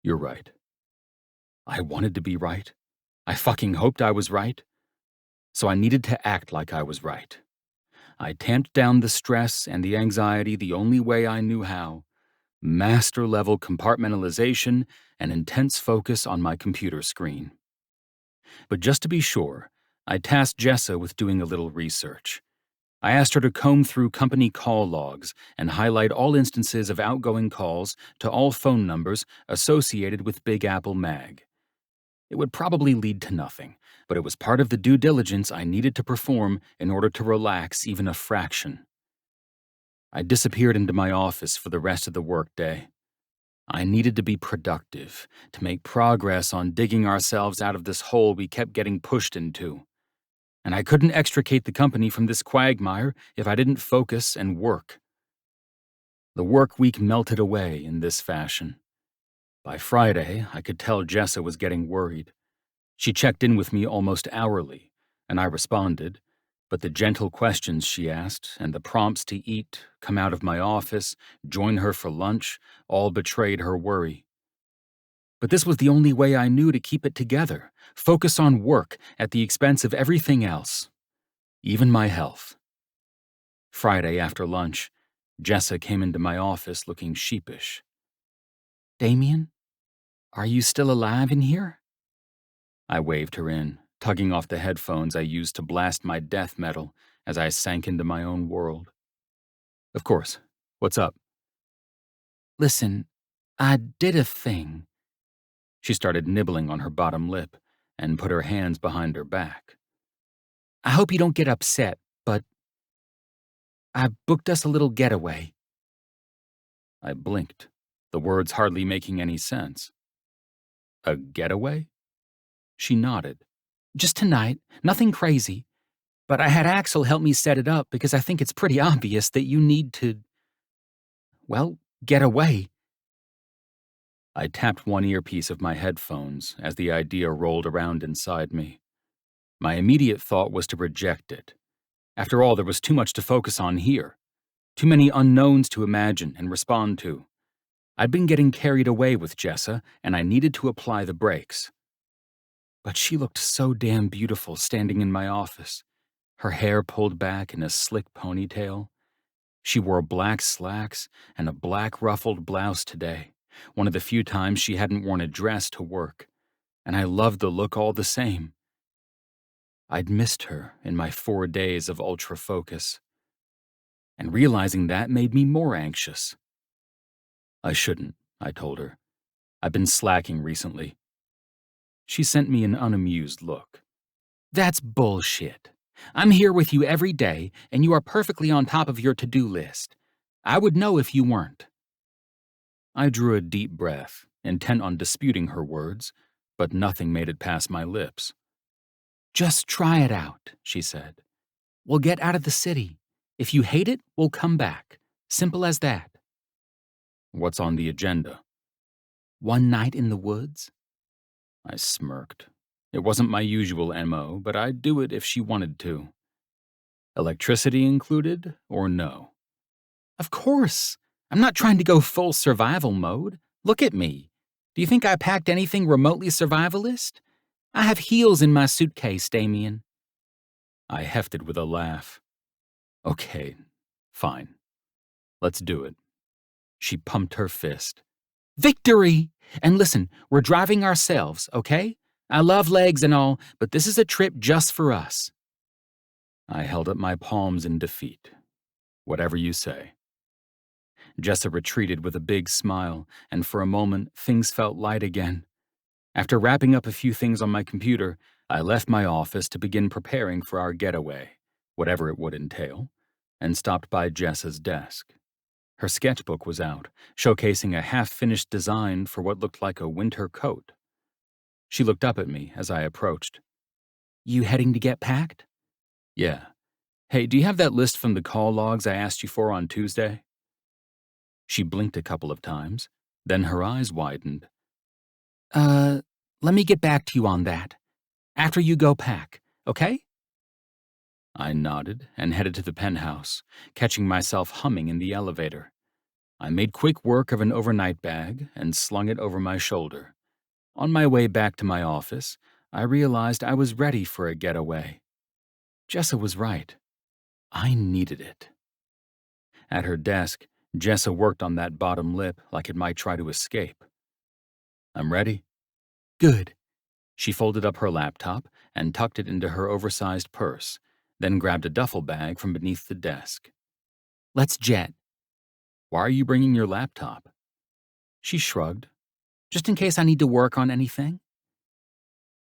You're right. I wanted to be right. I fucking hoped I was right. So I needed to act like I was right. I tamped down the stress and the anxiety the only way I knew how. Master-level compartmentalization and intense focus on my computer screen. But just to be sure, I tasked Jessa with doing a little research. I asked her to comb through company call logs and highlight all instances of outgoing calls to all phone numbers associated with Big Apple Mag. It would probably lead to nothing, but it was part of the due diligence I needed to perform in order to relax even a fraction. I disappeared into my office for the rest of the workday. I needed to be productive, to make progress on digging ourselves out of this hole we kept getting pushed into. And I couldn't extricate the company from this quagmire if I didn't focus and work. The work week melted away in this fashion. By Friday, I could tell Jessa was getting worried. She checked in with me almost hourly, and I responded, but the gentle questions she asked and the prompts to eat, come out of my office, join her for lunch, all betrayed her worry. But this was the only way I knew to keep it together, focus on work at the expense of everything else, even my health. Friday after lunch, Jessa came into my office looking sheepish. Damian, are you still alive in here? I waved her in, tugging off the headphones I used to blast my death metal as I sank into my own world. Of course. What's up? Listen, I did a thing. She started nibbling on her bottom lip and put her hands behind her back. I hope you don't get upset, but I booked us a little getaway. I blinked, the words hardly making any sense. A getaway? She nodded. Just tonight, nothing crazy. But I had Axel help me set it up because I think it's pretty obvious that you need to, well, get away. I tapped one earpiece of my headphones as the idea rolled around inside me. My immediate thought was to reject it. After all, there was too much to focus on here. Too many unknowns to imagine and respond to. I'd been getting carried away with Jessa, and I needed to apply the brakes. But she looked so damn beautiful standing in my office, her hair pulled back in a slick ponytail. She wore black slacks and a black ruffled blouse today, one of the few times she hadn't worn a dress to work, and I loved the look all the same. I'd missed her in my 4 days of ultra focus, and realizing that made me more anxious. I shouldn't, I told her. I've been slacking recently. She sent me an unamused look. That's bullshit. I'm here with you every day, and you are perfectly on top of your to-do list. I would know if you weren't. I drew a deep breath, intent on disputing her words, but nothing made it past my lips. Just try it out, she said. We'll get out of the city. If you hate it, we'll come back. Simple as that. What's on the agenda? One night in the woods? I smirked. It wasn't my usual MO, but I'd do it if she wanted to. Electricity included, or no? Of course. I'm not trying to go full survival mode. Look at me. Do you think I packed anything remotely survivalist? I have heels in my suitcase, Damian. I hefted with a laugh. Okay, fine. Let's do it. She pumped her fist. Victory! And listen, we're driving ourselves, okay? I love legs and all, but this is a trip just for us. I held up my palms in defeat. Whatever you say. Jessa retreated with a big smile, and for a moment, things felt light again. After wrapping up a few things on my computer, I left my office to begin preparing for our getaway, whatever it would entail, and stopped by Jessa's desk. Her sketchbook was out, showcasing a half-finished design for what looked like a winter coat. She looked up at me as I approached. You heading to get packed? Yeah. Hey, do you have that list from the call logs I asked you for on Tuesday? She blinked a couple of times, then her eyes widened. Let me get back to you on that. After you go pack, okay? I nodded and headed to the penthouse, catching myself humming in the elevator. I made quick work of an overnight bag and slung it over my shoulder. On my way back to my office, I realized I was ready for a getaway. Jessa was right. I needed it. At her desk, Jessa worked on that bottom lip like it might try to escape. I'm ready. Good. She folded up her laptop and tucked it into her oversized purse, then grabbed a duffel bag from beneath the desk. Let's jet. Why are you bringing your laptop? She shrugged. Just in case I need to work on anything.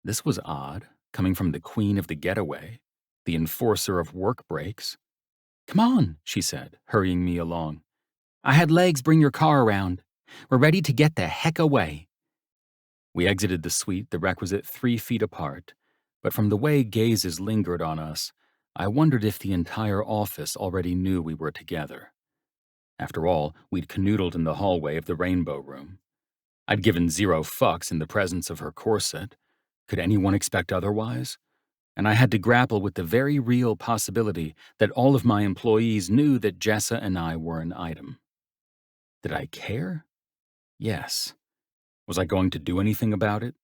This was odd, coming from the queen of the getaway, the enforcer of work breaks. Come on, she said, hurrying me along. I had legs bring your car around. We're ready to get the heck away. We exited the suite the requisite 3 feet apart, but from the way gazes lingered on us, I wondered if the entire office already knew we were together. After all, we'd canoodled in the hallway of the Rainbow Room. I'd given 0 fucks in the presence of her corset. Could anyone expect otherwise? And I had to grapple with the very real possibility that all of my employees knew that Jessa and I were an item. Did I care? Yes. Was I going to do anything about it?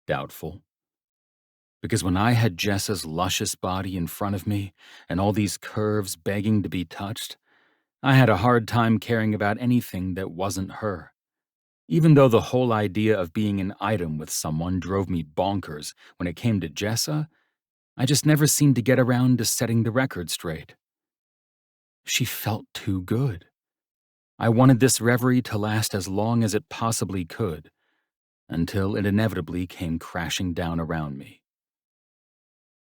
Doubtful. Because when I had Jessa's luscious body in front of me and all these curves begging to be touched, I had a hard time caring about anything that wasn't her. Even though the whole idea of being an item with someone drove me bonkers when it came to Jessa, I just never seemed to get around to setting the record straight. She felt too good. I wanted this reverie to last as long as it possibly could, until it inevitably came crashing down around me.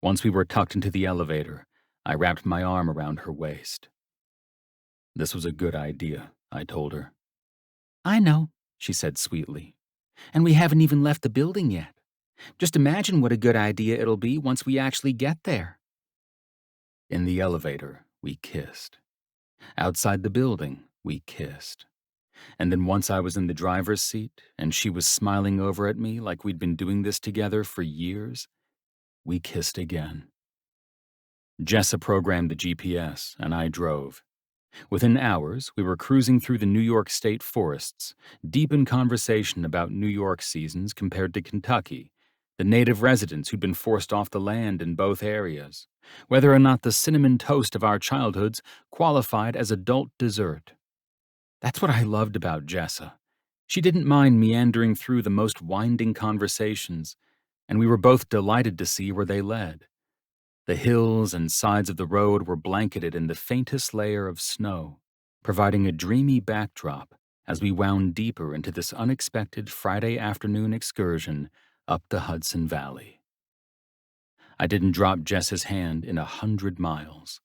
Once we were tucked into the elevator, I wrapped my arm around her waist. This was a good idea, I told her. I know, she said sweetly. And we haven't even left the building yet. Just imagine what a good idea it'll be once we actually get there. In the elevator, we kissed. Outside the building, we kissed. And then once I was in the driver's seat and she was smiling over at me like we'd been doing this together for years, we kissed again. Jessa programmed the GPS and I drove. Within hours, we were cruising through the New York State forests, deep in conversation about New York seasons compared to Kentucky, the native residents who'd been forced off the land in both areas, whether or not the cinnamon toast of our childhoods qualified as adult dessert. That's what I loved about Jessa. She didn't mind meandering through the most winding conversations, and we were both delighted to see where they led. The hills and sides of the road were blanketed in the faintest layer of snow, providing a dreamy backdrop as we wound deeper into this unexpected Friday afternoon excursion up the Hudson Valley. I didn't drop Jess's hand in 100 miles,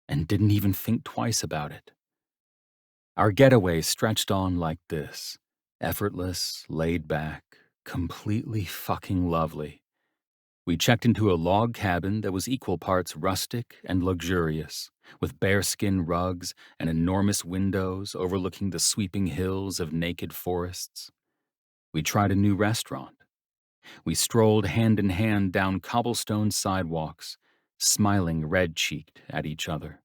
and didn't even think twice about it. Our getaway stretched on like this, effortless, laid back, completely fucking lovely. We checked into a log cabin that was equal parts rustic and luxurious, with bearskin rugs and enormous windows overlooking the sweeping hills of naked forests. We tried a new restaurant. We strolled hand in hand down cobblestone sidewalks, smiling red-cheeked at each other.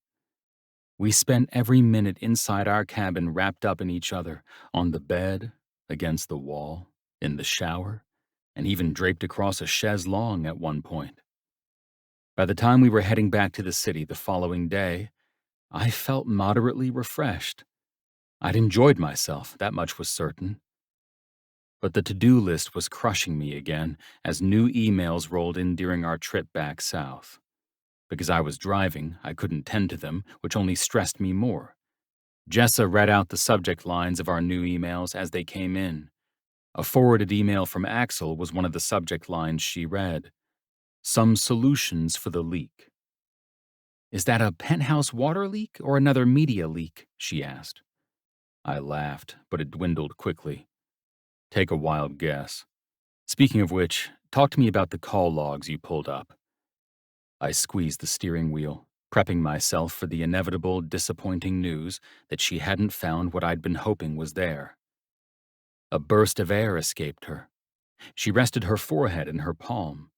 We spent every minute inside our cabin wrapped up in each other, on the bed, against the wall, in the shower, and even draped across a chaise longue at one point. By the time we were heading back to the city the following day, I felt moderately refreshed. I'd enjoyed myself, that much was certain. But the to-do list was crushing me again as new emails rolled in during our trip back south. Because I was driving, I couldn't tend to them, which only stressed me more. Jessa read out the subject lines of our new emails as they came in. A forwarded email from Axel was one of the subject lines she read. Some solutions for the leak. Is that a penthouse water leak or another media leak? She asked. I laughed, but it dwindled quickly. Take a wild guess. Speaking of which, talk to me about the call logs you pulled up. I squeezed the steering wheel, prepping myself for the inevitable, disappointing news that she hadn't found what I'd been hoping was there. A burst of air escaped her. She rested her forehead in her palm.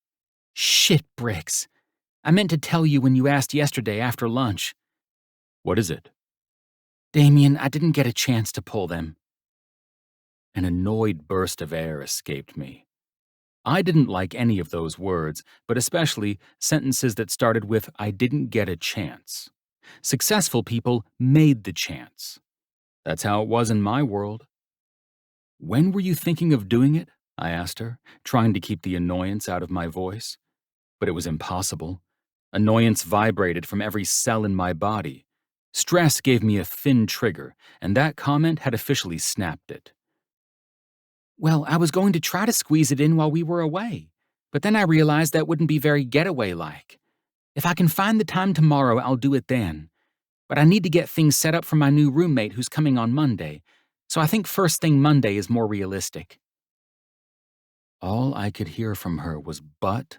Shit bricks. I meant to tell you when you asked yesterday after lunch. What is it? Damian, I didn't get a chance to pull them. An annoyed burst of air escaped me. I didn't like any of those words, but especially sentences that started with, I didn't get a chance. Successful people made the chance. That's how it was in my world. When were you thinking of doing it? I asked her, trying to keep the annoyance out of my voice. But it was impossible. Annoyance vibrated from every cell in my body. Stress gave me a thin trigger, and that comment had officially snapped it. Well, I was going to try to squeeze it in while we were away, but then I realized that wouldn't be very getaway-like. If I can find the time tomorrow, I'll do it then. But I need to get things set up for my new roommate who's coming on Monday, so I think first thing Monday is more realistic. All I could hear from her was but.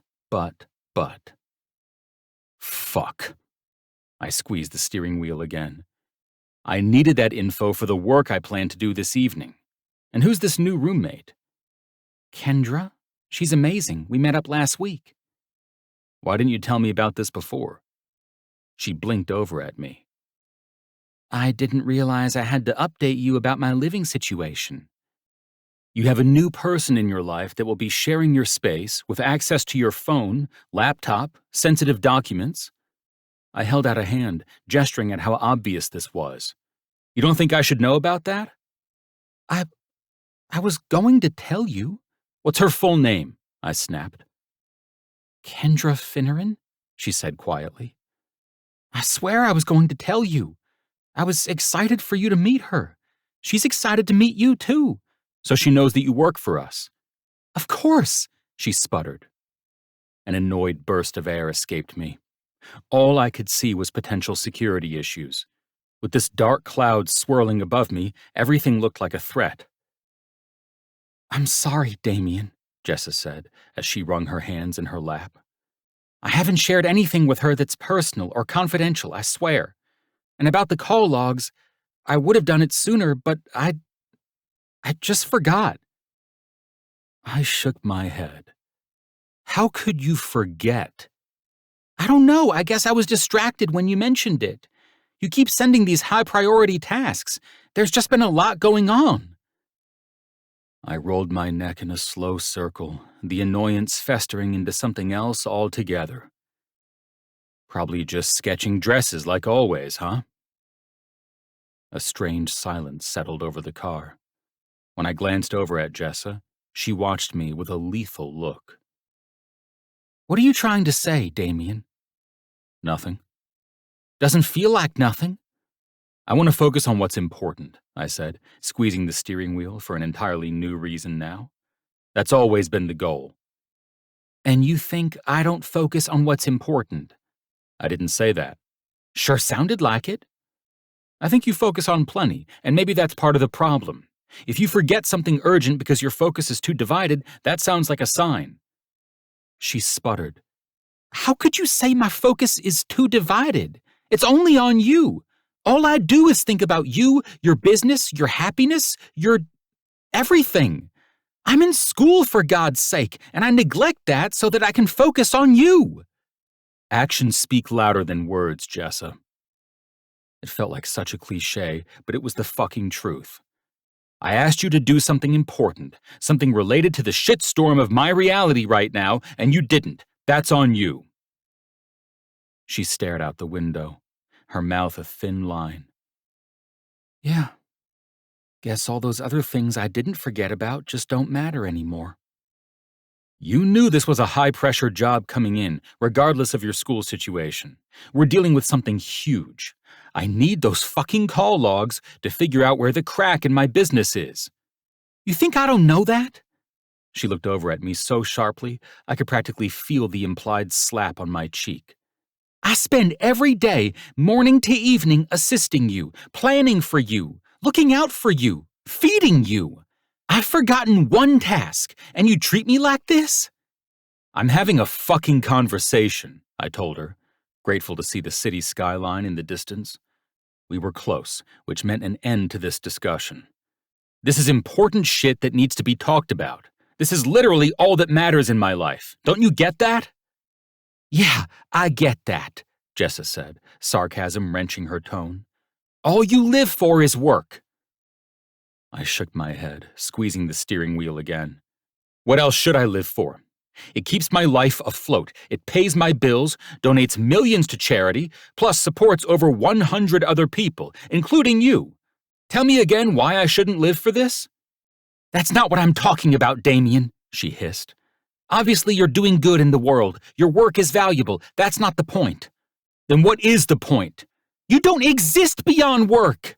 Fuck. I squeezed the steering wheel again. I needed that info for the work I planned to do this evening. And who's this new roommate? Kendra? She's amazing. We met up last week. Why didn't you tell me about this before? She blinked over at me. I didn't realize I had to update you about my living situation. You have a new person in your life that will be sharing your space with access to your phone, laptop, sensitive documents. I held out a hand, gesturing at how obvious this was. You don't think I should know about that? I was going to tell you. What's her full name? I snapped. Kendra Finneran, she said quietly. I swear I was going to tell you. I was excited for you to meet her. She's excited to meet you, too. So she knows that you work for us. Of course, she sputtered. An annoyed burst of air escaped me. All I could see was potential security issues. With this dark cloud swirling above me, everything looked like a threat. I'm sorry, Damian, Jessa said as she wrung her hands in her lap. I haven't shared anything with her that's personal or confidential, I swear. And about the call logs, I would have done it sooner, but I just forgot. I shook my head. How could you forget? I don't know, I guess I was distracted when you mentioned it. You keep sending these high-priority tasks. There's just been a lot going on. I rolled my neck in a slow circle, the annoyance festering into something else altogether. Probably just sketching dresses like always, huh? A strange silence settled over the car. When I glanced over at Jessa, she watched me with a lethal look. What are you trying to say, Damian? Nothing. Doesn't feel like nothing. I want to focus on what's important, I said, squeezing the steering wheel for an entirely new reason now. That's always been the goal. And you think I don't focus on what's important? I didn't say that. Sure sounded like it. I think you focus on plenty, and maybe that's part of the problem. If you forget something urgent because your focus is too divided, that sounds like a sign. She sputtered. How could you say my focus is too divided? It's only on you. All I do is think about you, your business, your happiness, your everything. I'm in school, for God's sake, and I neglect that so that I can focus on you. Actions speak louder than words, Jessa. It felt like such a cliché, but it was the fucking truth. I asked you to do something important, something related to the shitstorm of my reality right now, and you didn't. That's on you. She stared out the window, her mouth a thin line. Yeah. Guess all those other things I didn't forget about just don't matter anymore. You knew this was a high-pressure job coming in, regardless of your school situation. We're dealing with something huge. I need those fucking call logs to figure out where the crack in my business is. You think I don't know that? She looked over at me so sharply, I could practically feel the implied slap on my cheek. I spend every day, morning to evening, assisting you, planning for you, looking out for you, feeding you. I've forgotten one task, and you treat me like this? I'm having a fucking conversation, I told her, grateful to see the city skyline in the distance. We were close, which meant an end to this discussion. This is important shit that needs to be talked about. This is literally all that matters in my life. Don't you get that? Yeah, I get that, Jessa said, sarcasm wrenching her tone. All you live for is work. I shook my head, squeezing the steering wheel again. What else should I live for? It keeps my life afloat. It pays my bills, donates millions to charity, plus supports over 100 other people, including you. Tell me again why I shouldn't live for this? That's not what I'm talking about, Damian, she hissed. Obviously you're doing good in the world. Your work is valuable. That's not the point. Then what is the point? You don't exist beyond work.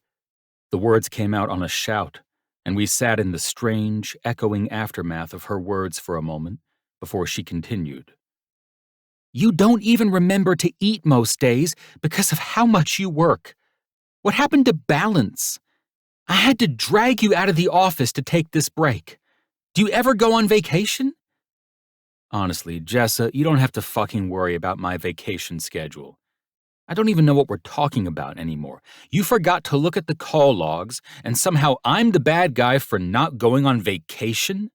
The words came out on a shout, and we sat in the strange, echoing aftermath of her words for a moment before she continued. You don't even remember to eat most days because of how much you work. What happened to balance? I had to drag you out of the office to take this break. Do you ever go on vacation? Honestly, Jessa, you don't have to fucking worry about my vacation schedule. I don't even know what we're talking about anymore. You forgot to look at the call logs, and somehow I'm the bad guy for not going on vacation?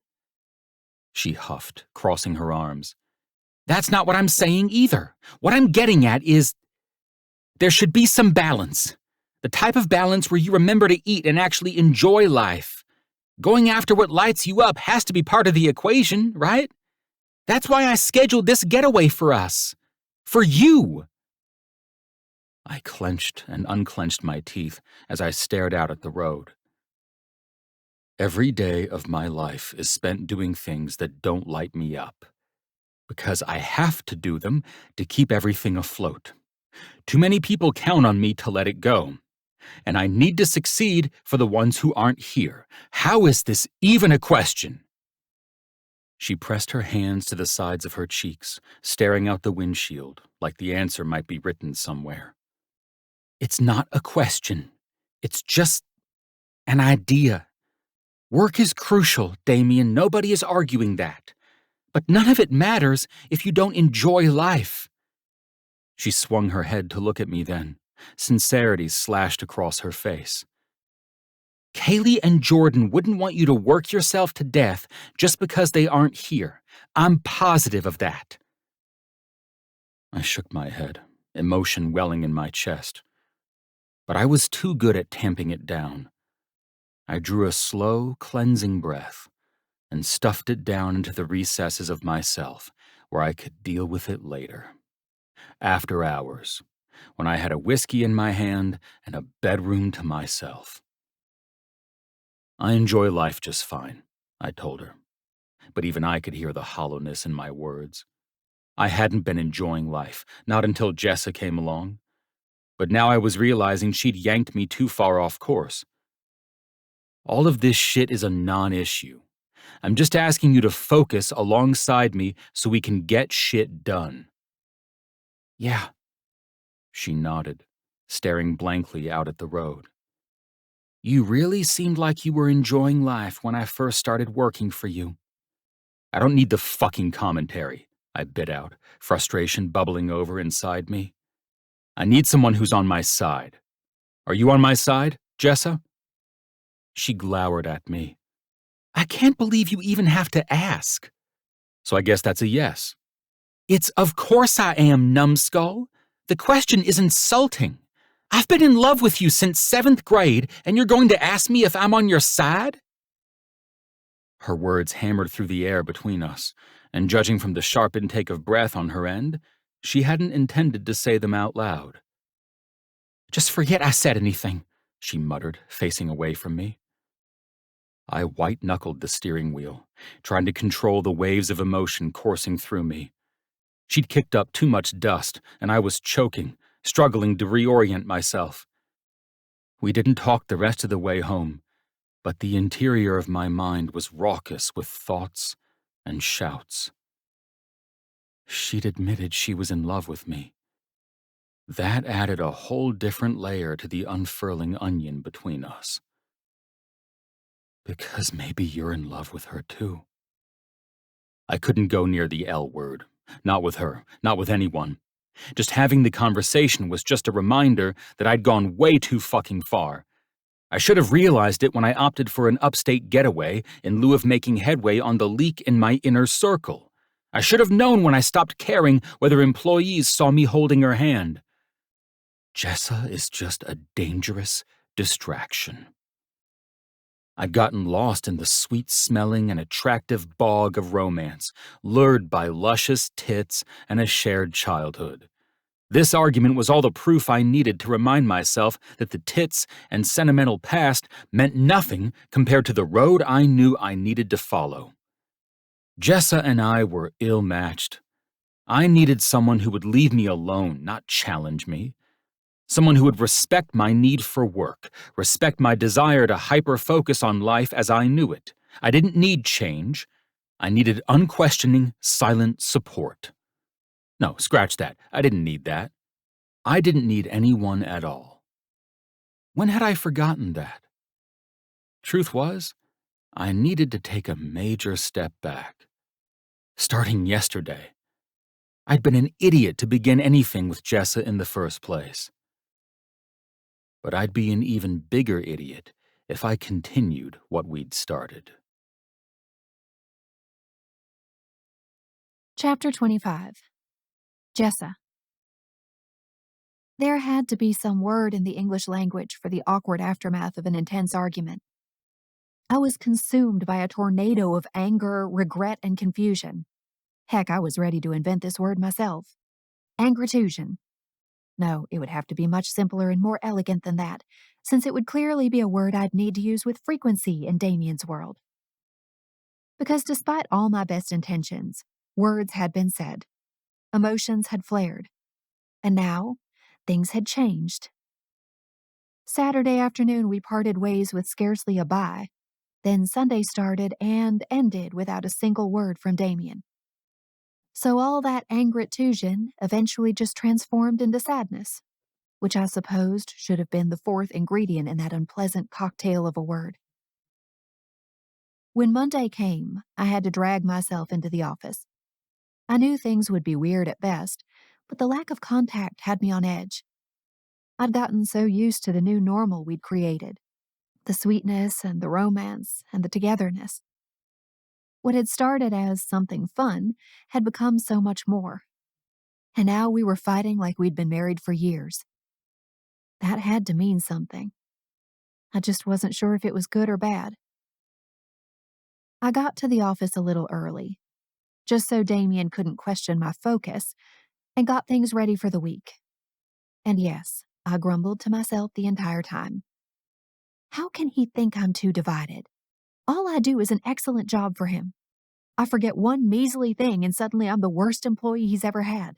She huffed, crossing her arms. That's not what I'm saying either. What I'm getting at is there should be some balance. The type of balance where you remember to eat and actually enjoy life. Going after what lights you up has to be part of the equation, right? That's why I scheduled this getaway for us. For you. I clenched and unclenched my teeth as I stared out at the road. Every day of my life is spent doing things that don't light me up, because I have to do them to keep everything afloat. Too many people count on me to let it go, and I need to succeed for the ones who aren't here. How is this even a question? She pressed her hands to the sides of her cheeks, staring out the windshield, like the answer might be written somewhere. It's not a question. It's just an idea. Work is crucial, Damian. Nobody is arguing that. But none of it matters if you don't enjoy life. She swung her head to look at me then, sincerity slashed across her face. Kaylee and Jordan wouldn't want you to work yourself to death just because they aren't here. I'm positive of that. I shook my head, emotion welling in my chest. But I was too good at tamping it down. I drew a slow, cleansing breath and stuffed it down into the recesses of myself where I could deal with it later. After hours, when I had a whiskey in my hand and a bedroom to myself. I enjoy life just fine, I told her. But even I could hear the hollowness in my words. I hadn't been enjoying life, not until Jessa came along. But now I was realizing she'd yanked me too far off course. All of this shit is a non-issue. I'm just asking you to focus alongside me so we can get shit done. Yeah. She nodded, staring blankly out at the road. You really seemed like you were enjoying life when I first started working for you. I don't need the fucking commentary, I bit out, frustration bubbling over inside me. I need someone who's on my side. Are you on my side, Jessa? She glowered at me. I can't believe you even have to ask. So I guess that's a yes. It's of course I am, numbskull. The question is insulting. I've been in love with you since 7th grade, and you're going to ask me if I'm on your side? Her words hammered through the air between us, and judging from the sharp intake of breath on her end, she hadn't intended to say them out loud. Just forget I said anything, she muttered, facing away from me. I white-knuckled the steering wheel, trying to control the waves of emotion coursing through me. She'd kicked up too much dust, and I was choking, struggling to reorient myself. We didn't talk the rest of the way home, but the interior of my mind was raucous with thoughts and shouts. She'd admitted she was in love with me. That added a whole different layer to the unfurling onion between us. Because maybe you're in love with her too. I couldn't go near the L word. Not with her, not with anyone. Just having the conversation was just a reminder that I'd gone way too fucking far. I should have realized it when I opted for an upstate getaway in lieu of making headway on the leak in my inner circle. I should have known when I stopped caring whether employees saw me holding her hand. Jessa is just a dangerous distraction. I'd gotten lost in the sweet-smelling and attractive bog of romance, lured by luscious tits and a shared childhood. This argument was all the proof I needed to remind myself that the tits and sentimental past meant nothing compared to the road I knew I needed to follow. Jessa and I were ill-matched. I needed someone who would leave me alone, not challenge me. Someone who would respect my need for work, respect my desire to hyper-focus on life as I knew it. I didn't need change. I needed unquestioning, silent support. No, scratch that. I didn't need that. I didn't need anyone at all. When had I forgotten that? Truth was, I needed to take a major step back. Starting yesterday. I'd been an idiot to begin anything with Jessa in the first place. But I'd be an even bigger idiot if I continued what we'd started. Chapter 25. Jessa. There had to be some word in the English language for the awkward aftermath of an intense argument. I was consumed by a tornado of anger, regret, and confusion. Heck, I was ready to invent this word myself. Angritusion. No, it would have to be much simpler and more elegant than that, since it would clearly be a word I'd need to use with frequency in Damian's world. Because despite all my best intentions, words had been said. Emotions had flared. And now, things had changed. Saturday afternoon, we parted ways with scarcely a bye. Then Sunday started and ended without a single word from Damian. So all that angritusion eventually just transformed into sadness, which I supposed should have been the fourth ingredient in that unpleasant cocktail of a word. When Monday came, I had to drag myself into the office. I knew things would be weird at best, but the lack of contact had me on edge. I'd gotten so used to the new normal we'd created, the sweetness and the romance and the togetherness. What had started as something fun had become so much more. And now we were fighting like we'd been married for years. That had to mean something. I just wasn't sure if it was good or bad. I got to the office a little early, just so Damian couldn't question my focus, and got things ready for the week. And yes, I grumbled to myself the entire time. How can he think I'm too divided? All I do is an excellent job for him. I forget one measly thing and suddenly I'm the worst employee he's ever had.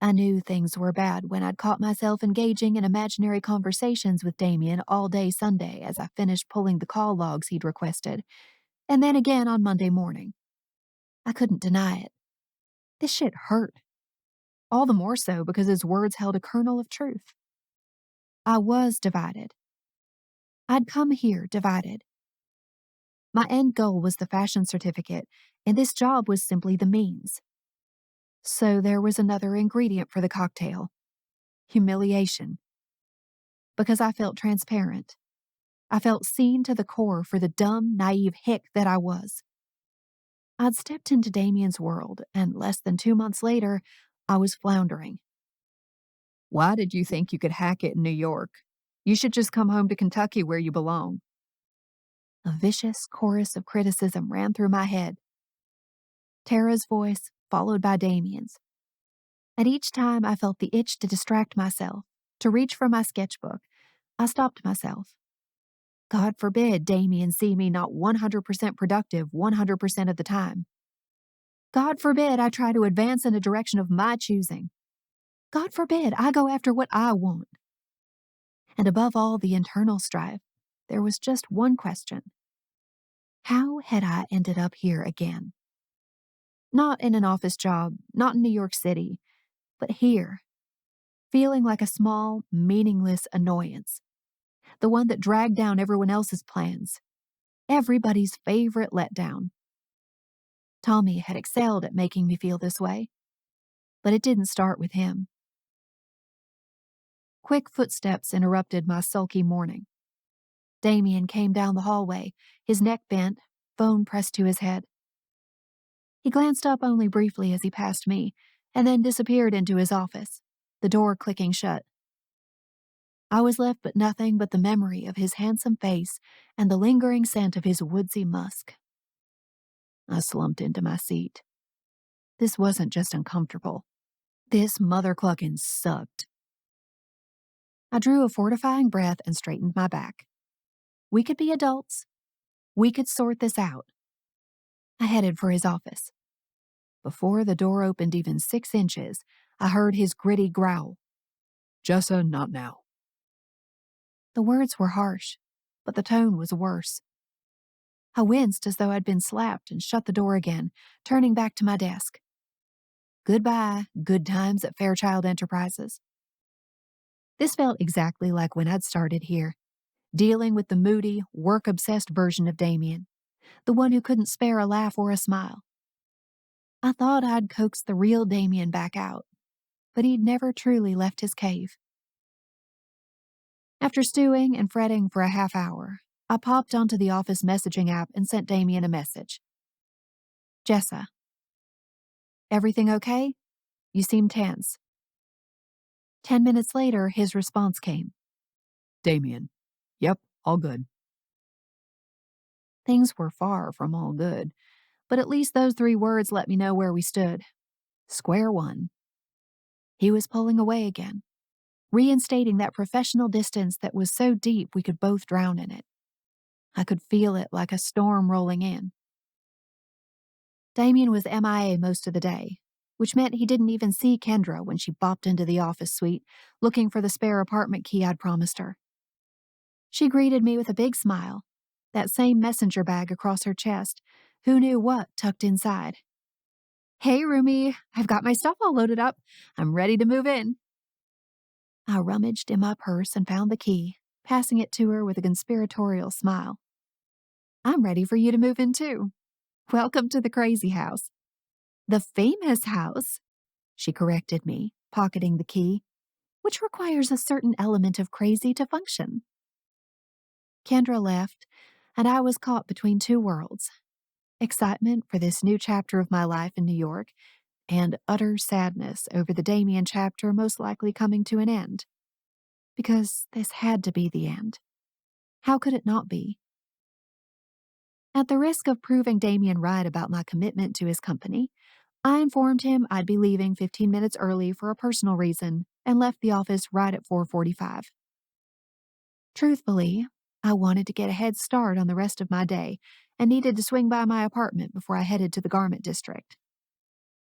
I knew things were bad when I'd caught myself engaging in imaginary conversations with Damian all day Sunday as I finished pulling the call logs he'd requested, and then again on Monday morning. I couldn't deny it. This shit hurt. All the more so because his words held a kernel of truth. I was divided. I'd come here divided. My end goal was the fashion certificate, and this job was simply the means. So there was another ingredient for the cocktail: humiliation. Because I felt transparent. I felt seen to the core for the dumb, naive hick that I was. I'd stepped into Damian's world, and less than 2 months later, I was floundering. Why did you think you could hack it in New York? You should just come home to Kentucky where you belong. A vicious chorus of criticism ran through my head. Tara's voice, followed by Damian's. At each time I felt the itch to distract myself, to reach for my sketchbook, I stopped myself. God forbid Damian see me not 100% productive 100% of the time. God forbid I try to advance in a direction of my choosing. God forbid I go after what I want. And above all the internal strife, there was just one question. How had I ended up here again? Not in an office job, not in New York City, but here, feeling like a small, meaningless annoyance. The one that dragged down everyone else's plans. Everybody's favorite letdown. Tommy had excelled at making me feel this way, but it didn't start with him. Quick footsteps interrupted my sulky morning. Damian came down the hallway, his neck bent, phone pressed to his head. He glanced up only briefly as he passed me, and then disappeared into his office, the door clicking shut. I was left with nothing but the memory of his handsome face and the lingering scent of his woodsy musk. I slumped into my seat. This wasn't just uncomfortable. This mothercluckin' sucked. I drew a fortifying breath and straightened my back. We could be adults. We could sort this out. I headed for his office. Before the door opened even 6 inches, I heard his gritty growl. Jessa, not now. The words were harsh, but the tone was worse. I winced as though I'd been slapped and shut the door again, turning back to my desk. Goodbye, good times at Fairchild Enterprises. This felt exactly like when I'd started here, dealing with the moody, work-obsessed version of Damian, the one who couldn't spare a laugh or a smile. I thought I'd coaxed the real Damian back out, but he'd never truly left his cave. After stewing and fretting for a half hour, I popped onto the office messaging app and sent Damian a message. Jessa. Everything okay? You seem tense. 10 minutes later, his response came. Damian. Yep, all good. Things were far from all good, but at least those 3 words let me know where we stood. Square one. He was pulling away again, reinstating that professional distance that was so deep we could both drown in it. I could feel it like a storm rolling in. Damian was MIA most of the day, which meant he didn't even see Kendra when she bopped into the office suite, looking for the spare apartment key I'd promised her. She greeted me with a big smile, that same messenger bag across her chest, who knew what tucked inside. Hey, roomie, I've got my stuff all loaded up. I'm ready to move in. I rummaged in my purse and found the key, passing it to her with a conspiratorial smile. I'm ready for you to move in too. Welcome to the crazy house. The famous house, she corrected me, pocketing the key, which requires a certain element of crazy to function. Kendra left, and I was caught between two worlds: excitement for this new chapter of my life in New York, and utter sadness over the Damian chapter most likely coming to an end. Because this had to be the end. How could it not be? At the risk of proving Damian right about my commitment to his company, I informed him I'd be leaving 15 minutes early for a personal reason and left the office right at 4:45. Truthfully, I wanted to get a head start on the rest of my day and needed to swing by my apartment before I headed to the garment district.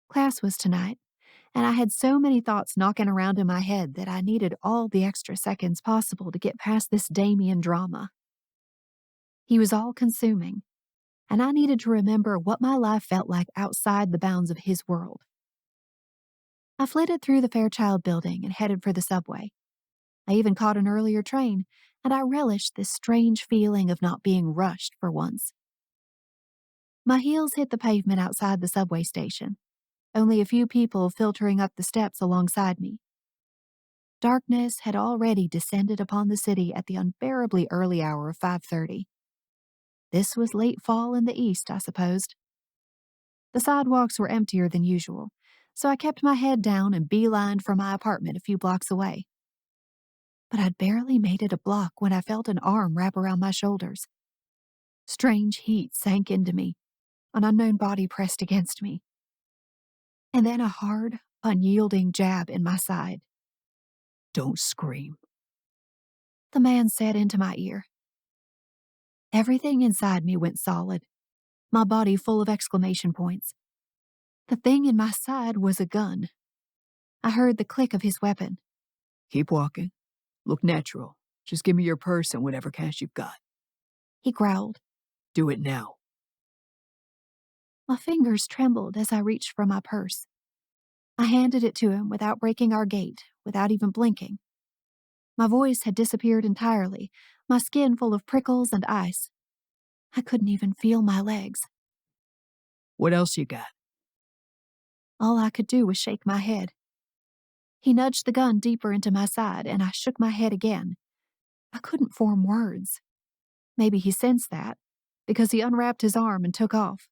Class was tonight, and I had so many thoughts knocking around in my head that I needed all the extra seconds possible to get past this Damian drama. He was all-consuming, and I needed to remember what my life felt like outside the bounds of his world. I flitted through the Fairchild building and headed for the subway. I even caught an earlier train, and I relished this strange feeling of not being rushed for once. My heels hit the pavement outside the subway station, only a few people filtering up the steps alongside me. Darkness had already descended upon the city at the unbearably early hour of 5:30. This was late fall in the east, I supposed. The sidewalks were emptier than usual, so I kept my head down and beelined for my apartment a few blocks away. But I'd barely made it a block when I felt an arm wrap around my shoulders. Strange heat sank into me, an unknown body pressed against me. And then a hard, unyielding jab in my side. Don't scream. The man said into my ear. Everything inside me went solid, my body full of exclamation points. The thing in my side was a gun. I heard the click of his weapon. Keep walking. Look natural. Just give me your purse and whatever cash you've got. He growled. Do it now. My fingers trembled as I reached for my purse. I handed it to him without breaking our gait, without even blinking. My voice had disappeared entirely, my skin full of prickles and ice. I couldn't even feel my legs. What else you got? All I could do was shake my head. He nudged the gun deeper into my side, and I shook my head again. I couldn't form words. Maybe he sensed that, because he unwrapped his arm and took off.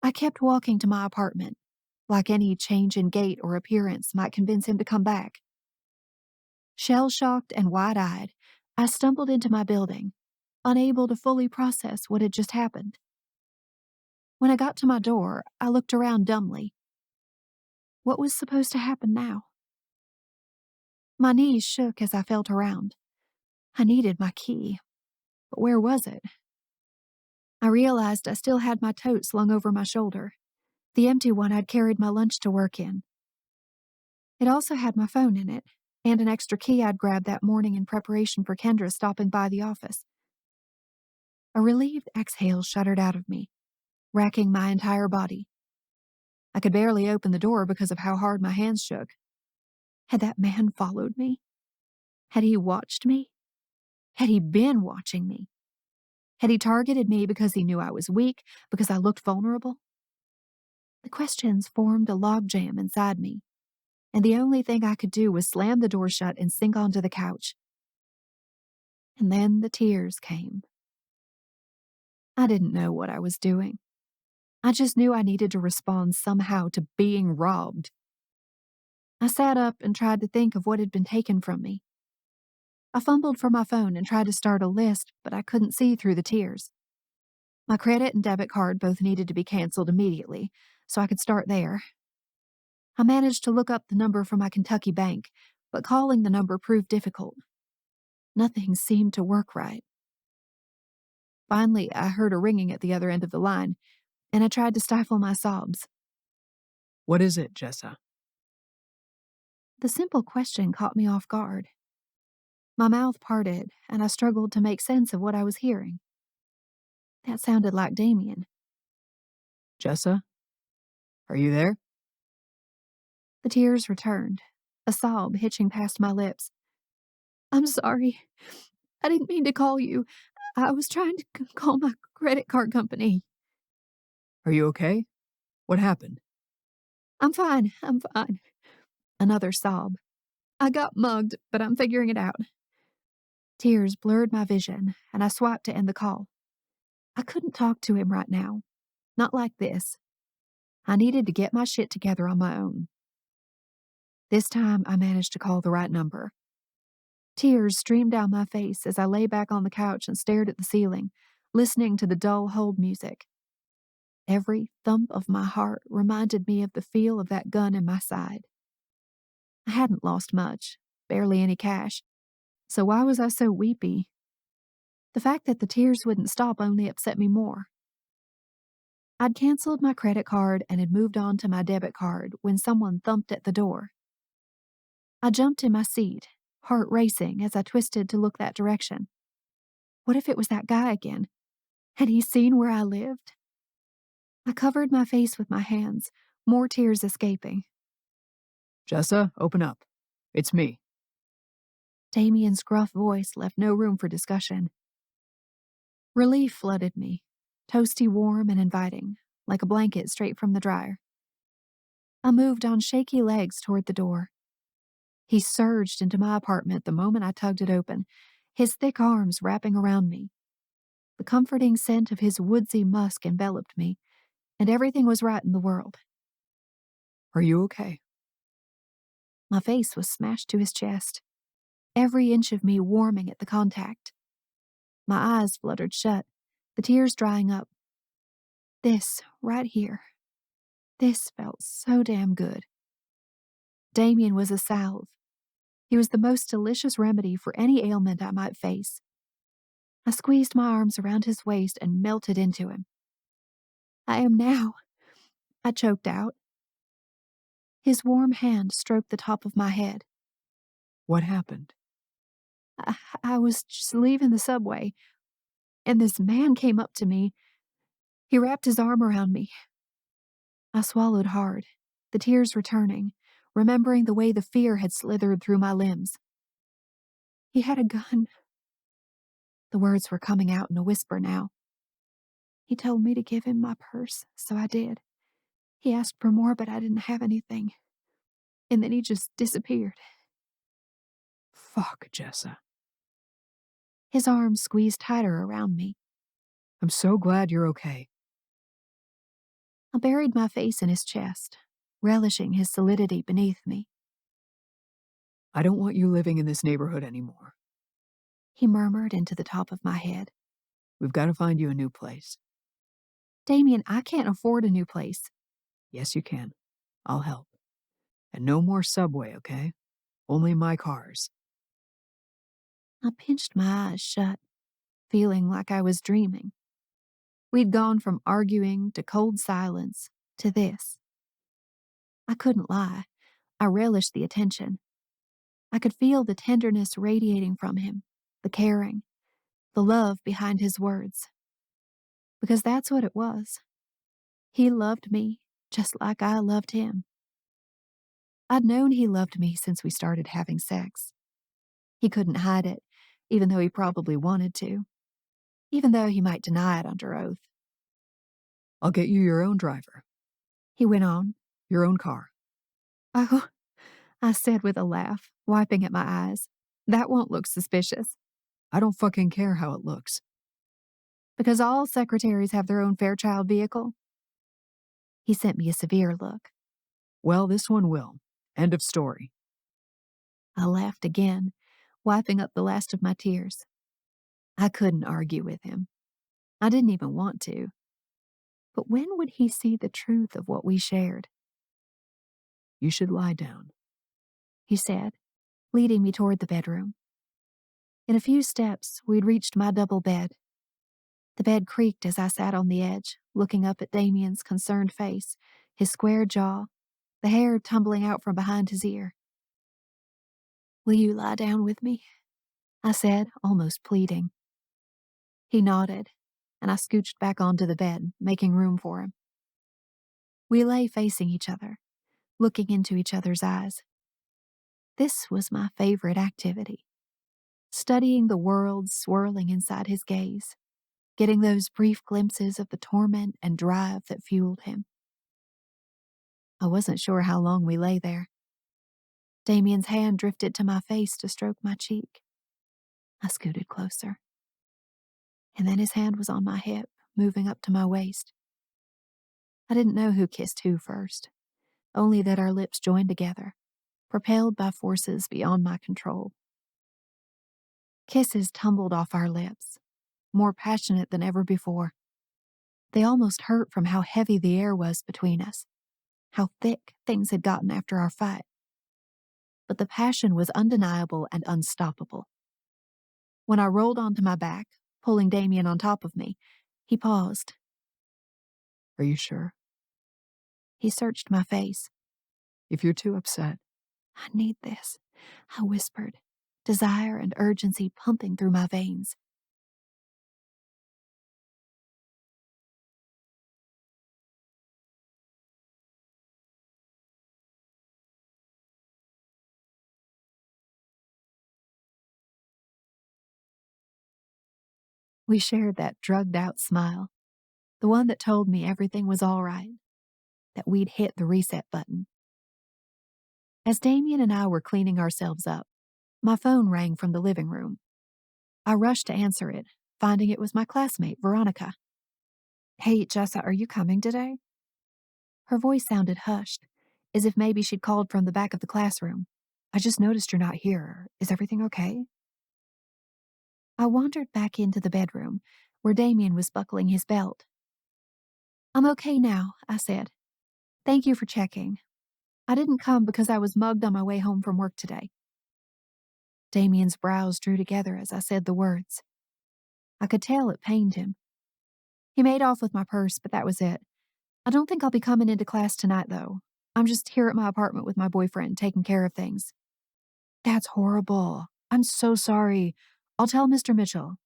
I kept walking to my apartment, like any change in gait or appearance might convince him to come back. Shell-shocked and wide-eyed, I stumbled into my building, unable to fully process what had just happened. When I got to my door, I looked around dumbly. What was supposed to happen now? My knees shook as I felt around. I needed my key, but where was it? I realized I still had my tote slung over my shoulder, the empty one I'd carried my lunch to work in. It also had my phone in it, and an extra key I'd grabbed that morning in preparation for Kendra stopping by the office. A relieved exhale shuddered out of me, racking my entire body. I could barely open the door because of how hard my hands shook. Had that man followed me? Had he watched me? Had he been watching me? Had he targeted me because he knew I was weak, because I looked vulnerable? The questions formed a logjam inside me, and the only thing I could do was slam the door shut and sink onto the couch. And then the tears came. I didn't know what I was doing. I just knew I needed to respond somehow to being robbed. I sat up and tried to think of what had been taken from me. I fumbled for my phone and tried to start a list, but I couldn't see through the tears. My credit and debit card both needed to be canceled immediately, so I could start there. I managed to look up the number for my Kentucky bank, but calling the number proved difficult. Nothing seemed to work right. Finally, I heard a ringing at the other end of the line, and I tried to stifle my sobs. What is it, Jessa? The simple question caught me off guard. My mouth parted, and I struggled to make sense of what I was hearing. That sounded like Damian. Jessa? Are you there? The tears returned, a sob hitching past my lips. I'm sorry. I didn't mean to call you. I was trying to call my credit card company. Are you okay? What happened? I'm fine. Another sob. I got mugged, but I'm figuring it out. Tears blurred my vision, and I swiped to end the call. I couldn't talk to him right now. Not like this. I needed to get my shit together on my own. This time, I managed to call the right number. Tears streamed down my face as I lay back on the couch and stared at the ceiling, listening to the dull hold music. Every thump of my heart reminded me of the feel of that gun in my side. I hadn't lost much, barely any cash, so why was I so weepy? The fact that the tears wouldn't stop only upset me more. I'd canceled my credit card and had moved on to my debit card when someone thumped at the door. I jumped in my seat, heart racing as I twisted to look that direction. What if it was that guy again? Had he seen where I lived? I covered my face with my hands, more tears escaping. Jessa, open up. It's me. Damian's gruff voice left no room for discussion. Relief flooded me, toasty warm and inviting, like a blanket straight from the dryer. I moved on shaky legs toward the door. He surged into my apartment the moment I tugged it open, his thick arms wrapping around me. The comforting scent of his woodsy musk enveloped me, and everything was right in the world. Are you okay? My face was smashed to his chest, every inch of me warming at the contact. My eyes fluttered shut, the tears drying up. This, right here, this felt so damn good. Damian was a salve. He was the most delicious remedy for any ailment I might face. I squeezed my arms around his waist and melted into him. I am now, I choked out. His warm hand stroked the top of my head. What happened? I was just leaving the subway, and this man came up to me. He wrapped his arm around me. I swallowed hard, the tears returning, remembering the way the fear had slithered through my limbs. He had a gun. The words were coming out in a whisper now. He told me to give him my purse, so I did. He asked for more, but I didn't have anything. And then he just disappeared. Fuck, Jessa. His arms squeezed tighter around me. I'm so glad you're okay. I buried my face in his chest, relishing his solidity beneath me. I don't want you living in this neighborhood anymore. He murmured into the top of my head. We've got to find you a new place. Damian, I can't afford a new place. Yes, you can. I'll help. And no more subway, okay? Only my cars. I pinched my eyes shut, feeling like I was dreaming. We'd gone from arguing to cold silence to this. I couldn't lie. I relished the attention. I could feel the tenderness radiating from him, the caring, the love behind his words. Because that's what it was. He loved me just like I loved him. I'd known he loved me since we started having sex. He couldn't hide it, even though he probably wanted to. Even though he might deny it under oath. I'll get you your own driver. He went on. Your own car. Oh, I said with a laugh, wiping at my eyes. That won't look suspicious. I don't fucking care how it looks. Because all secretaries have their own Fairchild vehicle? He sent me a severe look. Well, this one will. End of story. I laughed again, wiping up the last of my tears. I couldn't argue with him. I didn't even want to. But when would he see the truth of what we shared? You should lie down, he said, leading me toward the bedroom. In a few steps, we'd reached my double bed. The bed creaked as I sat on the edge, looking up at Damian's concerned face, his square jaw, the hair tumbling out from behind his ear. Will you lie down with me? I said, almost pleading. He nodded, and I scooched back onto the bed, making room for him. We lay facing each other, looking into each other's eyes. This was my favorite activity. studying the world swirling inside his gaze, getting those brief glimpses of the torment and drive that fueled him. I wasn't sure how long we lay there. Damian's hand drifted to my face to stroke my cheek. I scooted closer. And then his hand was on my hip, moving up to my waist. I didn't know who kissed who first, only that our lips joined together, propelled by forces beyond my control. Kisses tumbled off our lips, more passionate than ever before. They almost hurt from how heavy the air was between us, how thick things had gotten after our fight. But the passion was undeniable and unstoppable. When I rolled onto my back, pulling Damian on top of me, he paused. Are you sure? He searched my face. If you're too upset. I need this, I whispered, desire and urgency pumping through my veins. We shared that drugged-out smile, the one that told me everything was all right, that we'd hit the reset button. As Damian and I were cleaning ourselves up, my phone rang from the living room. I rushed to answer it, finding it was my classmate, Veronica. Hey, Jessa, are you coming today? Her voice sounded hushed, as if maybe she'd called from the back of the classroom. I just noticed you're not here. Is everything okay? I wandered back into the bedroom, where Damian was buckling his belt. I'm okay now, I said. Thank you for checking. I didn't come because I was mugged on my way home from work today. Damian's brows drew together as I said the words. I could tell it pained him. He made off with my purse, but that was it. I don't think I'll be coming into class tonight, though. I'm just here at my apartment with my boyfriend, taking care of things. That's horrible. I'm so sorry. I'll tell Mr. Mitchell.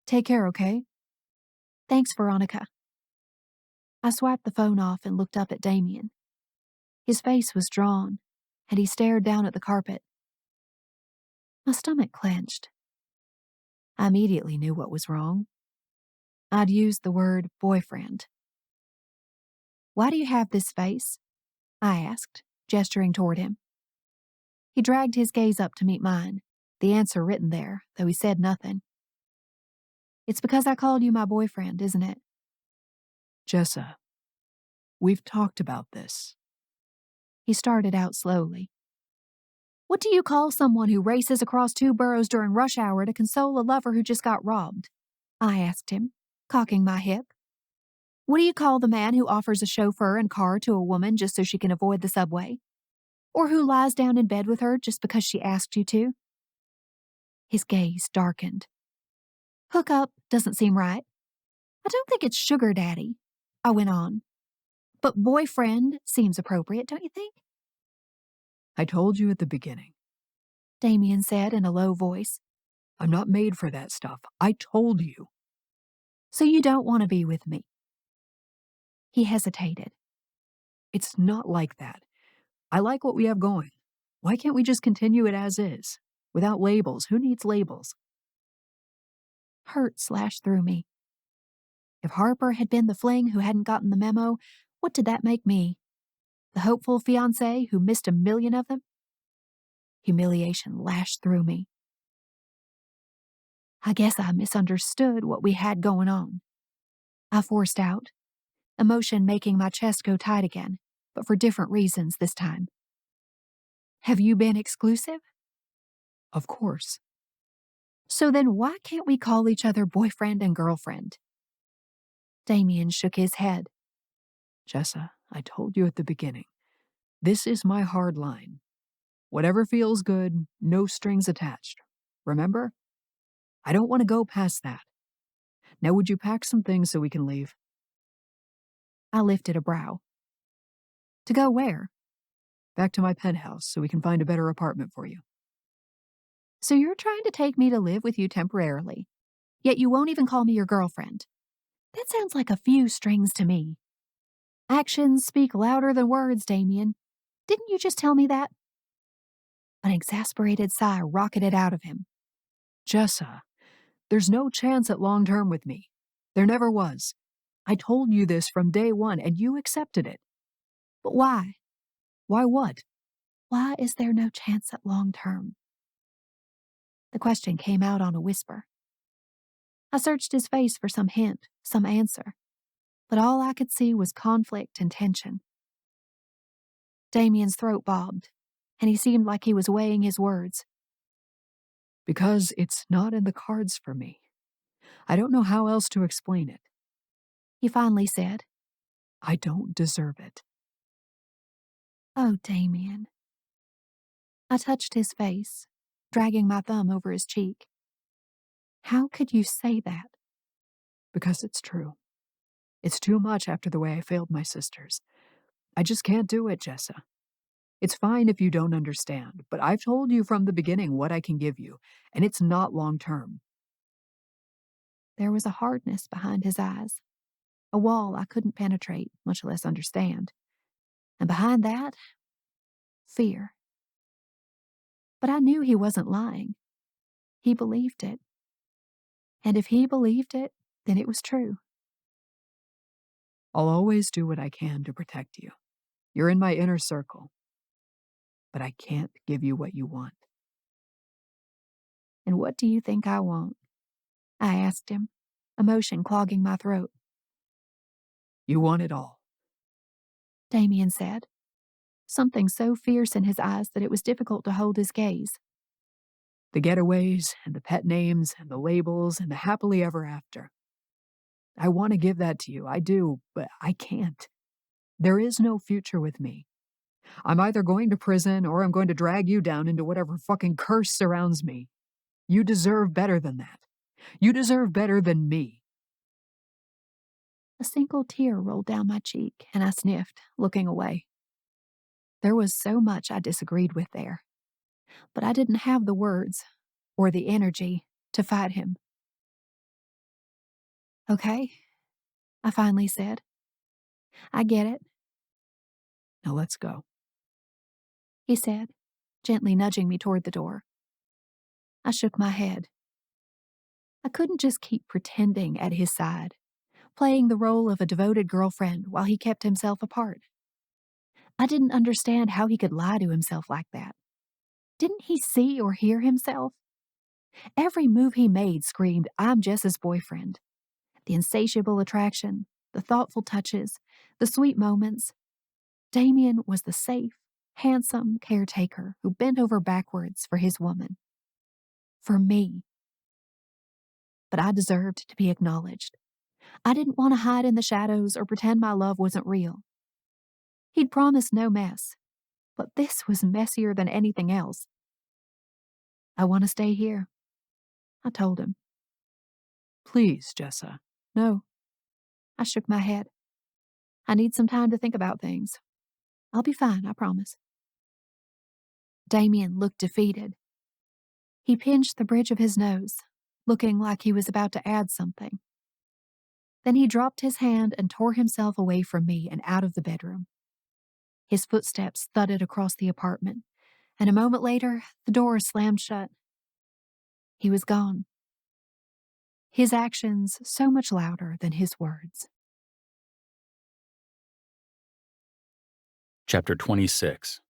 Take care, okay? Thanks, Veronica. I swiped the phone off and looked up at Damian. His face was drawn, and he stared down at the carpet. My stomach clenched. I immediately knew what was wrong. I'd used the word boyfriend. Why do you have this face? I asked, gesturing toward him. He dragged his gaze up to meet mine, the answer written there, though he said nothing. It's because I called you my boyfriend, isn't it? Jessa, we've talked about this. He started out slowly. What do you call someone who races across 2 boroughs during rush hour to console a lover who just got robbed? I asked him, cocking my hip. What do you call the man who offers a chauffeur and car to a woman just so she can avoid the subway? Or who lies down in bed with her just because she asked you to? His gaze darkened. Hookup doesn't seem right. I don't think it's sugar daddy, I went on. But boyfriend seems appropriate, don't you think? I told you at the beginning. Damian said in a low voice. I'm not made for that stuff. I told you. So you don't want to be with me? He hesitated. It's not like that. I like what we have going. Why can't we just continue it as is? Without labels. Who needs labels? Hurt slashed through me. If Harper had been the fling who hadn't gotten the memo, what did that make me? The hopeful fiancé who missed 1,000,000 of them? Humiliation lashed through me. I guess I misunderstood what we had going on. I forced out, emotion making my chest go tight again, but for different reasons this time. Have you been exclusive? Of course. So then why can't we call each other boyfriend and girlfriend? Damian shook his head. Jessa, I told you at the beginning. This is my hard line. Whatever feels good, no strings attached. Remember? I don't want to go past that. Now would you pack some things so we can leave? I lifted a brow. To go where? Back to my penthouse so we can find a better apartment for you. So you're trying to take me to live with you temporarily, yet you won't even call me your girlfriend. That sounds like a few strings to me. Actions speak louder than words, Damian. Didn't you just tell me that? An exasperated sigh rocketed out of him. Jessa, there's no chance at long-term with me. There never was. I told you this from day one, and you accepted it. But why? Why what? Why is there no chance at long-term? The question came out on a whisper. I searched his face for some hint, some answer, but all I could see was conflict and tension. Damian's throat bobbed, and he seemed like he was weighing his words. Because it's not in the cards for me. I don't know how else to explain it. He finally said, I don't deserve it. Oh, Damian. I touched his face, dragging my thumb over his cheek. How could you say that? Because it's true. It's too much after the way I failed my sisters. I just can't do it, Jessa. It's fine if you don't understand, but I've told you from the beginning what I can give you, and it's not long-term. There was a hardness behind his eyes, a wall I couldn't penetrate, much less understand. And behind that, fear. But I knew he wasn't lying. He believed it. And if he believed it, then it was true. I'll always do what I can to protect you. You're in my inner circle. But I can't give you what you want. And what do you think I want? I asked him, emotion clogging my throat. You want it all. Damian said, something so fierce in his eyes that it was difficult to hold his gaze. The getaways, and the pet names, and the labels, and the happily ever after. I want to give that to you, I do, but I can't. There is no future with me. I'm either going to prison or I'm going to drag you down into whatever fucking curse surrounds me. You deserve better than that. You deserve better than me. A single tear rolled down my cheek, and I sniffed, looking away. There was so much I disagreed with there, but I didn't have the words or the energy to fight him. Okay, I finally said. I get it. Now let's go. He said, gently nudging me toward the door. I shook my head. I couldn't just keep pretending at his side, playing the role of a devoted girlfriend while he kept himself apart. I didn't understand how he could lie to himself like that. Didn't he see or hear himself? Every move he made screamed, I'm Jess's boyfriend. The insatiable attraction, the thoughtful touches, the sweet moments. Damian was the safe, handsome caretaker who bent over backwards for his woman. For me. But I deserved to be acknowledged. I didn't want to hide in the shadows or pretend my love wasn't real. He'd promised no mess, but this was messier than anything else. I want to stay here, I told him. Please, Jessa. No. I shook my head. I need some time to think about things. I'll be fine, I promise. Damian looked defeated. He pinched the bridge of his nose, looking like he was about to add something. Then he dropped his hand and tore himself away from me and out of the bedroom. His footsteps thudded across the apartment, and a moment later, the door slammed shut. He was gone. His actions so much louder than his words. Chapter 26.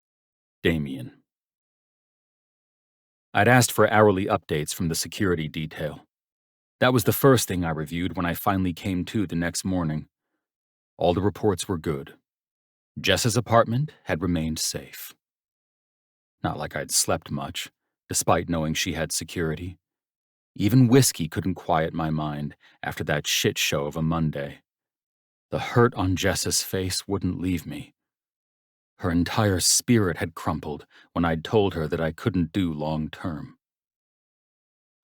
Damian. I'd asked for hourly updates from the security detail. That was the first thing I reviewed when I finally came to the next morning. All the reports were good. Jess's apartment had remained safe. Not like I'd slept much, despite knowing she had security. Even whiskey couldn't quiet my mind after that shit show of a Monday. The hurt on Jess's face wouldn't leave me. Her entire spirit had crumpled when I'd told her that I couldn't do long term.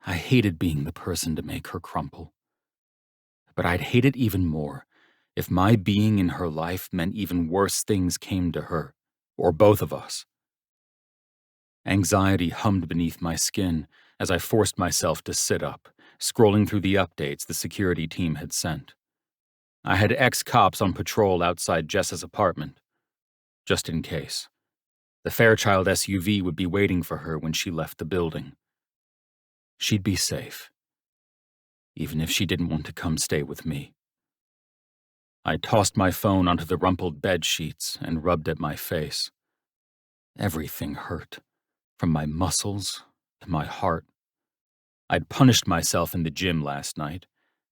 I hated being the person to make her crumple. But I'd hate it even more if my being in her life meant even worse things came to her, or both of us. Anxiety hummed beneath my skin as I forced myself to sit up, scrolling through the updates the security team had sent. I had ex-cops on patrol outside Jess's apartment, just in case. The Fairchild SUV would be waiting for her when she left the building. She'd be safe, even if she didn't want to come stay with me. I tossed my phone onto the rumpled bed sheets and rubbed at my face. Everything hurt, from my muscles to my heart. I'd punished myself in the gym last night,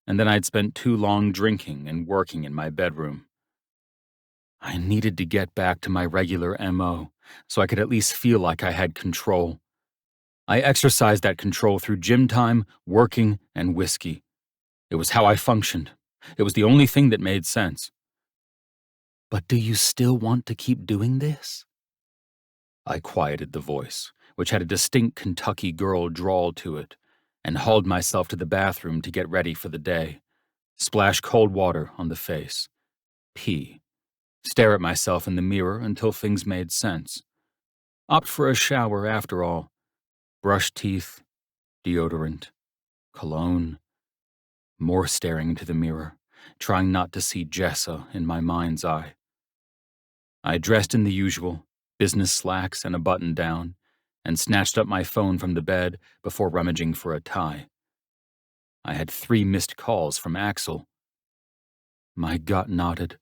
and then I'd spent too long drinking and working in my bedroom. I needed to get back to my regular MO, so I could at least feel like I had control. I exercised that control through gym time, working, and whiskey. It was how I functioned. It was the only thing that made sense. But do you still want to keep doing this? I quieted the voice, which had a distinct Kentucky girl drawl to it, and hauled myself to the bathroom to get ready for the day. Splash cold water on the face. Pee. Stare at myself in the mirror until things made sense. Opt for a shower after all. Brush teeth, deodorant, cologne. More staring into the mirror, trying not to see Jessa in my mind's eye. I dressed in the usual, business slacks and a button-down, and snatched up my phone from the bed before rummaging for a tie. I had 3 missed calls from Axel. My gut nodded.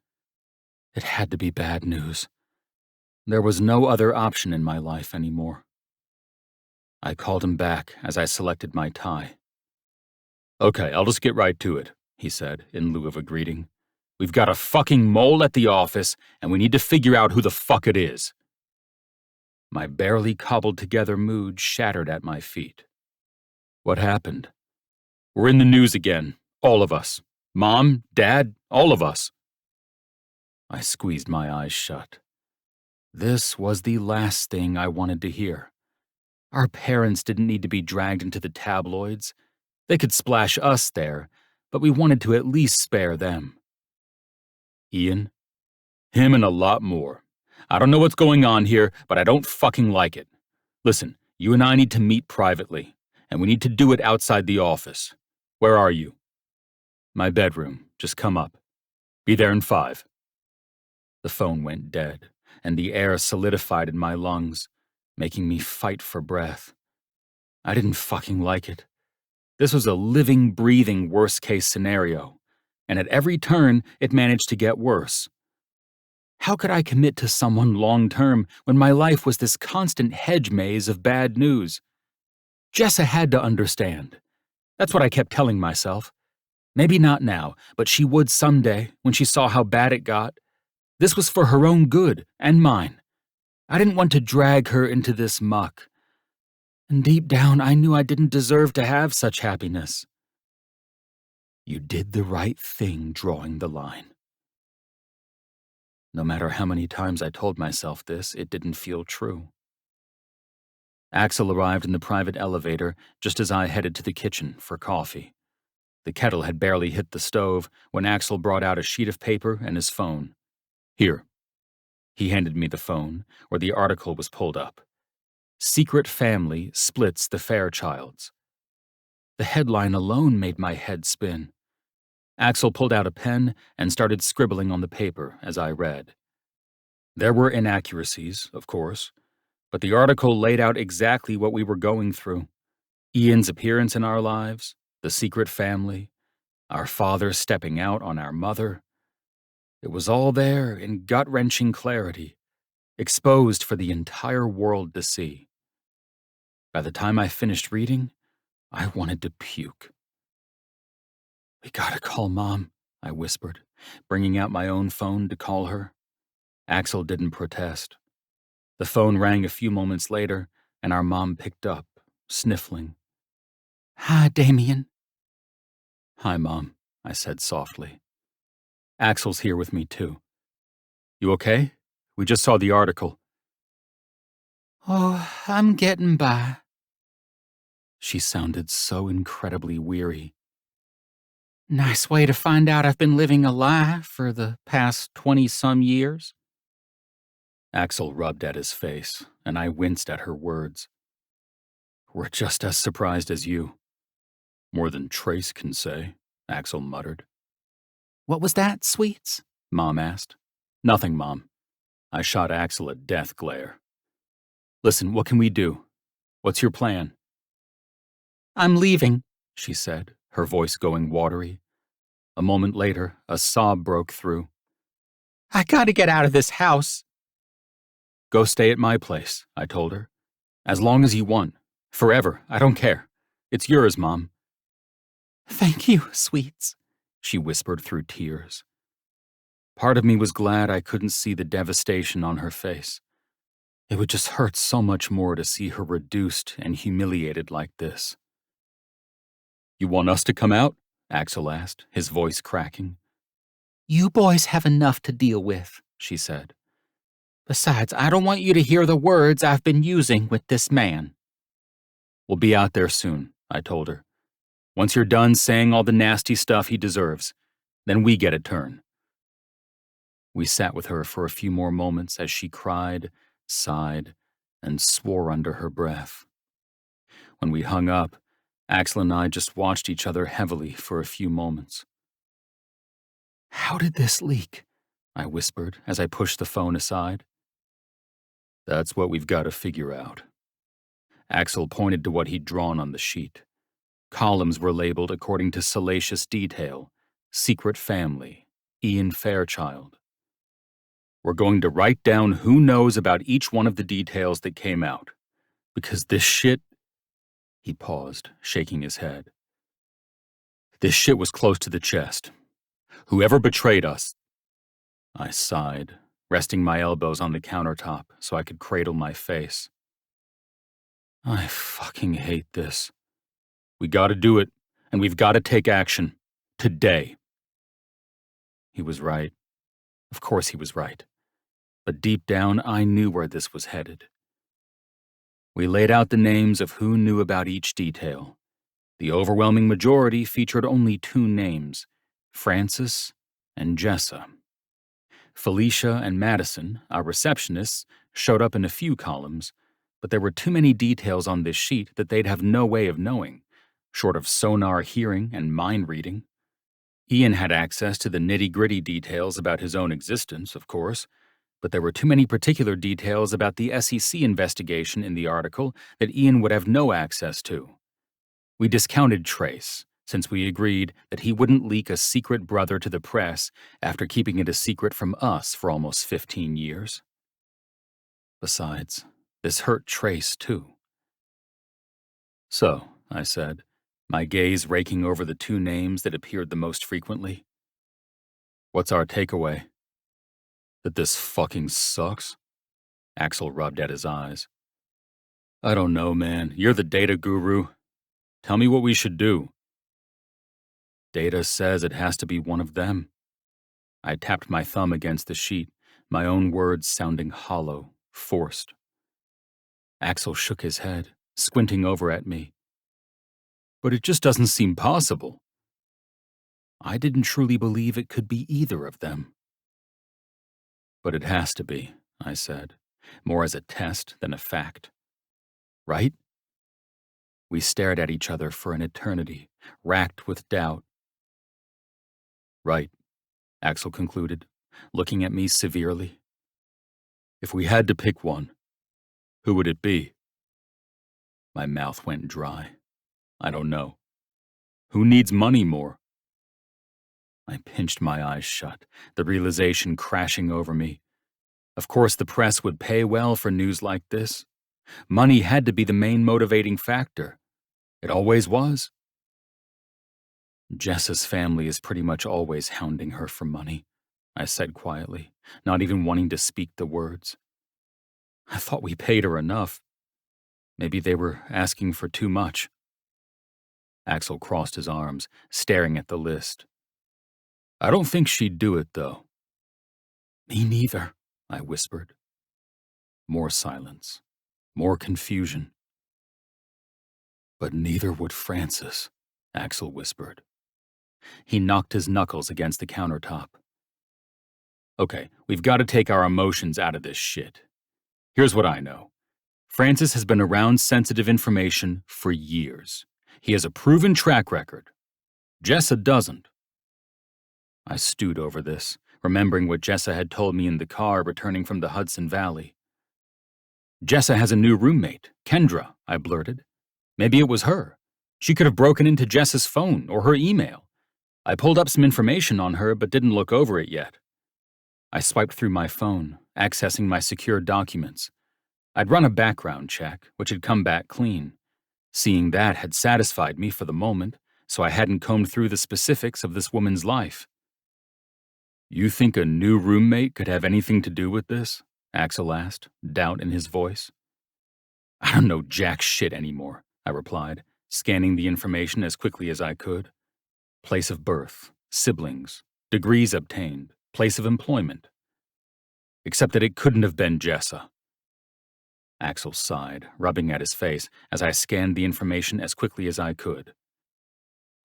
It had to be bad news. There was no other option in my life anymore. I called him back as I selected my tie. "Okay, I'll just get right to it," he said, in lieu of a greeting. "We've got a fucking mole at the office, and we need to figure out who the fuck it is." My barely cobbled-together mood shattered at my feet. What happened? "We're in the news again, all of us. Mom, Dad, all of us." I squeezed my eyes shut. This was the last thing I wanted to hear. Our parents didn't need to be dragged into the tabloids. They could splash us there, but we wanted to at least spare them. "Ian?" "Him and a lot more. I don't know what's going on here, but I don't fucking like it. Listen, you and I need to meet privately, and we need to do it outside the office. Where are you?" "My bedroom. Just come up. Be there in 5. The phone went dead, and the air solidified in my lungs, making me fight for breath. I didn't fucking like it. This was a living, breathing worst-case scenario, and at every turn it managed to get worse. How could I commit to someone long-term when my life was this constant hedge maze of bad news? Jessa had to understand. That's what I kept telling myself. Maybe not now, but she would someday when she saw how bad it got. This was for her own good and mine. I didn't want to drag her into this muck. And deep down, I knew I didn't deserve to have such happiness. You did the right thing drawing the line. No matter how many times I told myself this, it didn't feel true. Axel arrived in the private elevator just as I headed to the kitchen for coffee. The kettle had barely hit the stove when Axel brought out a sheet of paper and his phone. "Here." He handed me the phone, where the article was pulled up. "Secret Family Splits the Fairchilds." The headline alone made my head spin. Axel pulled out a pen and started scribbling on the paper as I read. There were inaccuracies, of course, but the article laid out exactly what we were going through. Ian's appearance in our lives, the secret family, our father stepping out on our mother. It was all there in gut-wrenching clarity, exposed for the entire world to see. By the time I finished reading, I wanted to puke. "We gotta call Mom," I whispered, bringing out my own phone to call her. Axel didn't protest. The phone rang a few moments later, and our mom picked up, sniffling. "Hi, Damian." "Hi, Mom," I said softly. "Axel's here with me, too. You okay? We just saw the article." "Oh, I'm getting by." She sounded so incredibly weary. "Nice way to find out I've been living a lie for the past 20-some years." Axel rubbed at his face, and I winced at her words. "We're just as surprised as you." "More than Trace can say," Axel muttered. "What was that, sweets?" Mom asked. "Nothing, Mom." I shot Axel a death glare. "Listen, what can we do? What's your plan?" I'm leaving. she said, her voice going watery. A moment later, a sob broke through. I gotta get out of this house. Go stay at my place, I told her. As long as you want. Forever, I don't care. It's yours, Mom. Thank you, sweets, she whispered through tears. Part of me was glad I couldn't see the devastation on her face. It would just hurt so much more to see her reduced and humiliated like this. You want us to come out? Axel asked, his voice cracking. You boys have enough to deal with, she said. Besides, I don't want you to hear the words I've been using with this man. We'll be out there soon, I told her. Once you're done saying all the nasty stuff he deserves, then we get a turn. We sat with her for a few more moments as she cried, sighed, and swore under her breath. When we hung up, Axel and I just watched each other heavily for a few moments. How did this leak? I whispered as I pushed the phone aside. That's what we've got to figure out. Axel pointed to what he'd drawn on the sheet. Columns were labeled according to salacious detail: secret family, Ian Fairchild. We're going to write down who knows about each one of the details that came out. Because this shit... He paused, shaking his head. This shit was close to the chest. Whoever betrayed us... I sighed, resting my elbows on the countertop so I could cradle my face. I fucking hate this. We gotta do it, and we've gotta take action. Today. He was right. Of course he was right. But deep down, I knew where this was headed. We laid out the names of who knew about each detail. The overwhelming majority featured only 2 names, Francis and Jessa. Felicia and Madison, our receptionists, showed up in a few columns, but there were too many details on this sheet that they'd have no way of knowing, short of sonar hearing and mind reading. Ian had access to the nitty-gritty details about his own existence, of course, but there were too many particular details about the SEC investigation in the article that Ian would have no access to. We discounted Trace, since we agreed that he wouldn't leak a secret brother to the press after keeping it a secret from us for almost 15 years. Besides, this hurt Trace, too. So, I said, my gaze raking over the 2 names that appeared the most frequently. What's our takeaway? That this fucking sucks? Axel rubbed at his eyes. I don't know, man. You're the data guru. Tell me what we should do. Data says it has to be one of them. I tapped my thumb against the sheet, my own words sounding hollow, forced. Axel shook his head, squinting over at me. But it just doesn't seem possible. I didn't truly believe it could be either of them. But it has to be, I said, more as a test than a fact. Right? We stared at each other for an eternity, racked with doubt. Right, Axel concluded, looking at me severely. If we had to pick one, who would it be? My mouth went dry. I don't know. Who needs money more? I pinched my eyes shut, the realization crashing over me. Of course the press would pay well for news like this. Money had to be the main motivating factor. It always was. Jessa's family is pretty much always hounding her for money, I said quietly, not even wanting to speak the words. I thought we paid her enough. Maybe they were asking for too much. Axel crossed his arms, staring at the list. I don't think she'd do it, though. Me neither, I whispered. More silence, more confusion. But neither would Francis, Axel whispered. He knocked his knuckles against the countertop. Okay, we've got to take our emotions out of this shit. Here's what I know. Francis has been around sensitive information for years. He has a proven track record. Jessa doesn't. I stewed over this, remembering what Jessa had told me in the car returning from the Hudson Valley. Jessa has a new roommate, Kendra, I blurted. Maybe it was her. She could have broken into Jess's phone or her email. I pulled up some information on her but didn't look over it yet. I swiped through my phone, accessing my secured documents. I'd run a background check, which had come back clean. Seeing that had satisfied me for the moment, so I hadn't combed through the specifics of this woman's life. You think a new roommate could have anything to do with this? Axel asked, doubt in his voice. I don't know jack shit anymore, I replied, scanning the information as quickly as I could. Place of birth, siblings, degrees obtained, place of employment. Except that it couldn't have been Jessa. Axel sighed, rubbing at his face as I scanned the information as quickly as I could.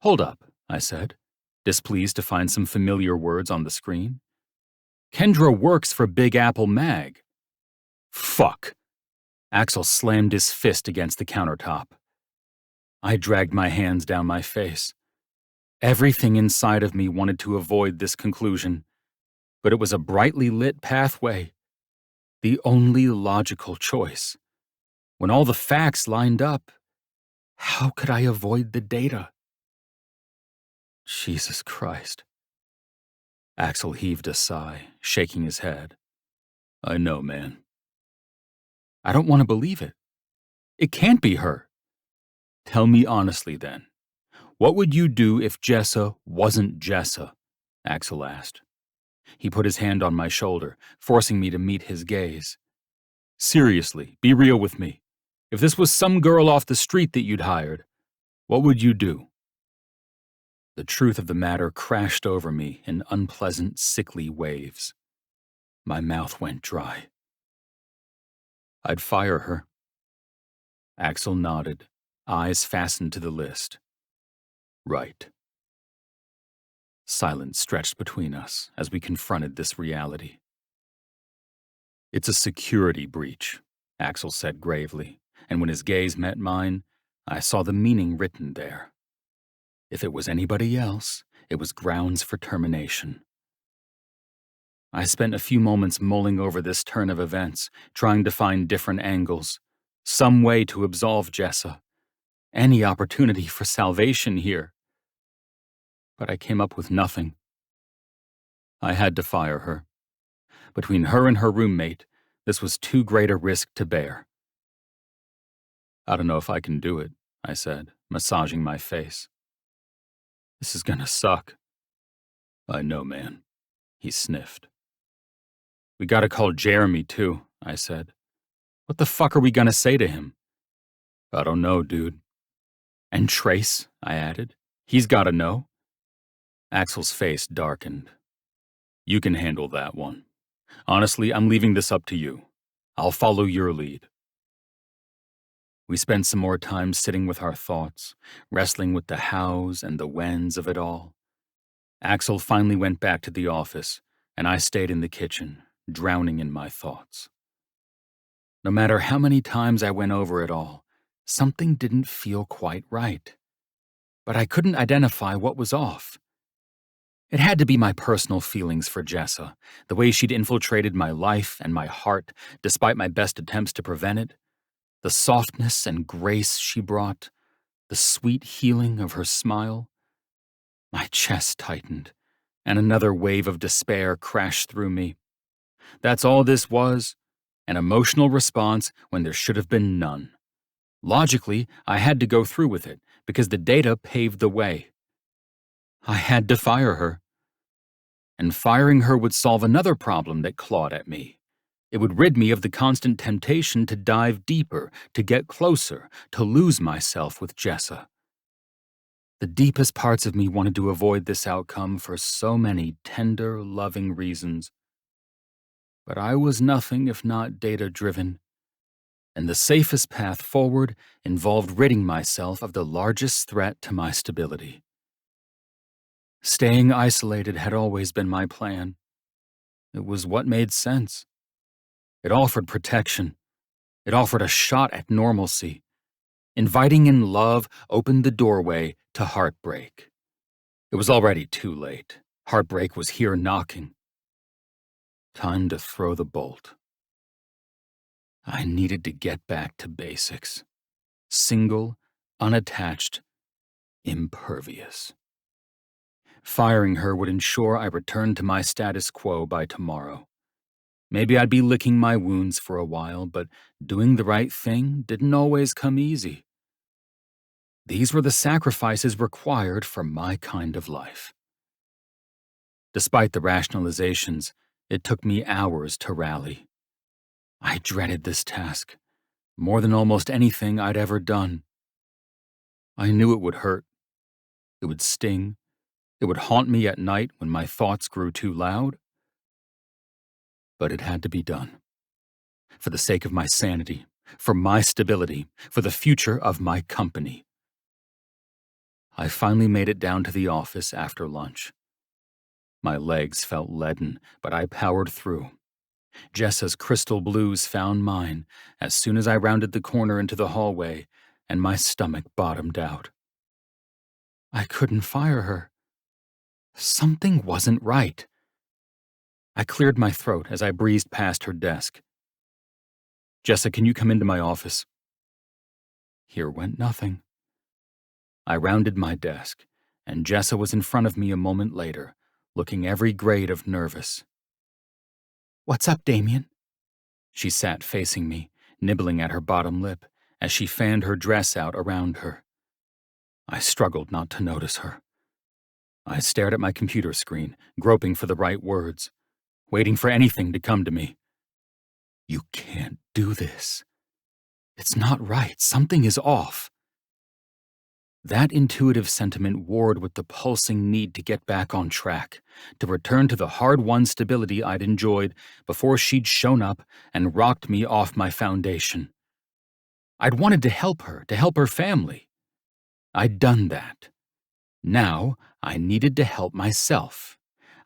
Hold up, I said, displeased to find some familiar words on the screen. Kendra works for Big Apple Mag. Fuck. Axel slammed his fist against the countertop. I dragged my hands down my face. Everything inside of me wanted to avoid this conclusion, but it was a brightly lit pathway. The only logical choice. When all the facts lined up, how could I avoid the data? Jesus Christ. Axel heaved a sigh, shaking his head. I know, man. I don't want to believe it. It can't be her. Tell me honestly, then. What would you do if Jessa wasn't Jessa? Axel asked. He put his hand on my shoulder, forcing me to meet his gaze. Seriously, be real with me. If this was some girl off the street that you'd hired, what would you do? The truth of the matter crashed over me in unpleasant, sickly waves. My mouth went dry. I'd fire her. Axel nodded, eyes fastened to the list. Right. Silence stretched between us as we confronted this reality. It's a security breach, Axel said gravely, and when his gaze met mine, I saw the meaning written there. If it was anybody else, it was grounds for termination. I spent a few moments mulling over this turn of events, trying to find different angles, some way to absolve Jessa, any opportunity for salvation here. But I came up with nothing. I had to fire her. Between her and her roommate, this was too great a risk to bear. I don't know if I can do it, I said, massaging my face. This is gonna suck. I know, man, he sniffed. We gotta call Jeremy, too, I said. What the fuck are we gonna say to him? I don't know, dude. And Trace, I added. He's gotta know. Axel's face darkened. You can handle that one. Honestly, I'm leaving this up to you. I'll follow your lead. We spent some more time sitting with our thoughts, wrestling with the hows and the whens of it all. Axel finally went back to the office, and I stayed in the kitchen, drowning in my thoughts. No matter how many times I went over it all, something didn't feel quite right. But I couldn't identify what was off. It had to be my personal feelings for Jessa, the way she'd infiltrated my life and my heart despite my best attempts to prevent it, the softness and grace she brought, the sweet healing of her smile. My chest tightened, and another wave of despair crashed through me. That's all this was, an emotional response when there should have been none. Logically, I had to go through with it because the data paved the way. I had to fire her. And firing her would solve another problem that clawed at me. It would rid me of the constant temptation to dive deeper, to get closer, to lose myself with Jessa. The deepest parts of me wanted to avoid this outcome for so many tender, loving reasons. But I was nothing if not data-driven, and the safest path forward involved ridding myself of the largest threat to my stability. Staying isolated had always been my plan. It was what made sense. It offered protection. It offered a shot at normalcy. Inviting in love opened the doorway to heartbreak. It was already too late. Heartbreak was here knocking. Time to throw the bolt. I needed to get back to basics. Single, unattached, Impervious. Firing her would ensure I returned to my status quo by tomorrow. Maybe I'd be licking my wounds for a while, but doing the right thing didn't always come easy. These were the sacrifices required for my kind of life. Despite the rationalizations, it took me hours to rally. I dreaded this task, more than almost anything I'd ever done. I knew it would hurt. It would sting. It would haunt me at night when my thoughts grew too loud. But it had to be done. For the sake of my sanity, for my stability, for the future of my company. I finally made it down to the office after lunch. My legs felt leaden, but I powered through. Jessa's crystal blues found mine as soon as I rounded the corner into the hallway, and my stomach bottomed out. I couldn't fire her. Something wasn't right. I cleared my throat as I breezed past her desk. Jessa, can you come into my office? Here went nothing. I rounded my desk, and Jessa was in front of me a moment later, looking every grade of nervous. What's up, Damian? She sat facing me, nibbling at her bottom lip, as she fanned her dress out around her. I struggled not to notice her. I stared at my computer screen, groping for the right words, waiting for anything to come to me. You can't do this. It's not right. Something is off. That intuitive sentiment warred with the pulsing need to get back on track, to return to the hard-won stability I'd enjoyed before she'd shown up and rocked me off my foundation. I'd wanted to help her family. I'd done that. Now, I needed to help myself.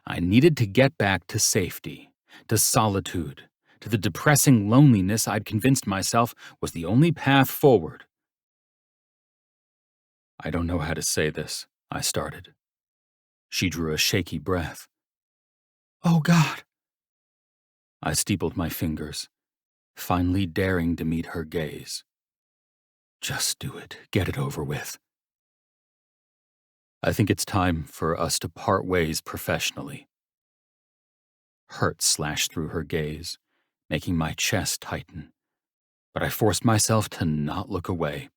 I needed to get back to safety, to solitude, to the depressing loneliness I'd convinced myself was the only path forward. I don't know how to say this, I started. She drew a shaky breath. Oh, God. I steepled my fingers, finally daring to meet her gaze. Just do it. Get it over with. I think it's time for us to part ways professionally. Hurt slashed through her gaze, making my chest tighten. But I forced myself to not look away,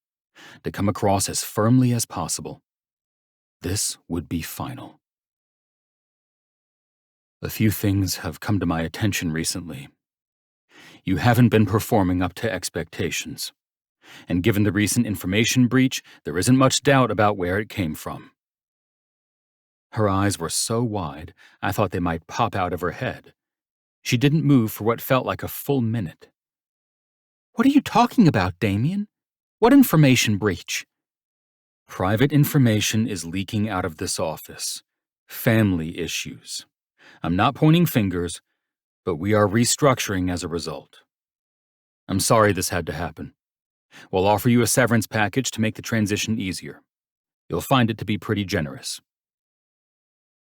to come across as firmly as possible. This would be final. A few things have come to my attention recently. You haven't been performing up to expectations. And given the recent information breach, there isn't much doubt about where it came from. Her eyes were so wide, I thought they might pop out of her head. She didn't move for what felt like a full minute. What are you talking about, Damian? What information breach? Private information is leaking out of this office. Family issues. I'm not pointing fingers, but we are restructuring as a result. I'm sorry this had to happen. We'll offer you a severance package to make the transition easier. You'll find it to be pretty generous.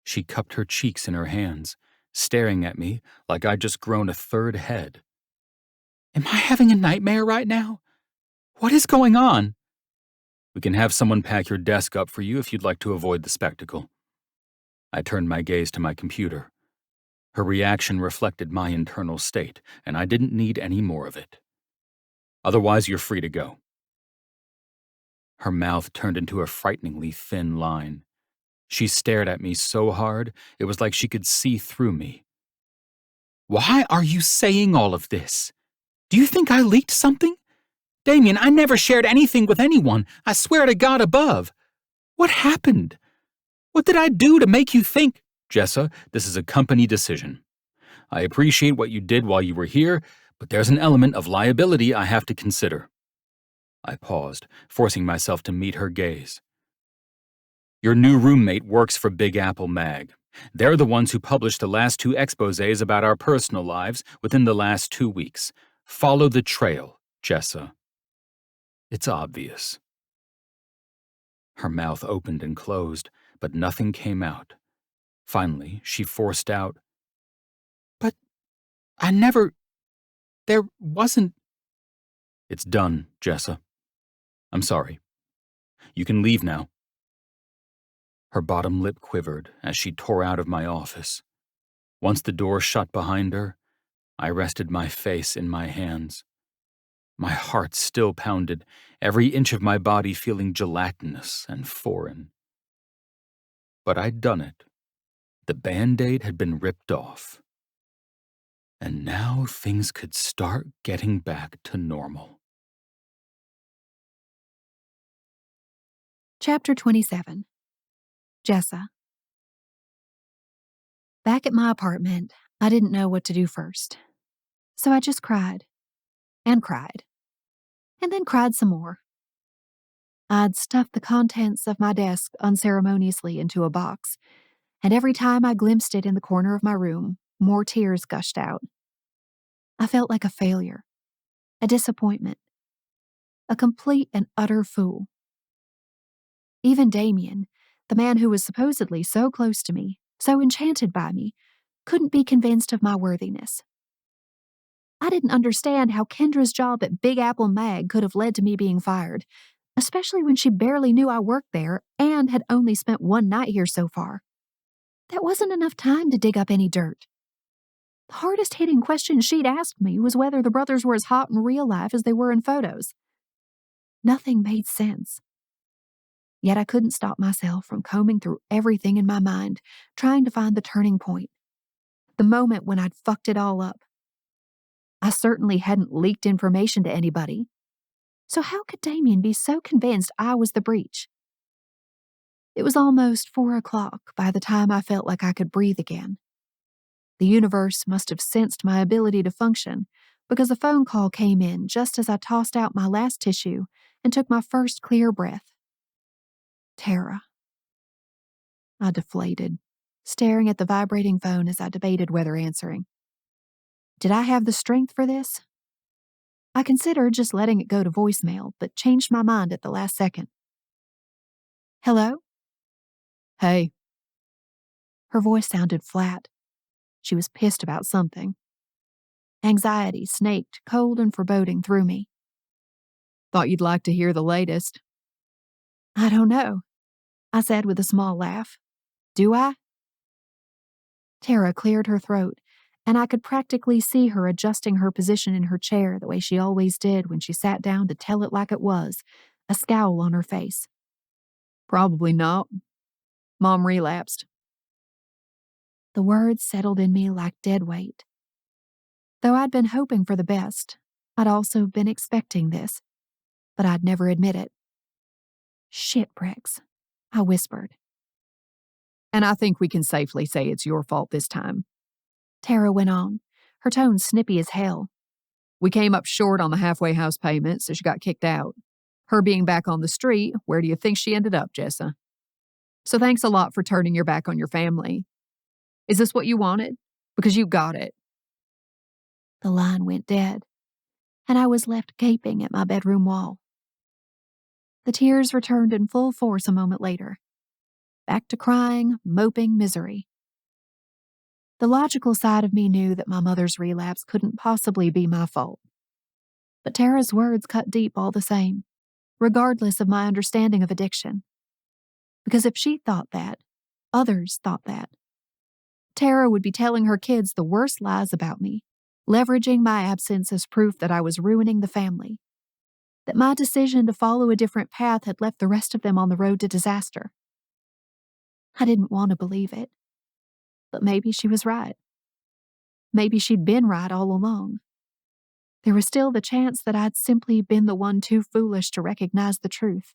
She cupped her cheeks in her hands, staring at me like I'd just grown a third head. Am I having a nightmare right now? What is going on? We can have someone pack your desk up for you if you'd like to avoid the spectacle. I turned my gaze to my computer. Her reaction reflected my internal state, and I didn't need any more of it. Otherwise, you're free to go. Her mouth turned into a frighteningly thin line. She stared at me so hard, it was like she could see through me. Why are you saying all of this? Do you think I leaked something? Damian, I never shared anything with anyone. I swear to God above. What happened? What did I do to make you think? Jessa, this is a company decision. I appreciate what you did while you were here, but there's an element of liability I have to consider. I paused, forcing myself to meet her gaze. Your new roommate works for Big Apple Mag. They're the ones who published the last 2 exposés about our personal lives within the last 2 weeks. Follow the trail, Jessa. It's obvious. Her mouth opened and closed, but nothing came out. Finally, she forced out, But there wasn't. It's done, Jessa. I'm sorry. You can leave now. Her bottom lip quivered as she tore out of my office. Once the door shut behind her, I rested my face in my hands. My heart still pounded, every inch of my body feeling gelatinous and foreign. But I'd done it. The Band-Aid had been ripped off. And now things could start getting back to normal. Chapter 27. Jessa. Back at my apartment, I didn't know what to do first. So I just cried. And cried. And then cried some more. I'd stuffed the contents of my desk unceremoniously into a box, and every time I glimpsed it in the corner of my room, more tears gushed out. I felt like a failure, a disappointment, a complete and utter fool. Even Damian, the man who was supposedly so close to me, so enchanted by me, couldn't be convinced of my worthiness. I didn't understand how Kendra's job at Big Apple Mag could have led to me being fired, especially when she barely knew I worked there and had only spent one night here so far. That wasn't enough time to dig up any dirt. The hardest-hitting question she'd asked me was whether the brothers were as hot in real life as they were in photos. Nothing made sense. Yet I couldn't stop myself from combing through everything in my mind, trying to find the turning point. The moment when I'd fucked it all up. I certainly hadn't leaked information to anybody. So how could Damian be so convinced I was the breach? It was almost 4 o'clock by the time I felt like I could breathe again. The universe must have sensed my ability to function, because a phone call came in just as I tossed out my last tissue and took my first clear breath. Tara. I deflated, staring at the vibrating phone as I debated whether answering. Did I have the strength for this? I considered just letting it go to voicemail, but changed my mind at the last second. Hello? Hey. Her voice sounded flat. She was pissed about something. Anxiety snaked, cold and foreboding, through me. Thought you'd like to hear the latest. I don't know, I said with a small laugh. Do I? Tara cleared her throat, and I could practically see her adjusting her position in her chair the way she always did when she sat down to tell it like it was, a scowl on her face. Probably not. Mom relapsed. The words settled in me like dead weight. Though I'd been hoping for the best, I'd also been expecting this, but I'd never admit it. Shit bricks, I whispered. And I think we can safely say it's your fault this time. Tara went on, her tone snippy as hell. We came up short on the halfway house payment, so she got kicked out. Her being back on the street, where do you think she ended up, Jessa? So thanks a lot for turning your back on your family. Is this what you wanted? Because you got it. The line went dead, and I was left gaping at my bedroom wall. The tears returned in full force a moment later. Back to crying, moping misery. The logical side of me knew that my mother's relapse couldn't possibly be my fault. But Tara's words cut deep all the same, regardless of my understanding of addiction. Because if she thought that, others thought that. Tara would be telling her kids the worst lies about me, leveraging my absence as proof that I was ruining the family, that my decision to follow a different path had left the rest of them on the road to disaster. I didn't want to believe it, but maybe she was right. Maybe she'd been right all along. There was still the chance that I'd simply been the one too foolish to recognize the truth.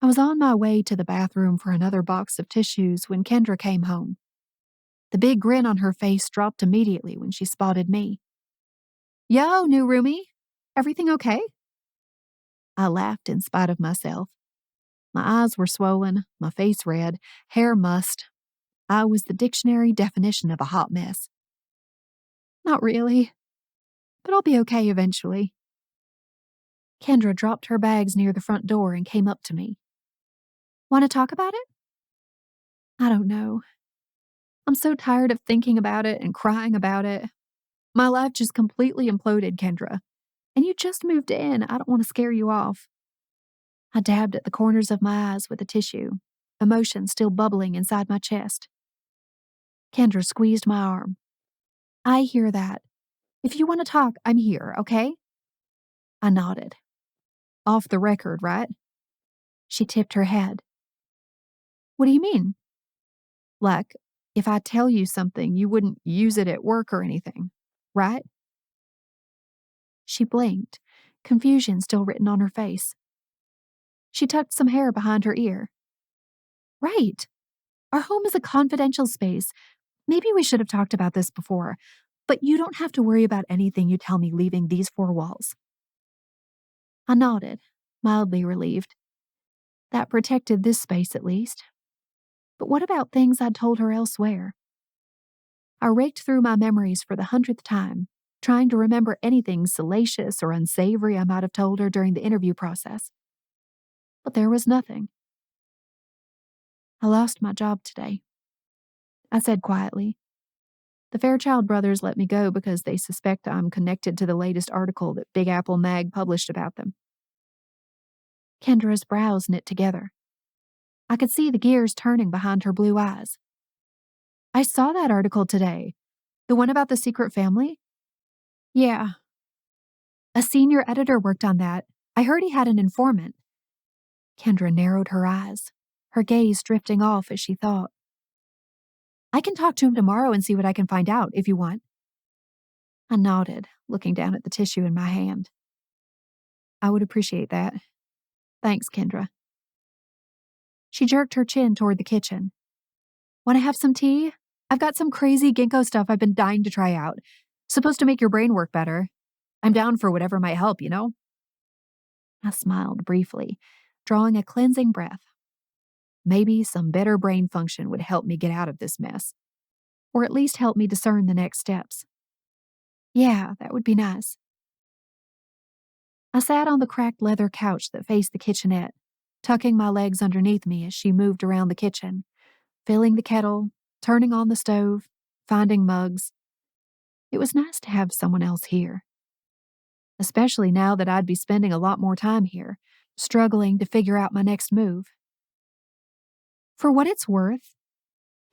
I was on my way to the bathroom for another box of tissues when Kendra came home. The big grin on her face dropped immediately when she spotted me. Yo, new roomie, everything okay? I laughed in spite of myself. My eyes were swollen, my face red, hair mussed. I was the dictionary definition of a hot mess. Not really, but I'll be okay eventually. Kendra dropped her bags near the front door and came up to me. Want to talk about it? I don't know. I'm so tired of thinking about it and crying about it. My life just completely imploded, Kendra. And you just moved in. I don't want to scare you off. I dabbed at the corners of my eyes with a tissue, emotion still bubbling inside my chest. Kendra squeezed my arm. I hear that. If you want to talk, I'm here, okay? I nodded. Off the record, right? She tipped her head. What do you mean? Like, if I tell you something, you wouldn't use it at work or anything, right? She blinked, confusion still written on her face. She tucked some hair behind her ear. Right. Our home is a confidential space. Maybe we should have talked about this before, but you don't have to worry about anything you tell me leaving these four walls. I nodded, mildly relieved. That protected this space at least. But what about things I'd told her elsewhere? I raked through my memories for the 100th time, trying to remember anything salacious or unsavory I might have told her during the interview process. But there was nothing. I lost my job today, I said quietly. The Fairchild brothers let me go because they suspect I'm connected to the latest article that Big Apple Mag published about them. Kendra's brows knit together. I could see the gears turning behind her blue eyes. I saw that article today. The one about the secret family? Yeah. A senior editor worked on that. I heard he had an informant. Kendra narrowed her eyes, her gaze drifting off as she thought. I can talk to him tomorrow and see what I can find out, if you want. I nodded, looking down at the tissue in my hand. I would appreciate that. Thanks, Kendra. She jerked her chin toward the kitchen. Want to have some tea? I've got some crazy ginkgo stuff I've been dying to try out. Supposed to make your brain work better. I'm down for whatever might help, you know? I smiled briefly, drawing a cleansing breath. Maybe some better brain function would help me get out of this mess, or at least help me discern the next steps. Yeah, that would be nice. I sat on the cracked leather couch that faced the kitchenette, tucking my legs underneath me as she moved around the kitchen, filling the kettle, turning on the stove, finding mugs. It was nice to have someone else here, especially now that I'd be spending a lot more time here, struggling to figure out my next move. For what it's worth,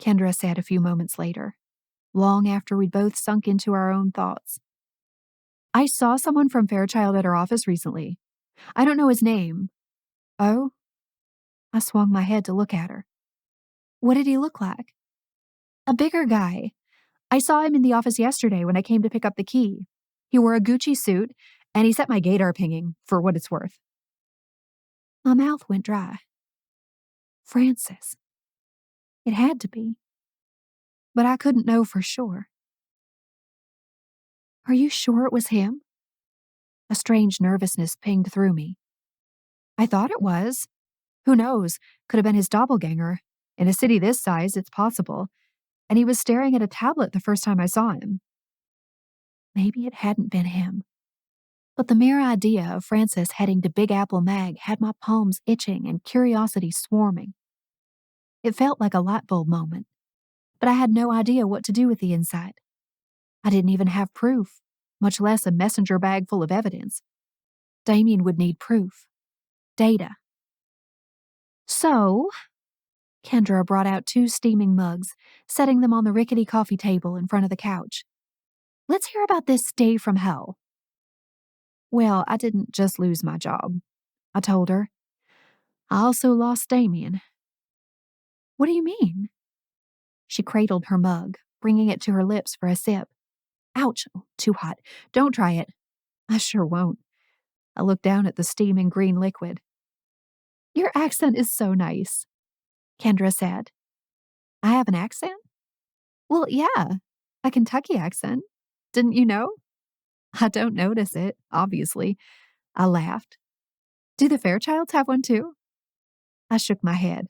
Kendra said a few moments later, long after we'd both sunk into our own thoughts. I saw someone from Fairchild at our office recently. I don't know his name. Oh? I swung my head to look at her. What did he look like? A bigger guy. I saw him in the office yesterday when I came to pick up the key. He wore a Gucci suit, and he set my gaydar pinging, for what it's worth. My mouth went dry. Francis. It had to be. But I couldn't know for sure. Are you sure it was him? A strange nervousness pinged through me. I thought it was. Who knows? Could have been his doppelganger. In a city this size, it's possible. And he was staring at a tablet the first time I saw him. Maybe it hadn't been him. But the mere idea of Francis heading to Big Apple Mag had my palms itching and curiosity swarming. It felt like a light bulb moment, but I had no idea what to do with the insight. I didn't even have proof, much less a messenger bag full of evidence. Damian would need proof. Data. So, Kendra brought out 2 steaming mugs, setting them on the rickety coffee table in front of the couch. Let's hear about this stay from hell. Well, I didn't just lose my job, I told her. I also lost Damian. What do you mean? She cradled her mug, bringing it to her lips for a sip. Ouch, too hot. Don't try it. I sure won't. I looked down at the steaming green liquid. Your accent is so nice, Kendra said. I have an accent? Well, yeah, a Kentucky accent. Didn't you know? I don't notice it, obviously. I laughed. Do the Fairchilds have one too? I shook my head.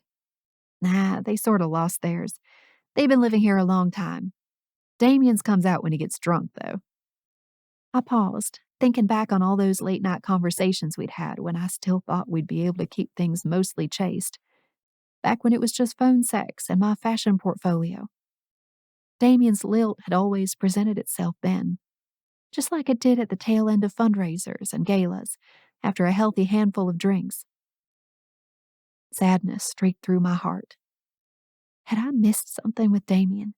Nah, they sort of lost theirs. They've been living here a long time. Damian's comes out when he gets drunk, though. I paused, thinking back on all those late-night conversations we'd had when I still thought we'd be able to keep things mostly chaste. Back when it was just phone sex and my fashion portfolio. Damian's lilt had always presented itself then, just like it did at the tail end of fundraisers and galas, after a healthy handful of drinks. Sadness streaked through my heart. Had I missed something with Damian?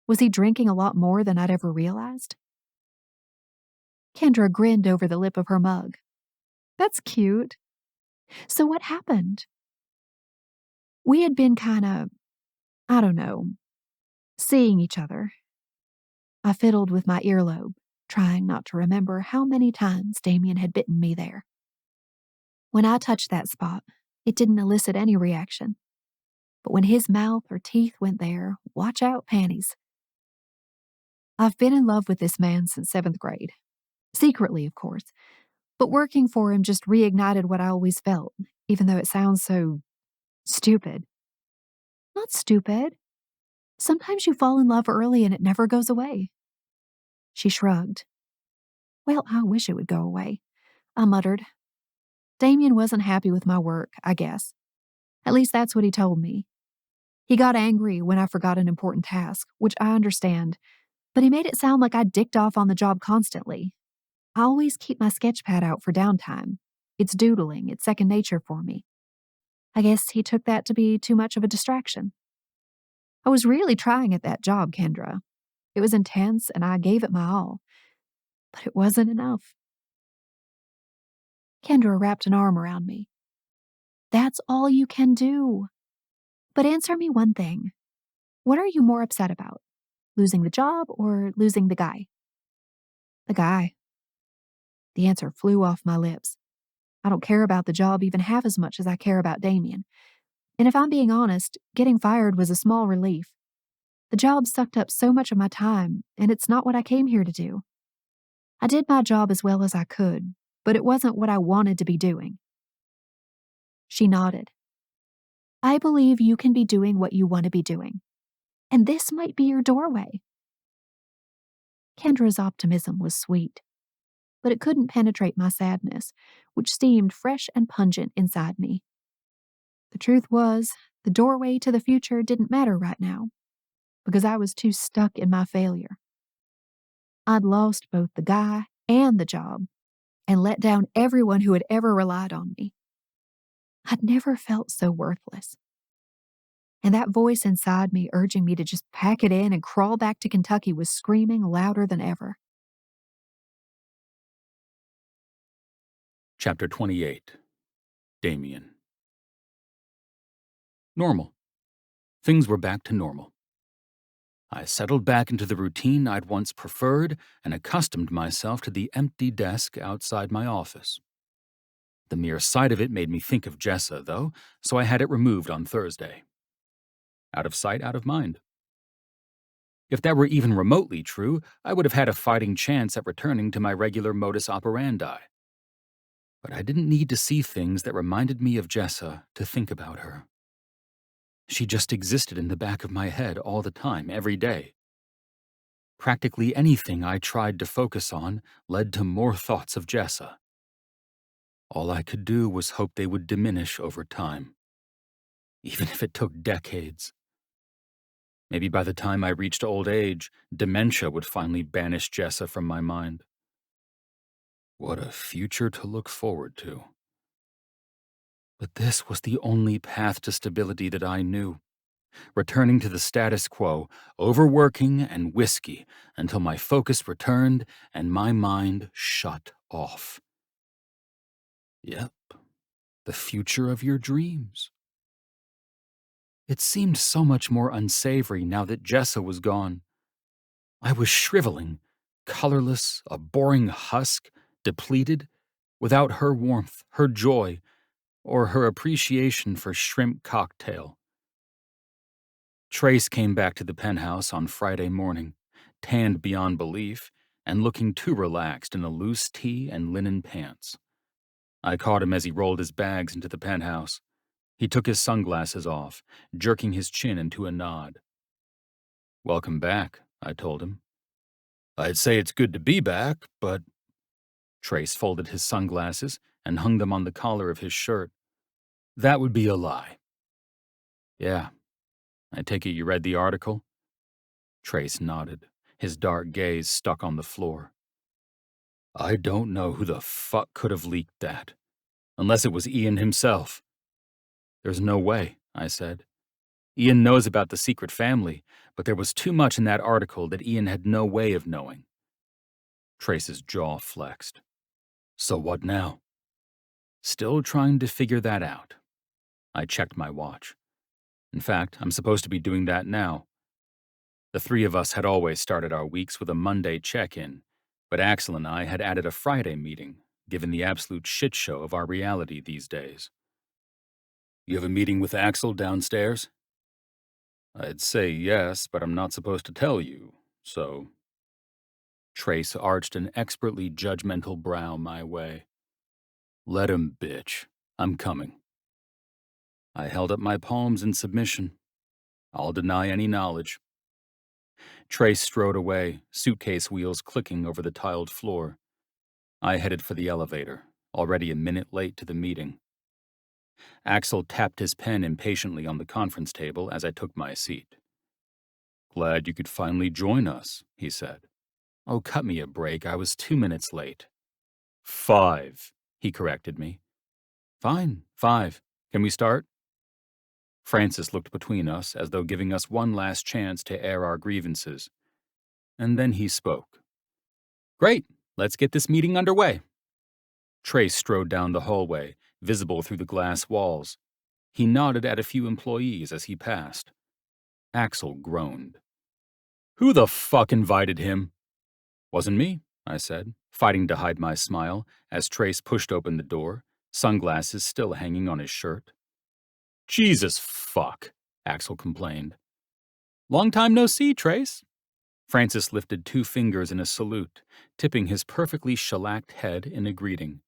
Was he drinking a lot more than I'd ever realized? Kendra grinned over the lip of her mug. That's cute. So what happened? We had been I don't know, seeing each other. I fiddled with my earlobe, trying not to remember how many times Damian had bitten me there. When I touched that spot, it didn't elicit any reaction. But when his mouth or teeth went there, watch out, panties. I've been in love with this man since 7th grade. Secretly, of course. But working for him just reignited what I always felt, even though it sounds so stupid. Not stupid. Sometimes you fall in love early and it never goes away. She shrugged. Well, I wish it would go away, I muttered. Damian wasn't happy with my work, I guess. At least that's what he told me. He got angry when I forgot an important task, which I understand, but he made it sound like I dicked off on the job constantly. I always keep my sketch pad out for downtime. It's doodling, it's second nature for me. I guess he took that to be too much of a distraction. I was really trying at that job, Kendra. It was intense and I gave it my all. But it wasn't enough. Kendra wrapped an arm around me. That's all you can do. But answer me one thing. What are you more upset about? Losing the job or losing the guy? The guy. The answer flew off my lips. I don't care about the job even half as much as I care about Damian. And if I'm being honest, getting fired was a small relief. The job sucked up so much of my time, and it's not what I came here to do. I did my job as well as I could, but it wasn't what I wanted to be doing. She nodded. I believe you can be doing what you want to be doing. And this might be your doorway. Kendra's optimism was sweet, but it couldn't penetrate my sadness, which steamed fresh and pungent inside me. The truth was, the doorway to the future didn't matter right now, because I was too stuck in my failure. I'd lost both the guy and the job, and let down everyone who had ever relied on me. I'd never felt so worthless. And that voice inside me urging me to just pack it in and crawl back to Kentucky was screaming louder than ever. Chapter 28. Damian. Normal. Things were back to normal. I settled back into the routine I'd once preferred and accustomed myself to the empty desk outside my office. The mere sight of it made me think of Jessa, though, so I had it removed on Thursday. Out of sight, out of mind. If that were even remotely true, I would have had a fighting chance at returning to my regular modus operandi. But I didn't need to see things that reminded me of Jessa to think about her. She just existed in the back of my head all the time, every day. Practically anything I tried to focus on led to more thoughts of Jessa. All I could do was hope they would diminish over time, even if it took decades. Maybe by the time I reached old age, dementia would finally banish Jessa from my mind. What a future to look forward to. But this was the only path to stability that I knew. Returning to the status quo, overworking and whiskey until my focus returned and my mind shut off. Yep, the future of your dreams. It seemed so much more unsavory now that Jessa was gone. I was shriveling, colorless, a boring husk, depleted, without her warmth, her joy, or her appreciation for shrimp cocktail. Trace came back to the penthouse on Friday morning, tanned beyond belief, and looking too relaxed in a loose tee and linen pants. I caught him as he rolled his bags into the penthouse. He took his sunglasses off, jerking his chin into a nod. "Welcome back," I told him. "I'd say it's good to be back, but—" Trace folded his sunglasses and hung them on the collar of his shirt. "That would be a lie." "Yeah. I take it you read the article?" Trace nodded, his dark gaze stuck on the floor. "I don't know who the fuck could have leaked that, unless it was Ian himself. There's no way, I said. Ian knows about the secret family, but there was too much in that article that Ian had no way of knowing. Trace's jaw flexed. So what now? Still trying to figure that out. I checked my watch. In fact, I'm supposed to be doing that now. The three of us had always started our weeks with a Monday check-in, but Axel and I had added a Friday meeting, given the absolute shit show of our reality these days. You have a meeting with Axel downstairs? I'd say yes, but I'm not supposed to tell you, so... Trace arched an expertly judgmental brow my way. Let him, bitch. I'm coming. I held up my palms in submission. I'll deny any knowledge. Trace strode away, suitcase wheels clicking over the tiled floor. I headed for the elevator, already a minute late to the meeting. Axel tapped his pen impatiently on the conference table as I took my seat. Glad you could finally join us, he said. Oh, cut me a break, I was 2 minutes late. 5, he corrected me. Fine, 5. Can we start? Francis looked between us as though giving us one last chance to air our grievances. And then he spoke. Great, let's get this meeting underway. Trace strode down the hallway, visible through the glass walls. He nodded at a few employees as he passed. Axel groaned. Who the fuck invited him? Wasn't me, I said, fighting to hide my smile as Trace pushed open the door, sunglasses still hanging on his shirt. Jesus fuck, Axel complained. Long time no see, Trace. Francis lifted 2 fingers in a salute, tipping his perfectly shellacked head in a greeting.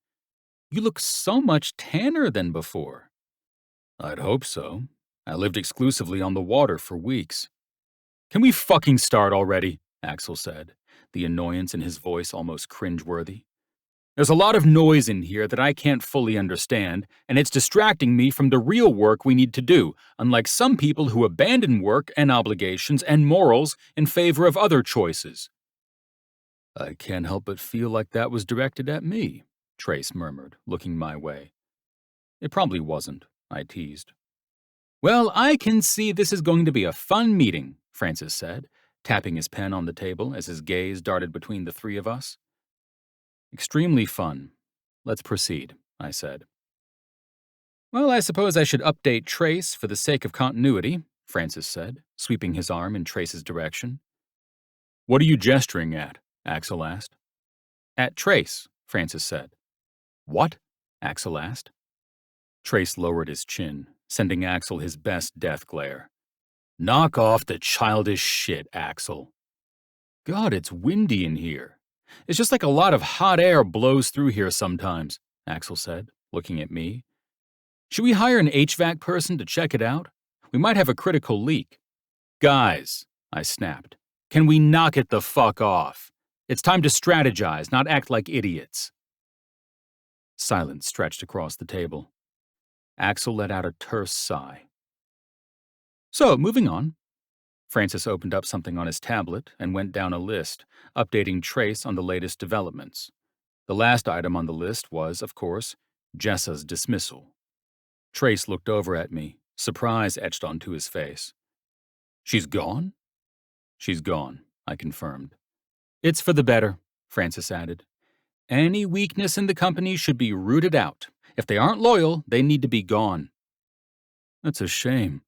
You look so much tanner than before. I'd hope so. I lived exclusively on the water for weeks. Can we fucking start already? Axel said, the annoyance in his voice almost cringeworthy. There's a lot of noise in here that I can't fully understand, and it's distracting me from the real work we need to do, unlike some people who abandon work and obligations and morals in favor of other choices. I can't help but feel like that was directed at me, Trace murmured, looking my way. It probably wasn't, I teased. Well, I can see this is going to be a fun meeting, Francis said, tapping his pen on the table as his gaze darted between the three of us. Extremely fun. Let's proceed, I said. Well, I suppose I should update Trace for the sake of continuity, Francis said, sweeping his arm in Trace's direction. What are you gesturing at? Axel asked. At Trace, Francis said. What? Axel asked. Trace lowered his chin, sending Axel his best death glare. Knock off the childish shit, Axel. God, it's windy in here. It's just like a lot of hot air blows through here sometimes, Axel said, looking at me. Should we hire an HVAC person to check it out? We might have a critical leak. Guys, I snapped, can we knock it the fuck off? It's time to strategize, not act like idiots. Silence stretched across the table. Axel let out a terse sigh. So, moving on. Francis opened up something on his tablet and went down a list, updating Trace on the latest developments. The last item on the list was, of course, Jessa's dismissal. Trace looked over at me, surprise etched onto his face. She's gone? She's gone, I confirmed. It's for the better, Francis added. Any weakness in the company should be rooted out. If they aren't loyal, they need to be gone. That's a shame.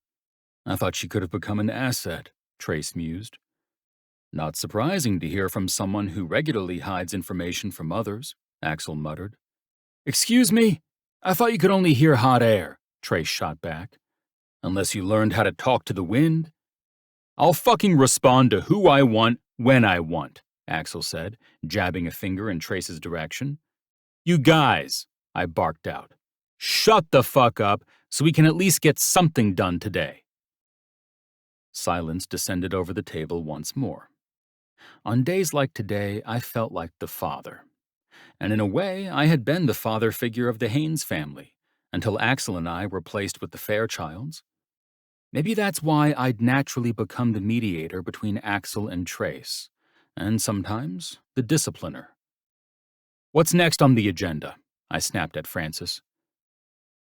I thought she could have become an asset, Trace mused. Not surprising to hear from someone who regularly hides information from others, Axel muttered. Excuse me? I thought you could only hear hot air, Trace shot back. Unless you learned how to talk to the wind? I'll fucking respond to who I want, when I want, Axel said, jabbing a finger in Trace's direction. You guys, I barked out. Shut the fuck up so we can at least get something done today. Silence descended over the table once more. On days like today, I felt like the father. And in a way, I had been the father figure of the Haynes family, until Axel and I were placed with the Fairchilds. Maybe that's why I'd naturally become the mediator between Axel and Trace, and sometimes the discipliner. What's next on the agenda? I snapped at Francis.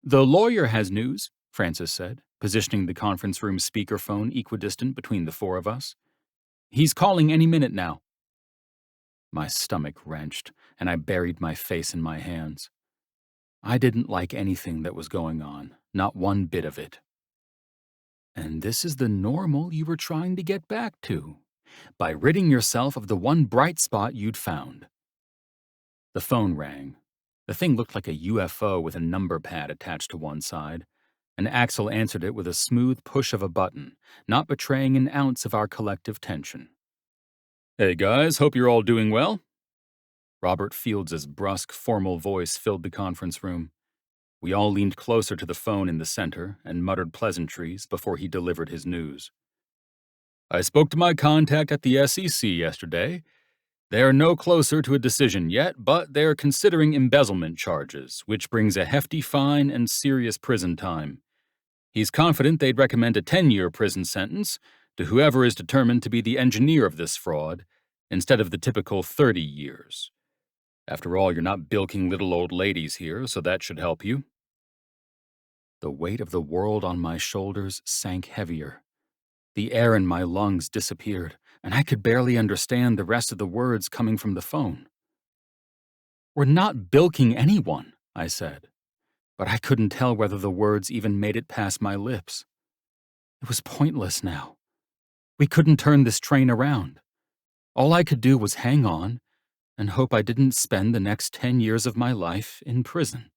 The lawyer has news, Francis said, positioning the conference room speakerphone equidistant between the four of us. "He's calling any minute now." My stomach wrenched, and I buried my face in my hands. I didn't like anything that was going on, not one bit of it. And this is the normal you were trying to get back to, by ridding yourself of the one bright spot you'd found. The phone rang. The thing looked like a UFO with a number pad attached to one side, and Axel answered it with a smooth push of a button, not betraying an ounce of our collective tension. "Hey guys, hope you're all doing well." Robert Fields' brusque, formal voice filled the conference room. We all leaned closer to the phone in the center and muttered pleasantries before he delivered his news. "I spoke to my contact at the SEC yesterday. They are no closer to a decision yet, but they are considering embezzlement charges, which brings a hefty fine and serious prison time. He's confident they'd recommend a 10-year prison sentence to whoever is determined to be the engineer of this fraud, instead of the typical 30 years. After all, you're not bilking little old ladies here, so that should help you." The weight of the world on my shoulders sank heavier. The air in my lungs disappeared, and I could barely understand the rest of the words coming from the phone. "We're not bilking anyone," I said, but I couldn't tell whether the words even made it past my lips. It was pointless now. We couldn't turn this train around. All I could do was hang on and hope I didn't spend the next 10 years of my life in prison.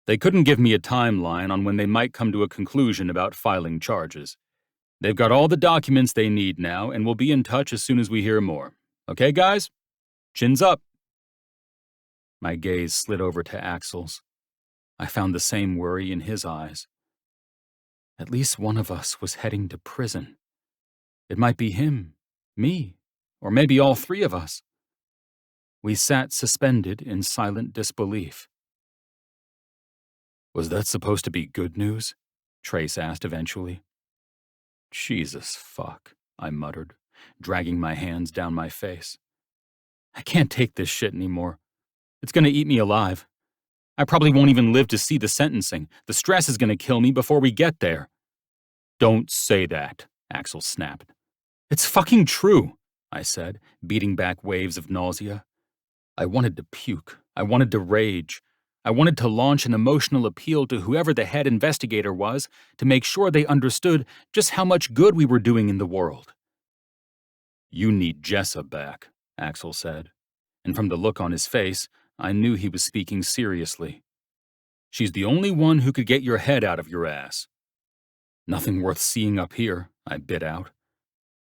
They couldn't give me a timeline on when they might come to a conclusion about filing charges. They've got all the documents they need now, and we'll be in touch as soon as we hear more. Okay, guys? Chins up." My gaze slid over to Axel's. I found the same worry in his eyes. At least one of us was heading to prison. It might be him, me, or maybe all three of us. We sat suspended in silent disbelief. "Was that supposed to be good news?" Trace asked eventually. "Jesus fuck," I muttered, dragging my hands down my face. "I can't take this shit anymore. It's gonna eat me alive. I probably won't even live to see the sentencing. The stress is gonna kill me before we get there." "Don't say that," Axel snapped. "It's fucking true," I said, beating back waves of nausea. I wanted to puke. I wanted to rage. I wanted to launch an emotional appeal to whoever the head investigator was to make sure they understood just how much good we were doing in the world. "You need Jessa back," Axel said, and from the look on his face, I knew he was speaking seriously. "She's the only one who could get your head out of your ass." "Nothing worth seeing up here," I bit out.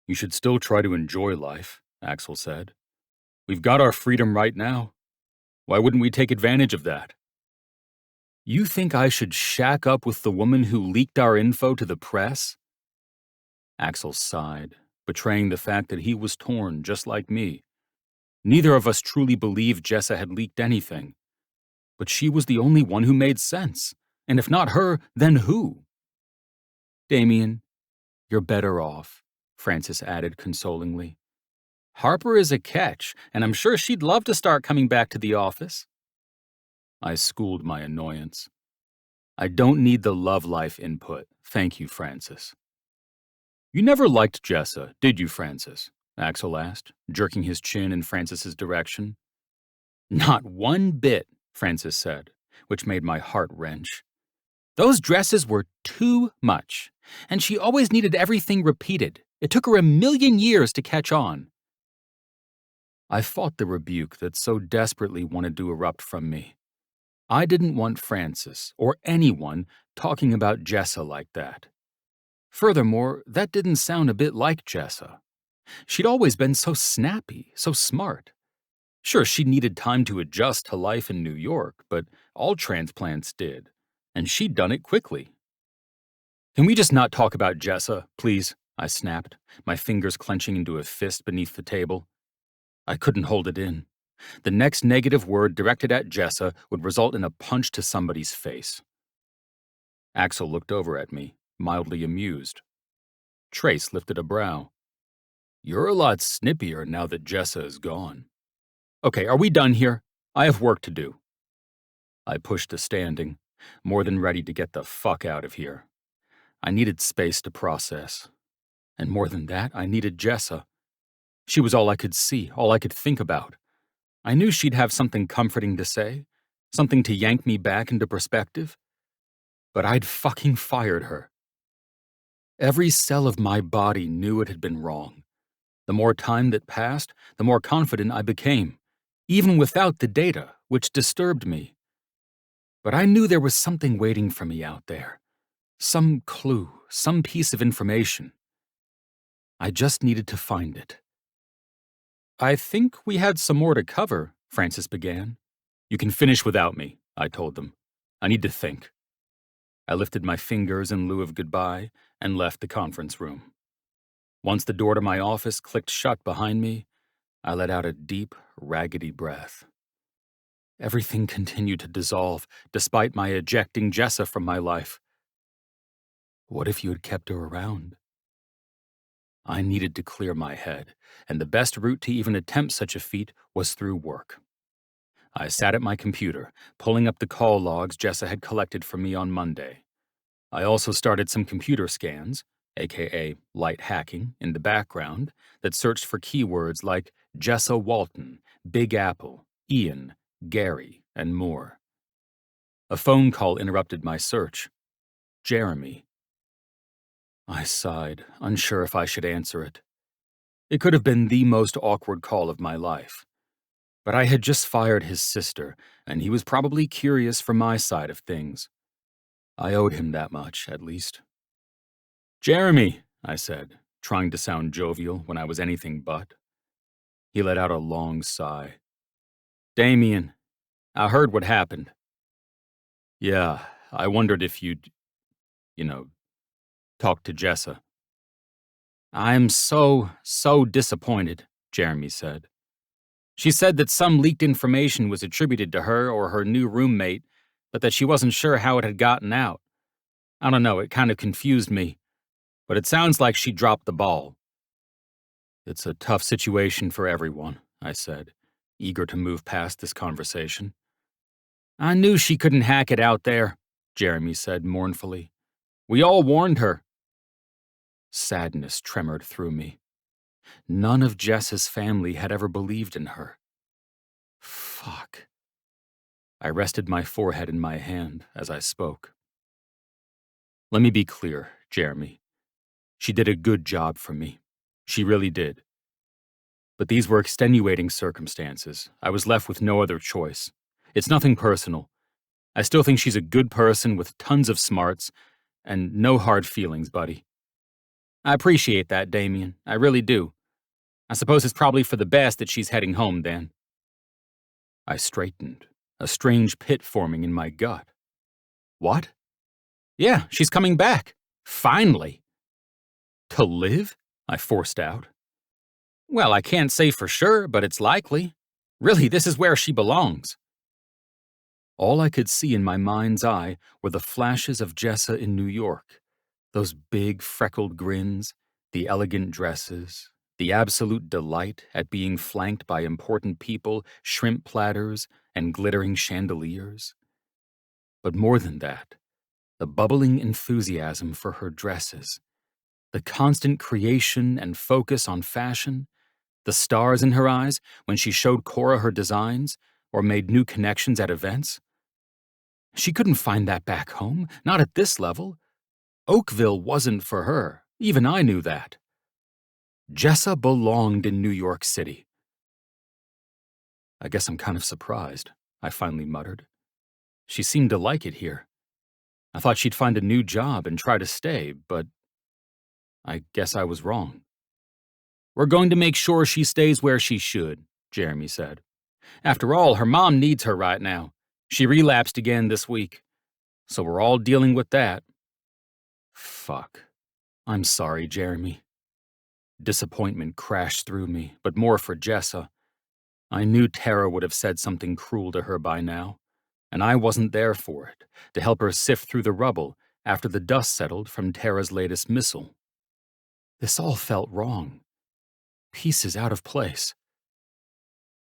"You should still try to enjoy life," Axel said. "We've got our freedom right now. Why wouldn't we take advantage of that?" "You think I should shack up with the woman who leaked our info to the press?" Axel sighed, betraying the fact that he was torn just like me. Neither of us truly believed Jessa had leaked anything. But she was the only one who made sense. And if not her, then who? "Damian, you're better off," Francis added consolingly. "Harper is a catch, and I'm sure she'd love to start coming back to the office." I schooled my annoyance. "I don't need the love life input, thank you, Francis." "You never liked Jessa, did you, Francis?" Axel asked, jerking his chin in Francis's direction. "Not one bit," Francis said, which made my heart wrench. "Those dresses were too much, and she always needed everything repeated. It took her a million years to catch on." I fought the rebuke that so desperately wanted to erupt from me. I didn't want Francis, or anyone, talking about Jessa like that. Furthermore, that didn't sound a bit like Jessa. She'd always been so snappy, so smart. Sure, she needed time to adjust to life in New York, but all transplants did, and she'd done it quickly. "Can we just not talk about Jessa, please?" I snapped, my fingers clenching into a fist beneath the table. I couldn't hold it in. The next negative word directed at Jessa would result in a punch to somebody's face. Axel looked over at me, mildly amused. Trace lifted a brow. "You're a lot snippier now that Jessa is gone." "Okay, are we done here? I have work to do." I pushed to standing, more than ready to get the fuck out of here. I needed space to process. And more than that, I needed Jessa. She was all I could see, all I could think about. I knew she'd have something comforting to say, something to yank me back into perspective. But I'd fucking fired her. Every cell of my body knew it had been wrong. The more time that passed, the more confident I became, even without the data, which disturbed me. But I knew there was something waiting for me out there. Some clue, some piece of information. I just needed to find it. I think we had some more to cover, Francis began. You can finish without me, I told them. I need to think. I lifted my fingers in lieu of goodbye and left the conference room. Once the door to my office clicked shut behind me, I let out a deep, raggedy breath. Everything continued to dissolve, despite my ejecting Jessa from my life. What if you had kept her around? I needed to clear my head, and the best route to even attempt such a feat was through work. I sat at my computer, pulling up the call logs Jessa had collected for me on Monday. I also started some computer scans, aka light hacking, in the background that searched for keywords like Jessa Walton, Big Apple, Ian, Gary, and more. A phone call interrupted my search. Jeremy. I sighed, unsure if I should answer it. It could have been the most awkward call of my life. But I had just fired his sister, and he was probably curious for my side of things. I owed him that much, at least. Jeremy, I said, trying to sound jovial when I was anything but. He let out a long sigh. Damian, I heard what happened. Yeah, I wondered if you'd, talk to Jessa. I'm so disappointed, Jeremy said. She said that some leaked information was attributed to her or her new roommate, but that she wasn't sure how it had gotten out. I don't know, it kind of confused me, but it sounds like she dropped the ball. It's a tough situation for everyone, I said, eager to move past this conversation. I knew she couldn't hack it out there, Jeremy said mournfully. We all warned her. Sadness tremored through me. None of Jess's family had ever believed in her. Fuck. I rested my forehead in my hand as I spoke. Let me be clear, Jeremy. She did a good job for me. She really did. But these were extenuating circumstances. I was left with no other choice. It's nothing personal. I still think she's a good person with tons of smarts and no hard feelings, buddy. I appreciate that, Damian. I really do. I suppose it's probably for the best that she's heading home, then. I straightened, a strange pit forming in my gut. What? Yeah, she's coming back. Finally. To live? I forced out. Well, I can't say for sure, but it's likely. Really, this is where she belongs. All I could see in my mind's eye were the flashes of Jessa in New York. Those big, freckled grins, the elegant dresses, the absolute delight at being flanked by important people, shrimp platters, and glittering chandeliers. But more than that, the bubbling enthusiasm for her dresses, the constant creation and focus on fashion, the stars in her eyes when she showed Cora her designs or made new connections at events. She couldn't find that back home, not at this level. Oakville wasn't for her. Even I knew that. Jessa belonged in New York City. I guess I'm kind of surprised, I finally muttered. She seemed to like it here. I thought she'd find a new job and try to stay, but I guess I was wrong. We're going to make sure she stays where she should, Jeremy said. After all, her mom needs her right now. She relapsed again this week, so we're all dealing with that. Fuck. I'm sorry, Jeremy. Disappointment crashed through me, but more for Jessa. I knew Tara would have said something cruel to her by now, and I wasn't there for it, to help her sift through the rubble after the dust settled from Tara's latest missile. This all felt wrong. Pieces out of place.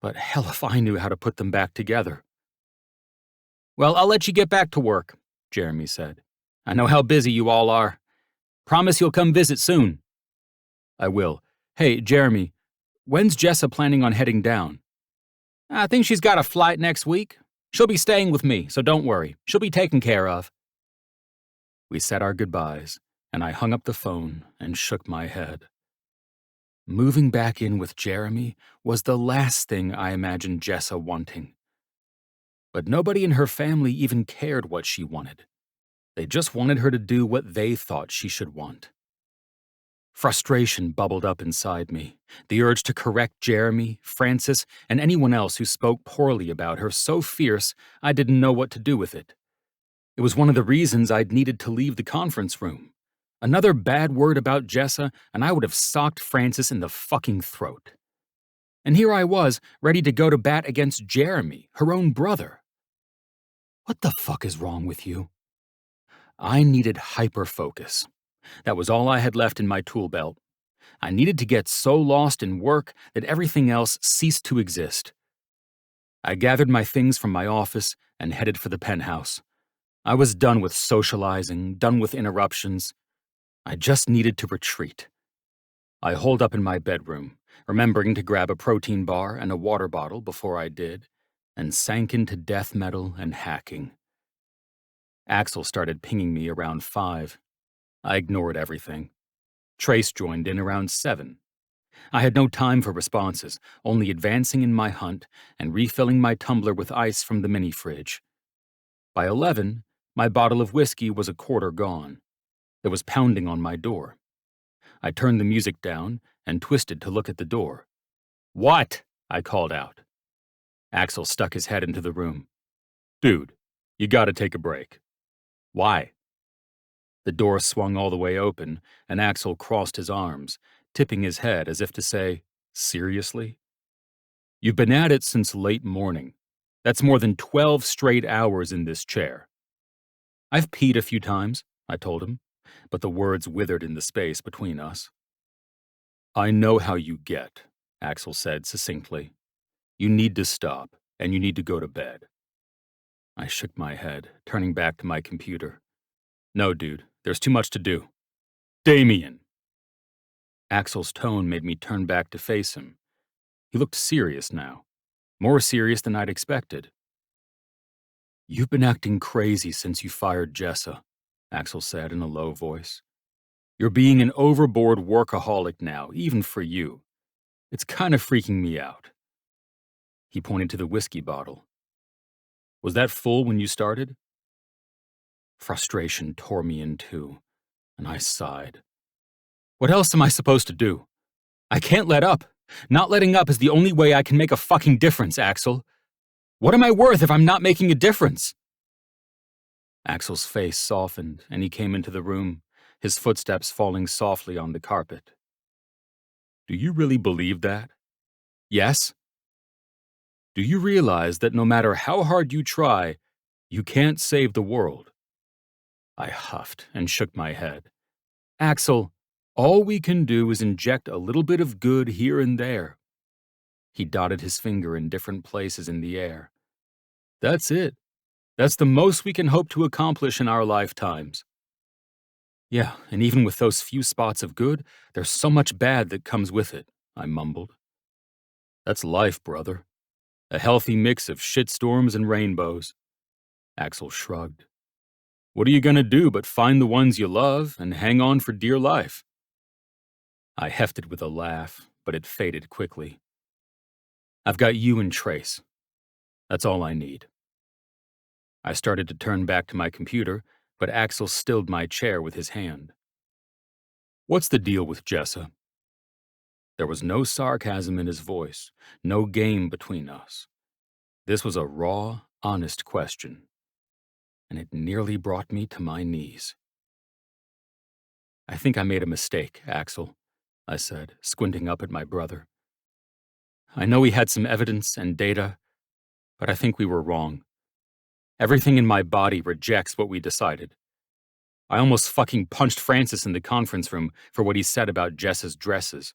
But hell if I knew how to put them back together. Well, I'll let you get back to work, Jeremy said. I know how busy you all are. Promise you'll come visit soon. I will. Hey, Jeremy, when's Jessa planning on heading down? I think she's got a flight next week. She'll be staying with me, so don't worry. She'll be taken care of. We said our goodbyes, and I hung up the phone and shook my head. Moving back in with Jeremy was the last thing I imagined Jessa wanting. But nobody in her family even cared what she wanted. They just wanted her to do what they thought she should want. Frustration bubbled up inside me, the urge to correct Jeremy, Francis, and anyone else who spoke poorly about her so fierce I didn't know what to do with it. It was one of the reasons I'd needed to leave the conference room. Another bad word about Jessa, and I would have socked Francis in the fucking throat. And here I was, ready to go to bat against Jeremy, her own brother. What the fuck is wrong with you? I needed hyper-focus. That was all I had left in my tool belt. I needed to get so lost in work that everything else ceased to exist. I gathered my things from my office and headed for the penthouse. I was done with socializing, done with interruptions. I just needed to retreat. I holed up in my bedroom, remembering to grab a protein bar and a water bottle before I did, and sank into death metal and hacking. Axel started pinging me around 5. I ignored everything. Trace joined in around 7. I had no time for responses, only advancing in my hunt and refilling my tumbler with ice from the mini-fridge. By 11, my bottle of whiskey was a quarter gone. There was pounding on my door. I turned the music down and twisted to look at the door. What? I called out. Axel stuck his head into the room. Dude, you gotta take a break. Why? The door swung all the way open, and Axel crossed his arms, tipping his head as if to say, seriously? You've been at it since late morning. That's more than 12 straight hours in this chair. I've peed a few times, I told him, but the words withered in the space between us. I know how you get, Axel said succinctly. You need to stop, and you need to go to bed. I shook my head, turning back to my computer. No, dude, there's too much to do. Damian! Axel's tone made me turn back to face him. He looked serious now, more serious than I'd expected. You've been acting crazy since you fired Jessa, Axel said in a low voice. You're being an overboard workaholic now, even for you. It's kind of freaking me out. He pointed to the whiskey bottle. Was that full when you started? Frustration tore me in two, and I sighed. What else am I supposed to do? I can't let up. Not letting up is the only way I can make a fucking difference, Axel. What am I worth if I'm not making a difference? Axel's face softened, and he came into the room, his footsteps falling softly on the carpet. Do you really believe that? Yes. Do you realize that no matter how hard you try, you can't save the world? I huffed and shook my head. Axel, all we can do is inject a little bit of good here and there. He dotted his finger in different places in the air. That's it. That's the most we can hope to accomplish in our lifetimes. Yeah, and even with those few spots of good, there's so much bad that comes with it, I mumbled. That's life, brother. A healthy mix of shitstorms and rainbows. Axel shrugged. What are you gonna do but find the ones you love and hang on for dear life? I hefted with a laugh, but it faded quickly. I've got you and Trace. That's all I need. I started to turn back to my computer, but Axel stilled my chair with his hand. What's the deal with Jessa? There was no sarcasm in his voice, no game between us. This was a raw, honest question, and it nearly brought me to my knees. I think I made a mistake, Axel, I said, squinting up at my brother. I know we had some evidence and data, but I think we were wrong. Everything in my body rejects what we decided. I almost fucking punched Francis in the conference room for what he said about Jessa's dresses.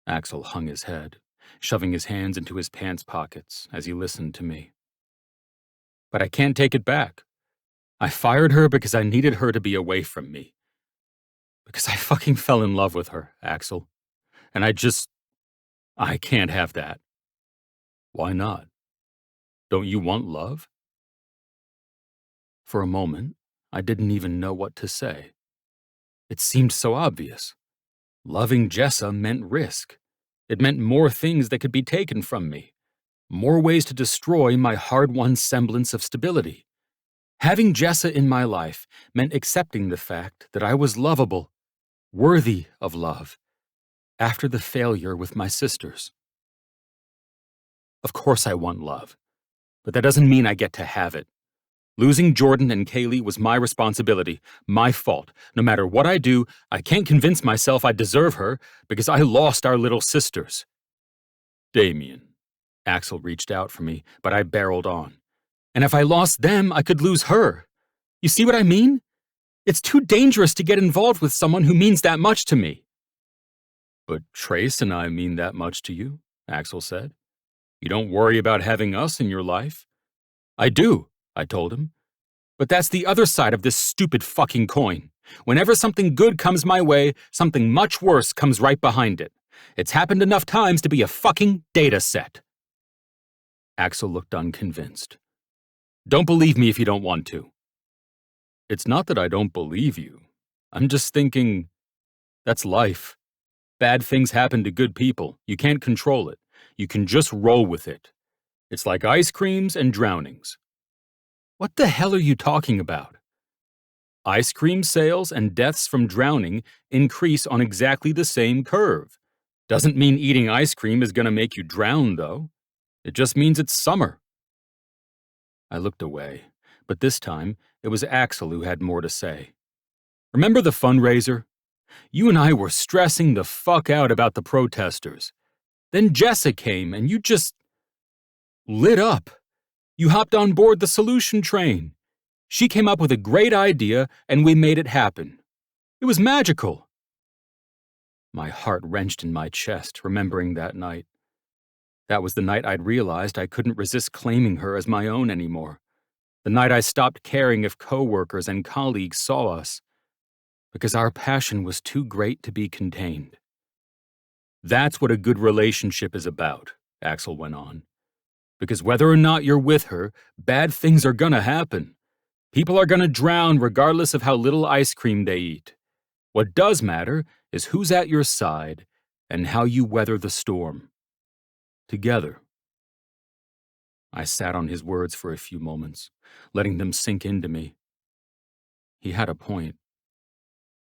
Axel hung his head, shoving his hands into his pants pockets as he listened to me. But I can't take it back. I fired her because I needed her to be away from me. Because I fucking fell in love with her, Axel. And I can't have that. Why not? Don't you want love? For a moment, I didn't even know what to say. It seemed so obvious. Loving Jessa meant risk. It meant more things that could be taken from me. More ways to destroy my hard-won semblance of stability. Having Jessa in my life meant accepting the fact that I was lovable, worthy of love, after the failure with my sisters. Of course I want love, but that doesn't mean I get to have it. Losing Jordan and Kaylee was my responsibility, my fault. No matter what I do, I can't convince myself I deserve her because I lost our little sisters. Damian. Axel reached out for me, but I barreled on. And if I lost them, I could lose her. You see what I mean? It's too dangerous to get involved with someone who means that much to me. But Trace and I mean that much to you, Axel said. You don't worry about having us in your life. I do, I told him. But that's the other side of this stupid fucking coin. Whenever something good comes my way, something much worse comes right behind it. It's happened enough times to be a fucking data set. Axel looked unconvinced. Don't believe me if you don't want to. It's not that I don't believe you. I'm just thinking, that's life. Bad things happen to good people. You can't control it. You can just roll with it. It's like ice creams and drownings. What the hell are you talking about? Ice cream sales and deaths from drowning increase on exactly the same curve. Doesn't mean eating ice cream is going to make you drown, though. It just means it's summer. I looked away, but this time it was Axel who had more to say. Remember the fundraiser? You and I were stressing the fuck out about the protesters. Then Jessa came and you just lit up. You hopped on board the solution train. She came up with a great idea and we made it happen. It was magical. My heart wrenched in my chest, remembering that night. That was the night I'd realized I couldn't resist claiming her as my own anymore. The night I stopped caring if coworkers and colleagues saw us, because our passion was too great to be contained. That's what a good relationship is about, Axel went on. Because whether or not you're with her, bad things are gonna happen. People are gonna drown regardless of how little ice cream they eat. What does matter is who's at your side and how you weather the storm. Together. I sat on his words for a few moments, letting them sink into me. He had a point,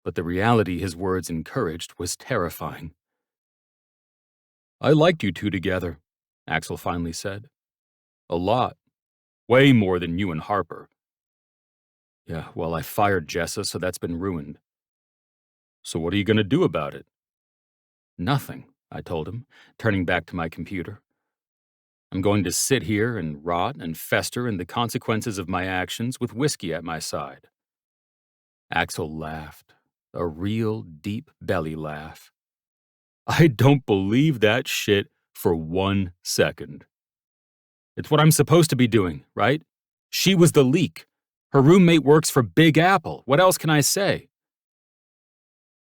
but the reality his words encouraged was terrifying. I liked you two together, Axel finally said. A lot. Way more than you and Harper. Yeah, well, I fired Jessa, so that's been ruined. So what are you going to do about it? Nothing, I told him, turning back to my computer. I'm going to sit here and rot and fester in the consequences of my actions with whiskey at my side. Axel laughed, a real deep belly laugh. I don't believe that shit for 1 second. It's what I'm supposed to be doing, right? She was the leak. Her roommate works for Big Apple. What else can I say?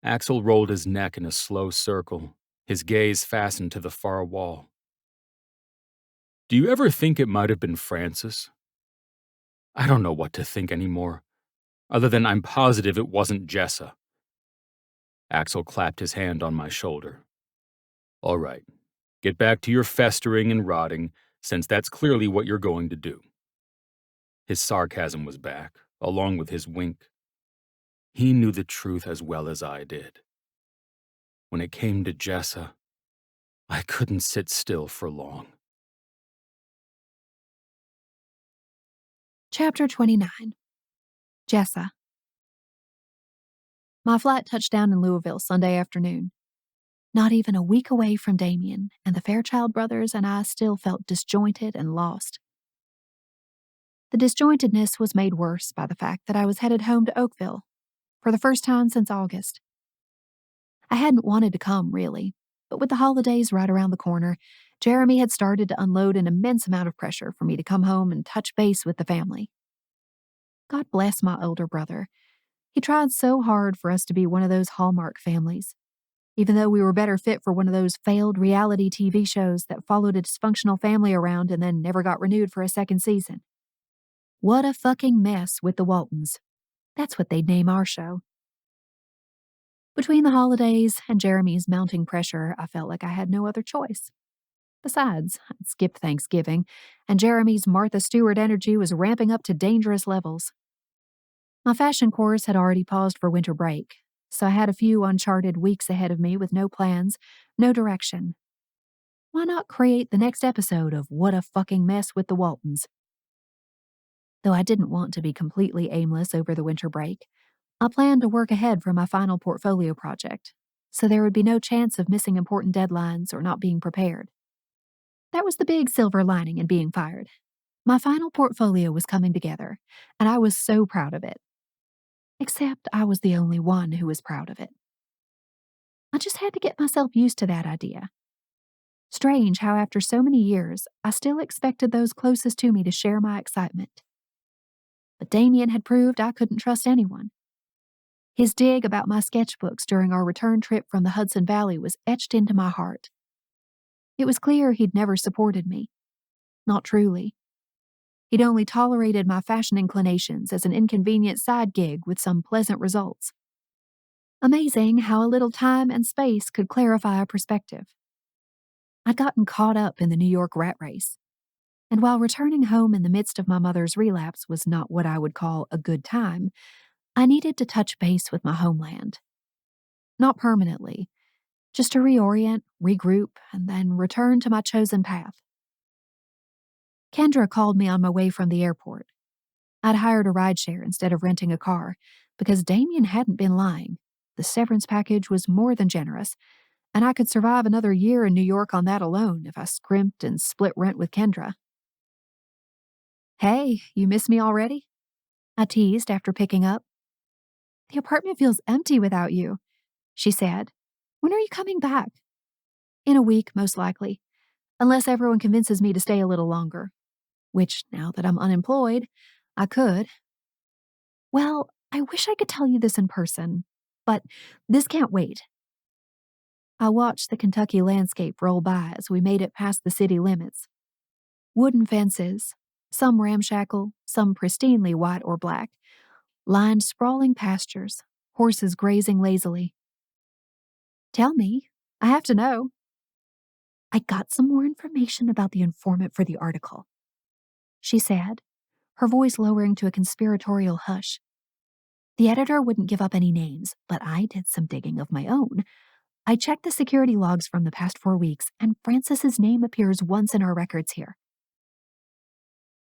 Axel rolled his neck in a slow circle, his gaze fastened to the far wall. Do you ever think it might have been Francis? I don't know what to think anymore, other than I'm positive it wasn't Jessa. Axel clapped his hand on my shoulder. All right, get back to your festering and rotting, since that's clearly what you're going to do. His sarcasm was back, along with his wink. He knew the truth as well as I did. When it came to Jessa, I couldn't sit still for long. Chapter 29. Jessa. My flight touched down in Louisville Sunday afternoon. Not even a week away from Damian, and the Fairchild brothers and I still felt disjointed and lost. The disjointedness was made worse by the fact that I was headed home to Oakville, for the first time since August. I hadn't wanted to come, really, but with the holidays right around the corner, Jeremy had started to unload an immense amount of pressure for me to come home and touch base with the family. God bless my older brother. He tried so hard for us to be one of those Hallmark families, even though we were better fit for one of those failed reality TV shows that followed a dysfunctional family around and then never got renewed for a second season. What a fucking mess with the Waltons. That's what they'd name our show. Between the holidays and Jeremy's mounting pressure, I felt like I had no other choice. Besides, I'd skipped Thanksgiving, and Jeremy's Martha Stewart energy was ramping up to dangerous levels. My fashion course had already paused for winter break, so I had a few uncharted weeks ahead of me with no plans, no direction. Why not create the next episode of What a Fucking Mess with the Waltons? Though I didn't want to be completely aimless over the winter break, I planned to work ahead for my final portfolio project, so there would be no chance of missing important deadlines or not being prepared. That was the big silver lining in being fired. My final portfolio was coming together, and I was so proud of it. Except I was the only one who was proud of it. I just had to get myself used to that idea. Strange how after so many years, I still expected those closest to me to share my excitement. But Damian had proved I couldn't trust anyone. His dig about my sketchbooks during our return trip from the Hudson Valley was etched into my heart. It was clear he'd never supported me. Not truly. He'd only tolerated my fashion inclinations as an inconvenient side gig with some pleasant results. Amazing how a little time and space could clarify a perspective. I'd gotten caught up in the New York rat race, and while returning home in the midst of my mother's relapse was not what I would call a good time, I needed to touch base with my homeland. Not permanently, just to reorient, regroup, and then return to my chosen path. Kendra called me on my way from the airport. I'd hired a rideshare instead of renting a car because Damian hadn't been lying. The severance package was more than generous, and I could survive another year in New York on that alone if I scrimped and split rent with Kendra. Hey, you miss me already? I teased after picking up. The apartment feels empty without you, she said. When are you coming back? In a week, most likely, unless everyone convinces me to stay a little longer, which, now that I'm unemployed, I could. Well, I wish I could tell you this in person, but this can't wait. I watched the Kentucky landscape roll by as we made it past the city limits. Wooden fences, some ramshackle, some pristinely white or black, lined sprawling pastures, horses grazing lazily. Tell me, I have to know. I got some more information about the informant for the article, she said, her voice lowering to a conspiratorial hush. The editor wouldn't give up any names, but I did some digging of my own. I checked the security logs from the past 4 weeks, and Francis's name appears once in our records here.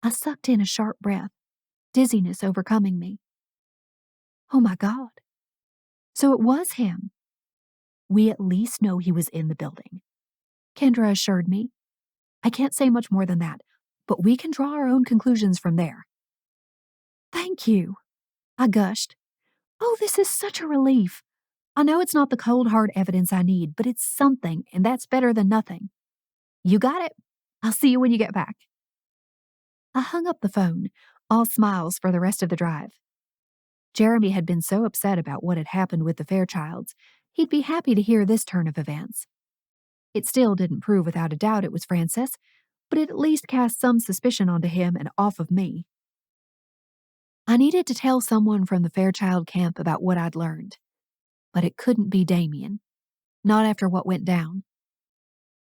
I sucked in a sharp breath, dizziness overcoming me. Oh my God. So it was him. We at least know he was in the building, Kendra assured me. I can't say much more than that, but we can draw our own conclusions from there. Thank you, I gushed. Oh, this is such a relief. I know it's not the cold, hard evidence I need, but it's something, and that's better than nothing. You got it. I'll see you when you get back. I hung up the phone, all smiles for the rest of the drive. Jeremy had been so upset about what had happened with the Fairchilds, he'd be happy to hear this turn of events. It still didn't prove without a doubt it was Francis, but it at least cast some suspicion onto him and off of me. I needed to tell someone from the Fairchild camp about what I'd learned, but it couldn't be Damian, not after what went down.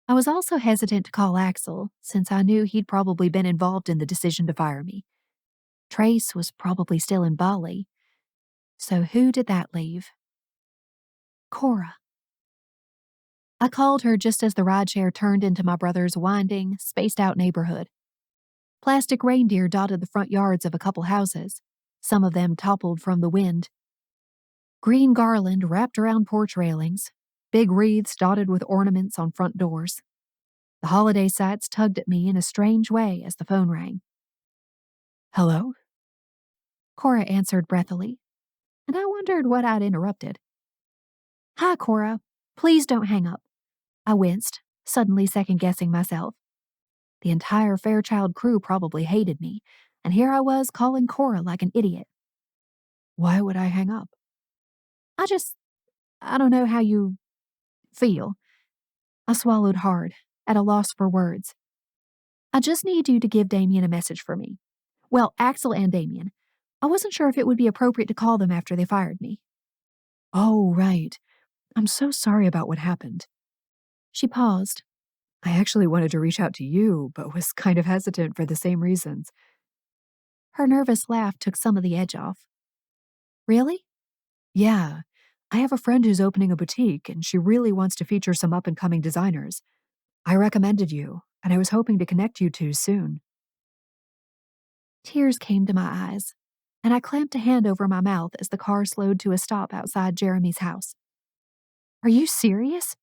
I was also hesitant to call Axel, since I knew he'd probably been involved in the decision to fire me. Trace was probably still in Bali, so who did that leave? Cora. I called her just as the rideshare turned into my brother's winding, spaced-out neighborhood. Plastic reindeer dotted the front yards of a couple houses, some of them toppled from the wind. Green garland wrapped around porch railings, big wreaths dotted with ornaments on front doors. The holiday sights tugged at me in a strange way as the phone rang. Hello? Cora answered breathily, and I wondered what I'd interrupted. Hi, Cora. Please don't hang up. I winced, suddenly second-guessing myself. The entire Fairchild crew probably hated me, and here I was calling Cora like an idiot. Why would I hang up? I don't know how you feel. I swallowed hard, at a loss for words. I just need you to give Damian a message for me. Well, Axel and Damian. I wasn't sure if it would be appropriate to call them after they fired me. Oh, right. I'm so sorry about what happened. She paused. I actually wanted to reach out to you, but was kind of hesitant for the same reasons. Her nervous laugh took some of the edge off. Really? Yeah. I have a friend who's opening a boutique, and she really wants to feature some up-and-coming designers. I recommended you, and I was hoping to connect you two soon. Tears came to my eyes, and I clamped a hand over my mouth as the car slowed to a stop outside Jeremy's house. Are you serious?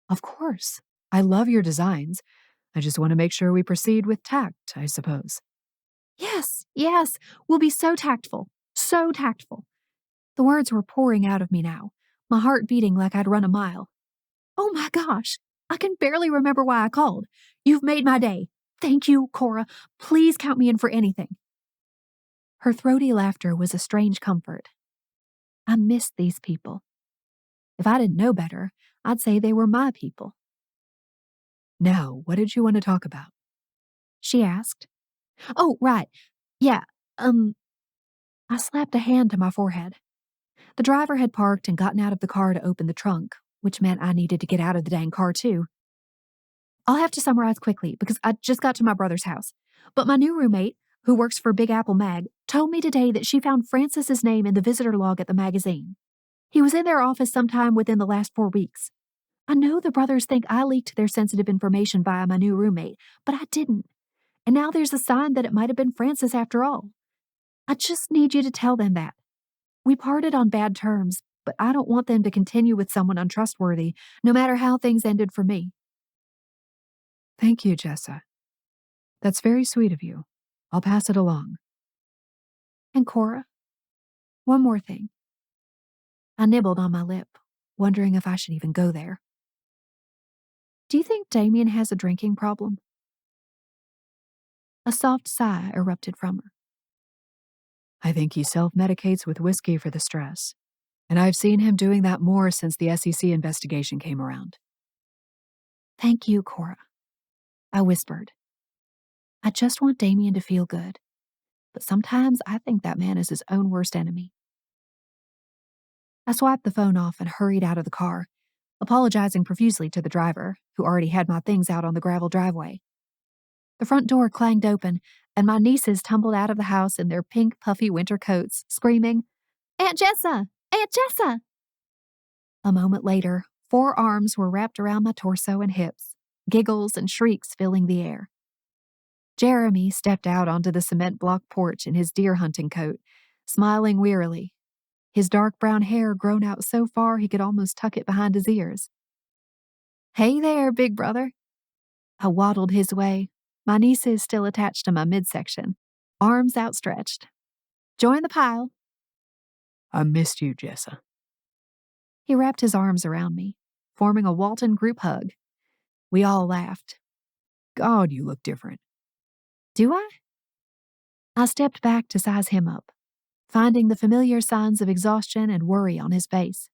Of course. I love your designs. I just want to make sure we proceed with tact, I suppose. Yes, yes, we'll be so tactful, so tactful. The words were pouring out of me now, my heart beating like I'd run a mile. Oh my gosh, I can barely remember why I called. You've made my day. Thank you, Cora. Please count me in for anything. Her throaty laughter was a strange comfort. I missed these people. If I didn't know better, I'd say they were my people. Now, what did you want to talk about? She asked. Oh, right. Yeah, I slapped a hand to my forehead. The driver had parked and gotten out of the car to open the trunk, which meant I needed to get out of the dang car, too. I'll have to summarize quickly because I just got to my brother's house. But my new roommate, who works for Big Apple Mag, told me today that she found Francis's name in the visitor log at the magazine. He was in their office sometime within the last 4 weeks. I know the brothers think I leaked their sensitive information via my new roommate, but I didn't. And now there's a sign that it might have been Francis after all. I just need you to tell them that. We parted on bad terms, but I don't want them to continue with someone untrustworthy, no matter how things ended for me. Thank you, Jessa. That's very sweet of you. I'll pass it along. And Cora, one more thing. I nibbled on my lip, wondering if I should even go there. Do you think Damian has a drinking problem? A soft sigh erupted from her. I think he self-medicates with whiskey for the stress, and I've seen him doing that more since the SEC investigation came around. Thank you, Cora, I whispered. I just want Damian to feel good, but sometimes I think that man is his own worst enemy. I swiped the phone off and hurried out of the car, apologizing profusely to the driver, who already had my things out on the gravel driveway. The front door clanged open, and my nieces tumbled out of the house in their pink, puffy winter coats, screaming, Aunt Jessa! Aunt Jessa! A moment later, 4 arms were wrapped around my torso and hips, giggles and shrieks filling the air. Jeremy stepped out onto the cement block porch in his deer hunting coat, smiling wearily, his dark brown hair grown out so far he could almost tuck it behind his ears. Hey there, big brother. I waddled his way, my nieces still attached to my midsection, arms outstretched. Join the pile. I missed you, Jessa. He wrapped his arms around me, forming a Walton group hug. We all laughed. God, you look different. Do I? I stepped back to size him up, finding the familiar signs of exhaustion and worry on his face.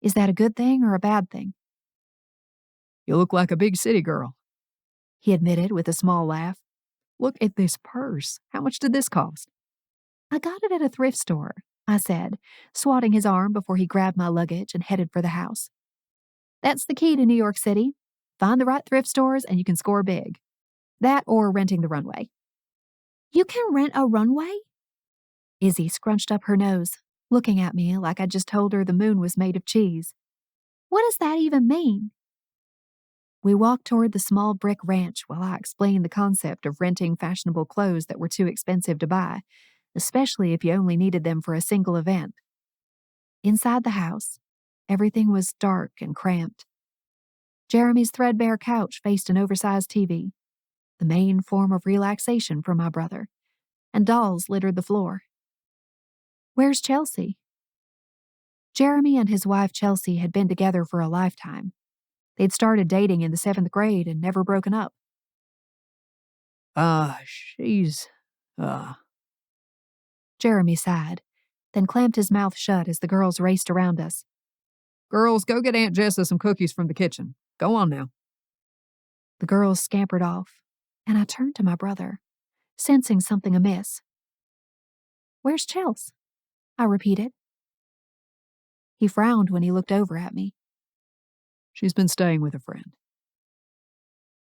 Is that a good thing or a bad thing? You look like a big city girl, he admitted with a small laugh. Look at this purse. How much did this cost? I got it at a thrift store, I said, swatting his arm before he grabbed my luggage and headed for the house. That's the key to New York City. Find the right thrift stores and you can score big. That or renting the runway. You can rent a runway? Izzy scrunched up her nose, looking at me like I just told her the moon was made of cheese. What does that even mean? We walked toward the small brick ranch while I explained the concept of renting fashionable clothes that were too expensive to buy, especially if you only needed them for a single event. Inside the house, everything was dark and cramped. Jeremy's threadbare couch faced an oversized TV, the main form of relaxation for my brother, and dolls littered the floor. Where's Chelsea? Jeremy and his wife Chelsea had been together for a lifetime. They'd started dating in the 7th grade and never broken up. She's, Jeremy sighed, then clamped his mouth shut as the girls raced around us. Girls, go get Aunt Jessa some cookies from the kitchen. Go on now. The girls scampered off, and I turned to my brother, sensing something amiss. "Where's Chels?" I repeated. He frowned when he looked over at me. She's been staying with a friend.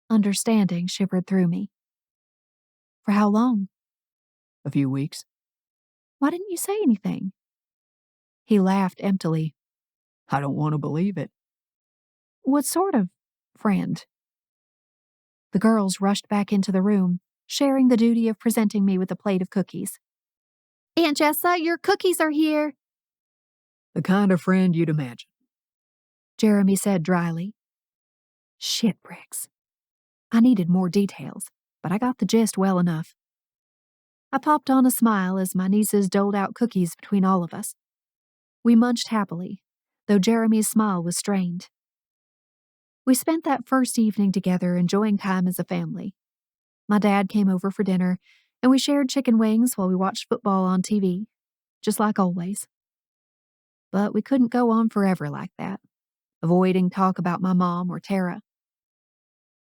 Understanding shivered through me. For how long? A few weeks. Why didn't you say anything? He laughed emptily. I don't want to believe it. What sort of friend? The girls rushed back into the room, sharing the duty of presenting me with a plate of cookies. "Aunt Jessa, your cookies are here," The kind of friend you'd imagine. Jeremy said dryly. Shit bricks. I needed more details, but I got the gist well enough. I popped on a smile as my nieces doled out cookies between all of us. We munched happily, though Jeremy's smile was strained. We spent that first evening together enjoying time as a family. My dad came over for dinner, and we shared chicken wings while we watched football on TV, just like always. But we couldn't go on forever like that, avoiding talk about my mom or Tara.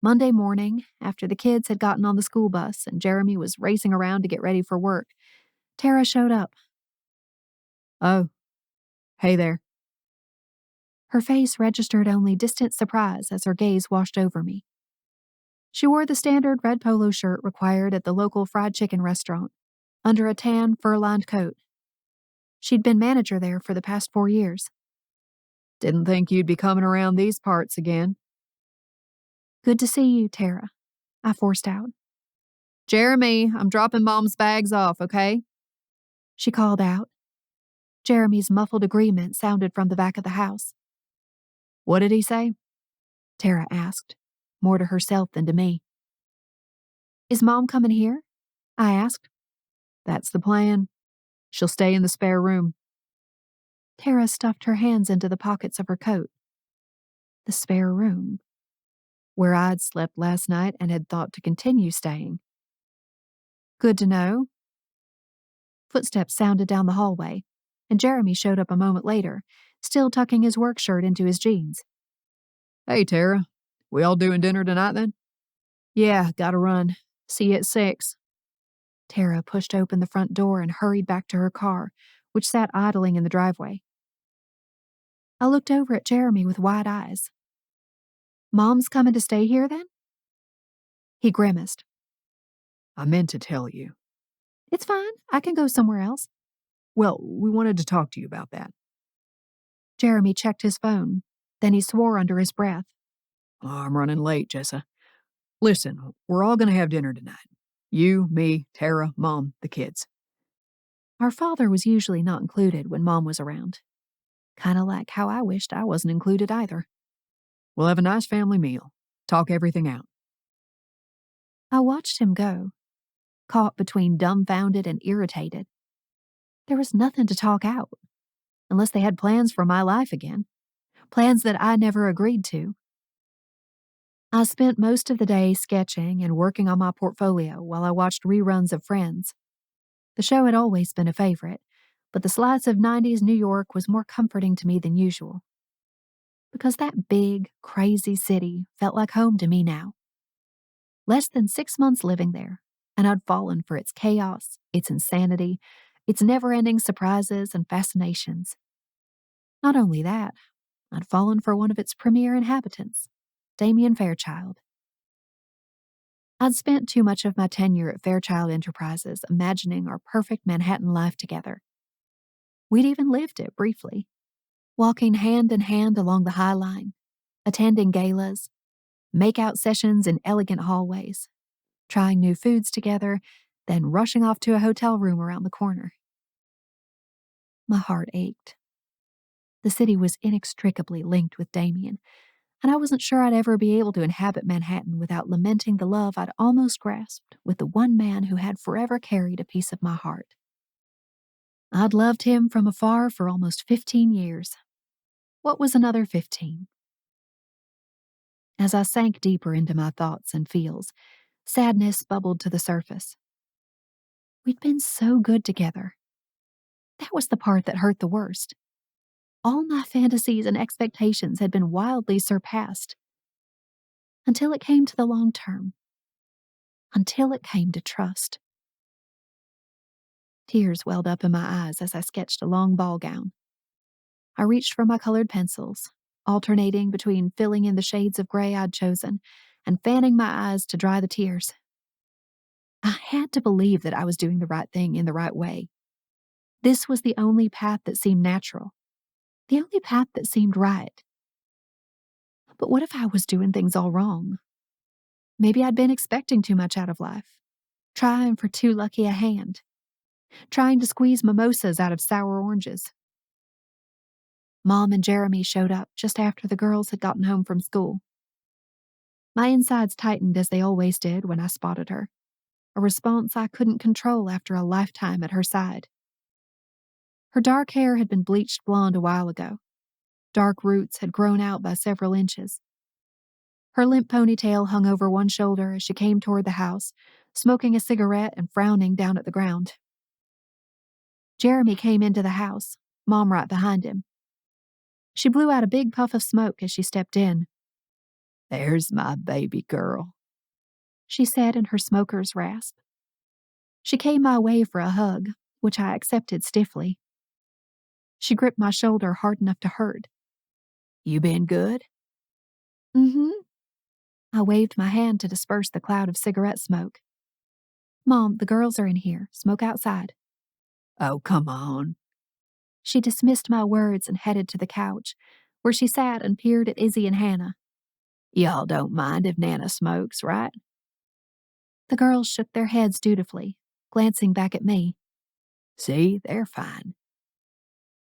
Monday morning, after the kids had gotten on the school bus and Jeremy was racing around to get ready for work, Tara showed up. Oh, hey there. Her face registered only distant surprise as her gaze washed over me. She wore the standard red polo shirt required at the local fried chicken restaurant, under a tan, fur-lined coat. She'd been manager there for the past 4 years. Didn't think you'd be coming around these parts again. Good to see you, Tara, I forced out. Jeremy, I'm dropping Mom's bags off, okay? She called out. Jeremy's muffled agreement sounded from the back of the house. What did he say? Tara asked, more to herself than to me. Is Mom coming here? I asked. That's the plan. She'll stay in the spare room. Tara stuffed her hands into the pockets of her coat. The spare room, where I'd slept last night and had thought to continue staying. Good to know. Footsteps sounded down the hallway, and Jeremy showed up a moment later, still tucking his work shirt into his jeans. Hey, Tara. We all doing dinner tonight then? Yeah, gotta run. See you at 6. Tara pushed open the front door and hurried back to her car, which sat idling in the driveway. I looked over at Jeremy with wide eyes. Mom's coming to stay here then? He grimaced. I meant to tell you. It's fine. I can go somewhere else. Well, we wanted to talk to you about that. Jeremy checked his phone. Then he swore under his breath. Oh, I'm running late, Jessa. Listen, we're all going to have dinner tonight. You, me, Tara, Mom, the kids. Our father was usually not included when Mom was around. Kind of like how I wished I wasn't included either. We'll have a nice family meal. Talk everything out. I watched him go, caught between dumbfounded and irritated. There was nothing to talk out, unless they had plans for my life again, plans that I never agreed to. I spent most of the day sketching and working on my portfolio while I watched reruns of Friends. The show had always been a favorite, but the slice of 90s New York was more comforting to me than usual. Because that big, crazy city felt like home to me now. Less than 6 months living there, and I'd fallen for its chaos, its insanity, its never-ending surprises and fascinations. Not only that, I'd fallen for one of its premier inhabitants, Damian Fairchild. I'd spent too much of my tenure at Fairchild Enterprises imagining our perfect Manhattan life together. We'd even lived it briefly, walking hand in hand along the High Line, attending galas, make-out sessions in elegant hallways, trying new foods together, then rushing off to a hotel room around the corner. My heart ached. The city was inextricably linked with Damian, and I wasn't sure I'd ever be able to inhabit Manhattan without lamenting the love I'd almost grasped with the one man who had forever carried a piece of my heart. I'd loved him from afar for almost 15 years. What was another 15? As I sank deeper into my thoughts and feels, sadness bubbled to the surface. We'd been so good together. That was the part that hurt the worst. All my fantasies and expectations had been wildly surpassed. Until it came to the long term. Until it came to trust. Tears welled up in my eyes as I sketched a long ball gown. I reached for my colored pencils, alternating between filling in the shades of gray I'd chosen and fanning my eyes to dry the tears. I had to believe that I was doing the right thing in the right way. This was the only path that seemed natural, the only path that seemed right. But what if I was doing things all wrong? Maybe I'd been expecting too much out of life, trying for too lucky a hand, trying to squeeze mimosas out of sour oranges. Mom and Jeremy showed up just after the girls had gotten home from school. My insides tightened as they always did when I spotted her, a response I couldn't control after a lifetime at her side. Her dark hair had been bleached blonde a while ago. Dark roots had grown out by several inches. Her limp ponytail hung over one shoulder as she came toward the house, smoking a cigarette and frowning down at the ground. Jeremy came into the house, Mom right behind him. She blew out a big puff of smoke as she stepped in. "There's my baby girl," she said in her smoker's rasp. She came my way for a hug, which I accepted stiffly. She gripped my shoulder hard enough to hurt. "You been good?" "Mm-hmm." I waved my hand to disperse the cloud of cigarette smoke. "Mom, the girls are in here. Smoke outside." "Oh, come on." She dismissed my words and headed to the couch, where she sat and peered at Izzy and Hannah. "Y'all don't mind if Nana smokes, right?" The girls shook their heads dutifully, glancing back at me. "See, they're fine."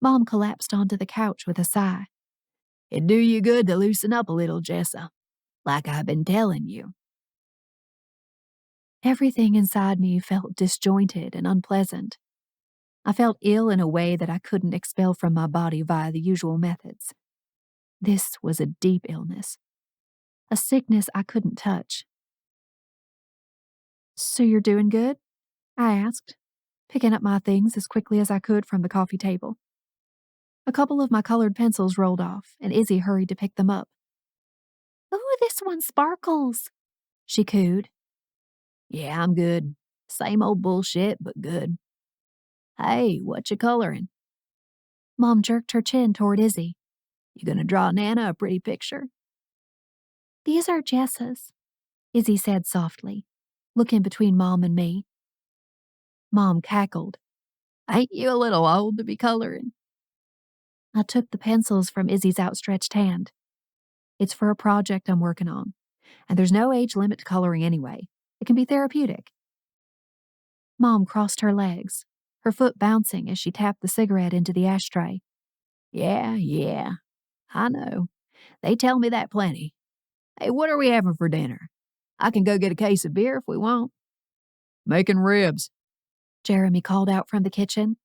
Mom collapsed onto the couch with a sigh. "It'd do you good to loosen up a little, Jessa, like I've been telling you." Everything inside me felt disjointed and unpleasant. I felt ill in a way that I couldn't expel from my body via the usual methods. This was a deep illness, a sickness I couldn't touch. "So you're doing good?" I asked, picking up my things as quickly as I could from the coffee table. A couple of my colored pencils rolled off, and Izzy hurried to pick them up. "Ooh, this one sparkles," she cooed. "Yeah, I'm good. Same old bullshit, but good." "Hey, what you coloring?" Mom jerked her chin toward Izzy. "You gonna draw Nana a pretty picture?" "These are Jessa's," Izzy said softly, looking between Mom and me. Mom cackled. "Ain't you a little old to be coloring?" I took the pencils from Izzy's outstretched hand. "It's for a project I'm working on, and there's no age limit to coloring anyway. It can be therapeutic." Mom crossed her legs, her foot bouncing as she tapped the cigarette into the ashtray. Yeah, I know. They tell me that plenty. Hey, what are we having for dinner? I can go get a case of beer if we want." Making ribs. Jeremy called out from the kitchen.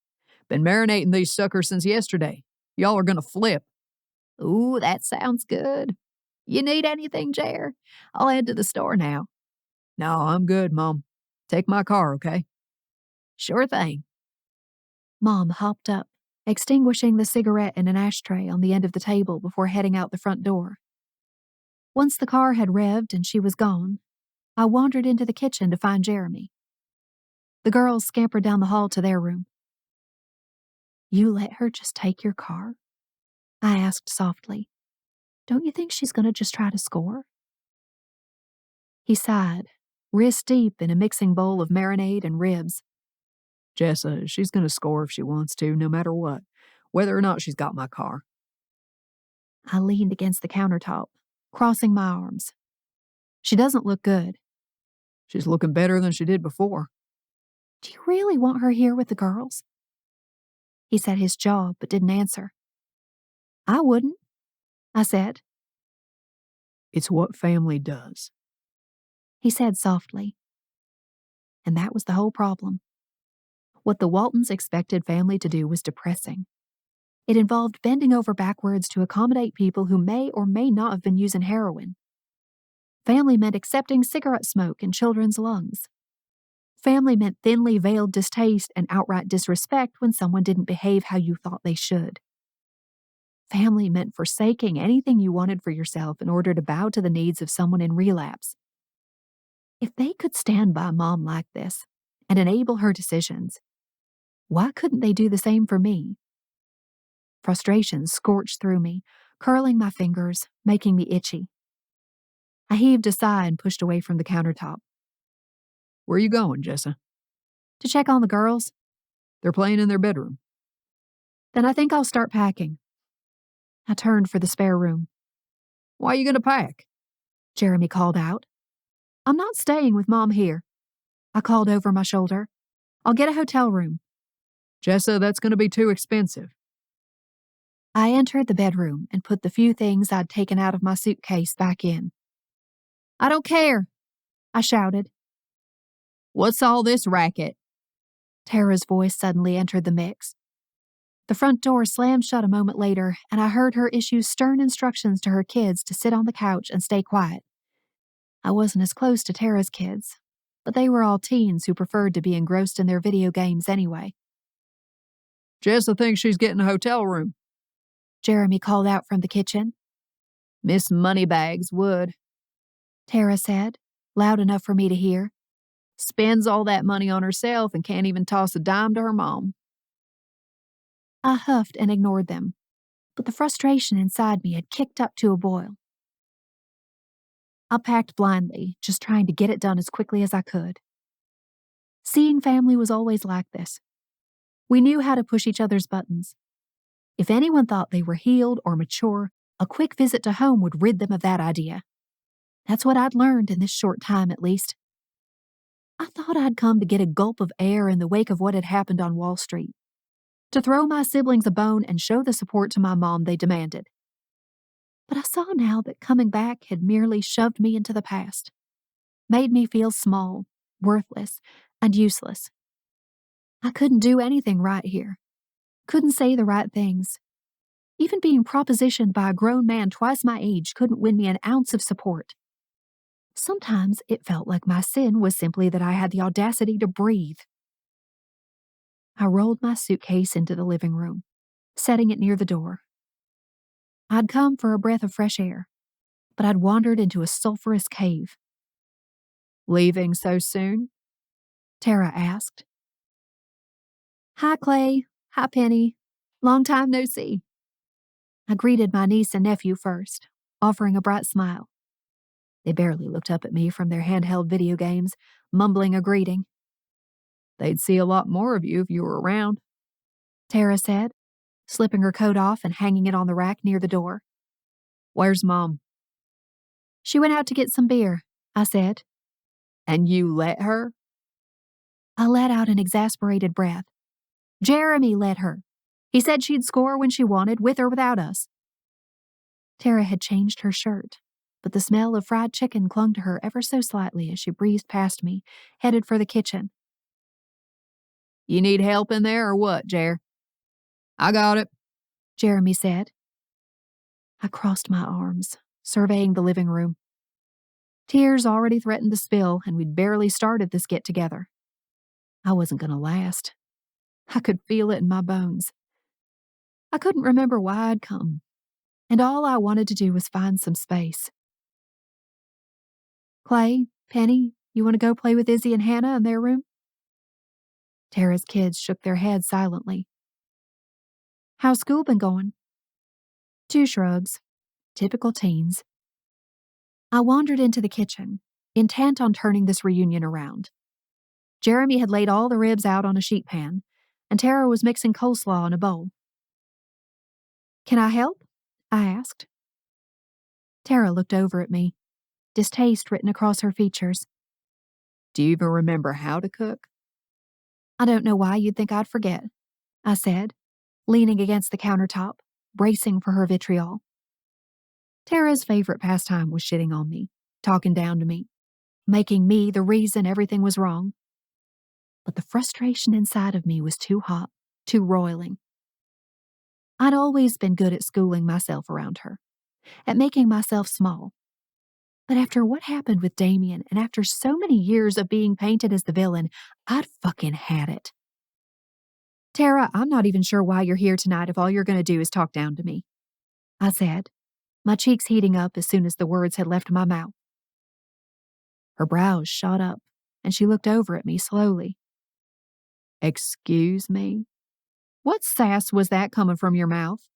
Been marinating these suckers since yesterday. Y'all are gonna flip. "Ooh, that sounds good. You need anything, Jer? I'll head to the store now." No, I'm good, Mom. Take my car, okay? "Sure thing." Mom hopped up, extinguishing the cigarette in an ashtray on the end of the table before heading out the front door. Once the car had revved and she was gone, I wandered into the kitchen to find Jeremy. The girls scampered down the hall to their room. "You let her just take your car?" I asked softly. "Don't you think she's going to just try to score?" He sighed, wrist deep in a mixing bowl of marinade and ribs. Jessa, she's gonna score if she wants to, no matter what, whether or not she's got my car. I leaned against the countertop, crossing my arms. "She doesn't look good." She's looking better than she did before. "Do you really want her here with the girls?" He set his jaw but didn't answer. "I wouldn't," I said. It's what family does, he said softly. And that was the whole problem. What the Waltons expected family to do was depressing. It involved bending over backwards to accommodate people who may or may not have been using heroin. Family meant accepting cigarette smoke in children's lungs. Family meant thinly veiled distaste and outright disrespect when someone didn't behave how you thought they should. Family meant forsaking anything you wanted for yourself in order to bow to the needs of someone in relapse. If they could stand by Mom like this and enable her decisions, why couldn't they do the same for me? Frustration scorched through me, curling my fingers, making me itchy. I heaved a sigh and pushed away from the countertop. Where are you going, Jessa? To check on the girls? They're playing in their bedroom. Then I think I'll start packing. I turned for the spare room. Why are you going to pack? Jeremy called out. I'm not staying with Mom here. I called over my shoulder. I'll get a hotel room. Jessa, that's going to be too expensive. I entered the bedroom and put the few things I'd taken out of my suitcase back in. I don't care, I shouted. What's all this racket? Tara's voice suddenly entered the mix. The front door slammed shut a moment later, and I heard her issue stern instructions to her kids to sit on the couch and stay quiet. I wasn't as close to Tara's kids, but they were all teens who preferred to be engrossed in their video games anyway. Jessa thinks she's getting a hotel room. Jeremy called out from the kitchen. Miss Moneybags would, Tara said, loud enough for me to hear. Spends all that money on herself and can't even toss a dime to her mom. I huffed and ignored them, but the frustration inside me had kicked up to a boil. I packed blindly, just trying to get it done as quickly as I could. Seeing family was always like this. We knew how to push each other's buttons. If anyone thought they were healed or mature, a quick visit to home would rid them of that idea. That's what I'd learned in this short time, at least. I thought I'd come to get a gulp of air in the wake of what had happened on Wall Street, to throw my siblings a bone and show the support to my mom they demanded. But I saw now that coming back had merely shoved me into the past, made me feel small, worthless, and useless. I couldn't do anything right here, couldn't say the right things. Even being propositioned by a grown man twice my age couldn't win me an ounce of support. Sometimes it felt like my sin was simply that I had the audacity to breathe. I rolled my suitcase into the living room, setting it near the door. I'd come for a breath of fresh air, but I'd wandered into a sulphurous cave. Leaving so soon? Tara asked. Hi, Clay. Hi, Penny. Long time no see. I greeted my niece and nephew first, offering a bright smile. They barely looked up at me from their handheld video games, mumbling a greeting. They'd see a lot more of you if you were around, Tara said, slipping her coat off and hanging it on the rack near the door. Where's Mom? She went out to get some beer, I said. And you let her? I let out an exasperated breath. Jeremy let her. He said she'd score when she wanted, with or without us. Tara had changed her shirt, but the smell of fried chicken clung to her ever so slightly as she breezed past me, headed for the kitchen. You need help in there or what, Jer? I got it, Jeremy said. I crossed my arms, surveying the living room. Tears already threatened to spill, and we'd barely started this get-together. I wasn't going to last. I could feel it in my bones. I couldn't remember why I'd come, and all I wanted to do was find some space. Clay, Penny, you want to go play with Izzy and Hannah in their room? Tara's kids shook their heads silently. How's school been going? 2 shrugs. Typical teens. I wandered into the kitchen, intent on turning this reunion around. Jeremy had laid all the ribs out on a sheet pan, and Tara was mixing coleslaw in a bowl. Can I help? I asked. Tara looked over at me, distaste written across her features. Do you even remember how to cook? I don't know why you'd think I'd forget, I said, leaning against the countertop, bracing for her vitriol. Tara's favorite pastime was shitting on me, talking down to me, making me the reason everything was wrong. But the frustration inside of me was too hot, too roiling. I'd always been good at schooling myself around her, at making myself small. But after what happened with Damian and after so many years of being painted as the villain, I'd fucking had it. Tara, I'm not even sure why you're here tonight if all you're going to do is talk down to me, I said, my cheeks heating up as soon as the words had left my mouth. Her brows shot up, and she looked over at me slowly. Excuse me? What sass was that coming from your mouth?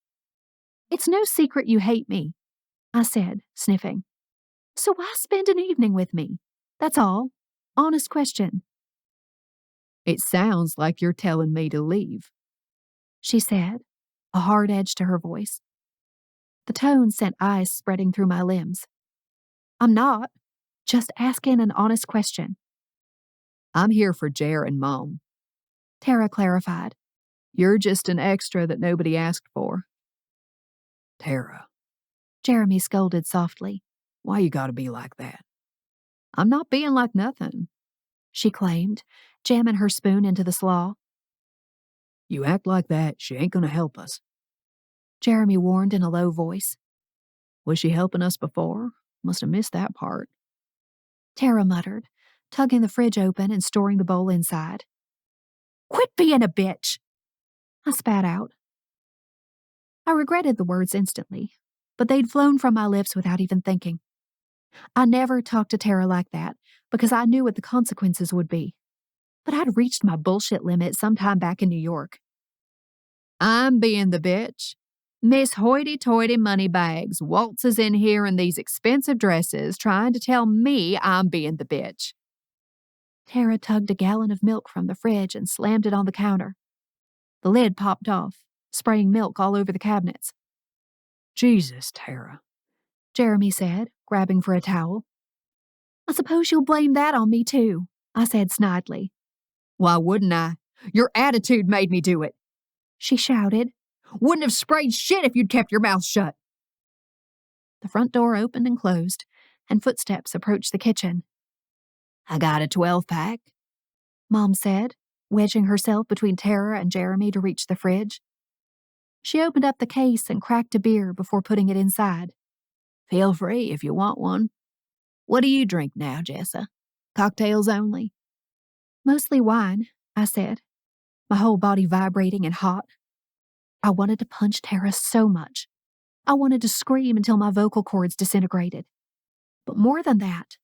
It's no secret you hate me, I said, sniffing. So why spend an evening with me? That's all. Honest question. It sounds like you're telling me to leave, she said, a hard edge to her voice. The tone sent ice spreading through my limbs. I'm not. Just asking an honest question. I'm here for Jer and Mom, Tara clarified. You're just an extra that nobody asked for. Tara, Jeremy scolded softly. Why you gotta be like that? I'm not being like nothing, she claimed, jamming her spoon into the slaw. You act like that, she ain't gonna help us, Jeremy warned in a low voice. Was she helping us before? Must have missed that part. Tara muttered, tugging the fridge open and storing the bowl inside. Quit being a bitch, I spat out. I regretted the words instantly, but they'd flown from my lips without even thinking. I never talked to Tara like that because I knew what the consequences would be. But I'd reached my bullshit limit sometime back in New York. I'm being the bitch. Miss Hoity-Toity Moneybags waltzes in here in these expensive dresses trying to tell me I'm being the bitch. Tara tugged a gallon of milk from the fridge and slammed it on the counter. The lid popped off, spraying milk all over the cabinets. Jesus, Tara, Jeremy said, grabbing for a towel. I suppose you'll blame that on me too, I said snidely. Why wouldn't I? Your attitude made me do it, she shouted. Wouldn't have sprayed shit if you'd kept your mouth shut. The front door opened and closed, and footsteps approached the kitchen. I got a 12-pack, Mom said, wedging herself between Tara and Jeremy to reach the fridge. She opened up the case and cracked a beer before putting it inside. Feel free if you want one. What do you drink now, Jessa? Cocktails only? Mostly wine, I said, my whole body vibrating and hot. I wanted to punch Tara so much. I wanted to scream until my vocal cords disintegrated. But more than that,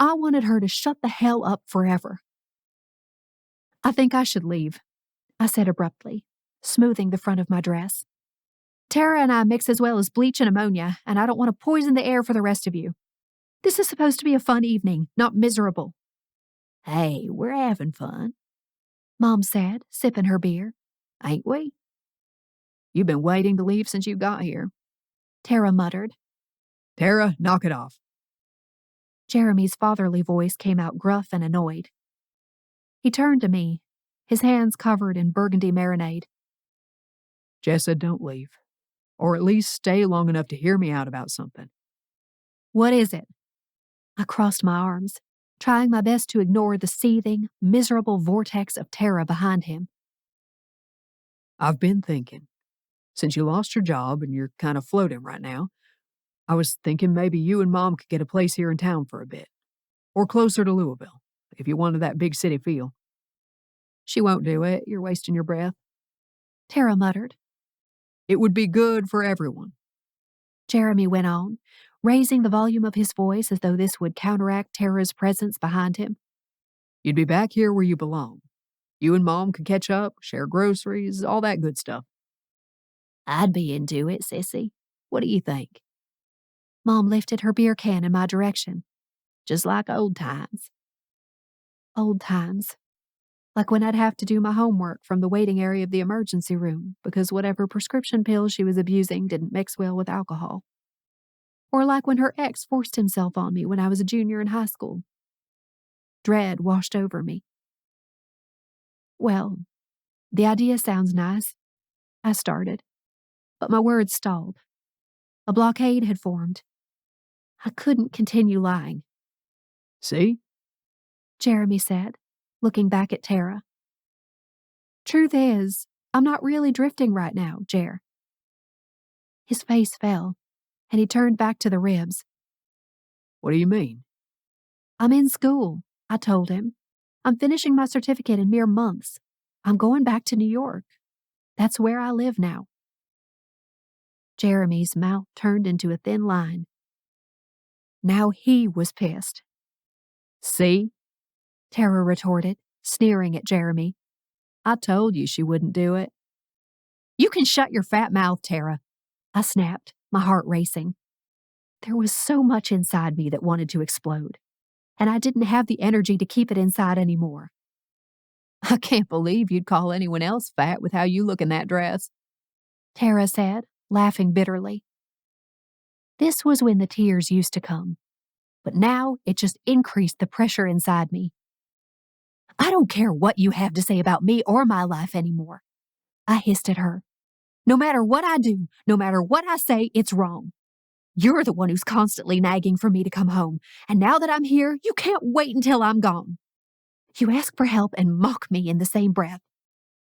I wanted her to shut the hell up forever. I think I should leave, I said abruptly, smoothing the front of my dress. Tara and I mix as well as bleach and ammonia, and I don't want to poison the air for the rest of you. This is supposed to be a fun evening, not miserable. Hey, we're having fun, Mom said, sipping her beer. Ain't we? You've been waiting to leave since you got here, Tara muttered. Tara, knock it off. Jeremy's fatherly voice came out gruff and annoyed. He turned to me, his hands covered in burgundy marinade. Jessa, don't leave. Or at least stay long enough to hear me out about something. What is it? I crossed my arms, trying my best to ignore the seething, miserable vortex of terror behind him. I've been thinking. Since you lost your job and you're kind of floating right now, I was thinking maybe you and Mom could get a place here in town for a bit. Or closer to Louisville, if you wanted that big city feel. She won't do it. You're wasting your breath, Tara muttered. It would be good for everyone, Jeremy went on, raising the volume of his voice as though this would counteract Tara's presence behind him. You'd be back here where you belong. You and Mom could catch up, share groceries, all that good stuff. I'd be into it, sissy. What do you think? Mom lifted her beer can in my direction. Just like old times. Old times. Like when I'd have to do my homework from the waiting area of the emergency room because whatever prescription pills she was abusing didn't mix well with alcohol. Or like when her ex forced himself on me when I was a junior in high school. Dread washed over me. Well, the idea sounds nice, I started, but my words stalled. A blockade had formed. I couldn't continue lying. See? Jeremy said, looking back at Tara. Truth is, I'm not really drifting right now, Jer. His face fell, and he turned back to the ribs. What do you mean? I'm in school, I told him. I'm finishing my certificate in mere months. I'm going back to New York. That's where I live now. Jeremy's mouth turned into a thin line. Now he was pissed. See? Tara retorted, sneering at Jeremy. I told you she wouldn't do it. You can shut your fat mouth, Tara, I snapped, my heart racing. There was so much inside me that wanted to explode, and I didn't have the energy to keep it inside anymore. I can't believe you'd call anyone else fat with how you look in that dress, Tara said, laughing bitterly. This was when the tears used to come, but now it just increased the pressure inside me. I don't care what you have to say about me or my life anymore, I hissed at her. No matter what I do, no matter what I say, it's wrong. You're the one who's constantly nagging for me to come home, and now that I'm here, you can't wait until I'm gone. You ask for help and mock me in the same breath.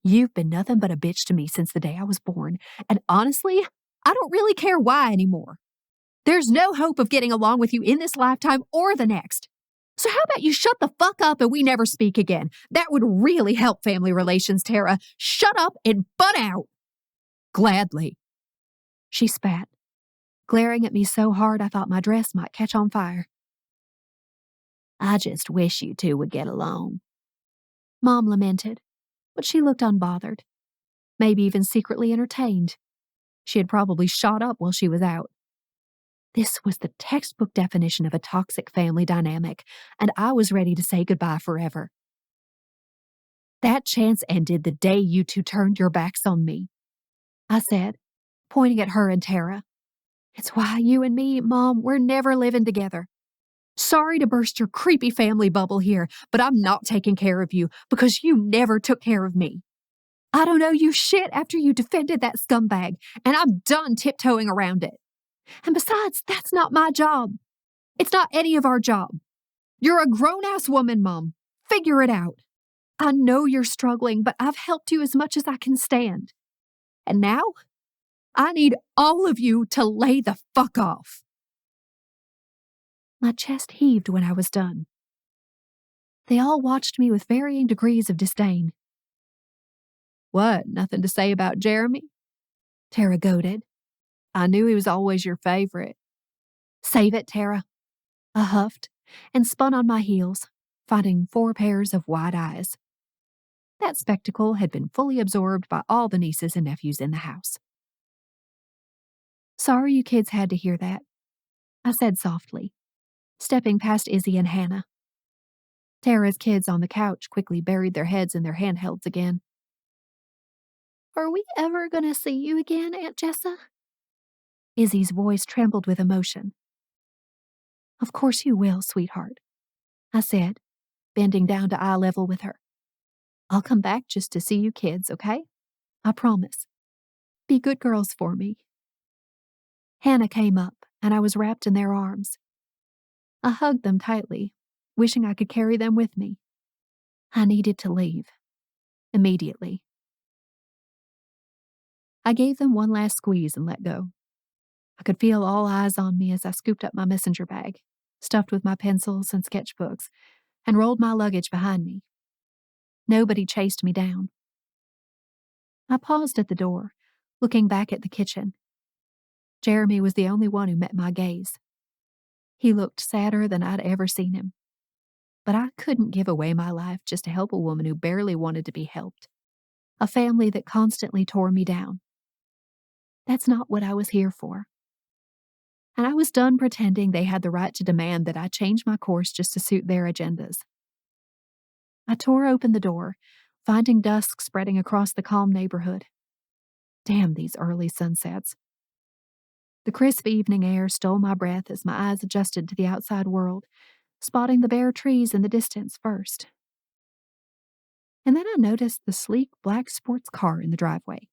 You've been nothing but a bitch to me since the day I was born, and honestly, I don't really care why anymore. There's no hope of getting along with you in this lifetime or the next. So how about you shut the fuck up and we never speak again? That would really help family relations, Tara. Shut up and butt out. Gladly, she spat, glaring at me so hard I thought my dress might catch on fire. I just wish you two would get along, Mom lamented, but she looked unbothered, maybe even secretly entertained. She had probably shot up while she was out. This was the textbook definition of a toxic family dynamic, and I was ready to say goodbye forever. That chance ended the day you two turned your backs on me, I said, pointing at her and Tara. It's why you and me, Mom, we're never living together. Sorry to burst your creepy family bubble here, but I'm not taking care of you because you never took care of me. I don't owe you shit after you defended that scumbag, and I'm done tiptoeing around it. And besides, that's not my job. It's not any of our job. You're a grown-ass woman, Mom. Figure it out. I know you're struggling, but I've helped you as much as I can stand. And now, I need all of you to lay the fuck off. My chest heaved when I was done. They all watched me with varying degrees of disdain. What, nothing to say about Jeremy? Tara goaded. I knew he was always your favorite. Save it, Tara. I huffed and spun on my heels, finding 4 pairs of wide eyes. That spectacle had been fully absorbed by all the nieces and nephews in the house. Sorry you kids had to hear that, I said softly, stepping past Izzy and Hannah. Tara's kids on the couch quickly buried their heads in their handhelds again. Are we ever going to see you again, Aunt Jessa? Izzy's voice trembled with emotion. Of course you will, sweetheart, I said, bending down to eye level with her. I'll come back just to see you kids, okay? I promise. Be good girls for me. Hannah came up, and I was wrapped in their arms. I hugged them tightly, wishing I could carry them with me. I needed to leave. Immediately. I gave them one last squeeze and let go. I could feel all eyes on me as I scooped up my messenger bag, stuffed with my pencils and sketchbooks, and rolled my luggage behind me. Nobody chased me down. I paused at the door, looking back at the kitchen. Jeremy was the only one who met my gaze. He looked sadder than I'd ever seen him. But I couldn't give away my life just to help a woman who barely wanted to be helped. A family that constantly tore me down. That's not what I was here for. And I was done pretending they had the right to demand that I change my course just to suit their agendas. I tore open the door, finding dusk spreading across the calm neighborhood. Damn these early sunsets. The crisp evening air stole my breath as my eyes adjusted to the outside world, spotting the bare trees in the distance first. And then I noticed the sleek black sports car in the driveway.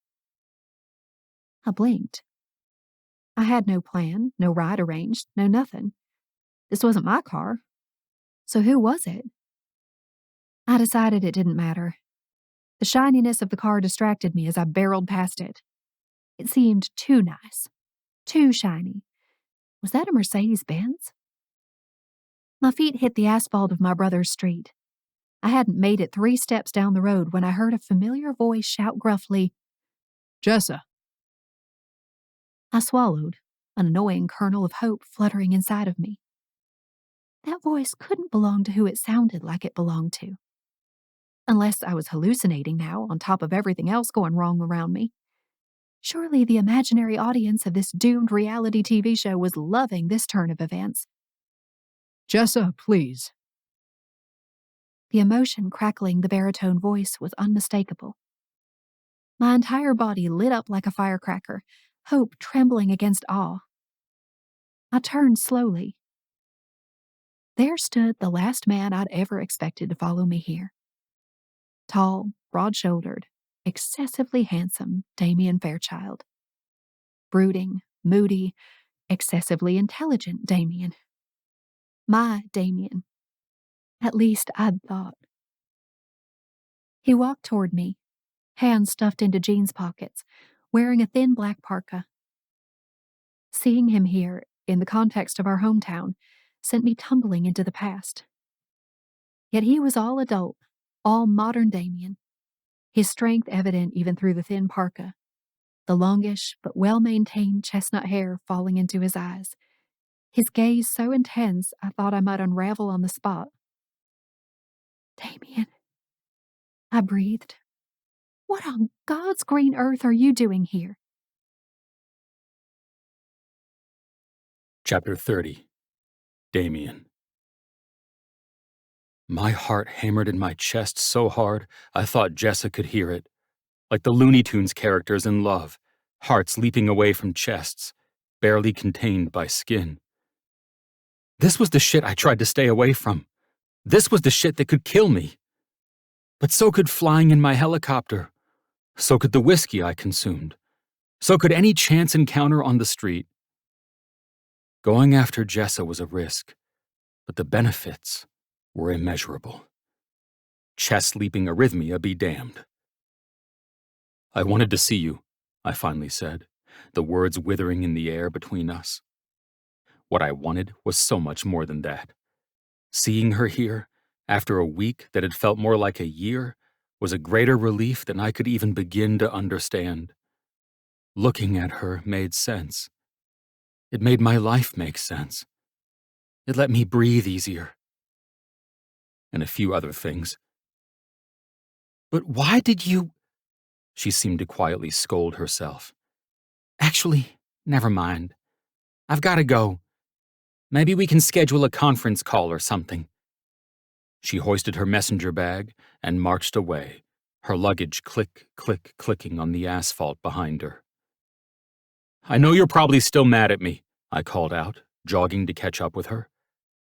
I blinked. I had no plan, no ride arranged, no nothing. This wasn't my car. So who was it? I decided it didn't matter. The shininess of the car distracted me as I barreled past it. It seemed too nice, too shiny. Was that a Mercedes-Benz? My feet hit the asphalt of my brother's street. I hadn't made it 3 steps down the road when I heard a familiar voice shout gruffly, Jessa. I swallowed, an annoying kernel of hope fluttering inside of me. That voice couldn't belong to who it sounded like it belonged to. Unless I was hallucinating now, on top of everything else going wrong around me. Surely the imaginary audience of this doomed reality TV show was loving this turn of events. Jessa, please. The emotion crackling the baritone voice was unmistakable. My entire body lit up like a firecracker, hope trembling against awe. I turned slowly. There stood the last man I'd ever expected to follow me here. Tall, broad-shouldered, excessively handsome Damian Fairchild. Brooding, moody, excessively intelligent Damian. My Damian. At least I'd thought. He walked toward me, hands stuffed into jeans pockets, wearing a thin black parka. Seeing him here, in the context of our hometown, sent me tumbling into the past. Yet he was all adult, all modern Damian, his strength evident even through the thin parka, the longish but well-maintained chestnut hair falling into his eyes, his gaze so intense I thought I might unravel on the spot. Damian, I breathed. What on God's green earth are you doing here? Chapter 30. Damian. My heart hammered in my chest so hard I thought Jessa could hear it. Like the Looney Tunes characters in Love, hearts leaping away from chests, barely contained by skin. This was the shit I tried to stay away from. This was the shit that could kill me. But so could flying in my helicopter. So could the whiskey I consumed. So could any chance encounter on the street. Going after Jessa was a risk, but the benefits were immeasurable. Chest-leaping arrhythmia be damned. I wanted to see you, I finally said, the words withering in the air between us. What I wanted was so much more than that. Seeing her here, after a week that had felt more like a year, was a greater relief than I could even begin to understand. Looking at her made sense. It made my life make sense. It let me breathe easier. And a few other things. But why did you... She seemed to quietly scold herself. Actually, never mind. I've got to go. Maybe we can schedule a conference call or something. She hoisted her messenger bag and marched away, her luggage click, click, clicking on the asphalt behind her. I know you're probably still mad at me, I called out, jogging to catch up with her.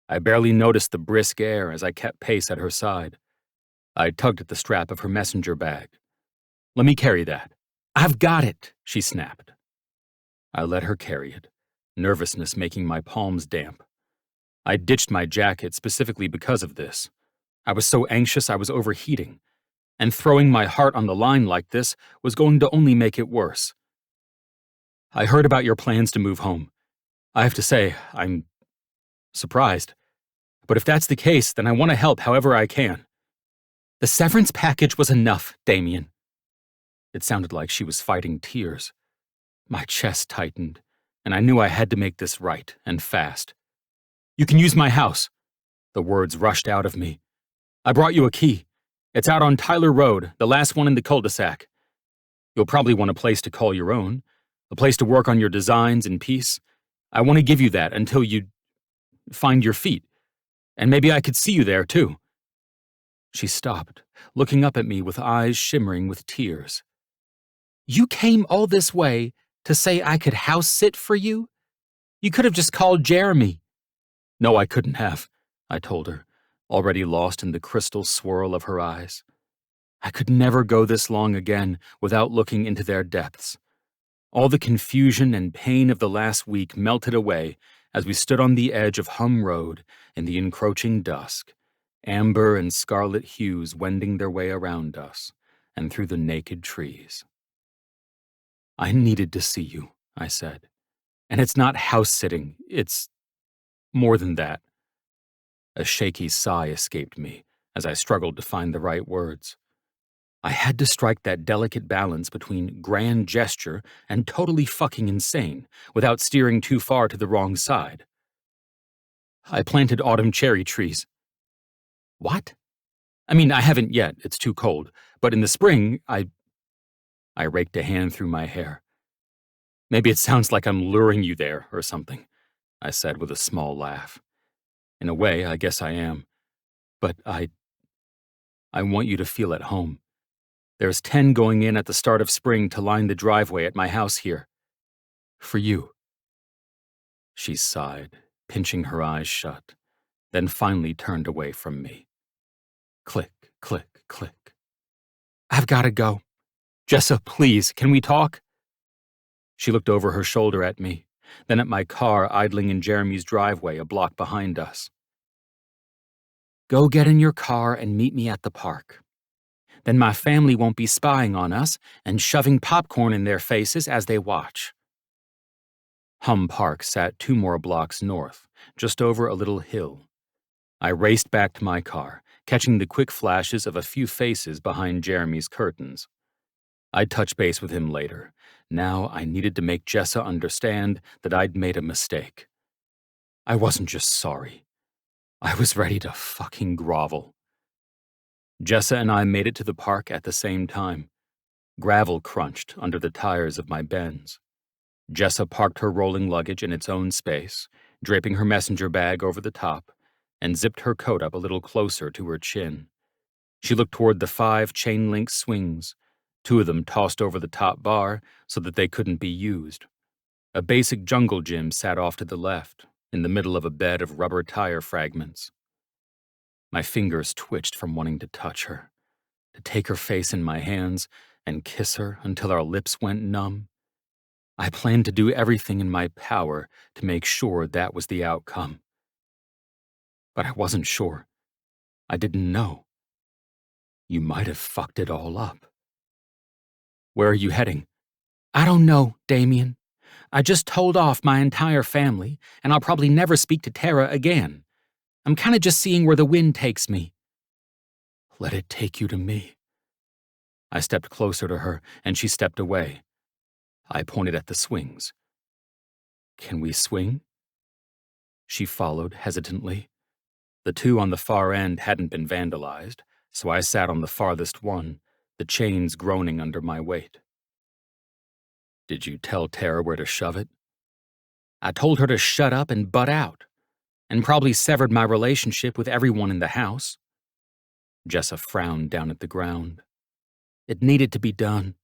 I barely noticed the brisk air as I kept pace at her side. I tugged at the strap of her messenger bag. Let me carry that. I've got it, she snapped. I let her carry it, nervousness making my palms damp. I ditched my jacket specifically because of this. I was so anxious I was overheating, and throwing my heart on the line like this was going to only make it worse. I heard about your plans to move home. I have to say, I'm surprised. But if that's the case, then I want to help however I can. The severance package was enough, Damian. It sounded like she was fighting tears. My chest tightened, and I knew I had to make this right and fast. You can use my house. The words rushed out of me. I brought you a key. It's out on Tyler Road, the last one in the cul-de-sac. You'll probably want a place to call your own, a place to work on your designs in peace. I want to give you that until you find your feet. And maybe I could see you there, too. She stopped, looking up at me with eyes shimmering with tears. You came all this way to say I could house sit for you? You could have just called Jeremy. No, I couldn't have, I told her, already lost in the crystal swirl of her eyes. I could never go this long again without looking into their depths. All the confusion and pain of the last week melted away as we stood on the edge of Hum Road in the encroaching dusk, amber and scarlet hues wending their way around us and through the naked trees. I needed to see you, I said. And it's not house-sitting, it's more than that. A shaky sigh escaped me as I struggled to find the right words. I had to strike that delicate balance between grand gesture and totally fucking insane without steering too far to the wrong side. I planted autumn cherry trees. What? I mean, I haven't yet, it's too cold, but in the spring, I raked a hand through my hair. Maybe it sounds like I'm luring you there or something, I said with a small laugh. In a way, I guess I am. But I want you to feel at home. There's 10 going in at the start of spring to line the driveway at my house here. For you. She sighed, pinching her eyes shut, then finally turned away from me. Click, click, click. I've got to go. Jessa, please, can we talk? She looked over her shoulder at me, then at my car idling in Jeremy's driveway a block behind us. Go get in your car and meet me at the park. Then my family won't be spying on us and shoving popcorn in their faces as they watch. Hum Park sat 2 more blocks north, just over a little hill. I raced back to my car, catching the quick flashes of a few faces behind Jeremy's curtains. I'd touch base with him later. Now I needed to make Jessa understand that I'd made a mistake. I wasn't just sorry. I was ready to fucking grovel. Jessa and I made it to the park at the same time. Gravel crunched under the tires of my Benz. Jessa parked her rolling luggage in its own space, draping her messenger bag over the top, and zipped her coat up a little closer to her chin. She looked toward the 5 chain-link swings, 2 of them tossed over the top bar so that they couldn't be used. A basic jungle gym sat off to the left, in the middle of a bed of rubber tire fragments. My fingers twitched from wanting to touch her, to take her face in my hands and kiss her until our lips went numb. I planned to do everything in my power to make sure that was the outcome. But I wasn't sure. I didn't know. You might have fucked it all up. Where are you heading? I don't know, Damian. I just told off my entire family, and I'll probably never speak to Tara again. I'm kind of just seeing where the wind takes me. Let it take you to me. I stepped closer to her, and she stepped away. I pointed at the swings. Can we swing? She followed hesitantly. The 2 on the far end hadn't been vandalized, so I sat on the farthest one, the chains groaning under my weight. Did you tell Tara where to shove it? I told her to shut up and butt out, and probably severed my relationship with everyone in the house. Jessa frowned down at the ground. It needed to be done,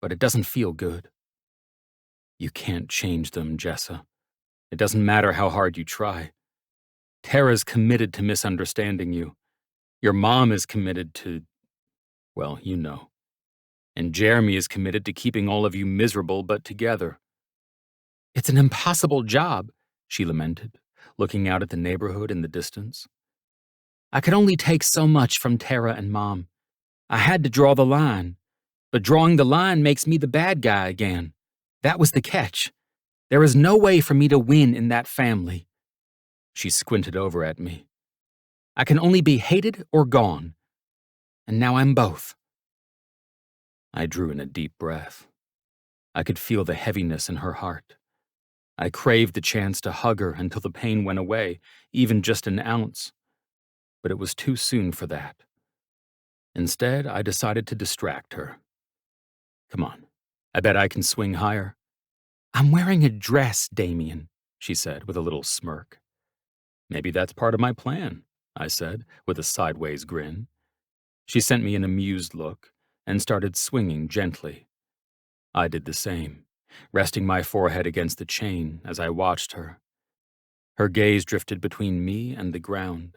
but it doesn't feel good. You can't change them, Jessa. It doesn't matter how hard you try. Tara's committed to misunderstanding you. Your mom is committed to, well, you know. And Jeremy is committed to keeping all of you miserable but together. It's an impossible job, she lamented, looking out at the neighborhood in the distance. I could only take so much from Tara and Mom. I had to draw the line, but drawing the line makes me the bad guy again. That was the catch. There is no way for me to win in that family. She squinted over at me. I can only be hated or gone. And now I'm both. I drew in a deep breath. I could feel the heaviness in her heart. I craved the chance to hug her until the pain went away, even just an ounce. But it was too soon for that. Instead, I decided to distract her. Come on, I bet I can swing higher. I'm wearing a dress, Damian, she said with a little smirk. Maybe that's part of my plan, I said with a sideways grin. She sent me an amused look and started swinging gently. I did the same, resting my forehead against the chain as I watched her. Her gaze drifted between me and the ground.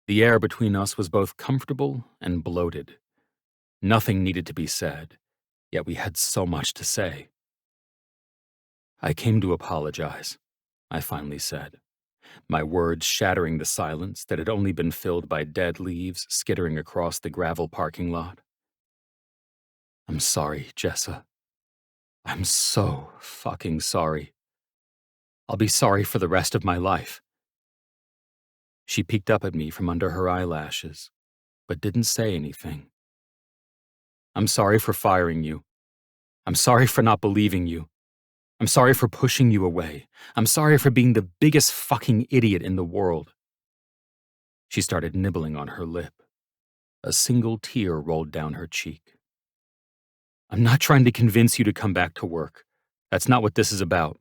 The air between us was both comfortable and bloated. Nothing needed to be said, yet we had so much to say. I came to apologize, I finally said, my words shattering the silence that had only been filled by dead leaves skittering across the gravel parking lot. I'm sorry, Jessa. I'm so fucking sorry. I'll be sorry for the rest of my life. She peeked up at me from under her eyelashes, but didn't say anything. I'm sorry for firing you. I'm sorry for not believing you. I'm sorry for pushing you away. I'm sorry for being the biggest fucking idiot in the world. She started nibbling on her lip. A single tear rolled down her cheek. I'm not trying to convince you to come back to work. That's not what this is about.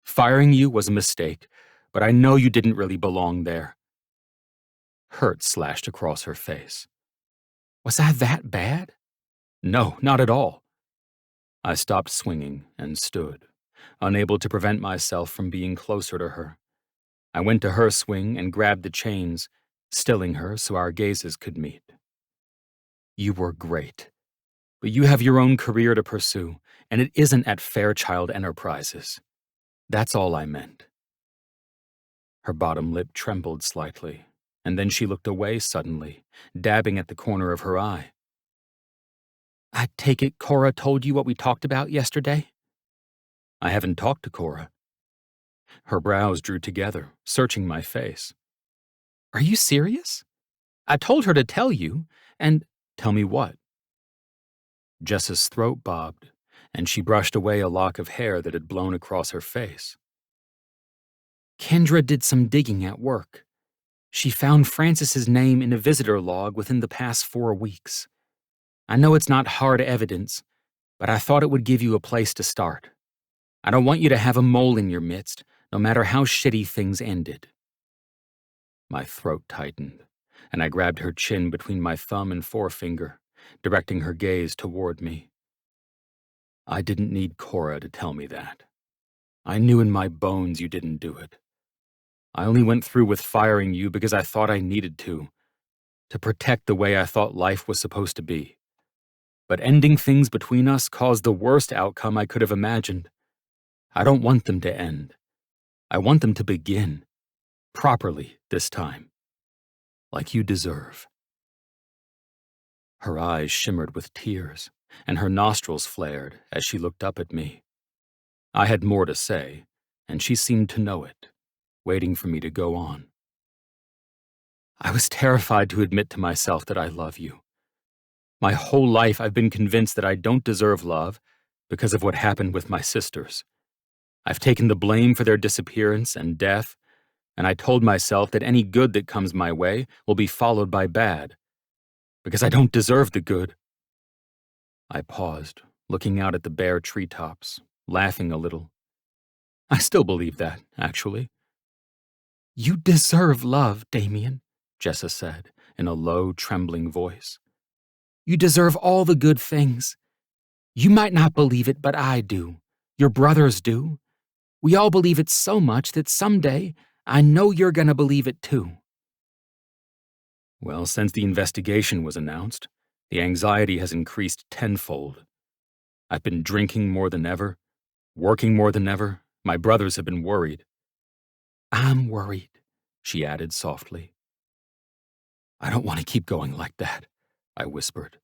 Firing you was a mistake, but I know you didn't really belong there. Hurt slashed across her face. Was I that bad? No, not at all. I stopped swinging and stood, unable to prevent myself from being closer to her. I went to her swing and grabbed the chains, stilling her so our gazes could meet. You were great, but you have your own career to pursue, and it isn't at Fairchild Enterprises. That's all I meant. Her bottom lip trembled slightly, and then she looked away suddenly, dabbing at the corner of her eye. I take it Cora told you what we talked about yesterday? I haven't talked to Cora. Her brows drew together, searching my face. Are you serious? I told her to tell you, and tell me what? Jessa's throat bobbed, and she brushed away a lock of hair that had blown across her face. Kendra did some digging at work. She found Francis's name in a visitor log within the past 4 weeks. I know it's not hard evidence, but I thought it would give you a place to start. I don't want you to have a mole in your midst, no matter how shitty things ended. My throat tightened, and I grabbed her chin between my thumb and forefinger, directing her gaze toward me. I didn't need Cora to tell me that. I knew in my bones you didn't do it. I only went through with firing you because I thought I needed to protect the way I thought life was supposed to be. But ending things between us caused the worst outcome I could have imagined. I don't want them to end. I want them to begin. Properly this time. Like you deserve. Her eyes shimmered with tears, and her nostrils flared as she looked up at me. I had more to say, and she seemed to know it, waiting for me to go on. I was terrified to admit to myself that I love you. My whole life I've been convinced that I don't deserve love because of what happened with my sisters. I've taken the blame for their disappearance and death, and I told myself that any good that comes my way will be followed by bad, because I don't deserve the good. I paused, looking out at the bare treetops, laughing a little. I still believe that, actually. You deserve love, Damian, Jessa said, in a low, trembling voice. You deserve all the good things. You might not believe it, but I do. Your brothers do. We all believe it so much that someday I know you're gonna believe it too. Well, since the investigation was announced, the anxiety has increased tenfold. I've been drinking more than ever, working more than ever. My brothers have been worried. I'm worried, she added softly. I don't want to keep going like that, I whispered.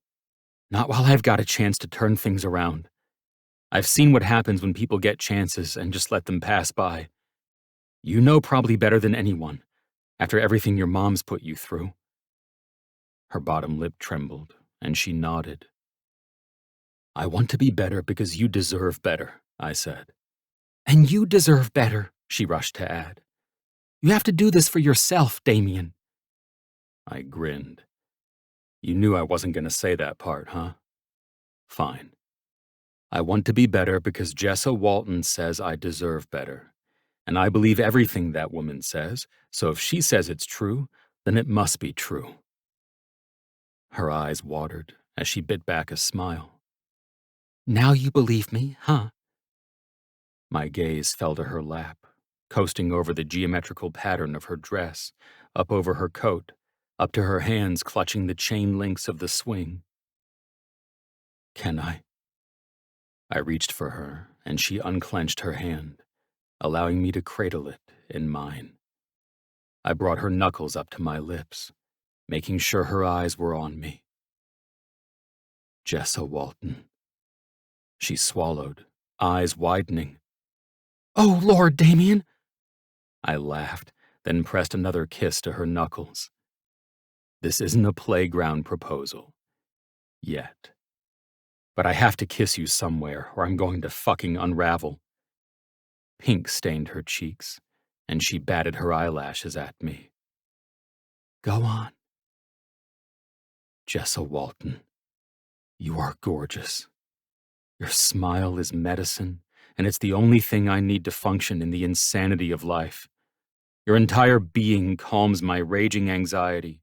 Not while I've got a chance to turn things around. I've seen what happens when people get chances and just let them pass by. You know probably better than anyone, after everything your mom's put you through. Her bottom lip trembled, and she nodded. I want to be better because you deserve better, I said. And you deserve better, she rushed to add. You have to do this for yourself, Damian. I grinned. You knew I wasn't going to say that part, huh? Fine. I want to be better because Jessa Walton says I deserve better. And I believe everything that woman says, so if she says it's true, then it must be true. Her eyes watered as she bit back a smile. Now you believe me, huh? My gaze fell to her lap, coasting over the geometrical pattern of her dress, up over her coat, up to her hands clutching the chain links of the swing. Can I? I reached for her, and she unclenched her hand, allowing me to cradle it in mine. I brought her knuckles up to my lips, making sure her eyes were on me. Jessa Walton. She swallowed, eyes widening. Oh, Lord, Damian! I laughed, then pressed another kiss to her knuckles. This isn't a playground proposal. Yet. But I have to kiss you somewhere, or I'm going to fucking unravel. Pink stained her cheeks, and she batted her eyelashes at me. Go on. Jessa Walton, you are gorgeous. Your smile is medicine, and it's the only thing I need to function in the insanity of life. Your entire being calms my raging anxiety,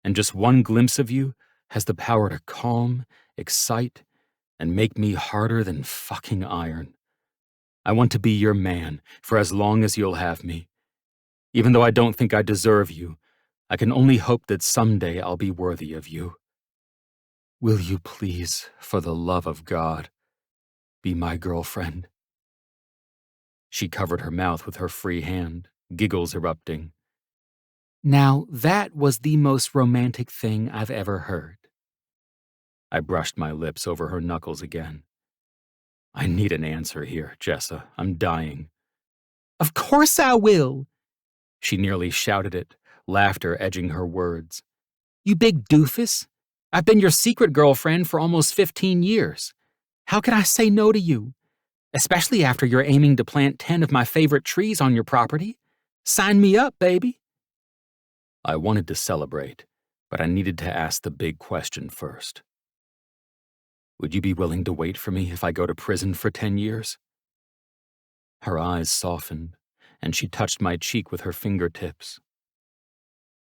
and just one glimpse of you has the power to calm, excite, and make me harder than fucking iron. I want to be your man for as long as you'll have me. Even though I don't think I deserve you, I can only hope that someday I'll be worthy of you. Will you please, for the love of God, be my girlfriend? She covered her mouth with her free hand, giggles erupting. Now that was the most romantic thing I've ever heard. I brushed my lips over her knuckles again. I need an answer here, Jessa. I'm dying. Of course I will! She nearly shouted it, laughter edging her words. You big doofus! I've been your secret girlfriend for almost 15 years. How can I say no to you? Especially after you're aiming to plant 10 of my favorite trees on your property. Sign me up, baby. I wanted to celebrate, but I needed to ask the big question first. Would you be willing to wait for me if I go to prison for 10 years? Her eyes softened, and she touched my cheek with her fingertips.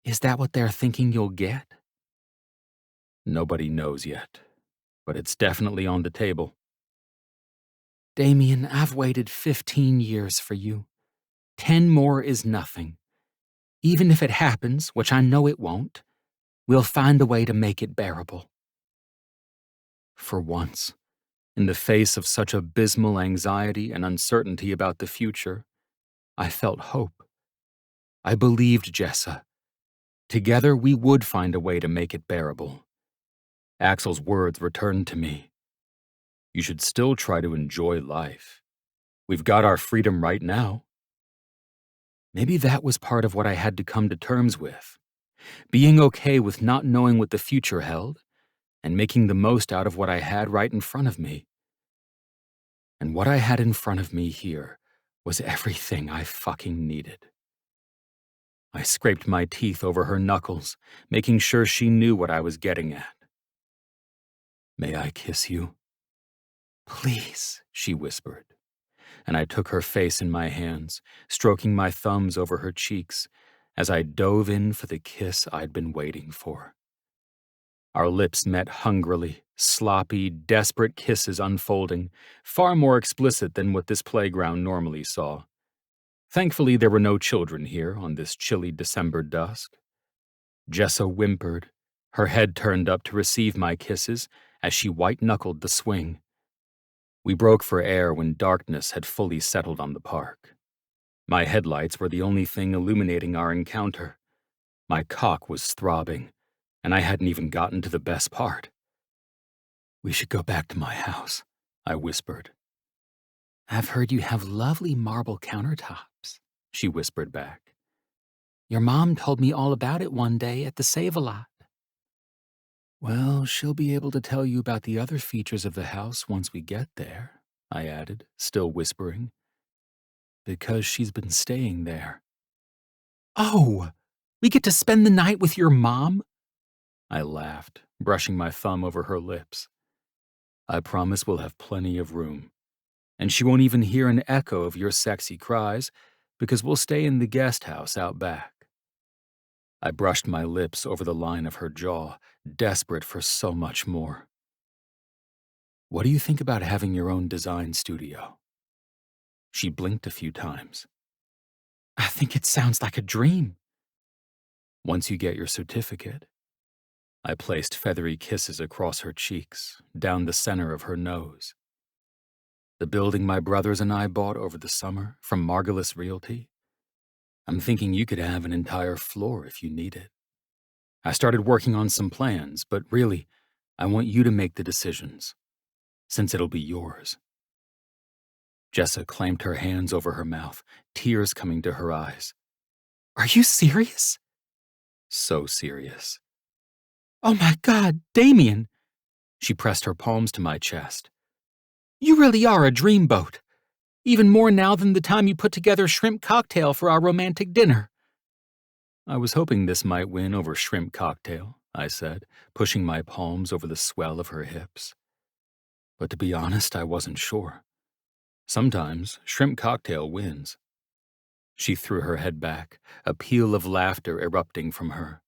Is that what they're thinking you'll get? Nobody knows yet, but it's definitely on the table. Damian, I've waited 15 years for you. 10 more is nothing. Even if it happens, which I know it won't, we'll find a way to make it bearable. For once, in the face of such abysmal anxiety and uncertainty about the future, I felt hope. I believed Jessa. Together we would find a way to make it bearable. Axel's words returned to me. You should still try to enjoy life. We've got our freedom right now. Maybe that was part of what I had to come to terms with. Being okay with not knowing what the future held, and making the most out of what I had right in front of me. And what I had in front of me here was everything I fucking needed. I scraped my teeth over her knuckles, making sure she knew what I was getting at. May I kiss you? Please, she whispered, and I took her face in my hands, stroking my thumbs over her cheeks as I dove in for the kiss I'd been waiting for. Our lips met hungrily, sloppy, desperate kisses unfolding, far more explicit than what this playground normally saw. Thankfully, there were no children here on this chilly December dusk. Jessa whimpered, her head turned up to receive my kisses as she white-knuckled the swing. We broke for air when darkness had fully settled on the park. My headlights were the only thing illuminating our encounter. My cock was throbbing, and I hadn't even gotten to the best part. We should go back to my house, I whispered. I've heard you have lovely marble countertops, she whispered back. Your mom told me all about it one day at the Save-A-Lot. Well, she'll be able to tell you about the other features of the house once we get there, I added, still whispering. Because she's been staying there. Oh, we get to spend the night with your mom? I laughed, brushing my thumb over her lips. I promise we'll have plenty of room. And she won't even hear an echo of your sexy cries, because we'll stay in the guest house out back. I brushed my lips over the line of her jaw, desperate for so much more. What do you think about having your own design studio? She blinked a few times. I think it sounds like a dream. Once you get your certificate. I placed feathery kisses across her cheeks, down the center of her nose. The building my brothers and I bought over the summer from Margulis Realty. I'm thinking you could have an entire floor if you need it. I started working on some plans, but really, I want you to make the decisions, since it'll be yours. Jessa clamped her hands over her mouth, tears coming to her eyes. Are you serious? So serious. Oh my God, Damian! She pressed her palms to my chest. You really are a dreamboat. Even more now than the time you put together shrimp cocktail for our romantic dinner. I was hoping this might win over shrimp cocktail, I said, pushing my palms over the swell of her hips. But to be honest, I wasn't sure. Sometimes shrimp cocktail wins. She threw her head back, a peal of laughter erupting from her.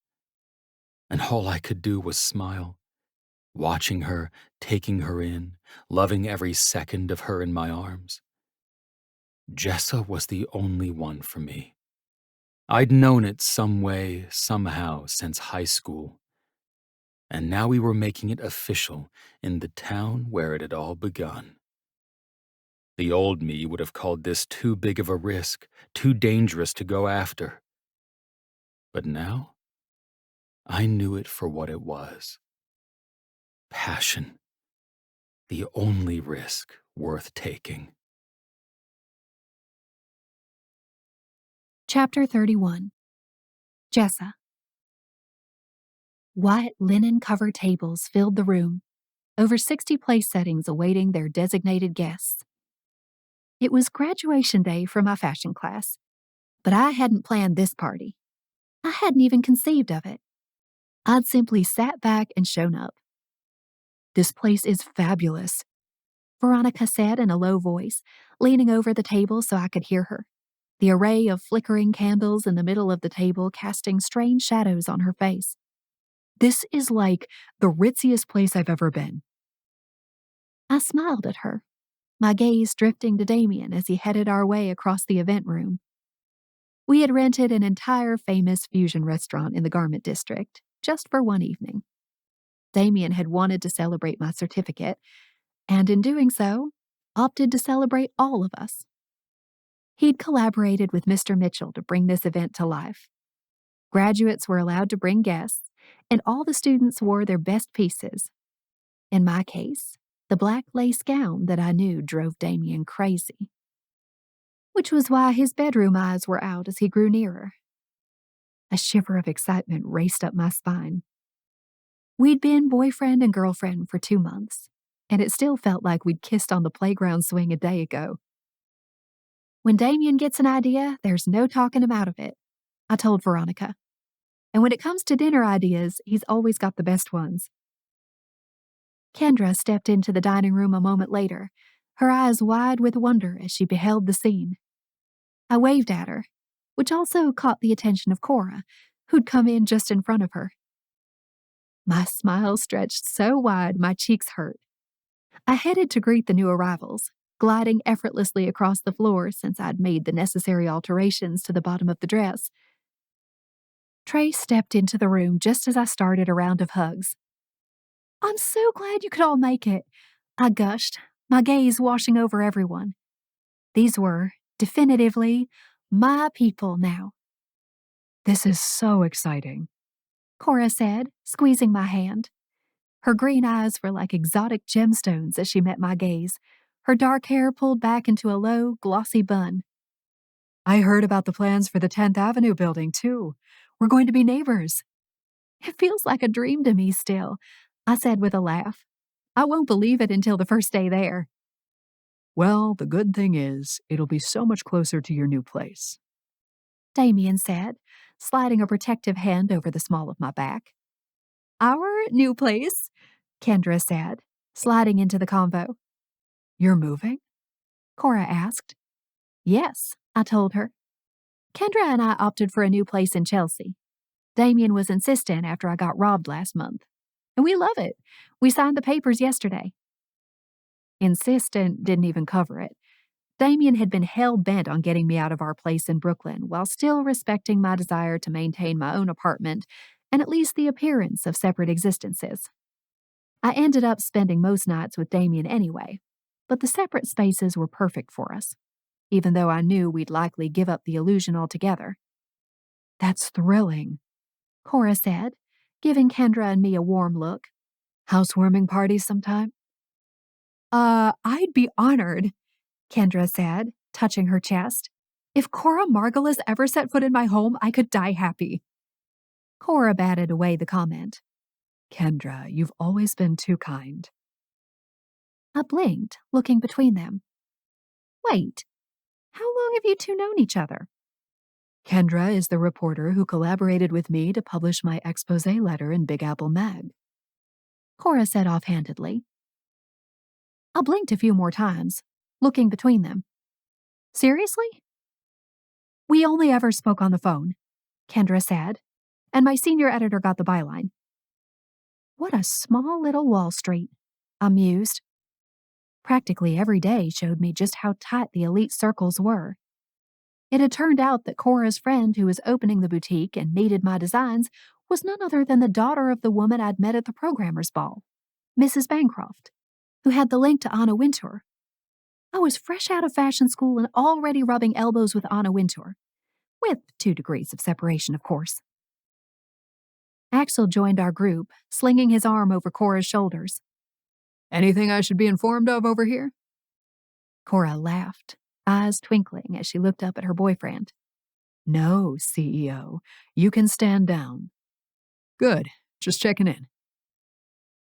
And all I could do was smile, watching her, taking her in, loving every second of her in my arms. Jessa was the only one for me. I'd known it some way, somehow, since high school. And now we were making it official in the town where it had all begun. The old me would have called this too big of a risk, too dangerous to go after. But now, I knew it for what it was. Passion. The only risk worth taking. Chapter 31. Jessa. White linen-covered tables filled the room, over 60 place settings awaiting their designated guests. It was graduation day for my fashion class, but I hadn't planned this party. I hadn't even conceived of it. I'd simply sat back and shown up. This place is fabulous, Veronica said in a low voice, leaning over the table so I could hear her, the array of flickering candles in the middle of the table casting strange shadows on her face. This is like the ritziest place I've ever been. I smiled at her, my gaze drifting to Damian as he headed our way across the event room. We had rented an entire famous fusion restaurant in the garment district, just for one evening. Damian had wanted to celebrate my certificate, and in doing so, opted to celebrate all of us. He'd collaborated with Mr. Mitchell to bring this event to life. Graduates were allowed to bring guests, and all the students wore their best pieces. In my case, the black lace gown that I knew drove Damian crazy. Which was why his bedroom eyes were out as he grew nearer. A shiver of excitement raced up my spine. We'd been boyfriend and girlfriend for 2 months, and it still felt like we'd kissed on the playground swing a day ago. When Damian gets an idea, there's no talking him out of it, I told Veronica. And when it comes to dinner ideas, he's always got the best ones. Kendra stepped into the dining room a moment later, her eyes wide with wonder as she beheld the scene. I waved at her, which also caught the attention of Cora, who'd come in just in front of her. My smile stretched so wide my cheeks hurt. I headed to greet the new arrivals, gliding effortlessly across the floor since I'd made the necessary alterations to the bottom of the dress. Trey stepped into the room just as I started a round of hugs. "I'm so glad you could all make it," I gushed, my gaze washing over everyone. These were, definitively, my people now. This is so exciting, Cora said, squeezing my hand. Her green eyes were like exotic gemstones as she met my gaze, her dark hair pulled back into a low, glossy bun. I heard about the plans for the 10th Avenue building, too. We're going to be neighbors. It feels like a dream to me still, I said with a laugh. I won't believe it until the first day there. Well, the good thing is, it'll be so much closer to your new place, Damian said, sliding a protective hand over the small of my back. Our new place, Kendra said, sliding into the convo. You're moving? Cora asked. Yes, I told her. Kendra and I opted for a new place in Chelsea. Damian was insistent after I got robbed last month. And we love it. We signed the papers yesterday. Insistent didn't even cover it. Damian had been hell-bent on getting me out of our place in Brooklyn while still respecting my desire to maintain my own apartment and at least the appearance of separate existences. I ended up spending most nights with Damian anyway, but the separate spaces were perfect for us, even though I knew we'd likely give up the illusion altogether. That's thrilling, Cora said, giving Kendra and me a warm look. Housewarming parties sometime? I'd be honored, Kendra said, touching her chest. If Cora Margolis ever set foot in my home, I could die happy. Cora batted away the comment. Kendra, you've always been too kind. I blinked, looking between them. Wait, how long have you two known each other? Kendra is the reporter who collaborated with me to publish my expose letter in Big Apple Mag. Cora said offhandedly. I blinked a few more times, looking between them. Seriously? We only ever spoke on the phone, Kendra said, and my senior editor got the byline. What a small little Wall Street, I mused. Practically every day showed me just how tight the elite circles were. It had turned out that Cora's friend who was opening the boutique and needed my designs was none other than the daughter of the woman I'd met at the programmer's ball, Mrs. Bancroft, who had the link to Anna Wintour. I was fresh out of fashion school and already rubbing elbows with Anna Wintour, with 2 degrees of separation, of course. Axel joined our group, slinging his arm over Cora's shoulders. Anything I should be informed of over here? Cora laughed, eyes twinkling as she looked up at her boyfriend. No, CEO. You can stand down. Good. Just checking in.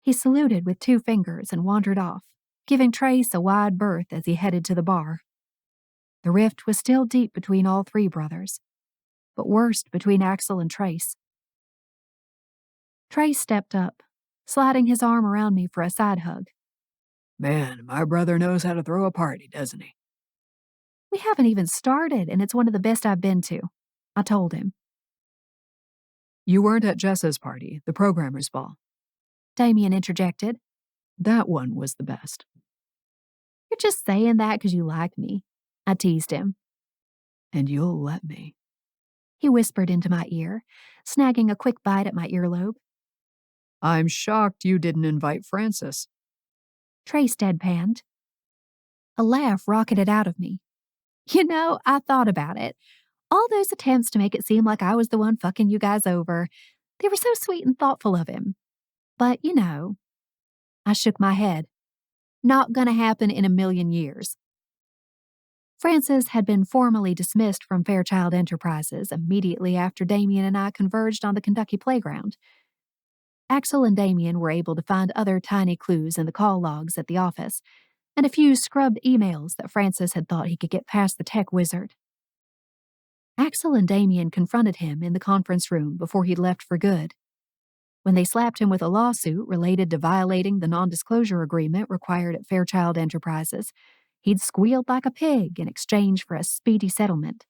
He saluted with 2 fingers and wandered off, giving Trace a wide berth as he headed to the bar. The rift was still deep between all 3 brothers, but worst between Axel and Trace. Trace stepped up, sliding his arm around me for a side hug. Man, my brother knows how to throw a party, doesn't he? We haven't even started, and it's one of the best I've been to, I told him. You weren't at Jessa's party, the programmer's ball. Damian interjected. That one was the best. You're just saying that because you like me, I teased him. And you'll let me. He whispered into my ear, snagging a quick bite at my earlobe. I'm shocked you didn't invite Francis. Trace deadpanned. A laugh rocketed out of me. You know, I thought about it. All those attempts to make it seem like I was the one fucking you guys over, they were so sweet and thoughtful of him. But, you know, I shook my head. Not gonna happen in a million years. Francis had been formally dismissed from Fairchild Enterprises immediately after Damian and I converged on the Kentucky playground. Axel and Damian were able to find other tiny clues in the call logs at the office, and a few scrubbed emails that Francis had thought he could get past the tech wizard. Axel and Damian confronted him in the conference room before he'd left for good. When they slapped him with a lawsuit related to violating the non-disclosure agreement required at Fairchild Enterprises, he'd squealed like a pig in exchange for a speedy settlement.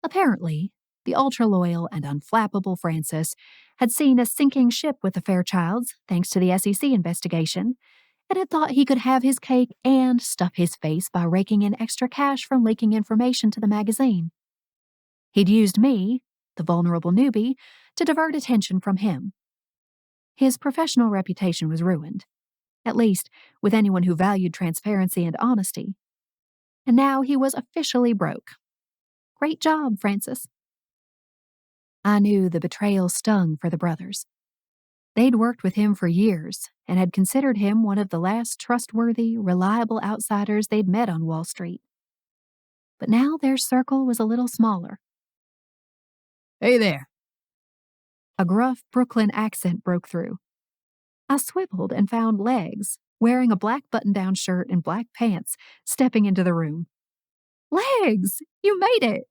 Apparently, the ultra-loyal and unflappable Francis had seen a sinking ship with the Fairchilds thanks to the SEC investigation, and had thought he could have his cake and stuff his face by raking in extra cash from leaking information to the magazine. He'd used me, the vulnerable newbie, to divert attention from him. His professional reputation was ruined, at least with anyone who valued transparency and honesty. And now he was officially broke. Great job, Francis. I knew the betrayal stung for the brothers. They'd worked with him for years and had considered him one of the last trustworthy, reliable outsiders they'd met on Wall Street. But now their circle was a little smaller. Hey there. A gruff Brooklyn accent broke through. I swiveled and found Legs, wearing a black button-down shirt and black pants, stepping into the room. Legs! You made it!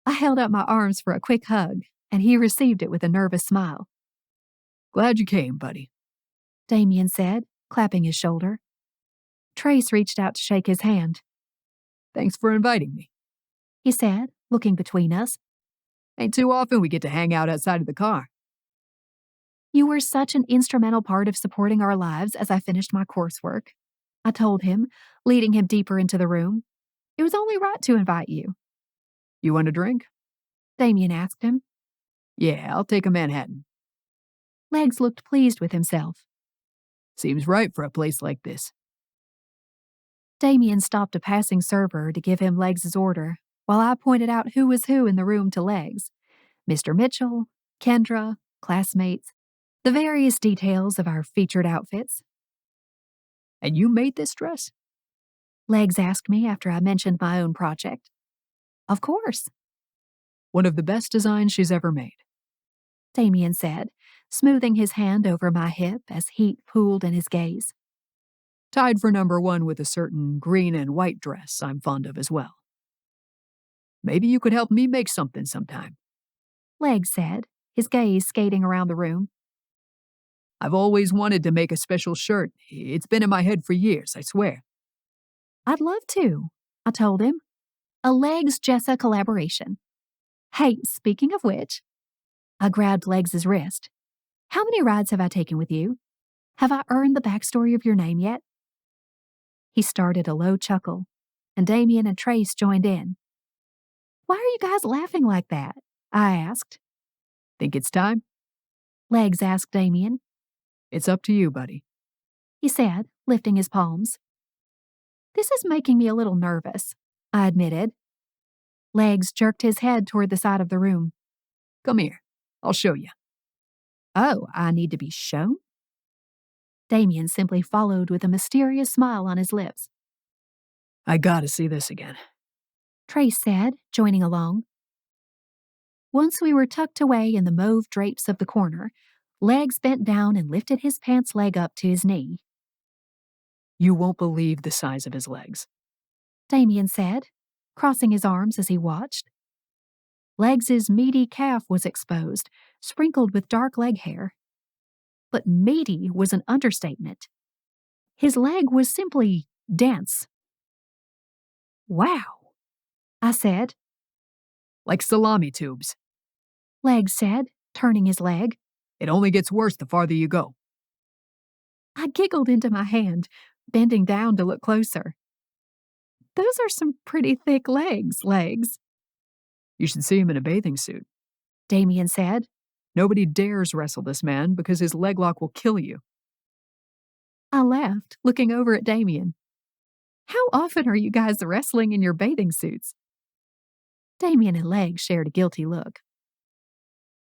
I held out my arms for a quick hug, and he received it with a nervous smile. Glad you came, buddy, Damian said, clapping his shoulder. Trace reached out to shake his hand. Thanks for inviting me, he said, looking between us. Ain't too often we get to hang out outside of the car. You were such an instrumental part of supporting our lives as I finished my coursework, I told him, leading him deeper into the room. It was only right to invite you. You want a drink? Damian asked him. Yeah, I'll take a Manhattan. Legs looked pleased with himself. Seems right for a place like this. Damian stopped a passing server to give him Legs' order, while I pointed out who was who in the room to Legs. Mr. Mitchell, Kendra, classmates, the various details of our featured outfits. And you made this dress? Legs asked me after I mentioned my own project. Of course, One of the best designs she's ever made. Damian said, smoothing his hand over my hip as heat pooled in his gaze. Tied for #1 with a certain green and white dress I'm fond of as well. Maybe you could help me make something sometime. Legs said, his gaze skating around the room. I've always wanted to make a special shirt. It's been in my head for years, I swear. I'd love to, I told him. A Legs Jessa collaboration. Hey, speaking of which, I grabbed Legs' wrist. How many rides have I taken with you? Have I earned the backstory of your name yet? He started a low chuckle, and Damian and Trace joined in. Why are you guys laughing like that? I asked. Think it's time? Legs asked Damian. It's up to you, buddy. He said, lifting his palms. This is making me a little nervous, I admitted. Legs jerked his head toward the side of the room. Come here. I'll show you. Oh, I need to be shown? Damian simply followed with a mysterious smile on his lips. I gotta see this again. Trace said, joining along. Once we were tucked away in the mauve drapes of the corner, Legs bent down and lifted his pants leg up to his knee. You won't believe the size of his legs. Damian said, crossing his arms as he watched. Legs's meaty calf was exposed, sprinkled with dark leg hair. But meaty was an understatement. His leg was simply dense. Wow, I said. Like salami tubes. Legs said, turning his leg. It only gets worse the farther you go. I giggled into my hand, bending down to look closer. Those are some pretty thick legs, Legs. You should see him in a bathing suit. Damian said. Nobody dares wrestle this man because his leg lock will kill you. I laughed, looking over at Damian. How often are you guys wrestling in your bathing suits? Damian and Legs shared a guilty look.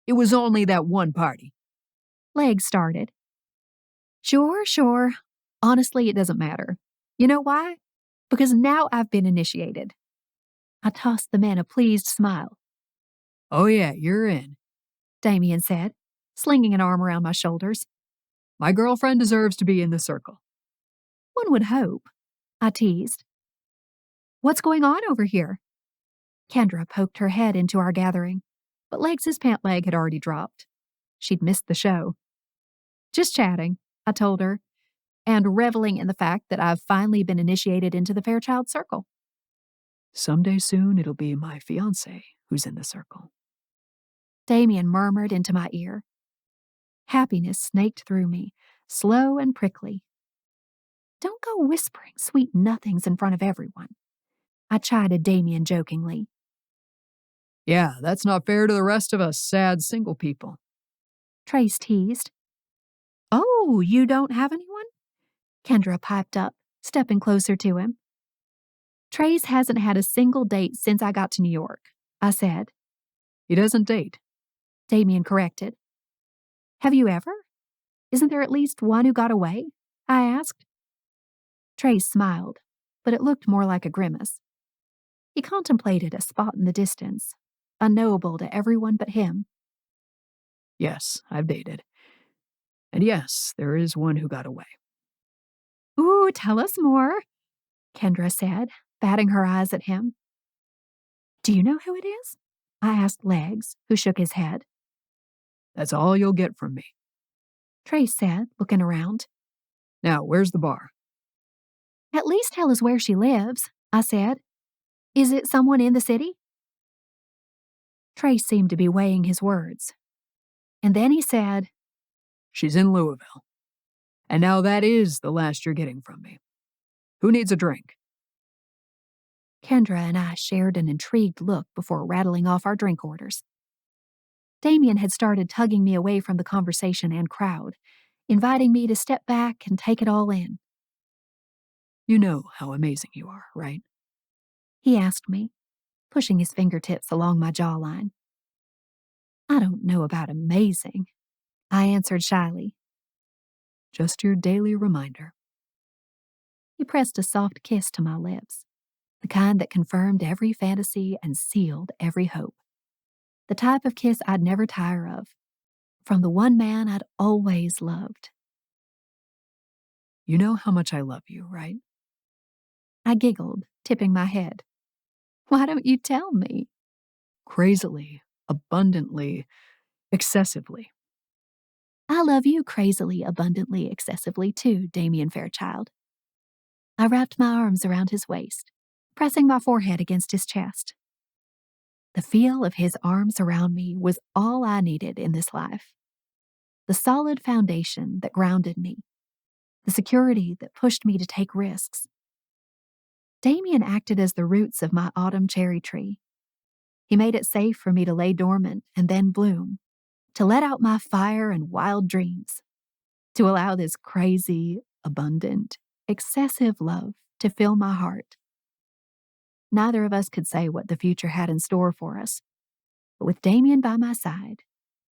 It was only that one party. Legs started. Sure. Honestly, it doesn't matter. You know why? Because now I've been initiated. I tossed the men a pleased smile. Oh yeah, you're in, Damian said, slinging an arm around my shoulders. My girlfriend deserves to be in the circle. One would hope, I teased. What's going on over here? Kendra poked her head into our gathering, but Legs' pant leg had already dropped. She'd missed the show. Just chatting, I told her, and reveling in the fact that I've finally been initiated into the Fairchild Circle. Someday soon it'll be my fiancé who's in the circle. Damian murmured into my ear. Happiness snaked through me, slow and prickly. Don't go whispering sweet nothings in front of everyone, I chided Damian jokingly. Yeah, that's not fair to the rest of us sad single people. Trace teased. Oh, you don't have anyone? Kendra piped up, stepping closer to him. Trace hasn't had a single date since I got to New York, I said. He doesn't date, Damian corrected. Have you ever? Isn't there at least one who got away? I asked. Trace smiled, but it looked more like a grimace. He contemplated a spot in the distance, unknowable to everyone but him. Yes, I've dated. And yes, there is one who got away. Ooh, tell us more, Kendra said, batting her eyes at him. Do you know who it is? I asked Legs, who shook his head. That's all you'll get from me. Trace said, looking around. Now, where's the bar? At least tell us where she lives, I said. Is it someone in the city? Trace seemed to be weighing his words. And then he said, She's in Louisville. And now that is the last you're getting from me. Who needs a drink? Kendra and I shared an intrigued look before rattling off our drink orders. Damian had started tugging me away from the conversation and crowd, inviting me to step back and take it all in. You know how amazing you are, right? He asked me, pushing his fingertips along my jawline. I don't know about amazing, I answered shyly. Just your daily reminder. He pressed a soft kiss to my lips. the kind that confirmed every fantasy and sealed every hope. The type of kiss I'd never tire of, from the one man I'd always loved. You know how much I love you, right? I giggled, tipping my head. Why don't you tell me? Crazily, abundantly, excessively. I love you crazily, abundantly, excessively too, Damian Fairchild. I wrapped my arms around his waist, pressing my forehead against his chest. The feel of his arms around me was all I needed in this life. The solid foundation that grounded me, the security that pushed me to take risks. Damian acted as the roots of my autumn cherry tree. He made it safe for me to lay dormant and then bloom, to let out my fire and wild dreams, to allow this crazy, abundant, excessive love to fill my heart. Neither of us could say what the future had in store for us, but with Damian by my side,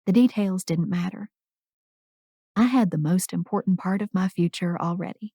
the details didn't matter. I had the most important part of my future already.